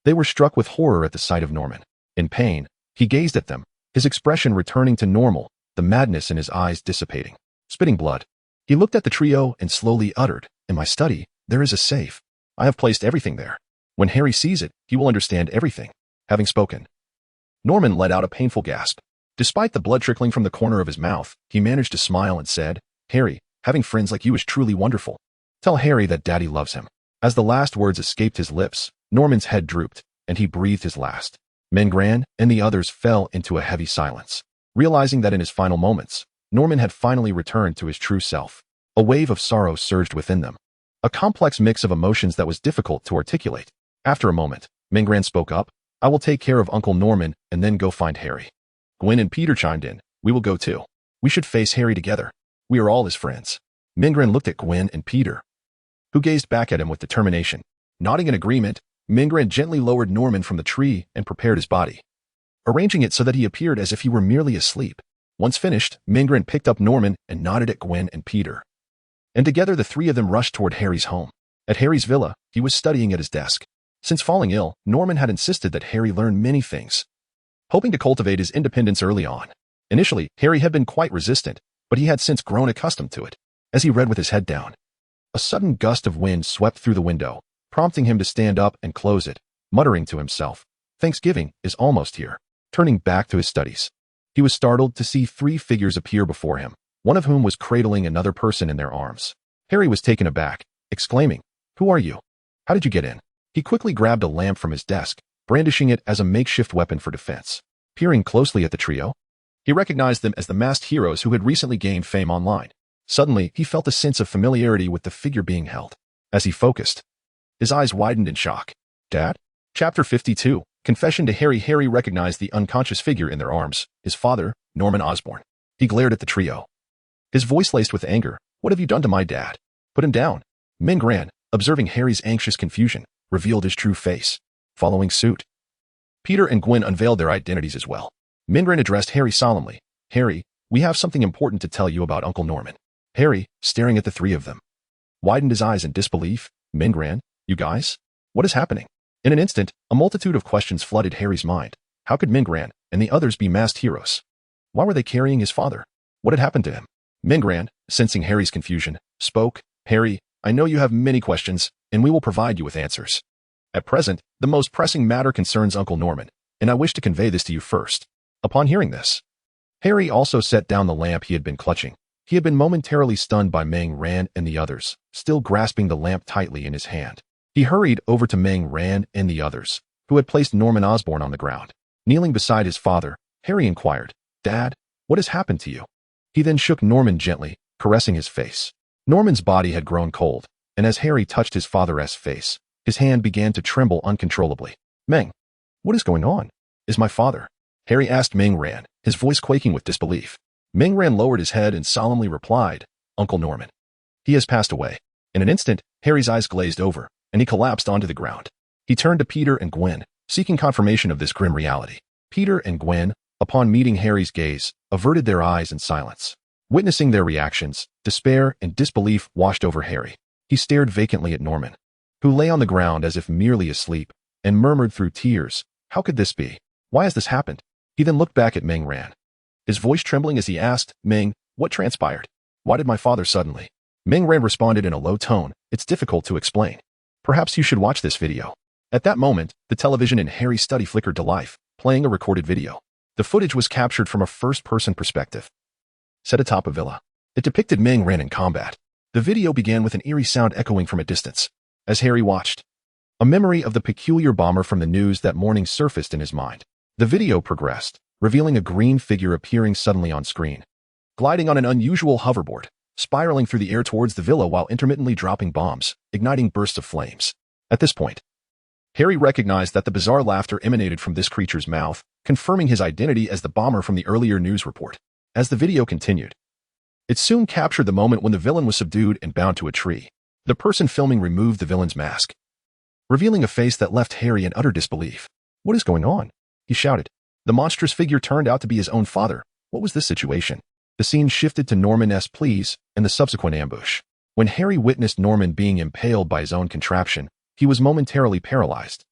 they were struck with horror at the sight of Norman. In pain, he gazed at them, his expression returning to normal, the madness in his eyes dissipating. Spitting blood, he looked at the trio and slowly uttered, "In my study, there is a safe. I have placed everything there. When Harry sees it, he will understand everything." Having spoken, Norman let out a painful gasp. Despite the blood trickling from the corner of his mouth, he managed to smile and said, "Harry, having friends like you is truly wonderful. Tell Harry that Daddy loves him." As the last words escaped his lips, Norman's head drooped, and he breathed his last. Mengran and the others fell into a heavy silence, realizing that in his final moments, Norman had finally returned to his true self. A wave of sorrow surged within them, a complex mix of emotions that was difficult to articulate. After a moment, Mengran spoke up, "I will take care of Uncle Norman and then go find Harry." Gwen and Peter chimed in, "We will go too. We should face Harry together. We are all his friends." Mengran looked at Gwen and Peter, who gazed back at him with determination. Nodding in agreement, Mengran gently lowered Norman from the tree and prepared his body, arranging it so that he appeared as if he were merely asleep. Once finished, Mengran picked up Norman and nodded at Gwen and Peter. And together the three of them rushed toward Harry's home. At Harry's villa, he was studying at his desk. Since falling ill, Norman had insisted that Harry learn many things, hoping to cultivate his independence early on. Initially, Harry had been quite resistant, but he had since grown accustomed to it. As he read with his head down, a sudden gust of wind swept through the window, prompting him to stand up and close it, muttering to himself, "Thanksgiving is almost here." Turning back to his studies, he was startled to see three figures appear before him, one of whom was cradling another person in their arms. Harry was taken aback, exclaiming, "Who are you? How did you get in?" He quickly grabbed a lamp from his desk, brandishing it as a makeshift weapon for defense. Peering closely at the trio, he recognized them as the masked heroes who had recently gained fame online. Suddenly, he felt a sense of familiarity with the figure being held. As he focused, his eyes widened in shock. "Dad?" Chapter 52. Confession to Harry. Harry recognized the unconscious figure in their arms, his father, Norman Osborn. He glared at the trio, his voice laced with anger. "What have you done to my dad?" "Put him down." Mengran, observing Harry's anxious confusion, revealed his true face. Following suit, Peter and Gwen unveiled their identities as well. Mengran addressed Harry solemnly. "Harry, we have something important to tell you about Uncle Norman." Harry, staring at the three of them, widened his eyes in disbelief. "Mengran, you guys? What is happening?" In an instant, a multitude of questions flooded Harry's mind. How could Mengran and the others be masked heroes? Why were they carrying his father? What had happened to him? Mengran, sensing Harry's confusion, spoke, "Harry, I know you have many questions, and we will provide you with answers. At present, the most pressing matter concerns Uncle Norman, and I wish to convey this to you first." Upon hearing this, Harry also set down the lamp he had been clutching. He had been momentarily stunned by Mengran and the others, still grasping the lamp tightly in his hand. He hurried over to Mengran and the others, who had placed Norman Osborn on the ground. Kneeling beside his father, Harry inquired, "Dad, what has happened to you?" He then shook Norman gently, caressing his face. Norman's body had grown cold, and as Harry touched his father's face, his hand began to tremble uncontrollably. "Meng, what is going on? Is my father?" Harry asked Mengran, his voice quaking with disbelief. Mengran lowered his head and solemnly replied, "Uncle Norman. He has passed away." In an instant, Harry's eyes glazed over, and he collapsed onto the ground. He turned to Peter and Gwen, seeking confirmation of this grim reality. Peter and Gwen, upon meeting Harry's gaze, averted their eyes in silence. Witnessing their reactions, despair and disbelief washed over Harry. He stared vacantly at Norman, who lay on the ground as if merely asleep, and murmured through tears, "How could this be? Why has this happened?" He then looked back at Mengran, his voice trembling as he asked, "Meng, what transpired? Why did my father suddenly?" Mengran responded in a low tone, "It's difficult to explain. Perhaps you should watch this video." At that moment, the television in Harry's study flickered to life, playing a recorded video. The footage was captured from a first-person perspective, set atop a villa. It depicted Mengran in combat. The video began with an eerie sound echoing from a distance. As Harry watched, a memory of the peculiar bomber from the news that morning surfaced in his mind. The video progressed, revealing a green figure appearing suddenly on screen, gliding on an unusual hoverboard, spiraling through the air towards the villa while intermittently dropping bombs, igniting bursts of flames. At this point, Harry recognized that the bizarre laughter emanated from this creature's mouth, confirming his identity as the bomber from the earlier news report. As the video continued, it soon captured the moment when the villain was subdued and bound to a tree. The person filming removed the villain's mask, revealing a face that left Harry in utter disbelief. "What is going on?" he shouted. The monstrous figure turned out to be his own father. What was this situation? The scene shifted to Norman's pleas and the subsequent ambush. When Harry witnessed Norman being impaled by his own contraption, he was momentarily paralyzed,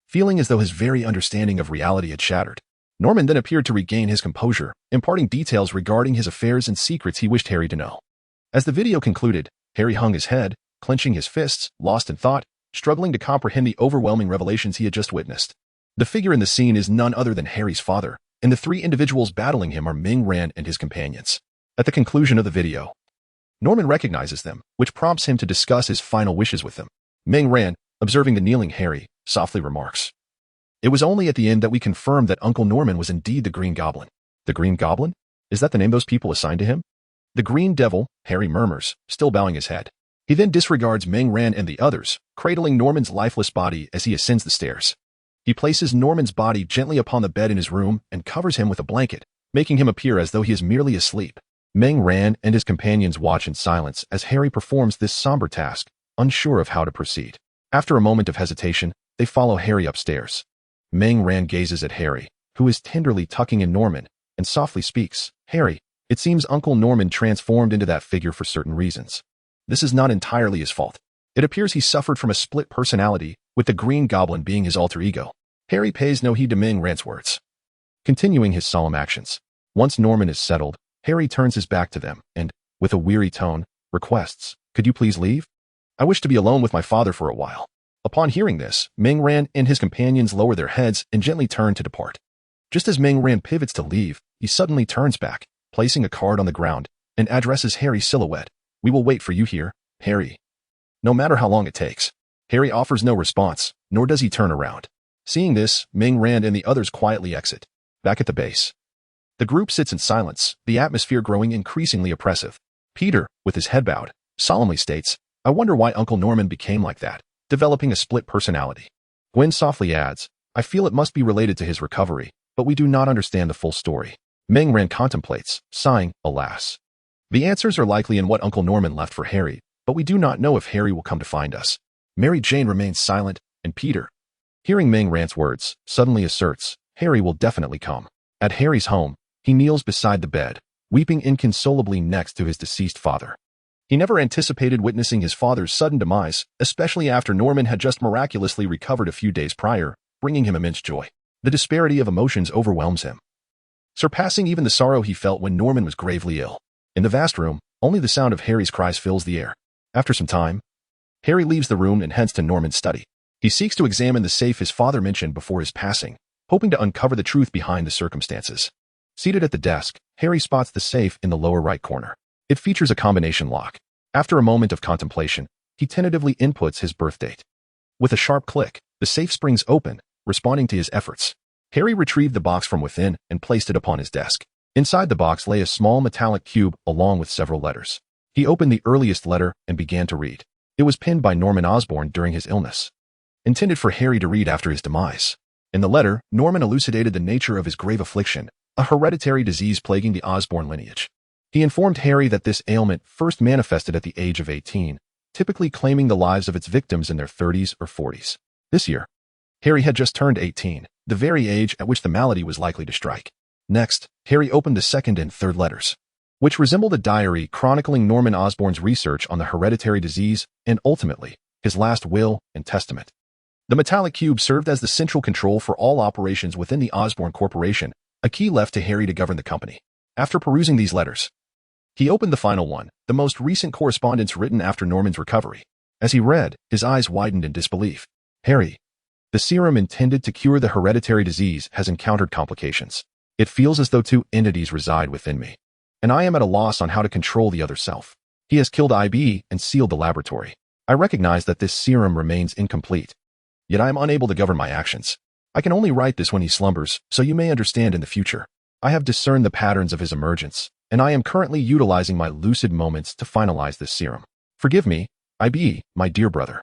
feeling as though his very understanding of reality had shattered. Norman then appeared to regain his composure, imparting details regarding his affairs and secrets he wished Harry to know. As the video concluded, Harry hung his head, clenching his fists, lost in thought, struggling to comprehend the overwhelming revelations he had just witnessed. The figure in the scene is none other than Harry's father, and the three individuals battling him are Mengran and his companions. At the conclusion of the video, Norman recognizes them, which prompts him to discuss his final wishes with them. Mengran, observing the kneeling Harry, softly remarks, It was only at the end that we confirmed that Uncle Norman was indeed the Green Goblin. The Green Goblin? Is that the name those people assigned to him? The Green Devil, Harry murmurs, still bowing his head. He then disregards Meng Ran and the others, cradling Norman's lifeless body as he ascends the stairs. He places Norman's body gently upon the bed in his room and covers him with a blanket, making him appear as though he is merely asleep. Meng Ran and his companions watch in silence as Harry performs this somber task, unsure of how to proceed. After a moment of hesitation, they follow Harry upstairs. Meng Ran gazes at Harry, who is tenderly tucking in Norman, and softly speaks, "Harry, it seems Uncle Norman transformed into that figure for certain reasons. This is not entirely his fault. It appears he suffered from a split personality, with the Green Goblin being his alter ego." Harry pays no heed to Meng Ran's words, continuing his solemn actions. Once Norman is settled, Harry turns his back to them and, with a weary tone, requests, "Could you please leave? I wish to be alone with my father for a while." Upon hearing this, Meng Ran and his companions lower their heads and gently turn to depart. Just as Meng Ran pivots to leave, he suddenly turns back, placing a card on the ground, and addresses Harry's silhouette. "We will wait for you here, Harry. No matter how long it takes." Harry offers no response, nor does he turn around. Seeing this, Meng Ran and the others quietly exit. Back at the base, the group sits in silence, the atmosphere growing increasingly oppressive. Peter, with his head bowed, solemnly states, "I wonder why Uncle Norman became like that, developing a split personality." Gwen softly adds, "I feel it must be related to his recovery, but we do not understand the full story." Meng Ran contemplates, sighing, "Alas. The answers are likely in what Uncle Norman left for Harry, but we do not know if Harry will come to find us." Mary Jane remains silent, and Peter, hearing Meng Ran's words, suddenly asserts, "Harry will definitely come." At Harry's home, he kneels beside the bed, weeping inconsolably next to his deceased father. He never anticipated witnessing his father's sudden demise, especially after Norman had just miraculously recovered a few days prior, bringing him immense joy. The disparity of emotions overwhelms him, surpassing even the sorrow he felt when Norman was gravely ill. In the vast room, only the sound of Harry's cries fills the air. After some time, Harry leaves the room and heads to Norman's study. He seeks to examine the safe his father mentioned before his passing, hoping to uncover the truth behind the circumstances. Seated at the desk, Harry spots the safe in the lower right corner. It features a combination lock. After a moment of contemplation, he tentatively inputs his birth date. With a sharp click, the safe springs open, responding to his efforts. Harry retrieved the box from within and placed it upon his desk. Inside the box lay a small metallic cube along with several letters. He opened the earliest letter and began to read. It was penned by Norman Osborn during his illness, intended for Harry to read after his demise. In the letter, Norman elucidated the nature of his grave affliction, a hereditary disease plaguing the Osborn lineage. He informed Harry that this ailment first manifested at the age of 18, typically claiming the lives of its victims in their 30s or 40s. This year, Harry had just turned 18, the very age at which the malady was likely to strike. Next, Harry opened the second and third letters, which resembled a diary chronicling Norman Osborn's research on the hereditary disease and, ultimately, his last will and testament. The metallic cube served as the central control for all operations within the Osborn Corporation, a key left to Harry to govern the company. After perusing these letters, he opened the final one, the most recent correspondence written after Norman's recovery. As he read, his eyes widened in disbelief. "Harry, the serum intended to cure the hereditary disease has encountered complications. It feels as though two entities reside within me, and I am at a loss on how to control the other self. He has killed IB and sealed the laboratory. I recognize that this serum remains incomplete, yet I am unable to govern my actions. I can only write this when he slumbers, so you may understand in the future. I have discerned the patterns of his emergence, and I am currently utilizing my lucid moments to finalize this serum. Forgive me, IB, my dear brother.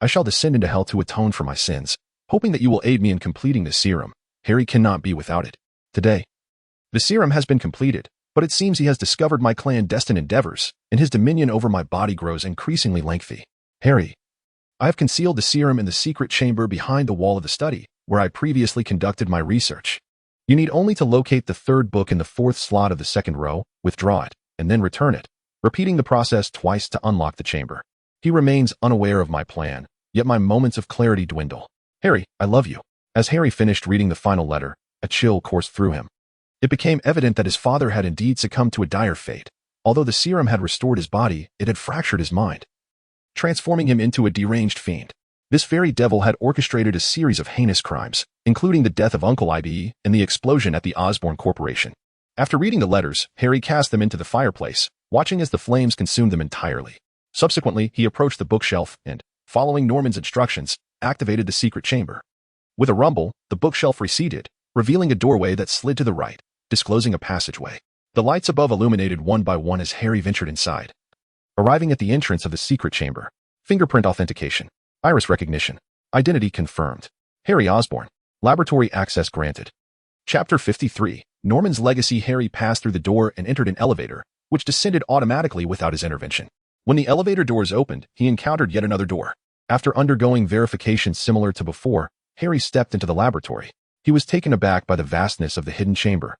I shall descend into hell to atone for my sins, hoping that you will aid me in completing this serum. Harry cannot be without it. Today, the serum has been completed, but it seems he has discovered my clandestine endeavors, and his dominion over my body grows increasingly lengthy. Harry, I have concealed the serum in the secret chamber behind the wall of the study, where I previously conducted my research. You need only to locate the third book in the fourth slot of the second row, withdraw it, and then return it, repeating the process twice to unlock the chamber." He remains unaware of my plan, yet my moments of clarity dwindle. "Harry, I love you." As Harry finished reading the final letter, a chill coursed through him. It became evident that his father had indeed succumbed to a dire fate. Although the serum had restored his body, it had fractured his mind, transforming him into a deranged fiend. This very devil had orchestrated a series of heinous crimes, including the death of Uncle IBE and the explosion at the Osborn Corporation. After reading the letters, Harry cast them into the fireplace, watching as the flames consumed them entirely. Subsequently, he approached the bookshelf and, following Norman's instructions, activated the secret chamber. With a rumble, the bookshelf receded, revealing a doorway that slid to the right, disclosing a passageway. The lights above illuminated one by one as Harry ventured inside. Arriving at the entrance of the secret chamber. Fingerprint authentication. Iris recognition. Identity confirmed. Harry Osborn. Laboratory access granted. Chapter 53. Norman's legacy. Harry passed through the door and entered an elevator, which descended automatically without his intervention. When the elevator doors opened, he encountered yet another door. After undergoing verification similar to before, Harry stepped into the laboratory. He was taken aback by the vastness of the hidden chamber,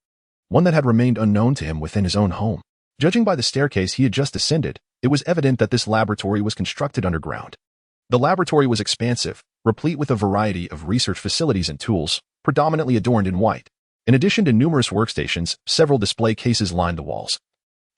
one that had remained unknown to him within his own home. Judging by the staircase he had just ascended, it was evident that this laboratory was constructed underground. The laboratory was expansive, replete with a variety of research facilities and tools, predominantly adorned in white. In addition to numerous workstations, several display cases lined the walls,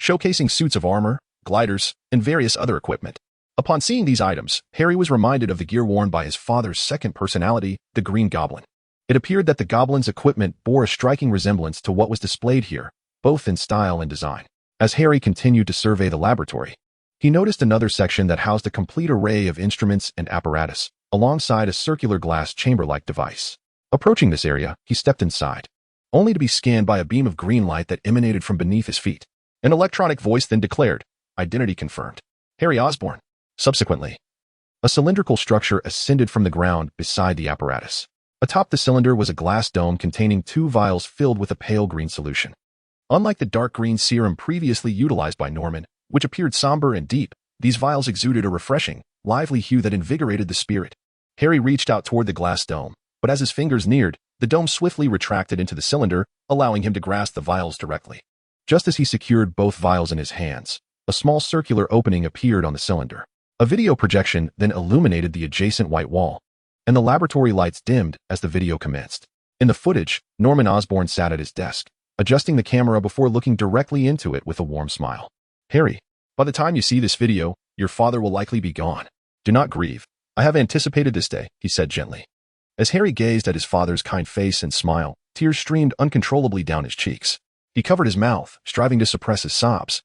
showcasing suits of armor, gliders, and various other equipment. Upon seeing these items, Harry was reminded of the gear worn by his father's second personality, the Green Goblin. It appeared that the Goblin's equipment bore a striking resemblance to what was displayed here, both in style and design. As Harry continued to survey the laboratory, he noticed another section that housed a complete array of instruments and apparatus, alongside a circular glass chamber-like device. Approaching this area, he stepped inside, only to be scanned by a beam of green light that emanated from beneath his feet. An electronic voice then declared, "Identity confirmed. Harry Osborn." Subsequently, a cylindrical structure ascended from the ground beside the apparatus. Atop the cylinder was a glass dome containing 2 vials filled with a pale green solution. Unlike the dark green serum previously utilized by Norman, which appeared somber and deep, these vials exuded a refreshing, lively hue that invigorated the spirit. Harry reached out toward the glass dome, but as his fingers neared, the dome swiftly retracted into the cylinder, allowing him to grasp the vials directly. Just as he secured both vials in his hands, a small circular opening appeared on the cylinder. A video projection then illuminated the adjacent white wall, and the laboratory lights dimmed as the video commenced. In the footage, Norman Osborn sat at his desk, adjusting the camera before looking directly into it with a warm smile. "Harry, by the time you see this video, your father will likely be gone. Do not grieve. I have anticipated this day," he said gently. As Harry gazed at his father's kind face and smile, tears streamed uncontrollably down his cheeks. He covered his mouth, striving to suppress his sobs,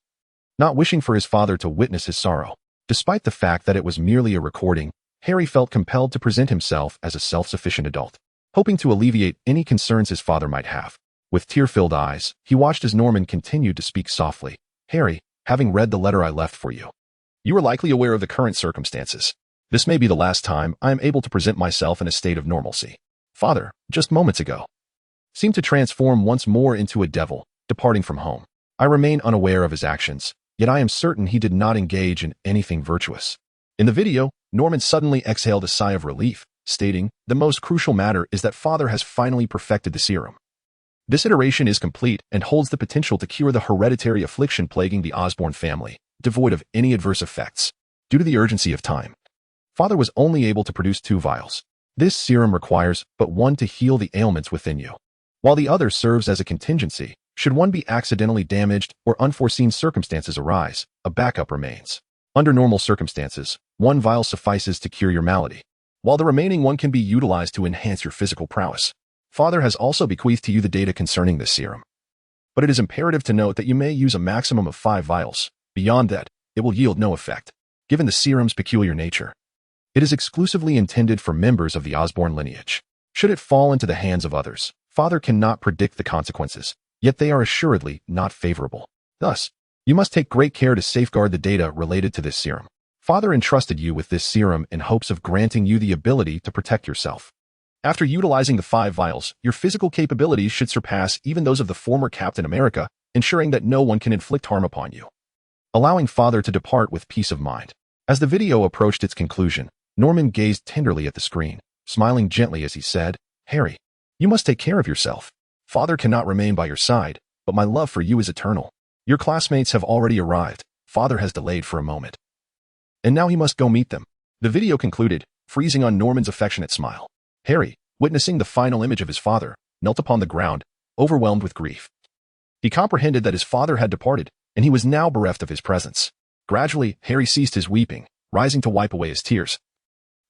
not wishing for his father to witness his sorrow. Despite the fact that it was merely a recording, Harry felt compelled to present himself as a self-sufficient adult, hoping to alleviate any concerns his father might have. With tear-filled eyes, he watched as Norman continued to speak softly. "Harry, having read the letter I left for you, you are likely aware of the current circumstances. This may be the last time I am able to present myself in a state of normalcy. Father, just moments ago, seemed to transform once more into a devil, departing from home. I remain unaware of his actions, yet I am certain he did not engage in anything virtuous." In the video, Norman suddenly exhaled a sigh of relief, stating, "The most crucial matter is that Father has finally perfected the serum. This iteration is complete and holds the potential to cure the hereditary affliction plaguing the Osborn family, devoid of any adverse effects. Due to the urgency of time, Father was only able to produce 2 vials. This serum requires but one to heal the ailments within you, while the other serves as a contingency. Should one be accidentally damaged or unforeseen circumstances arise, a backup remains. Under normal circumstances, 1 vial suffices to cure your malady, while the remaining 1 can be utilized to enhance your physical prowess. Father has also bequeathed to you the data concerning this serum, but it is imperative to note that you may use a maximum of 5 vials. Beyond that, it will yield no effect. Given the serum's peculiar nature, it is exclusively intended for members of the Osborn lineage. Should it fall into the hands of others, Father cannot predict the consequences, yet they are assuredly not favorable. Thus, you must take great care to safeguard the data related to this serum. Father entrusted you with this serum in hopes of granting you the ability to protect yourself. After utilizing the 5 vials, your physical capabilities should surpass even those of the former Captain America, ensuring that no one can inflict harm upon you, allowing Father to depart with peace of mind." As the video approached its conclusion, Norman gazed tenderly at the screen, smiling gently as he said, "Harry, you must take care of yourself. Father cannot remain by your side, but my love for you is eternal. Your classmates have already arrived. Father has delayed for a moment, and now he must go meet them." The video concluded, freezing on Norman's affectionate smile. Harry, witnessing the final image of his father, knelt upon the ground, overwhelmed with grief. He comprehended that his father had departed, and he was now bereft of his presence. Gradually, Harry ceased his weeping, rising to wipe away his tears,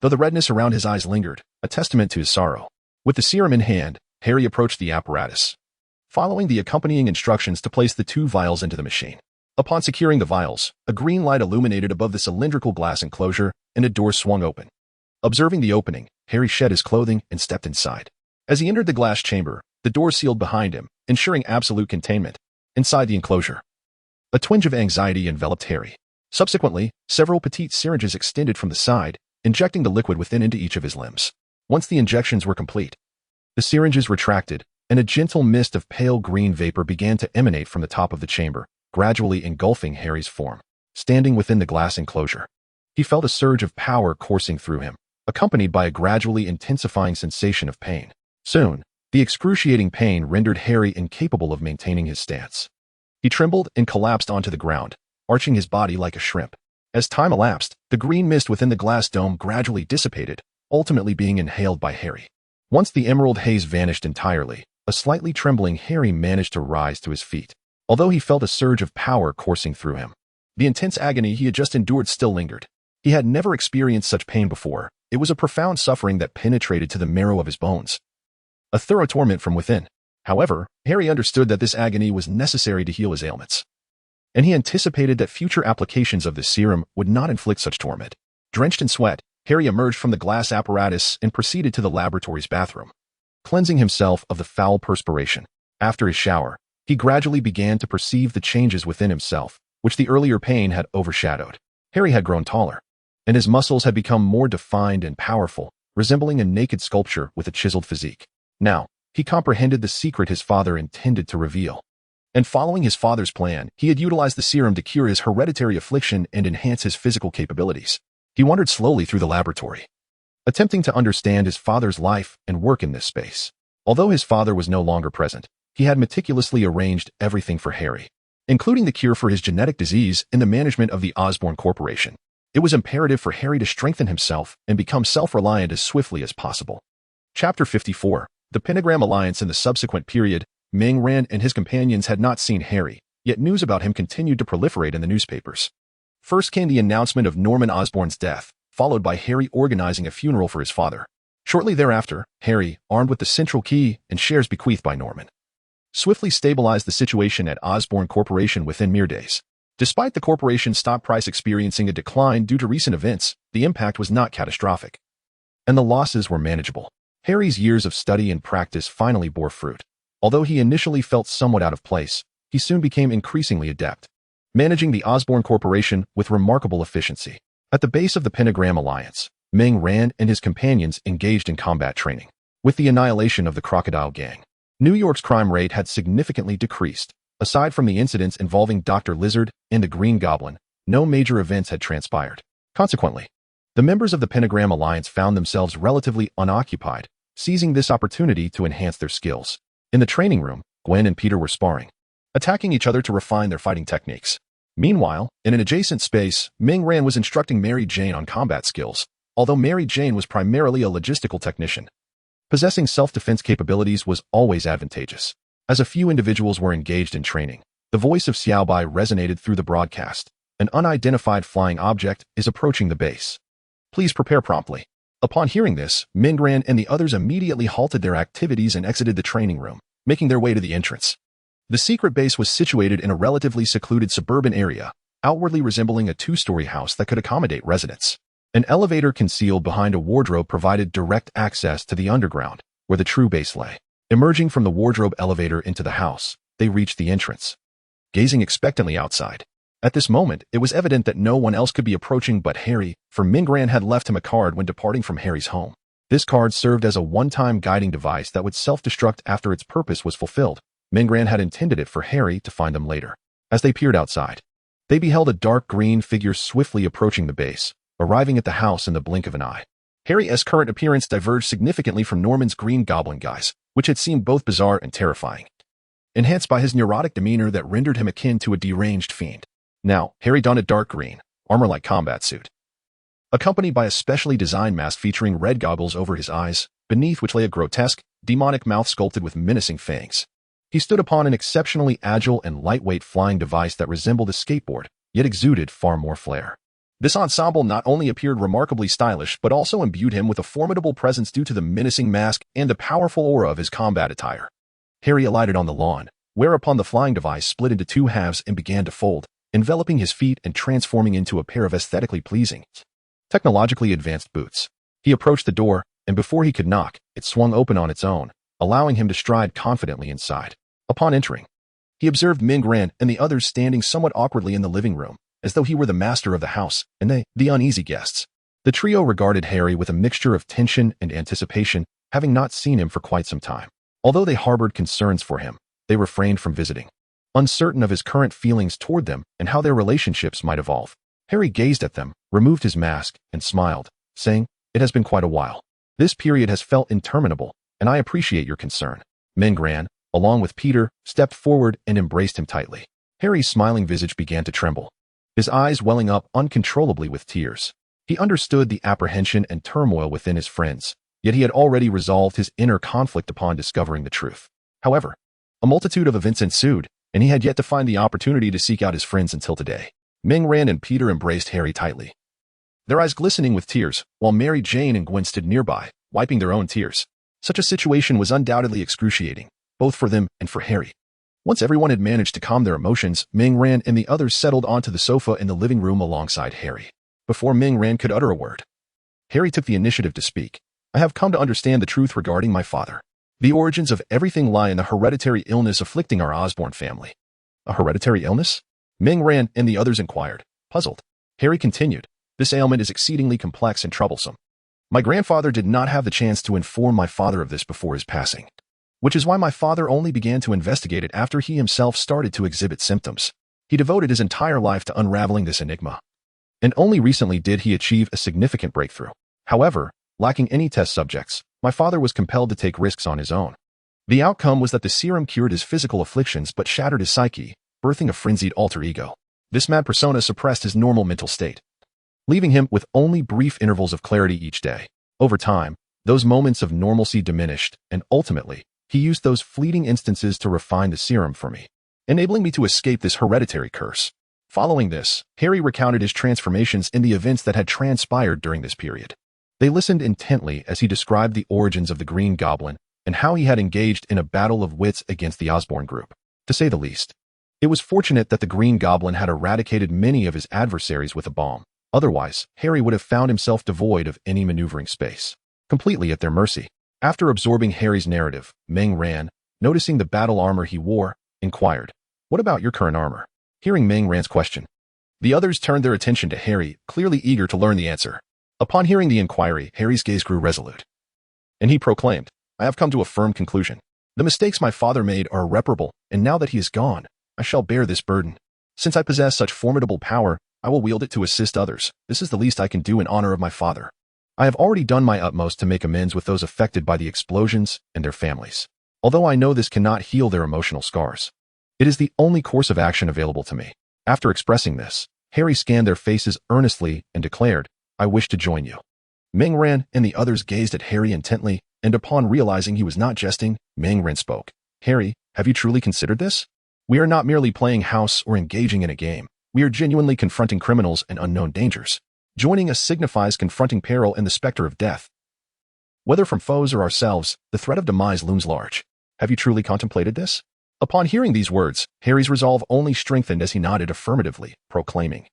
though the redness around his eyes lingered, a testament to his sorrow. With the serum in hand, Harry approached the apparatus, following the accompanying instructions to place the 2 vials into the machine. Upon securing the vials, a green light illuminated above the cylindrical glass enclosure, and a door swung open. Observing the opening, Harry shed his clothing and stepped inside. As he entered the glass chamber, the door sealed behind him, ensuring absolute containment. Inside the enclosure, a twinge of anxiety enveloped Harry. Subsequently, several petite syringes extended from the side, injecting the liquid within into each of his limbs. Once the injections were complete, the syringes retracted, and a gentle mist of pale green vapor began to emanate from the top of the chamber, gradually engulfing Harry's form. Standing within the glass enclosure, he felt a surge of power coursing through him, accompanied by a gradually intensifying sensation of pain. Soon, the excruciating pain rendered Harry incapable of maintaining his stance. He trembled and collapsed onto the ground, arching his body like a shrimp. As time elapsed, the green mist within the glass dome gradually dissipated, ultimately being inhaled by Harry. Once the emerald haze vanished entirely, a slightly trembling Harry managed to rise to his feet. Although he felt a surge of power coursing through him, the intense agony he had just endured still lingered. He had never experienced such pain before. It was a profound suffering that penetrated to the marrow of his bones. A thorough torment from within. However, Harry understood that this agony was necessary to heal his ailments, and he anticipated that future applications of this serum would not inflict such torment. Drenched in sweat, Harry emerged from the glass apparatus and proceeded to the laboratory's bathroom, cleansing himself of the foul perspiration. After his shower, he gradually began to perceive the changes within himself, which the earlier pain had overshadowed. Harry had grown taller, and his muscles had become more defined and powerful, resembling a naked sculpture with a chiseled physique. Now, he comprehended the secret his father intended to reveal. And following his father's plan, he had utilized the serum to cure his hereditary affliction and enhance his physical capabilities. He wandered slowly through the laboratory, attempting to understand his father's life and work in this space. Although his father was no longer present, he had meticulously arranged everything for Harry, including the cure for his genetic disease and the management of the Osborn Corporation. It was imperative for Harry to strengthen himself and become self-reliant as swiftly as possible. Chapter 54. The Pentagram Alliance. In the subsequent period, Ming Ran and his companions had not seen Harry, yet news about him continued to proliferate in the newspapers. First came the announcement of Norman Osborn's death, followed by Harry organizing a funeral for his father. Shortly thereafter, Harry, armed with the central key and shares bequeathed by Norman, swiftly stabilized the situation at Osborn Corporation within mere days. Despite the corporation's stock price experiencing a decline due to recent events, the impact was not catastrophic, and the losses were manageable. Harry's years of study and practice finally bore fruit. Although he initially felt somewhat out of place, he soon became increasingly adept, managing the Osborn Corporation with remarkable efficiency. At the base of the Pentagram Alliance, Ming Ran and his companions engaged in combat training. With the annihilation of the Crocodile Gang, New York's crime rate had significantly decreased. Aside from the incidents involving Dr. Lizard and the Green Goblin, no major events had transpired. Consequently, the members of the Pentagram Alliance found themselves relatively unoccupied, seizing this opportunity to enhance their skills. In the training room, Gwen and Peter were sparring, attacking each other to refine their fighting techniques. Meanwhile, in an adjacent space, Ming Ran was instructing Mary Jane on combat skills, although Mary Jane was primarily a logistical technician. Possessing self-defense capabilities was always advantageous. As a few individuals were engaged in training, the voice of Xiaobai resonated through the broadcast. An unidentified flying object is approaching the base. Please prepare promptly. Upon hearing this, Mingran and the others immediately halted their activities and exited the training room, making their way to the entrance. The secret base was situated in a relatively secluded suburban area, outwardly resembling a two-story house that could accommodate residents. An elevator concealed behind a wardrobe provided direct access to the underground, where the true base lay. Emerging from the wardrobe elevator into the house, they reached the entrance, gazing expectantly outside. At this moment, it was evident that no one else could be approaching but Harry, for Mingran had left him a card when departing from Harry's home. This card served as a one-time guiding device that would self-destruct after its purpose was fulfilled. Mingran had intended it for Harry to find them later. As they peered outside, they beheld a dark green figure swiftly approaching the base, arriving at the house in the blink of an eye. Harry's current appearance diverged significantly from Norman's Green Goblin guise, which had seemed both bizarre and terrifying, enhanced by his neurotic demeanor that rendered him akin to a deranged fiend. Now, Harry donned a dark green, armor-like combat suit, accompanied by a specially designed mask featuring red goggles over his eyes, beneath which lay a grotesque, demonic mouth sculpted with menacing fangs. He stood upon an exceptionally agile and lightweight flying device that resembled a skateboard, yet exuded far more flair. This ensemble not only appeared remarkably stylish but also imbued him with a formidable presence due to the menacing mask and the powerful aura of his combat attire. Harry alighted on the lawn, whereupon the flying device split into two halves and began to fold, enveloping his feet and transforming into a pair of aesthetically pleasing, technologically advanced boots. He approached the door, and before he could knock, it swung open on its own, allowing him to stride confidently inside. Upon entering, he observed Ming-Ran and the others standing somewhat awkwardly in the living room, as though he were the master of the house, and they, the uneasy guests. The trio regarded Harry with a mixture of tension and anticipation, having not seen him for quite some time. Although they harbored concerns for him, they refrained from visiting, uncertain of his current feelings toward them and how their relationships might evolve. Harry gazed at them, removed his mask, and smiled, saying, "It has been quite a while. This period has felt interminable, and I appreciate your concern." Ming-Ran, along with Peter, stepped forward and embraced him tightly. Harry's smiling visage began to tremble, his eyes welling up uncontrollably with tears. He understood the apprehension and turmoil within his friends, yet he had already resolved his inner conflict upon discovering the truth. However, a multitude of events ensued, and he had yet to find the opportunity to seek out his friends until today. Ming-Ran and Peter embraced Harry tightly, their eyes glistening with tears, while Mary Jane and Gwen stood nearby, wiping their own tears. Such a situation was undoubtedly excruciating, both for them and for Harry. Once everyone had managed to calm their emotions, Ming-Ran and the others settled onto the sofa in the living room alongside Harry. Before Ming-Ran could utter a word, Harry took the initiative to speak. "I have come to understand the truth regarding my father. The origins of everything lie in the hereditary illness afflicting our Osborn family." "A hereditary illness?" Ming-Ran and the others inquired, puzzled. Harry continued, "This ailment is exceedingly complex and troublesome. My grandfather did not have the chance to inform my father of this before his passing, which is why my father only began to investigate it after he himself started to exhibit symptoms. He devoted his entire life to unraveling this enigma, and only recently did he achieve a significant breakthrough. However, lacking any test subjects, my father was compelled to take risks on his own. The outcome was that the serum cured his physical afflictions but shattered his psyche, birthing a frenzied alter ego. This mad persona suppressed his normal mental state, leaving him with only brief intervals of clarity each day. Over time, those moments of normalcy diminished, and ultimately, he used those fleeting instances to refine the serum for me, enabling me to escape this hereditary curse." Following this, Harry recounted his transformations and the events that had transpired during this period. They listened intently as he described the origins of the Green Goblin and how he had engaged in a battle of wits against the Osborn group. To say the least, it was fortunate that the Green Goblin had eradicated many of his adversaries with a bomb. Otherwise, Harry would have found himself devoid of any maneuvering space, completely at their mercy. After absorbing Harry's narrative, Ming-Ran, noticing the battle armor he wore, inquired, "What about your current armor?" Hearing Ming-Ran's question, the others turned their attention to Harry, clearly eager to learn the answer. Upon hearing the inquiry, Harry's gaze grew resolute, and he proclaimed, "I have come to a firm conclusion. The mistakes my father made are irreparable, and now that he is gone, I shall bear this burden. Since I possess such formidable power, I will wield it to assist others. This is the least I can do in honor of my father. I have already done my utmost to make amends with those affected by the explosions and their families. Although I know this cannot heal their emotional scars, it is the only course of action available to me." After expressing this, Harry scanned their faces earnestly and declared, "I wish to join you." Ming-Ran and the others gazed at Harry intently, and upon realizing he was not jesting, Ming-Ran spoke. "Harry, have you truly considered this? We are not merely playing house or engaging in a game. We are genuinely confronting criminals and unknown dangers. Joining us signifies confronting peril and the specter of death. Whether from foes or ourselves, the threat of demise looms large. Have you truly contemplated this?" Upon hearing these words, Harry's resolve only strengthened as he nodded affirmatively, proclaiming,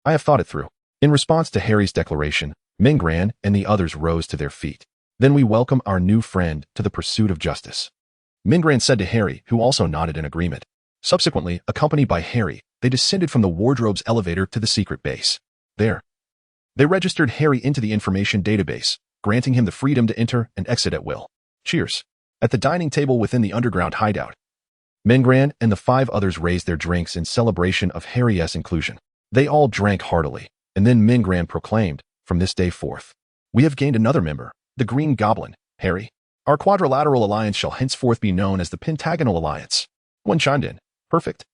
"I have thought it through." In response to Harry's declaration, Ming-Ran and the others rose to their feet. "Then we welcome our new friend to the pursuit of justice," Ming-Ran said to Harry, who also nodded in agreement. Subsequently, accompanied by Harry, they descended from the wardrobe's elevator to the secret base. There, they registered Harry into the information database, granting him the freedom to enter and exit at will. Cheers. At the dining table within the underground hideout, Ming-Ran and the 5 others raised their drinks in celebration of Harry's inclusion. They all drank heartily, and then Ming-Ran proclaimed, "From this day forth, we have gained another member, the Green Goblin, Harry. Our quadrilateral alliance shall henceforth be known as the Pentagonal Alliance." One chimed in, "Perfect.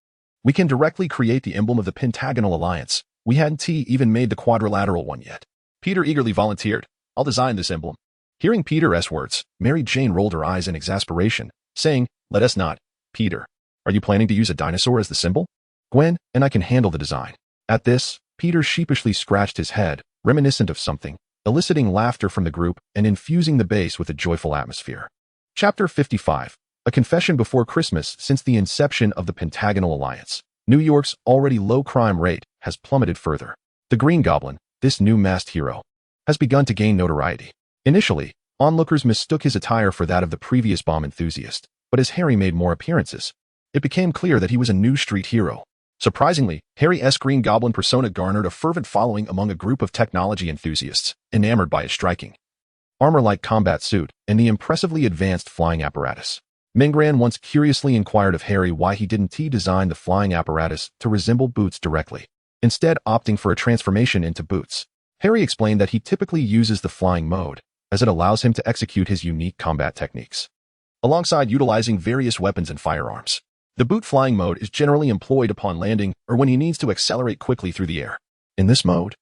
We can directly create the emblem of the Pentagonal Alliance. We hadn't even made the quadrilateral one yet." Peter eagerly volunteered, "I'll design this emblem." Hearing Peter's words, Mary Jane rolled her eyes in exasperation, saying, "Let us not. Peter, are you planning to use a dinosaur as the symbol?" "Gwen and I can handle the design." At this, Peter sheepishly scratched his head, reminiscent of something, eliciting laughter from the group and infusing the base with a joyful atmosphere. Chapter 55. A confession before Christmas. Since the inception of the Pentagonal Alliance, New York's already low crime rate has plummeted further. The Green Goblin, this new masked hero, has begun to gain notoriety. Initially, Onlookers mistook his attire for that of the previous bomb enthusiast, but as Harry made more appearances, it became clear that he was a new street hero. Surprisingly, Harry's Green Goblin persona garnered a fervent following among a group of technology enthusiasts, enamored by his striking armor-like combat suit and the impressively advanced flying apparatus. Mingran once curiously inquired of Harry why he didn't design the flying apparatus to resemble Boots directly, instead opting for a transformation into Boots. Harry explained that he typically uses the flying mode, as it allows him to execute his unique combat techniques, alongside utilizing various weapons and firearms. The boot flying mode is generally employed upon landing or when he needs to accelerate quickly through the air. In this mode,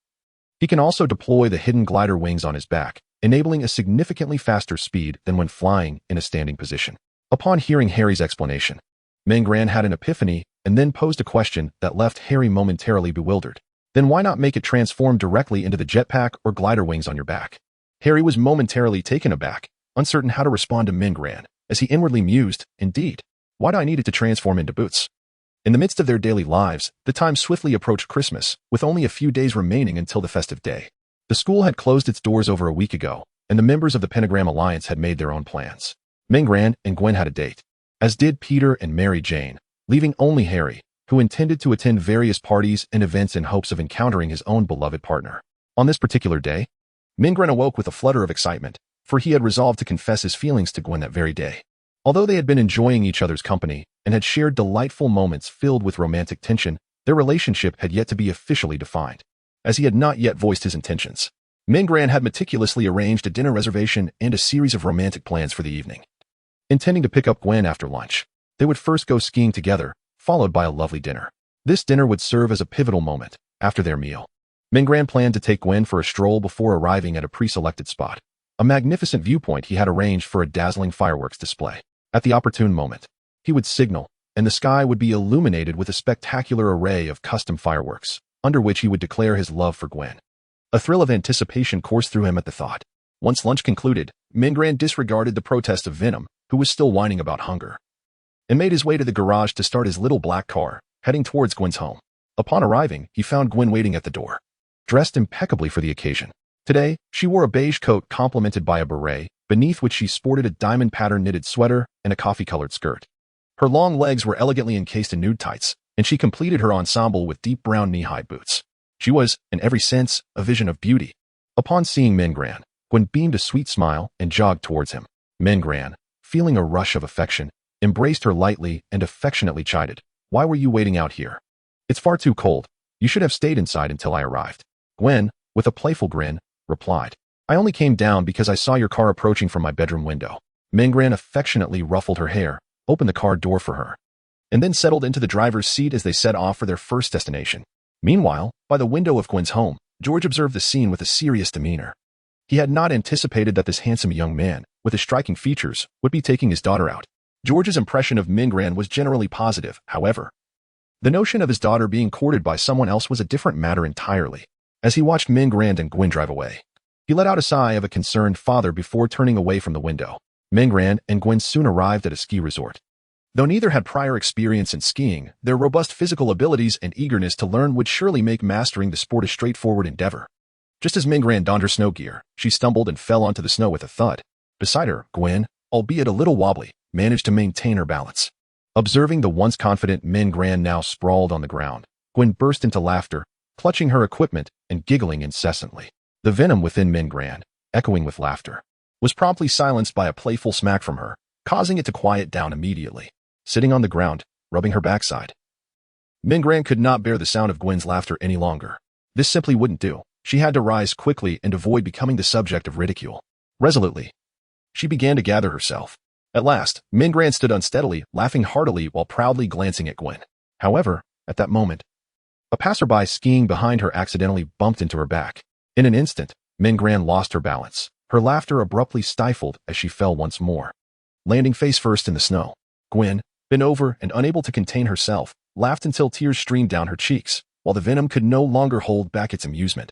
he can also deploy the hidden glider wings on his back, enabling a significantly faster speed than when flying in a standing position. Upon hearing Harry's explanation, Mingran had an epiphany and then posed a question that left Harry momentarily bewildered. Then why not make it transform directly into the jetpack or glider wings on your back? Harry was momentarily taken aback, uncertain how to respond to Mingran, as he inwardly mused, indeed, why do I need it to transform into Boots? In the midst of their daily lives, the time swiftly approached Christmas, with only a few days remaining until the festive day. The school had closed its doors over a week ago, and the members of the Pentagram Alliance had made their own plans. Mingran and Gwen had a date, as did Peter and Mary Jane, leaving only Harry, who intended to attend various parties and events in hopes of encountering his own beloved partner. On this particular day, Mingran awoke with a flutter of excitement, for he had resolved to confess his feelings to Gwen that very day. Although they had been enjoying each other's company and had shared delightful moments filled with romantic tension, their relationship had yet to be officially defined, as he had not yet voiced his intentions. Mingran had meticulously arranged a dinner reservation and a series of romantic plans for the evening. Intending to pick up Gwen after lunch, they would first go skiing together, followed by a lovely dinner. This dinner would serve as a pivotal moment after their meal. Mingran planned to take Gwen for a stroll before arriving at a pre-selected spot, a magnificent viewpoint he had arranged for a dazzling fireworks display. At the opportune moment, he would signal, and the sky would be illuminated with a spectacular array of custom fireworks, under which he would declare his love for Gwen. A thrill of anticipation coursed through him at the thought. Once lunch concluded, Mingran disregarded the protest of Venom, who was still whining about hunger, and made his way to the garage to start his little black car, heading towards Gwen's home. Upon arriving, he found Gwen waiting at the door, dressed impeccably for the occasion. Today, she wore a beige coat complemented by a beret, beneath which she sported a diamond-patterned knitted sweater and a coffee-colored skirt. Her long legs were elegantly encased in nude tights, and she completed her ensemble with deep brown knee-high boots. She was, in every sense, a vision of beauty. Upon seeing Mingran, Gwen beamed a sweet smile and jogged towards him. Mingran, feeling a rush of affection, embraced her lightly and affectionately chided. Why were you waiting out here? It's far too cold. You should have stayed inside until I arrived. Gwen, with a playful grin, replied, I only came down because I saw your car approaching from my bedroom window. Mingran affectionately ruffled her hair, opened the car door for her, and then settled into the driver's seat as they set off for their first destination. Meanwhile, by the window of Gwen's home, George observed the scene with a serious demeanor. He had not anticipated that this handsome young man, with his striking features, would be taking his daughter out. George's impression of Mingran was generally positive, however. The notion of his daughter being courted by someone else was a different matter entirely. As he watched Mingran and Gwen drive away, he let out a sigh of a concerned father before turning away from the window. Mingran and Gwen soon arrived at a ski resort. Though neither had prior experience in skiing, their robust physical abilities and eagerness to learn would surely make mastering the sport a straightforward endeavor. Just as Mingran donned her snow gear, she stumbled and fell onto the snow with a thud. Beside her, Gwen, albeit a little wobbly, managed to maintain her balance. Observing the once confident Mingran now sprawled on the ground, Gwen burst into laughter, clutching her equipment and giggling incessantly. The venom within Mingran, echoing with laughter, was promptly silenced by a playful smack from her, causing it to quiet down immediately. Sitting on the ground, rubbing her backside, Mingran could not bear the sound of Gwen's laughter any longer. This simply wouldn't do. She had to rise quickly and avoid becoming the subject of ridicule. Resolutely, she began to gather herself. At last, Mingran stood unsteadily, laughing heartily while proudly glancing at Gwen. However, at that moment, a passerby skiing behind her accidentally bumped into her back. In an instant, Mingran lost her balance. Her laughter abruptly stifled as she fell once more, landing face first in the snow. Gwen, bent over and unable to contain herself, laughed until tears streamed down her cheeks, while the venom could no longer hold back its amusement,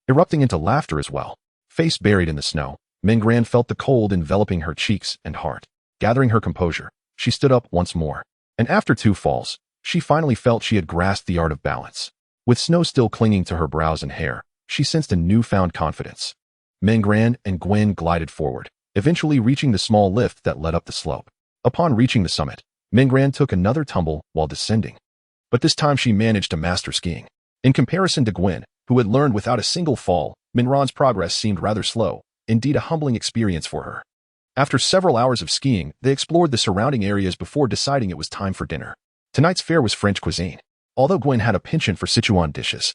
erupting into laughter as well. Face buried in the snow, Mingran felt the cold enveloping her cheeks and heart. Gathering her composure, she stood up once more, and after 2 falls, she finally felt she had grasped the art of balance. With snow still clinging to her brows and hair, she sensed a newfound confidence. Mengran and Gwen glided forward, eventually reaching the small lift that led up the slope. Upon reaching the summit, Mengran took another tumble while descending. But this time she managed to master skiing. In comparison to Gwen, who had learned without a single fall, Minran's progress seemed rather slow, indeed a humbling experience for her. After several hours of skiing, they explored the surrounding areas before deciding it was time for dinner. Tonight's fare was French cuisine. Although Gwen had a penchant for Sichuan dishes,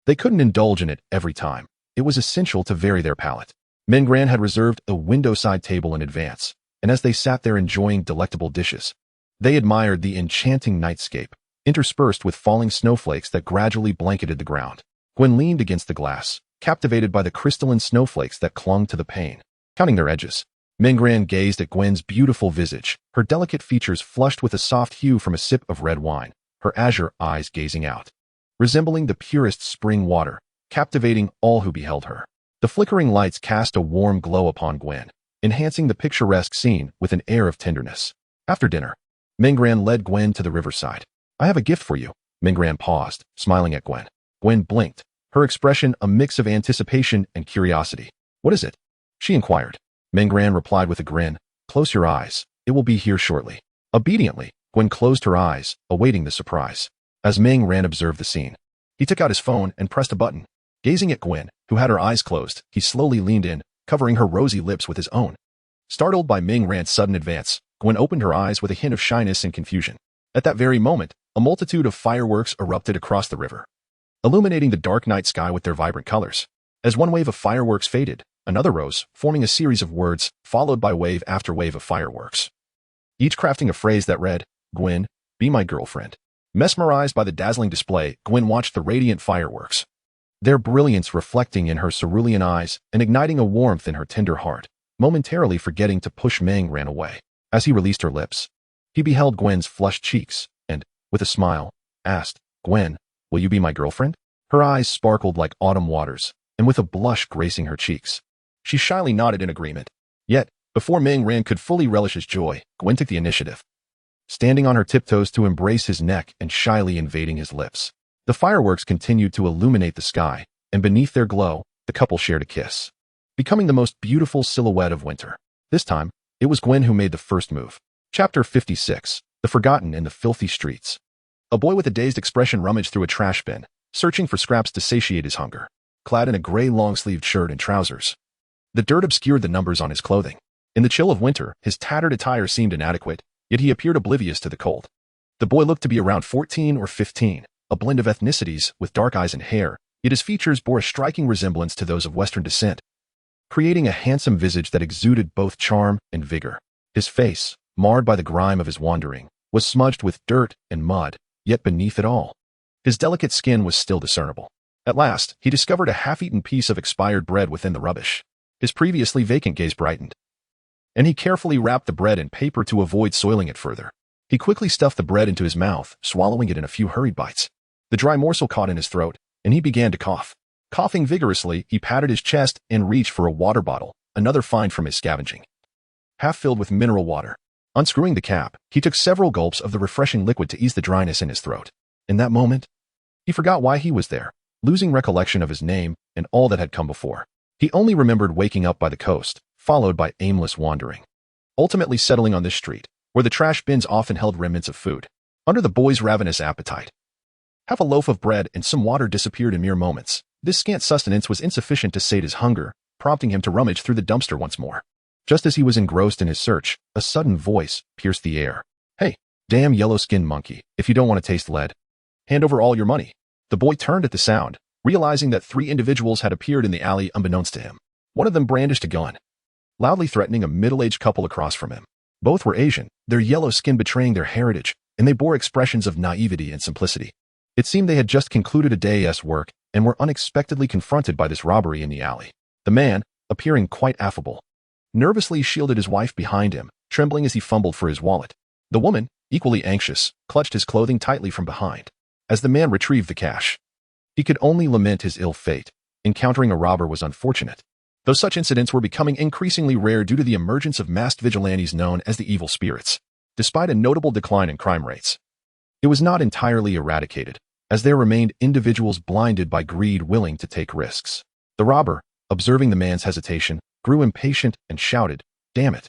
they couldn't indulge in it every time. It was essential to vary their palate. Mengran had reserved a window-side table in advance, and as they sat there enjoying delectable dishes, they admired the enchanting nightscape, interspersed with falling snowflakes that gradually blanketed the ground. Gwen leaned against the glass, captivated by the crystalline snowflakes that clung to the pane, counting their edges. Mengran gazed at Gwen's beautiful visage, her delicate features flushed with a soft hue from a sip of red wine, her azure eyes gazing out, resembling the purest spring water, captivating all who beheld her. The flickering lights cast a warm glow upon Gwen, enhancing the picturesque scene with an air of tenderness. After dinner, Mengran led Gwen to the riverside. "I have a gift for you." Mengran paused, smiling at Gwen. Gwen blinked, her expression a mix of anticipation and curiosity. "What is it?" she inquired. Mengran replied with a grin. "Close your eyes. It will be here shortly." Obediently, Gwen closed her eyes, awaiting the surprise. As Mengran observed the scene, he took out his phone and pressed a button. Gazing at Gwen, who had her eyes closed, he slowly leaned in, covering her rosy lips with his own. Startled by Mengran's sudden advance, Gwen opened her eyes with a hint of shyness and confusion. At that very moment, a multitude of fireworks erupted across the river, illuminating the dark night sky with their vibrant colors. As one wave of fireworks faded, another rose, forming a series of words, followed by wave after wave of fireworks, each crafting a phrase that read, "Gwen, be my girlfriend." Mesmerized by the dazzling display, Gwen watched the radiant fireworks, their brilliance reflecting in her cerulean eyes and igniting a warmth in her tender heart, momentarily forgetting to push Mengran away. As he released her lips, he beheld Gwen's flushed cheeks and, with a smile, asked, "Gwen, will you be my girlfriend?" Her eyes sparkled like autumn waters, and with a blush gracing her cheeks, she shyly nodded in agreement. Yet, before Mengran could fully relish his joy, Gwen took the initiative, standing on her tiptoes to embrace his neck and shyly invading his lips. The fireworks continued to illuminate the sky, and beneath their glow, the couple shared a kiss, becoming the most beautiful silhouette of winter. This time, it was Gwen who made the first move. Chapter 56. The Forgotten in the Filthy Streets. A boy with a dazed expression rummaged through a trash bin, searching for scraps to satiate his hunger. Clad in a gray long-sleeved shirt and trousers, the dirt obscured the numbers on his clothing. In the chill of winter, his tattered attire seemed inadequate, yet he appeared oblivious to the cold. The boy looked to be around 14 or 15, a blend of ethnicities with dark eyes and hair, yet his features bore a striking resemblance to those of Western descent, creating a handsome visage that exuded both charm and vigor. His face, marred by the grime of his wandering, was smudged with dirt and mud, yet beneath it all, his delicate skin was still discernible. At last, he discovered a half-eaten piece of expired bread within the rubbish. His previously vacant gaze brightened, and he carefully wrapped the bread in paper to avoid soiling it further. He quickly stuffed the bread into his mouth, swallowing it in a few hurried bites. The dry morsel caught in his throat, and he began to cough. Coughing vigorously, he patted his chest and reached for a water bottle, another find from his scavenging, half filled with mineral water. Unscrewing the cap, he took several gulps of the refreshing liquid to ease the dryness in his throat. In that moment, he forgot why he was there, losing recollection of his name and all that had come before. He only remembered waking up by the coast, followed by aimless wandering, ultimately settling on this street, where the trash bins often held remnants of food. Under the boy's ravenous appetite, half a loaf of bread and some water disappeared in mere moments. This scant sustenance was insufficient to sate his hunger, prompting him to rummage through the dumpster once more. Just as he was engrossed in his search, a sudden voice pierced the air. "Hey, damn yellow-skinned monkey, if you don't want to taste lead, hand over all your money." The boy turned at the sound, realizing that 3 individuals had appeared in the alley unbeknownst to him. One of them brandished a gun, loudly threatening a middle-aged couple across from him. Both were Asian, their yellow skin betraying their heritage, and they bore expressions of naivety and simplicity. It seemed they had just concluded a day's work and were unexpectedly confronted by this robbery in the alley. The man, appearing quite affable, nervously shielded his wife behind him, trembling as he fumbled for his wallet. The woman, equally anxious, clutched his clothing tightly from behind. As the man retrieved the cash, he could only lament his ill fate. Encountering a robber was unfortunate, though such incidents were becoming increasingly rare due to the emergence of masked vigilantes known as the evil spirits. Despite a notable decline in crime rates, it was not entirely eradicated, as there remained individuals blinded by greed willing to take risks. The robber, observing the man's hesitation, grew impatient and shouted, "Damn it!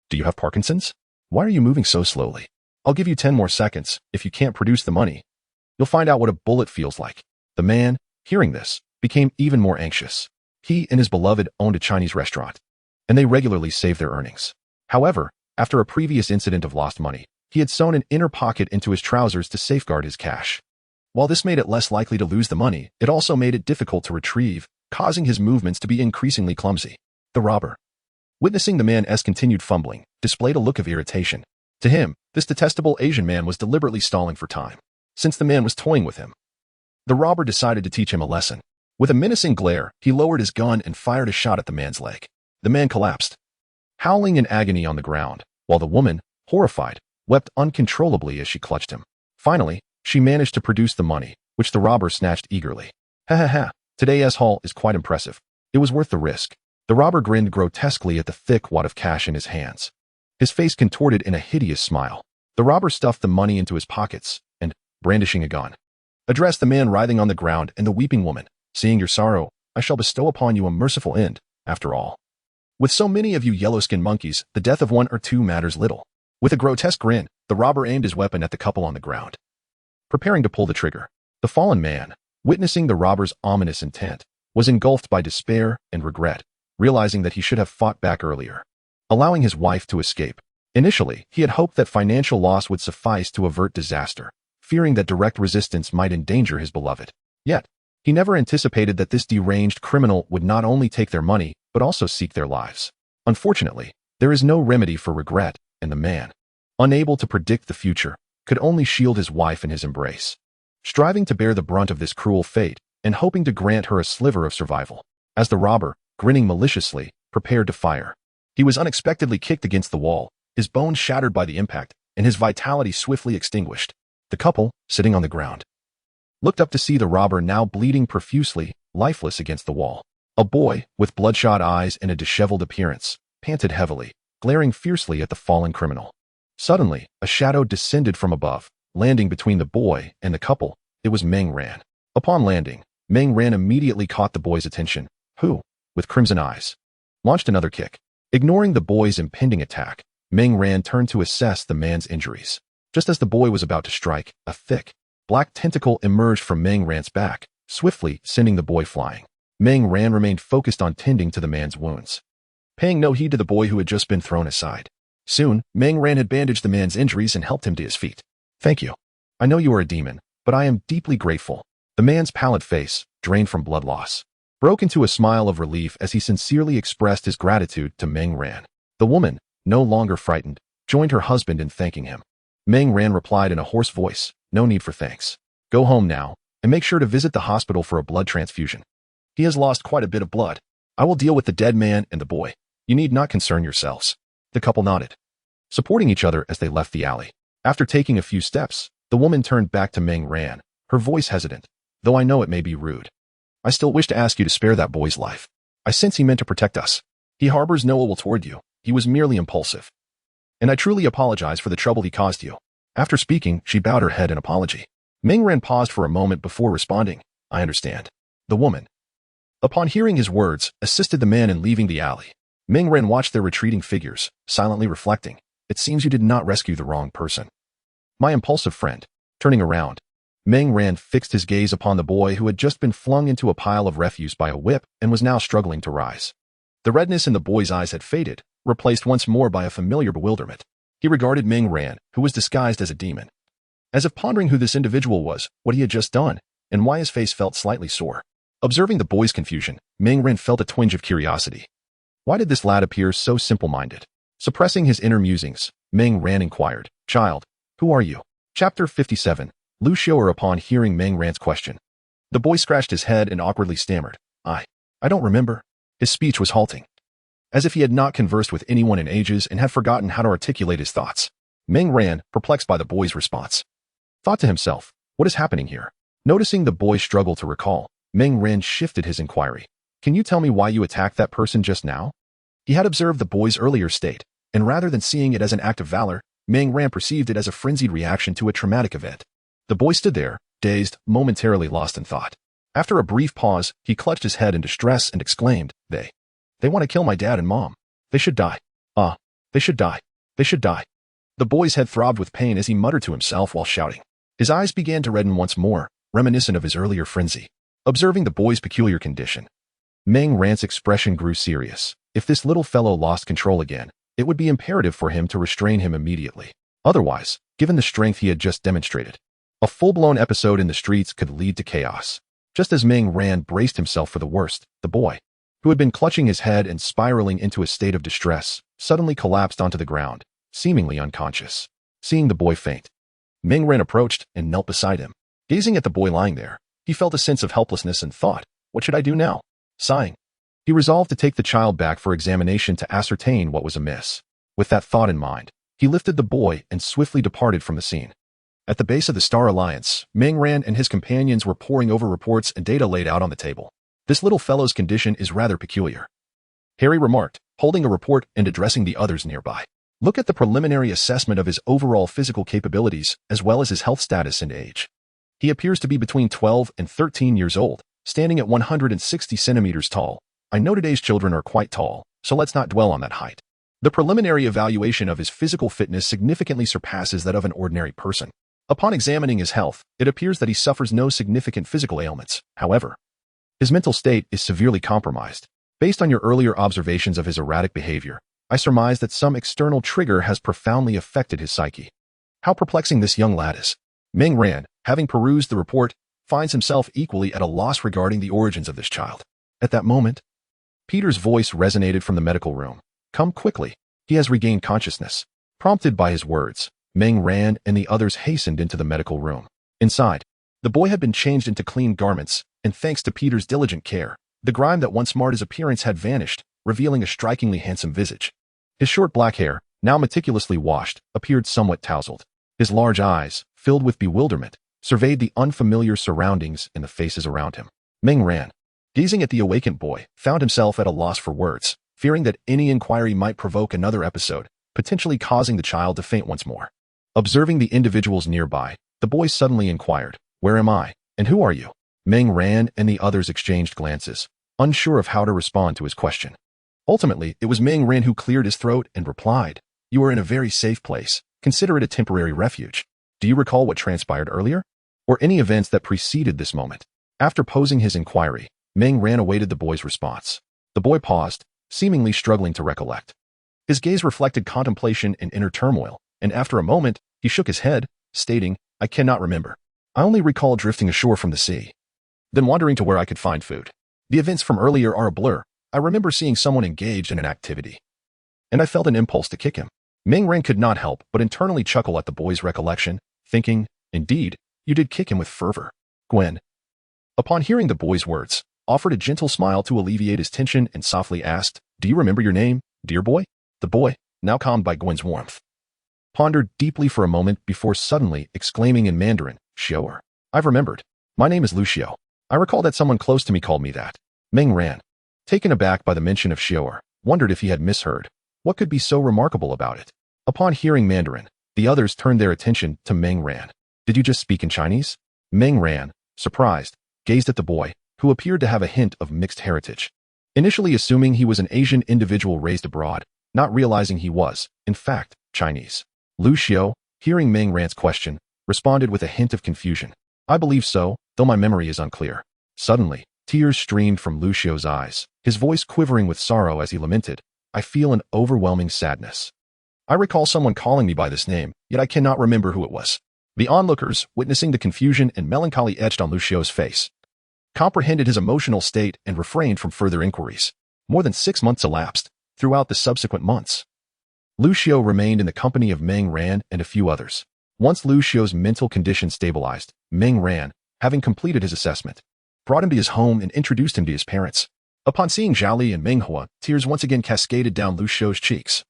Do you have Parkinson's? Why are you moving so slowly? I'll give you 10 more seconds. If you can't produce the money, you'll find out what a bullet feels like." The man, hearing this, became even more anxious. He and his beloved owned a Chinese restaurant, and they regularly saved their earnings. However, after a previous incident of lost money, he had sewn an inner pocket into his trousers to safeguard his cash. While this made it less likely to lose the money, it also made it difficult to retrieve, causing his movements to be increasingly clumsy. The robber, witnessing the man's continued fumbling, displayed a look of irritation. To him, this detestable Asian man was deliberately stalling for time, since the man was toying with him. The robber decided to teach him a lesson. With a menacing glare, he lowered his gun and fired a shot at the man's leg. The man collapsed, howling in agony on the ground, while the woman, horrified, wept uncontrollably as she clutched him. Finally, she managed to produce the money, which the robber snatched eagerly. "Ha ha ha, today's haul is quite impressive. It was worth the risk." The robber grinned grotesquely at the thick wad of cash in his hands. His face contorted in a hideous smile. The robber stuffed the money into his pockets and, brandishing a gun, addressed the man writhing on the ground and the weeping woman, "Seeing your sorrow, I shall bestow upon you a merciful end, after all. With so many of you yellow-skinned monkeys, the death of one or two matters little." With a grotesque grin, the robber aimed his weapon at the couple on the ground, preparing to pull the trigger. The fallen man, witnessing the robber's ominous intent, was engulfed by despair and regret, realizing that he should have fought back earlier, allowing his wife to escape. Initially, he had hoped that financial loss would suffice to avert disaster, fearing that direct resistance might endanger his beloved. Yet, he never anticipated that this deranged criminal would not only take their money, but also seek their lives. Unfortunately, there is no remedy for regret, and the man, unable to predict the future, could only shield his wife in his embrace, striving to bear the brunt of this cruel fate and hoping to grant her a sliver of survival. As the robber, grinning maliciously, prepared to fire, he was unexpectedly kicked against the wall, his bones shattered by the impact, and his vitality swiftly extinguished. The couple, sitting on the ground, looked up to see the robber now bleeding profusely, lifeless against the wall. A boy, with bloodshot eyes and a disheveled appearance, panted heavily, glaring fiercely at the fallen criminal. Suddenly, a shadow descended from above, landing between the boy and the couple. It was Meng Ran. Upon landing, Meng Ran immediately caught the boy's attention, who, with crimson eyes, launched another kick. Ignoring the boy's impending attack, Meng Ran turned to assess the man's injuries. Just as the boy was about to strike, a thick, black tentacle emerged from Meng Ran's back, swiftly sending the boy flying. Meng Ran remained focused on tending to the man's wounds, paying no heed to the boy who had just been thrown aside. Soon, Meng Ran had bandaged the man's injuries and helped him to his feet. "Thank you. I know you are a demon, but I am deeply grateful." The man's pallid face, drained from blood loss, broke into a smile of relief as he sincerely expressed his gratitude to Meng Ran. The woman, no longer frightened, joined her husband in thanking him. Meng Ran replied in a hoarse voice, "No need for thanks. Go home now, and make sure to visit the hospital for a blood transfusion. He has lost quite a bit of blood. I will deal with the dead man and the boy. You need not concern yourselves." The couple nodded, supporting each other as they left the alley. After taking a few steps, the woman turned back to Meng Ran, her voice hesitant. "Though I know it may be rude, I still wish to ask you to spare that boy's life. I sense he meant to protect us. He harbors no ill toward you. He was merely impulsive. And I truly apologize for the trouble he caused you." After speaking, she bowed her head in apology. Meng Ran paused for a moment before responding, "I understand." The woman, upon hearing his words, assisted the man in leaving the alley. Meng Ran watched their retreating figures, silently reflecting, "It seems you did not rescue the wrong person, my impulsive friend." Turning around, Meng Ran fixed his gaze upon the boy who had just been flung into a pile of refuse by a whip and was now struggling to rise. The redness in the boy's eyes had faded, replaced once more by a familiar bewilderment. He regarded Meng Ran, who was disguised as a demon, as if pondering who this individual was, what he had just done, and why his face felt slightly sore. Observing the boy's confusion, Meng Ran felt a twinge of curiosity. Why did this lad appear so simple-minded? Suppressing his inner musings, Meng Ran inquired, "Child, who are you?" Chapter 57. Lu Xiu'er. Upon hearing Meng Ran's question, the boy scratched his head and awkwardly stammered, I don't remember." His speech was halting, as if he had not conversed with anyone in ages and had forgotten how to articulate his thoughts. Meng Ran, perplexed by the boy's response, thought to himself, "What is happening here?" Noticing the boy's struggle to recall, Meng Ran shifted his inquiry. "Can you tell me why you attacked that person just now?" He had observed the boy's earlier state, and rather than seeing it as an act of valor, Meng Ran perceived it as a frenzied reaction to a traumatic event. The boy stood there, dazed, momentarily lost in thought. After a brief pause, he clutched his head in distress and exclaimed, They want to kill my dad and mom. They should die. They should die. They should die. The boy's head throbbed with pain as he muttered to himself while shouting. His eyes began to redden once more, reminiscent of his earlier frenzy. Observing the boy's peculiar condition, Meng Ran's expression grew serious. If this little fellow lost control again, it would be imperative for him to restrain him immediately. Otherwise, given the strength he had just demonstrated, a full-blown episode in the streets could lead to chaos. Just as Meng Ran braced himself for the worst, the boy, who had been clutching his head and spiraling into a state of distress, suddenly collapsed onto the ground, seemingly unconscious. Seeing the boy faint, Meng Ran approached and knelt beside him. Gazing at the boy lying there, he felt a sense of helplessness and thought, "What should I do now?" Sighing, he resolved to take the child back for examination to ascertain what was amiss. With that thought in mind, he lifted the boy and swiftly departed from the scene. At the base of the Star Alliance, Meng Ran and his companions were poring over reports and data laid out on the table. "This little fellow's condition is rather peculiar," Harry remarked, holding a report and addressing the others nearby. "Look at the preliminary assessment of his overall physical capabilities as well as his health status and age. He appears to be between 12 and 13 years old, standing at 160 centimeters tall. I know today's children are quite tall, so let's not dwell on that height. The preliminary evaluation of his physical fitness significantly surpasses that of an ordinary person. Upon examining his health, it appears that he suffers no significant physical ailments. However, his mental state is severely compromised. Based on your earlier observations of his erratic behavior, I surmise that some external trigger has profoundly affected his psyche. How perplexing this young lad is." Meng Ran, having perused the report, finds himself equally at a loss regarding the origins of this child. At that moment, Peter's voice resonated from the medical room. "Come quickly. He has regained consciousness." Prompted by his words, Meng Ran and the others hastened into the medical room. Inside, the boy had been changed into clean garments, and thanks to Peter's diligent care, the grime that once marred his appearance had vanished, revealing a strikingly handsome visage. His short black hair, now meticulously washed, appeared somewhat tousled. His large eyes, filled with bewilderment, surveyed the unfamiliar surroundings and the faces around him. Meng Ran, gazing at the awakened boy, found himself at a loss for words, fearing that any inquiry might provoke another episode, potentially causing the child to faint once more. Observing the individuals nearby, the boy suddenly inquired, "Where am I, and who are you?" Meng Ran and the others exchanged glances, unsure of how to respond to his question. Ultimately, it was Meng Ran who cleared his throat and replied, "You are in a very safe place. Consider it a temporary refuge. Do you recall what transpired earlier? Or any events that preceded this moment?" After posing his inquiry, Meng Ran awaited the boy's response. The boy paused, seemingly struggling to recollect. His gaze reflected contemplation and inner turmoil, and after a moment, he shook his head, stating, "I cannot remember. I only recall drifting ashore from the sea, then wandering to where I could find food. The events from earlier are a blur. I remember seeing someone engaged in an activity, and I felt an impulse to kick him." Meng Ran could not help but internally chuckle at the boy's recollection, thinking, "Indeed, you did kick him with fervor." Gwen, upon hearing the boy's words, offered a gentle smile to alleviate his tension and softly asked, "Do you remember your name, dear boy?" The boy, now calmed by Gwen's warmth, pondered deeply for a moment before suddenly exclaiming in Mandarin, "Sure. I've remembered. My name is Lucio. I recall that someone close to me called me that." Meng Ran, taken aback by the mention of Sure, wondered if he had misheard. What could be so remarkable about it? Upon hearing Mandarin, the others turned their attention to Meng Ran. "Did you just speak in Chinese?" Meng Ran, surprised, gazed at the boy, who appeared to have a hint of mixed heritage. Initially assuming he was an Asian individual raised abroad, not realizing he was, in fact, Chinese. Lu Xiao, hearing Meng Ran's question, responded with a hint of confusion. "I believe so, though my memory is unclear." Suddenly, tears streamed from Lu Xiao's eyes, his voice quivering with sorrow as he lamented, "I feel an overwhelming sadness. I recall someone calling me by this name, yet I cannot remember who it was." The onlookers, witnessing the confusion and melancholy etched on Lu Xiao's face, comprehended his emotional state and refrained from further inquiries. More than 6 months elapsed. Throughout the subsequent months, Lu Xiao remained in the company of Meng Ran and a few others. Once Lu Xiao's mental condition stabilized, Meng Ran, having completed his assessment, brought him to his home and introduced him to his parents. Upon seeing Zhao Li and Meng Hua, tears once again cascaded down Lu Xiao's cheeks,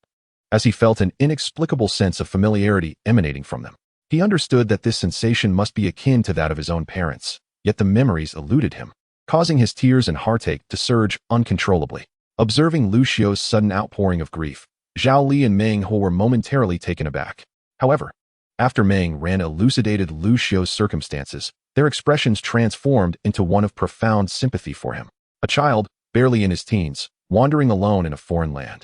as he felt an inexplicable sense of familiarity emanating from them. He understood that this sensation must be akin to that of his own parents, yet the memories eluded him, causing his tears and heartache to surge uncontrollably. Observing Lu Xiao's sudden outpouring of grief, Zhao Li and Meng Hua were momentarily taken aback. However, after Meng Ran elucidated Lu Xiao's circumstances, Their expressions transformed into one of profound sympathy for him. A child, barely in his teens, wandering alone in a foreign land.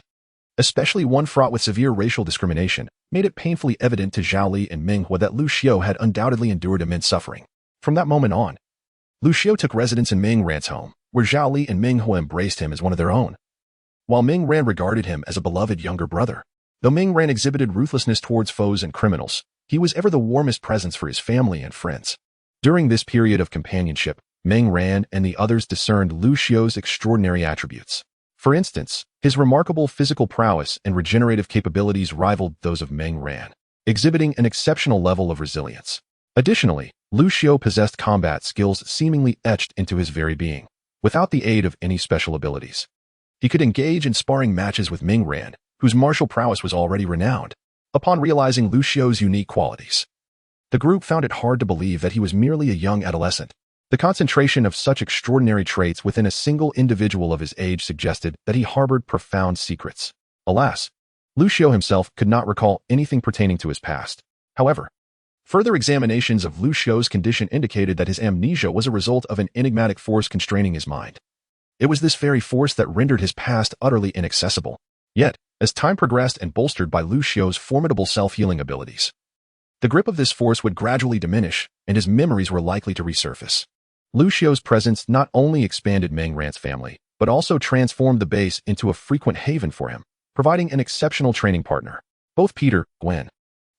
Especially one fraught with severe racial discrimination, made it painfully evident to Zhao Li and Ming Hua that Lu Xiao had undoubtedly endured immense suffering. From that moment on, Lu Xiao took residence in Ming Ran's home, where Zhao Li and Ming Hua embraced him as one of their own, while Ming Ran regarded him as a beloved younger brother. Though Ming Ran exhibited ruthlessness towards foes and criminals, he was ever the warmest presence for his family and friends. During this period of companionship, Ming Ran and the others discerned Lu Xiao's extraordinary attributes. For instance, his remarkable physical prowess and regenerative capabilities rivaled those of Ming Ran, exhibiting an exceptional level of resilience. Additionally, Lu Xiao possessed combat skills seemingly etched into his very being, without the aid of any special abilities. He could engage in sparring matches with Ming Ran, whose martial prowess was already renowned. Upon realizing Lu Xiao's unique qualities, the group found it hard to believe that he was merely a young adolescent. The concentration of such extraordinary traits within a single individual of his age suggested that he harbored profound secrets. Alas, Lu Xiao himself could not recall anything pertaining to his past. However, further examinations of Lu Xiao's condition indicated that his amnesia was a result of an enigmatic force constraining his mind. It was this very force that rendered his past utterly inaccessible. Yet, as time progressed and bolstered by Lu Xiao's formidable self-healing abilities, the grip of this force would gradually diminish, and his memories were likely to resurface. Lu Xiao's presence not only expanded Ming Ran's family, but also transformed the base into a frequent haven for him, providing an exceptional training partner. Both Peter, Gwen,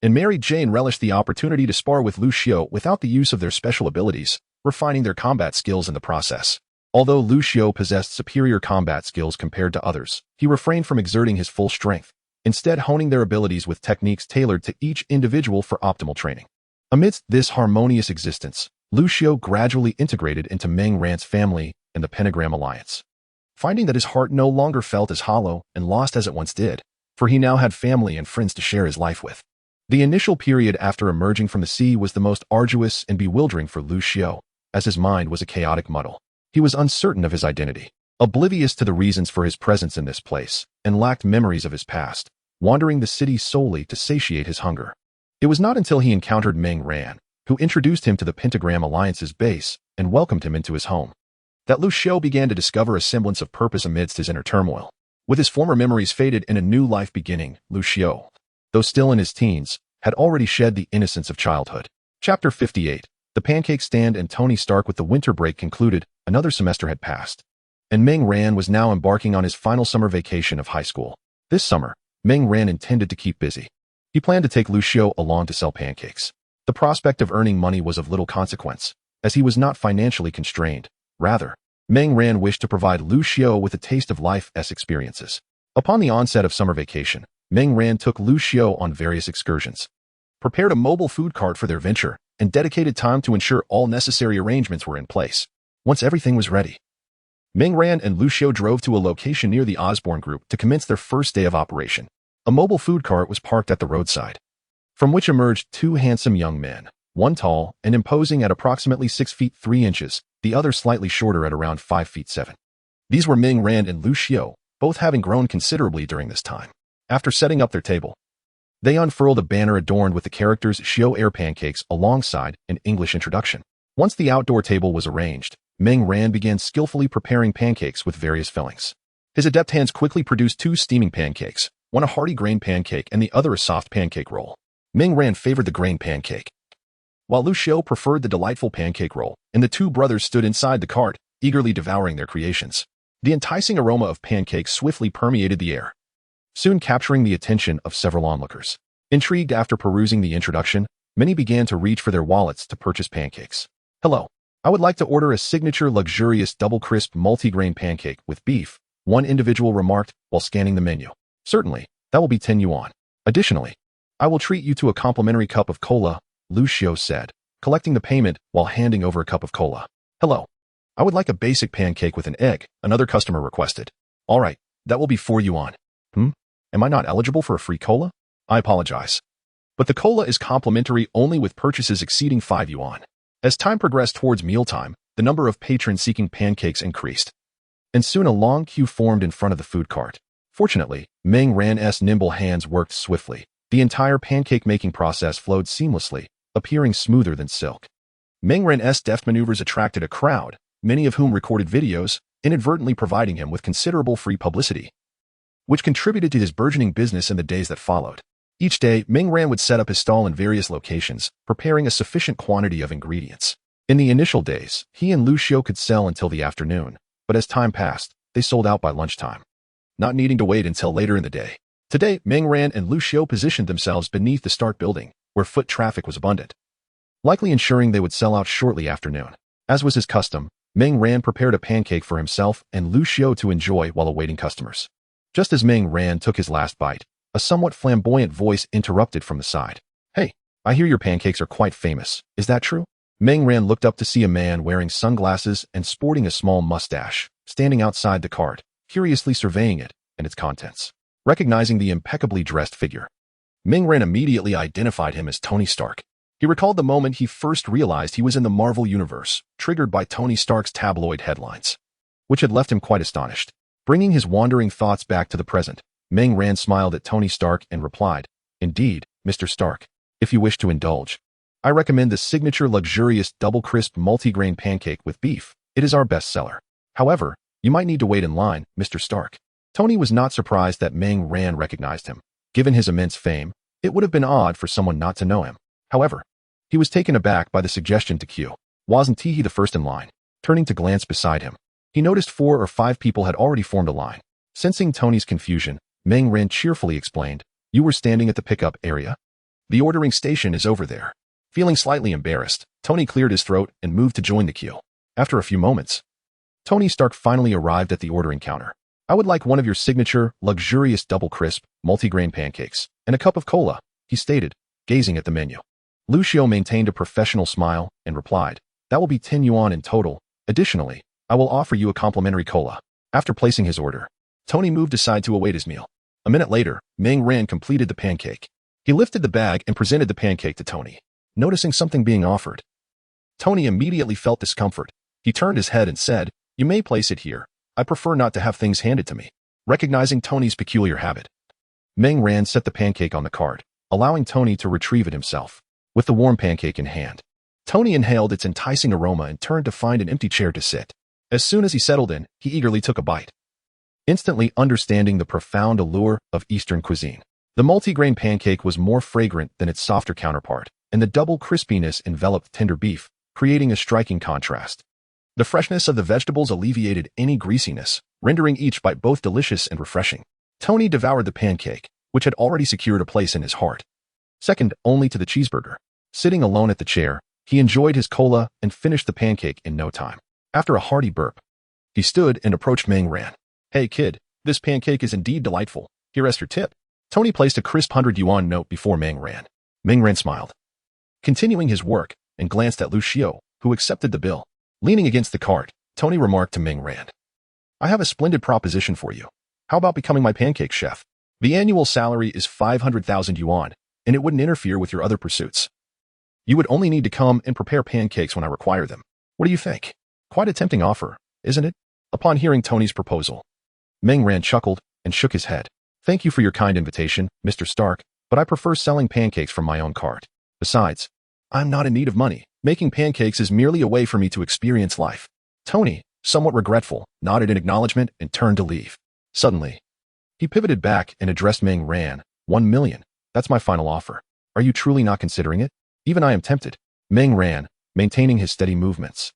and Mary Jane relished the opportunity to spar with Lu Xiao without the use of their special abilities, refining their combat skills in the process. Although Lu Xiao possessed superior combat skills compared to others, he refrained from exerting his full strength, instead honing their abilities with techniques tailored to each individual for optimal training. Amidst this harmonious existence, Lu Xiao gradually integrated into Ming Ran's family and the Pentagram Alliance, finding that his heart no longer felt as hollow and lost as it once did, for he now had family and friends to share his life with. The initial period after emerging from the sea was the most arduous and bewildering for Lu Xiao, as his mind was a chaotic muddle. He was uncertain of his identity, oblivious to the reasons for his presence in this place, and lacked memories of his past, wandering the city solely to satiate his hunger. It was not until he encountered Ming Ran, who introduced him to the Pentagram Alliance's base and welcomed him into his home, that Lu Xiao began to discover a semblance of purpose amidst his inner turmoil. With his former memories faded and a new life beginning, Lu Xiao, though still in his teens, had already shed the innocence of childhood. Chapter 58. The Pancake Stand and Tony Stark. With the winter break concluded, another semester had passed, and Ming Ran was now embarking on his final summer vacation of high school. This summer, Ming Ran intended to keep busy. He planned to take Lu Xiao along to sell pancakes. The prospect of earning money was of little consequence, as he was not financially constrained. Rather, Ming Ran wished to provide Lu Xiao with a taste of life's experiences. Upon the onset of summer vacation, Ming Ran took Lu Xiao on various excursions, prepared a mobile food cart for their venture, and dedicated time to ensure all necessary arrangements were in place. Once everything was ready, Ming Ran and Lu Xiao drove to a location near the Osborne Group to commence their first day of operation. A mobile food cart was parked at the roadside, from which emerged two handsome young men, one tall and imposing at approximately 6 feet 3 inches, the other slightly shorter at around 5 feet 7. These were Ming Ran and Lu Xiao, both having grown considerably during this time. After setting up their table, they unfurled a banner adorned with the characters Xiao Air Pancakes alongside an English introduction. Once the outdoor table was arranged, Ming Ran began skillfully preparing pancakes with various fillings. His adept hands quickly produced 2 steaming pancakes, one a hearty grain pancake and the other a soft pancake roll. Ming Ran favored the grain pancake, while Lu Xiao preferred the delightful pancake roll, and the two brothers stood inside the cart, eagerly devouring their creations. The enticing aroma of pancakes swiftly permeated the air, soon capturing the attention of several onlookers. Intrigued after perusing the introduction, many began to reach for their wallets to purchase pancakes. "Hello, I would like to order a signature luxurious double crisp multi-grain pancake with beef," one individual remarked while scanning the menu. "Certainly, that will be 10 yuan. Additionally, I will treat you to a complimentary cup of cola," Lu Xiao said, collecting the payment while handing over a cup of cola. "Hello, I would like a basic pancake with an egg," another customer requested. "All right, that will be 4 yuan. Am I not eligible for a free cola? I apologize, but the cola is complimentary only with purchases exceeding 5 yuan. As time progressed towards mealtime, the number of patrons seeking pancakes increased, and soon a long queue formed in front of the food cart. Fortunately, Ming Ran's nimble hands worked swiftly. The entire pancake-making process flowed seamlessly, appearing smoother than silk. Meng Ran's deft maneuvers attracted a crowd, many of whom recorded videos, inadvertently providing him with considerable free publicity, which contributed to his burgeoning business in the days that followed. Each day, Meng Ran would set up his stall in various locations, preparing a sufficient quantity of ingredients. In the initial days, he and Lu Xiu could sell until the afternoon, but as time passed, they sold out by lunchtime, not needing to wait until later in the day. Today, Meng Ran and Lu Xiu positioned themselves beneath the start building, where foot traffic was abundant, likely ensuring they would sell out shortly after noon. As was his custom, Meng Ran prepared a pancake for himself and Lu Xiu to enjoy while awaiting customers. Just as Meng Ran took his last bite, a somewhat flamboyant voice interrupted from the side. "Hey, I hear your pancakes are quite famous. Is that true?" Meng Ran looked up to see a man wearing sunglasses and sporting a small mustache, standing outside the cart, curiously surveying it and its contents. Recognizing the impeccably dressed figure, Meng Ran immediately identified him as Tony Stark. He recalled the moment he first realized he was in the Marvel Universe, triggered by Tony Stark's tabloid headlines, which had left him quite astonished. Bringing his wandering thoughts back to the present, Meng Ran smiled at Tony Stark and replied, "Indeed, Mr. Stark. If you wish to indulge, I recommend the signature luxurious double-crisp multigrain pancake with beef. It is our best seller. However, you might need to wait in line, Mr. Stark." Tony was not surprised that Meng Ran recognized him. Given his immense fame, it would have been odd for someone not to know him. However, he was taken aback by the suggestion to queue. Wasn't he the first in line? Turning to glance beside him, he noticed 4 or 5 people had already formed a line. Sensing Tony's confusion, Meng Ran cheerfully explained, "You were standing at the pickup area? The ordering station is over there." Feeling slightly embarrassed, Tony cleared his throat and moved to join the queue. After a few moments, Tony Stark finally arrived at the ordering counter. "I would like one of your signature, luxurious double-crisp, multigrain pancakes, and a cup of cola," he stated, gazing at the menu. Lu Xiu maintained a professional smile and replied, "That will be 10 yuan in total. Additionally, I will offer you a complimentary cola." After placing his order, Tony moved aside to await his meal. A minute later, Meng Ran completed the pancake. He lifted the bag and presented the pancake to Tony. Noticing something being offered, Tony immediately felt discomfort. He turned his head and said, "You may place it here. I prefer not to have things handed to me." Recognizing Tony's peculiar habit, Meng Ran set the pancake on the cart, allowing Tony to retrieve it himself. With the warm pancake in hand, Tony inhaled its enticing aroma and turned to find an empty chair to sit. As soon as he settled in, he eagerly took a bite, instantly understanding the profound allure of Eastern cuisine. The multigrain pancake was more fragrant than its softer counterpart, and the double crispiness enveloped tender beef, creating a striking contrast. The freshness of the vegetables alleviated any greasiness, rendering each bite both delicious and refreshing. Tony devoured the pancake, which had already secured a place in his heart, second only to the cheeseburger. Sitting alone at the chair, he enjoyed his cola and finished the pancake in no time. After a hearty burp, he stood and approached Meng Ran. "Hey kid, this pancake is indeed delightful. Here is your tip." Tony placed a crisp 100 yuan note before Meng Ran. Meng Ran smiled, continuing his work, and glanced at Lu Xiu, who accepted the bill. Leaning against the cart, Tony remarked to Meng Ran, "I have a splendid proposition for you. How about becoming my pancake chef? The annual salary is 500,000 yuan, and it wouldn't interfere with your other pursuits. You would only need to come and prepare pancakes when I require them. What do you think? Quite a tempting offer, isn't it?" Upon hearing Tony's proposal, Meng Ran chuckled and shook his head. "Thank you for your kind invitation, Mr. Stark, but I prefer selling pancakes from my own cart. Besides, I'm not in need of money. Making pancakes is merely a way for me to experience life." Tony, somewhat regretful, nodded in acknowledgement and turned to leave. Suddenly, he pivoted back and addressed Meng Ran. 1 million. That's my final offer. Are you truly not considering it? Even I am tempted." Meng Ran, maintaining his steady movements,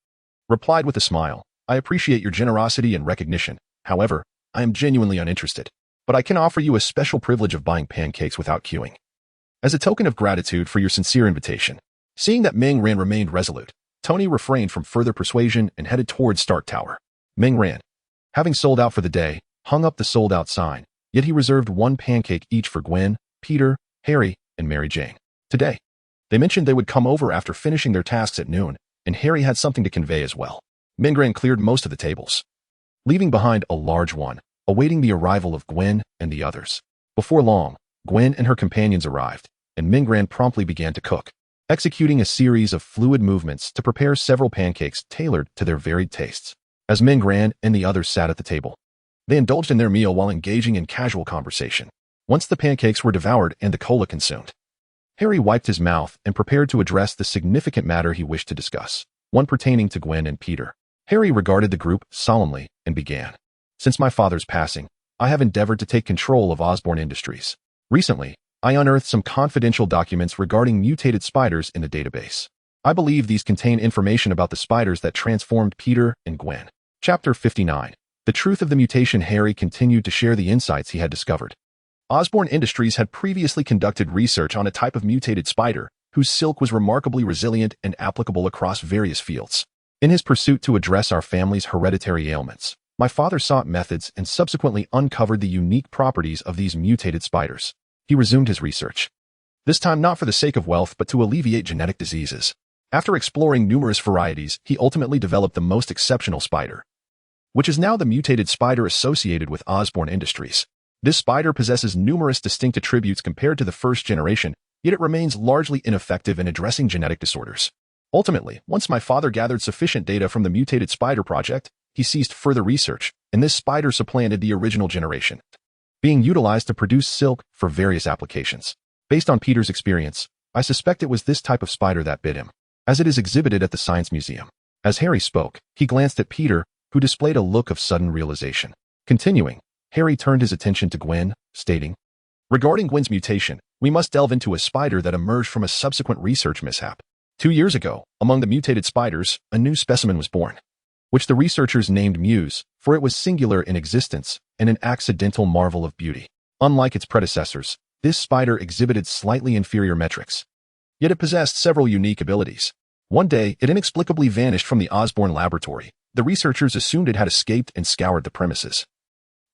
replied with a smile, "I appreciate your generosity and recognition. However, I am genuinely uninterested. But I can offer you a special privilege of buying pancakes without queuing, as a token of gratitude for your sincere invitation." Seeing that Meng Ran remained resolute, Tony refrained from further persuasion and headed towards Stark Tower. Meng Ran, having sold out for the day, hung up the sold-out sign, yet he reserved 1 pancake each for Gwen, Peter, Harry, and Mary Jane. Today, they mentioned they would come over after finishing their tasks at noon, and Harry had something to convey as well. Meng Ran cleared most of the tables, leaving behind a large one, awaiting the arrival of Gwen and the others. Before long, Gwen and her companions arrived, and Meng Ran promptly began to cook, executing a series of fluid movements to prepare several pancakes tailored to their varied tastes. As Meng Ran and the others sat at the table, they indulged in their meal while engaging in casual conversation. Once the pancakes were devoured and the cola consumed, Harry wiped his mouth and prepared to address the significant matter he wished to discuss, one pertaining to Gwen and Peter. Harry regarded the group solemnly and began. Since my father's passing, I have endeavored to take control of Osborn Industries. Recently, I unearthed some confidential documents regarding mutated spiders in the database. I believe these contain information about the spiders that transformed Peter and Gwen. Chapter 59. The truth of the mutation. Harry continued to share the insights he had discovered. Osborn Industries had previously conducted research on a type of mutated spider whose silk was remarkably resilient and applicable across various fields. In his pursuit to address our family's hereditary ailments, my father sought methods and subsequently uncovered the unique properties of these mutated spiders. He resumed his research. This time not for the sake of wealth but to alleviate genetic diseases. After exploring numerous varieties, he ultimately developed the most exceptional spider, which is now the mutated spider associated with Osborn Industries. This spider possesses numerous distinct attributes compared to the first generation, yet it remains largely ineffective in addressing genetic disorders. Ultimately, once my father gathered sufficient data from the mutated spider project, he ceased further research, and this spider supplanted the original generation, being utilized to produce silk for various applications. Based on Peter's experience, I suspect it was this type of spider that bit him, as it is exhibited at the Science Museum. As Harry spoke, he glanced at Peter, who displayed a look of sudden realization. Continuing, Harry turned his attention to Gwen, stating, regarding Gwen's mutation, we must delve into a spider that emerged from a subsequent research mishap. 2 years ago, among the mutated spiders, a new specimen was born, which the researchers named Muse, for it was singular in existence and an accidental marvel of beauty. Unlike its predecessors, this spider exhibited slightly inferior metrics, yet it possessed several unique abilities. One day, it inexplicably vanished from the Osborn laboratory. The researchers assumed it had escaped and scoured the premises,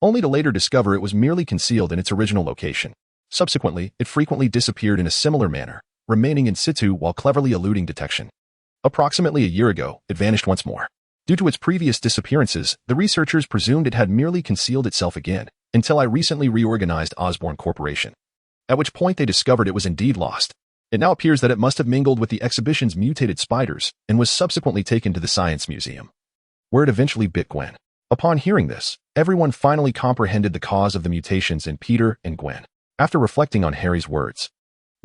only to later discover it was merely concealed in its original location. Subsequently, it frequently disappeared in a similar manner, remaining in situ while cleverly eluding detection. Approximately a year ago, it vanished once more. Due to its previous disappearances, the researchers presumed it had merely concealed itself again, until I recently reorganized Osborn Corporation, at which point they discovered it was indeed lost. It now appears that it must have mingled with the exhibition's mutated spiders and was subsequently taken to the Science Museum, where it eventually bit Gwen. Upon hearing this, everyone finally comprehended the cause of the mutations in Peter and Gwen. After reflecting on Harry's words,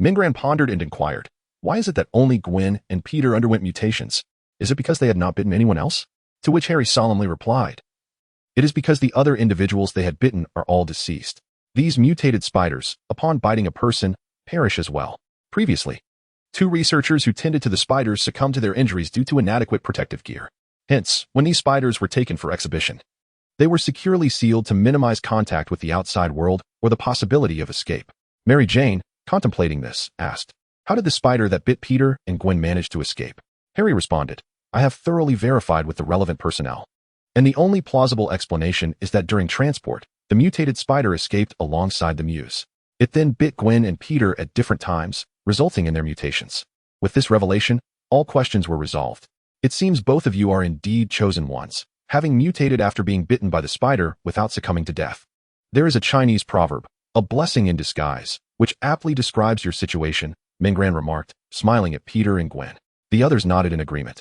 Mingran pondered and inquired, why is it that only Gwen and Peter underwent mutations? Is it because they had not bitten anyone else? To which Harry solemnly replied, it is because the other individuals they had bitten are all deceased. These mutated spiders, upon biting a person, perish as well. Previously, 2 researchers who tended to the spiders succumbed to their injuries due to inadequate protective gear. Hence, when these spiders were taken for exhibition, they were securely sealed to minimize contact with the outside world or the possibility of escape. Mary Jane, contemplating this, asked, how did the spider that bit Peter and Gwen manage to escape? Harry responded, I have thoroughly verified with the relevant personnel, and the only plausible explanation is that during transport, the mutated spider escaped alongside the Muse. It then bit Gwen and Peter at different times, resulting in their mutations. With this revelation, all questions were resolved. It seems both of you are indeed chosen ones, having mutated after being bitten by the spider without succumbing to death. There is a Chinese proverb, a blessing in disguise, which aptly describes your situation, Mingran remarked, smiling at Peter and Gwen. The others nodded in agreement.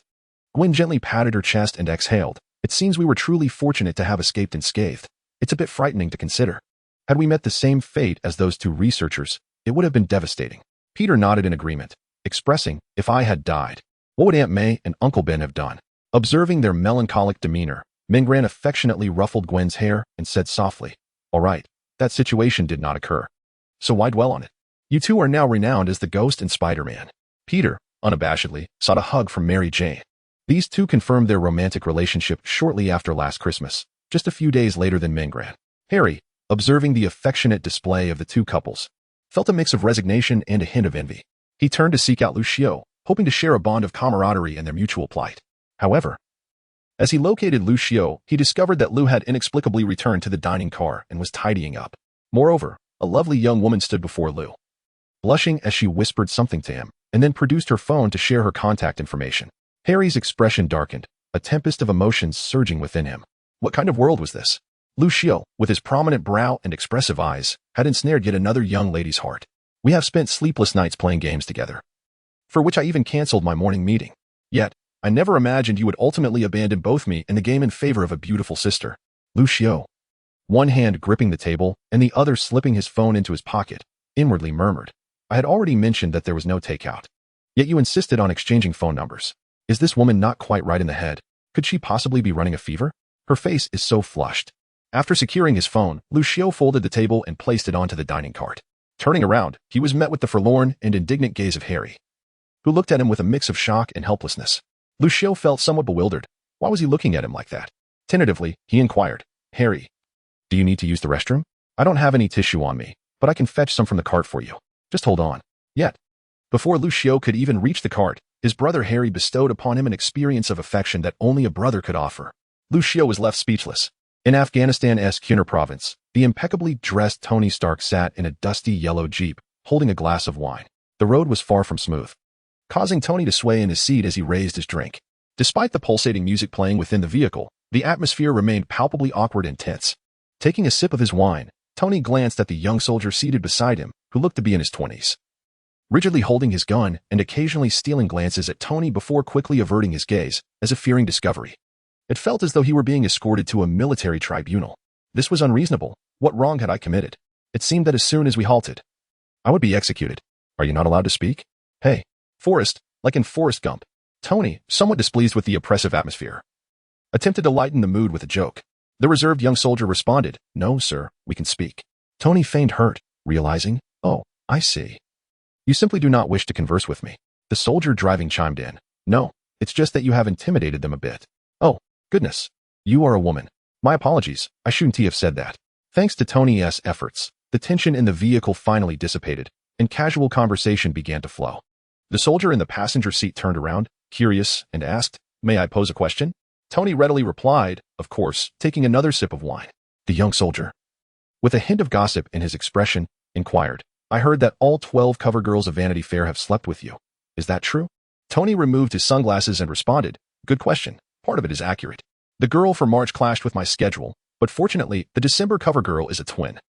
Gwen gently patted her chest and exhaled. It seems we were truly fortunate to have escaped unscathed. It's a bit frightening to consider. Had we met the same fate as those 2 researchers, it would have been devastating. Peter nodded in agreement, expressing, if I had died, what would Aunt May and Uncle Ben have done? Observing their melancholic demeanor, Mingran affectionately ruffled Gwen's hair and said softly, all right, that situation did not occur, so why dwell on it? You 2 are now renowned as the Ghost and Spider-Man. Peter, unabashedly, sought a hug from Mary Jane. These 2 confirmed their romantic relationship shortly after last Christmas, just a few days later than Mingran. Harry, observing the affectionate display of the 2 couples, felt a mix of resignation and a hint of envy. He turned to seek out Lucio, hoping to share a bond of camaraderie in their mutual plight. However, as he located Lucio, he discovered that Lou had inexplicably returned to the dining car and was tidying up. Moreover, a lovely young woman stood before Lou, blushing as she whispered something to him, and then produced her phone to share her contact information. Harry's expression darkened, a tempest of emotions surging within him. What kind of world was this? Lucio, with his prominent brow and expressive eyes, had ensnared yet another young lady's heart. We have spent sleepless nights playing games together, for which I even canceled my morning meeting. Yet, I never imagined you would ultimately abandon both me and the game in favor of a beautiful sister. Lucio, one hand gripping the table and the other slipping his phone into his pocket, inwardly murmured, I had already mentioned that there was no takeout. Yet you insisted on exchanging phone numbers. Is this woman not quite right in the head? Could she possibly be running a fever? Her face is so flushed. After securing his phone, Lucio folded the table and placed it onto the dining cart. Turning around, he was met with the forlorn and indignant gaze of Harry, who looked at him with a mix of shock and helplessness. Lucio felt somewhat bewildered. Why was he looking at him like that? Tentatively, he inquired, Harry, do you need to use the restroom? I don't have any tissue on me, but I can fetch some from the cart for you. Just hold on. Yet, before Lucio could even reach the cart, his brother Harry bestowed upon him an experience of affection that only a brother could offer. Lucio was left speechless. In Afghanistan's Kunar province, the impeccably dressed Tony Stark sat in a dusty yellow jeep, holding a glass of wine. The road was far from smooth, causing Tony to sway in his seat as he raised his drink. Despite the pulsating music playing within the vehicle, the atmosphere remained palpably awkward and tense. Taking a sip of his wine, Tony glanced at the young soldier seated beside him, who looked to be in his 20s. Rigidly holding his gun and occasionally stealing glances at Tony before quickly averting his gaze, as if fearing discovery. It felt as though he were being escorted to a military tribunal. This was unreasonable. What wrong had I committed? It seemed that as soon as we halted, I would be executed. Are you not allowed to speak? Hey, Forrest, like in Forrest Gump. Tony, somewhat displeased with the oppressive atmosphere, attempted to lighten the mood with a joke. The reserved young soldier responded, No, sir, we can speak. Tony feigned hurt, realizing, Oh, I see. You simply do not wish to converse with me. The soldier driving chimed in. No, it's just that you have intimidated them a bit. Oh, goodness. You are a woman. My apologies, I shouldn't have said that. Thanks to Tony's efforts, the tension in the vehicle finally dissipated, and casual conversation began to flow. The soldier in the passenger seat turned around, curious, and asked, May I pose a question? Tony readily replied, of course, taking another sip of wine. The young soldier, with a hint of gossip in his expression, inquired, I heard that all 12 cover girls of Vanity Fair have slept with you. Is that true? Tony removed his sunglasses and responded, Good question. Part of it is accurate. The girl for March clashed with my schedule, but fortunately, the December cover girl is a twin.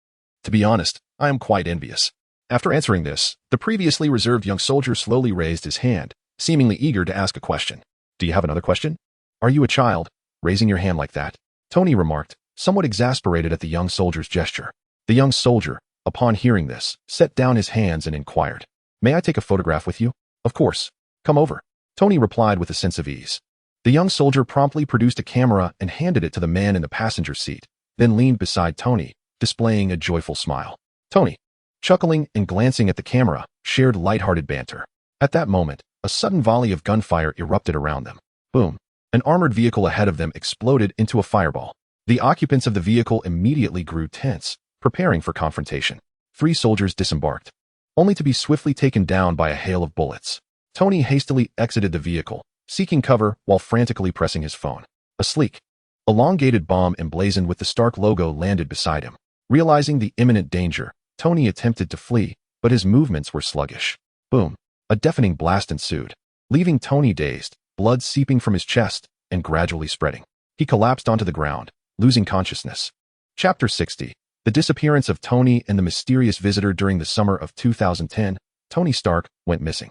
To be honest, I am quite envious. After answering this, the previously reserved young soldier slowly raised his hand, seemingly eager to ask a question. Do you have another question? Are you a child, raising your hand like that? Tony remarked, somewhat exasperated at the young soldier's gesture. The young soldier, upon hearing this, set down his hands and inquired, May I take a photograph with you? Of course. Come over. Tony replied with a sense of ease. The young soldier promptly produced a camera and handed it to the man in the passenger seat, then leaned beside Tony, displaying a joyful smile. Tony, chuckling and glancing at the camera, shared lighthearted banter. At that moment, a sudden volley of gunfire erupted around them. Boom. An armored vehicle ahead of them exploded into a fireball. The occupants of the vehicle immediately grew tense, preparing for confrontation. 3 soldiers disembarked, only to be swiftly taken down by a hail of bullets. Tony hastily exited the vehicle, seeking cover while frantically pressing his phone. A sleek, elongated bomb emblazoned with the Stark logo landed beside him. Realizing the imminent danger, Tony attempted to flee, but his movements were sluggish. Boom. A deafening blast ensued, leaving Tony dazed, blood seeping from his chest and gradually spreading. He collapsed onto the ground, losing consciousness. Chapter 60. The disappearance of Tony and the mysterious visitor. During the summer of 2010, Tony Stark went missing.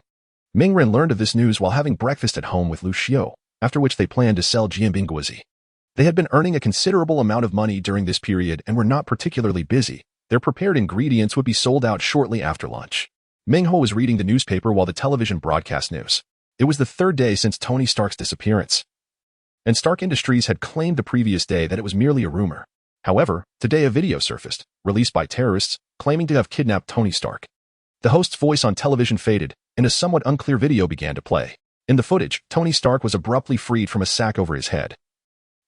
Ming-Ren learned of this news while having breakfast at home with Lucio, after which they planned to sell Jianbingguozi. They had been earning a considerable amount of money during this period and were not particularly busy. Their prepared ingredients would be sold out shortly after lunch. Ming-Ho was reading the newspaper while the television broadcast news. It was the 3rd day since Tony Stark's disappearance, and Stark Industries had claimed the previous day that it was merely a rumor. However, today a video surfaced, released by terrorists, claiming to have kidnapped Tony Stark. The host's voice on television faded, and a somewhat unclear video began to play. In the footage, Tony Stark was abruptly freed from a sack over his head,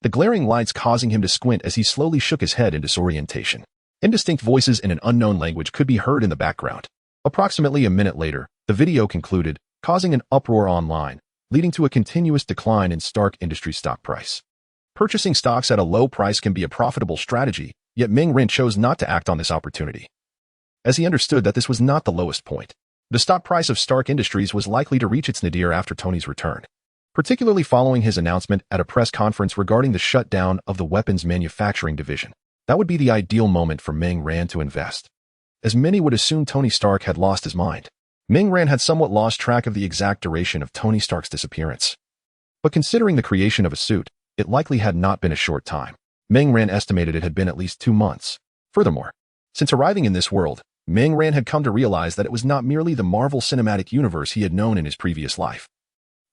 the glaring lights causing him to squint as he slowly shook his head in disorientation. Indistinct voices in an unknown language could be heard in the background. Approximately a minute later, the video concluded, causing an uproar online, leading to a continuous decline in Stark Industries stock price. Purchasing stocks at a low price can be a profitable strategy, yet Ming-Ren chose not to act on this opportunity, as he understood that this was not the lowest point. The stock price of Stark Industries was likely to reach its nadir after Tony's return, particularly following his announcement at a press conference regarding the shutdown of the weapons manufacturing division. That would be the ideal moment for Ming-Ren to invest, as many would assume Tony Stark had lost his mind. Ming-Ren had somewhat lost track of the exact duration of Tony Stark's disappearance, but considering the creation of a suit, it likely had not been a short time. Ming-Ren estimated it had been at least 2 months. Furthermore, since arriving in this world, Ming-Ran had come to realize that it was not merely the Marvel Cinematic Universe he had known in his previous life,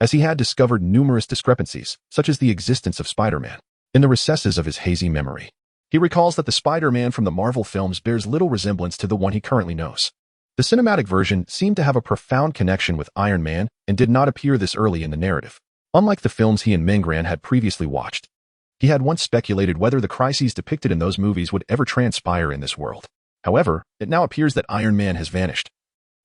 as he had discovered numerous discrepancies, such as the existence of Spider-Man, in the recesses of his hazy memory. He recalls that the Spider-Man from the Marvel films bears little resemblance to the one he currently knows. The cinematic version seemed to have a profound connection with Iron Man and did not appear this early in the narrative. Unlike the films he and Ming-Ran had previously watched, he had once speculated whether the crises depicted in those movies would ever transpire in this world. However, it now appears that Iron Man has vanished,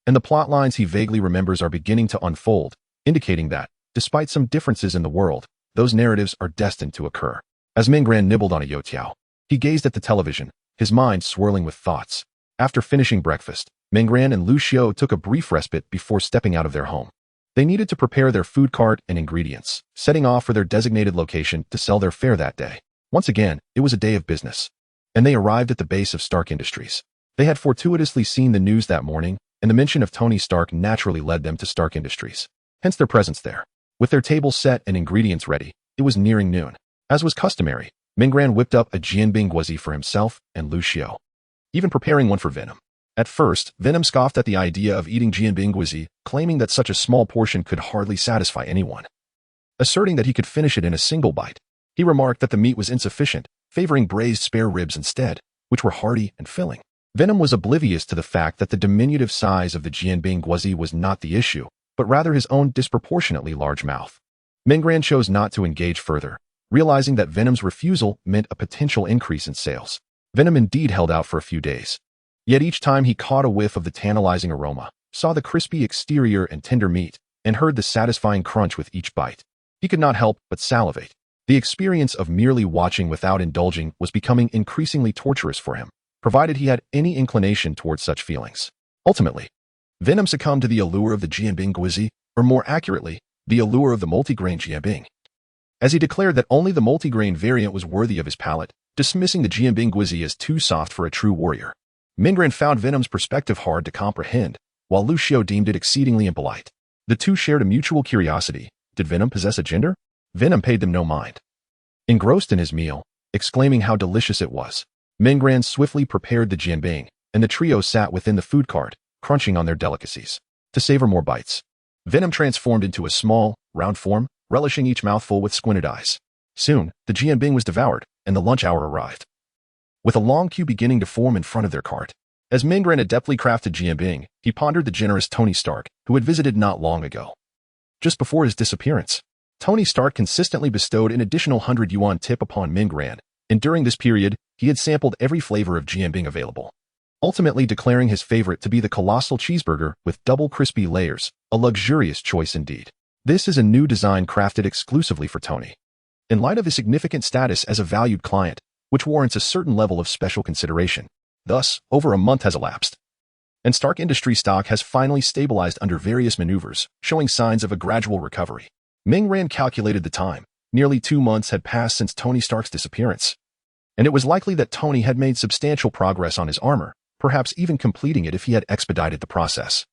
and the plot lines he vaguely remembers are beginning to unfold, indicating that, despite some differences in the world, those narratives are destined to occur. As Ming-Ran nibbled on a youtiao, he gazed at the television, his mind swirling with thoughts. After finishing breakfast, Ming-Ran and Lu Xiu took a brief respite before stepping out of their home. They needed to prepare their food cart and ingredients, setting off for their designated location to sell their fare that day. Once again, it was a day of business, and they arrived at the base of Stark Industries. They had fortuitously seen the news that morning, and the mention of Tony Stark naturally led them to Stark Industries, hence their presence there. With their table set and ingredients ready, it was nearing noon. As was customary, Ming-Ran whipped up a jianbing guozi for himself and Lu Xiu, even preparing one for Venom. At first, Venom scoffed at the idea of eating jianbing guozi, claiming that such a small portion could hardly satisfy anyone, asserting that he could finish it in a single bite. He remarked that the meat was insufficient, favoring braised spare ribs instead, which were hearty and filling. Venom was oblivious to the fact that the diminutive size of the jianbing guozi was not the issue, but rather his own disproportionately large mouth. Ming-Ran chose not to engage further, realizing that Venom's refusal meant a potential increase in sales. Venom indeed held out for a few days. Yet each time he caught a whiff of the tantalizing aroma, saw the crispy exterior and tender meat, and heard the satisfying crunch with each bite, he could not help but salivate. The experience of merely watching without indulging was becoming increasingly torturous for him, provided he had any inclination towards such feelings. Ultimately, Venom succumbed to the allure of the jianbing guozi, or more accurately, the allure of the multigrain jianbing, as he declared that only the multigrain variant was worthy of his palate, dismissing the jianbing guozi as too soft for a true warrior. Ming-Ran found Venom's perspective hard to comprehend, while Lu Xiu deemed it exceedingly impolite. The two shared a mutual curiosity. Did Venom possess a gender? Venom paid them no mind. Engrossed in his meal, exclaiming how delicious it was, Ming-Ran swiftly prepared the jianbing, and the trio sat within the food cart, crunching on their delicacies. To savor more bites, Venom transformed into a small, round form, relishing each mouthful with squinted eyes. Soon, the jianbing was devoured, and the lunch hour arrived, with a long queue beginning to form in front of their cart. As Ming-Ran adeptly crafted jianbing, he pondered the generous Tony Stark, who had visited not long ago. Just before his disappearance, Tony Stark consistently bestowed an additional 100 yuan tip upon Ming-Ran, and during this period, he had sampled every flavor of jianbing available, ultimately declaring his favorite to be the colossal cheeseburger with double crispy layers, a luxurious choice indeed. This is a new design crafted exclusively for Tony, in light of his significant status as a valued client, which warrants a certain level of special consideration. Thus, over a month has elapsed, and Stark Industries stock has finally stabilized under various maneuvers, showing signs of a gradual recovery. Ming-Ran calculated the time. Nearly 2 months had passed since Tony Stark's disappearance, and it was likely that Tony had made substantial progress on his armor, perhaps even completing it if he had expedited the process.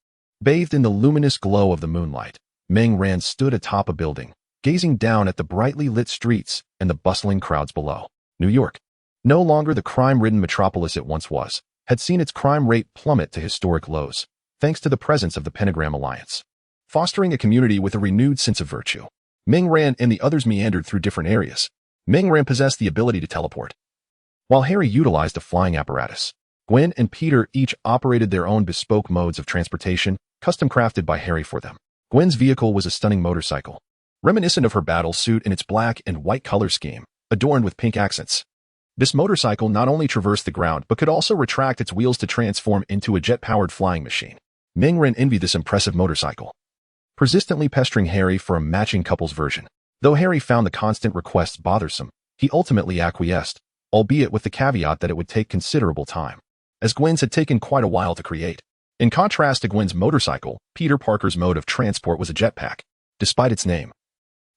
Bathed in the luminous glow of the moonlight, Ming-Ran stood atop a building, gazing down at the brightly lit streets and the bustling crowds below. New York, no longer the crime-ridden metropolis it once was, had seen its crime rate plummet to historic lows, thanks to the presence of the Pentagram Alliance, fostering a community with a renewed sense of virtue. Ming-Ran and the others meandered through different areas. Ming-Ran possessed the ability to teleport, while Harry utilized a flying apparatus. Gwen and Peter each operated their own bespoke modes of transportation, custom-crafted by Harry for them. Gwen's vehicle was a stunning motorcycle, reminiscent of her battle suit in its black and white color scheme, adorned with pink accents. This motorcycle not only traversed the ground but could also retract its wheels to transform into a jet-powered flying machine. Ming-Ran envied this impressive motorcycle, persistently pestering Harry for a matching couple's version. Though Harry found the constant requests bothersome, he ultimately acquiesced, albeit with the caveat that it would take considerable time, as Gwen's had taken quite a while to create. In contrast to Gwen's motorcycle, Peter Parker's mode of transport was a jetpack. Despite its name,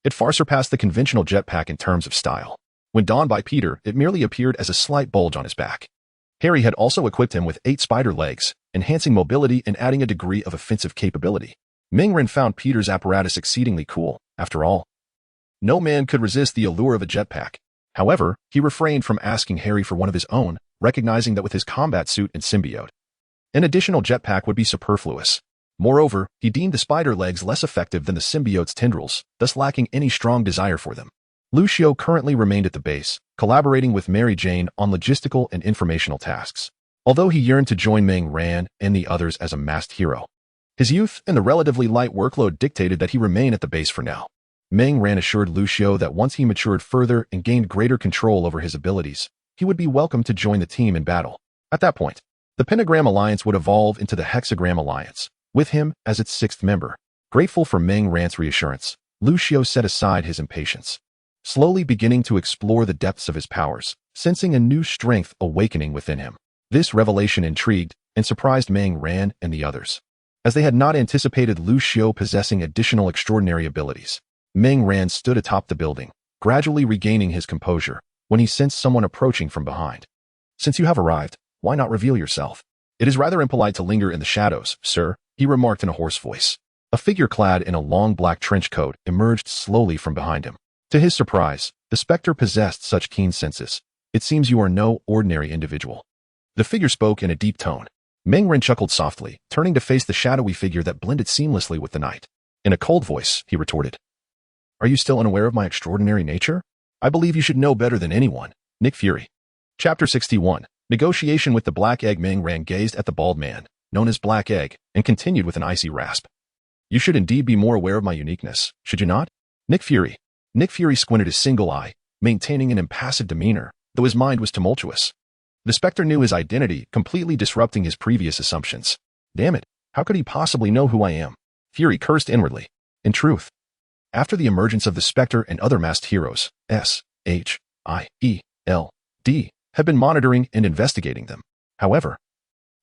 it far surpassed the conventional jetpack in terms of style. When donned by Peter, it merely appeared as a slight bulge on his back. Harry had also equipped him with 8 spider legs, enhancing mobility and adding a degree of offensive capability. Ming-Ran found Peter's apparatus exceedingly cool. After all, no man could resist the allure of a jetpack. However, he refrained from asking Harry for one of his own, recognizing that with his combat suit and symbiote, An additional jetpack would be superfluous. Moreover, he deemed the spider legs less effective than the symbiote's tendrils, thus lacking any strong desire for them. Lucio currently remained at the base, collaborating with Mary Jane on logistical and informational tasks. Although he yearned to join Meng Ran and the others as a masked hero, his youth and the relatively light workload dictated that he remain at the base for now. Meng Ran assured Lucio that once he matured further and gained greater control over his abilities, he would be welcome to join the team in battle. At that point, the Pentagram Alliance would evolve into the Hexagram Alliance, with him as its sixth member. Grateful for Meng Ran's reassurance, Lucio set aside his impatience, slowly beginning to explore the depths of his powers, sensing a new strength awakening within him. This revelation intrigued and surprised Meng Ran and the others, as they had not anticipated Lucio possessing additional extraordinary abilities. Meng Ran stood atop the building, gradually regaining his composure, when he sensed someone approaching from behind. "Since you have arrived, why not reveal yourself? It is rather impolite to linger in the shadows, sir," he remarked in a hoarse voice. A figure clad in a long black trench coat emerged slowly from behind him. To his surprise, the specter possessed such keen senses. "It seems you are no ordinary individual." The figure spoke in a deep tone. Meng Ran chuckled softly, turning to face the shadowy figure that blended seamlessly with the night. In a cold voice, he retorted, "Are you still unaware of my extraordinary nature? I believe you should know better than anyone." Nick Fury. Chapter 61. Negotiation with the Black Egg. Meng Ran gazed at the bald man, known as Black Egg, and continued with an icy rasp. "You should indeed be more aware of my uniqueness, should you not?" Nick Fury. Nick Fury squinted his single eye, maintaining an impassive demeanor, though his mind was tumultuous. The Spectre knew his identity, completely disrupting his previous assumptions. Damn it, how could he possibly know who I am? Fury cursed inwardly. In truth, after the emergence of the Spectre and other masked heroes, SHIELD had been monitoring and investigating them. However,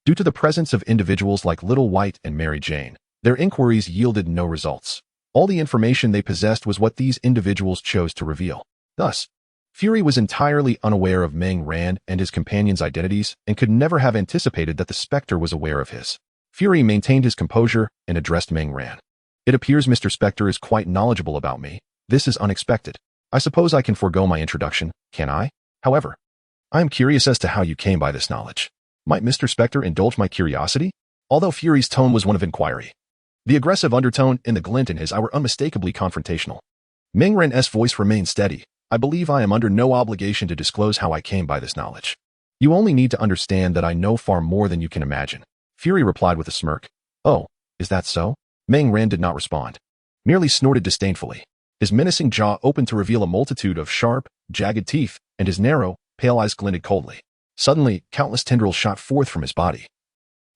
due to the presence of individuals like Little White and Mary Jane, their inquiries yielded no results. All the information they possessed was what these individuals chose to reveal. Thus, Fury was entirely unaware of Meng Ran and his companions' identities and could never have anticipated that the Spectre was aware of his. Fury maintained his composure and addressed Meng Ran. "It appears Mr. Spectre is quite knowledgeable about me. This is unexpected. I suppose I can forego my introduction, can I? However, I am curious as to how you came by this knowledge. Might Mr. Spectre indulge my curiosity?" Although Fury's tone was one of inquiry, the aggressive undertone and the glint in his eye were unmistakably confrontational. Meng Ran's voice remained steady. "I believe I am under no obligation to disclose how I came by this knowledge. You only need to understand that I know far more than you can imagine." Fury replied with a smirk. "Oh, is that so?" Meng Ran did not respond, merely snorted disdainfully. His menacing jaw opened to reveal a multitude of sharp, jagged teeth, and his narrow, pale eyes glinted coldly. Suddenly, countless tendrils shot forth from his body,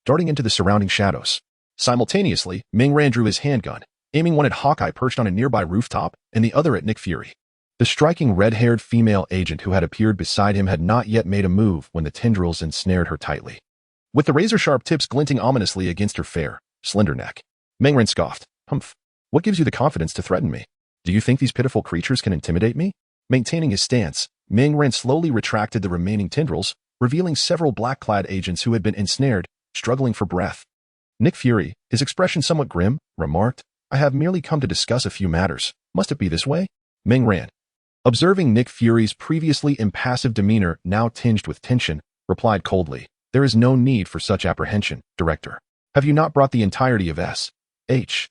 darting into the surrounding shadows. Simultaneously, Meng Ran drew his handgun, aiming one at Hawkeye perched on a nearby rooftop and the other at Nick Fury. The striking red-haired female agent who had appeared beside him had not yet made a move when the tendrils ensnared her tightly, with the razor-sharp tips glinting ominously against her fair, slender neck. Meng Ran scoffed. "Humph. What gives you the confidence to threaten me? Do you think these pitiful creatures can intimidate me?" Maintaining his stance, Meng Ran slowly retracted the remaining tendrils, revealing several black-clad agents who had been ensnared, struggling for breath. Nick Fury, his expression somewhat grim, remarked, "I have merely come to discuss a few matters. Must it be this way?" Meng Ran, observing Nick Fury's previously impassive demeanor now tinged with tension, replied coldly, "There is no need for such apprehension, Director. Have you not brought the entirety of SHIELD's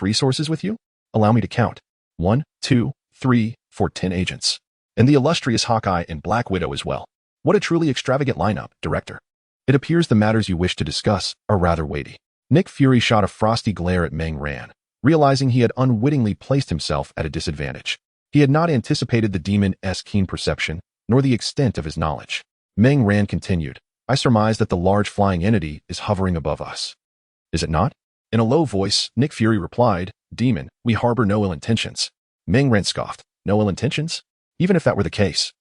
resources with you? Allow me to count. 1, 2, 3, 4, 10 agents. And the illustrious Hawkeye and Black Widow as well. What a truly extravagant lineup, Director. It appears the matters you wish to discuss are rather weighty." Nick Fury shot a frosty glare at Meng Ran, realizing he had unwittingly placed himself at a disadvantage. He had not anticipated the demon's keen perception, nor the extent of his knowledge. Meng Ran continued, "I surmise that the large flying entity is hovering above us. Is it not?" In a low voice, Nick Fury replied, "Demon, we harbor no ill intentions." Meng Ran scoffed. "No ill intentions? Even if that were the case,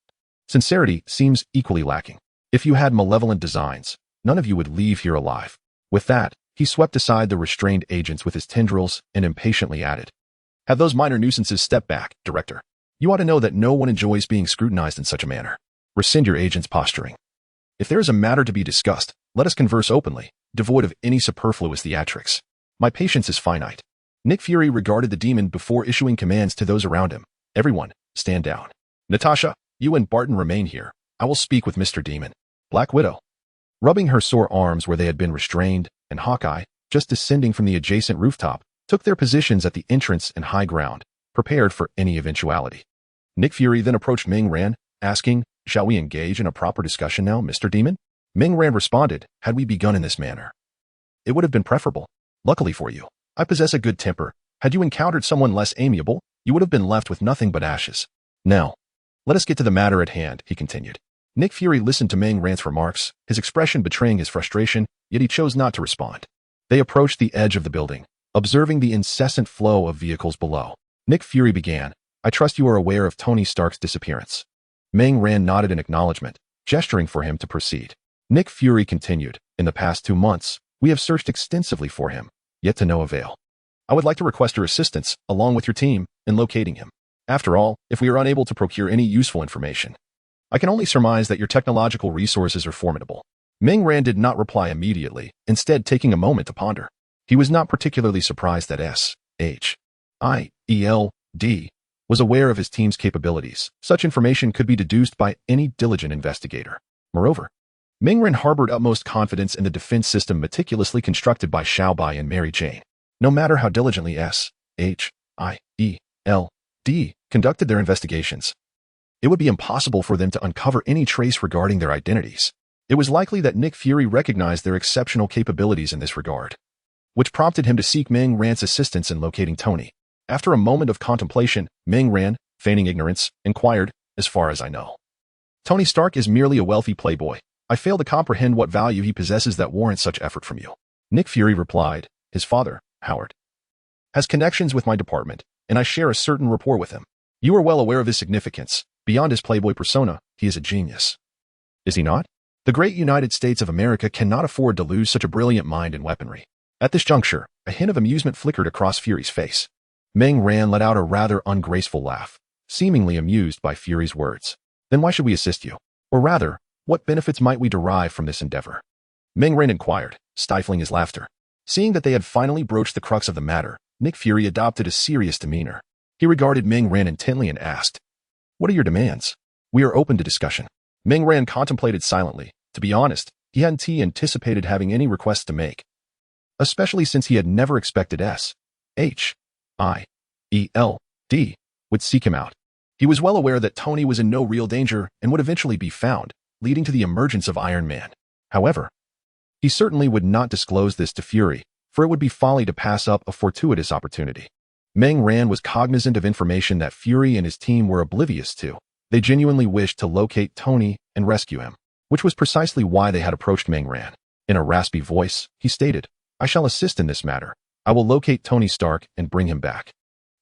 sincerity seems equally lacking. If you had malevolent designs, none of you would leave here alive." With that, he swept aside the restrained agents with his tendrils and impatiently added, "Have those minor nuisances step back, Director. You ought to know that no one enjoys being scrutinized in such a manner. Rescind your agent's posturing. If there is a matter to be discussed, let us converse openly, devoid of any superfluous theatrics. My patience is finite." Nick Fury regarded the demon before issuing commands to those around him. "Everyone, stand down. Natasha, you and Barton remain here. I will speak with Mr. Demon." Black Widow. rubbing her sore arms where they had been restrained, and Hawkeye, just descending from the adjacent rooftop, took their positions at the entrance and high ground, prepared for any eventuality. Nick Fury then approached Ming Ran, asking, "Shall we engage in a proper discussion now, Mr. Demon?" Ming Ran responded, "Had we begun in this manner, it would have been preferable. Luckily for you, I possess a good temper. Had you encountered someone less amiable, you would have been left with nothing but ashes. Now, let us get to the matter at hand," he continued. Nick Fury listened to Ming Ran's remarks, his expression betraying his frustration, yet he chose not to respond. They approached the edge of the building, observing the incessant flow of vehicles below. Nick Fury began, "I trust you are aware of Tony Stark's disappearance." Ming Ran nodded in acknowledgement, gesturing for him to proceed. Nick Fury continued, "In the past 2 months, we have searched extensively for him, yet to no avail. I would like to request your assistance, along with your team, in locating him. After all, if we are unable to procure any useful information, I can only surmise that your technological resources are formidable." Ming Ran did not reply immediately, instead taking a moment to ponder. He was not particularly surprised that SHIELD was aware of his team's capabilities. Such information could be deduced by any diligent investigator. Moreover, Ming Ran harbored utmost confidence in the defense system meticulously constructed by Xiao Bai and Mary Jane. No matter how diligently SHIELD conducted their investigations, it would be impossible for them to uncover any trace regarding their identities. It was likely that Nick Fury recognized their exceptional capabilities in this regard, which prompted him to seek Ming Ran's assistance in locating Tony. After a moment of contemplation, Ming Ran, feigning ignorance, inquired, "As far as I know, Tony Stark is merely a wealthy playboy. I fail to comprehend what value he possesses that warrants such effort from you." Nick Fury replied, "His father, Howard, has connections with my department, and I share a certain rapport with him. You are well aware of his significance. Beyond his playboy persona, he is a genius. Is he not? The great United States of America cannot afford to lose such a brilliant mind in weaponry." At this juncture, a hint of amusement flickered across Fury's face. Ming Ran let out a rather ungraceful laugh, seemingly amused by Fury's words. "Then why should we assist you? Or rather, what benefits might we derive from this endeavor?" Ming Ran inquired, stifling his laughter. Seeing that they had finally broached the crux of the matter, Nick Fury adopted a serious demeanor. He regarded Ming Ran intently and asked, "What are your demands? We are open to discussion." Ming Ran contemplated silently. To be honest, he hadn't anticipated having any requests to make, especially since he had never expected SHIELD would seek him out. He was well aware that Tony was in no real danger and would eventually be found, leading to the emergence of Iron Man. However, he certainly would not disclose this to Fury, for it would be folly to pass up a fortuitous opportunity. Ming Ran was cognizant of information that Fury and his team were oblivious to. They genuinely wished to locate Tony and rescue him, which was precisely why they had approached Ming Ran. In a raspy voice, he stated, "I shall assist in this matter. I will locate Tony Stark and bring him back.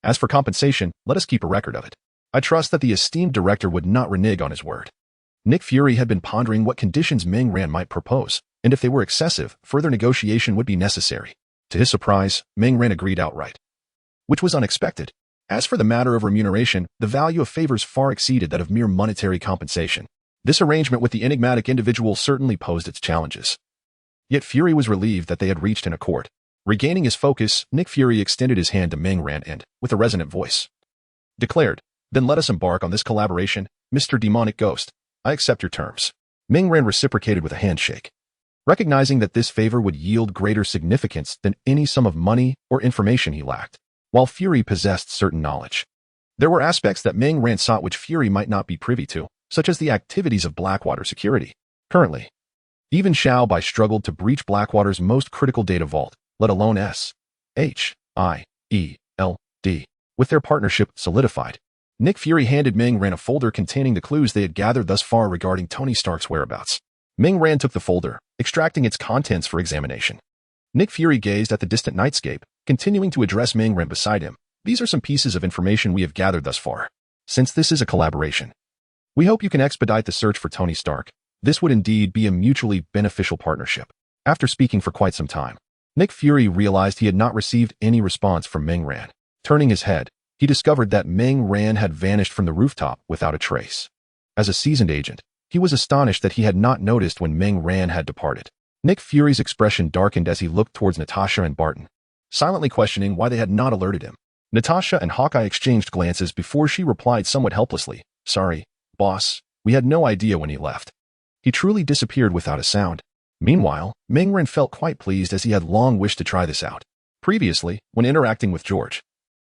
As for compensation, let us keep a record of it." I trust that the esteemed director would not renege on his word. Nick Fury had been pondering what conditions Ming Ran might propose, and if they were excessive, further negotiation would be necessary. To his surprise, Ming Ran agreed outright, which was unexpected. As for the matter of remuneration, the value of favors far exceeded that of mere monetary compensation. This arrangement with the enigmatic individual certainly posed its challenges. Yet Fury was relieved that they had reached an accord. Regaining his focus, Nick Fury extended his hand to Ming Ran and, with a resonant voice, declared, "Then let us embark on this collaboration, Mr. Demonic Ghost. I accept your terms." Ming Ran reciprocated with a handshake, recognizing that this favor would yield greater significance than any sum of money or information he lacked. While Fury possessed certain knowledge, there were aspects that Ming Ran sought which Fury might not be privy to, such as the activities of Blackwater security. Currently, even Xiao Bai struggled to breach Blackwater's most critical data vault, let alone SHIELD. With their partnership solidified, Nick Fury handed Ming Ran a folder containing the clues they had gathered thus far regarding Tony Stark's whereabouts. Ming Ran took the folder, extracting its contents for examination. Nick Fury gazed at the distant nightscape, continuing to address Ming Ran beside him. "These are some pieces of information we have gathered thus far. Since this is a collaboration, we hope you can expedite the search for Tony Stark. This would indeed be a mutually beneficial partnership." After speaking for quite some time, Nick Fury realized he had not received any response from Ming Ran. Turning his head, he discovered that Ming Ran had vanished from the rooftop without a trace. As a seasoned agent, he was astonished that he had not noticed when Ming Ran had departed. Nick Fury's expression darkened as he looked towards Natasha and Barton, silently questioning why they had not alerted him. Natasha and Hawkeye exchanged glances before she replied somewhat helplessly, "Sorry, boss, we had no idea when he left. He truly disappeared without a sound." Meanwhile, Ming Ren felt quite pleased as he had long wished to try this out. Previously, when interacting with George,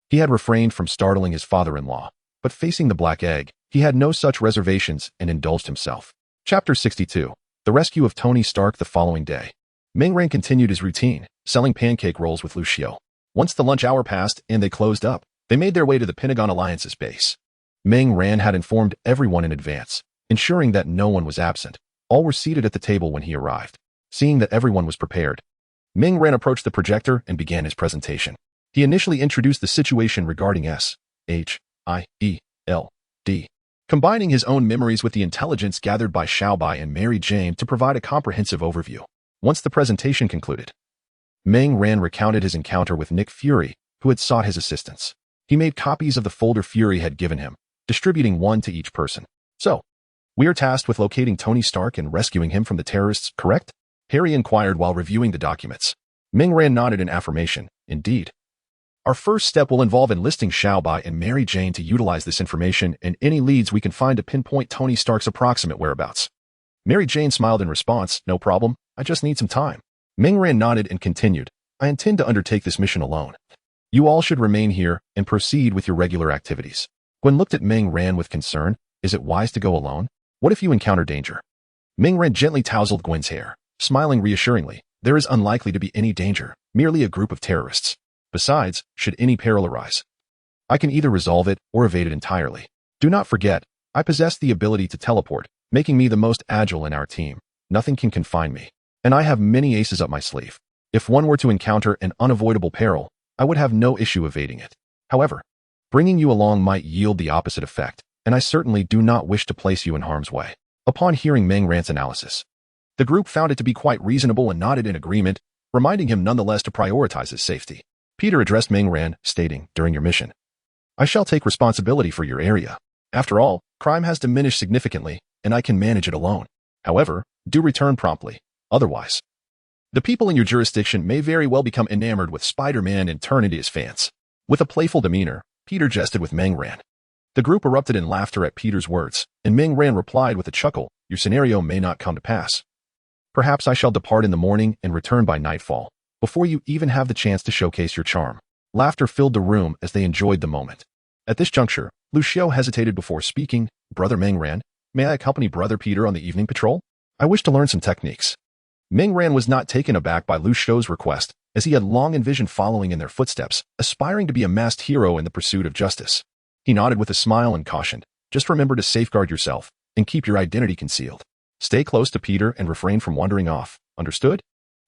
he had refrained from startling his father-in-law, but facing the black egg, he had no such reservations and indulged himself. Chapter 62. The Rescue of Tony Stark. The following day, Ming Ren continued his routine, selling pancake rolls with Lucio. Once the lunch hour passed and they closed up, they made their way to the Pentagon Alliance's base. Ming Ren had informed everyone in advance, ensuring that no one was absent. All were seated at the table when he arrived. Seeing that everyone was prepared, Ming Ren approached the projector and began his presentation. He initially introduced the situation regarding S.H.I.E.L.D., combining his own memories with the intelligence gathered by Xiaobai and Mary Jane to provide a comprehensive overview. Once the presentation concluded, Ming Ren recounted his encounter with Nick Fury, who had sought his assistance. He made copies of the folder Fury had given him, distributing one to each person. So, we are tasked with locating Tony Stark and rescuing him from the terrorists, correct? Harry inquired while reviewing the documents. Ming Ren nodded in affirmation. Indeed. Our first step will involve enlisting Xiaobai and Mary Jane to utilize this information and any leads we can find to pinpoint Tony Stark's approximate whereabouts. Mary Jane smiled in response. No problem, I just need some time. Ming Ren nodded and continued. I intend to undertake this mission alone. You all should remain here and proceed with your regular activities. Gwen looked at Ming Ren with concern. Is it wise to go alone? What if you encounter danger? Ming Ren gently tousled Gwen's hair, smiling reassuringly. There is unlikely to be any danger, merely a group of terrorists. Besides, should any peril arise, I can either resolve it or evade it entirely. Do not forget, I possess the ability to teleport, making me the most agile in our team. Nothing can confine me. And I have many aces up my sleeve. If one were to encounter an unavoidable peril, I would have no issue evading it. However, bringing you along might yield the opposite effect, and I certainly do not wish to place you in harm's way. Upon hearing Ming Ren's analysis, the group found it to be quite reasonable and nodded in agreement, reminding him nonetheless to prioritize his safety. Peter addressed Ming Ren, stating, during your mission, I shall take responsibility for your area. After all, crime has diminished significantly, and I can manage it alone. However, do return promptly. Otherwise, the people in your jurisdiction may very well become enamored with Spider-Man and turn into his fans. With a playful demeanor, Peter jested with Ming Ren. The group erupted in laughter at Peter's words, and Ming Ren replied with a chuckle, your scenario may not come to pass. Perhaps I shall depart in the morning and return by nightfall, before you even have the chance to showcase your charm. Laughter filled the room as they enjoyed the moment. At this juncture, Lucio hesitated before speaking. Brother Ming Ren, may I accompany Brother Peter on the evening patrol? I wish to learn some techniques. Ming Ren was not taken aback by Lucio's request, as he had long envisioned following in their footsteps, aspiring to be a masked hero in the pursuit of justice. He nodded with a smile and cautioned, just remember to safeguard yourself and keep your identity concealed. Stay close to Peter and refrain from wandering off. Understood?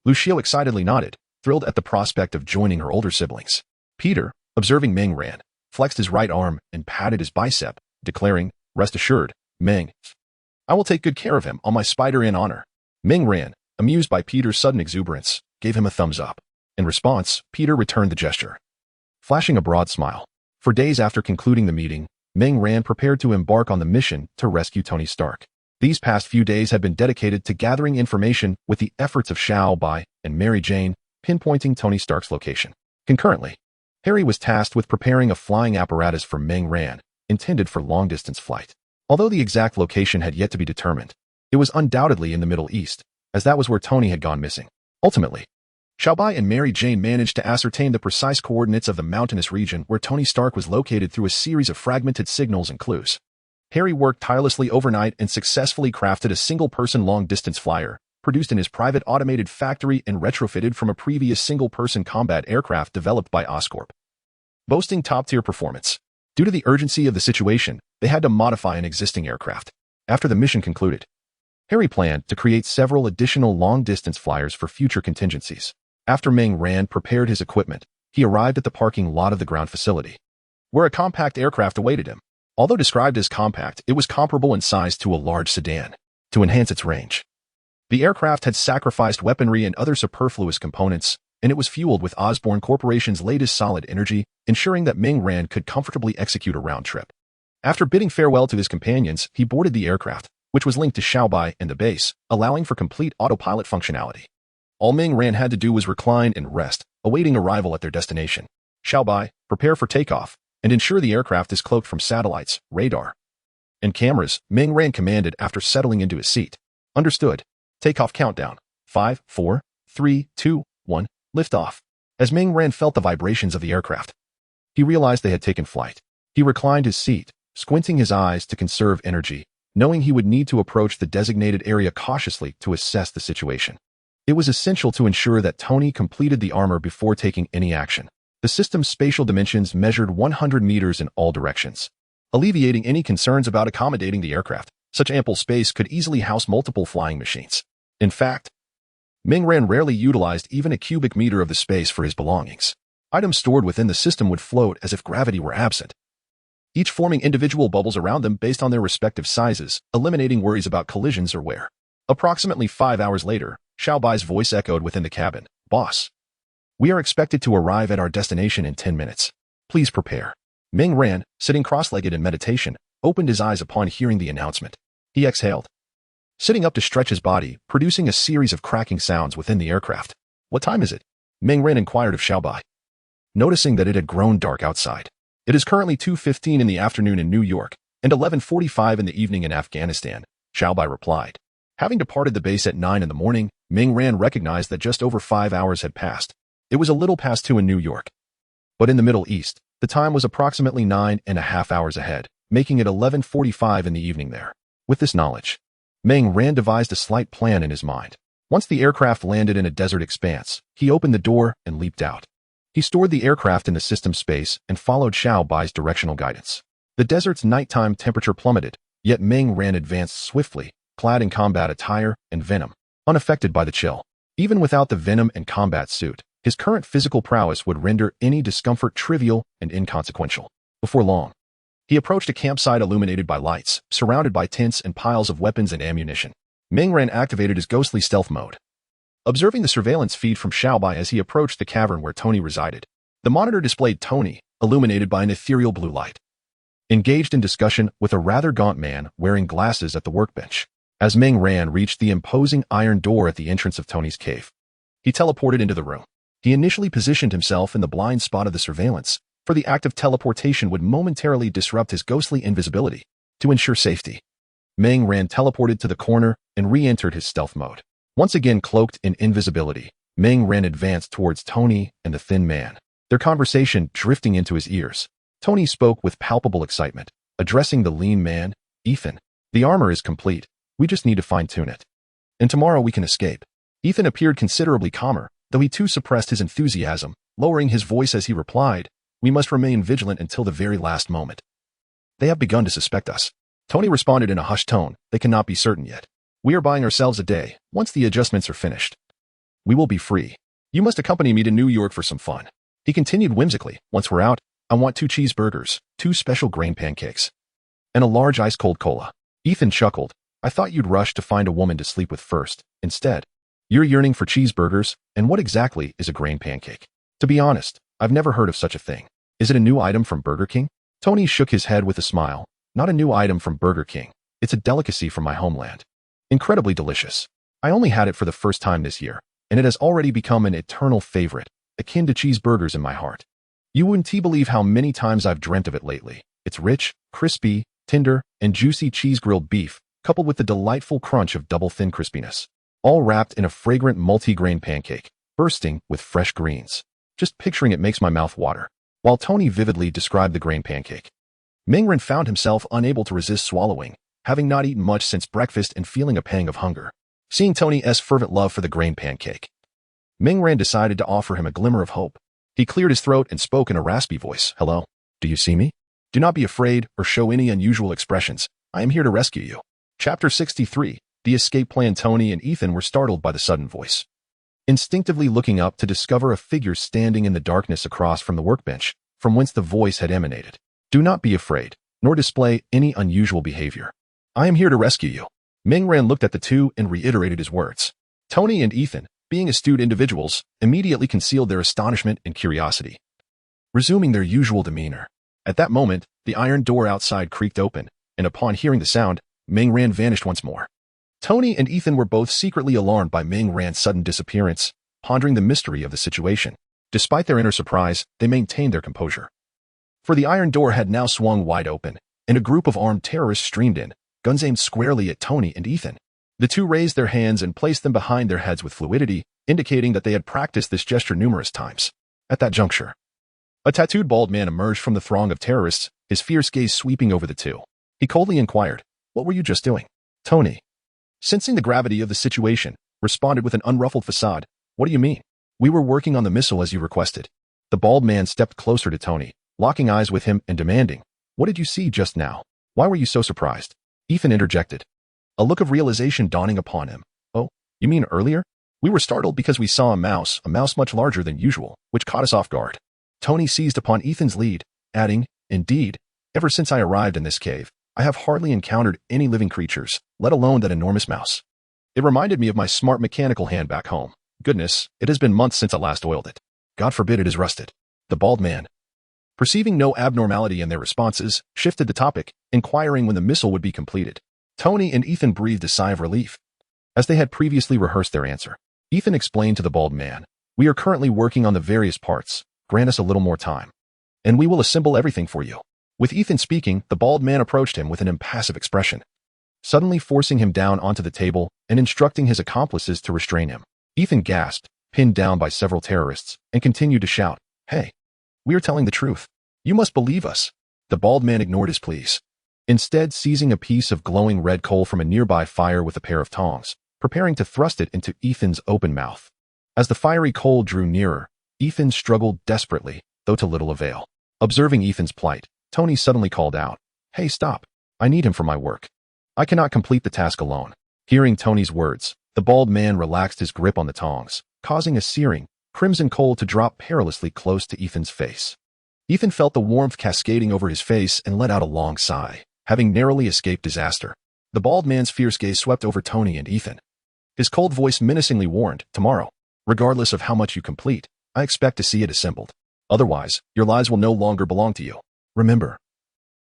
Lucio excitedly nodded, thrilled at the prospect of joining her older siblings. Peter, observing Ming Ren, flexed his right arm and patted his bicep, declaring, rest assured, Ming, I will take good care of him on my Spider-Man honor. Ming Ren, amused by Peter's sudden exuberance, gave him a thumbs up. In response, Peter returned the gesture, flashing a broad smile. For days after concluding the meeting, Ming Ren prepared to embark on the mission to rescue Tony Stark. These past few days had been dedicated to gathering information with the efforts of Xiaobai and Mary Jane, pinpointing Tony Stark's location. Concurrently, Harry was tasked with preparing a flying apparatus for Ming Ren, intended for long-distance flight. Although the exact location had yet to be determined, it was undoubtedly in the Middle East, as that was where Tony had gone missing. Ultimately, Xiaobai and Mary Jane managed to ascertain the precise coordinates of the mountainous region where Tony Stark was located through a series of fragmented signals and clues. Harry worked tirelessly overnight and successfully crafted a single-person long-distance flyer, produced in his private automated factory and retrofitted from a previous single-person combat aircraft developed by Oscorp. Boasting top-tier performance. Due to the urgency of the situation, they had to modify an existing aircraft. After the mission concluded, Harry planned to create several additional long-distance flyers for future contingencies. After Ming Ren prepared his equipment, he arrived at the parking lot of the ground facility, where a compact aircraft awaited him. Although described as compact, it was comparable in size to a large sedan. To enhance its range, the aircraft had sacrificed weaponry and other superfluous components, and it was fueled with Osborne Corporation's latest solid energy, ensuring that Ming Ren could comfortably execute a round trip. After bidding farewell to his companions, he boarded the aircraft, which was linked to Xiaobai and the base, allowing for complete autopilot functionality. All Ming Ren had to do was recline and rest, awaiting arrival at their destination. Xiaobai, prepare for takeoff, and ensure the aircraft is cloaked from satellites, radar, and cameras, Ming Ren commanded after settling into his seat. Understood. Takeoff countdown. 5, 4, 3, 2, 1, liftoff. As Ming Ran felt the vibrations of the aircraft, he realized they had taken flight. He reclined his seat, squinting his eyes to conserve energy, knowing he would need to approach the designated area cautiously to assess the situation. It was essential to ensure that Tony completed the armor before taking any action. The system's spatial dimensions measured 100 meters in all directions, alleviating any concerns about accommodating the aircraft. Such ample space could easily house multiple flying machines. In fact, Ming Ran rarely utilized even a cubic meter of the space for his belongings. Items stored within the system would float as if gravity were absent, each forming individual bubbles around them based on their respective sizes, eliminating worries about collisions or wear. Approximately 5 hours later, Xiaobai's voice echoed within the cabin. Boss, we are expected to arrive at our destination in 10 minutes. Please prepare. Ming Ran, sitting cross-legged in meditation, opened his eyes upon hearing the announcement. He exhaled, sitting up to stretch his body, producing a series of cracking sounds within the aircraft. What time is it? Ming Ran inquired of Xiaobai, noticing that it had grown dark outside. It is currently 2:15 in the afternoon in New York and 11:45 in the evening in Afghanistan, Xiaobai replied. Having departed the base at 9 in the morning, Ming Ran recognized that just over 5 hours had passed. It was a little past 2 in New York. But in the Middle East, the time was approximately 9.5 hours ahead, making it 11:45 in the evening there. With this knowledge, Ming Ran devised a slight plan in his mind. Once the aircraft landed in a desert expanse, he opened the door and leaped out. He stored the aircraft in the system space and followed Xiaobai's directional guidance. The desert's nighttime temperature plummeted, yet Ming Ran advanced swiftly, clad in combat attire and Venom, unaffected by the chill. Even without the Venom and combat suit, his current physical prowess would render any discomfort trivial and inconsequential. Before long, he approached a campsite illuminated by lights, surrounded by tents and piles of weapons and ammunition. Ming Ran activated his ghostly stealth mode, observing the surveillance feed from Xiaobai as he approached the cavern where Tony resided. The monitor displayed Tony, illuminated by an ethereal blue light, engaged in discussion with a rather gaunt man wearing glasses at the workbench. As Ming Ran reached the imposing iron door at the entrance of Tony's cave, he teleported into the room. He initially positioned himself in the blind spot of the surveillance, for the act of teleportation would momentarily disrupt his ghostly invisibility. To ensure safety, Ming Ran teleported to the corner and re-entered his stealth mode. Once again cloaked in invisibility, Ming Ran advanced towards Tony and the thin man, their conversation drifting into his ears. Tony spoke with palpable excitement, addressing the lean man. Ethan, the armor is complete. We just need to fine-tune it. And tomorrow we can escape. Ethan appeared considerably calmer, though he too suppressed his enthusiasm, lowering his voice as he replied, we must remain vigilant until the very last moment. They have begun to suspect us. Tony responded in a hushed tone. They cannot be certain yet. We are buying ourselves a day. Once the adjustments are finished, we will be free. You must accompany me to New York for some fun. He continued whimsically. Once we're out, I want 2 cheeseburgers, 2 special grain pancakes, and a large ice-cold cola. Ethan chuckled. I thought you'd rush to find a woman to sleep with first. Instead, you're yearning for cheeseburgers, and what exactly is a grain pancake? To be honest, I've never heard of such a thing. Is it a new item from Burger King? Tony shook his head with a smile. Not a new item from Burger King. It's a delicacy from my homeland. Incredibly delicious. I only had it for the first time this year, and it has already become an eternal favorite, akin to cheeseburgers in my heart. You wouldn't believe how many times I've dreamt of it lately. It's rich, crispy, tender, and juicy cheese-grilled beef, coupled with the delightful crunch of double-thin crispiness, all wrapped in a fragrant multi-grain pancake, bursting with fresh greens. Just picturing it makes my mouth water. While Tony vividly described the grain pancake, Ming Ran found himself unable to resist swallowing, having not eaten much since breakfast and feeling a pang of hunger. Seeing Tony's fervent love for the grain pancake, Ming Ran decided to offer him a glimmer of hope. He cleared his throat and spoke in a raspy voice. Hello? Do you see me? Do not be afraid or show any unusual expressions. I am here to rescue you. Chapter 63. The escape plan. Tony and Ethan were startled by the sudden voice, instinctively looking up to discover a figure standing in the darkness across from the workbench, from whence the voice had emanated. Do not be afraid, nor display any unusual behavior. I am here to rescue you. Ming Ran looked at the two and reiterated his words. Tony and Ethan, being astute individuals, immediately concealed their astonishment and curiosity, resuming their usual demeanor. At that moment, the iron door outside creaked open, and upon hearing the sound, Ming Ran vanished once more. Tony and Ethan were both secretly alarmed by Ming Ran's sudden disappearance, pondering the mystery of the situation. Despite their inner surprise, they maintained their composure. For the iron door had now swung wide open, and a group of armed terrorists streamed in, guns aimed squarely at Tony and Ethan. The two raised their hands and placed them behind their heads with fluidity, indicating that they had practiced this gesture numerous times. At that juncture, a tattooed bald man emerged from the throng of terrorists, his fierce gaze sweeping over the two. He coldly inquired, "What were you just doing?" Tony, sensing the gravity of the situation, responded with an unruffled facade, "What do you mean?" "We were working on the missile as you requested." The bald man stepped closer to Tony, locking eyes with him and demanding, "What did you see just now? Why were you so surprised?" Ethan interjected, a look of realization dawning upon him. "Oh, you mean earlier? We were startled because we saw a mouse much larger than usual, which caught us off guard." Tony seized upon Ethan's lead, adding, "Indeed, ever since I arrived in this cave, I have hardly encountered any living creatures, let alone that enormous mouse. It reminded me of my smart mechanical hand back home. Goodness, it has been months since I last oiled it. God forbid it is rusted." The bald man, perceiving no abnormality in their responses, shifted the topic, inquiring when the missile would be completed. Tony and Ethan breathed a sigh of relief, as they had previously rehearsed their answer. Ethan explained to the bald man, "We are currently working on the various parts. Grant us a little more time, and we will assemble everything for you." With Ethan speaking, the bald man approached him with an impassive expression, suddenly forcing him down onto the table and instructing his accomplices to restrain him. Ethan gasped, pinned down by several terrorists, and continued to shout, "Hey, we are telling the truth. You must believe us." The bald man ignored his pleas, instead seizing a piece of glowing red coal from a nearby fire with a pair of tongs, preparing to thrust it into Ethan's open mouth. As the fiery coal drew nearer, Ethan struggled desperately, though to little avail. Observing Ethan's plight, Tony suddenly called out, "Hey, stop. I need him for my work. I cannot complete the task alone." Hearing Tony's words, the bald man relaxed his grip on the tongs, causing a searing, crimson coal to drop perilously close to Ethan's face. Ethan felt the warmth cascading over his face and let out a long sigh, having narrowly escaped disaster. The bald man's fierce gaze swept over Tony and Ethan. His cold voice menacingly warned, "Tomorrow, regardless of how much you complete, I expect to see it assembled. Otherwise, your lives will no longer belong to you. Remember,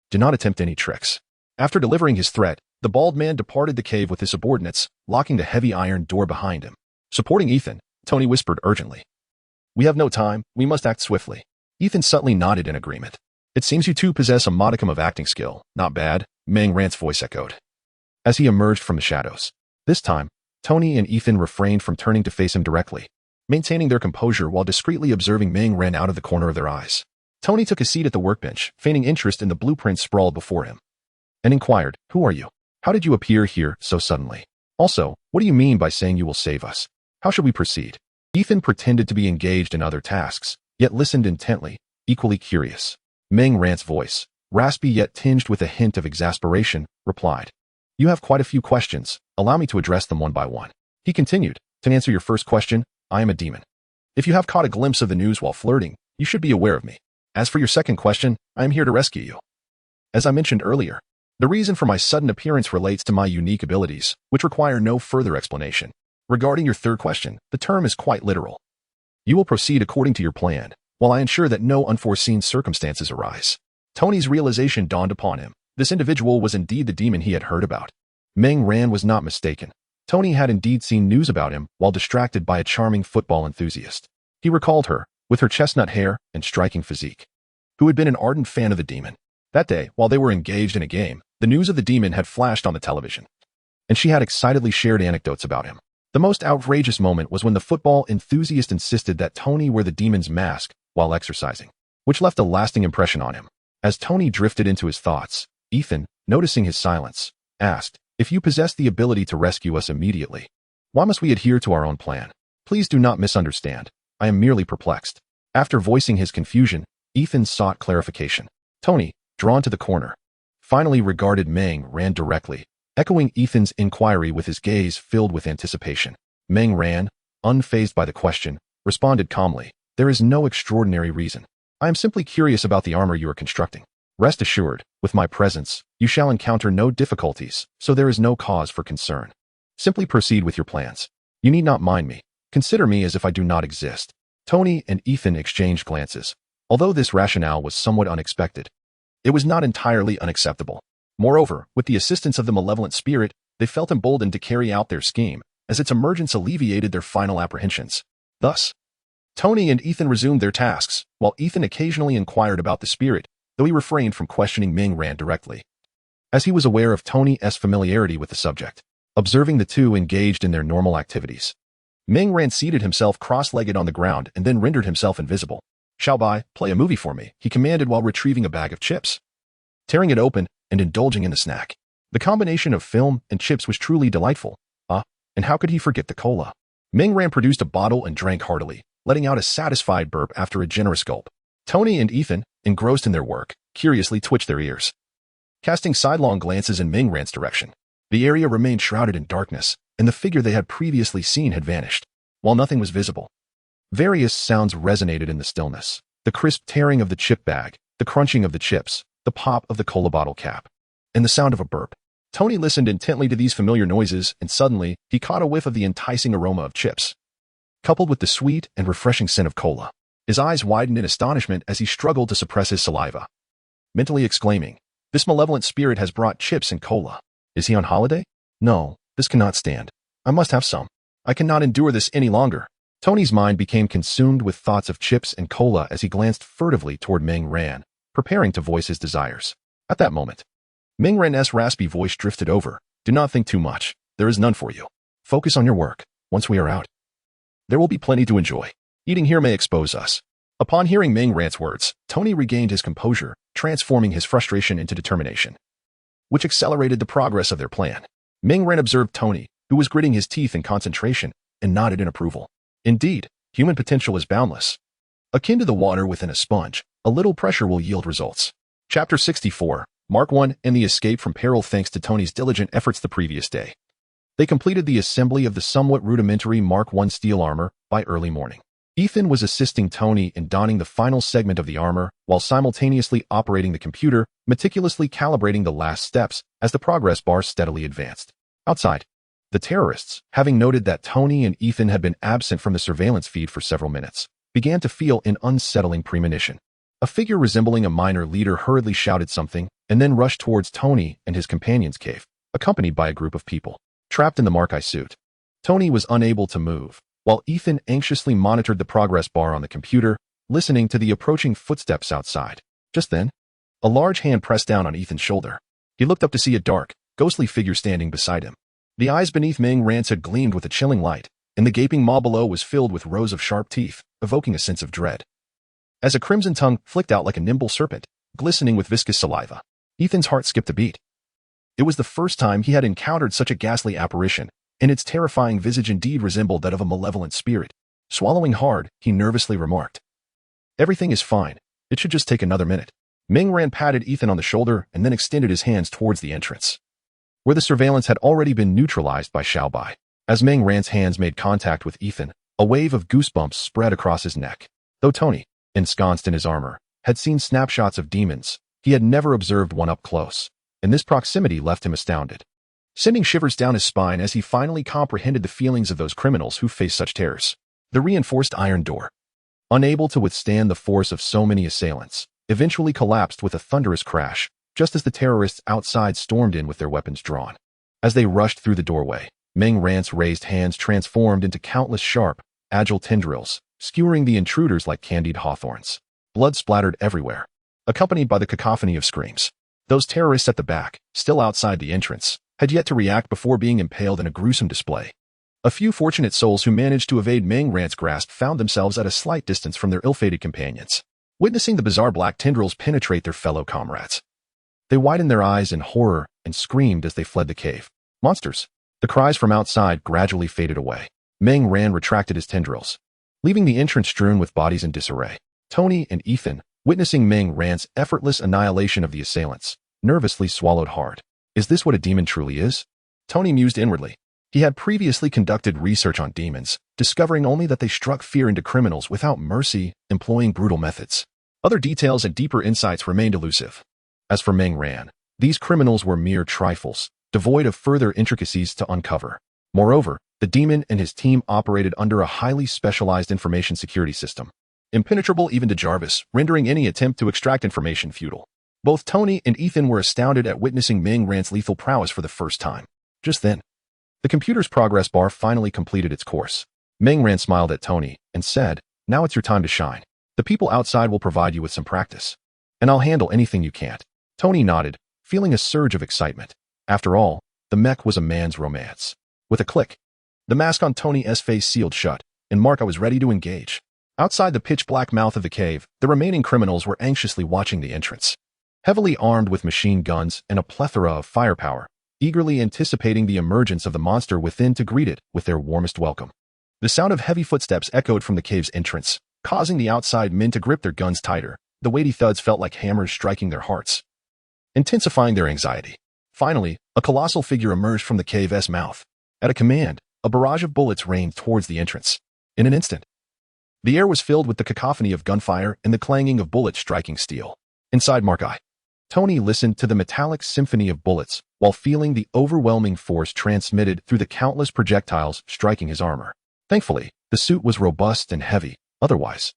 do not attempt any tricks." After delivering his threat, the bald man departed the cave with his subordinates, locking the heavy iron door behind him. Supporting Ethan, Tony whispered urgently, "We have no time. We must act swiftly." Ethan subtly nodded in agreement. "It seems you two possess a modicum of acting skill. Not bad," Mang Rant's voice echoed, as he emerged from the shadows. This time, Tony and Ethan refrained from turning to face him directly, maintaining their composure while discreetly observing Mang Ran out of the corner of their eyes. Tony took a seat at the workbench, feigning interest in the blueprint sprawled before him, and inquired, "Who are you? How did you appear here so suddenly? Also, what do you mean by saying you will save us? How should we proceed?" Ethan pretended to be engaged in other tasks, yet listened intently, equally curious. Mang Rant's voice, raspy yet tinged with a hint of exasperation, replied, "You have quite a few questions. Allow me to address them one by one." He continued, "To answer your first question, I am a demon. If you have caught a glimpse of the news while flirting, you should be aware of me. As for your second question, I am here to rescue you. As I mentioned earlier, the reason for my sudden appearance relates to my unique abilities, which require no further explanation. Regarding your third question, the term is quite literal. You will proceed according to your plan, while I ensure that no unforeseen circumstances arise." Tony's realization dawned upon him. This individual was indeed the demon he had heard about. Mang Ran was not mistaken. Tony had indeed seen news about him while distracted by a charming football enthusiast. He recalled her, with her chestnut hair and striking physique, who had been an ardent fan of the demon. That day, while they were engaged in a game, the news of the demon had flashed on the television, and she had excitedly shared anecdotes about him. The most outrageous moment was when the football enthusiast insisted that Tony wear the demon's mask while exercising, which left a lasting impression on him. As Tony drifted into his thoughts, Ethan, noticing his silence, asked, "If you possess the ability to rescue us immediately, why must we adhere to our own plan? Please do not misunderstand. I am merely perplexed." After voicing his confusion, Ethan sought clarification. Tony, drawn to the corner, finally regarded Mang Ran directly, echoing Ethan's inquiry with his gaze filled with anticipation. Mang Ran, unfazed by the question, responded calmly, "There is no extraordinary reason. I am simply curious about the armor you are constructing. Rest assured, with my presence, you shall encounter no difficulties, so there is no cause for concern. Simply proceed with your plans. You need not mind me. Consider me as if I do not exist." Tony and Ethan exchanged glances. Although this rationale was somewhat unexpected, it was not entirely unacceptable. Moreover, with the assistance of the malevolent spirit, they felt emboldened to carry out their scheme, as its emergence alleviated their final apprehensions. Thus, Tony and Ethan resumed their tasks, while Ethan occasionally inquired about the spirit, though he refrained from questioning Mang Ran directly, as he was aware of Tony's familiarity with the subject. observing the two engaged in their normal activities. Ming Ran seated himself cross-legged on the ground and then rendered himself invisible. "Xiaobai, play a movie for me," he commanded while retrieving a bag of chips. Tearing it open and indulging in the snack. The combination of film and chips was truly delightful. And how could he forget the cola? Ming Ran produced a bottle and drank heartily, letting out a satisfied burp after a generous gulp. Tony and Ethan, engrossed in their work, curiously twitched their ears, casting sidelong glances in Ming Ran's direction. The area remained shrouded in darkness, and the figure they had previously seen had vanished, while nothing was visible. Various sounds resonated in the stillness. The crisp tearing of the chip bag, the crunching of the chips, the pop of the cola bottle cap, and the sound of a burp. Tony listened intently to these familiar noises, and suddenly, he caught a whiff of the enticing aroma of chips, coupled with the sweet and refreshing scent of cola. His eyes widened in astonishment as he struggled to suppress his saliva, mentally exclaiming, "This malevolent spirit has brought chips and cola. Is he on holiday? No, this cannot stand. I must have some. I cannot endure this any longer." Tony's mind became consumed with thoughts of chips and cola as he glanced furtively toward Ming Ran, preparing to voice his desires. At that moment, Ming Ran's raspy voice drifted over. "Do not think too much. There is none for you. Focus on your work. Once we are out, there will be plenty to enjoy. Eating here may expose us." Upon hearing Ming Ran's words, Tony regained his composure, transforming his frustration into determination, which accelerated the progress of their plan. Ming Ran observed Tony, who was gritting his teeth in concentration, and nodded in approval. Indeed, human potential is boundless. Akin to the water within a sponge, a little pressure will yield results. Chapter 64, Mark 1 and the escape from peril. Thanks to Tony's diligent efforts the previous day, they completed the assembly of the somewhat rudimentary Mark 1 steel armor by early morning. Ethan was assisting Tony in donning the final segment of the armor while simultaneously operating the computer, meticulously calibrating the last steps as the progress bar steadily advanced. Outside, the terrorists, having noted that Tony and Ethan had been absent from the surveillance feed for several minutes, began to feel an unsettling premonition. A figure resembling a minor leader hurriedly shouted something and then rushed towards Tony and his companion's cave, accompanied by a group of people. Trapped in the Mark I suit, Tony was unable to move, while Ethan anxiously monitored the progress bar on the computer, listening to the approaching footsteps outside. Just then, a large hand pressed down on Ethan's shoulder. He looked up to see a dark, ghostly figure standing beside him. The eyes beneath Ming Ran's had gleamed with a chilling light, and the gaping maw below was filled with rows of sharp teeth, evoking a sense of dread. As a crimson tongue flicked out like a nimble serpent, glistening with viscous saliva, Ethan's heart skipped a beat. It was the first time he had encountered such a ghastly apparition, and its terrifying visage indeed resembled that of a malevolent spirit. Swallowing hard, he nervously remarked, "Everything is fine. It should just take another minute." Ming Ran patted Ethan on the shoulder and then extended his hands towards the entrance, where the surveillance had already been neutralized by Xiaobai. As Ming Ran's hands made contact with Ethan, a wave of goosebumps spread across his neck. Though Tony, ensconced in his armor, had seen snapshots of demons, he had never observed one up close, and this proximity left him astounded, sending shivers down his spine as he finally comprehended the feelings of those criminals who faced such terrors. The reinforced iron door, unable to withstand the force of so many assailants, eventually collapsed with a thunderous crash, just as the terrorists outside stormed in with their weapons drawn. As they rushed through the doorway, Ming Ran's raised hands transformed into countless sharp, agile tendrils, skewering the intruders like candied hawthorns. Blood splattered everywhere, accompanied by the cacophony of screams. Those terrorists at the back, still outside the entrance, had yet to react before being impaled in a gruesome display. A few fortunate souls who managed to evade Ming Ran's grasp found themselves at a slight distance from their ill-fated companions, witnessing the bizarre black tendrils penetrate their fellow comrades. They widened their eyes in horror and screamed as they fled the cave. Monsters! The cries from outside gradually faded away. Ming Ran retracted his tendrils, leaving the entrance strewn with bodies in disarray. Tony and Ethan, witnessing Ming Ran's effortless annihilation of the assailants, nervously swallowed hard. Is this what a demon truly is? Tony mused inwardly. He had previously conducted research on demons, discovering only that they struck fear into criminals without mercy, employing brutal methods. Other details and deeper insights remained elusive. As for Ming Ran, these criminals were mere trifles, devoid of further intricacies to uncover. Moreover, the demon and his team operated under a highly specialized information security system, impenetrable even to Jarvis, rendering any attempt to extract information futile. Both Tony and Ethan were astounded at witnessing Ming Ran's lethal prowess for the first time. Just then, the computer's progress bar finally completed its course. Ming Ran smiled at Tony and said, "Now it's your time to shine. The people outside will provide you with some practice, and I'll handle anything you can't." Tony nodded, feeling a surge of excitement. After all, The mech was a man's romance. With a click, the mask on Tony's face sealed shut, and Mark was ready to engage. Outside the pitch-black mouth of the cave, the remaining criminals were anxiously watching the entrance. Heavily armed with machine guns and a plethora of firepower, eagerly anticipating the emergence of the monster within to greet it with their warmest welcome. The sound of heavy footsteps echoed from the cave's entrance, causing the outside men to grip their guns tighter. The weighty thuds felt like hammers striking their hearts, intensifying their anxiety. Finally, a colossal figure emerged from the cave's mouth. At a command, a barrage of bullets rained towards the entrance. In an instant, the air was filled with the cacophony of gunfire and the clanging of bullets striking steel. Inside Mark, Tony listened to the metallic symphony of bullets while feeling the overwhelming force transmitted through the countless projectiles striking his armor. Thankfully, the suit was robust and heavy. Otherwise,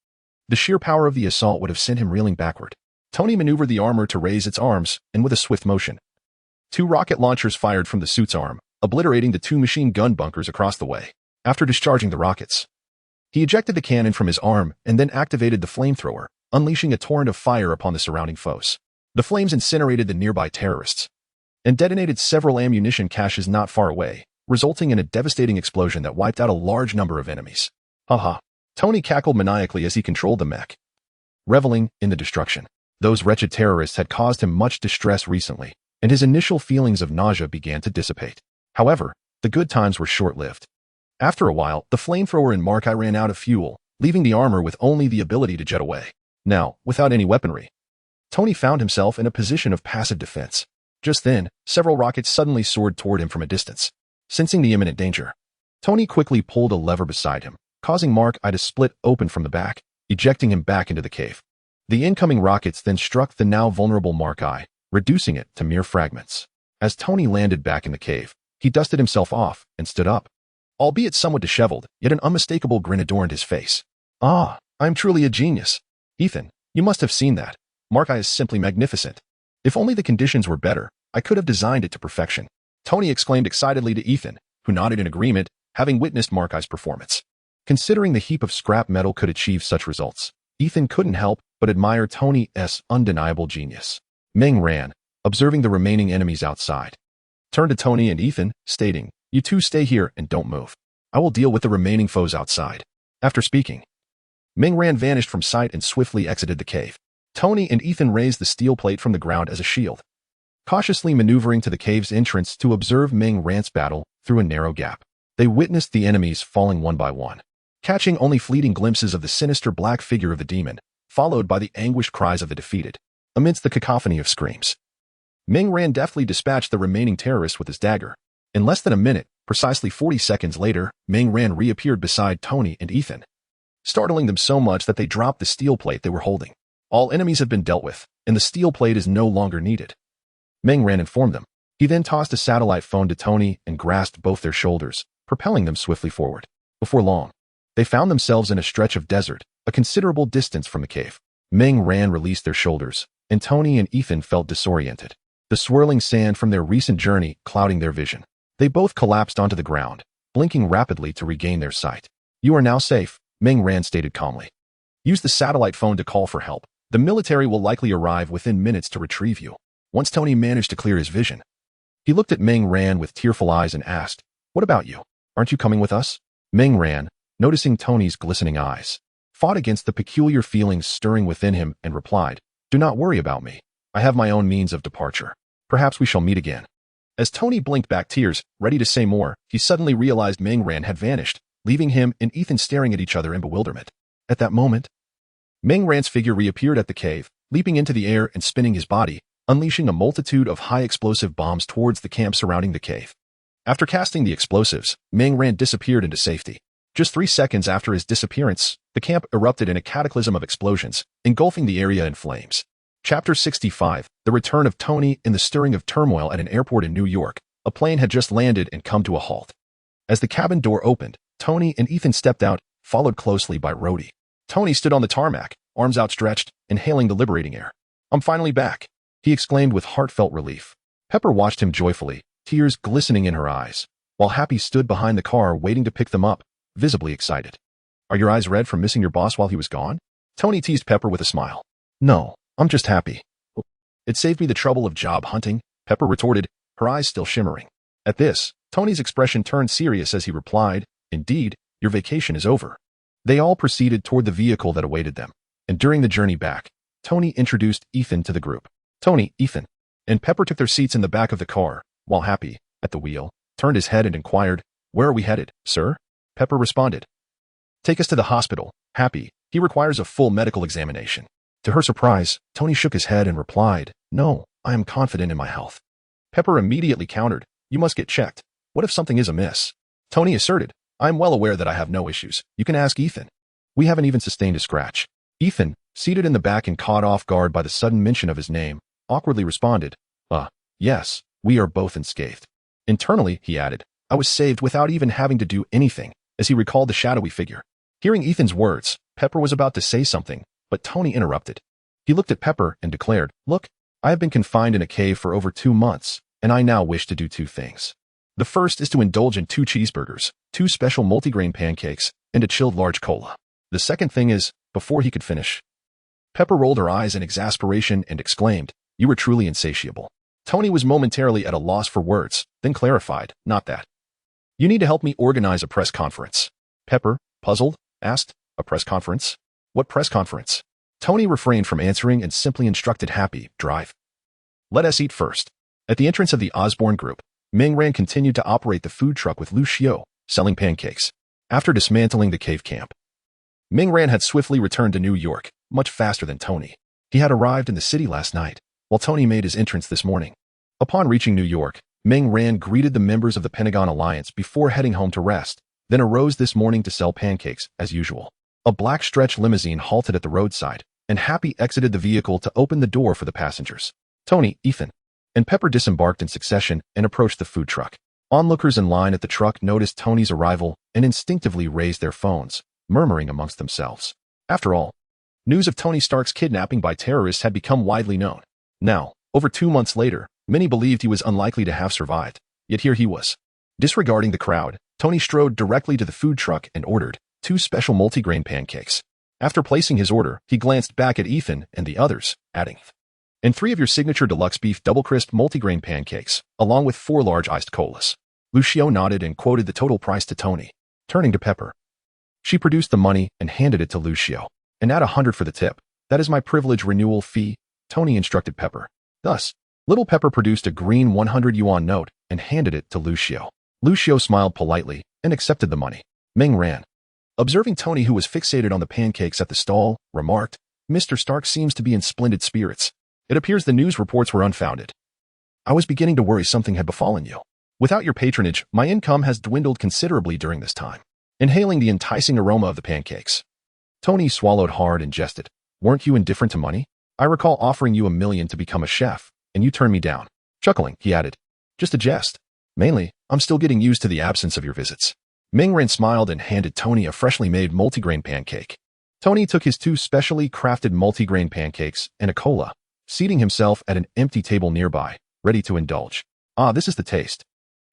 the sheer power of the assault would have sent him reeling backward. Tony maneuvered the armor to raise its arms, and with a swift motion, 2 rocket launchers fired from the suit's arm, obliterating the 2 machine gun bunkers across the way. After discharging the rockets, he ejected the cannon from his arm and then activated the flamethrower, unleashing a torrent of fire upon the surrounding foes. The flames incinerated the nearby terrorists and detonated several ammunition caches not far away, resulting in a devastating explosion that wiped out a large number of enemies. Haha. Tony cackled maniacally as he controlled the mech, reveling in the destruction. Those wretched terrorists had caused him much distress recently, and his initial feelings of nausea began to dissipate. However, the good times were short-lived. After a while, the flamethrower in Mark ran out of fuel, leaving the armor with only the ability to jet away. Now, without any weaponry, Tony found himself in a position of passive defense. Just then, several rockets suddenly soared toward him from a distance. Sensing the imminent danger, Tony quickly pulled a lever beside him, causing Mark to split open from the back, ejecting him back into the cave. The incoming rockets then struck the now vulnerable Mark, reducing it to mere fragments. As Tony landed back in the cave, he dusted himself off and stood up. Albeit somewhat disheveled, yet an unmistakable grin adorned his face. Ah, I'm truly a genius. Ethan, you must have seen that. Mark is simply magnificent. If only the conditions were better, I could have designed it to perfection. Tony exclaimed excitedly to Ethan, who nodded in agreement, having witnessed Mark's performance. Considering the heap of scrap metal could achieve such results, Ethan couldn't help but admire Tony's undeniable genius. Meng ran, observing the remaining enemies outside. Turned to Tony and Ethan, stating, "You two stay here and don't move. I will deal with the remaining foes outside." After speaking, Meng Ran vanished from sight and swiftly exited the cave. Tony and Ethan raised the steel plate from the ground as a shield, cautiously maneuvering to the cave's entrance to observe Meng Ran's battle through a narrow gap. They witnessed the enemies falling one by one, catching only fleeting glimpses of the sinister black figure of the demon, followed by the anguished cries of the defeated. Amidst the cacophony of screams, Meng Ran deftly dispatched the remaining terrorists with his dagger. In less than a minute, precisely 40 seconds later, Meng Ran reappeared beside Tony and Ethan, startling them so much that they dropped the steel plate they were holding. All enemies have been dealt with, and the steel plate is no longer needed, Meng Ran informed them. He then tossed a satellite phone to Tony and grasped both their shoulders, propelling them swiftly forward. Before long, they found themselves in a stretch of desert, a considerable distance from the cave. Meng Ran released their shoulders, and Tony and Ethan felt disoriented, the swirling sand from their recent journey clouding their vision. They both collapsed onto the ground, blinking rapidly to regain their sight. "You are now safe," Meng Ran stated calmly. "Use the satellite phone to call for help. The military will likely arrive within minutes to retrieve you." Once Tony managed to clear his vision, he looked at Meng Ran with tearful eyes and asked, "What about you? Aren't you coming with us?" Meng Ran, noticing Tony's glistening eyes, fought against the peculiar feelings stirring within him and replied, "Do not worry about me. I have my own means of departure. Perhaps we shall meet again." As Tony blinked back tears, ready to say more, he suddenly realized Meng Ran had vanished, leaving him and Ethan staring at each other in bewilderment. At that moment, Meng Ran's figure reappeared at the cave, leaping into the air and spinning his body, unleashing a multitude of high-explosive bombs towards the camp surrounding the cave. After casting the explosives, Meng Ran disappeared into safety. Just 3 seconds after his disappearance, the camp erupted in a cataclysm of explosions, engulfing the area in flames. Chapter 65, The Return of Tony. In the stirring of turmoil at an airport in New York, a plane had just landed and come to a halt. As the cabin door opened, Tony and Ethan stepped out, followed closely by Rhodey. Tony stood on the tarmac, arms outstretched, inhaling the liberating air. "I'm finally back," he exclaimed with heartfelt relief. Pepper watched him joyfully, tears glistening in her eyes, while Happy stood behind the car waiting to pick them up, visibly excited. "Are your eyes red from missing your boss while he was gone?" Tony teased Pepper with a smile. "No, I'm just happy. It saved me the trouble of job hunting," Pepper retorted, her eyes still shimmering. At this, Tony's expression turned serious as he replied, "Indeed, your vacation is over." They all proceeded toward the vehicle that awaited them, and during the journey back, Tony introduced Ethan to the group. Tony, Ethan, and Pepper took their seats in the back of the car, while Happy, at the wheel, turned his head and inquired, "Where are we headed, sir?" Pepper responded, "Take us to the hospital, Happy. He requires a full medical examination." To her surprise, Tony shook his head and replied, "No, I am confident in my health." Pepper immediately countered, "You must get checked. What if something is amiss?" Tony asserted, "I am well aware that I have no issues. You can ask Ethan. We haven't even sustained a scratch." Ethan, seated in the back and caught off guard by the sudden mention of his name, awkwardly responded, Yes, we are both unscathed." Internally, he added, "I was saved without even having to do anything," as he recalled the shadowy figure. Hearing Ethan's words, Pepper was about to say something, but Tony interrupted. He looked at Pepper and declared, "Look, I have been confined in a cave for over 2 months, and I now wish to do 2 things. The first is to indulge in 2 cheeseburgers, 2 special multigrain pancakes, and a chilled large cola. The second thing is," before he could finish, Pepper rolled her eyes in exasperation and exclaimed, "You are truly insatiable." Tony was momentarily at a loss for words, then clarified, "Not that. You need to help me organize a press conference." Pepper, puzzled, asked, "A press conference? What press conference?" Tony refrained from answering and simply instructed Happy, "Drive. Let us eat first." At the entrance of the Osborne group, Ming Ran continued to operate the food truck with Lucio, selling pancakes. After dismantling the cave camp, Ming Ran had swiftly returned to New York, much faster than Tony. He had arrived in the city last night, while Tony made his entrance this morning. Upon reaching New York, Ming Ran greeted the members of the Pentagon Alliance before heading home to rest, then arose this morning to sell pancakes, as usual. A black stretch limousine halted at the roadside, and Happy exited the vehicle to open the door for the passengers. Tony, Ethan, and Pepper disembarked in succession and approached the food truck. Onlookers in line at the truck noticed Tony's arrival and instinctively raised their phones, murmuring amongst themselves. After all, news of Tony Stark's kidnapping by terrorists had become widely known. Now, over 2 months later, many believed he was unlikely to have survived, yet here he was. Disregarding the crowd, Tony strode directly to the food truck and ordered 2 special multigrain pancakes. After placing his order, he glanced back at Ethan and the others, adding, "And 3 of your signature deluxe beef double crisp multigrain pancakes, along with 4 large iced colas." Lucio nodded and quoted the total price to Tony. Turning to Pepper, she produced the money and handed it to Lucio. "And add 100 for the tip. That is my privilege renewal fee," Tony instructed Pepper. Thus, little Pepper produced a green 100 yuan note and handed it to Lucio. Lucio smiled politely and accepted the money. Ming Ran, observing Tony, who was fixated on the pancakes at the stall, remarked, "Mr. Stark seems to be in splendid spirits. It appears the news reports were unfounded. I was beginning to worry something had befallen you. Without your patronage, my income has dwindled considerably during this time." Inhaling the enticing aroma of the pancakes, Tony swallowed hard and jested, "Weren't you indifferent to money? I recall offering you $1 million to become a chef, and you turned me down." Chuckling, he added, "Just a jest. Mainly, I'm still getting used to the absence of your visits." Ming Ran smiled and handed Tony a freshly made multigrain pancake. Tony took his 2 specially crafted multigrain pancakes and a cola, seating himself at an empty table nearby, ready to indulge. "Ah, this is the taste,"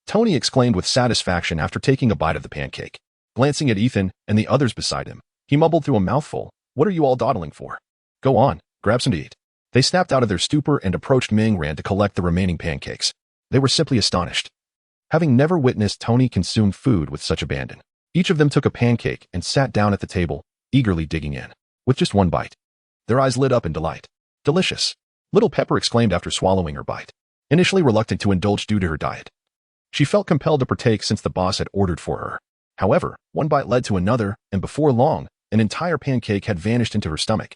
Tony exclaimed with satisfaction after taking a bite of the pancake. Glancing at Ethan and the others beside him, he mumbled through a mouthful, "What are you all dawdling for? Go on, grab some to eat." They snapped out of their stupor and approached Ming Ran to collect the remaining pancakes. They were simply astonished, having never witnessed Tony consume food with such abandon. Each of them took a pancake and sat down at the table, eagerly digging in. With just one bite, their eyes lit up in delight. "Delicious," little Pepper exclaimed after swallowing her bite. Initially reluctant to indulge due to her diet, she felt compelled to partake since the boss had ordered for her. However, one bite led to another, and before long, an entire pancake had vanished into her stomach.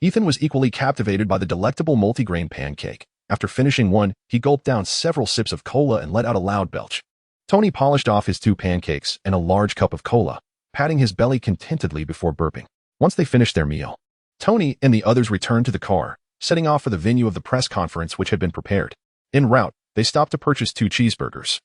Ethan was equally captivated by the delectable multigrain pancake. After finishing one, he gulped down several sips of cola and let out a loud belch. Tony polished off his 2 pancakes and a large cup of cola, patting his belly contentedly before burping. Once they finished their meal, Tony and the others returned to the car, setting off for the venue of the press conference which had been prepared. En route, they stopped to purchase 2 cheeseburgers.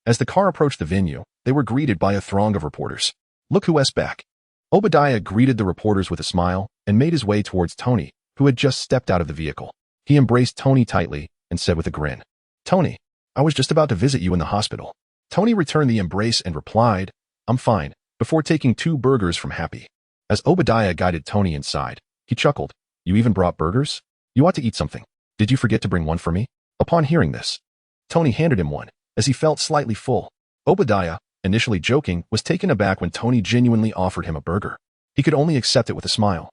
As the car approached the venue, they were greeted by a throng of reporters. "Look who's back." Obadiah greeted the reporters with a smile and made his way towards Tony, who had just stepped out of the vehicle. He embraced Tony tightly and said with a grin, "Tony, I was just about to visit you in the hospital." Tony returned the embrace and replied, "I'm fine," before taking 2 burgers from Happy. As Obadiah guided Tony inside, he chuckled, "You even brought burgers? You ought to eat something. Did you forget to bring one for me?" Upon hearing this, Tony handed him one, as he felt slightly full. Obadiah, initially joking, was taken aback when Tony genuinely offered him a burger. He could only accept it with a smile,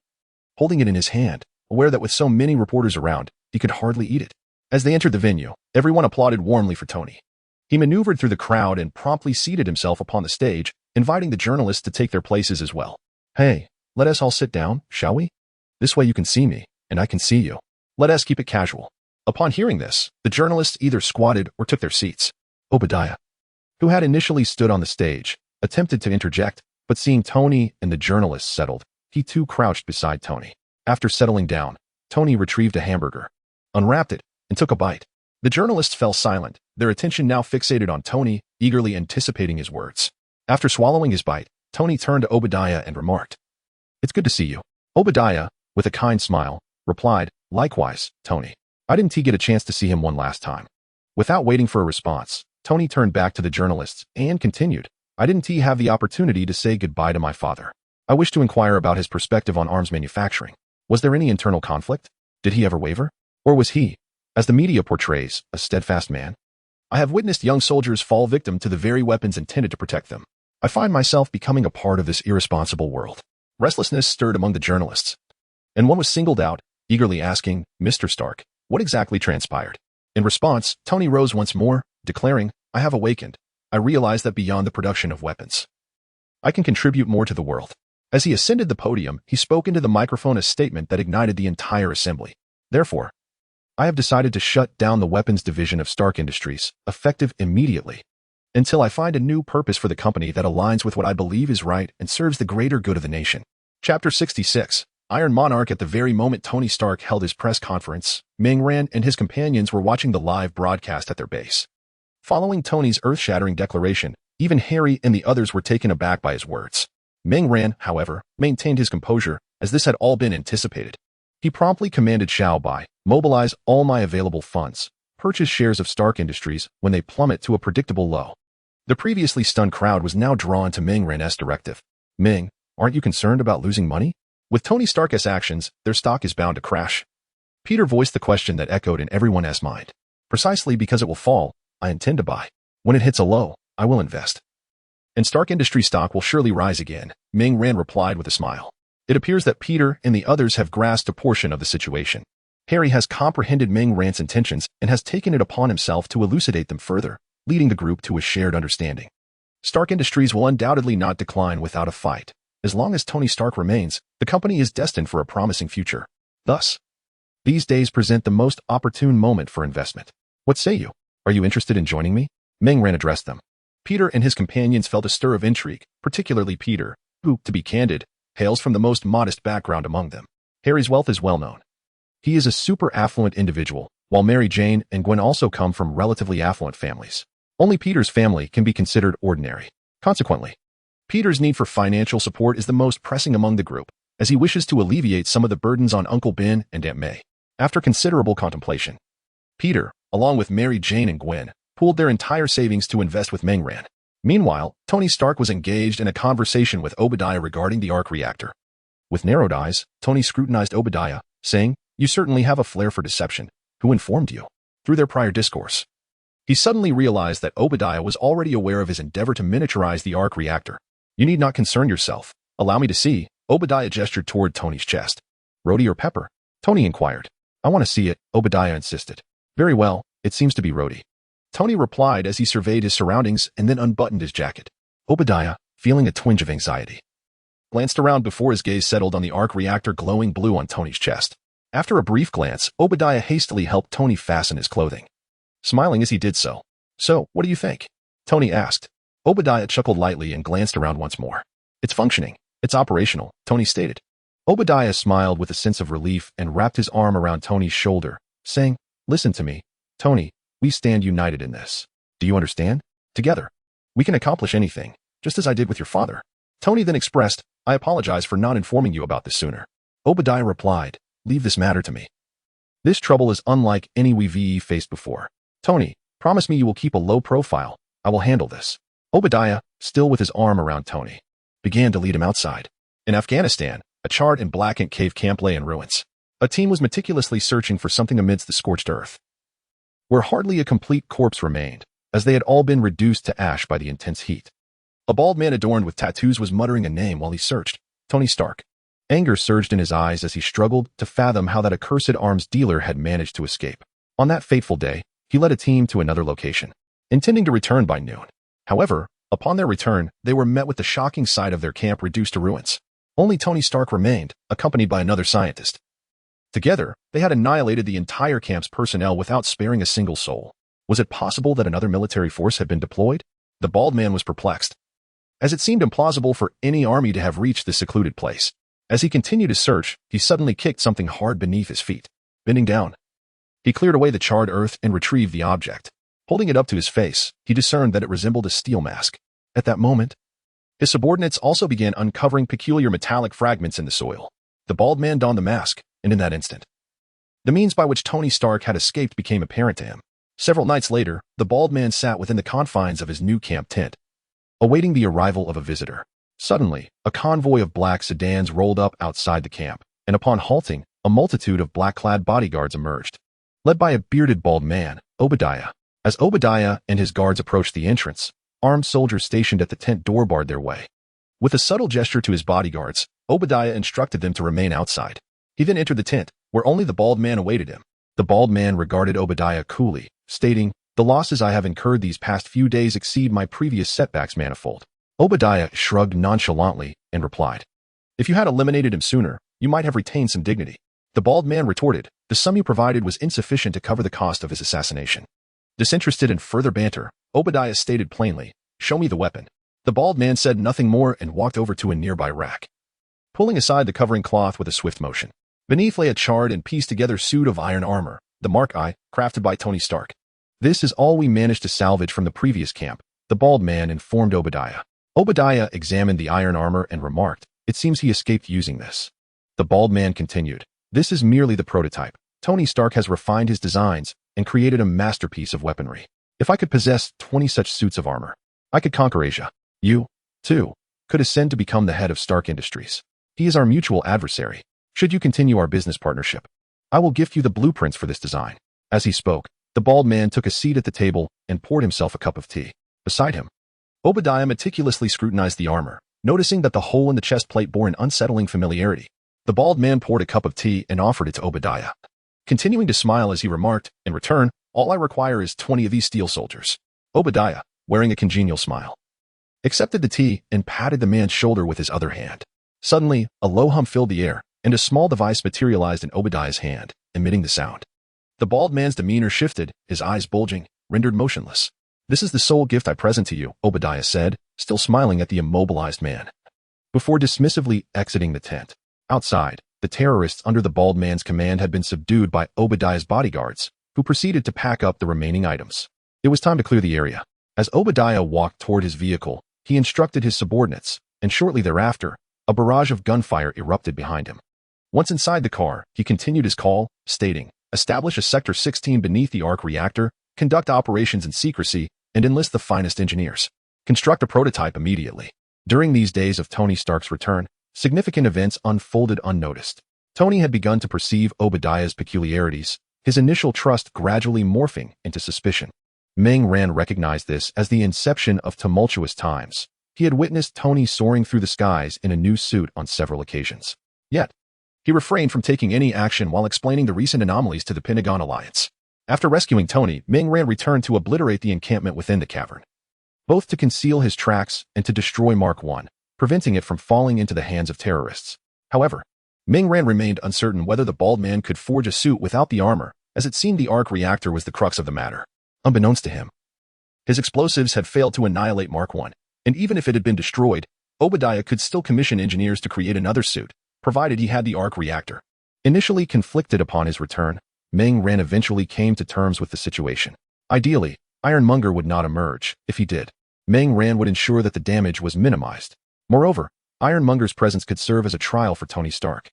holding it in his hand, aware that with so many reporters around, he could hardly eat it. As they entered the venue, everyone applauded warmly for Tony. He maneuvered through the crowd and promptly seated himself upon the stage, inviting the journalists to take their places as well. "Hey, let us all sit down, shall we? This way you can see me, and I can see you. Let us keep it casual." Upon hearing this, the journalists either squatted or took their seats. Obadiah, who had initially stood on the stage, attempted to interject, but seeing Tony and the journalists settled, he too crouched beside Tony. After settling down, Tony retrieved a hamburger, unwrapped it, and took a bite. The journalists fell silent, their attention now fixated on Tony, eagerly anticipating his words. After swallowing his bite, Tony turned to Obadiah and remarked, "It's good to see you." Obadiah, with a kind smile, replied, "Likewise, Tony. I didn't get a chance to see him one last time." Without waiting for a response, Tony turned back to the journalists and continued, "I didn't have the opportunity to say goodbye to my father. I wish to inquire about his perspective on arms manufacturing. Was there any internal conflict? Did he ever waver? Or was he, as the media portrays, a steadfast man? I have witnessed young soldiers fall victim to the very weapons intended to protect them. I find myself becoming a part of this irresponsible world." Restlessness stirred among the journalists, and one was singled out, eagerly asking, "Mr. Stark, what exactly transpired?" In response, Tony rose once more, declaring, "I have awakened. I realize that beyond the production of weapons, I can contribute more to the world." As he ascended the podium, he spoke into the microphone a statement that ignited the entire assembly. "Therefore, I have decided to shut down the weapons division of Stark Industries, effective immediately, until I find a new purpose for the company that aligns with what I believe is right and serves the greater good of the nation." Chapter 66. Iron Monarch. At the very moment Tony Stark held his press conference, Ming-Ran and his companions were watching the live broadcast at their base. Following Tony's earth-shattering declaration, even Harry and the others were taken aback by his words. Ming-Ran, however, maintained his composure, as this had all been anticipated. He promptly commanded Xiao Bai, "Mobilize all my available funds. Purchase shares of Stark Industries when they plummet to a predictable low." The previously stunned crowd was now drawn to Ming-Ran's directive. "Ming, aren't you concerned about losing money? With Tony Stark's actions, their stock is bound to crash." Peter voiced the question that echoed in everyone's mind. "Precisely because it will fall, I intend to buy. When it hits a low, I will invest. And Stark Industries stock will surely rise again," Ming-Ran replied with a smile. It appears that Peter and the others have grasped a portion of the situation. Harry has comprehended Ming-Ran's intentions and has taken it upon himself to elucidate them further, leading the group to a shared understanding. Stark Industries will undoubtedly not decline without a fight. As long as Tony Stark remains, the company is destined for a promising future. Thus, these days present the most opportune moment for investment. What say you? Are you interested in joining me? Ming-Ran addressed them. Peter and his companions felt a stir of intrigue, particularly Peter, who, to be candid, hails from the most modest background among them. Harry's wealth is well known. He is a super affluent individual, while Mary Jane and Gwen also come from relatively affluent families. Only Peter's family can be considered ordinary. Consequently, Peter's need for financial support is the most pressing among the group, as he wishes to alleviate some of the burdens on Uncle Ben and Aunt May. After considerable contemplation, Peter, along with Mary Jane and Gwen, pooled their entire savings to invest with Ming-Ran. Meanwhile, Tony Stark was engaged in a conversation with Obadiah regarding the arc reactor. With narrowed eyes, Tony scrutinized Obadiah, saying, "You certainly have a flair for deception. Who informed you?" Through their prior discourse, he suddenly realized that Obadiah was already aware of his endeavor to miniaturize the arc reactor. "You need not concern yourself. Allow me to see." Obadiah gestured toward Tony's chest. "Rhodey or pepper?" Tony inquired. "I want to see it," Obadiah insisted. "Very well, it seems to be Rhodey," Tony replied as he surveyed his surroundings and then unbuttoned his jacket. Obadiah, feeling a twinge of anxiety, glanced around before his gaze settled on the arc reactor glowing blue on Tony's chest. After a brief glance, Obadiah hastily helped Tony fasten his clothing, smiling as he did so. "So, what do you think?" Tony asked. Obadiah chuckled lightly and glanced around once more. "It's functioning. It's operational," Tony stated. Obadiah smiled with a sense of relief and wrapped his arm around Tony's shoulder, saying, "Listen to me, Tony. We stand united in this. Do you understand? Together, we can accomplish anything, just as I did with your father." Tony then expressed, "I apologize for not informing you about this sooner." Obadiah replied, "Leave this matter to me. This trouble is unlike any we've faced before. Tony, promise me you will keep a low profile. I will handle this." Obadiah, still with his arm around Tony, began to lead him outside. In Afghanistan, a charred and blackened cave camp lay in ruins. A team was meticulously searching for something amidst the scorched earth, where hardly a complete corpse remained. as they had all been reduced to ash by the intense heat. A bald man adorned with tattoos was muttering a name while he searched: Tony Stark. Anger surged in his eyes as he struggled to fathom how that accursed arms dealer had managed to escape. On that fateful day, he led a team to another location, intending to return by noon. However, upon their return, they were met with the shocking sight of their camp reduced to ruins. Only Tony Stark remained, accompanied by another scientist. Together, they had annihilated the entire camp's personnel without sparing a single soul. Was it possible that another military force had been deployed? The bald man was perplexed, as it seemed implausible for any army to have reached this secluded place. As he continued his search, he suddenly kicked something hard beneath his feet. Bending down, he cleared away the charred earth and retrieved the object. Holding it up to his face, he discerned that it resembled a steel mask. At that moment, his subordinates also began uncovering peculiar metallic fragments in the soil. The bald man donned the mask, and in that instant, the means by which Tony Stark had escaped became apparent to him. Several nights later, the bald man sat within the confines of his new camp tent, awaiting the arrival of a visitor. Suddenly, a convoy of black sedans rolled up outside the camp, and upon halting, a multitude of black-clad bodyguards emerged, led by a bearded bald man, Obadiah. As Obadiah and his guards approached the entrance, armed soldiers stationed at the tent door barred their way. With a subtle gesture to his bodyguards, Obadiah instructed them to remain outside. He then entered the tent, where only the bald man awaited him. The bald man regarded Obadiah coolly, stating, "The losses I have incurred these past few days exceed my previous setbacks manifold." Obadiah shrugged nonchalantly and replied, "If you had eliminated him sooner, you might have retained some dignity." The bald man retorted, "The sum you provided was insufficient to cover the cost of his assassination." Disinterested in further banter, Obadiah stated plainly, "Show me the weapon." The bald man said nothing more and walked over to a nearby rack, pulling aside the covering cloth with a swift motion. Beneath lay a charred and pieced-together suit of iron armor, the Mark I, crafted by Tony Stark. "This is all we managed to salvage from the previous camp," the bald man informed Obadiah. Obadiah examined the iron armor and remarked, "It seems he escaped using this." The bald man continued, "This is merely the prototype. Tony Stark has refined his designs and created a masterpiece of weaponry. If I could possess 20 such suits of armor, I could conquer Asia. You, too, could ascend to become the head of Stark Industries. He is our mutual adversary. Should you continue our business partnership, I will gift you the blueprints for this design." As he spoke, the bald man took a seat at the table and poured himself a cup of tea. Beside him, Obadiah meticulously scrutinized the armor, noticing that the hole in the chest plate bore an unsettling familiarity. The bald man poured a cup of tea and offered it to Obadiah, continuing to smile as he remarked, "In return, all I require is 20 of these steel soldiers." Obadiah, wearing a congenial smile, accepted the tea and patted the man's shoulder with his other hand. Suddenly, a low hum filled the air, and a small device materialized in Obadiah's hand, emitting the sound. The bald man's demeanor shifted, his eyes bulging, rendered motionless. "This is the sole gift I present to you," Obadiah said, still smiling at the immobilized man, before dismissively exiting the tent. Outside, the terrorists under the bald man's command had been subdued by Obadiah's bodyguards, who proceeded to pack up the remaining items. It was time to clear the area. As Obadiah walked toward his vehicle, he instructed his subordinates, and shortly thereafter, a barrage of gunfire erupted behind him. Once inside the car, he continued his call, stating, "Establish a Sector 16 beneath the arc reactor, conduct operations in secrecy, and enlist the finest engineers. Construct a prototype immediately." During these days of Tony Stark's return, significant events unfolded unnoticed. Tony had begun to perceive Obadiah's peculiarities, his initial trust gradually morphing into suspicion. Meng Ran recognized this as the inception of tumultuous times. He had witnessed Tony soaring through the skies in a new suit on several occasions. Yet, he refrained from taking any action while explaining the recent anomalies to the Pentagon Alliance. After rescuing Tony, Meng Ran returned to obliterate the encampment within the cavern, both to conceal his tracks and to destroy Mark I, preventing it from falling into the hands of terrorists. However, Meng Ran remained uncertain whether the bald man could forge a suit without the armor, as it seemed the arc reactor was the crux of the matter. Unbeknownst to him, his explosives had failed to annihilate Mark I, and even if it had been destroyed, Obadiah could still commission engineers to create another suit, provided he had the arc reactor. Initially conflicted upon his return, Meng Ran eventually came to terms with the situation. Ideally, Ironmonger would not emerge. If he did, Meng Ran would ensure that the damage was minimized. Moreover, Ironmonger's presence could serve as a trial for Tony Stark.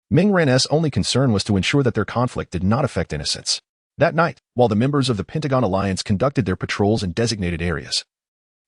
Meng Ran's only concern was to ensure that their conflict did not affect innocents. That night, while the members of the Pentagon Alliance conducted their patrols in designated areas,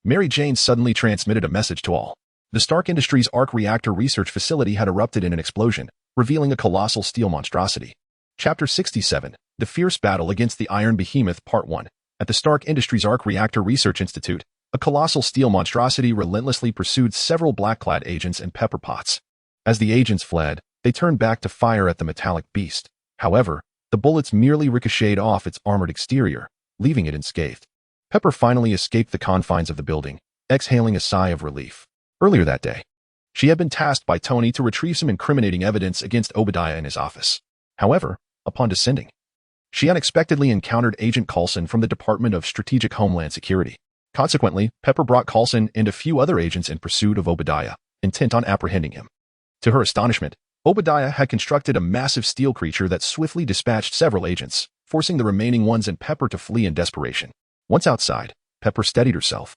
Mary Jane suddenly transmitted a message to all. The Stark Industries arc reactor research facility had erupted in an explosion, revealing a colossal steel monstrosity. Chapter 67, The Fierce Battle Against the Iron Behemoth, Part 1. At the Stark Industries Arc Reactor Research Institute, a colossal steel monstrosity relentlessly pursued several black-clad agents and pepper pots. As the agents fled, they turned back to fire at the metallic beast. However, the bullets merely ricocheted off its armored exterior, leaving it unscathed. Pepper finally escaped the confines of the building, exhaling a sigh of relief. Earlier that day, she had been tasked by Tony to retrieve some incriminating evidence against Obadiah in his office. However, upon descending, she unexpectedly encountered Agent Coulson from the Department of Strategic Homeland Security. Consequently, Pepper brought Coulson and a few other agents in pursuit of Obadiah, intent on apprehending him. To her astonishment, Obadiah had constructed a massive steel creature that swiftly dispatched several agents, forcing the remaining ones and Pepper to flee in desperation. Once outside, Pepper steadied herself,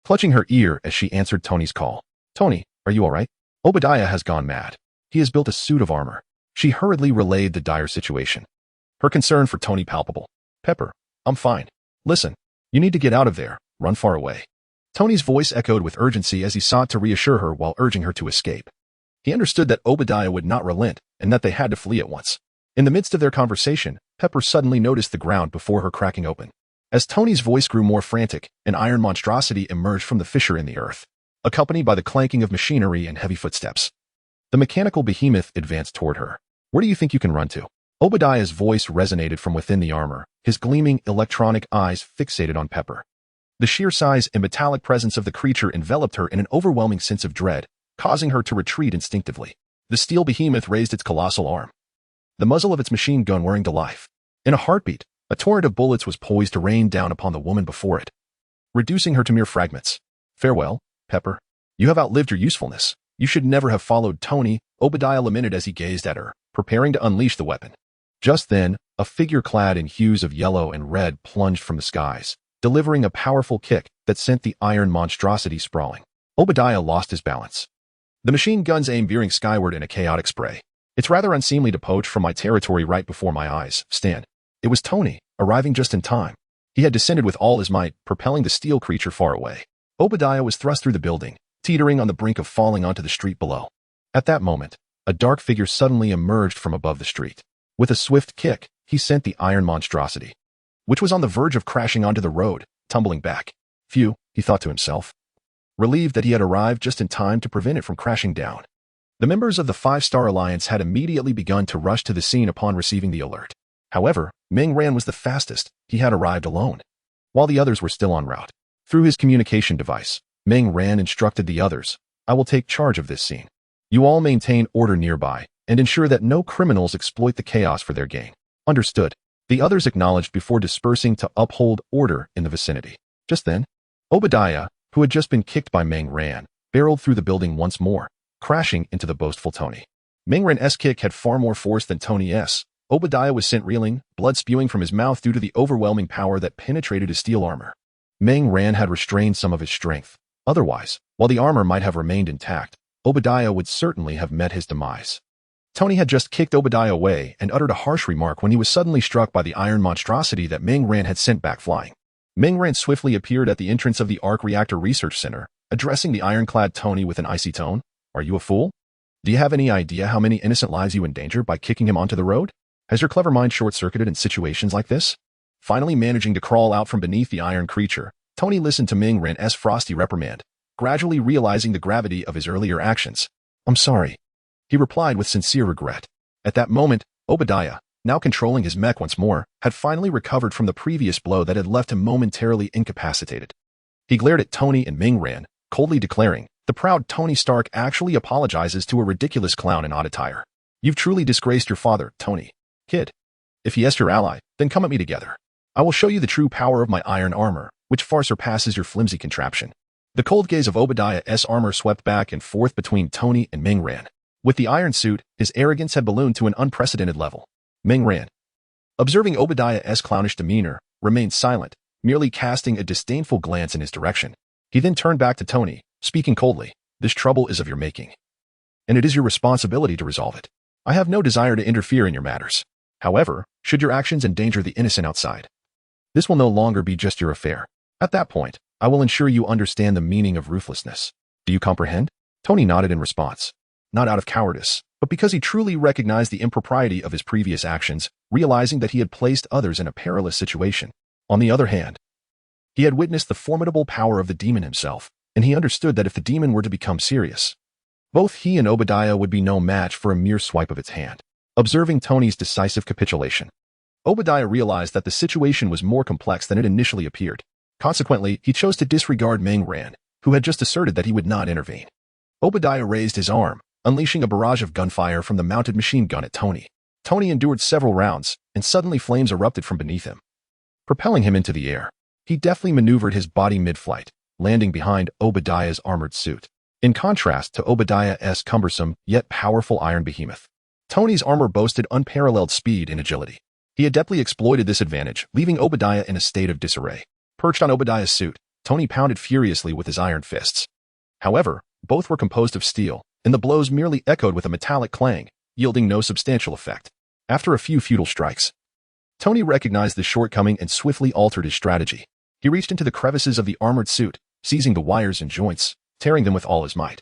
clutching her ear as she answered Tony's call. "Tony, are you all right? Obadiah has gone mad. He has built a suit of armor." She hurriedly relayed the dire situation, her concern for Tony palpable. "Pepper, I'm fine. Listen, you need to get out of there. Run far away." Tony's voice echoed with urgency as he sought to reassure her while urging her to escape. He understood that Obadiah would not relent and that they had to flee at once. In the midst of their conversation, Pepper suddenly noticed the ground before her cracking open. As Tony's voice grew more frantic, an iron monstrosity emerged from the fissure in the earth, accompanied by the clanking of machinery and heavy footsteps. The mechanical behemoth advanced toward her. "Where do you think you can run to?" Obadiah's voice resonated from within the armor, his gleaming electronic eyes fixated on Pepper. The sheer size and metallic presence of the creature enveloped her in an overwhelming sense of dread, causing her to retreat instinctively. The steel behemoth raised its colossal arm, the muzzle of its machine gun whirring to life. In a heartbeat, a torrent of bullets was poised to rain down upon the woman before it, reducing her to mere fragments. "Farewell, Pepper. You have outlived your usefulness. You should never have followed Tony," Obadiah lamented as he gazed at her, preparing to unleash the weapon. Just then, a figure clad in hues of yellow and red plunged from the skies, delivering a powerful kick that sent the iron monstrosity sprawling. Obadiah lost his balance, the machine gun's aim veering skyward in a chaotic spray. "It's rather unseemly to poach from my territory right before my eyes, Stan." It was Tony, arriving just in time. He had descended with all his might, propelling the steel creature far away. Obadiah was thrust through the building, teetering on the brink of falling onto the street below. At that moment, a dark figure suddenly emerged from above the street. With a swift kick, he sent the iron monstrosity, which was on the verge of crashing onto the road, tumbling back. Phew, he thought to himself, relieved that he had arrived just in time to prevent it from crashing down. The members of the Five-Star Alliance had immediately begun to rush to the scene upon receiving the alert. However, Ming Ran was the fastest. He had arrived alone, while the others were still en route. Through his communication device, Ming Ran instructed the others, "I will take charge of this scene. You all maintain order nearby and ensure that no criminals exploit the chaos for their gain." "Understood." The others acknowledged before dispersing to uphold order in the vicinity. Just then, Obadiah, who had just been kicked by Ming Ran, barreled through the building once more, crashing into the boastful Tony. Ming Ran's kick had far more force than Tony's. Obadiah was sent reeling, blood spewing from his mouth due to the overwhelming power that penetrated his steel armor. Ming Ran had restrained some of his strength. Otherwise, while the armor might have remained intact, Obadiah would certainly have met his demise. Tony had just kicked Obadiah away and uttered a harsh remark when he was suddenly struck by the iron monstrosity that Ming Ran had sent back flying. Ming Ran swiftly appeared at the entrance of the Arc Reactor Research Center, addressing the ironclad Tony with an icy tone. "Are you a fool? Do you have any idea how many innocent lives you endanger by kicking him onto the road? Has your clever mind short-circuited in situations like this?" Finally managing to crawl out from beneath the iron creature, Tony listened to Ming Ran's frosty reprimand, gradually realizing the gravity of his earlier actions. "I'm sorry," he replied with sincere regret. At that moment, Obadiah, now controlling his mech once more, had finally recovered from the previous blow that had left him momentarily incapacitated. He glared at Tony and Ming Ran, coldly declaring, "The proud Tony Stark actually apologizes to a ridiculous clown in odd attire. You've truly disgraced your father, Tony. Kid, if he is your ally, then come at me together. I will show you the true power of my iron armor, which far surpasses your flimsy contraption." The cold gaze of Obadiah's armor swept back and forth between Tony and Ming Ran. With the iron suit, his arrogance had ballooned to an unprecedented level. Ming Ran, observing Obadiah's clownish demeanor, remained silent, merely casting a disdainful glance in his direction. He then turned back to Tony, speaking coldly, "This trouble is of your making, and it is your responsibility to resolve it. I have no desire to interfere in your matters. However, should your actions endanger the innocent outside, this will no longer be just your affair. At that point, I will ensure you understand the meaning of ruthlessness. Do you comprehend?" Tony nodded in response, not out of cowardice, but because he truly recognized the impropriety of his previous actions, realizing that he had placed others in a perilous situation. On the other hand, He had witnessed the formidable power of the demon himself, and he understood that if the demon were to become serious, both he and Obadiah would be no match for a mere swipe of its hand. Observing Tony's decisive capitulation, Obadiah realized that the situation was more complex than it initially appeared. Consequently, he chose to disregard Meng Ran, who had just asserted that he would not intervene. Obadiah raised his arm, unleashing a barrage of gunfire from the mounted machine gun at Tony. Tony endured several rounds, and suddenly flames erupted from beneath him, propelling him into the air. He deftly maneuvered his body mid-flight, landing behind Obadiah's armored suit. In contrast to Obadiah's cumbersome yet powerful iron behemoth, Tony's armor boasted unparalleled speed and agility. He adeptly exploited this advantage, leaving Obadiah in a state of disarray. Perched on Obadiah's suit, Tony pounded furiously with his iron fists. However, both were composed of steel, and the blows merely echoed with a metallic clang, yielding no substantial effect. After a few futile strikes, Tony recognized this shortcoming and swiftly altered his strategy. He reached into the crevices of the armored suit, seizing the wires and joints, tearing them with all his might.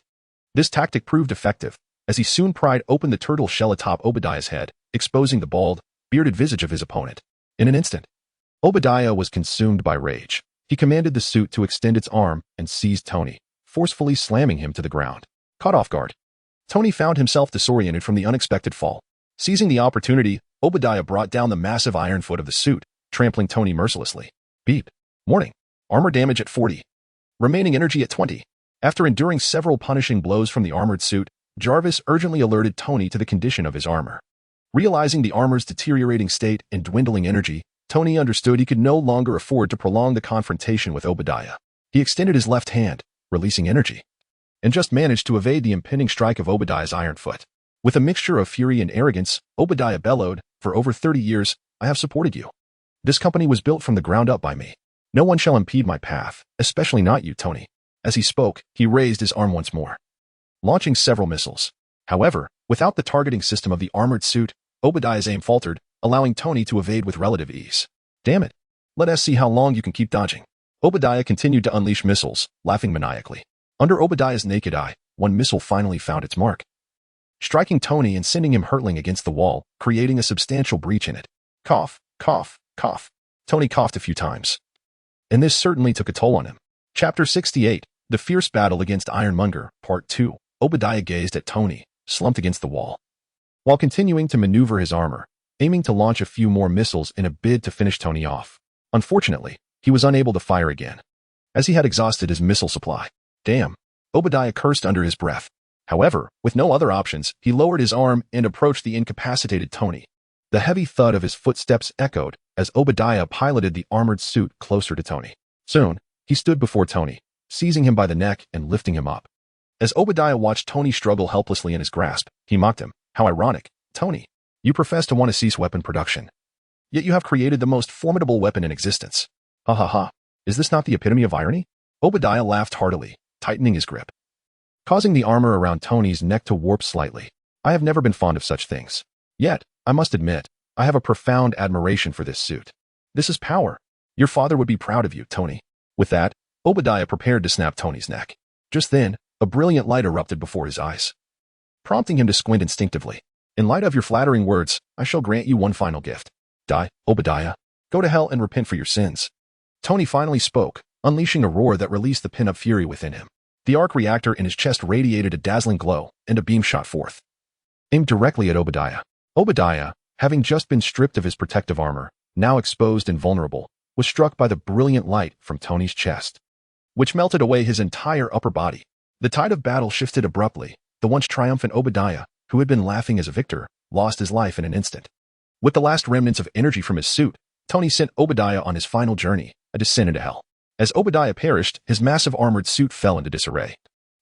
This tactic proved effective, as he soon pried open the turtle shell atop Obadiah's head, exposing the bald, bearded visage of his opponent. In an instant, Obadiah was consumed by rage. He commanded the suit to extend its arm and seized Tony, forcefully slamming him to the ground. Caught off guard, Tony found himself disoriented from the unexpected fall. Seizing the opportunity, Obadiah brought down the massive iron foot of the suit, trampling Tony mercilessly. Beep. Warning. Armor damage at 40. Remaining energy at 20. After enduring several punishing blows from the armored suit, Jarvis urgently alerted Tony to the condition of his armor. Realizing the armor's deteriorating state and dwindling energy, Tony understood he could no longer afford to prolong the confrontation with Obadiah. He extended his left hand, releasing energy, and just managed to evade the impending strike of Obadiah's iron foot. With a mixture of fury and arrogance, Obadiah bellowed, "For over 30 years, I have supported you. This company was built from the ground up by me. No one shall impede my path, especially not you, Tony." As he spoke, he raised his arm once more, launching several missiles. However, without the targeting system of the armored suit, Obadiah's aim faltered, allowing Tony to evade with relative ease. "Damn it. Let us see how long you can keep dodging." Obadiah continued to unleash missiles, laughing maniacally. Under Obadiah's naked eye, one missile finally found its mark, striking Tony and sending him hurtling against the wall, creating a substantial breach in it. Cough, cough, cough. Tony coughed a few times, and this certainly took a toll on him. Chapter 68, The Fierce Battle Against Ironmonger, Part 2. Obadiah gazed at Tony, slumped against the wall, while continuing to maneuver his armor, aiming to launch a few more missiles in a bid to finish Tony off. Unfortunately, he was unable to fire again, as he had exhausted his missile supply. Damn, Obadiah cursed under his breath. However, with no other options, he lowered his arm and approached the incapacitated Tony. The heavy thud of his footsteps echoed as Obadiah piloted the armored suit closer to Tony. Soon, he stood before Tony, seizing him by the neck and lifting him up. As Obadiah watched Tony struggle helplessly in his grasp, he mocked him. "How ironic, Tony. You profess to want to cease weapon production, yet you have created the most formidable weapon in existence. Ha ha ha. Is this not the epitome of irony?" Obadiah laughed heartily, tightening his grip, causing the armor around Tony's neck to warp slightly. "I have never been fond of such things. Yet, I must admit, I have a profound admiration for this suit. This is power. Your father would be proud of you, Tony." With that, Obadiah prepared to snap Tony's neck. Just then, a brilliant light erupted before his eyes, prompting him to squint instinctively. "In light of your flattering words, I shall grant you one final gift. Die, Obadiah. Go to hell and repent for your sins." Tony finally spoke, unleashing a roar that released the pin-up fury within him. The arc reactor in his chest radiated a dazzling glow, and a beam shot forth, aimed directly at Obadiah. Obadiah, having just been stripped of his protective armor, now exposed and vulnerable, was struck by the brilliant light from Tony's chest, which melted away his entire upper body. The tide of battle shifted abruptly. The once triumphant Obadiah, who had been laughing as a victor, lost his life in an instant. With the last remnants of energy from his suit, Tony sent Obadiah on his final journey, a descent into hell. As Obadiah perished, his massive armored suit fell into disarray.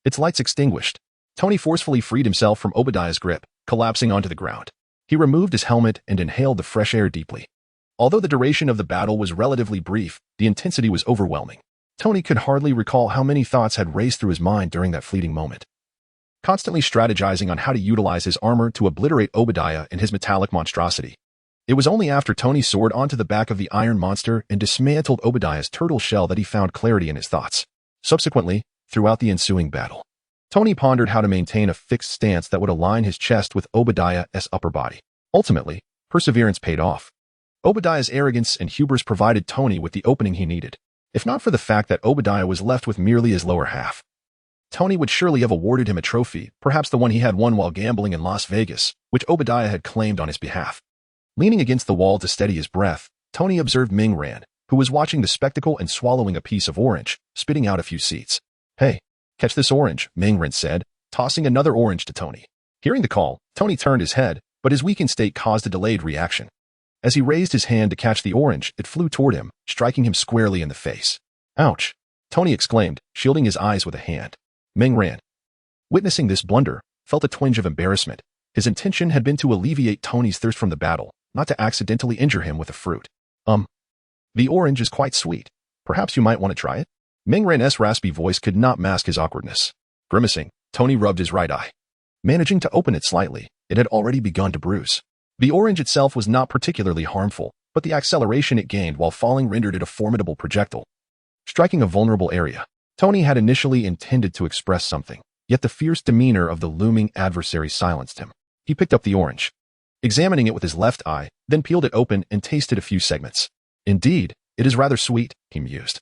Its lights extinguished. Tony forcefully freed himself from Obadiah's grip, collapsing onto the ground. He removed his helmet and inhaled the fresh air deeply. Although the duration of the battle was relatively brief, the intensity was overwhelming. Tony could hardly recall how many thoughts had raced through his mind during that fleeting moment, constantly strategizing on how to utilize his armor to obliterate Obadiah and his metallic monstrosity. It was only after Tony soared onto the back of the iron monster and dismantled Obadiah's turtle shell that he found clarity in his thoughts. Subsequently, throughout the ensuing battle, Tony pondered how to maintain a fixed stance that would align his chest with Obadiah's upper body. Ultimately, perseverance paid off. Obadiah's arrogance and hubris provided Tony with the opening he needed. If not for the fact that Obadiah was left with merely his lower half, Tony would surely have awarded him a trophy, perhaps the one he had won while gambling in Las Vegas, which Obadiah had claimed on his behalf. Leaning against the wall to steady his breath, Tony observed Ming Ran, who was watching the spectacle and swallowing a piece of orange, spitting out a few seeds. "Hey, catch this orange," Ming Ran said, tossing another orange to Tony. Hearing the call, Tony turned his head, but his weakened state caused a delayed reaction. As he raised his hand to catch the orange, it flew toward him, striking him squarely in the face. "Ouch!" Tony exclaimed, shielding his eyes with a hand. Ming Ran, witnessing this blunder, felt a twinge of embarrassment. His intention had been to alleviate Tony's thirst from the battle, not to accidentally injure him with a fruit. The orange is quite sweet. Perhaps you might want to try it?" Ming Ran's raspy voice could not mask his awkwardness. Grimacing, Tony rubbed his right eye. Managing to open it slightly, it had already begun to bruise. The orange itself was not particularly harmful, but the acceleration it gained while falling rendered it a formidable projectile. Striking a vulnerable area, Tony had initially intended to express something, yet the fierce demeanor of the looming adversary silenced him. He picked up the orange, examining it with his left eye, then peeled it open and tasted a few segments. "Indeed, it is rather sweet," he mused,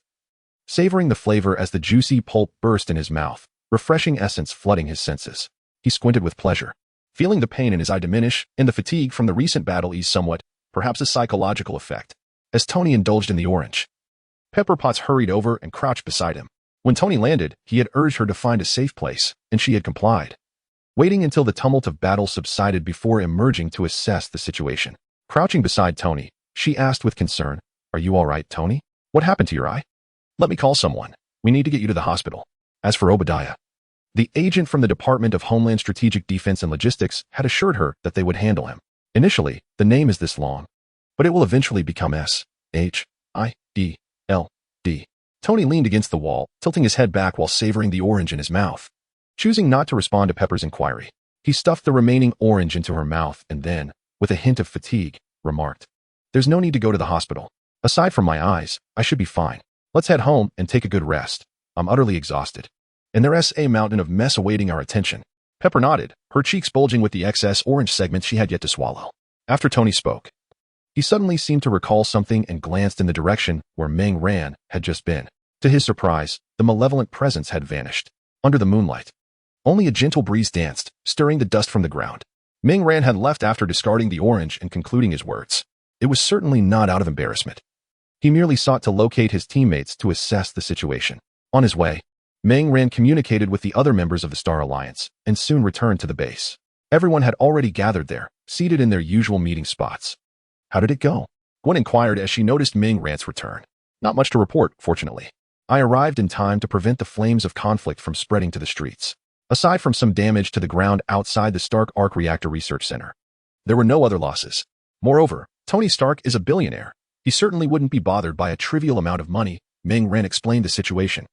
savoring the flavor as the juicy pulp burst in his mouth, refreshing essence flooding his senses. He squinted with pleasure, feeling the pain in his eye diminish and the fatigue from the recent battle ease somewhat, perhaps a psychological effect. As Tony indulged in the orange, Pepper Potts hurried over and crouched beside him. When Tony landed, he had urged her to find a safe place, and she had complied, waiting until the tumult of battle subsided before emerging to assess the situation. Crouching beside Tony, she asked with concern, "Are you all right, Tony? What happened to your eye?" "Let me call someone. We need to get you to the hospital." As for Obadiah, the agent from the Department of Homeland Strategic Defense and Logistics had assured her that they would handle him. Initially, the name is this long, but it will eventually become S-H-I-D-L-D. Tony leaned against the wall, tilting his head back while savoring the orange in his mouth. Choosing not to respond to Pepper's inquiry, he stuffed the remaining orange into her mouth and then, with a hint of fatigue, remarked, "There's no need to go to the hospital. Aside from my eyes, I should be fine. Let's head home and take a good rest. I'm utterly exhausted. And there's a mountain of mess awaiting our attention." Pepper nodded, her cheeks bulging with the excess orange segments she had yet to swallow. After Tony spoke, he suddenly seemed to recall something and glanced in the direction where Ming Ran had just been. To his surprise, the malevolent presence had vanished. Under the moonlight, only a gentle breeze danced, stirring the dust from the ground. Ming Ran had left after discarding the orange and concluding his words. It was certainly not out of embarrassment. He merely sought to locate his teammates to assess the situation. On his way, Ming Ran communicated with the other members of the Star Alliance and soon returned to the base. Everyone had already gathered there, seated in their usual meeting spots. "How did it go?" Gwen inquired as she noticed Ming Ran's return. "Not much to report, fortunately. I arrived in time to prevent the flames of conflict from spreading to the streets. Aside from some damage to the ground outside the Stark Arc Reactor Research Center, there were no other losses. Moreover, Tony Stark is a billionaire. He certainly wouldn't be bothered by a trivial amount of money." Ming Ran explained the situation.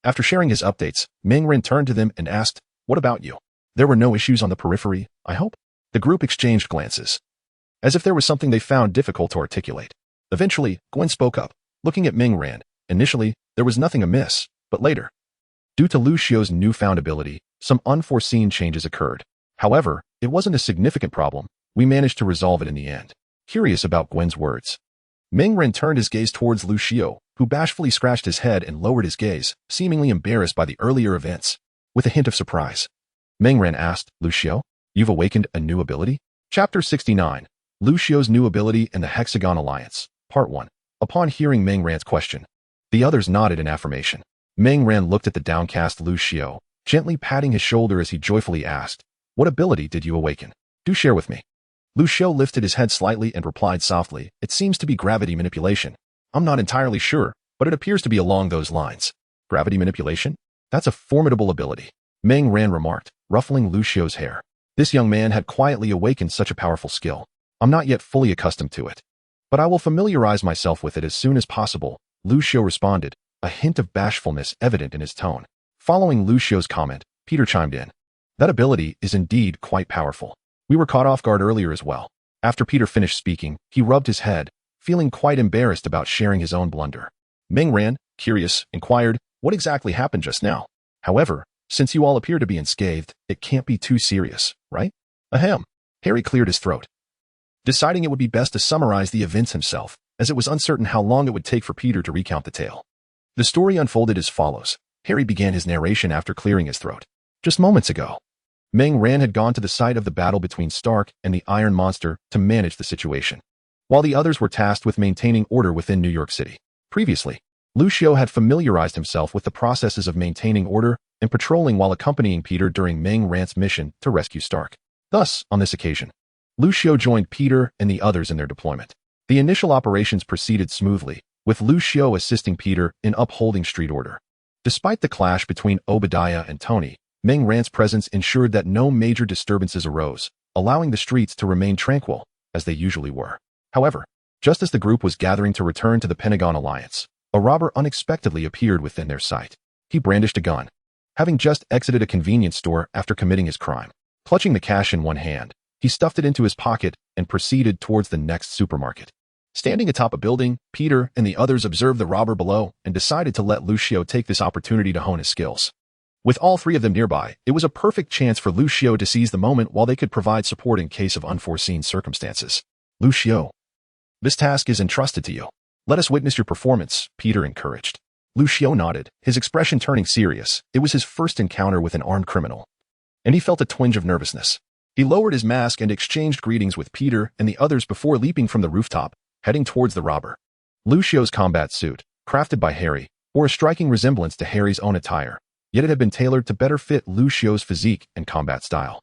After sharing his updates, Ming Ran turned to them and asked, "What about you? There were no issues on the periphery, I hope?" The group exchanged glances, as if there was something they found difficult to articulate. Eventually, Gwen spoke up, looking at Ming Ran. "Initially, there was nothing amiss, but later, due to Lu Xiao's newfound ability, some unforeseen changes occurred. However, it wasn't a significant problem. We managed to resolve it in the end." Curious about Gwen's words, Ming Ran turned his gaze towards Lu Xiao, who bashfully scratched his head and lowered his gaze, seemingly embarrassed by the earlier events. With a hint of surprise, Ming Ran asked, "Lu Xiao, you've awakened a new ability?" Chapter 69, Lu Xiao's New Ability and the Hexagon Alliance, Part 1. Upon hearing Ming Ran's question, the others nodded in affirmation. Ming Ran looked at the downcast Lu Xiao, gently patting his shoulder as he joyfully asked, "What ability did you awaken? Do share with me." Lu Xiao lifted his head slightly and replied softly, "It seems to be gravity manipulation. I'm not entirely sure, but it appears to be along those lines." "Gravity manipulation? That's a formidable ability," Ming Ran remarked, ruffling Lu Xiao's hair. This young man had quietly awakened such a powerful skill. "I'm not yet fully accustomed to it, but I will familiarize myself with it as soon as possible," Lu Xiao responded, a hint of bashfulness evident in his tone. Following Lu Xiao's comment, Peter chimed in. "That ability is indeed quite powerful. We were caught off guard earlier as well." After Peter finished speaking, he rubbed his head, feeling quite embarrassed about sharing his own blunder. Ming Ran, curious, inquired, "What exactly happened just now? However, since you all appear to be unscathed, it can't be too serious, right?" "Ahem." Harry cleared his throat, deciding it would be best to summarize the events himself, as it was uncertain how long it would take for Peter to recount the tale. The story unfolded as follows. Harry began his narration after clearing his throat. Just moments ago, Meng Ran had gone to the site of the battle between Stark and the Iron Monster to manage the situation, while the others were tasked with maintaining order within New York City. Previously, Lucio had familiarized himself with the processes of maintaining order and patrolling while accompanying Peter during Meng Ran's mission to rescue Stark. Thus, on this occasion, Lucio joined Peter and the others in their deployment. The initial operations proceeded smoothly, with Lucio assisting Peter in upholding street order. Despite the clash between Obadiah and Tony, Meng Ran's presence ensured that no major disturbances arose, allowing the streets to remain tranquil, as they usually were. However, just as the group was gathering to return to the Pentagon Alliance, a robber unexpectedly appeared within their sight. He brandished a gun, having just exited a convenience store after committing his crime. Clutching the cash in one hand, he stuffed it into his pocket and proceeded towards the next supermarket. Standing atop a building, Peter and the others observed the robber below and decided to let Lucio take this opportunity to hone his skills. With all three of them nearby, it was a perfect chance for Lucio to seize the moment while they could provide support in case of unforeseen circumstances. Lucio, this task is entrusted to you. Let us witness your performance, Peter encouraged. Lucio nodded, his expression turning serious. It was his first encounter with an armed criminal, and he felt a twinge of nervousness. He lowered his mask and exchanged greetings with Peter and the others before leaping from the rooftop, heading towards the robber. Lucio's combat suit, crafted by Harry, bore a striking resemblance to Harry's own attire, yet it had been tailored to better fit Lucio's physique and combat style.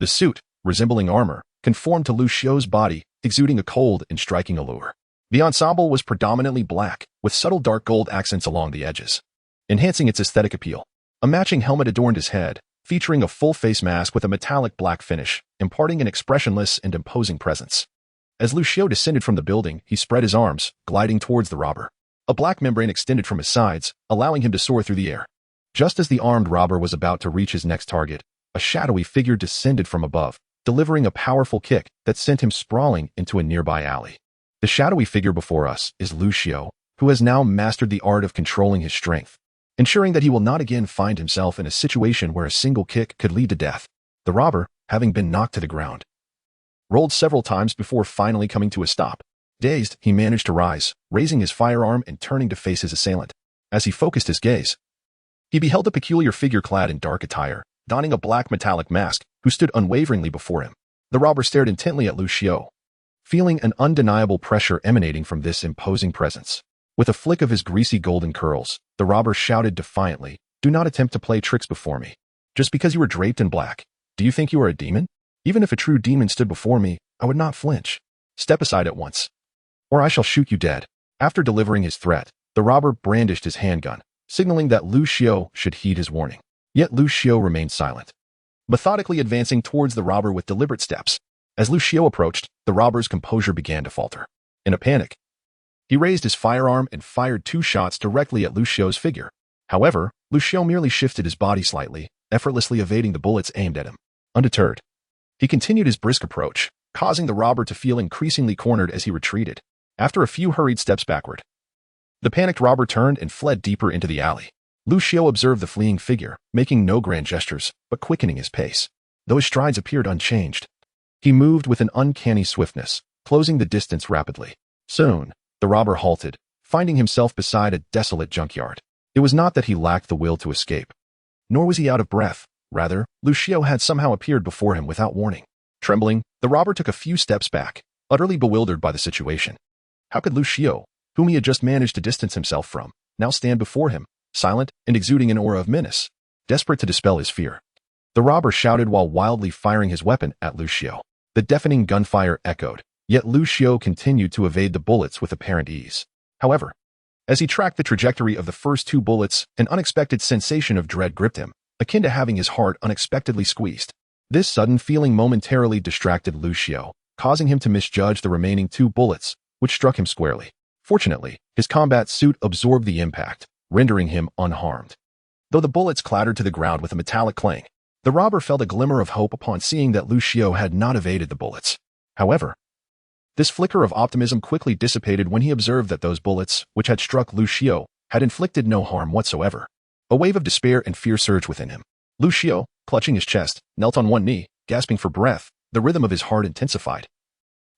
The suit, resembling armor, conformed to Lucio's body, exuding a cold and striking allure. The ensemble was predominantly black, with subtle dark gold accents along the edges, enhancing its aesthetic appeal. A matching helmet adorned his head, featuring a full face mask with a metallic black finish, imparting an expressionless and imposing presence. As Lucio descended from the building, he spread his arms, gliding towards the robber. A black membrane extended from his sides, allowing him to soar through the air. Just as the armed robber was about to reach his next target, a shadowy figure descended from above, delivering a powerful kick that sent him sprawling into a nearby alley. The shadowy figure before us is Lucio, who has now mastered the art of controlling his strength, ensuring that he will not again find himself in a situation where a single kick could lead to death. The robber, having been knocked to the ground, rolled several times before finally coming to a stop. Dazed, he managed to rise, raising his firearm and turning to face his assailant. As he focused his gaze, he beheld a peculiar figure clad in dark attire, donning a black metallic mask, who stood unwaveringly before him. The robber stared intently at Lucio, feeling an undeniable pressure emanating from this imposing presence. With a flick of his greasy golden curls, the robber shouted defiantly, "Do not attempt to play tricks before me. Just because you are draped in black, do you think you are a demon? Even if a true demon stood before me, I would not flinch. Step aside at once, or I shall shoot you dead." After delivering his threat, the robber brandished his handgun, signaling that Lucio should heed his warning. Yet Lucio remained silent, methodically advancing towards the robber with deliberate steps. As Lucio approached, the robber's composure began to falter. In a panic, he raised his firearm and fired 2 shots directly at Lucio's figure. However, Lucio merely shifted his body slightly, effortlessly evading the bullets aimed at him. Undeterred, he continued his brisk approach, causing the robber to feel increasingly cornered as he retreated. After a few hurried steps backward, the panicked robber turned and fled deeper into the alley. Lucio observed the fleeing figure, making no grand gestures, but quickening his pace. Though his strides appeared unchanged, he moved with an uncanny swiftness, closing the distance rapidly. Soon, the robber halted, finding himself beside a desolate junkyard. It was not that he lacked the will to escape, nor was he out of breath. Rather, Lucio had somehow appeared before him without warning. Trembling, the robber took a few steps back, utterly bewildered by the situation. How could Lucio, whom he had just managed to distance himself from, now stand before him, silent and exuding an aura of menace? Desperate to dispel his fear, the robber shouted while wildly firing his weapon at Lucio. The deafening gunfire echoed, yet Lucio continued to evade the bullets with apparent ease. However, as he tracked the trajectory of the first 2 bullets, an unexpected sensation of dread gripped him, akin to having his heart unexpectedly squeezed. This sudden feeling momentarily distracted Lucio, causing him to misjudge the remaining 2 bullets, which struck him squarely. Fortunately, his combat suit absorbed the impact, rendering him unharmed. Though the bullets clattered to the ground with a metallic clang, the robber felt a glimmer of hope upon seeing that Lucio had not evaded the bullets. However, this flicker of optimism quickly dissipated when he observed that those bullets, which had struck Lucio, had inflicted no harm whatsoever. A wave of despair and fear surged within him. Lucio, clutching his chest, knelt on one knee, gasping for breath. The rhythm of his heart intensified,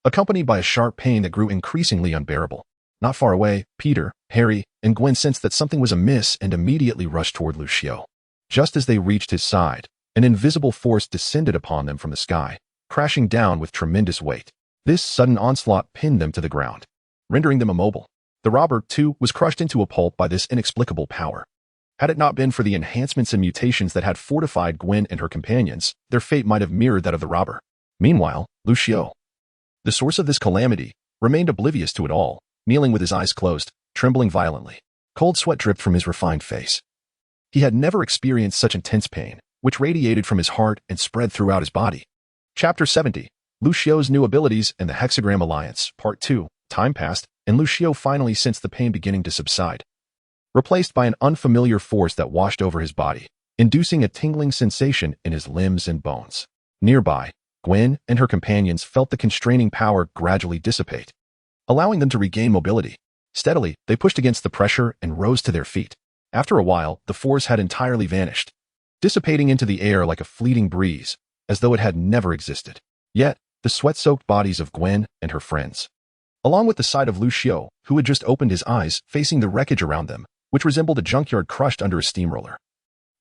accompanied by a sharp pain that grew increasingly unbearable. Not far away, Peter, Harry, and Gwen sensed that something was amiss and immediately rushed toward Lucio. Just as they reached his side, an invisible force descended upon them from the sky, crashing down with tremendous weight. This sudden onslaught pinned them to the ground, rendering them immobile. The robber, too, was crushed into a pulp by this inexplicable power. Had it not been for the enhancements and mutations that had fortified Gwen and her companions, their fate might have mirrored that of the robber. Meanwhile, Lucio, the source of this calamity, remained oblivious to it all, kneeling with his eyes closed, trembling violently. Cold sweat dripped from his refined face. He had never experienced such intense pain, which radiated from his heart and spread throughout his body. Chapter 70. Lucio's New Abilities and the Hexagram Alliance, Part 2. Time passed, and Lucio finally sensed the pain beginning to subside, replaced by an unfamiliar force that washed over his body, inducing a tingling sensation in his limbs and bones. Nearby, Gwen and her companions felt the constraining power gradually dissipate, allowing them to regain mobility. Steadily, they pushed against the pressure and rose to their feet. After a while, the force had entirely vanished, dissipating into the air like a fleeting breeze, as though it had never existed. Yet, the sweat-soaked bodies of Gwen and her friends, along with the sight of Lucio, who had just opened his eyes facing the wreckage around them, which resembled a junkyard crushed under a steamroller,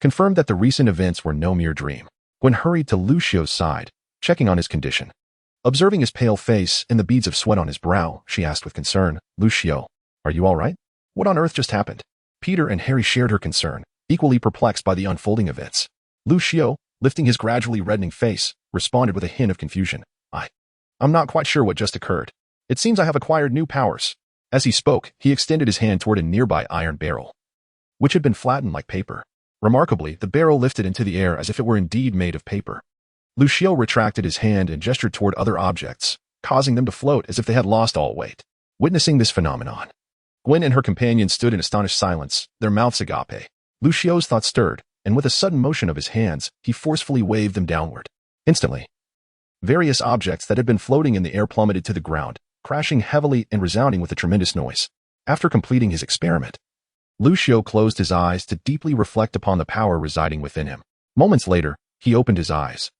confirmed that the recent events were no mere dream. Gwen hurried to Lucio's side, checking on his condition. Observing his pale face and the beads of sweat on his brow, she asked with concern, "Lucio, are you all right? What on earth just happened?" Peter and Harry shared her concern, equally perplexed by the unfolding events. Lucio, lifting his gradually reddening face, responded with a hint of confusion. I'm not quite sure what just occurred. It seems I have acquired new powers." As he spoke, he extended his hand toward a nearby iron barrel, which had been flattened like paper. Remarkably, the barrel lifted into the air as if it were indeed made of paper. Lucio retracted his hand and gestured toward other objects, causing them to float as if they had lost all weight. Witnessing this phenomenon, Gwen and her companion stood in astonished silence, their mouths agape. Lucio's thoughts stirred, and with a sudden motion of his hands, he forcefully waved them downward. Instantly, various objects that had been floating in the air plummeted to the ground, crashing heavily and resounding with a tremendous noise. After completing his experiment, Lucio closed his eyes to deeply reflect upon the power residing within him. Moments later, he opened his eyes,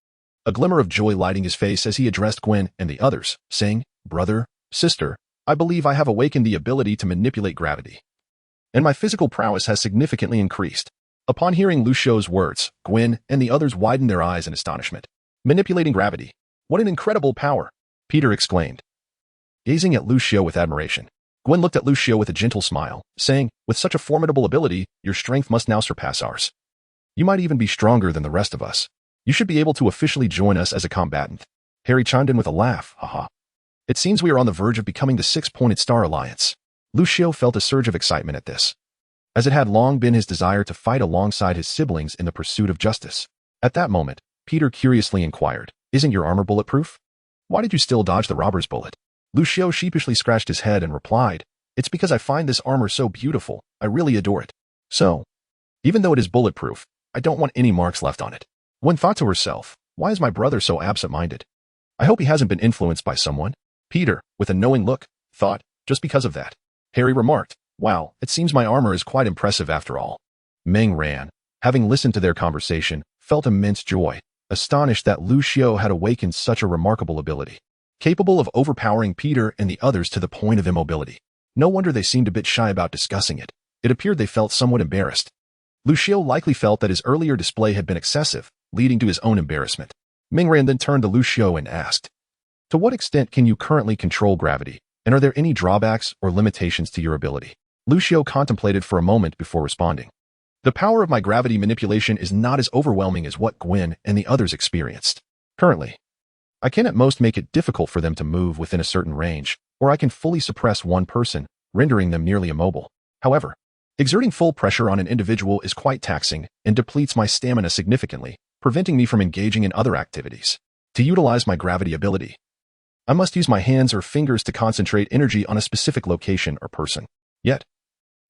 a glimmer of joy lighting his face as he addressed Gwen and the others, saying, "Brother, sister, I believe I have awakened the ability to manipulate gravity, and my physical prowess has significantly increased." Upon hearing Lucio's words, Gwen and the others widened their eyes in astonishment. "Manipulating gravity? What an incredible power!" Peter exclaimed, gazing at Lucio with admiration. Gwen looked at Lucio with a gentle smile, saying, "With such a formidable ability, your strength must now surpass ours. You might even be stronger than the rest of us. You should be able to officially join us as a combatant." Harry chimed in with a laugh, "Haha. It seems we are on the verge of becoming the Six-Pointed Star Alliance." Lucio felt a surge of excitement at this, as it had long been his desire to fight alongside his siblings in the pursuit of justice. At that moment, Peter curiously inquired, "Isn't your armor bulletproof? Why did you still dodge the robber's bullet?" Lucio sheepishly scratched his head and replied, "It's because I find this armor so beautiful, I really adore it. So, even though it is bulletproof, I don't want any marks left on it." Gwen thought to herself, "Why is my brother so absent-minded? I hope he hasn't been influenced by someone." Peter, with a knowing look, thought, "Just because of that." Harry remarked, "Wow, it seems my armor is quite impressive after all." Meng Ran, having listened to their conversation, felt immense joy, astonished that Lucio had awakened such a remarkable ability, capable of overpowering Peter and the others to the point of immobility. No wonder they seemed a bit shy about discussing it. It appeared they felt somewhat embarrassed. Lucio likely felt that his earlier display had been excessive, leading to his own embarrassment. Meng Ran then turned to Lucio and asked, "To what extent can you currently control gravity, and are there any drawbacks or limitations to your ability?" Lucio contemplated for a moment before responding. "The power of my gravity manipulation is not as overwhelming as what Gwen and the others experienced. Currently, I can at most make it difficult for them to move within a certain range, or I can fully suppress one person, rendering them nearly immobile. However, exerting full pressure on an individual is quite taxing and depletes my stamina significantly, preventing me from engaging in other activities. To utilize my gravity ability, I must use my hands or fingers to concentrate energy on a specific location or person. Yet,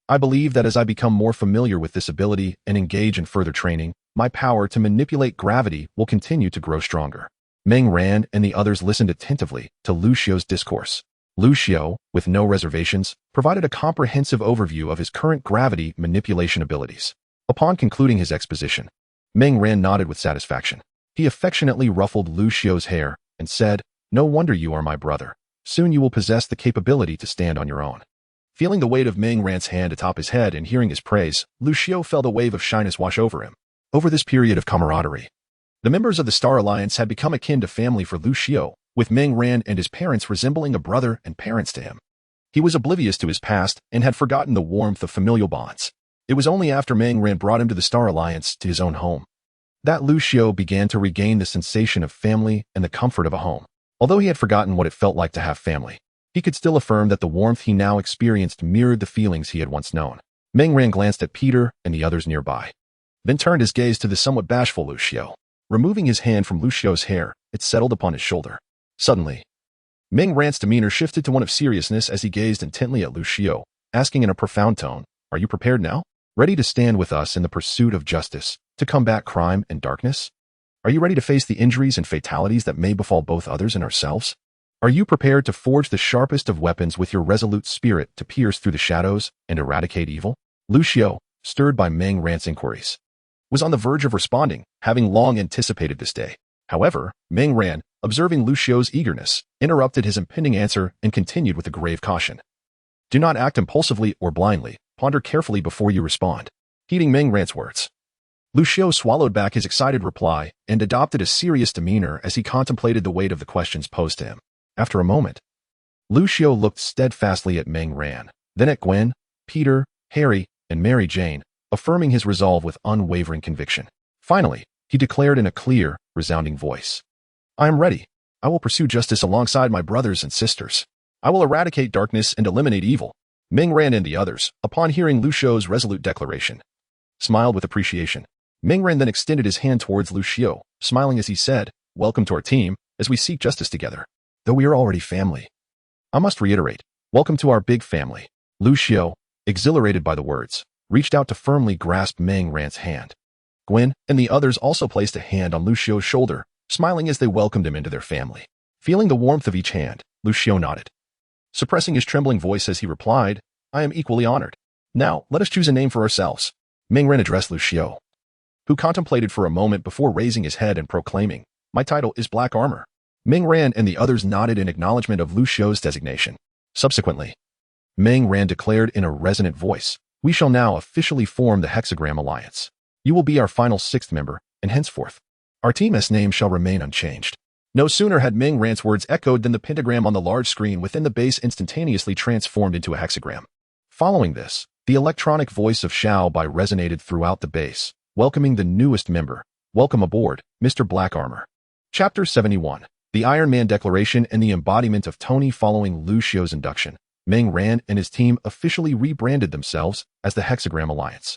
I believe that as I become more familiar with this ability and engage in further training, my power to manipulate gravity will continue to grow stronger." Meng Ran and the others listened attentively to Lucio's discourse. Lucio, with no reservations, provided a comprehensive overview of his current gravity manipulation abilities. Upon concluding his exposition, Meng Ran nodded with satisfaction. He affectionately ruffled Lucio's hair and said, "No wonder you are my brother. Soon you will possess the capability to stand on your own." Feeling the weight of Ming Ran's hand atop his head and hearing his praise, Lu Xiao felt a wave of shyness wash over him. Over this period of camaraderie, the members of the Star Alliance had become akin to family for Lu Xiao, with Ming Ran and his parents resembling a brother and parents to him. He was oblivious to his past and had forgotten the warmth of familial bonds. It was only after Ming Ran brought him to the Star Alliance to his own home that Lu Xiao began to regain the sensation of family and the comfort of a home. Although he had forgotten what it felt like to have family, he could still affirm that the warmth he now experienced mirrored the feelings he had once known. Ming Ran glanced at Peter and the others nearby, then turned his gaze to the somewhat bashful Lu Xiao. Removing his hand from Lu Xiao's hair, it settled upon his shoulder. Suddenly, Ming Ran's demeanor shifted to one of seriousness as he gazed intently at Lu Xiao, asking in a profound tone, "Are you prepared now? Ready to stand with us in the pursuit of justice, to combat crime and darkness? Are you ready to face the injuries and fatalities that may befall both others and ourselves? Are you prepared to forge the sharpest of weapons with your resolute spirit to pierce through the shadows and eradicate evil?" Lu Xiao, stirred by Ming Ran's inquiries, was on the verge of responding, having long anticipated this day. However, Ming Ran, observing Lu Xiao's eagerness, interrupted his impending answer and continued with a grave caution. "Do not act impulsively or blindly. Ponder carefully before you respond." Heeding Ming Ran's words, Lu Xiao swallowed back his excited reply and adopted a serious demeanor as he contemplated the weight of the questions posed to him. After a moment, Lu Xiao looked steadfastly at Ming Ran, then at Gwen, Peter, Harry, and Mary Jane, affirming his resolve with unwavering conviction. Finally, he declared in a clear, resounding voice, "I am ready. I will pursue justice alongside my brothers and sisters. I will eradicate darkness and eliminate evil." Ming Ran and the others, upon hearing Lu Xiao's resolute declaration, smiled with appreciation. Ming Ran then extended his hand towards Lu Xiao, smiling as he said, "Welcome to our team, as we seek justice together. Though we are already family, I must reiterate, welcome to our big family." Lu Xiao, exhilarated by the words, reached out to firmly grasp Ming Ran's hand. Gwen and the others also placed a hand on Lu Xiao's shoulder, smiling as they welcomed him into their family. Feeling the warmth of each hand, Lu Xiao nodded, suppressing his trembling voice as he replied, "I am equally honored. Now, let us choose a name for ourselves." Ming Ran addressed Lu Xiao, who contemplated for a moment before raising his head and proclaiming, "My title is Black Armor." Ming Ran and the others nodded in acknowledgement of Lu Xiao's designation. Subsequently, Ming Ran declared in a resonant voice, "We shall now officially form the Hexagram Alliance. You will be our final sixth member, and henceforth, our team's name shall remain unchanged." No sooner had Ming Ran's words echoed than the pentagram on the large screen within the base instantaneously transformed into a hexagram. Following this, the electronic voice of Xiao Bai resonated throughout the base, welcoming the newest member. "Welcome aboard, Mr. Black Armor." Chapter 71. The Iron Man Declaration and the embodiment of Tony. Following Lu Xiao's induction, Ming Ran and his team officially rebranded themselves as the Hexagram Alliance,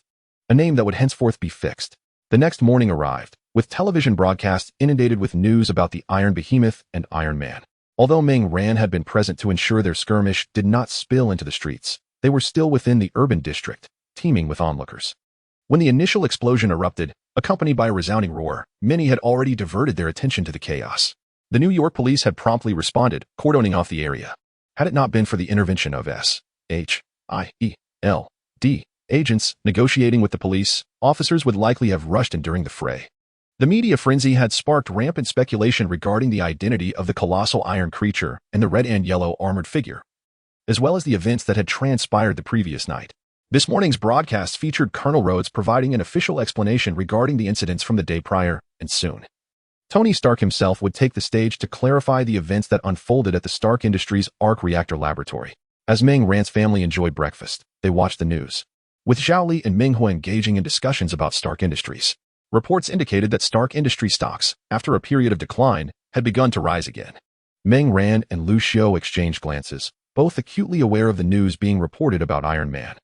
a name that would henceforth be fixed. The next morning arrived, with television broadcasts inundated with news about the Iron Behemoth and Iron Man. Although Ming Ran had been present to ensure their skirmish did not spill into the streets, they were still within the urban district, teeming with onlookers. When the initial explosion erupted, accompanied by a resounding roar, many had already diverted their attention to the chaos. The New York police had promptly responded, cordoning off the area. Had it not been for the intervention of SHIELD agents negotiating with the police, officers would likely have rushed in during the fray. The media frenzy had sparked rampant speculation regarding the identity of the colossal iron creature and the red and yellow armored figure, as well as the events that had transpired the previous night. This morning's broadcast featured Colonel Rhodes providing an official explanation regarding the incidents from the day prior, and soon, Tony Stark himself would take the stage to clarify the events that unfolded at the Stark Industries Arc Reactor Laboratory. As Ming Ran's family enjoyed breakfast, they watched the news, with Zhao Li and Ming Hui engaging in discussions about Stark Industries. Reports indicated that Stark Industries stocks, after a period of decline, had begun to rise again. Ming Ran and Lu Xiao exchanged glances, both acutely aware of the news being reported about Iron Man,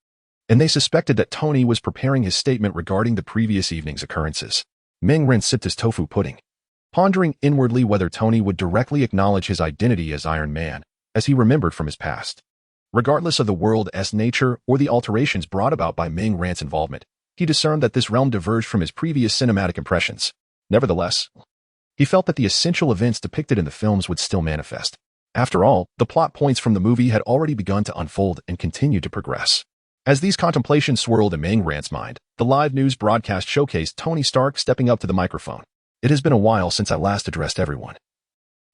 and they suspected that Tony was preparing his statement regarding the previous evening's occurrences. Ming Ran sipped his tofu pudding, pondering inwardly whether Tony would directly acknowledge his identity as Iron Man, as he remembered from his past. Regardless of the world's nature or the alterations brought about by Ming Ran's involvement, he discerned that this realm diverged from his previous cinematic impressions. Nevertheless, he felt that the essential events depicted in the films would still manifest. After all, the plot points from the movie had already begun to unfold and continued to progress. As these contemplations swirled in Ming Ran's mind, the live news broadcast showcased Tony Stark stepping up to the microphone. "It has been a while since I last addressed everyone.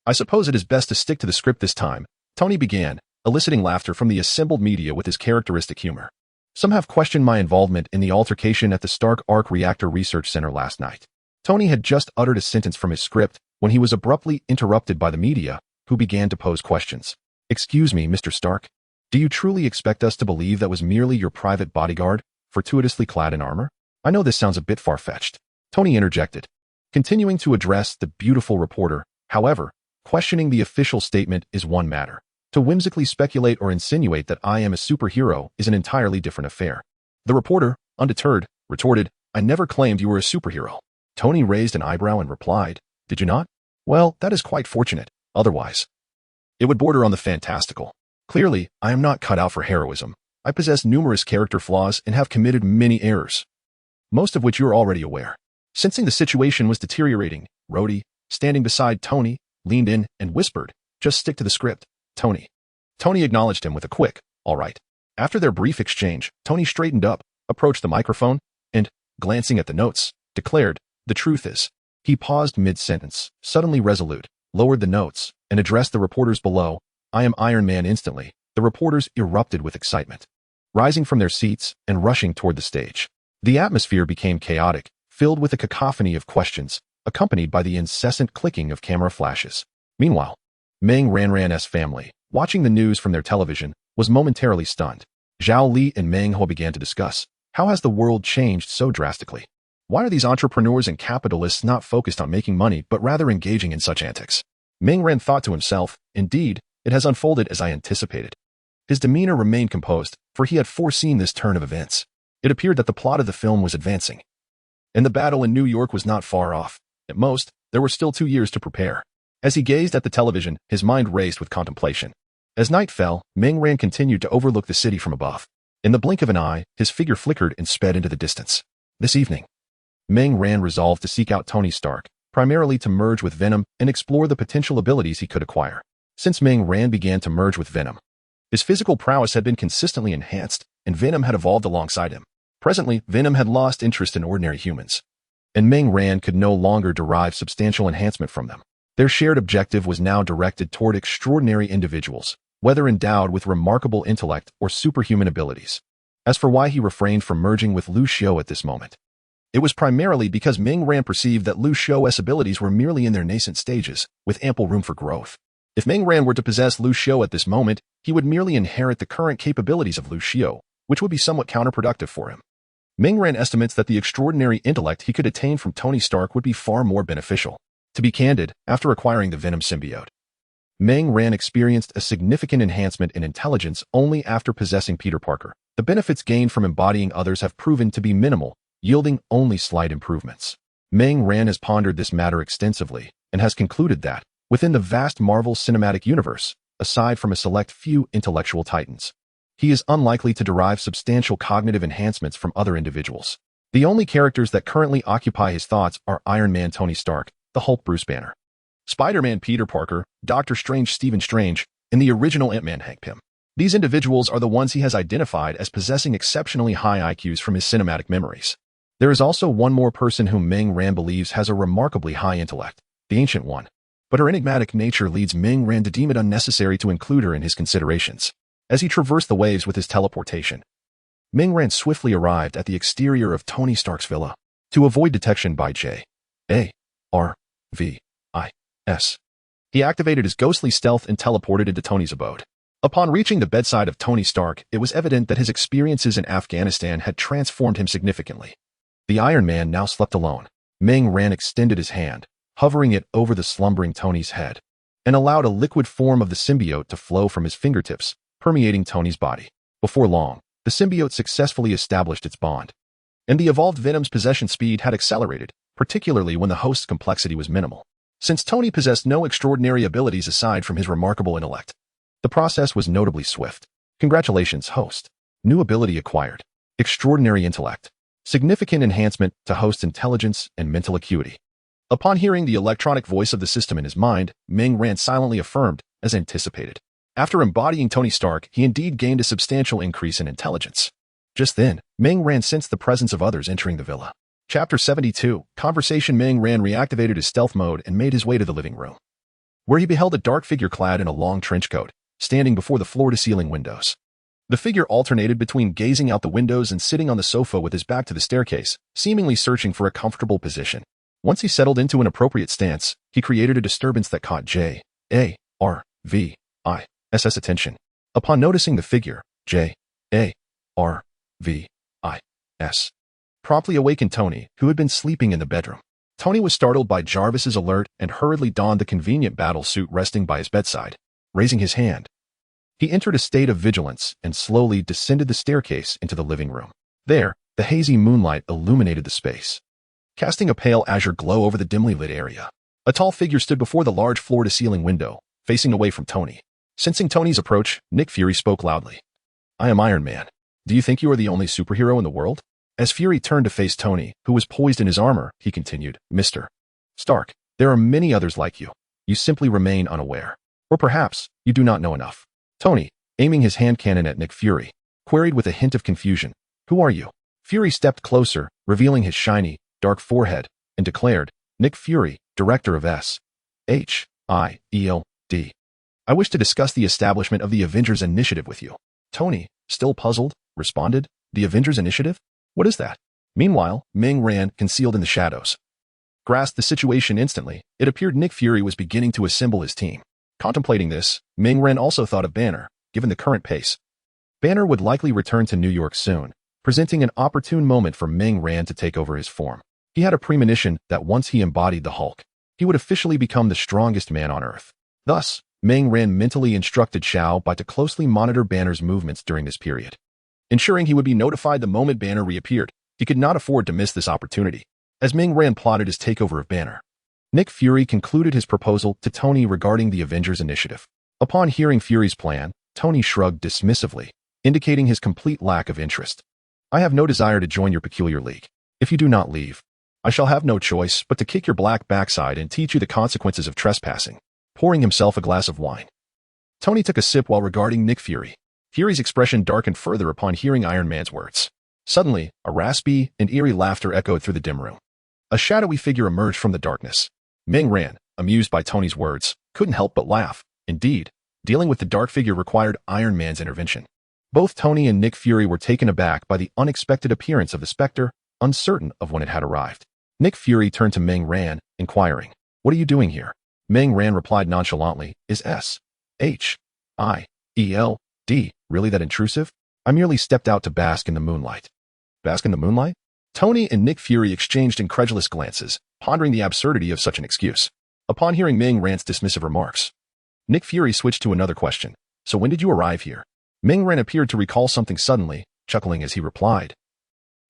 I suppose it is best to stick to the script this time," Tony began, eliciting laughter from the assembled media with his characteristic humor. Some have questioned my involvement in the altercation at the Stark Arc Reactor Research Center last night. Tony had just uttered a sentence from his script when he was abruptly interrupted by the media, who began to pose questions. "Excuse me, Mr. Stark. Do you truly expect us to believe that was merely your private bodyguard, fortuitously clad in armor? I know this sounds a bit far-fetched," Tony interjected, continuing to address the beautiful reporter. However, questioning the official statement is one matter. To whimsically speculate or insinuate that I am a superhero is an entirely different affair. The reporter, undeterred, retorted, "I never claimed you were a superhero." Tony raised an eyebrow and replied, "Did you not? Well, that is quite fortunate. Otherwise, it would border on the fantastical. Clearly, I am not cut out for heroism. I possess numerous character flaws and have committed many errors, most of which you are already aware." Sensing the situation was deteriorating, Rhodey, standing beside Tony, leaned in and whispered, "Just stick to the script, Tony." Tony acknowledged him with a quick, "All right." After their brief exchange, Tony straightened up, approached the microphone, and, glancing at the notes, declared, "The truth is." He paused mid-sentence, suddenly resolute, lowered the notes, and addressed the reporters below. "I am Iron Man." Instantly, the reporters erupted with excitement, rising from their seats and rushing toward the stage. The atmosphere became chaotic, filled with a cacophony of questions, accompanied by the incessant clicking of camera flashes. Meanwhile, Meng Ranran's family, watching the news from their television, was momentarily stunned. Zhao Li and Meng Ho began to discuss, how has the world changed so drastically? Why are these entrepreneurs and capitalists not focused on making money but rather engaging in such antics? Meng Ran thought to himself, indeed, it has unfolded as I anticipated. His demeanor remained composed, for he had foreseen this turn of events. It appeared that the plot of the film was advancing, and the battle in New York was not far off. At most, there were still 2 years to prepare. As he gazed at the television, his mind raced with contemplation. As night fell, Meng Ran continued to overlook the city from above. In the blink of an eye, his figure flickered and sped into the distance. This evening, Meng Ran resolved to seek out Tony Stark, primarily to merge with Venom and explore the potential abilities he could acquire. Since Meng Ran began to merge with Venom, his physical prowess had been consistently enhanced, and Venom had evolved alongside him. Presently, Venom had lost interest in ordinary humans, and Meng Ran could no longer derive substantial enhancement from them. Their shared objective was now directed toward extraordinary individuals, whether endowed with remarkable intellect or superhuman abilities. As for why he refrained from merging with Lu Xiao at this moment, it was primarily because Meng Ran perceived that Lu Xiao's abilities were merely in their nascent stages, with ample room for growth. If Meng Ran were to possess Lu Xiao at this moment, he would merely inherit the current capabilities of Lu Xiao, which would be somewhat counterproductive for him. Meng Ran estimates that the extraordinary intellect he could attain from Tony Stark would be far more beneficial. To be candid, after acquiring the Venom symbiote, Meng Ran experienced a significant enhancement in intelligence only after possessing Peter Parker. The benefits gained from embodying others have proven to be minimal, yielding only slight improvements. Meng Ran has pondered this matter extensively and has concluded that, within the vast Marvel Cinematic Universe, aside from a select few intellectual titans, he is unlikely to derive substantial cognitive enhancements from other individuals. The only characters that currently occupy his thoughts are Iron Man Tony Stark, the Hulk Bruce Banner, Spider-Man Peter Parker, Doctor Strange Stephen Strange, and the original Ant-Man Hank Pym. These individuals are the ones he has identified as possessing exceptionally high IQs from his cinematic memories. There is also one more person whom Meng Ran believes has a remarkably high intellect, the Ancient One, but her enigmatic nature leads Meng Ran to deem it unnecessary to include her in his considerations. As he traversed the waves with his teleportation, Meng Ran swiftly arrived at the exterior of Tony Stark's villa. To avoid detection by J.A.R.V.I.S., he activated his ghostly stealth and teleported into Tony's abode. Upon reaching the bedside of Tony Stark, it was evident that his experiences in Afghanistan had transformed him significantly. The Iron Man now slept alone. Meng Ran extended his hand, hovering it over the slumbering Tony's head, and allowed a liquid form of the symbiote to flow from his fingertips, permeating Tony's body. Before long, the symbiote successfully established its bond, and the evolved Venom's possession speed had accelerated, particularly when the host's complexity was minimal. Since Tony possessed no extraordinary abilities aside from his remarkable intellect, the process was notably swift. Congratulations, host. New ability acquired. Extraordinary intellect. Significant enhancement to host's intelligence and mental acuity. Upon hearing the electronic voice of the system in his mind, Meng Ran silently affirmed, as anticipated. After embodying Tony Stark, he indeed gained a substantial increase in intelligence. Just then, Meng Ran sensed the presence of others entering the villa. Chapter 72, Conversation. Meng Ran reactivated his stealth mode and made his way to the living room, where he beheld a dark figure clad in a long trench coat. standing before the floor-to-ceiling windows. The figure alternated between gazing out the windows and sitting on the sofa with his back to the staircase, seemingly searching for a comfortable position. Once he settled into an appropriate stance, he created a disturbance that caught J.A.R.V.I.'s attention. Upon noticing the figure, J.A.R.V.I.s promptly awakened Tony, who had been sleeping in the bedroom. Tony was startled by Jarvis's alert and hurriedly donned the convenient battle suit resting by his bedside. Raising his hand, he entered a state of vigilance and slowly descended the staircase into the living room. There, the hazy moonlight illuminated the space, casting a pale azure glow over the dimly lit area. A tall figure stood before the large floor-to-ceiling window, facing away from Tony. Sensing Tony's approach, Nick Fury spoke loudly. "I am Iron Man. Do you think you are the only superhero in the world?" As Fury turned to face Tony, who was poised in his armor, he continued, "Mr. Stark, there are many others like you. You simply remain unaware. Or perhaps, you do not know enough." Tony, aiming his hand cannon at Nick Fury, queried with a hint of confusion, "Who are you?" Fury stepped closer, revealing his shiny, dark forehead, and declared, "Nick Fury, Director of S.H.I.E.L.D. I wish to discuss the establishment of the Avengers Initiative with you." Tony, still puzzled, responded, "The Avengers Initiative? What is that?" Meanwhile, Ming Ran, concealed in the shadows, grasped the situation instantly. It appeared Nick Fury was beginning to assemble his team. Contemplating this, Ming Ran also thought of Banner. Given the current pace, Banner would likely return to New York soon, presenting an opportune moment for Ming Ran to take over his form. He had a premonition that once he embodied the Hulk, he would officially become the strongest man on Earth. Thus, Ming Ran mentally instructed Xiao Bai to closely monitor Banner's movements during this period, ensuring he would be notified the moment Banner reappeared. He could not afford to miss this opportunity. As Ming Ran plotted his takeover of Banner, Nick Fury concluded his proposal to Tony regarding the Avengers Initiative. Upon hearing Fury's plan, Tony shrugged dismissively, indicating his complete lack of interest. "I have no desire to join your peculiar league. If you do not leave, I shall have no choice but to kick your black backside and teach you the consequences of trespassing." Pouring himself a glass of wine, Tony took a sip while regarding Nick Fury. Fury's expression darkened further upon hearing Iron Man's words. Suddenly, a raspy and eerie laughter echoed through the dim room. A shadowy figure emerged from the darkness. Ming Ran, amused by Tony's words, couldn't help but laugh. Indeed, dealing with the dark figure required Iron Man's intervention. Both Tony and Nick Fury were taken aback by the unexpected appearance of the Spectre, uncertain of when it had arrived. Nick Fury turned to Ming Ran, inquiring, "What are you doing here?" Ming Ran replied nonchalantly, "Is S.H.I.E.L.D. really that intrusive? I merely stepped out to bask in the moonlight." Bask in the moonlight? Tony and Nick Fury exchanged incredulous glances, pondering the absurdity of such an excuse. Upon hearing Ming Ran's dismissive remarks, Nick Fury switched to another question. "So when did you arrive here?" Ming Ran appeared to recall something suddenly, chuckling as he replied,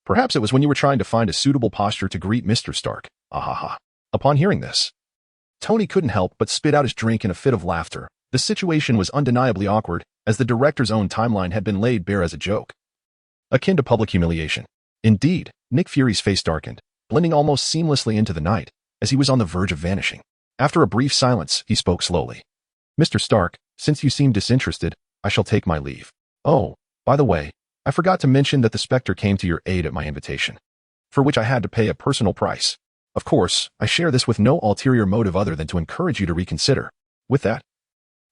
"Perhaps it was when you were trying to find a suitable posture to greet Mr. Stark. Ahaha." Upon hearing this, Tony couldn't help but spit out his drink in a fit of laughter. The situation was undeniably awkward, as the director's own timeline had been laid bare as a joke, akin to public humiliation. Indeed, Nick Fury's face darkened, blending almost seamlessly into the night, as he was on the verge of vanishing. After a brief silence, he spoke slowly. "Mr. Stark, since you seem disinterested, I shall take my leave. Oh, by the way, I forgot to mention that the Spectre came to your aid at my invitation, for which I had to pay a personal price. Of course, I share this with no ulterior motive other than to encourage you to reconsider." With that,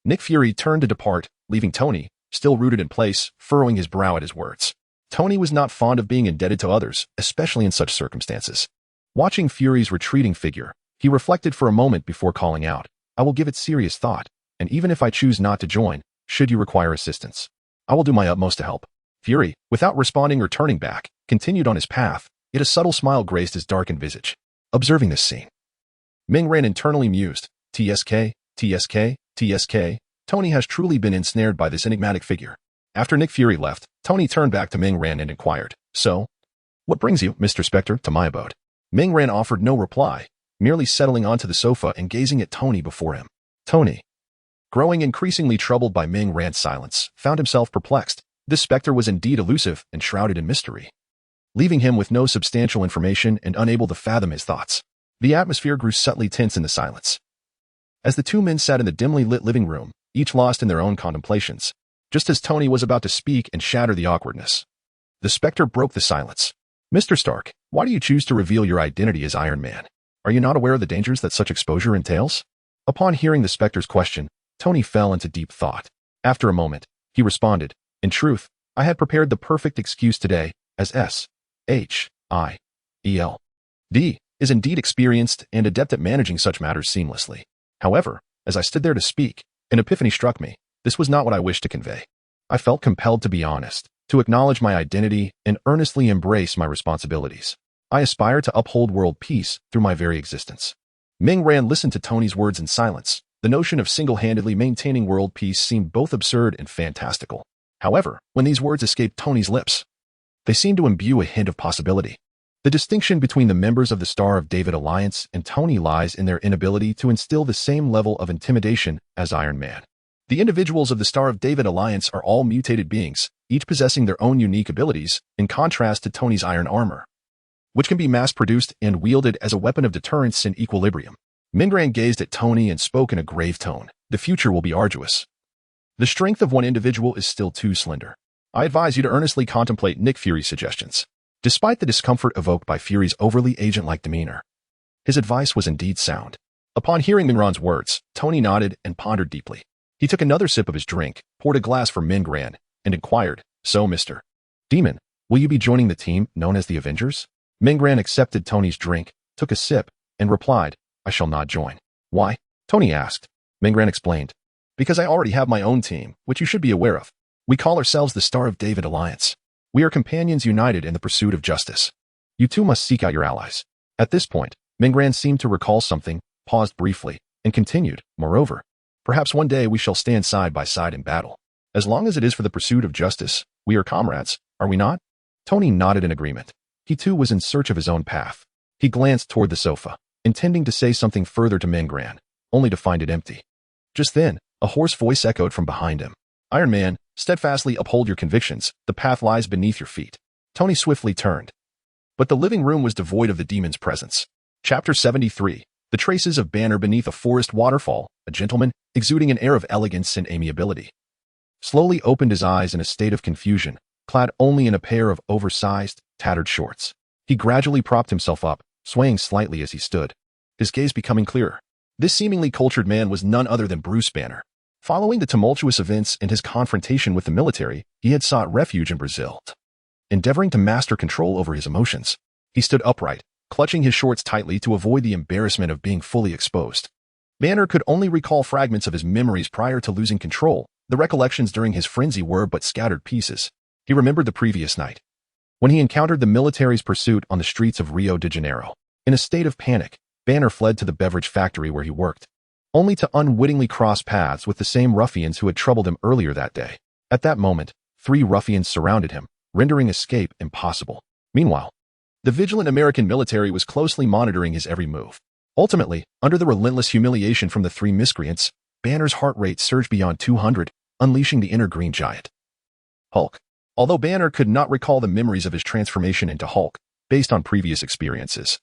Nick Fury turned to depart, leaving Tony, still rooted in place, furrowing his brow at his words. Tony was not fond of being indebted to others, especially in such circumstances. Watching Fury's retreating figure, he reflected for a moment before calling out, "I will give it serious thought, and even if I choose not to join, should you require assistance, I will do my utmost to help." Fury, without responding or turning back, continued on his path, yet a subtle smile graced his darkened visage. Observing this scene, Ming Ran internally mused, TSK, TSK, TSK, Tony has truly been ensnared by this enigmatic figure. After Nick Fury left, Tony turned back to Ming Ran and inquired, "So, what brings you, Mr. Spectre, to my abode?" Ming Ran offered no reply, merely settling onto the sofa and gazing at Tony before him. Tony, growing increasingly troubled by Ming Ran's silence, found himself perplexed. This Spectre was indeed elusive and shrouded in mystery, leaving him with no substantial information and unable to fathom his thoughts. The atmosphere grew subtly tense in the silence, as the two men sat in the dimly lit living room, each lost in their own contemplations. Just as Tony was about to speak and shatter the awkwardness, the Spectre broke the silence. "Mr. Stark, why do you choose to reveal your identity as Iron Man? Are you not aware of the dangers that such exposure entails?" Upon hearing the Spectre's question, Tony fell into deep thought. After a moment, he responded, "In truth, I had prepared the perfect excuse today, as S.H.I.E.L.D. is indeed experienced and adept at managing such matters seamlessly. However, as I stood there to speak, an epiphany struck me. This was not what I wished to convey. I felt compelled to be honest, to acknowledge my identity and earnestly embrace my responsibilities. I aspire to uphold world peace through my very existence." Ming Ran listened to Tony's words in silence. The notion of single-handedly maintaining world peace seemed both absurd and fantastical. However, when these words escaped Tony's lips, they seemed to imbue a hint of possibility. The distinction between the members of the Star of David Alliance and Tony lies in their inability to instill the same level of intimidation as Iron Man. The individuals of the Star of David Alliance are all mutated beings, each possessing their own unique abilities, in contrast to Tony's iron armor, which can be mass-produced and wielded as a weapon of deterrence and equilibrium. Mingran gazed at Tony and spoke in a grave tone. "The future will be arduous. The strength of one individual is still too slender. I advise you to earnestly contemplate Nick Fury's suggestions." Despite the discomfort evoked by Fury's overly agent-like demeanor, his advice was indeed sound. Upon hearing Mingran's words, Tony nodded and pondered deeply. He took another sip of his drink, poured a glass for Mingran, and inquired, "So, Mr. Demon, will you be joining the team known as the Avengers?" Mingran accepted Tony's drink, took a sip, and replied, "I shall not join." "Why?" Tony asked. Mingran explained, "Because I already have my own team, which you should be aware of. We call ourselves the Star of David Alliance. We are companions united in the pursuit of justice. You too must seek out your allies." At this point, Mingran seemed to recall something, paused briefly, and continued, "Moreover, perhaps one day we shall stand side by side in battle. As long as it is for the pursuit of justice, we are comrades, are we not?" Tony nodded in agreement. He too was in search of his own path. He glanced toward the sofa, intending to say something further to Mingran, only to find it empty. Just then, a hoarse voice echoed from behind him. "Iron Man, steadfastly uphold your convictions. The path lies beneath your feet." Tony swiftly turned. But the living room was devoid of the demon's presence. Chapter 73. The traces of Banner beneath a forest waterfall. A gentleman, exuding an air of elegance and amiability, slowly opened his eyes in a state of confusion, clad only in a pair of oversized, tattered shorts. He gradually propped himself up, swaying slightly as he stood, his gaze becoming clearer. This seemingly cultured man was none other than Bruce Banner. Following the tumultuous events and his confrontation with the military, he had sought refuge in Brazil. Endeavoring to master control over his emotions, he stood upright, clutching his shorts tightly to avoid the embarrassment of being fully exposed. Banner could only recall fragments of his memories prior to losing control. The recollections during his frenzy were but scattered pieces. He remembered the previous night, when he encountered the military's pursuit on the streets of Rio de Janeiro. In a state of panic, Banner fled to the beverage factory where he worked, only to unwittingly cross paths with the same ruffians who had troubled him earlier that day. At that moment, 3 ruffians surrounded him, rendering escape impossible. Meanwhile, the vigilant American military was closely monitoring his every move. Ultimately, under the relentless humiliation from the 3 miscreants, Banner's heart rate surged beyond 200, unleashing the inner green giant, Hulk. Although Banner could not recall the memories of his transformation into Hulk, based on previous experiences,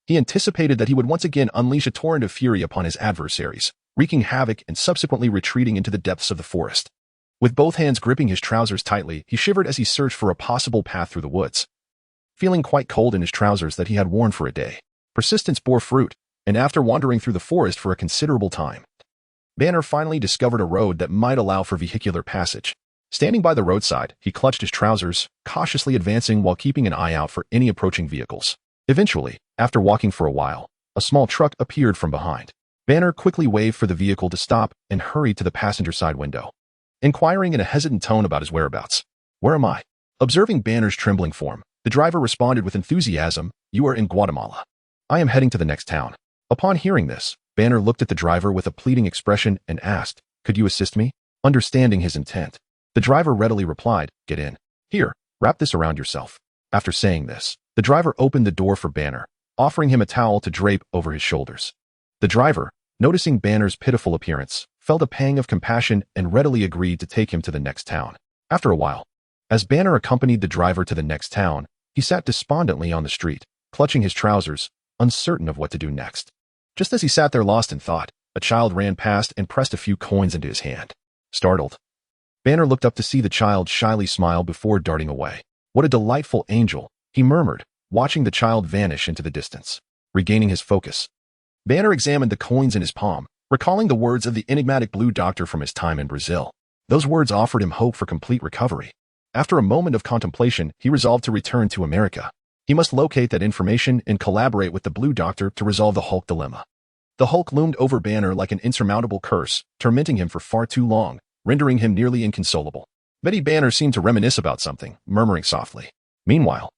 he anticipated that he would once again unleash a torrent of fury upon his adversaries, wreaking havoc and subsequently retreating into the depths of the forest. With both hands gripping his trousers tightly, he shivered as he searched for a possible path through the woods, feeling quite cold in his trousers that he had worn for a day. Persistence bore fruit, and after wandering through the forest for a considerable time, Banner finally discovered a road that might allow for vehicular passage. Standing by the roadside, he clutched his trousers, cautiously advancing while keeping an eye out for any approaching vehicles. Eventually, after walking for a while, a small truck appeared from behind. Banner quickly waved for the vehicle to stop and hurried to the passenger side window, inquiring in a hesitant tone about his whereabouts. "Where am I?" Observing Banner's trembling form, the driver responded with enthusiasm, "You are in Guatemala. I am heading to the next town." Upon hearing this, Banner looked at the driver with a pleading expression and asked, "Could you assist me?" Understanding his intent, the driver readily replied, "Get in. Here, wrap this around yourself." After saying this, the driver opened the door for Banner, offering him a towel to drape over his shoulders. The driver, noticing Banner's pitiful appearance, felt a pang of compassion and readily agreed to take him to the next town. After a while, as Banner accompanied the driver to the next town, he sat despondently on the street, clutching his trousers, uncertain of what to do next. Just as he sat there lost in thought, a child ran past and pressed a few coins into his hand. Startled, Banner looked up to see the child shyly smile before darting away. "What a delightful angel," he murmured, watching the child vanish into the distance. Regaining his focus, Banner examined the coins in his palm, recalling the words of the enigmatic Blue Doctor from his time in Brazil. Those words offered him hope for complete recovery. After a moment of contemplation, he resolved to return to America. He must locate that information and collaborate with the Blue Doctor to resolve the Hulk dilemma. The Hulk loomed over Banner like an insurmountable curse, tormenting him for far too long, rendering him nearly inconsolable. Betty Banner seemed to reminisce about something, murmuring softly. Meanwhile,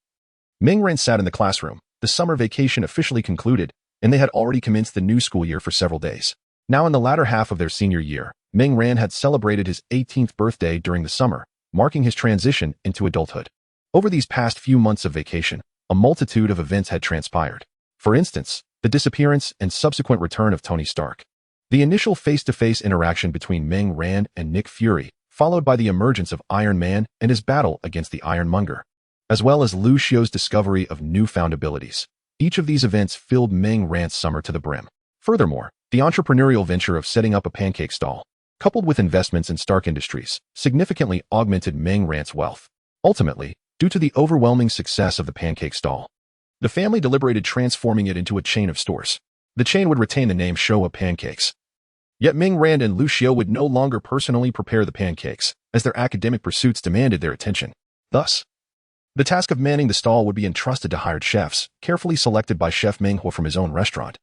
Ming-Ren sat in the classroom. The summer vacation officially concluded, and they had already commenced the new school year for several days. Now in the latter half of their senior year, Ming-Ren had celebrated his 18th birthday during the summer, marking his transition into adulthood. Over these past few months of vacation, a multitude of events had transpired. For instance, the disappearance and subsequent return of Tony Stark. The initial face-to-face interaction between Ming-Ren and Nick Fury, followed by the emergence of Iron Man and his battle against the Ironmonger, as well as Lu Xiao's discovery of newfound abilities. Each of these events filled Ming-Ren's summer to the brim. Furthermore, the entrepreneurial venture of setting up a pancake stall, coupled with investments in Stark Industries, significantly augmented Ming-Ren's wealth. Ultimately, due to the overwhelming success of the pancake stall, the family deliberated transforming it into a chain of stores. The chain would retain the name Showa Pancakes. Yet Ming-Ren and Lu Xiao would no longer personally prepare the pancakes, as their academic pursuits demanded their attention. Thus, the task of manning the stall would be entrusted to hired chefs, carefully selected by Chef Ming-Hua from his own restaurant,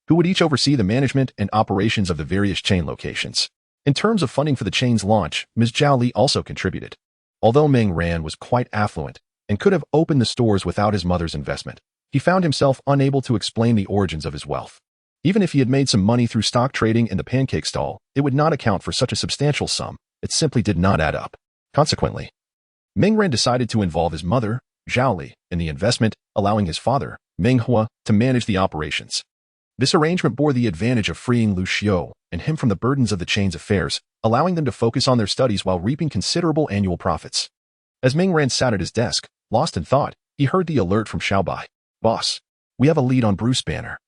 who would each oversee the management and operations of the various chain locations. In terms of funding for the chain's launch, Ms. Zhao Li also contributed. Although Ming-Ren was quite affluent and could have opened the stores without his mother's investment, he found himself unable to explain the origins of his wealth. Even if he had made some money through stock trading in the pancake stall, it would not account for such a substantial sum. It simply did not add up. Consequently, Ming-Ren decided to involve his mother, Zhao Li, in the investment, allowing his father, Ming-Hua, to manage the operations. This arrangement bore the advantage of freeing Lu Xiao and him from the burdens of the chain's affairs, allowing them to focus on their studies while reaping considerable annual profits. As Ming-Ren sat at his desk, lost in thought, he heard the alert from Xiaobai. Boss, we have a lead on Bruce Banner.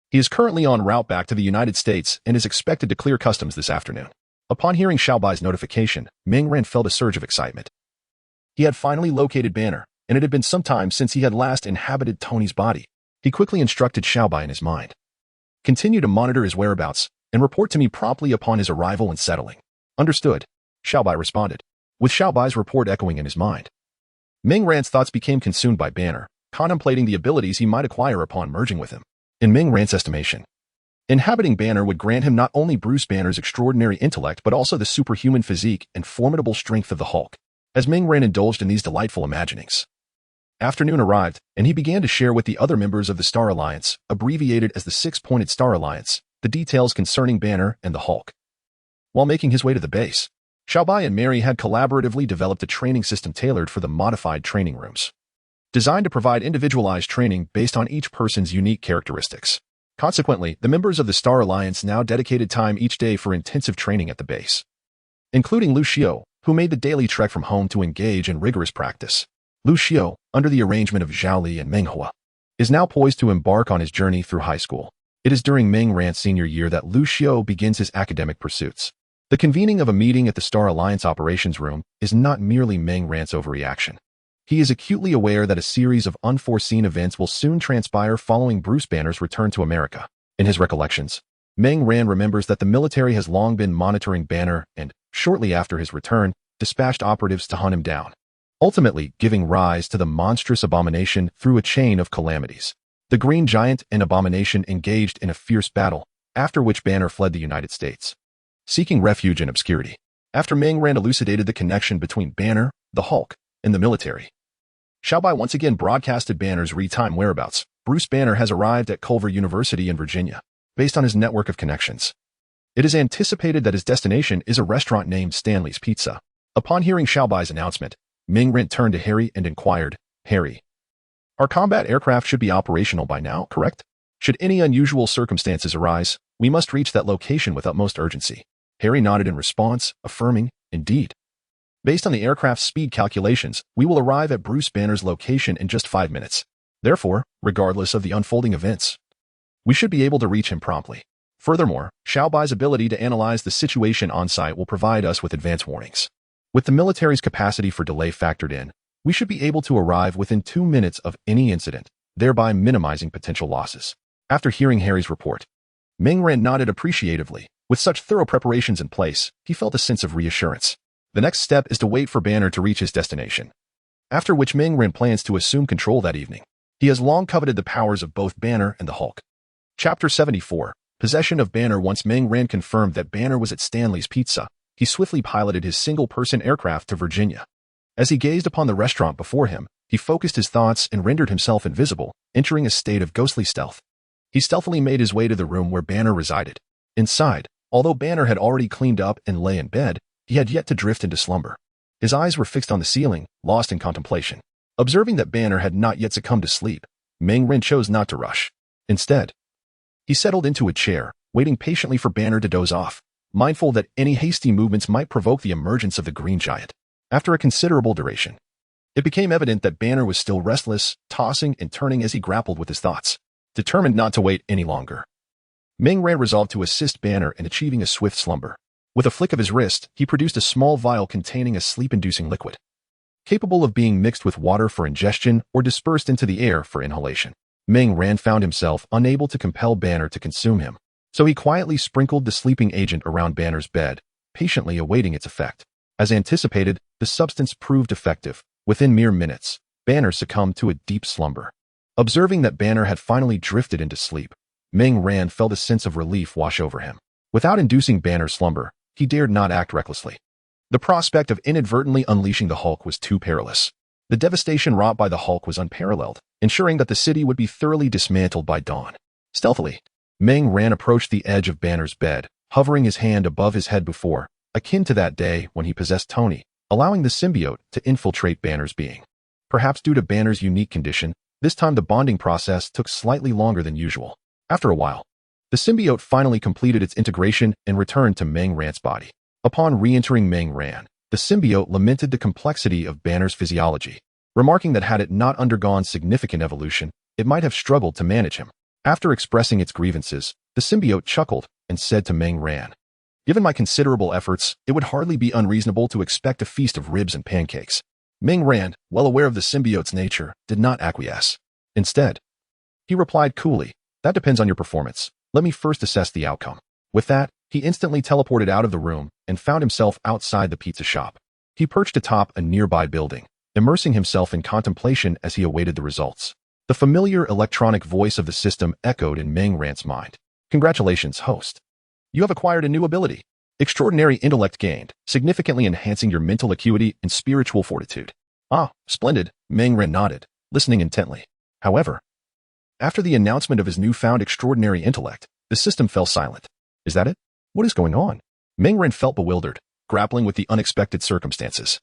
He is currently en route back to the United States and is expected to clear customs this afternoon. Upon hearing Xiaobai's notification, Ming-Ren felt a surge of excitement. He had finally located Banner, and it had been some time since he had last inhabited Tony's body. He quickly instructed Xiaobai in his mind. Continue to monitor his whereabouts and report to me promptly upon his arrival and settling. Understood, Xiaobai responded, with Xiaobai's report echoing in his mind. Ming-Ren's thoughts became consumed by Banner, contemplating the abilities he might acquire upon merging with him. In Ming-Ren's estimation, inhabiting Banner would grant him not only Bruce Banner's extraordinary intellect but also the superhuman physique and formidable strength of the Hulk. As Ming-Ren indulged in these delightful imaginings, afternoon arrived, and he began to share with the other members of the Star Alliance, abbreviated as the Six-Pointed Star Alliance, the details concerning Banner and the Hulk. While making his way to the base, Xiaobai and Mary had collaboratively developed a training system tailored for the modified training rooms, designed to provide individualized training based on each person's unique characteristics. Consequently, the members of the Star Alliance now dedicated time each day for intensive training at the base, including Lu Xiao, who made the daily trek from home to engage in rigorous practice. Lu Xiao, under the arrangement of Zhao Li and Ming-Hua, is now poised to embark on his journey through high school. It is during Ming-Ren's senior year that Lu Xiao begins his academic pursuits. The convening of a meeting at the Star Alliance operations room is not merely Ming-Ren's overreaction. He is acutely aware that a series of unforeseen events will soon transpire following Bruce Banner's return to America. In his recollections, Ming-Ren remembers that the military has long been monitoring Banner and, shortly after his return, dispatched operatives to hunt him down, ultimately giving rise to the monstrous Abomination through a chain of calamities. The Green Giant and Abomination engaged in a fierce battle, after which Banner fled the United States, seeking refuge in obscurity. After Ming-Ren elucidated the connection between Banner, the Hulk, and the military, Xiaobai once again broadcasted Banner's real-time whereabouts. Bruce Banner has arrived at Culver University in Virginia, based on his network of connections. It is anticipated that his destination is a restaurant named Stanley's Pizza. Upon hearing Xiaobai's announcement, Ming-Ren turned to Harry and inquired, Harry, our combat aircraft should be operational by now, correct? Should any unusual circumstances arise, we must reach that location with utmost urgency. Harry nodded in response, affirming, indeed. Based on the aircraft's speed calculations, we will arrive at Bruce Banner's location in just 5 minutes. Therefore, regardless of the unfolding events, we should be able to reach him promptly. Furthermore, Xiaobai's ability to analyze the situation on-site will provide us with advance warnings. With the military's capacity for delay factored in, we should be able to arrive within 2 minutes of any incident, thereby minimizing potential losses. After hearing Harry's report, Ming-Ren nodded appreciatively. With such thorough preparations in place, he felt a sense of reassurance. The next step is to wait for Banner to reach his destination, after which Ming Ren plans to assume control that evening. He has long coveted the powers of both Banner and the Hulk. Chapter 74. Possession of Banner. Once Ming Ren confirmed that Banner was at Stanley's Pizza, he swiftly piloted his single-person aircraft to Virginia. As he gazed upon the restaurant before him, he focused his thoughts and rendered himself invisible, entering a state of ghostly stealth. He stealthily made his way to the room where Banner resided. Inside, although Banner had already cleaned up and lay in bed, he had yet to drift into slumber. His eyes were fixed on the ceiling, lost in contemplation. Observing that Banner had not yet succumbed to sleep, Ming Ren chose not to rush. Instead, he settled into a chair, waiting patiently for Banner to doze off, mindful that any hasty movements might provoke the emergence of the Green Giant. After a considerable duration, it became evident that Banner was still restless, tossing and turning as he grappled with his thoughts. Determined not to wait any longer, Ming Ren resolved to assist Banner in achieving a swift slumber. With a flick of his wrist, he produced a small vial containing a sleep-inducing liquid, capable of being mixed with water for ingestion or dispersed into the air for inhalation. Ming Ren found himself unable to compel Banner to consume him, so he quietly sprinkled the sleeping agent around Banner's bed, patiently awaiting its effect. As anticipated, the substance proved effective. Within mere minutes, Banner succumbed to a deep slumber. Observing that Banner had finally drifted into sleep, Ming Ren felt a sense of relief wash over him. Without inducing Banner's slumber, he dared not act recklessly. The prospect of inadvertently unleashing the Hulk was too perilous. The devastation wrought by the Hulk was unparalleled, ensuring that the city would be thoroughly dismantled by dawn. Stealthily, Ming Ren approached the edge of Banner's bed, hovering his hand above his head before, akin to that day when he possessed Tony, allowing the symbiote to infiltrate Banner's being. Perhaps due to Banner's unique condition, this time the bonding process took slightly longer than usual. After a while, the symbiote finally completed its integration and returned to Ming Ren's body. Upon re-entering Ming Ren, the symbiote lamented the complexity of Banner's physiology, remarking that had it not undergone significant evolution, it might have struggled to manage him. After expressing its grievances, the symbiote chuckled and said to Ming Ren, "Given my considerable efforts, it would hardly be unreasonable to expect a feast of ribs and pancakes." Ming Ren, well aware of the symbiote's nature, did not acquiesce. Instead, he replied coolly, "That depends on your performance. Let me first assess the outcome." With that, he instantly teleported out of the room and found himself outside the pizza shop. He perched atop a nearby building, immersing himself in contemplation as he awaited the results. The familiar electronic voice of the system echoed in Ming Ren's mind. "Congratulations, host. You have acquired a new ability. Extraordinary intellect gained, significantly enhancing your mental acuity and spiritual fortitude." "Ah, splendid," Ming Ren nodded, listening intently. However, after the announcement of his newfound extraordinary intellect, the system fell silent. "Is that it? What is going on?" Ming Ren felt bewildered, grappling with the unexpected circumstances.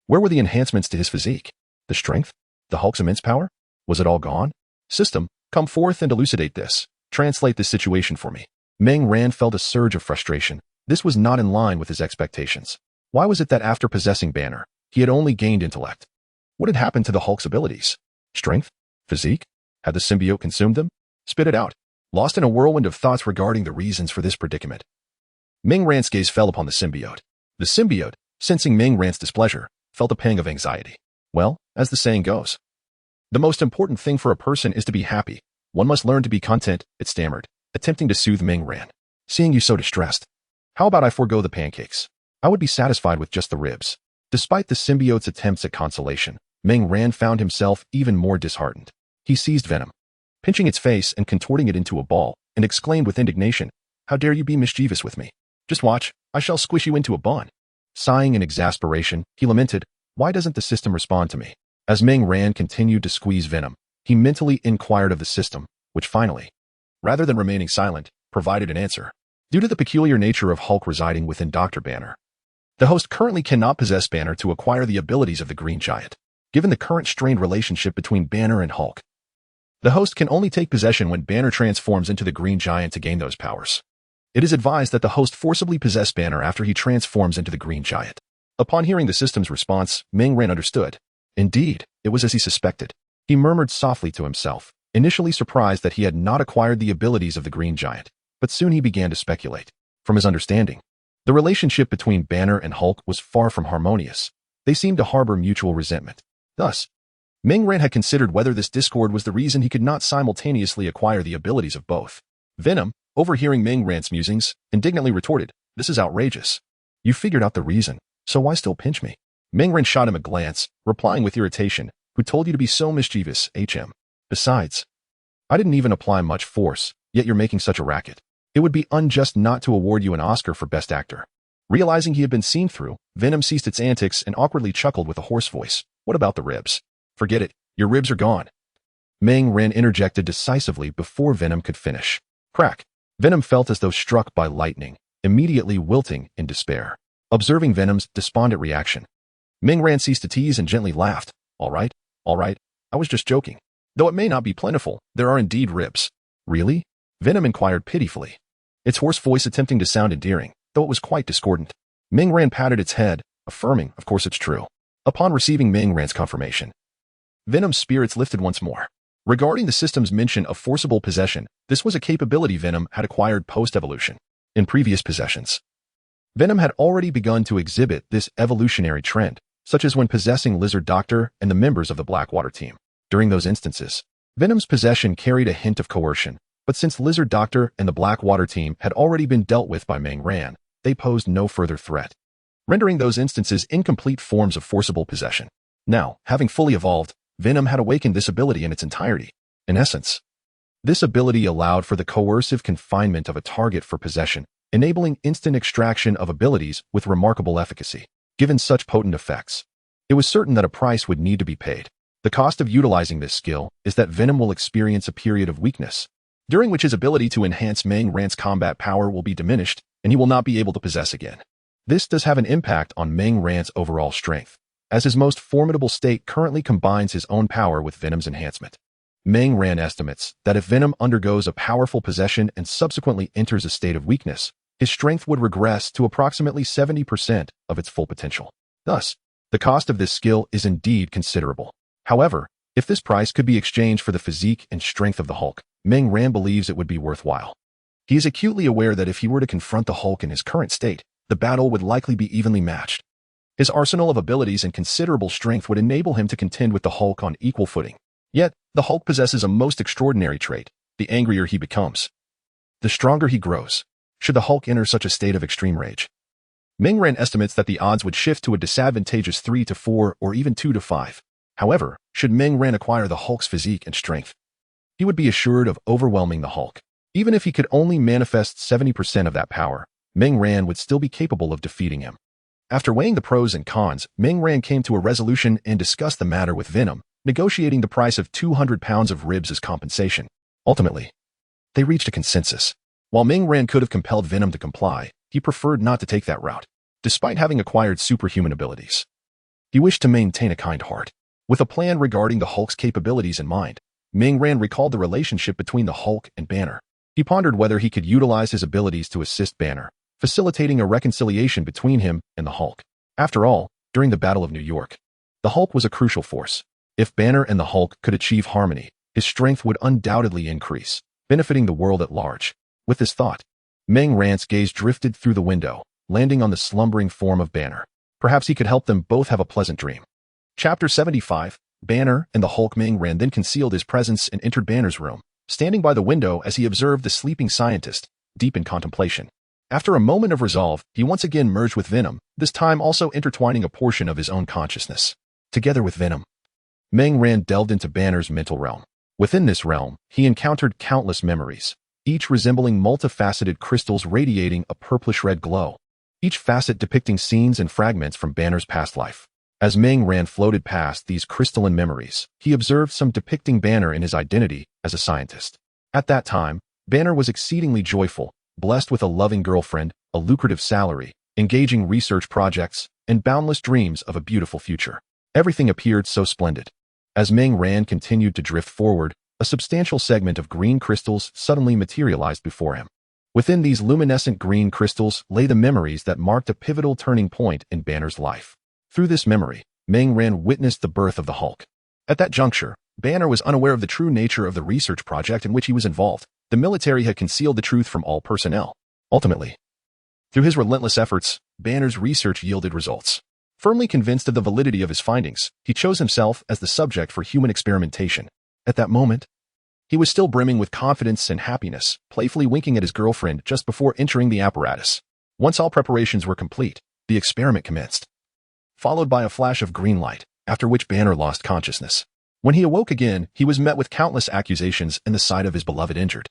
Where were the enhancements to his physique? The strength? The Hulk's immense power? Was it all gone? "System, come forth and elucidate this. Translate this situation for me." Ming Ren felt a surge of frustration. This was not in line with his expectations. Why was it that after possessing Banner, he had only gained intellect? What had happened to the Hulk's abilities? Strength? Physique? Had the symbiote consumed them? Spit it out. Lost in a whirlwind of thoughts regarding the reasons for this predicament, Ming Ren's gaze fell upon the symbiote. The symbiote, sensing Ming Ren's displeasure, felt a pang of anxiety. Well, as the saying goes, the most important thing for a person is to be happy. One must learn to be content, it stammered, attempting to soothe Ming Ren. "Seeing you so distressed, how about I forego the pancakes? I would be satisfied with just the ribs." Despite the symbiote's attempts at consolation, Ming Ren found himself even more disheartened. He seized Venom, pinching its face and contorting it into a ball, and exclaimed with indignation, "How dare you be mischievous with me? Just watch, I shall squish you into a bun." Sighing in exasperation, he lamented, "Why doesn't the system respond to me?" As Ming Ren continued to squeeze Venom, he mentally inquired of the system, which finally, rather than remaining silent, provided an answer. Due to the peculiar nature of Hulk residing within Dr. Banner, the host currently cannot possess Banner to acquire the abilities of the Green Giant. Given the current strained relationship between Banner and Hulk, the host can only take possession when Banner transforms into the Green Giant to gain those powers. It is advised that the host forcibly possess Banner after he transforms into the Green Giant. Upon hearing the system's response, Ming Ren understood. Indeed, it was as he suspected. He murmured softly to himself, initially surprised that he had not acquired the abilities of the Green Giant, but soon he began to speculate. From his understanding, the relationship between Banner and Hulk was far from harmonious. They seemed to harbor mutual resentment. Thus, Ming Ren had considered whether this discord was the reason he could not simultaneously acquire the abilities of both. Venom, overhearing Ming Ren's musings, indignantly retorted, "This is outrageous. You figured out the reason. So why still pinch me? Ming Ren shot him a glance, replying with irritation, "Who told you to be so mischievous, HM? Besides, I didn't even apply much force, yet you're making such a racket. It would be unjust not to award you an Oscar for Best Actor." Realizing he had been seen through, Venom ceased its antics and awkwardly chuckled with a hoarse voice. "What about the ribs?" "Forget it. Your ribs are gone." Ming Ren interjected decisively before Venom could finish. Crack. Venom felt as though struck by lightning, immediately wilting in despair. Observing Venom's despondent reaction, Ming Ren ceased to tease and gently laughed. All right, I was just joking. Though it may not be plentiful, there are indeed ribs." "Really?" Venom inquired pitifully, its hoarse voice attempting to sound endearing, though it was quite discordant. Ming Ren patted its head, affirming, "Of course it's true." Upon receiving Ming Ren's confirmation, Venom's spirits lifted once more. Regarding the system's mention of forcible possession, this was a capability Venom had acquired post-evolution. In previous possessions, Venom had already begun to exhibit this evolutionary trend, such as when possessing Lizard Doctor and the members of the Blackwater team. During those instances, Venom's possession carried a hint of coercion, but since Lizard Doctor and the Blackwater team had already been dealt with by Ming Ren, they posed no further threat, rendering those instances incomplete forms of forcible possession. Now, having fully evolved, Venom had awakened this ability in its entirety. In essence, this ability allowed for the coercive confinement of a target for possession, enabling instant extraction of abilities with remarkable efficacy. Given such potent effects, it was certain that a price would need to be paid. The cost of utilizing this skill is that Venom will experience a period of weakness, during which his ability to enhance Ming Ren's combat power will be diminished, and he will not be able to possess again. This does have an impact on Ming Ren's overall strength, as his most formidable state currently combines his own power with Venom's enhancement. Ming Ren estimates that if Venom undergoes a powerful possession and subsequently enters a state of weakness, his strength would regress to approximately 70% of its full potential. Thus, the cost of this skill is indeed considerable. However, if this price could be exchanged for the physique and strength of the Hulk, Ming Ren believes it would be worthwhile. He is acutely aware that if he were to confront the Hulk in his current state, the battle would likely be evenly matched. His arsenal of abilities and considerable strength would enable him to contend with the Hulk on equal footing. Yet, the Hulk possesses a most extraordinary trait. The angrier he becomes, the stronger he grows. Should the Hulk enter such a state of extreme rage, Ming Ren estimates that the odds would shift to a disadvantageous 3 to 4 or even 2 to 5. However, should Ming Ren acquire the Hulk's physique and strength, he would be assured of overwhelming the Hulk. Even if he could only manifest 70% of that power, Ming Ren would still be capable of defeating him. After weighing the pros and cons, Ming Ren came to a resolution and discussed the matter with Venom, negotiating the price of 200 pounds of ribs as compensation. Ultimately, they reached a consensus. While Ming Ren could have compelled Venom to comply, he preferred not to take that route. Despite having acquired superhuman abilities, he wished to maintain a kind heart. With a plan regarding the Hulk's capabilities in mind, Ming Ren recalled the relationship between the Hulk and Banner. He pondered whether he could utilize his abilities to assist Banner, facilitating a reconciliation between him and the Hulk. After all, during the Battle of New York, the Hulk was a crucial force. If Banner and the Hulk could achieve harmony, his strength would undoubtedly increase, benefiting the world at large. With this thought, Ming Ren's gaze drifted through the window, landing on the slumbering form of Banner. Perhaps he could help them both have a pleasant dream. Chapter 75, Banner and the Hulk. Ming Ren then concealed his presence and entered Banner's room, standing by the window as he observed the sleeping scientist, deep in contemplation. After a moment of resolve, he once again merged with Venom, this time also intertwining a portion of his own consciousness. Together with Venom, Ming Ren delved into Banner's mental realm. Within this realm, he encountered countless memories, each resembling multifaceted crystals radiating a purplish-red glow, each facet depicting scenes and fragments from Banner's past life. As Ming Ren floated past these crystalline memories, he observed some depicting Banner in his identity as a scientist. At that time, Banner was exceedingly joyful, blessed with a loving girlfriend, a lucrative salary, engaging research projects, and boundless dreams of a beautiful future. Everything appeared so splendid. As Ming Ren continued to drift forward, a substantial segment of green crystals suddenly materialized before him. Within these luminescent green crystals lay the memories that marked a pivotal turning point in Banner's life. Through this memory, Ming Ren witnessed the birth of the Hulk. At that juncture, Banner was unaware of the true nature of the research project in which he was involved. The military had concealed the truth from all personnel. Ultimately, through his relentless efforts, Banner's research yielded results. Firmly convinced of the validity of his findings, he chose himself as the subject for human experimentation. At that moment, he was still brimming with confidence and happiness, playfully winking at his girlfriend just before entering the apparatus. Once all preparations were complete, the experiment commenced. followed by a flash of green light, after which Banner lost consciousness. When he awoke again, he was met with countless accusations and the sight of his beloved injured.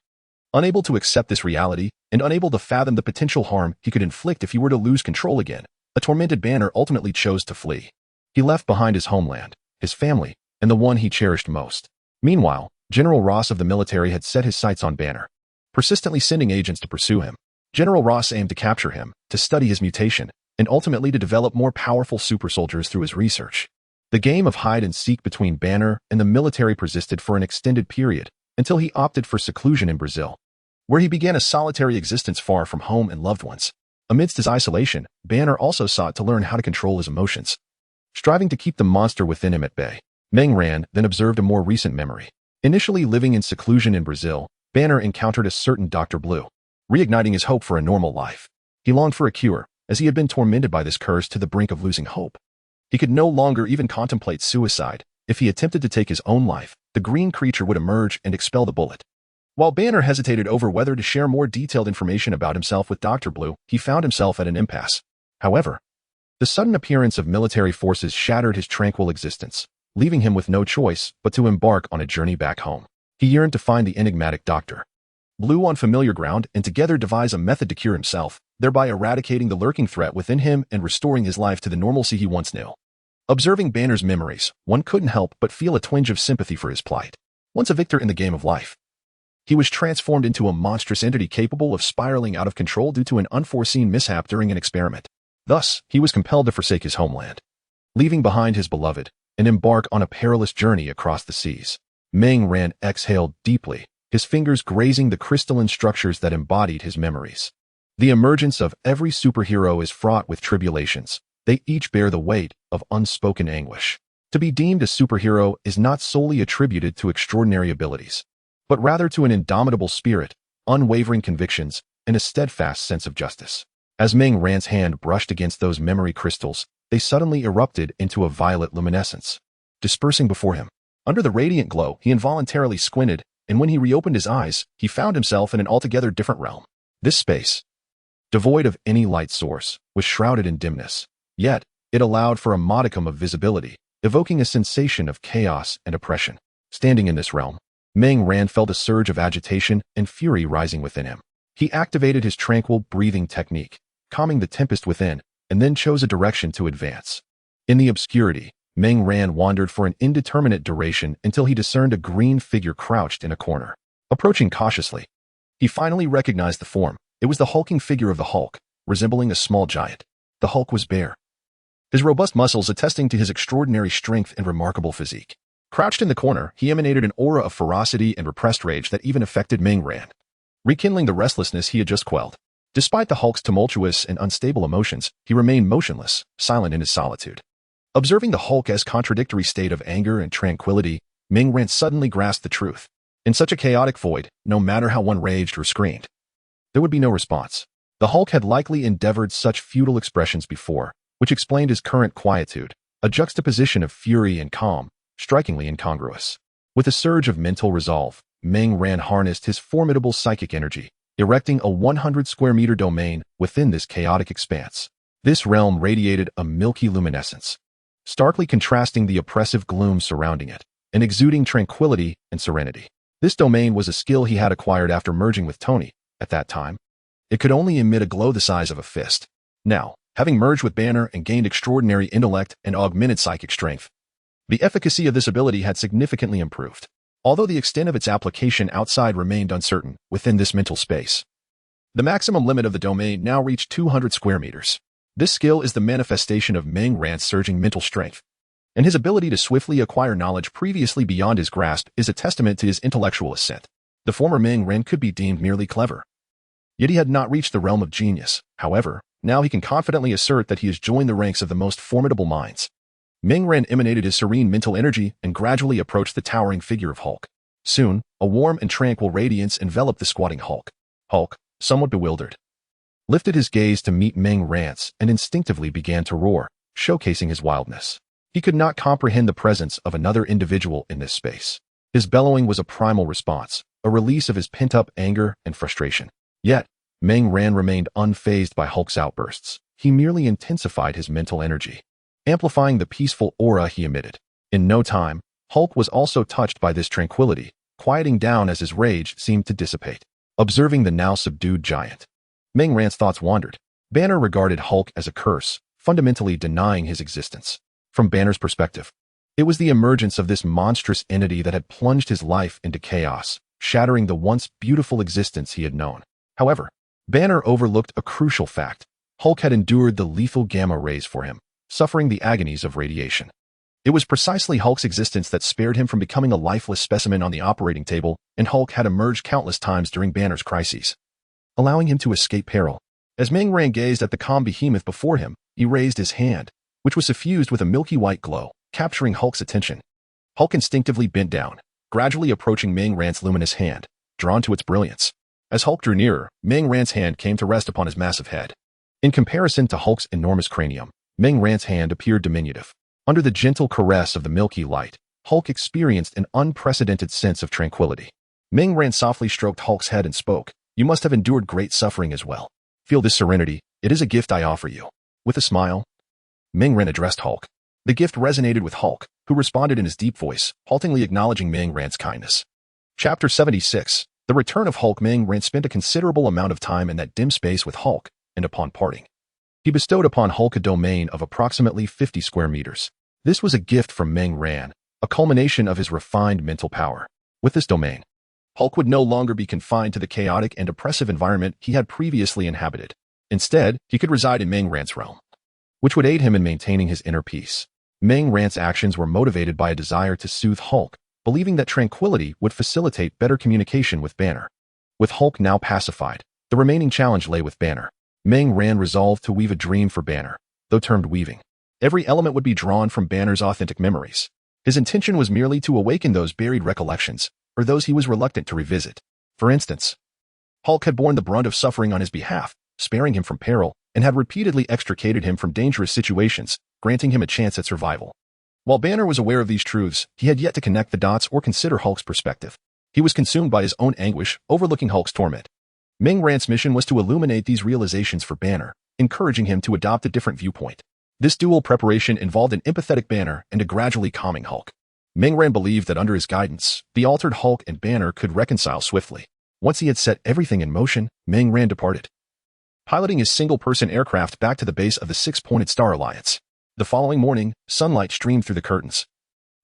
Unable to accept this reality, and unable to fathom the potential harm he could inflict if he were to lose control again, a tormented Banner ultimately chose to flee. He left behind his homeland, his family, and the one he cherished most. Meanwhile, General Ross of the military had set his sights on Banner, persistently sending agents to pursue him. General Ross aimed to capture him, to study his mutation, and ultimately to develop more powerful super soldiers through his research. The game of hide-and-seek between Banner and the military persisted for an extended period, until he opted for seclusion in Brazil, where he began a solitary existence far from home and loved ones. Amidst his isolation, Banner also sought to learn how to control his emotions, striving to keep the monster within him at bay. Meng Ran then observed a more recent memory. Initially living in seclusion in Brazil, Banner encountered a certain Dr. Blue, reigniting his hope for a normal life. He longed for a cure, as he had been tormented by this curse to the brink of losing hope. He could no longer even contemplate suicide. If he attempted to take his own life, the green creature would emerge and expel the bullet. While Banner hesitated over whether to share more detailed information about himself with Dr. Blue, he found himself at an impasse. However, the sudden appearance of military forces shattered his tranquil existence, leaving him with no choice but to embark on a journey back home. He yearned to find the enigmatic Dr. Blue on familiar ground and together devise a method to cure himself, thereby eradicating the lurking threat within him and restoring his life to the normalcy he once knew. Observing Banner's memories, one couldn't help but feel a twinge of sympathy for his plight. Once a victor in the game of life, he was transformed into a monstrous entity capable of spiraling out of control due to an unforeseen mishap during an experiment. Thus, he was compelled to forsake his homeland, leaving behind his beloved, and embark on a perilous journey across the seas. Meng Ran exhaled deeply, his fingers grazing the crystalline structures that embodied his memories. The emergence of every superhero is fraught with tribulations. They each bear the weight of unspoken anguish. To be deemed a superhero is not solely attributed to extraordinary abilities, but rather to an indomitable spirit, unwavering convictions, and a steadfast sense of justice. As Meng Ran's hand brushed against those memory crystals, they suddenly erupted into a violet luminescence, dispersing before him. Under the radiant glow, he involuntarily squinted, and when he reopened his eyes, he found himself in an altogether different realm. This space, devoid of any light source, was shrouded in dimness. Yet, it allowed for a modicum of visibility, evoking a sensation of chaos and oppression. Standing in this realm, Meng Ran felt a surge of agitation and fury rising within him. He activated his tranquil breathing technique, calming the tempest within, and then chose a direction to advance. In the obscurity, Meng Ran wandered for an indeterminate duration until he discerned a green figure crouched in a corner. Approaching cautiously, he finally recognized the form. It was the hulking figure of the Hulk, resembling a small giant. The Hulk was bare, his robust muscles attesting to his extraordinary strength and remarkable physique. Crouched in the corner, he emanated an aura of ferocity and repressed rage that even affected Meng Ran, rekindling the restlessness he had just quelled. Despite the Hulk's tumultuous and unstable emotions, he remained motionless, silent in his solitude. Observing the Hulk as contradictory state of anger and tranquility, Meng Ran suddenly grasped the truth. In such a chaotic void, no matter how one raged or screamed, there would be no response. The Hulk had likely endeavored such futile expressions before, which explained his current quietude, a juxtaposition of fury and calm, strikingly incongruous. With a surge of mental resolve, Meng Ran harnessed his formidable psychic energy, erecting a 100-square-meter domain within this chaotic expanse. This realm radiated a milky luminescence, starkly contrasting the oppressive gloom surrounding it, and exuding tranquility and serenity. This domain was a skill he had acquired after merging with Tony. At that time, it could only emit a glow the size of a fist. Now, having merged with Banner and gained extraordinary intellect and augmented psychic strength, the efficacy of this ability had significantly improved. Although the extent of its application outside remained uncertain within this mental space, the maximum limit of the domain now reached 200 square meters. This skill is the manifestation of Meng Ran's surging mental strength, and his ability to swiftly acquire knowledge previously beyond his grasp is a testament to his intellectual ascent. The former Meng Ran could be deemed merely clever, yet he had not reached the realm of genius. However, now he can confidently assert that he has joined the ranks of the most formidable minds. Meng Ran emanated his serene mental energy and gradually approached the towering figure of Hulk. Soon, a warm and tranquil radiance enveloped the squatting Hulk. Hulk, somewhat bewildered, lifted his gaze to meet Meng Ran's and instinctively began to roar, showcasing his wildness. He could not comprehend the presence of another individual in this space. His bellowing was a primal response, a release of his pent-up anger and frustration. Yet, Meng Ran remained unfazed by Hulk's outbursts. He merely intensified his mental energy, amplifying the peaceful aura he emitted. In no time, Hulk was also touched by this tranquility, quieting down as his rage seemed to dissipate. Observing the now subdued giant, Ming Ran's thoughts wandered. Banner regarded Hulk as a curse, fundamentally denying his existence. From Banner's perspective, it was the emergence of this monstrous entity that had plunged his life into chaos, shattering the once beautiful existence he had known. However, Banner overlooked a crucial fact. Hulk had endured the lethal gamma rays for him, suffering the agonies of radiation. It was precisely Hulk's existence that spared him from becoming a lifeless specimen on the operating table, and Hulk had emerged countless times during Banner's crises, allowing him to escape peril. As Ming Ran gazed at the calm behemoth before him, he raised his hand, which was suffused with a milky white glow, capturing Hulk's attention. Hulk instinctively bent down, gradually approaching Ming Ran's luminous hand, drawn to its brilliance. As Hulk drew nearer, Ming Ran's hand came to rest upon his massive head. In comparison to Hulk's enormous cranium, Ming Ran's hand appeared diminutive. Under the gentle caress of the milky light, Hulk experienced an unprecedented sense of tranquility. Ming Ran softly stroked Hulk's head and spoke, "You must have endured great suffering as well. Feel this serenity, it is a gift I offer you." With a smile, Ming Ran addressed Hulk. The gift resonated with Hulk, who responded in his deep voice, haltingly acknowledging Ming Ran's kindness. Chapter 76. The Return of Hulk. Ming Ran spent a considerable amount of time in that dim space with Hulk, and upon parting, he bestowed upon Hulk a domain of approximately 50 square meters. This was a gift from Ming Ran, a culmination of his refined mental power. With this domain, Hulk would no longer be confined to the chaotic and oppressive environment he had previously inhabited. Instead, he could reside in Ming Ran's realm, which would aid him in maintaining his inner peace. Ming Ran's actions were motivated by a desire to soothe Hulk, believing that tranquility would facilitate better communication with Banner. With Hulk now pacified, the remaining challenge lay with Banner. Ming Ran resolved to weave a dream for Banner. Though termed weaving, every element would be drawn from Banner's authentic memories. His intention was merely to awaken those buried recollections, or those he was reluctant to revisit. For instance, Hulk had borne the brunt of suffering on his behalf, sparing him from peril, and had repeatedly extricated him from dangerous situations, granting him a chance at survival. While Banner was aware of these truths, he had yet to connect the dots or consider Hulk's perspective. He was consumed by his own anguish, overlooking Hulk's torment. Ming Ran's mission was to illuminate these realizations for Banner, encouraging him to adopt a different viewpoint. This dual preparation involved an empathetic Banner and a gradually calming Hulk. Ming Ran believed that under his guidance, the altered Hulk and Banner could reconcile swiftly. Once he had set everything in motion, Ming Ran departed, piloting his single-person aircraft back to the base of the Six-Pointed Star Alliance. The following morning, sunlight streamed through the curtains,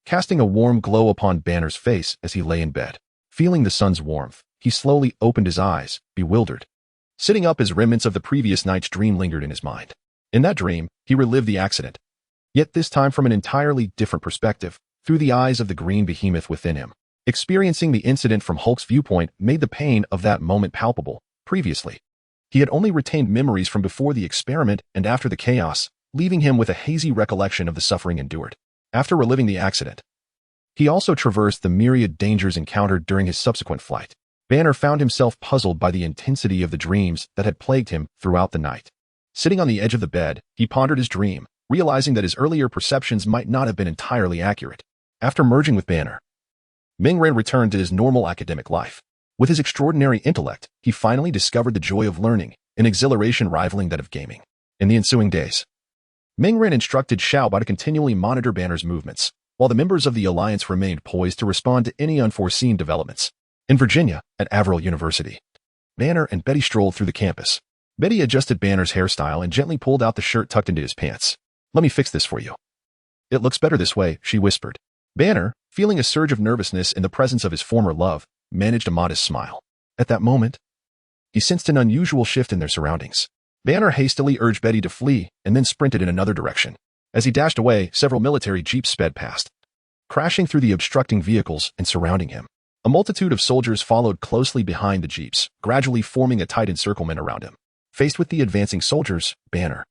casting a warm glow upon Banner's face as he lay in bed. Feeling the sun's warmth, he slowly opened his eyes, bewildered. Sitting up as remnants of the previous night's dream lingered in his mind. In that dream, he relived the accident, yet this time from an entirely different perspective, through the eyes of the green behemoth within him. Experiencing the incident from Hulk's viewpoint made the pain of that moment palpable. Previously, he had only retained memories from before the experiment and after the chaos, leaving him with a hazy recollection of the suffering endured. After reliving the accident, he also traversed the myriad dangers encountered during his subsequent flight. Banner found himself puzzled by the intensity of the dreams that had plagued him throughout the night. Sitting on the edge of the bed, he pondered his dream, realizing that his earlier perceptions might not have been entirely accurate. After merging with Banner, Ming Ran returned to his normal academic life. With his extraordinary intellect, he finally discovered the joy of learning, an exhilaration rivaling that of gaming. In the ensuing days, Ming Ran instructed Xiao to continually monitor Banner's movements, while the members of the Alliance remained poised to respond to any unforeseen developments. In Virginia, at Averill University, Banner and Betty strolled through the campus. Betty adjusted Banner's hairstyle and gently pulled out the shirt tucked into his pants. "Let me fix this for you." "It looks better this way," she whispered. Banner, feeling a surge of nervousness in the presence of his former love, managed a modest smile. At that moment, he sensed an unusual shift in their surroundings. Banner hastily urged Betty to flee and then sprinted in another direction. As he dashed away, several military jeeps sped past, crashing through the obstructing vehicles and surrounding him. A multitude of soldiers followed closely behind the jeeps, gradually forming a tight encirclement around him. Faced with the advancing soldiers, Banner,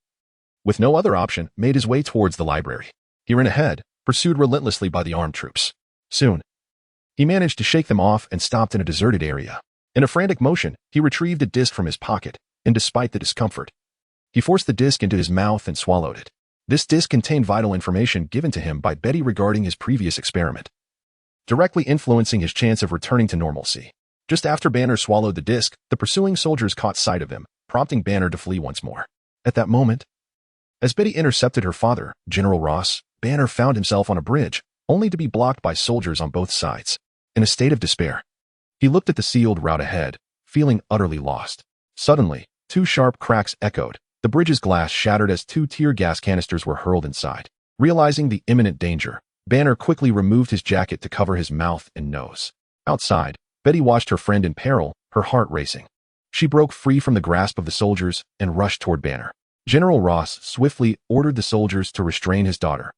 with no other option, made his way towards the library. He ran ahead, pursued relentlessly by the armed troops. Soon, he managed to shake them off and stopped in a deserted area. In a frantic motion, he retrieved a disc from his pocket, and despite the discomfort, he forced the disc into his mouth and swallowed it. This disc contained vital information given to him by Betty regarding his previous experiment, directly influencing his chance of returning to normalcy. Just after Banner swallowed the disc, the pursuing soldiers caught sight of him, prompting Banner to flee once more. At that moment, As Betty intercepted her father, General Ross, Banner found himself on a bridge, only to be blocked by soldiers on both sides. In a state of despair, he looked at the sealed route ahead, feeling utterly lost. Suddenly, two sharp cracks echoed. The bridge's glass shattered as two tear gas canisters were hurled inside. Realizing the imminent danger, Banner quickly removed his jacket to cover his mouth and nose. Outside, Betty watched her friend in peril, her heart racing. She broke free from the grasp of the soldiers and rushed toward Banner. General Ross swiftly ordered the soldiers to restrain his daughter.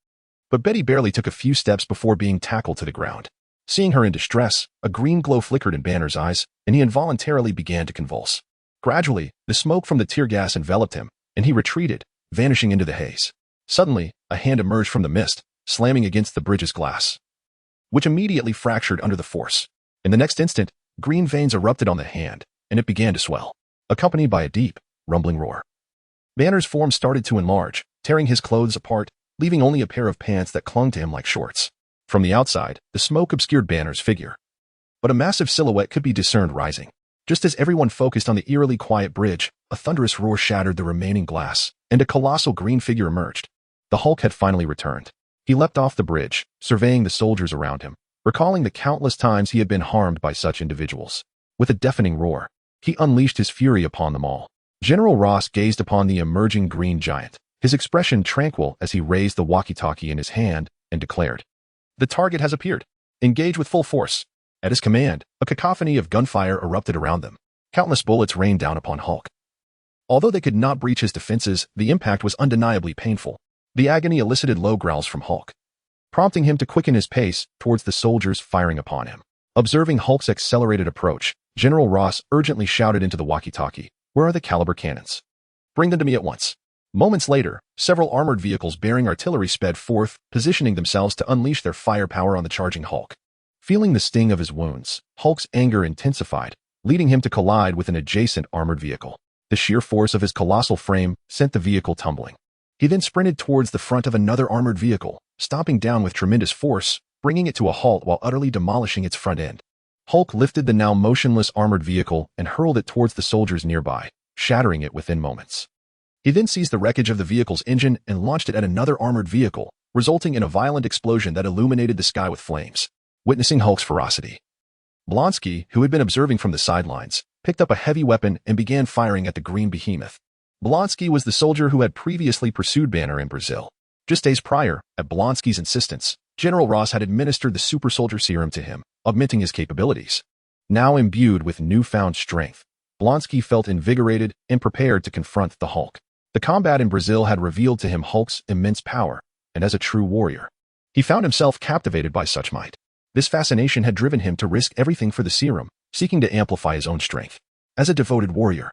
But Betty barely took a few steps before being tackled to the ground. Seeing her in distress, a green glow flickered in Banner's eyes, and he involuntarily began to convulse. Gradually, the smoke from the tear gas enveloped him, and he retreated, vanishing into the haze. Suddenly, a hand emerged from the mist, slamming against the bridge's glass, which immediately fractured under the force. In the next instant, green veins erupted on the hand, and it began to swell, accompanied by a deep, rumbling roar. Banner's form started to enlarge, tearing his clothes apart, leaving only a pair of pants that clung to him like shorts. From the outside, the smoke obscured Banner's figure, but a massive silhouette could be discerned rising. Just as everyone focused on the eerily quiet bridge, a thunderous roar shattered the remaining glass, and a colossal green figure emerged. The Hulk had finally returned. He leapt off the bridge, surveying the soldiers around him, recalling the countless times he had been harmed by such individuals. With a deafening roar, he unleashed his fury upon them all. General Ross gazed upon the emerging green giant, his expression tranquil as he raised the walkie-talkie in his hand and declared, "The target has appeared. Engage with full force." At his command, a cacophony of gunfire erupted around them. Countless bullets rained down upon Hulk. Although they could not breach his defenses, the impact was undeniably painful. The agony elicited low growls from Hulk, prompting him to quicken his pace towards the soldiers firing upon him. Observing Hulk's accelerated approach, General Ross urgently shouted into the walkie-talkie, "Where are the caliber cannons? Bring them to me at once." Moments later, several armored vehicles bearing artillery sped forth, positioning themselves to unleash their firepower on the charging Hulk. Feeling the sting of his wounds, Hulk's anger intensified, leading him to collide with an adjacent armored vehicle. The sheer force of his colossal frame sent the vehicle tumbling. He then sprinted towards the front of another armored vehicle, stomping down with tremendous force, bringing it to a halt while utterly demolishing its front end. Hulk lifted the now motionless armored vehicle and hurled it towards the soldiers nearby, shattering it within moments. He then seized the wreckage of the vehicle's engine and launched it at another armored vehicle, resulting in a violent explosion that illuminated the sky with flames. Witnessing Hulk's ferocity, Blonsky, who had been observing from the sidelines, picked up a heavy weapon and began firing at the green behemoth. Blonsky was the soldier who had previously pursued Banner in Brazil. Just days prior, at Blonsky's insistence, General Ross had administered the super soldier serum to him, augmenting his capabilities. Now imbued with newfound strength, Blonsky felt invigorated and prepared to confront the Hulk. The combat in Brazil had revealed to him Hulk's immense power, and as a true warrior, he found himself captivated by such might. This fascination had driven him to risk everything for the serum, seeking to amplify his own strength. As a devoted warrior,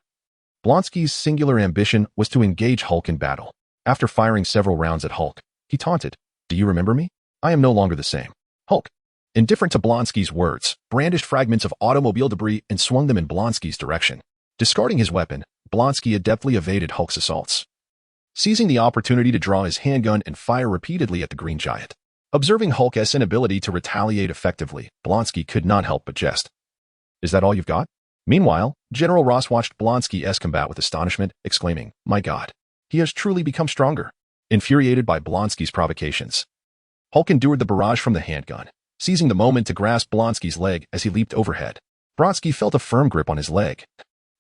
Blonsky's singular ambition was to engage Hulk in battle. After firing several rounds at Hulk, he taunted, "Do you remember me? I am no longer the same." Hulk, indifferent to Blonsky's words, brandished fragments of automobile debris and swung them in Blonsky's direction. Discarding his weapon, Blonsky adeptly evaded Hulk's assaults, seizing the opportunity to draw his handgun and fire repeatedly at the green giant. Observing Hulk's inability to retaliate effectively, Blonsky could not help but jest. "Is that all you've got?" Meanwhile, General Ross watched Blonsky's combat with astonishment, exclaiming, "My God, he has truly become stronger." Infuriated by Blonsky's provocations, Hulk endured the barrage from the handgun, seizing the moment to grasp Blonsky's leg as he leaped overhead. Blonsky felt a firm grip on his leg,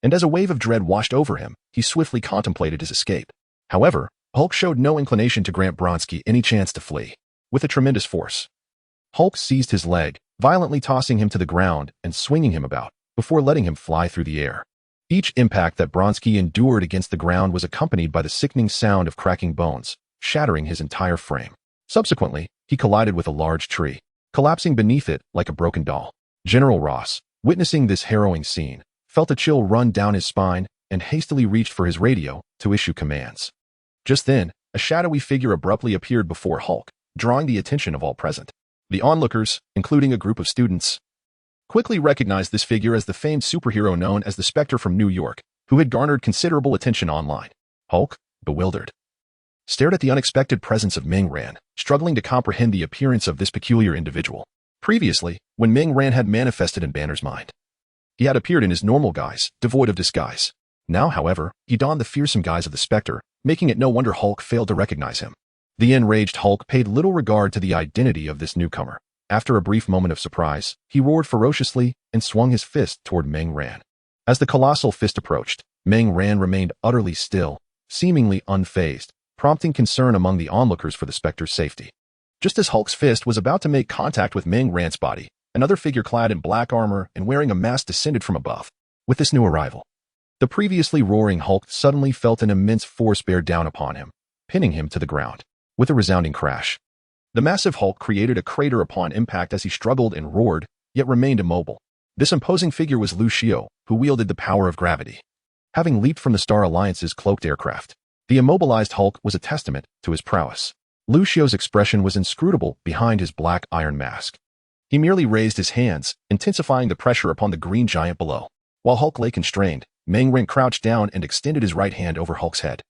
and as a wave of dread washed over him, he swiftly contemplated his escape. However, Hulk showed no inclination to grant Blonsky any chance to flee. With a tremendous force, Hulk seized his leg, violently tossing him to the ground and swinging him about, before letting him fly through the air. Each impact that Blonsky endured against the ground was accompanied by the sickening sound of cracking bones, shattering his entire frame. Subsequently, he collided with a large tree, collapsing beneath it like a broken doll. General Ross, witnessing this harrowing scene, felt a chill run down his spine and hastily reached for his radio to issue commands. Just then, a shadowy figure abruptly appeared before Hulk, drawing the attention of all present. The onlookers, including a group of students, quickly recognized this figure as the famed superhero known as the Spectre from New York, who had garnered considerable attention online. Hulk, bewildered, stared at the unexpected presence of Ming Ran, struggling to comprehend the appearance of this peculiar individual. Previously, when Ming Ran had manifested in Banner's mind, he had appeared in his normal guise, devoid of disguise. Now, however, he donned the fearsome guise of the Spectre, making it no wonder Hulk failed to recognize him. The enraged Hulk paid little regard to the identity of this newcomer. After a brief moment of surprise, he roared ferociously and swung his fist toward Meng Ran. As the colossal fist approached, Meng Ran remained utterly still, seemingly unfazed, prompting concern among the onlookers for the Spectre's safety. Just as Hulk's fist was about to make contact with Meng Ran's body, another figure clad in black armor and wearing a mask descended from above. With this new arrival, the previously roaring Hulk suddenly felt an immense force bear down upon him, pinning him to the ground. With a resounding crash, the massive Hulk created a crater upon impact as he struggled and roared, yet remained immobile. This imposing figure was Lu Xiao, who wielded the power of gravity. Having leaped from the Star Alliance's cloaked aircraft, the immobilized Hulk was a testament to his prowess. Lu Xiao's expression was inscrutable behind his black iron mask. He merely raised his hands, intensifying the pressure upon the green giant below. While Hulk lay constrained, Meng Ran crouched down and extended his right hand over Hulk's head.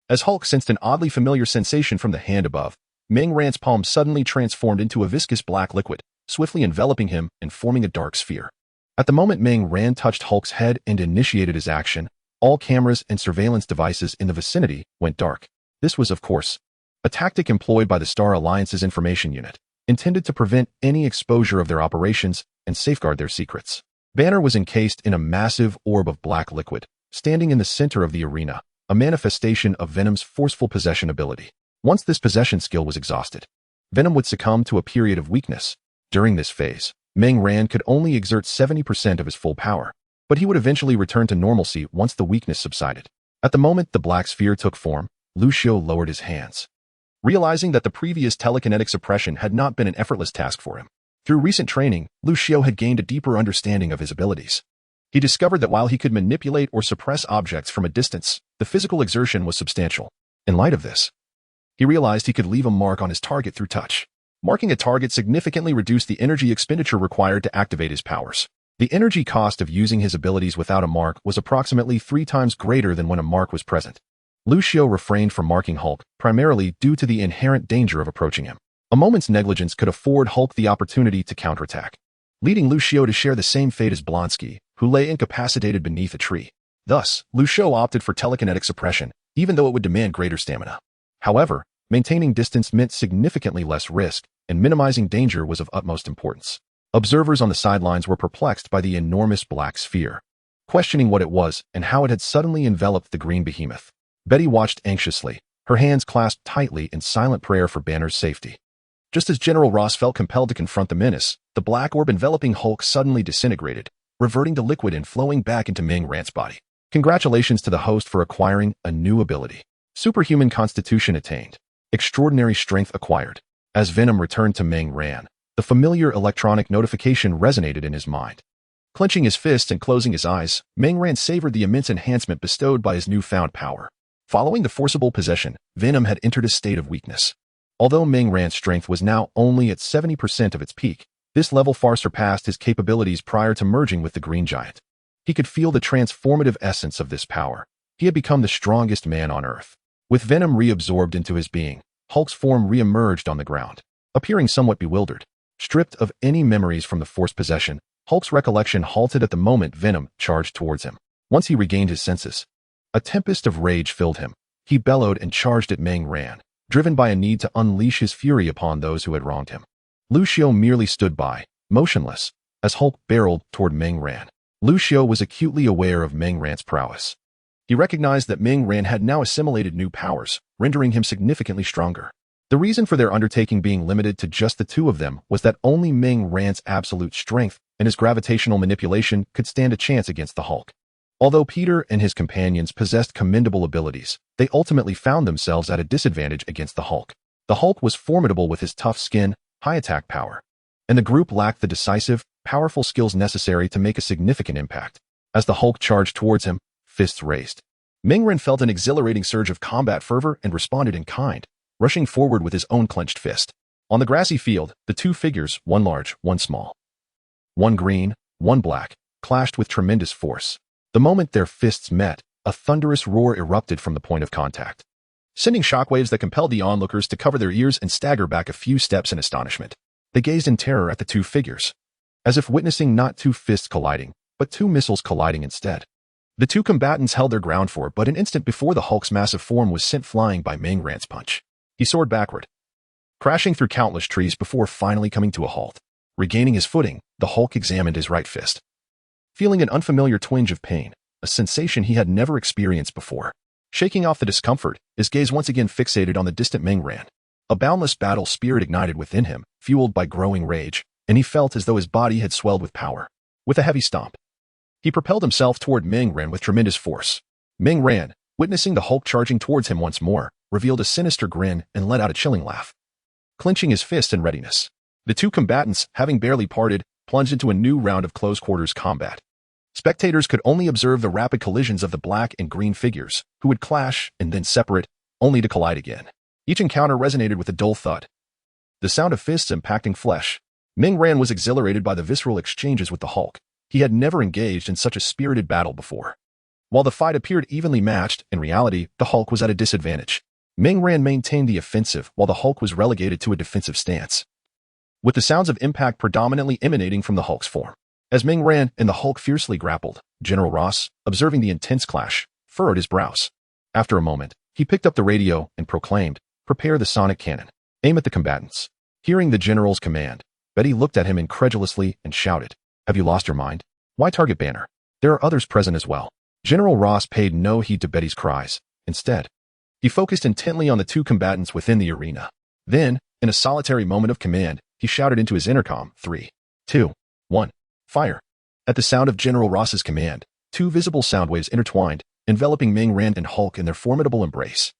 As Hulk sensed an oddly familiar sensation from the hand above, Meng Ran's palm suddenly transformed into a viscous black liquid, swiftly enveloping him and forming a dark sphere. At the moment Meng Ran touched Hulk's head and initiated his action, all cameras and surveillance devices in the vicinity went dark. This was, of course, a tactic employed by the Star Alliance's information unit, intended to prevent any exposure of their operations and safeguard their secrets. Banner was encased in a massive orb of black liquid, standing in the center of the arena, a manifestation of Venom's forceful possession ability. Once this possession skill was exhausted, Venom would succumb to a period of weakness. During this phase, Meng Ran could only exert 70% of his full power, but he would eventually return to normalcy once the weakness subsided. At the moment the black sphere took form, Lu Xiao lowered his hands, realizing that the previous telekinetic suppression had not been an effortless task for him. Through recent training, Lu Xiao had gained a deeper understanding of his abilities. He discovered that while he could manipulate or suppress objects from a distance, the physical exertion was substantial. In light of this, he realized he could leave a mark on his target through touch. Marking a target significantly reduced the energy expenditure required to activate his powers. The energy cost of using his abilities without a mark was approximately 3 times greater than when a mark was present. Lu Xiao refrained from marking Hulk, primarily due to the inherent danger of approaching him. A moment's negligence could afford Hulk the opportunity to counterattack, leading Lu Xiao to share the same fate as Blonsky, who lay incapacitated beneath a tree. Thus, Lu Xiao opted for telekinetic suppression, even though it would demand greater stamina. However, maintaining distance meant significantly less risk, and minimizing danger was of utmost importance. Observers on the sidelines were perplexed by the enormous black sphere, questioning what it was and how it had suddenly enveloped the green behemoth. Betty watched anxiously, her hands clasped tightly in silent prayer for Banner's safety. Just as General Ross felt compelled to confront the menace, the black orb enveloping Hulk suddenly disintegrated, reverting to liquid and flowing back into Meng Ran's body. Congratulations to the host for acquiring a new ability. Superhuman constitution attained. Extraordinary strength acquired. As Venom returned to Meng Ran, the familiar electronic notification resonated in his mind. Clenching his fists and closing his eyes, Meng Ran savored the immense enhancement bestowed by his newfound power. Following the forcible possession, Venom had entered a state of weakness. Although Meng Ran's strength was now only at 70% of its peak, this level far surpassed his capabilities prior to merging with the Green Giant. He could feel the transformative essence of this power. He had become the strongest man on Earth. With Venom reabsorbed into his being, Hulk's form re-emerged on the ground. Appearing somewhat bewildered, stripped of any memories from the forced possession, Hulk's recollection halted at the moment Venom charged towards him. Once he regained his senses, a tempest of rage filled him. He bellowed and charged at Meng Ran, driven by a need to unleash his fury upon those who had wronged him. Lu Xiao merely stood by, motionless, as Hulk barreled toward Meng Ran. Lu Xiao was acutely aware of Meng Ran's prowess. He recognized that Meng Ran had now assimilated new powers, rendering him significantly stronger. The reason for their undertaking being limited to just the two of them was that only Meng Ran's absolute strength and his gravitational manipulation could stand a chance against the Hulk. Although Peter and his companions possessed commendable abilities, they ultimately found themselves at a disadvantage against the Hulk. The Hulk was formidable with his tough skin, high attack power, and the group lacked the decisive, powerful skills necessary to make a significant impact. As the Hulk charged towards him, fists raised, Meng Ran felt an exhilarating surge of combat fervor and responded in kind, rushing forward with his own clenched fist. On the grassy field, the two figures, one large, one small, one green, one black, clashed with tremendous force. The moment their fists met, a thunderous roar erupted from the point of contact, sending shockwaves that compelled the onlookers to cover their ears and stagger back a few steps in astonishment. They gazed in terror at the two figures, as if witnessing not two fists colliding, but two missiles colliding instead. The two combatants held their ground for but an instant before the Hulk's massive form was sent flying by Ming Ran's punch. He soared backward, crashing through countless trees before finally coming to a halt. Regaining his footing, the Hulk examined his right fist, feeling an unfamiliar twinge of pain, a sensation he had never experienced before. Shaking off the discomfort, his gaze once again fixated on the distant Ming Ran. A boundless battle spirit ignited within him, fueled by growing rage, and he felt as though his body had swelled with power. With a heavy stomp, he propelled himself toward Ming Ran with tremendous force. Ming Ran, witnessing the Hulk charging towards him once more, revealed a sinister grin and let out a chilling laugh, clenching his fist in readiness. The two combatants, having barely parted, plunged into a new round of close-quarters combat. Spectators could only observe the rapid collisions of the black and green figures, who would clash and then separate, only to collide again. Each encounter resonated with a dull thud, the sound of fists impacting flesh. Ming Ran was exhilarated by the visceral exchanges with the Hulk. He had never engaged in such a spirited battle before. While the fight appeared evenly matched, in reality, the Hulk was at a disadvantage. Ming Ran maintained the offensive while the Hulk was relegated to a defensive stance, with the sounds of impact predominantly emanating from the Hulk's form. As Ming Ran and the Hulk fiercely grappled, General Ross, observing the intense clash, furrowed his brows. After a moment, he picked up the radio and proclaimed, "Prepare the sonic cannon. Aim at the combatants." Hearing the general's command, Betty looked at him incredulously and shouted, "Have you lost your mind? Why target Banner? There are others present as well." General Ross paid no heed to Betty's cries. Instead, he focused intently on the two combatants within the arena. Then, in a solitary moment of command, he shouted into his intercom, "3, 2, 1, fire." At the sound of General Ross's command, two visible sound waves intertwined, enveloping Ming Ran and Hulk in their formidable embrace.